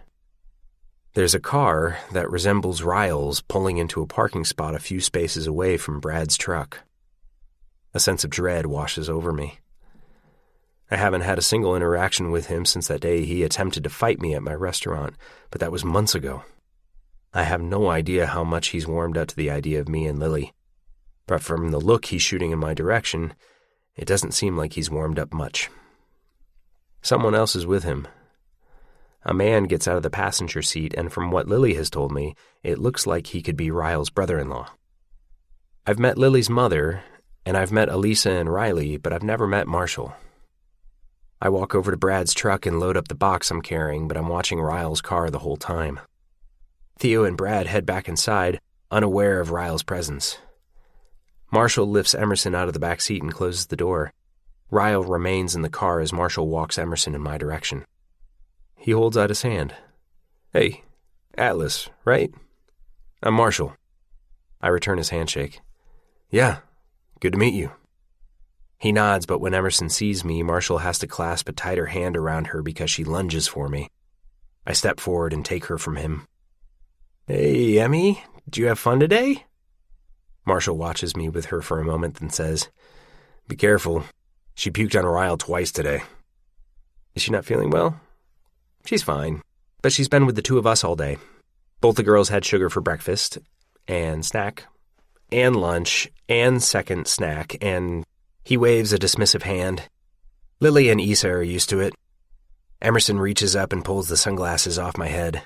There's a car that resembles Ryle's pulling into a parking spot a few spaces away from Brad's truck. A sense of dread washes over me. I haven't had a single interaction with him since that day he attempted to fight me at my restaurant, but that was months ago. I have no idea how much he's warmed up to the idea of me and Lily, but from the look he's shooting in my direction, it doesn't seem like he's warmed up much. Someone else is with him. A man gets out of the passenger seat, and from what Lily has told me, it looks like he could be Ryle's brother-in-law. I've met Lily's mother, and I've met Elisa and Riley, but I've never met Marshall. I walk over to Brad's truck and load up the box I'm carrying, but I'm watching Ryle's car the whole time. Theo and Brad head back inside, unaware of Ryle's presence. Marshall lifts Emerson out of the back seat and closes the door. Ryle remains in the car as Marshall walks Emerson in my direction. He holds out his hand. Hey, Atlas, right? I'm Marshall. I return his handshake. Yeah, good to meet you. He nods, but when Emerson sees me, Marshall has to clasp a tighter hand around her because she lunges for me. I step forward and take her from him. Hey, Emmy, did you have fun today? Marshall watches me with her for a moment, then says, Be careful. She puked on Ryle twice today. Is she not feeling well? She's fine, but she's been with the two of us all day. Both the girls had sugar for breakfast, and snack, and lunch, and second snack, and he waves a dismissive hand. Lily and Issa are used to it. Emerson reaches up and pulls the sunglasses off my head.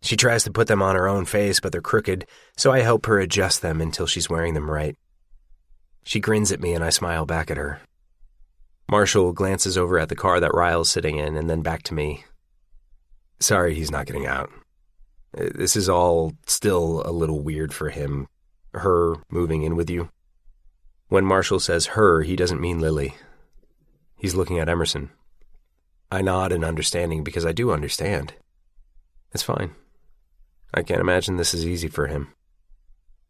She tries to put them on her own face, but they're crooked, so I help her adjust them until she's wearing them right. She grins at me and I smile back at her. Marshall glances over at the car that Ryle's sitting in and then back to me. Sorry he's not getting out. This is all still a little weird for him, her moving in with you. When Marshall says her, he doesn't mean Lily. He's looking at Emerson. I nod in understanding because I do understand. It's fine. I can't imagine this is easy for him.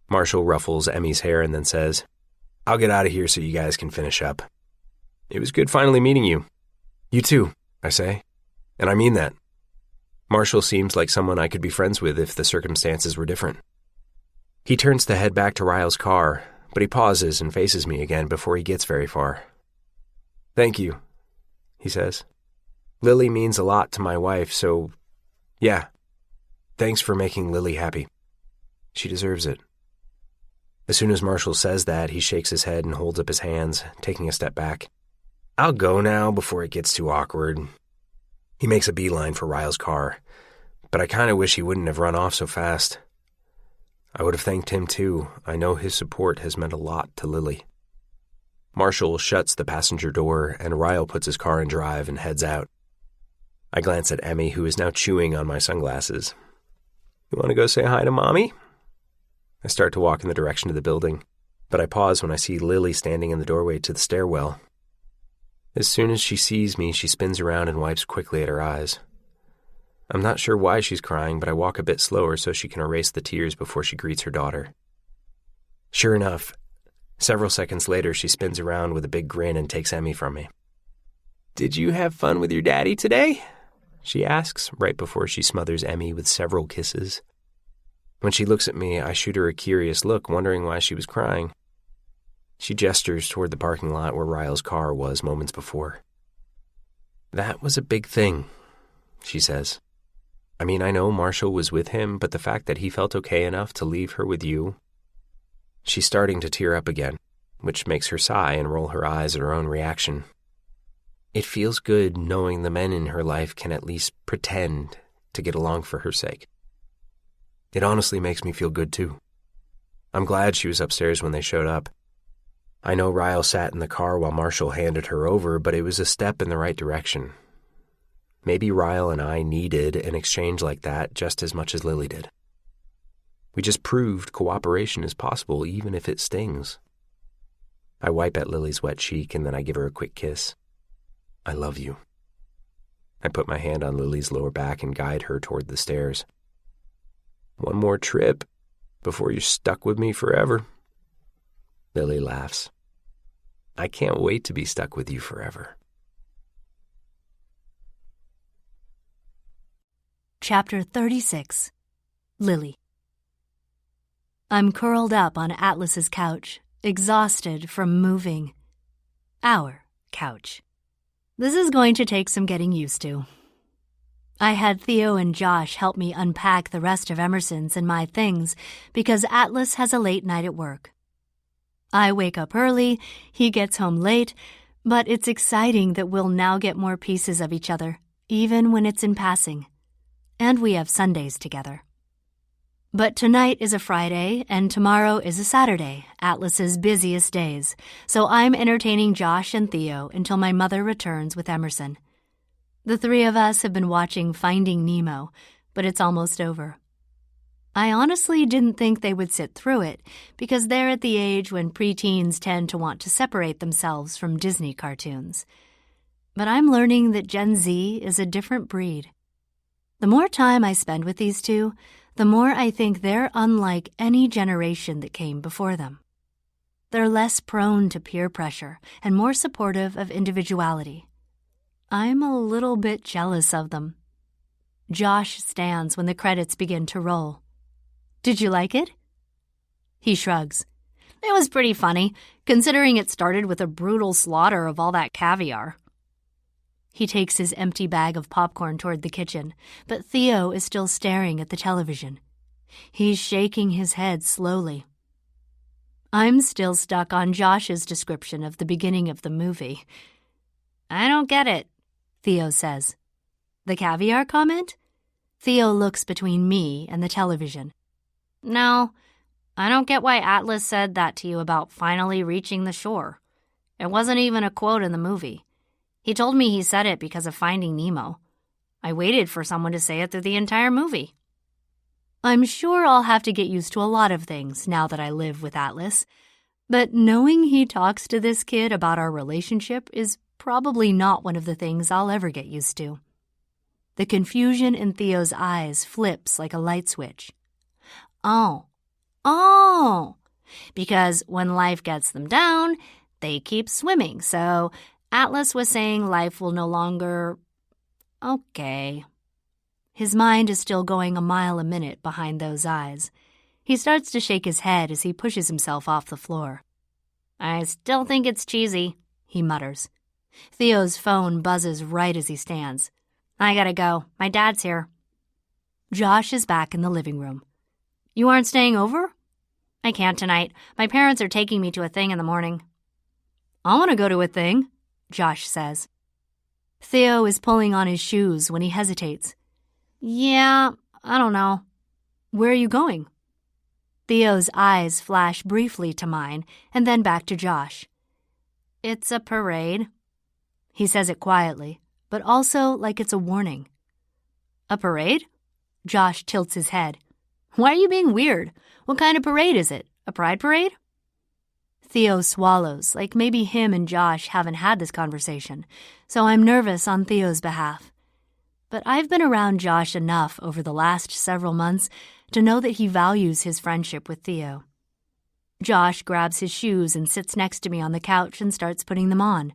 Marshall ruffles Emmy's hair and then says, I'll get out of here so you guys can finish up. It was good finally meeting you. You too, I say. And I mean that. Marshall seems like someone I could be friends with if the circumstances were different. He turns to head back to Ryle's car, but he pauses and faces me again before he gets very far. Thank you, he says. Lily means a lot to my wife, so yeah, thanks for making Lily happy. She deserves it. As soon as Marshall says that, he shakes his head and holds up his hands, taking a step back. I'll go now before it gets too awkward. He makes a beeline for Ryle's car, but I kind of wish he wouldn't have run off so fast. I would have thanked him too. I know his support has meant a lot to Lily. Marshall shuts the passenger door, and Ryle puts his car in drive and heads out. I glance at Emmy, who is now chewing on my sunglasses. You want to go say hi to Mommy? I start to walk in the direction of the building, but I pause when I see Lily standing in the doorway to the stairwell. As soon as she sees me, she spins around and wipes quickly at her eyes. I'm not sure why she's crying, but I walk a bit slower so she can erase the tears before she greets her daughter. Sure enough, several seconds later, she spins around with a big grin and takes Emmy from me. Did you have fun with your daddy today? She asks, right before she smothers Emmy with several kisses. When she looks at me, I shoot her a curious look, wondering why she was crying. She gestures toward the parking lot where Ryle's car was moments before. That was a big thing, she says. I mean, I know Marshall was with him, but the fact that he felt okay enough to leave her with you. She's starting to tear up again, which makes her sigh and roll her eyes at her own reaction. It feels good knowing the men in her life can at least pretend to get along for her sake. It honestly makes me feel good too. I'm glad she was upstairs when they showed up. I know Ryle sat in the car while Marshall handed her over, but it was a step in the right direction. Maybe Ryle and I needed an exchange like that just as much as Lily did. We just proved cooperation is possible even if it stings. I wipe at Lily's wet cheek and then I give her a quick kiss. I love you. I put my hand on Lily's lower back and guide her toward the stairs. One more trip before you're stuck with me forever. Lily laughs. I can't wait to be stuck with you forever. Chapter 36. Lily. I'm curled up on Atlas's couch, exhausted from moving. Our couch. This is going to take some getting used to. I had Theo and Josh help me unpack the rest of Emerson's and my things because Atlas has a late night at work. I wake up early, he gets home late, but it's exciting that we'll now get more pieces of each other, even when it's in passing. And we have Sundays together. But tonight is a Friday, and tomorrow is a Saturday, Atlas's busiest days, so I'm entertaining Josh and Theo until my mother returns with Emerson. The three of us have been watching Finding Nemo, but it's almost over. I honestly didn't think they would sit through it, because they're at the age when preteens tend to want to separate themselves from Disney cartoons. But I'm learning that Gen Z is a different breed. The more time I spend with these two, the more I think they're unlike any generation that came before them. They're less prone to peer pressure and more supportive of individuality. I'm a little bit jealous of them. Josh stands when the credits begin to roll. Did you like it? He shrugs. It was pretty funny, considering it started with a brutal slaughter of all that caviar. He takes his empty bag of popcorn toward the kitchen, but Theo is still staring at the television. He's shaking his head slowly. I'm still stuck on Josh's description of the beginning of the movie. I don't get it, Theo says. The caviar comment? Theo looks between me and the television. No, I don't get why Atlas said that to you about finally reaching the shore. It wasn't even a quote in the movie. He told me he said it because of Finding Nemo. I waited for someone to say it through the entire movie. I'm sure I'll have to get used to a lot of things now that I live with Atlas, but knowing he talks to this kid about our relationship is probably not one of the things I'll ever get used to. The confusion in Theo's eyes flips like a light switch. Oh, because when life gets them down, they keep swimming, so Atlas was saying life will no longer... Okay. His mind is still going a mile a minute behind those eyes. He starts to shake his head as he pushes himself off the floor. I still think it's cheesy, he mutters. Theo's phone buzzes right as he stands. I gotta go. My dad's here. Josh is back in the living room. You aren't staying over? I can't tonight. My parents are taking me to a thing in the morning. I want to go to a thing, Josh says. Theo is pulling on his shoes when he hesitates. Yeah, I don't know. Where are you going? Theo's eyes flash briefly to mine and then back to Josh. It's a parade. He says it quietly, but also like it's a warning. A parade? Josh tilts his head. Why are you being weird? What kind of parade is it? A pride parade? Theo swallows, like maybe him and Josh haven't had this conversation, so I'm nervous on Theo's behalf. But I've been around Josh enough over the last several months to know that he values his friendship with Theo. Josh grabs his shoes and sits next to me on the couch and starts putting them on.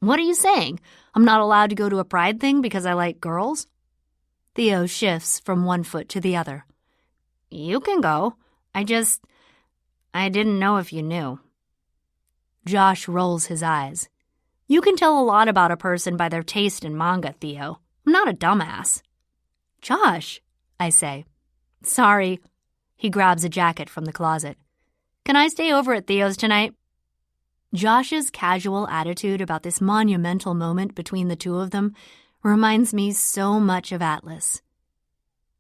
What are you saying? I'm not allowed to go to a pride thing because I like girls? Theo shifts from one foot to the other. You can go. I didn't know if you knew. Josh rolls his eyes. You can tell a lot about a person by their taste in manga, Theo. I'm not a dumbass. Josh, I say. Sorry. He grabs a jacket from the closet. Can I stay over at Theo's tonight? Josh's casual attitude about this monumental moment between the two of them reminds me so much of Atlas.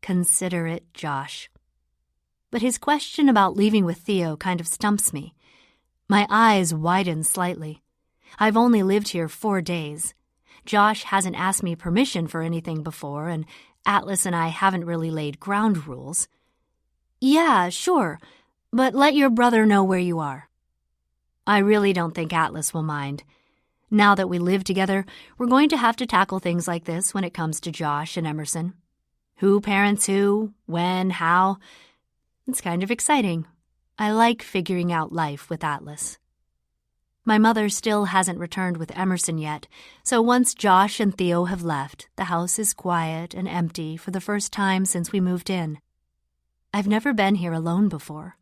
Considerate Josh. But his question about leaving with Theo kind of stumps me. My eyes widen slightly. I've only lived here 4 days. Josh hasn't asked me permission for anything before, and Atlas and I haven't really laid ground rules. Yeah, sure, but let your brother know where you are. I really don't think Atlas will mind. Now that we live together, we're going to have to tackle things like this when it comes to Josh and Emerson. Who parents who, when, how. It's kind of exciting. I like figuring out life with Atlas. My mother still hasn't returned with Emerson yet, so once Josh and Theo have left, the house is quiet and empty for the first time since we moved in. I've never been here alone before.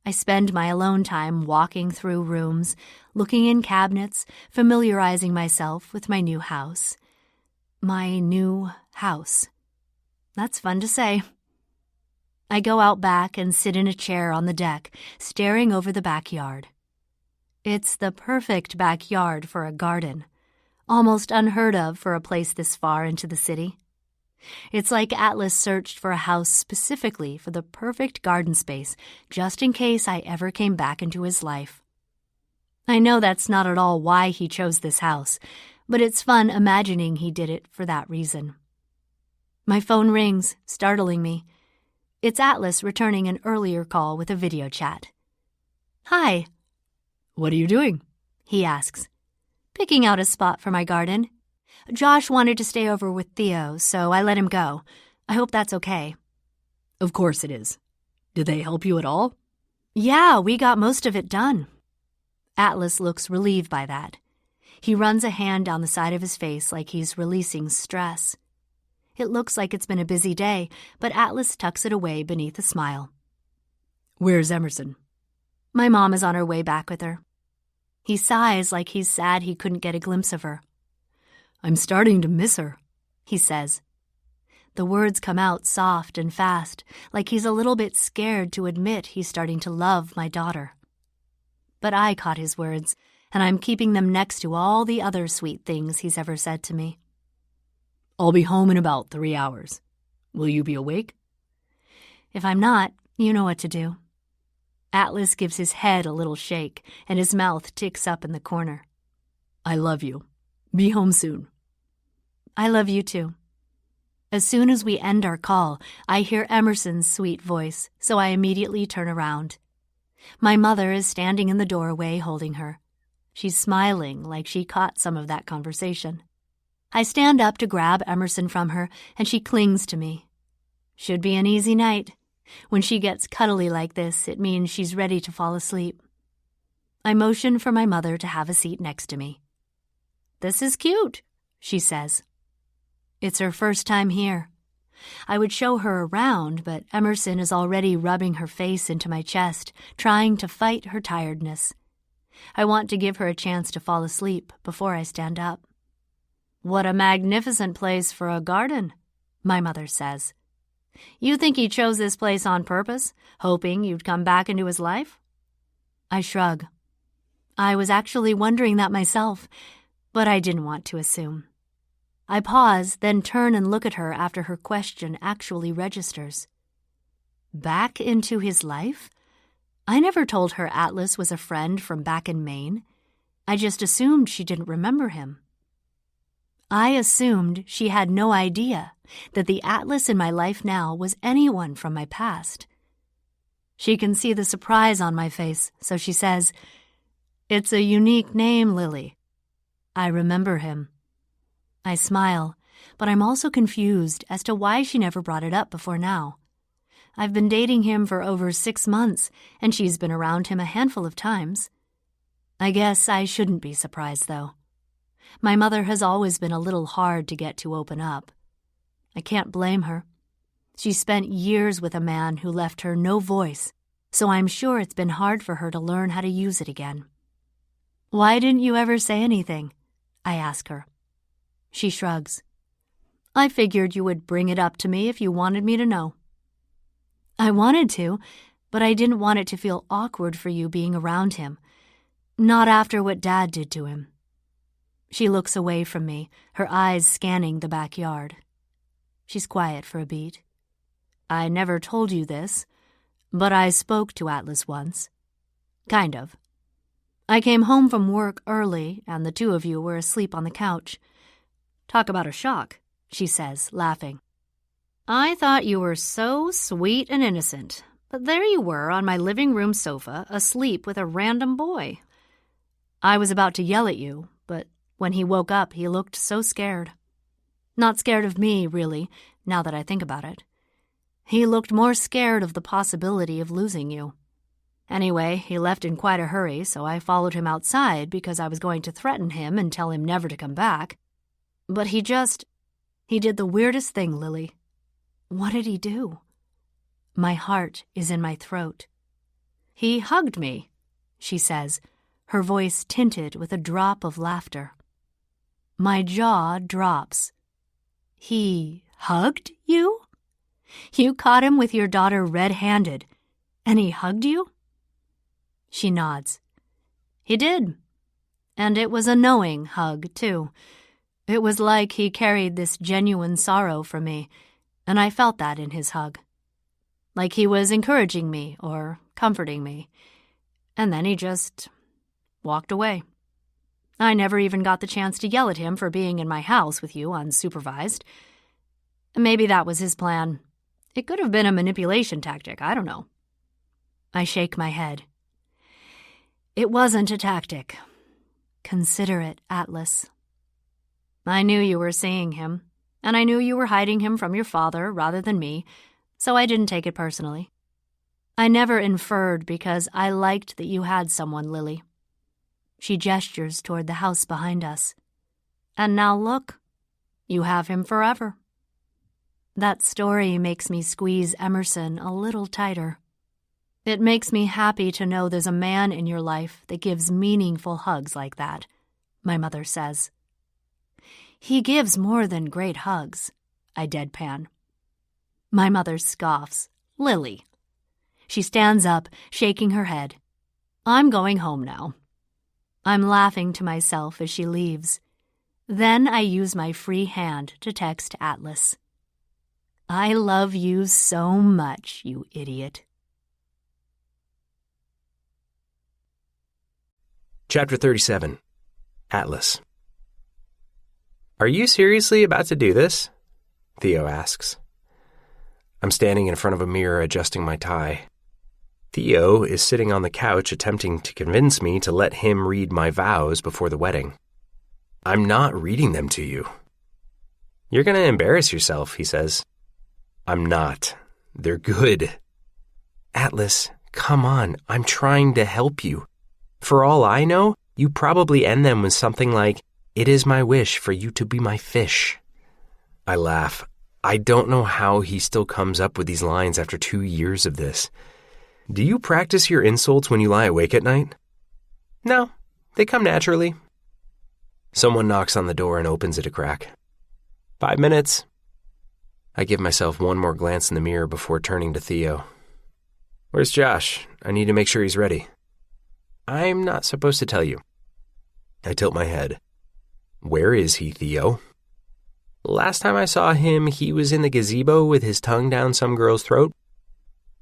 I spend my alone time walking through rooms, looking in cabinets, familiarizing myself with my new house. My new house. That's fun to say. I go out back and sit in a chair on the deck, staring over the backyard. It's the perfect backyard for a garden, almost unheard of for a place this far into the city. It's like Atlas searched for a house specifically for the perfect garden space, just in case I ever came back into his life. I know that's not at all why he chose this house, but it's fun imagining he did it for that reason. My phone rings, startling me. It's Atlas returning an earlier call with a video chat. Hi. What are you doing? He asks. Picking out a spot for my garden. Josh wanted to stay over with Theo, so I let him go. I hope that's okay. Of course it is. Did they help you at all? Yeah, we got most of it done. Atlas looks relieved by that. He runs a hand down the side of his face like he's releasing stress. It looks like it's been a busy day, but Atlas tucks it away beneath a smile. Where's Emerson? My mom is on her way back with her. He sighs like he's sad he couldn't get a glimpse of her. I'm starting to miss her, he says. The words come out soft and fast, like he's a little bit scared to admit he's starting to love my daughter. But I caught his words, and I'm keeping them next to all the other sweet things he's ever said to me. I'll be home in about 3 hours. Will you be awake? If I'm not, you know what to do. Atlas gives his head a little shake, and his mouth ticks up in the corner. I love you. Be home soon. I love you too. As soon as we end our call, I hear Emerson's sweet voice, so I immediately turn around. My mother is standing in the doorway holding her. She's smiling like she caught some of that conversation. I stand up to grab Emerson from her, and she clings to me. Should be an easy night. When she gets cuddly like this, it means she's ready to fall asleep. I motion for my mother to have a seat next to me. This is cute, she says. It's her first time here. I would show her around, but Emerson is already rubbing her face into my chest, trying to fight her tiredness. I want to give her a chance to fall asleep before I stand up. What a magnificent place for a garden, my mother says. You think he chose this place on purpose, hoping you'd come back into his life? I shrug. I was actually wondering that myself, but I didn't want to assume. I pause, then turn and look at her after her question actually registers. Back into his life? I never told her Atlas was a friend from back in Maine. I just assumed she didn't remember him. I assumed she had no idea that the Atlas in my life now was anyone from my past. She can see the surprise on my face, so she says, "It's a unique name, Lily." I remember him. I smile, but I'm also confused as to why she never brought it up before now. I've been dating him for over 6 months, and she's been around him a handful of times. I guess I shouldn't be surprised, though. My mother has always been a little hard to get to open up. I can't blame her. She spent years with a man who left her no voice, so I'm sure it's been hard for her to learn how to use it again. Why didn't you ever say anything? I ask her. She shrugs. I figured you would bring it up to me if you wanted me to know. I wanted to, but I didn't want it to feel awkward for you being around him. Not after what Dad did to him. She looks away from me, her eyes scanning the backyard. She's quiet for a beat. I never told you this, but I spoke to Atlas once. Kind of. I came home from work early, and the two of you were asleep on the couch. Talk about a shock, she says, laughing. I thought you were so sweet and innocent, but there you were on my living room sofa, asleep with a random boy. I was about to yell at you, but when he woke up, he looked so scared. Not scared of me, really, now that I think about it. He looked more scared of the possibility of losing you. Anyway, he left in quite a hurry, so I followed him outside because I was going to threaten him and tell him never to come back. But he did the weirdest thing, Lily. What did he do? My heart is in my throat. He hugged me, she says, her voice tinted with a drop of laughter. My jaw drops. He hugged you? You caught him with your daughter red-handed, and he hugged you? She nods. He did. And it was a knowing hug, too. It was like he carried this genuine sorrow for me, and I felt that in his hug. Like he was encouraging me or comforting me. And then he just walked away. I never even got the chance to yell at him for being in my house with you unsupervised. Maybe that was his plan. It could have been a manipulation tactic, I don't know. I shake my head. It wasn't a tactic. Consider it, Atlas. I knew you were seeing him, and I knew you were hiding him from your father rather than me, so I didn't take it personally. I never inferred because I liked that you had someone, Lily. She gestures toward the house behind us. And now look, you have him forever. That story makes me squeeze Emerson a little tighter. It makes me happy to know there's a man in your life that gives meaningful hugs like that, my mother says. He gives more than great hugs, I deadpan. My mother scoffs. Lily. She stands up, shaking her head. I'm going home now. I'm laughing to myself as she leaves. Then I use my free hand to text Atlas. I love you so much, you idiot. Chapter 37. Atlas. Are you seriously about to do this? Theo asks. I'm standing in front of a mirror adjusting my tie. Theo is sitting on the couch attempting to convince me to let him read my vows before the wedding. I'm not reading them to you. You're going to embarrass yourself, he says. I'm not. They're good. Atlas, come on. I'm trying to help you. For all I know, you probably end them with something like, "It is my wish for you to be my fish." I laugh. I don't know how he still comes up with these lines after 2 years of this. Do you practice your insults when you lie awake at night? No, they come naturally. Someone knocks on the door and opens it a crack. 5 minutes. I give myself one more glance in the mirror before turning to Theo. Where's Josh? I need to make sure he's ready. I'm not supposed to tell you. I tilt my head. Where is he, Theo? Last time I saw him, he was in the gazebo with his tongue down some girl's throat.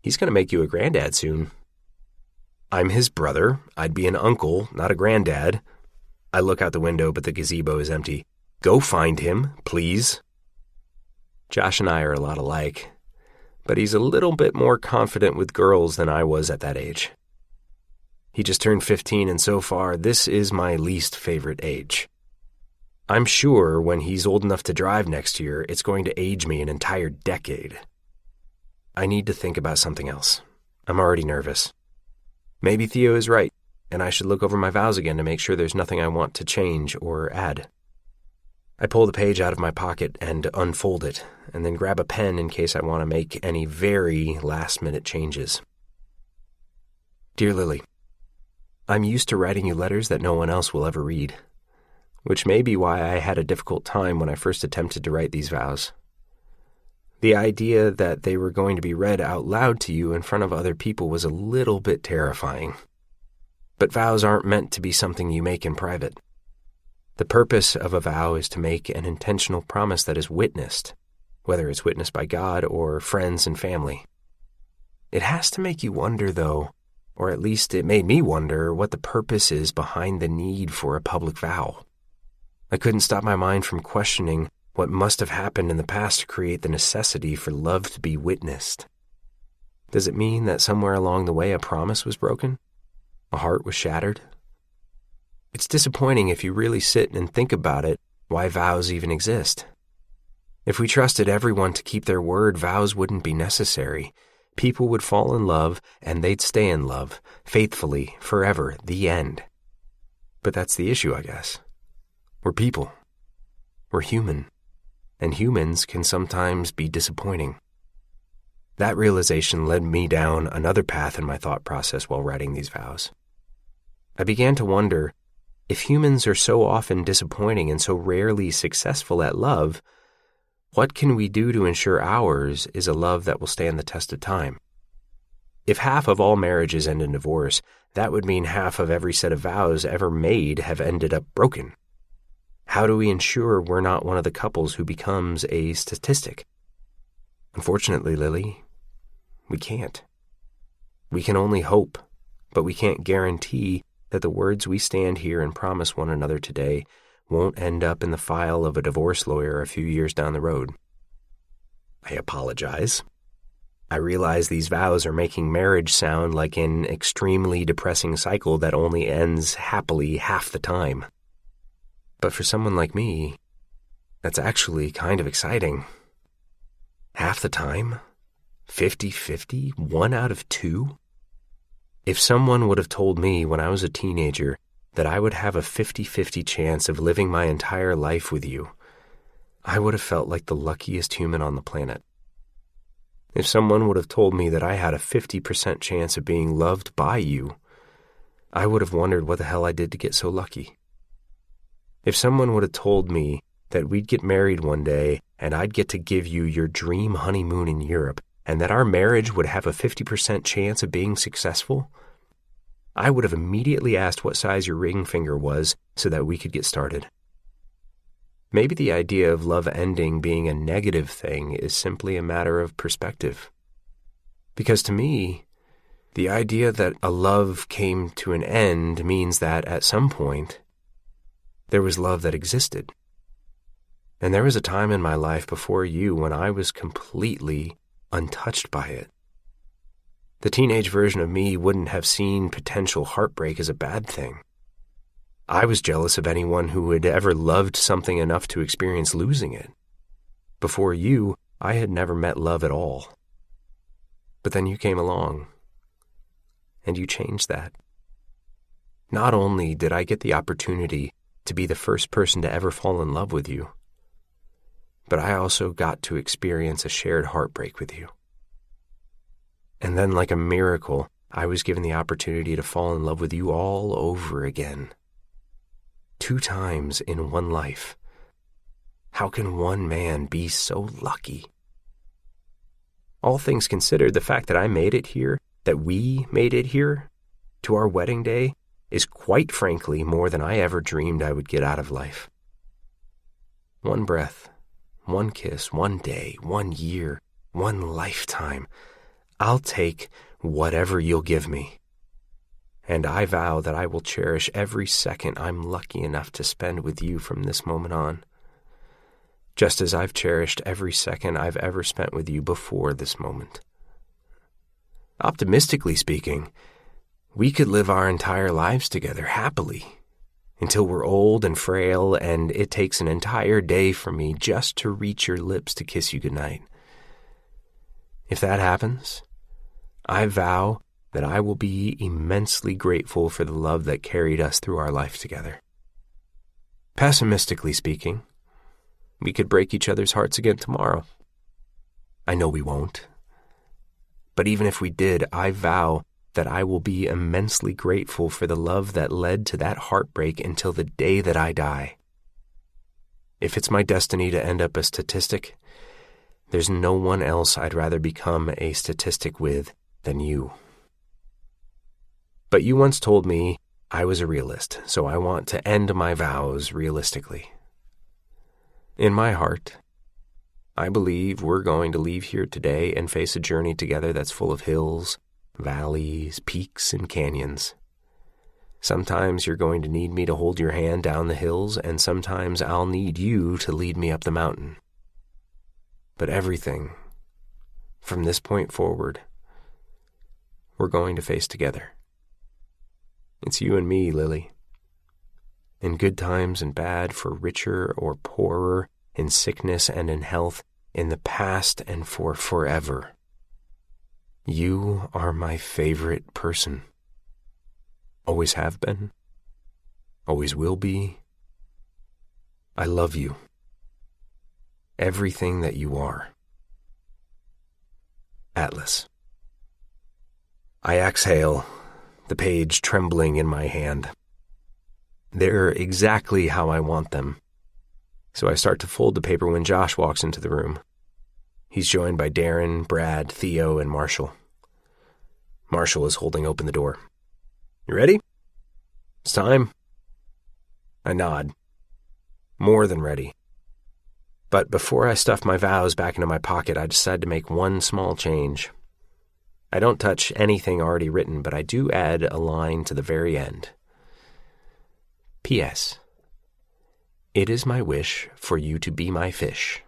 He's going to make you a granddad soon. I'm his brother. I'd be an uncle, not a granddad. I look out the window, but the gazebo is empty. Go find him, please. Josh and I are a lot alike, but he's a little bit more confident with girls than I was at that age. He just turned 15, and so far, this is my least favorite age. I'm sure when he's old enough to drive next year, it's going to age me an entire decade. I need to think about something else. I'm already nervous. Maybe Theo is right, and I should look over my vows again to make sure there's nothing I want to change or add. I pull the page out of my pocket and unfold it, and then grab a pen in case I want to make any very last-minute changes. Dear Lily, I'm used to writing you letters that no one else will ever read, which may be why I had a difficult time when I first attempted to write these vows. The idea that they were going to be read out loud to you in front of other people was a little bit terrifying. But vows aren't meant to be something you make in private. The purpose of a vow is to make an intentional promise that is witnessed, whether it's witnessed by God or friends and family. It has to make you wonder, though, or at least it made me wonder, what the purpose is behind the need for a public vow. I couldn't stop my mind from questioning what must have happened in the past to create the necessity for love to be witnessed. Does it mean that somewhere along the way a promise was broken? A heart was shattered? It's disappointing if you really sit and think about it, why vows even exist. If we trusted everyone to keep their word, vows wouldn't be necessary. People would fall in love, and they'd stay in love, faithfully, forever, the end. But that's the issue, I guess. We're people. We're human. And humans can sometimes be disappointing. That realization led me down another path in my thought process while writing these vows. I began to wonder, if humans are so often disappointing and so rarely successful at love, what can we do to ensure ours is a love that will stand the test of time? If half of all marriages end in divorce, that would mean half of every set of vows ever made have ended up broken. How do we ensure we're not one of the couples who becomes a statistic? Unfortunately, Lily, we can't. We can only hope, but we can't guarantee that the words we stand here and promise one another today won't end up in the file of a divorce lawyer a few years down the road. I apologize. I realize these vows are making marriage sound like an extremely depressing cycle that only ends happily half the time. But for someone like me, that's actually kind of exciting. Half the time? 50-50? 1 out of 2? If someone would have told me when I was a teenager that I would have a 50-50 chance of living my entire life with you, I would have felt like the luckiest human on the planet. If someone would have told me that I had a 50% chance of being loved by you, I would have wondered what the hell I did to get so lucky. If someone would have told me that we'd get married one day and I'd get to give you your dream honeymoon in Europe and that our marriage would have a 50% chance of being successful, I would have immediately asked what size your ring finger was so that we could get started. Maybe the idea of love ending being a negative thing is simply a matter of perspective. Because to me, the idea that a love came to an end means that at some point, there was love that existed. And there was a time in my life before you when I was completely untouched by it. The teenage version of me wouldn't have seen potential heartbreak as a bad thing. I was jealous of anyone who had ever loved something enough to experience losing it. Before you, I had never met love at all. But then you came along, and you changed that. Not only did I get the opportunity to be the first person to ever fall in love with you, but I also got to experience a shared heartbreak with you. And then, like a miracle, I was given the opportunity to fall in love with you all over again. 2 times in one life. How can one man be so lucky? All things considered, the fact that I made it here, that we made it here, to our wedding day, is quite frankly more than I ever dreamed I would get out of life. 1 breath, 1 kiss, 1 day, 1 year, 1 lifetime. I'll take whatever you'll give me. And I vow that I will cherish every second I'm lucky enough to spend with you from this moment on, just as I've cherished every second I've ever spent with you before this moment. Optimistically speaking, we could live our entire lives together happily, until we're old and frail and it takes an entire day for me just to reach your lips to kiss you goodnight. If that happens, I vow that I will be immensely grateful for the love that carried us through our life together. Pessimistically speaking, we could break each other's hearts again tomorrow. I know we won't. But even if we did, I vow that I will be immensely grateful for the love that led to that heartbreak until the day that I die. If it's my destiny to end up a statistic, There's no one else I'd rather become a statistic with than you. But you once told me I was a realist, so I want to end my vows realistically. In my heart, I believe we're going to leave here today and face a journey together that's full of hills, valleys, peaks, and canyons. Sometimes you're going to need me to hold your hand down the hills, and sometimes I'll need you to lead me up the mountain. But everything, from this point forward, we're going to face together. It's you and me, Lily. In good times and bad, for richer or poorer, in sickness and in health, in the past and for forever. You are my favorite person. Always have been. Always will be. I love you. Everything that you are. Atlas. I exhale, the page trembling in my hand. They're exactly how I want them. So I start to fold the paper when Josh walks into the room. He's joined by Darren, Brad, Theo, and Marshall. Marshall is holding open the door. You ready? It's time. I nod. More than ready. But before I stuff my vows back into my pocket, I decide to make one small change. I don't touch anything already written, but I do add a line to the very end. P.S. It is my wish for you to be my fish.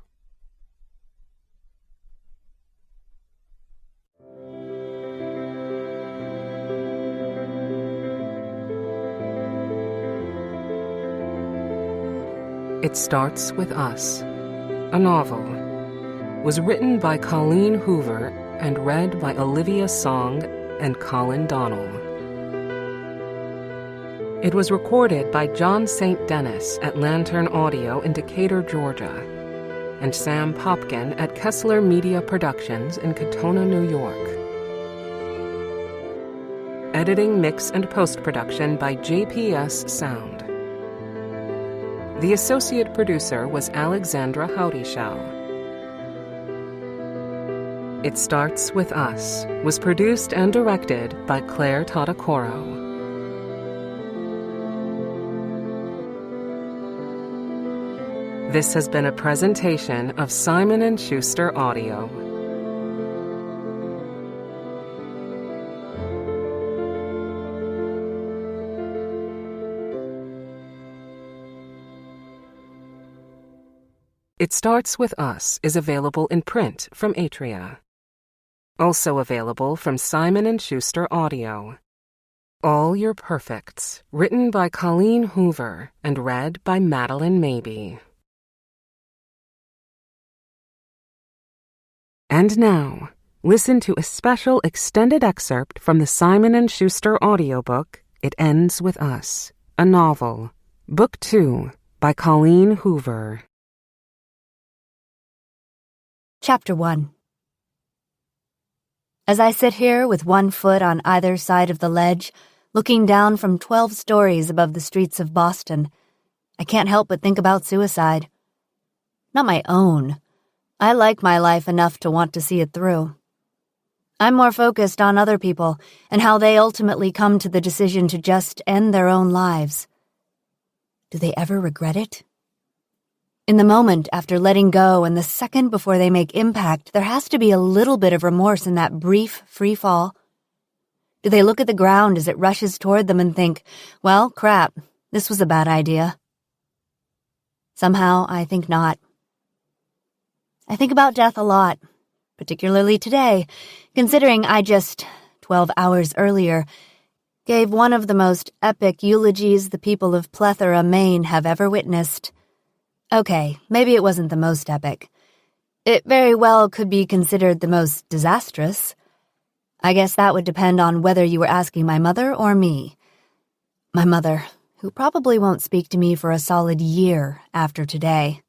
It Starts With Us, a novel, was written by Colleen Hoover and read by Olivia Song and Colin Donnell. It was recorded by John St. Dennis at Lantern Audio in Decatur, Georgia, and Sam Popkin at Kessler Media Productions in Katona, New York. Editing, mix, and post-production by JPS Sound. The associate producer was Alexandra Howdyshow. It Starts With Us was produced and directed by Claire Tadakoro. This has been a presentation of Simon & Schuster Audio. It Starts With Us is available in print from Atria. Also available from Simon & Schuster Audio. All Your Perfects, written by Colleen Hoover and read by Madeline Mabey. And now, listen to a special extended excerpt from the Simon & Schuster audiobook, It Ends With Us, a novel, Book 2, by Colleen Hoover. Chapter 1. As I sit here with one foot on either side of the ledge, looking down from 12 stories above the streets of Boston, I can't help but think about suicide. Not my own. I like my life enough to want to see it through. I'm more focused on other people and how they ultimately come to the decision to just end their own lives. Do they ever regret it? In the moment after letting go and the second before they make impact, there has to be a little bit of remorse in that brief free fall. Do they look at the ground as it rushes toward them and think, well, crap, this was a bad idea? Somehow, I think not. I think about death a lot, particularly today, considering I just, 12 hours earlier, gave one of the most epic eulogies the people of Plethora, Maine have ever witnessed. Okay, maybe it wasn't the most epic. It very well could be considered the most disastrous. I guess that would depend on whether you were asking my mother or me. My mother, who probably won't speak to me for a solid year after today.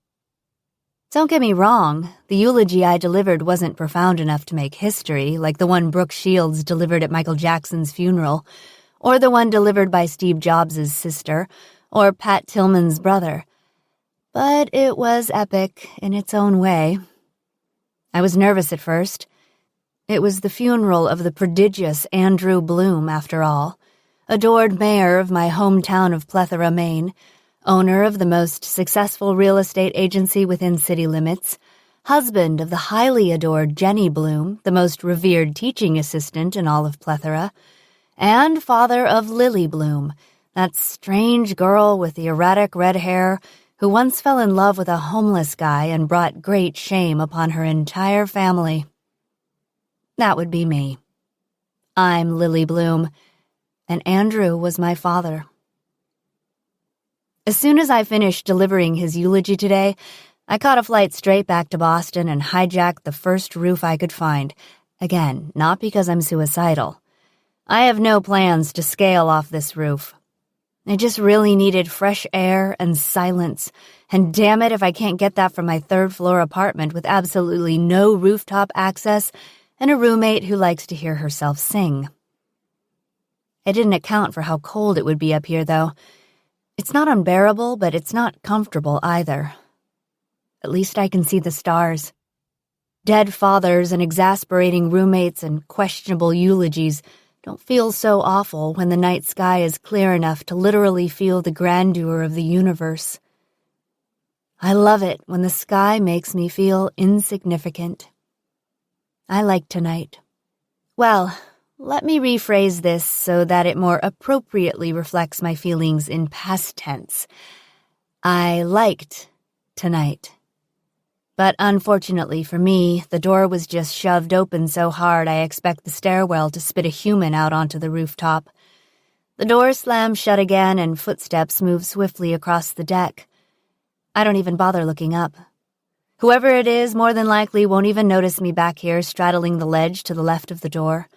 Don't get me wrong, the eulogy I delivered wasn't profound enough to make history, like the one Brooke Shields delivered at Michael Jackson's funeral, or the one delivered by Steve Jobs' sister, or Pat Tillman's brother. But it was epic in its own way. I was nervous at first. It was the funeral of the prodigious Andrew Bloom, after all, adored mayor of my hometown of Plethora, Maine, owner of the most successful real estate agency within city limits, husband of the highly adored Jenny Bloom, the most revered teaching assistant in all of Plethora, and father of Lily Bloom, that strange girl with the erratic red hair who once fell in love with a homeless guy and brought great shame upon her entire family. That would be me. I'm Lily Bloom, and Andrew was my father. As soon as I finished delivering his eulogy today, I caught a flight straight back to Boston and hijacked the first roof I could find. Again, not because I'm suicidal. I have no plans to scale off this roof. I just really needed fresh air and silence, and damn it if I can't get that from my third-floor apartment with absolutely no rooftop access and a roommate who likes to hear herself sing. I didn't account for how cold it would be up here, though. It's not unbearable, but it's not comfortable either. At least I can see the stars. Dead fathers and exasperating roommates and questionable eulogies don't feel so awful when the night sky is clear enough to literally feel the grandeur of the universe. I love it when the sky makes me feel insignificant. I like tonight. Well, let me rephrase this so that it more appropriately reflects my feelings in past tense. I liked tonight. But unfortunately for me, the door was just shoved open so hard I expect the stairwell to spit a human out onto the rooftop. The door slams shut again and footsteps move swiftly across the deck. I don't even bother looking up. Whoever it is more than likely won't even notice me back here straddling the ledge to the left of the door.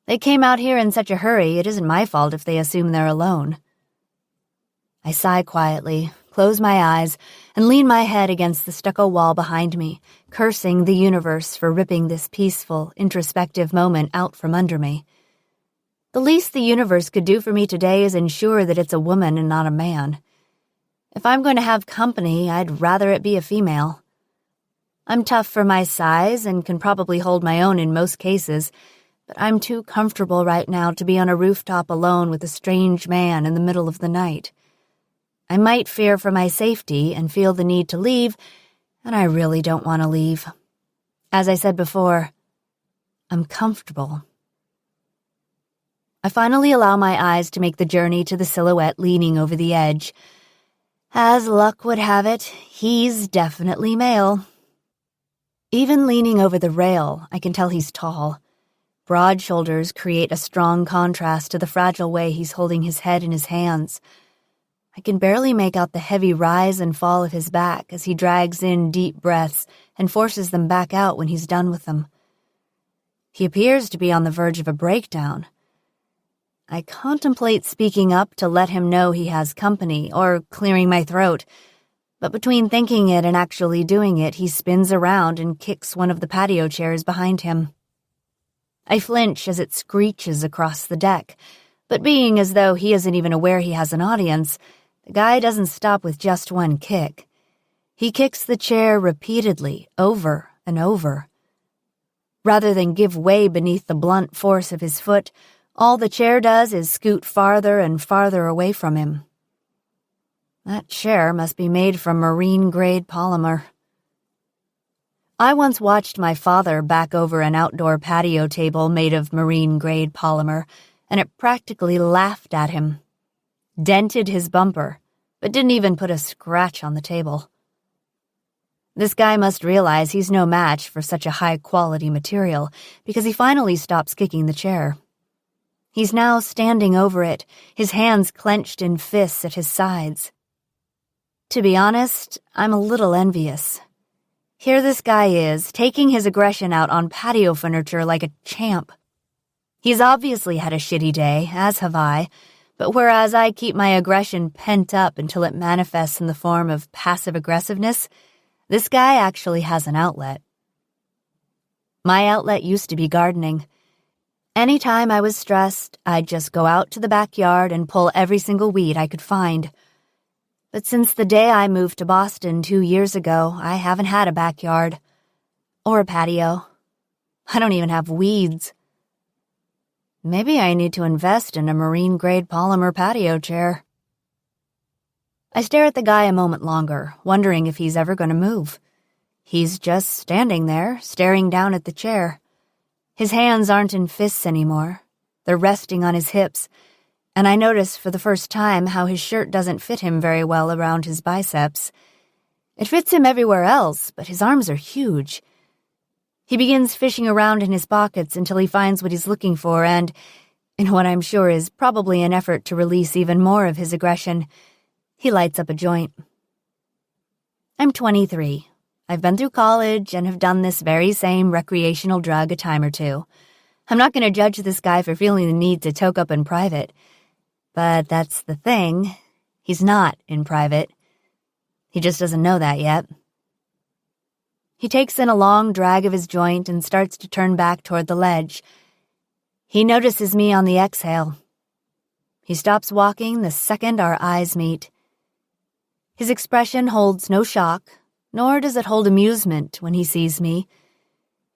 They came out here in such a hurry, it isn't my fault if they assume they're alone. I sigh quietly, close my eyes, and lean my head against the stucco wall behind me, cursing the universe for ripping this peaceful, introspective moment out from under me. The least the universe could do for me today is ensure that it's a woman and not a man. If I'm going to have company, I'd rather it be a female. I'm tough for my size and can probably hold my own in most cases, but I'm too comfortable right now to be on a rooftop alone with a strange man in the middle of the night. I might fear for my safety and feel the need to leave, and I really don't want to leave. As I said before, I'm comfortable. I finally allow my eyes to make the journey to the silhouette leaning over the edge. As luck would have it, he's definitely male. Even leaning over the rail, I can tell he's tall. Broad shoulders create a strong contrast to the fragile way he's holding his head in his hands. I can barely make out the heavy rise and fall of his back as he drags in deep breaths and forces them back out when he's done with them. He appears to be on the verge of a breakdown. I contemplate speaking up to let him know he has company or clearing my throat, but between thinking it and actually doing it, he spins around and kicks one of the patio chairs behind him. I flinch as it screeches across the deck, but being as though he isn't even aware he has an audience, the guy doesn't stop with just one kick. He kicks the chair repeatedly, over and over. Rather than give way beneath the blunt force of his foot, all the chair does is scoot farther and farther away from him. That chair must be made from marine-grade polymer. I once watched my father back over an outdoor patio table made of marine-grade polymer, and it practically laughed at him. Dented his bumper, but didn't even put a scratch on the table. This guy must realize he's no match for such a high-quality material, because he finally stops kicking the chair. He's now standing over it, his hands clenched in fists at his sides. To be honest, I'm a little envious. Here this guy is, taking his aggression out on patio furniture like a champ. He's obviously had a shitty day, as have I, but whereas I keep my aggression pent up until it manifests in the form of passive aggressiveness, this guy actually has an outlet. My outlet used to be gardening. Anytime I was stressed, I'd just go out to the backyard and pull every single weed I could find. But since the day I moved to Boston 2 years ago, I haven't had a backyard. Or a patio. I don't even have weeds. Maybe I need to invest in a marine-grade polymer patio chair. I stare at the guy a moment longer, wondering if he's ever going to move. He's just standing there, staring down at the chair. His hands aren't in fists anymore. They're resting on his hips, and I notice for the first time how his shirt doesn't fit him very well around his biceps. It fits him everywhere else, but his arms are huge. He begins fishing around in his pockets until he finds what he's looking for and, in what I'm sure is probably an effort to release even more of his aggression, he lights up a joint. I'm 23. I've been through college and have done this very same recreational drug a time or two. I'm not going to judge this guy for feeling the need to toke up in private. But that's the thing. He's not in private. He just doesn't know that yet. He takes in a long drag of his joint and starts to turn back toward the ledge. He notices me on the exhale. He stops walking the second our eyes meet. His expression holds no shock, nor does it hold amusement when he sees me.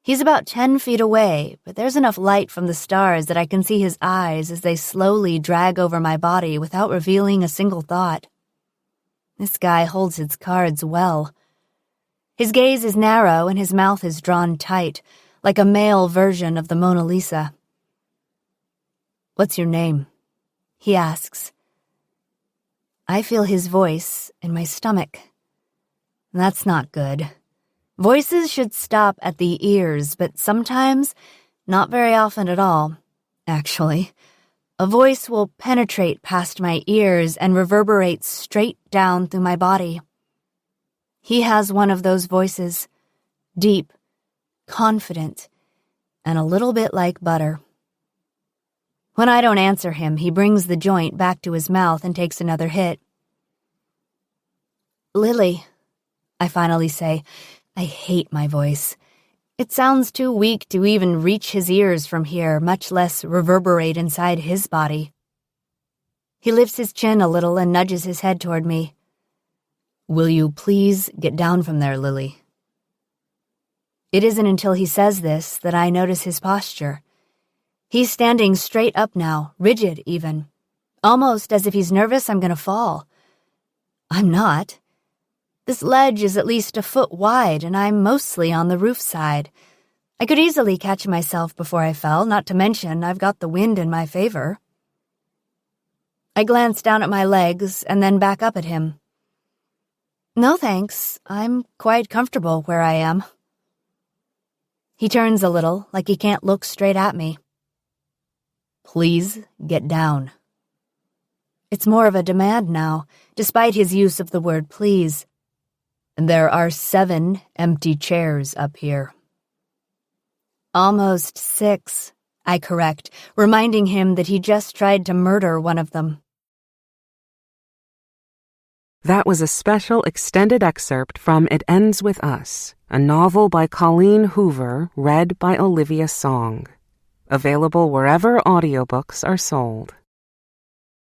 He's about 10 feet away, but there's enough light from the stars that I can see his eyes as they slowly drag over my body without revealing a single thought. This guy holds his cards well. His gaze is narrow and his mouth is drawn tight, like a male version of the Mona Lisa. "What's your name?" he asks. I feel his voice in my stomach. That's not good. Voices should stop at the ears, but sometimes, not very often at all, actually, a voice will penetrate past my ears and reverberate straight down through my body. He has one of those voices, deep, confident, and a little bit like butter. When I don't answer him, he brings the joint back to his mouth and takes another hit. "Lily," I finally say. I hate my voice. It sounds too weak to even reach his ears from here, much less reverberate inside his body. He lifts his chin a little and nudges his head toward me. "Will you please get down from there, Lily?" It isn't until he says this that I notice his posture. He's standing straight up now, rigid even, almost as if he's nervous I'm going to fall. I'm not. This ledge is at least a foot wide, and I'm mostly on the roof side. I could easily catch myself before I fell, not to mention I've got the wind in my favor. I glance down at my legs and then back up at him. "No thanks, I'm quite comfortable where I am." He turns a little, like he can't look straight at me. "Please get down." It's more of a demand now, despite his use of the word please. "There are 7 empty chairs up here." "Almost 6, I correct, reminding him that he just tried to murder one of them. That was a special extended excerpt from It Ends With Us, a novel by Colleen Hoover, read by Olivia Song. Available wherever audiobooks are sold.